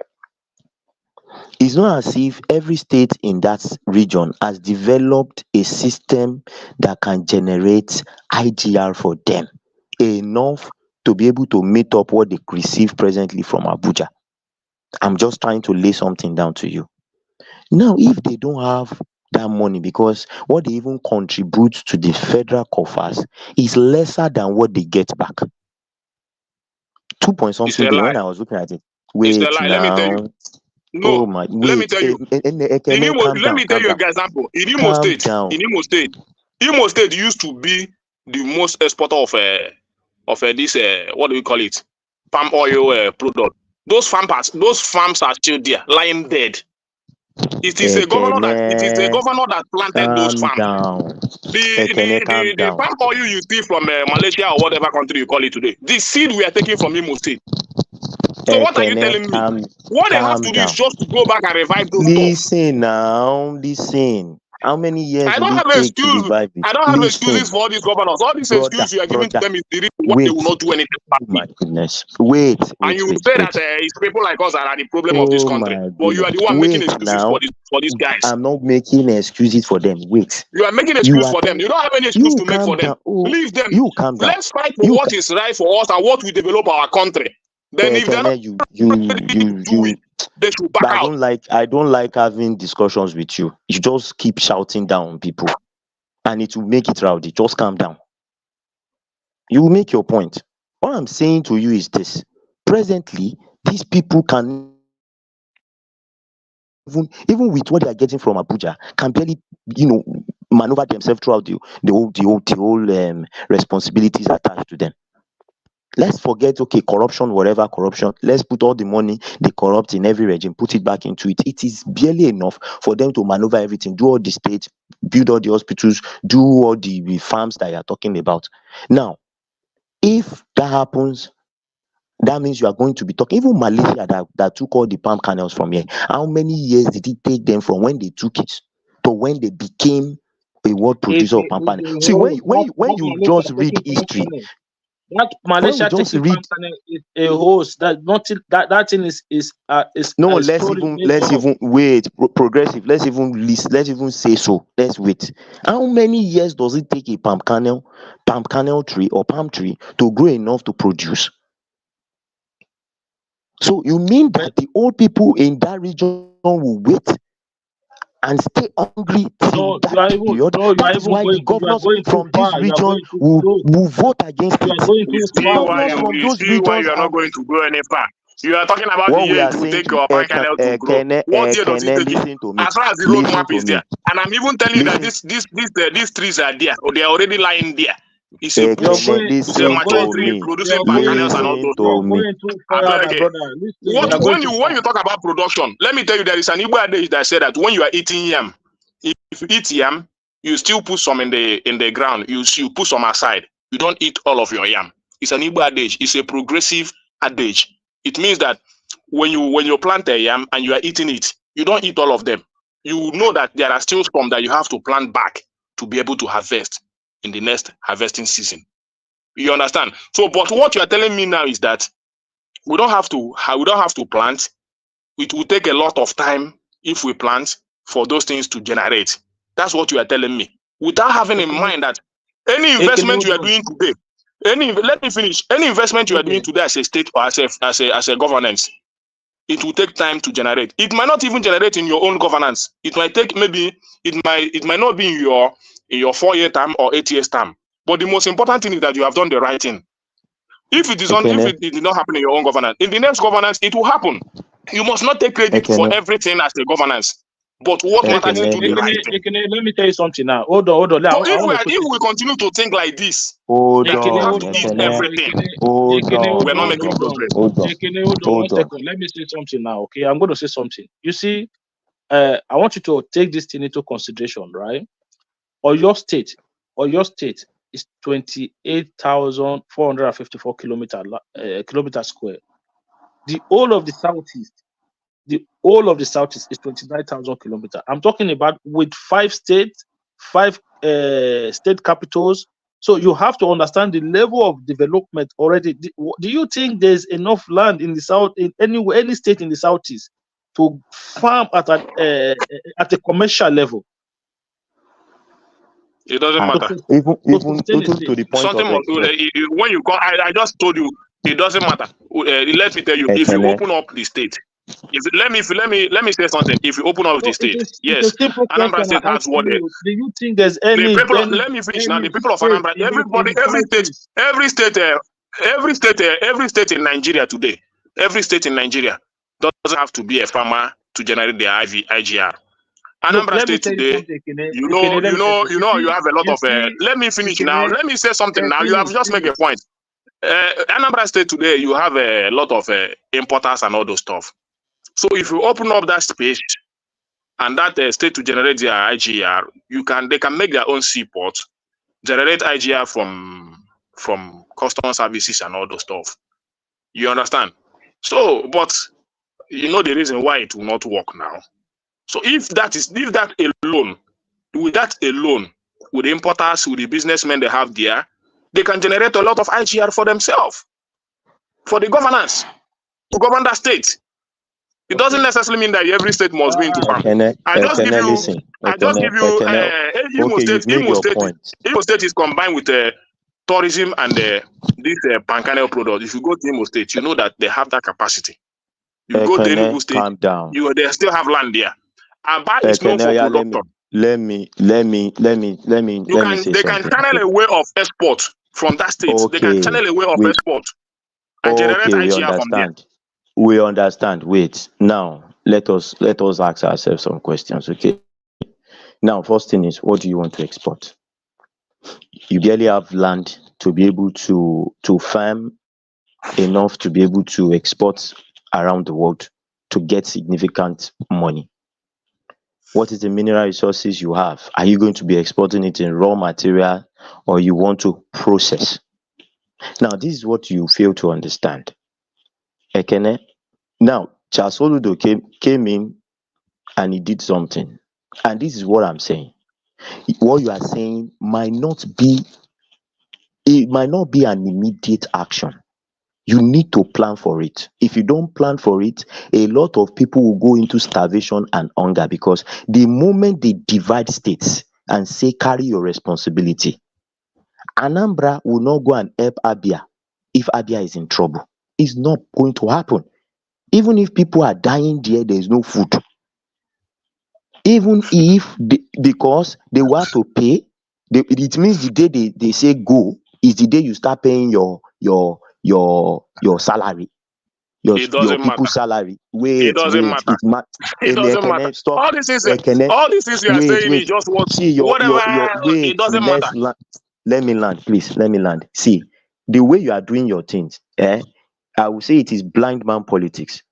It's not as if every state in that region has developed a system that can generate IGR for them enough to be able to meet up what they receive presently from Abuja. I'm just trying to lay something down to you. Now, if they don't have that money, because what they even contribute to the federal coffers is lesser than what they get back. 2 point It's something a billion. lie. When I was looking at it, It's a wait lie. Let me tell you. now. No, Oh my, let me wait. tell you. Ekene, calm Let me down, tell calm you down, an example. In Imo calm State, down. Imo State used to be the most exporter of this what do we call it, palm oil product. Those farms are still there, lying dead. It is a governor Ekene, that planted those calm farms. down. Ekene, calm The down. palm oil you see from Malaysia or whatever country you call it today, the seed we are taking from Imo State. So what are you Ekene, telling me? What they have to do is down. just to go back and revive those stuff. Listen now, listen. How many years I will don't it have take to excuse. revive it? I don't have excuses Listen, for all these governors. All these excuses you are giving to brother, them is the reason why they wait. will not do anything about Oh it. my goodness. Wait. And you say that it's people like us that are the problem of this Oh country. my But you goodness. are the one making Wait excuses now. for these guys. I'm not making excuses for them. Wait. You are making You excuses are for them. telling You don't have any excuse you to make calm for them. down. Oh, Leave them. you calm down. Let's fight for what is right for us and what will develop our country. Then if they're not Ekene, do it, they should back out. I don't like having discussions with you. You just keep shouting down on people and it will make it rowdy. Just calm down. You will make your point. What I'm saying to you is this. Presently, these people can even with what they are getting from Abuja, can barely, maneuver themselves throughout the whole responsibilities attached to them. Let's forget, okay, corruption, whatever corruption. Let's put all the money they corrupt in every regime, put it back into it. It is barely enough for them to maneuver everything, do all the states, build all the hospitals, do all the farms that you are talking about. Now, if that happens, that means you are going to be talking. Even Malaysia that took all the palm kernels from here, how many years did it take them from when they took it to when they became a world producer of palm kernel? See, when you just read history, that Malaysia taking palm kernel is a host. That nothing. That thing is no. a Let's story even wait. Progressive. Let's even say so. Let's wait. How many years does it take a palm kernel tree or palm tree to grow enough to produce? So you mean that the old people in that region will wait and stay hungry till that period? That is why the governors from this region will vote against it. You see why you are not going to go any far. You are talking about the What we year are it will saying take to your palm kernel to grow. What year does it take listen it? to me. As far as the Listen roadmap to is there, me. and I'm even telling you that these trees are there, or they are already lying there. It's a bush. It's a mature tree producing palm kernels and all those stuff. When you talk about production, let me tell you there is an Igbo adage that said that when you are eating yam, if you eat yam, you still put some in the ground. You put some aside. You don't eat all of your yam. It's an Igbo adage. It's a progressive adage. It means that when you plant a yam and you are eating it, you don't eat all of them. You know that there are still some that you have to plant back to be able to harvest in the next harvesting season. You understand? So, but what you are telling me now is that we don't have to plant. It will take a lot of time if we plant for those things to generate. That's what you are telling me. Without having in mind that any investment you are doing today, let me finish. Any investment you are doing today as a state or as a governance, it will take time to generate. It might not even generate in your own governance. It might take it might not be in your 4-year term or 8 years term. But the most important thing is that you have done the right thing. If it did not happen in your own governance, in the next governance, it will happen. You must not take credit for everything as the governance. But what matters is to do the right thing. Let me tell you something now. Hold on. So if we continue to think like this, Hold that you have on. to eat everything, we're not making progress. Hold on 1 second. Let me say something now, okay? I'm going to say something. You see, I want you to take this thing into consideration, right? Oyo State is 28,454 kilometers square. The whole of the southeast is 29,000 kilometers. I'm talking about with 5 states, 5 state capitals. So you have to understand the level of development already. Do you think there's enough land in the south, in any state in the southeast, to farm at a commercial level? It doesn't matter. Even to the point Something of when you come, I just told you it doesn't matter. Let me tell you, if you open up the state, let me say something. If you open up the state, yes, Anambra State has what? Do you think there's any? Let me finish now. The people of Anambra, every state in Nigeria today, every state in Nigeria doesn't have to be a farmer to generate their IGR. Anambra State today, you have a lot of. Let me finish now. Let me say something now. You have just made a point. Anambra State today, you have a lot of importers and all those stuff. So if you open up that space and that state to generate their IGR, they can make their own seaport, generate IGR from customer services and all those stuff. You understand? So, but you know the reason why it will not work now. So with that alone, with the importers, with the businessmen they have there, they can generate a lot of IGR for themselves, for the governance, to govern that state. It doesn't necessarily mean that every state must be into farm. I just give you Imo State is combined with tourism and this Pancanial product. If you go to Imo State, you know that they have that capacity. You go to Tinubu State, they still have land there. Aba is known for production. Let me say they can channel a way of export from that state. They can channel a way of export and generate IGR from there. We understand. Wait. Now let us ask ourselves some questions. Okay. Now, first thing is, what do you want to export? You barely have land to be able to farm enough to be able to export around the world to get significant money. What is the mineral resources you have? Are you going to be exporting it in raw material or you want to process? Now, this is what you fail to understand. Ekene. Now, Charles Oludo came in and he did something. And this is what I'm saying. What you are saying might not be an immediate action. You need to plan for it. If you don't plan for it, a lot of people will go into starvation and hunger, because the moment they divide states and say, carry your responsibility, Anambra will not go and help Abia if Abia is in trouble. It's not going to happen. Even if people are dying there is no food. Even if, because they want to pay, it means the day they say go is the day you start paying your salary, your people's salary. It doesn't matter. It doesn't matter. Stop. All these things you are saying is just what. It doesn't matter. Let me land, please. Let me land. See, the way you are doing your things, I will say it is blind man politics.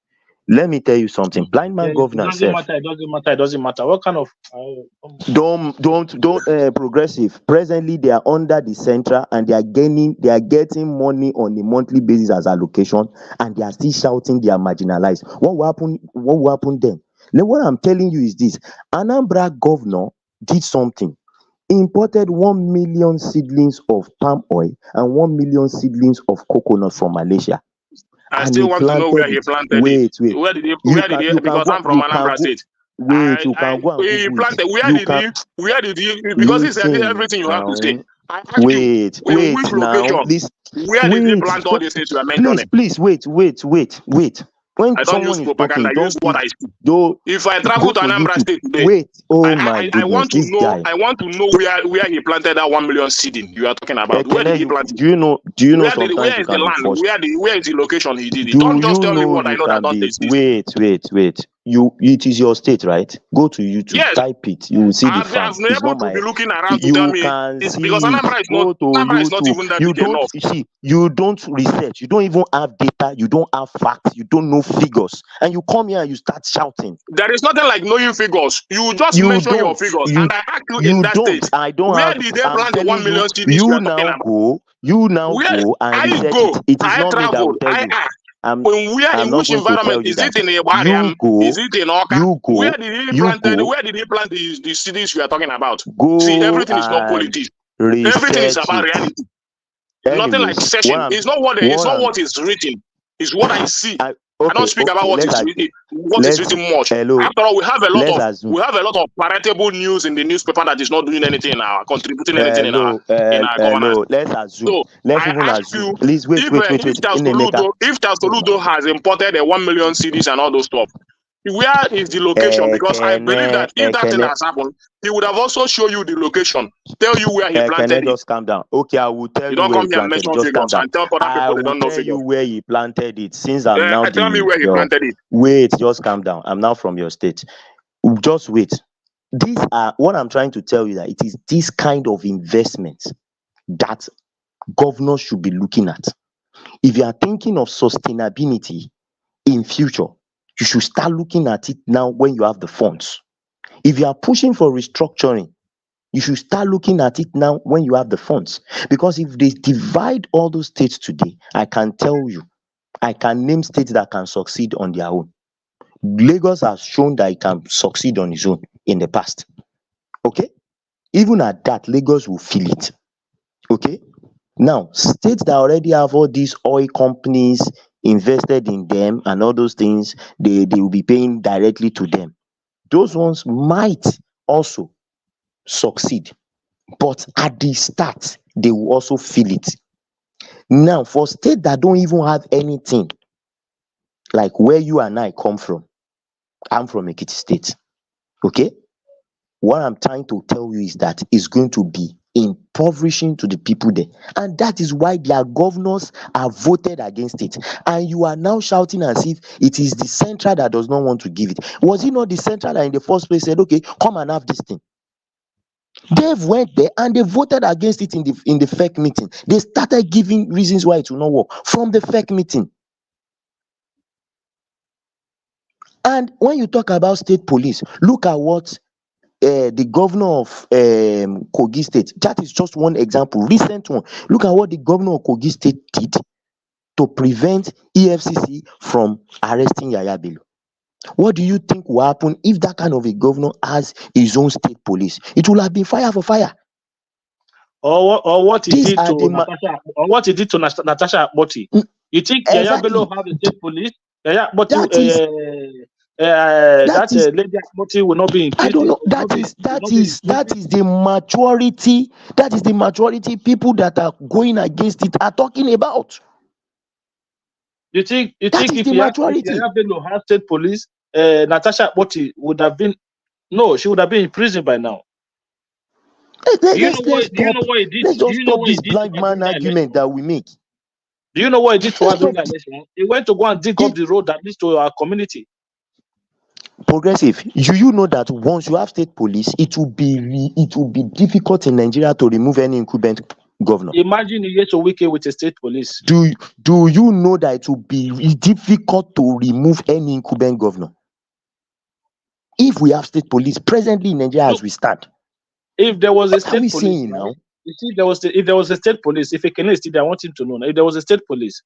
Let me tell you something. Blind man governance. It doesn't matter. What kind of don't progressive. Presently, they are under the central and they are getting money on a monthly basis as allocation, and they are still shouting they are marginalized. What will happen then? Now, what I'm telling you is this: Anambra governor did something. Imported 1 million seedlings of palm oil and 1 million seedlings of coconut from Malaysia. I still want to know where he planted it. Where did he? Because I'm from Anambra State. Wait, you can go and he planted. Where did he? Because he said everything you have to say. Wait now. Where did he plant all these things you are mentioning? Please, wait. when I don't use someone is propaganda. talking, I use don't what put I see. though. If I Go travel to to Anambra YouTube. State today, Wait, oh my I goodness, want to this know. guy. I want to know where he planted that 1 million seeding you are talking about. Where did Ekene, he plant it? do you know Where sometimes you is the can be land? forced? Where is the location he did it? Do Don't just you tell me know what I you know that can don't be exist. wait. It is your state, right? Go to YouTube, Yes, type it, you will see the I've farm. been It's able not to be my looking around to tell you me can it's because see it. Go to Anambra is not YouTube. even that You big don't enough. see, you don't research, you don't even have data, you don't have facts, you don't know figures, and you come here and you start shouting. There is nothing like knowing figures. You just You mention your don't. figures, You and I ask you in that don't. state, I don't where have. did they I'm plant the 1 telling you. million CDs you are talking about? You now Where go and I research go, it. It is I not me that travel, will tell I you. ask. I'm In not which going to tell environment you is it that. in Iwariam? Is it in Oka? You go. Where did he plant the cities you are talking about? See, Go everything is not and politics. Everything is research about it. reality. Nothing like Anyways, session. It's not what is written. It's what I see. I don't speak about what is written. What is written much. After all, we have a lot of palatable news in the newspaper that is not doing anything in our contributing anything in our governance. Let's assume. So Let's I even ask assume. you, Please wait. if Tasoludo has imported the 1 million CDs and all those stuff, where is the location? Because I believe that if that thing has happened, he would have also shown you the location, tell you where he planted it. Just calm down. Okay, I will tell You you don't where come he here and planted it. mention Just calm figures down. and tell other I people they will don't know tell you figures. where he planted it. Since I'm now Tell me where he planted it. Wait, just calm down. I'm now from your state. Just wait. These are what I'm trying to tell you, that it is this kind of investment that governors should be looking at. If you are thinking of sustainability in future, you should start looking at it now when you have the funds. If you are pushing for restructuring, you should start looking at it now when you have the funds. Because if they divide all those states today, I can tell you, I can name states that can succeed on their own. Lagos has shown that it can succeed on its own in the past. Okay? Even at that, Lagos will feel it. Okay? Now, states that already have all these oil companies invested in them and all those things, they will be paying directly to them. Those ones might also succeed, but at the start, they will also feel it. Now, for states that don't even have anything, like where you and I come from, I'm from Ekiti State. Okay? What I'm trying to tell you is that it's going to be impoverishing to the people there. And that is why their governors are voted against it. And you are now shouting as if it is the central that does not want to give it. Was it not the central that in the first place said, okay, come and have this thing? They went there and they voted against it in the fake meeting. They started giving reasons why it will not work from the fake meeting. And when you talk about state police, look at what the governor of Kogi State, that is just one example, recent one. Look at what the governor of Kogi State did to prevent EFCC from arresting Yaya Bello. What do you think will happen if that kind of a governor has his own state police? It will have been fire for fire. Or what he did to Natasha, or what he did to Natasha Akpoti. You think Yaya Bello have the state police? Yaya Akpoti, that lady Akpoti will not be in prison. I don't know. That is the maturity. That is the maturity people that are going against it are talking about. You think if Yaya Bello had state police, Natasha Akpoti would have been she would have been in prison by now. Let's just stop this blind man argument that we make. Do you know what he did to her during that election? He went to go and dig up the road that leads to our community. Progressive, you know that once you have state police, it will be difficult in Nigeria to remove any incumbent governor. Imagine you get a weekend with a state police. Do you know that it will be difficult to remove any incumbent governor if we have state police presently in Nigeria as we stand? If there was a state police, saying now? You see, if there was a state police, if a Kenyan is still there, I want him to know. If there was a state police,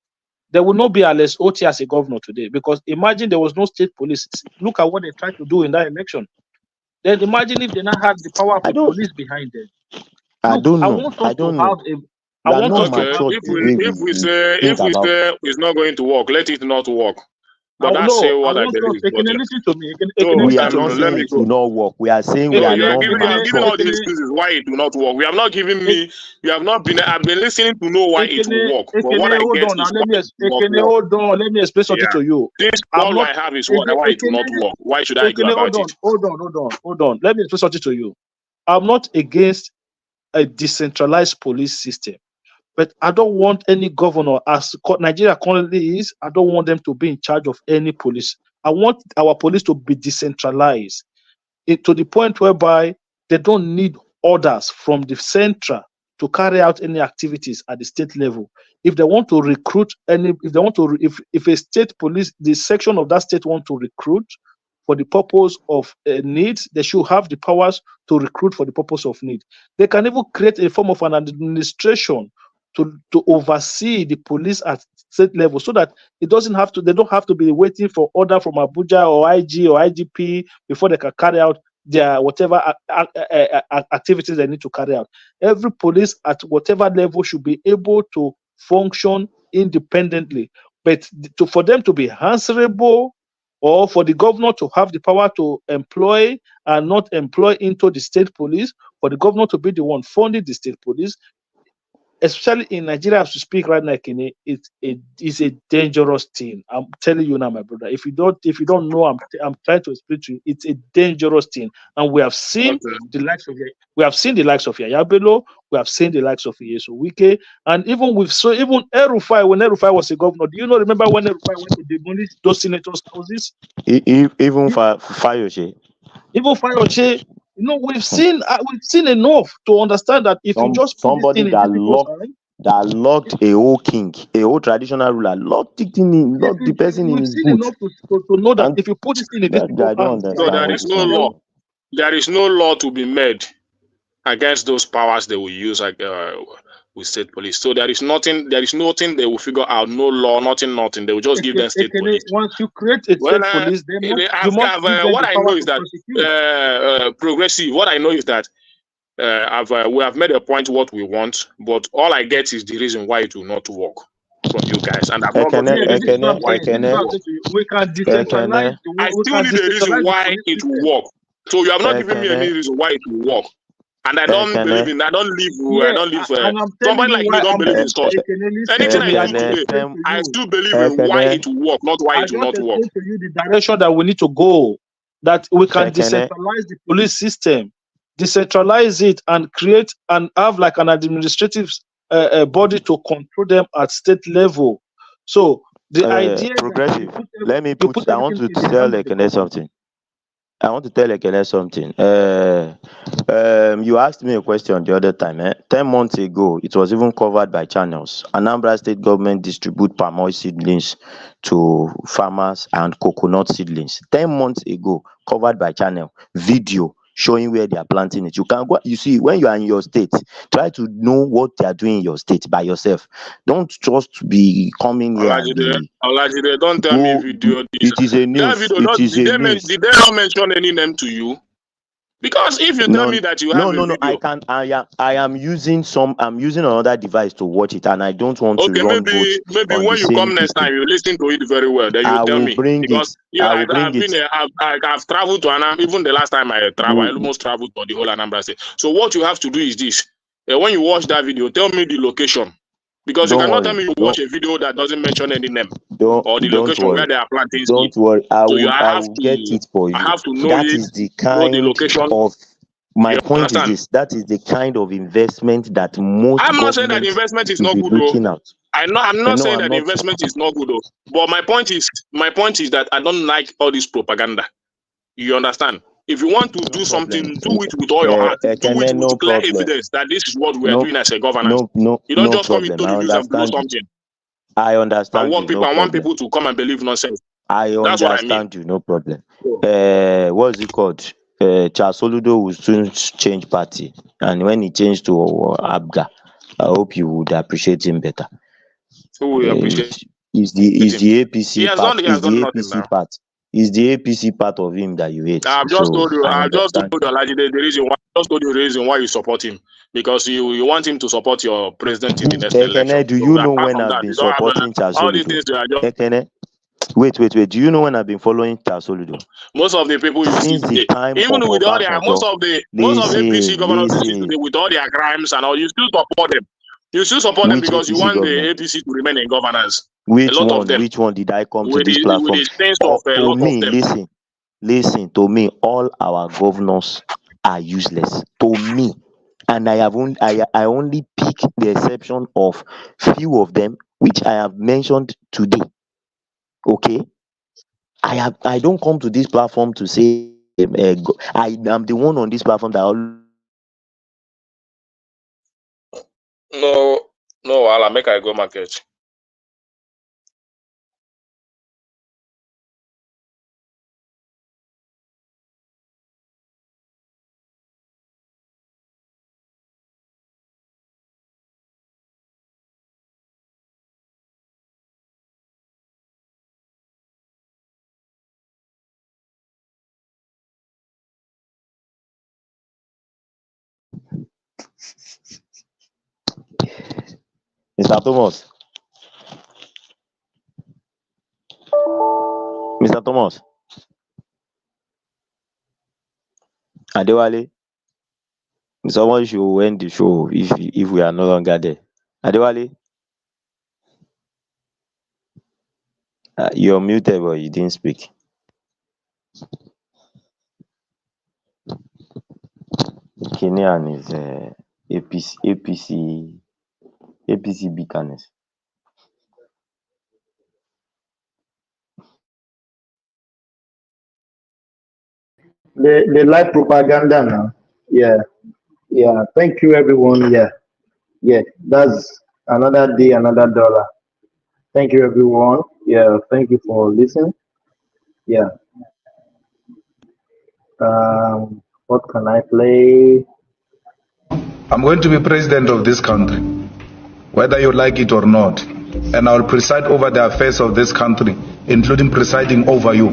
there would not be Alex Oti as a governor today. Because imagine there was no state police. Look at what they tried to do in that election. Then imagine if they now had the power of the police behind them. I don't know. If we say it's not going to work, let it not work. But that's no, I what I want to. believe. But, Listen to me. so We Listen are to not me. let saying me it go. will not work. We are saying we So are you are not giving all the mature. excuses why it will not work. We have not given me. You have not been. I've been listening to know why it will work. But what I Hold get on. Now is let why me. it will not work. Hold on. Let me explain something Yeah. to you. This I'm all not. I have is what why it will not work. Why should I argue about it? Hold on. Let me explain something to you. I'm not against a decentralized police system, but I don't want any governor, as Nigeria currently is, I don't want them to be in charge of any police. I want our police to be decentralized to the point whereby they don't need orders from the central to carry out any activities at the state level. If they want to recruit if a state police, the section of that state want to recruit for the purpose of needs, they should have the powers to recruit for the purpose of need. They can even create a form of an administration to oversee the police at state level, so that they don't have to be waiting for order from Abuja or IG or IGP before they can carry out their whatever activities they need to carry out. Every police at whatever level should be able to function independently, but for them to be answerable, or for the governor to have the power to employ and not employ into the state police, for the governor to be the one funding the state police, especially in Nigeria as we speak right now, Kene, it's a dangerous thing. I'm telling you now, my brother. If you don't know, I'm trying to explain to you. It's a dangerous thing, and we have seen the likes of Yaya Bello, we have seen the likes of Yesu Wike, and even even El-Rufai, when El-Rufai was a governor. Do you not remember when El-Rufai went to demolish those senators' houses? Even Fayoshe. Even Fayoshe. We've seen enough to understand that if you just put this thing Somebody in that people's hands, locked a whole king, a whole traditional ruler, locked the person in we've his seen boot. enough to know that if you put this thing in these people's I don't hands, So understand there what is this no man law. is. There is no law to be made against those powers they will use with state police. So there is nothing they will figure out. No law, nothing. They will just give them state police. Once you create a Well, state police, you must give them what the I power know to is that prosecute. progressive. What I know is that we have made a point what we want, but all I get is the reason why it will not work from you guys, and I've not gotten the reason why it will work. We can decentralize. I still need a reason why it will work. So you have not given me any reason why it will work. And I don't believe in. I don't live. And I'm telling Somebody you like me why don't believe in such. Anything I do today, I still believe in why it will work, not why I it will just not work. explained to you the direction that we need to go. That we can decentralize the police system, decentralize it, and create and have like an administrative body to control them at state level. So the idea Progressive. Let me put. I want to in the tell hands of the Ekene something. I want to tell Ekene something. You asked me a question the other time. 10 months ago, it was even covered by channels. Anambra State government distribute palm oil seedlings to farmers and coconut seedlings. 10 months ago, covered by channel. Video showing where they are planting it. You can go. You see, when you are in your state, try to know what they are doing in your state by yourself. Don't just be coming here and be. Olajide, don't tell me video. It is a That news. video, It is a news. did they not mention any name to you? Because if you tell me that you have a video, I am using I'm using another device to watch it, and I don't want to okay, run both maybe on the when you same come next system. time, you listen to it very well. Then you I tell will me, bring it. because I will bring it. I've traveled to Anambra. Even the last time I traveled, I almost traveled to the whole Anambra State. So what you have to do is this: when you watch that video, tell me the location, because you Don't cannot tell worry. me you watch a video that doesn't mention any name or the Don't location where worry. they are planting seed. Don't worry. I So will get it for I you. have to know That it, is the know the kind location. of my You point is understand? this. That is the kind of investment that most I'm not saying that the governments investment is should not be good, though. looking at. I'm not No, saying I'm that the not. investment is not good, though. But my point is that I don't like all this propaganda. You understand? If you want to do something, do it with all your heart. Do it Ekene, no with clear problem. evidence that this is what we are No, doing as a governance. no You don't just come problem. into I the news and blow understand you. something I and understand you. want No people problem. to come and believe nonsense. I That's what I mean. understand you. No problem. What's it called? Charles Soludo will soon change party, and when he changed to Abga, I hope you would appreciate him better. So we appreciate Is him. the APC part? He Is has done the nothing now. APC part? Is the APC part of him that you hate? I've just told you, Alhaji, the reason why. Just told you the reason why you support him, because you want him to support your president in the next election. Ekene, do So you know apart when from I've that, been you don't have supporting Charles all these Soludo? things. You are just Ekene, Wait. Do you know when I've been following Tasoludo? Most of the people you see Since the today, time even of with all their Obasanjo. most of the APC governors you see Listen. today with all their crimes and all, you still support them. You still support them Which because you APC want the government? APC to remain in governance. A Which lot of them one did I come to with this the platform? sense of a To lot of me, them. listen. To me, all our governors are useless. To me, and I only pick the exception of few of them, which I have mentioned today. Okay, I don't come to this platform to say I am the one on this platform that No, I'll make I go market. Mr. Thomas. Mr. Thomas. Adewale. Someone should end the show if we are no longer there. Adewale. You're muted, but you didn't speak. Kenyan is APC bitterness. They like propaganda now. Yeah. Thank you, everyone. Yeah. That's another day, another dollar. Thank you, everyone. Yeah. Thank you for listening. Yeah. What can I play? I'm going to be president of this country, whether you like it or not. And I will preside over the affairs of this country, including presiding over you.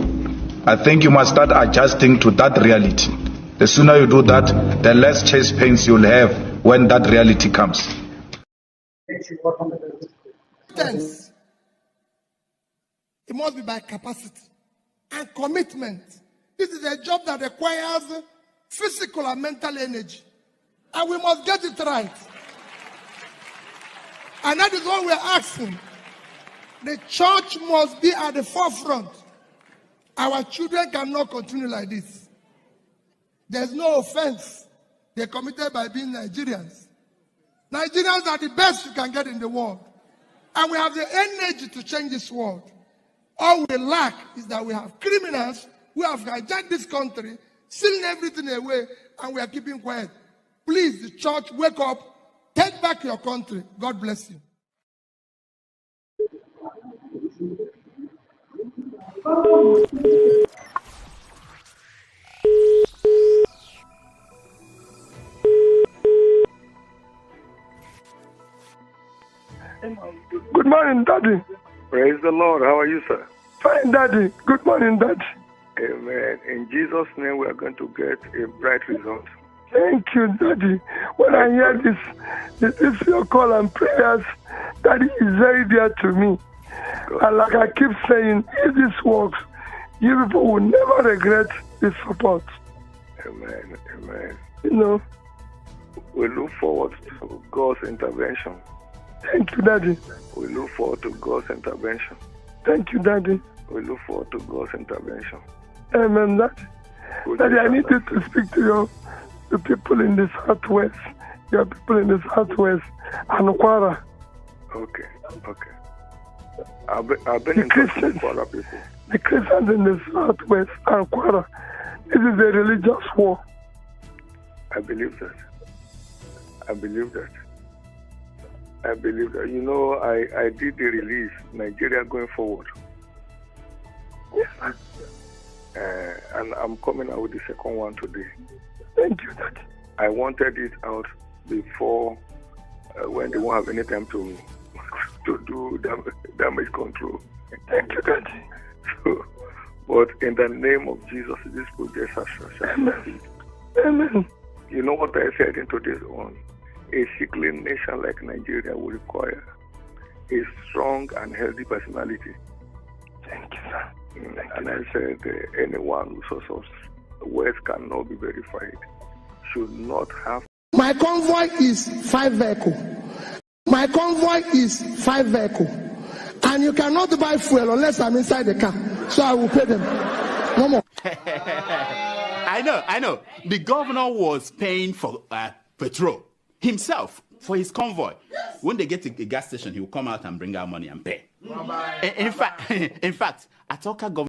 I think you must start adjusting to that reality. The sooner you do that, the less chest pains you'll have when that reality comes. It must be by capacity and commitment. This is a job that requires physical and mental energy. And we must get it right. And that is what we're asking. The church must be at the forefront. Our children cannot continue like this. There's no offense they committed by being Nigerians. Nigerians are the best you can get in the world. And we have the energy to change this world. All we lack is that we have criminals who have hijacked this country, stealing everything away, and we are keeping quiet. Please, the church, wake up, take back your country. God bless you. Good morning, Daddy. Praise the Lord. How are you, sir? Fine, Daddy. Good morning, Daddy. Amen. In Jesus' name, we are going to get a bright result. Thank you, Daddy. When I hear this your call and prayers, Daddy is very dear to me. And like I keep saying, if this works, you people will never regret this support. Amen. Amen. You know. We look forward to God's intervention. Thank you, Daddy. We look forward to God's intervention. Thank you, Daddy. We look forward to God's intervention. Amen, Daddy. Daddy, I need you to speak to the people in the Southwest. Your people in the Southwest and Kwara. Okay. I've been in touch with Kwara people. The Christians in the Southwest and Kwara. This is a religious war. I believe that. You know, I did the release, Nigeria Going Forward. Yes. And I'm coming out with the second one today. Thank you, Daddy. I wanted it out before when they won't have any time to do damage control. Thank you, Daddy. So, but in the name of Jesus, this project has succeeded. Amen. You know what I said into this one? A sickly nation like Nigeria will require a strong and healthy personality. Thank you. And I said anyone whose source of words cannot be verified should not have. My convoy is 5 vehicles. My convoy is 5 vehicles. And you cannot buy fuel unless I'm inside the car. So I will pay them. No more. I know. The governor was paying for petrol himself for his convoy. When they get to the gas station, he will come out and bring out money and pay. In fact, Atoka government